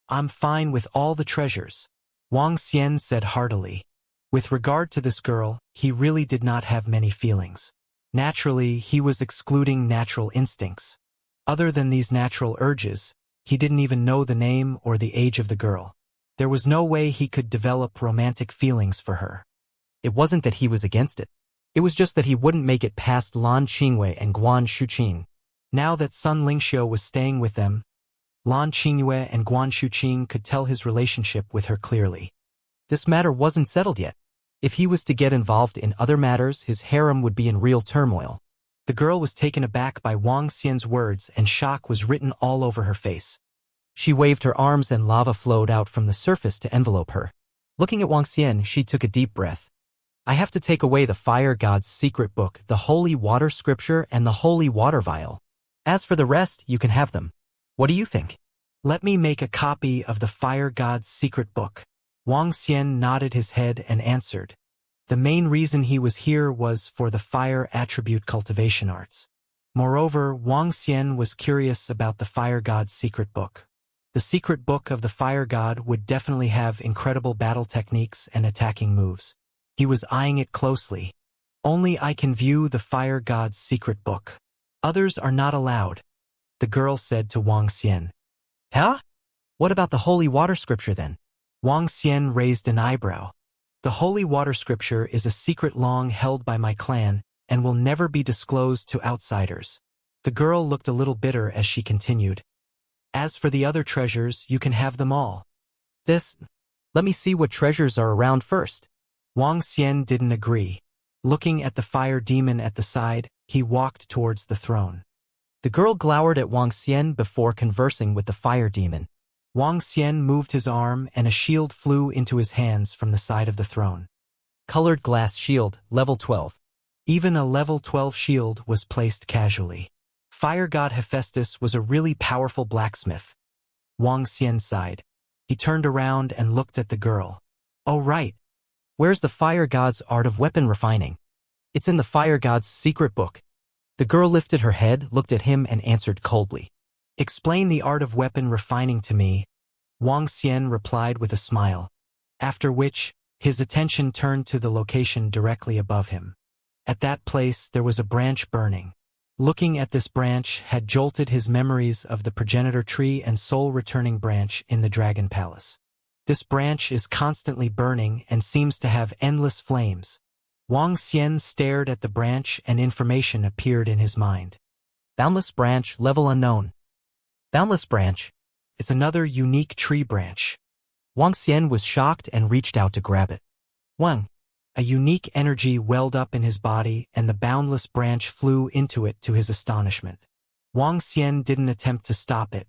I'm fine with all the treasures," Wang Xian said heartily. With regard to this girl, he really did not have many feelings. Naturally, he was excluding natural instincts. Other than these natural urges, he didn't even know the name or the age of the girl. There was no way he could develop romantic feelings for her. It wasn't that he was against it. It was just that he wouldn't make it past Lan Qingwei and Guan Shuqing. Now that Sun Lingxiu was staying with them, Lan Qingyue and Guan Shuqing could tell his relationship with her clearly. This matter wasn't settled yet. If he was to get involved in other matters, his harem would be in real turmoil. The girl was taken aback by Wang Xian's words and shock was written all over her face. She waved her arms and lava flowed out from the surface to envelope her. Looking at Wang Xian, she took a deep breath. "I have to take away the fire god's secret book, the holy water scripture, and the holy water vial. As for the rest, you can have them. What do you think?" "Let me make a copy of the fire god's secret book." Wang Xian nodded his head and answered. The main reason he was here was for the fire attribute cultivation arts. Moreover, Wang Xian was curious about the fire god's secret book. The secret book of the fire god would definitely have incredible battle techniques and attacking moves. He was eyeing it closely. "Only I can view the fire god's secret book. Others are not allowed," the girl said to Wang Xian. "Huh? What about the holy water scripture then?" Wang Xian raised an eyebrow. "The holy water scripture is a secret long held by my clan and will never be disclosed to outsiders." The girl looked a little bitter as she continued. "As for the other treasures, you can have them all." Let me see what treasures are around first." Wang Xian didn't agree. Looking at the fire demon at the side, he walked towards the throne. The girl glowered at Wang Xian before conversing with the fire demon. Wang Xian moved his arm and a shield flew into his hands from the side of the throne. Colored glass shield, level 12. Even a level 12 shield was placed casually. Fire god Hephaestus was a really powerful blacksmith. Wang Xian sighed. He turned around and looked at the girl. "Oh right. Where's the fire god's art of weapon refining?" "It's in the fire god's secret book." The girl lifted her head, looked at him and answered coldly. "Explain the art of weapon refining to me," Wang Xian replied with a smile, after which, his attention turned to the location directly above him. At that place there was a branch burning. Looking at this branch had jolted his memories of the progenitor tree and soul-returning branch in the Dragon Palace. This branch is constantly burning and seems to have endless flames. Wang Xian stared at the branch and information appeared in his mind. Boundless branch, level unknown. Boundless branch. It's another unique tree branch. Wang Xian was shocked and reached out to grab it. Wang. A unique energy welled up in his body and the boundless branch flew into it to his astonishment. Wang Xian didn't attempt to stop it.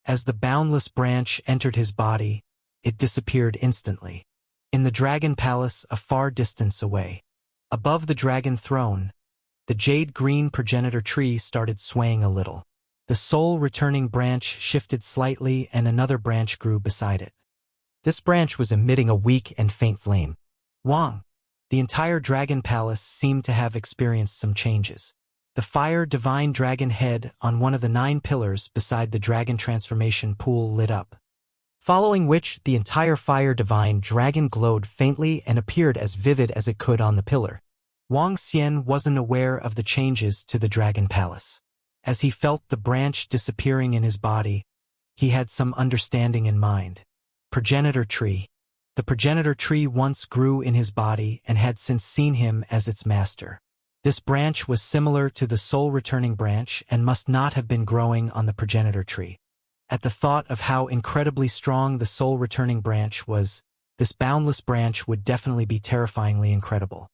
As the boundless branch entered his body, it disappeared instantly. In the Dragon Palace a far distance away. Above the dragon throne, The jade-green progenitor tree started swaying a little. The soul-returning branch shifted slightly and another branch grew beside it. This branch was emitting a weak and faint flame. Wang! The entire dragon palace seemed to have experienced some changes. The fire divine dragon head on one of the 9 pillars beside the dragon transformation pool lit up, following which the entire fire divine dragon glowed faintly and appeared as vivid as it could on the pillar. Wang Xian wasn't aware of the changes to the dragon palace. As he felt the branch disappearing in his body, he had some understanding in mind. Progenitor tree. The progenitor tree once grew in his body and had since seen him as its master. This branch was similar to the soul-returning branch and must not have been growing on the progenitor tree. At the thought of how incredibly strong the soul-returning branch was, this boundless branch would definitely be terrifyingly incredible.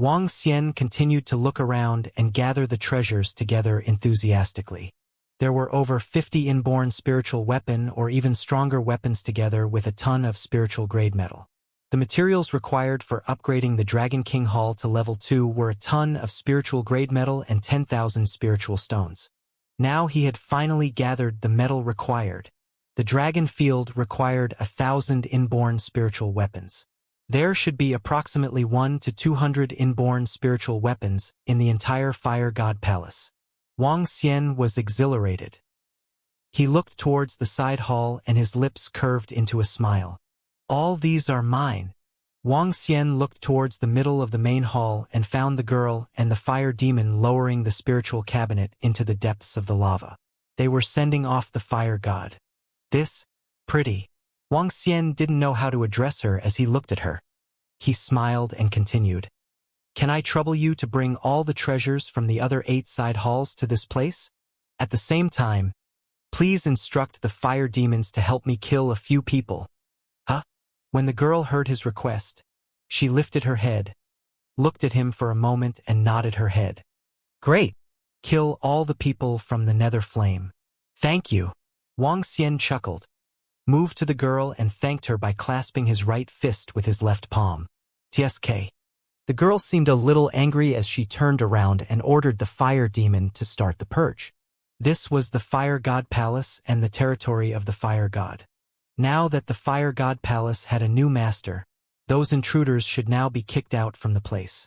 Wang Xian continued to look around and gather the treasures together enthusiastically. There were over 50 inborn spiritual weapon or even stronger weapons together with a ton of spiritual grade metal. The materials required for upgrading the Dragon King Hall to level 2 were a ton of spiritual grade metal and 10,000 spiritual stones. Now he had finally gathered the metal required. The Dragon Field required 1,000 inborn spiritual weapons. There should be approximately 1 to 200 inborn spiritual weapons in the entire Fire God Palace. Wang Xian was exhilarated. He looked towards the side hall and his lips curved into a smile. All these are mine. Wang Xian looked towards the middle of the main hall and found the girl and the fire demon lowering the spiritual cabinet into the depths of the lava. They were sending off the fire god. This, pretty. Wang Xian didn't know how to address her as he looked at her. He smiled and continued. Can I trouble you to bring all the treasures from the other 8 side halls to this place? At the same time, please instruct the fire demons to help me kill a few people. Huh? When the girl heard his request, she lifted her head, looked at him for a moment and nodded her head. Great! Kill all the people from the nether flame. Thank you. Wang Xian chuckled, moved to the girl and thanked her by clasping his right fist with his left palm. TSK. The girl seemed a little angry as she turned around and ordered the fire demon to start the purge. This was the Fire God Palace and the territory of the Fire God. Now that the Fire God Palace had a new master, those intruders should now be kicked out from the place.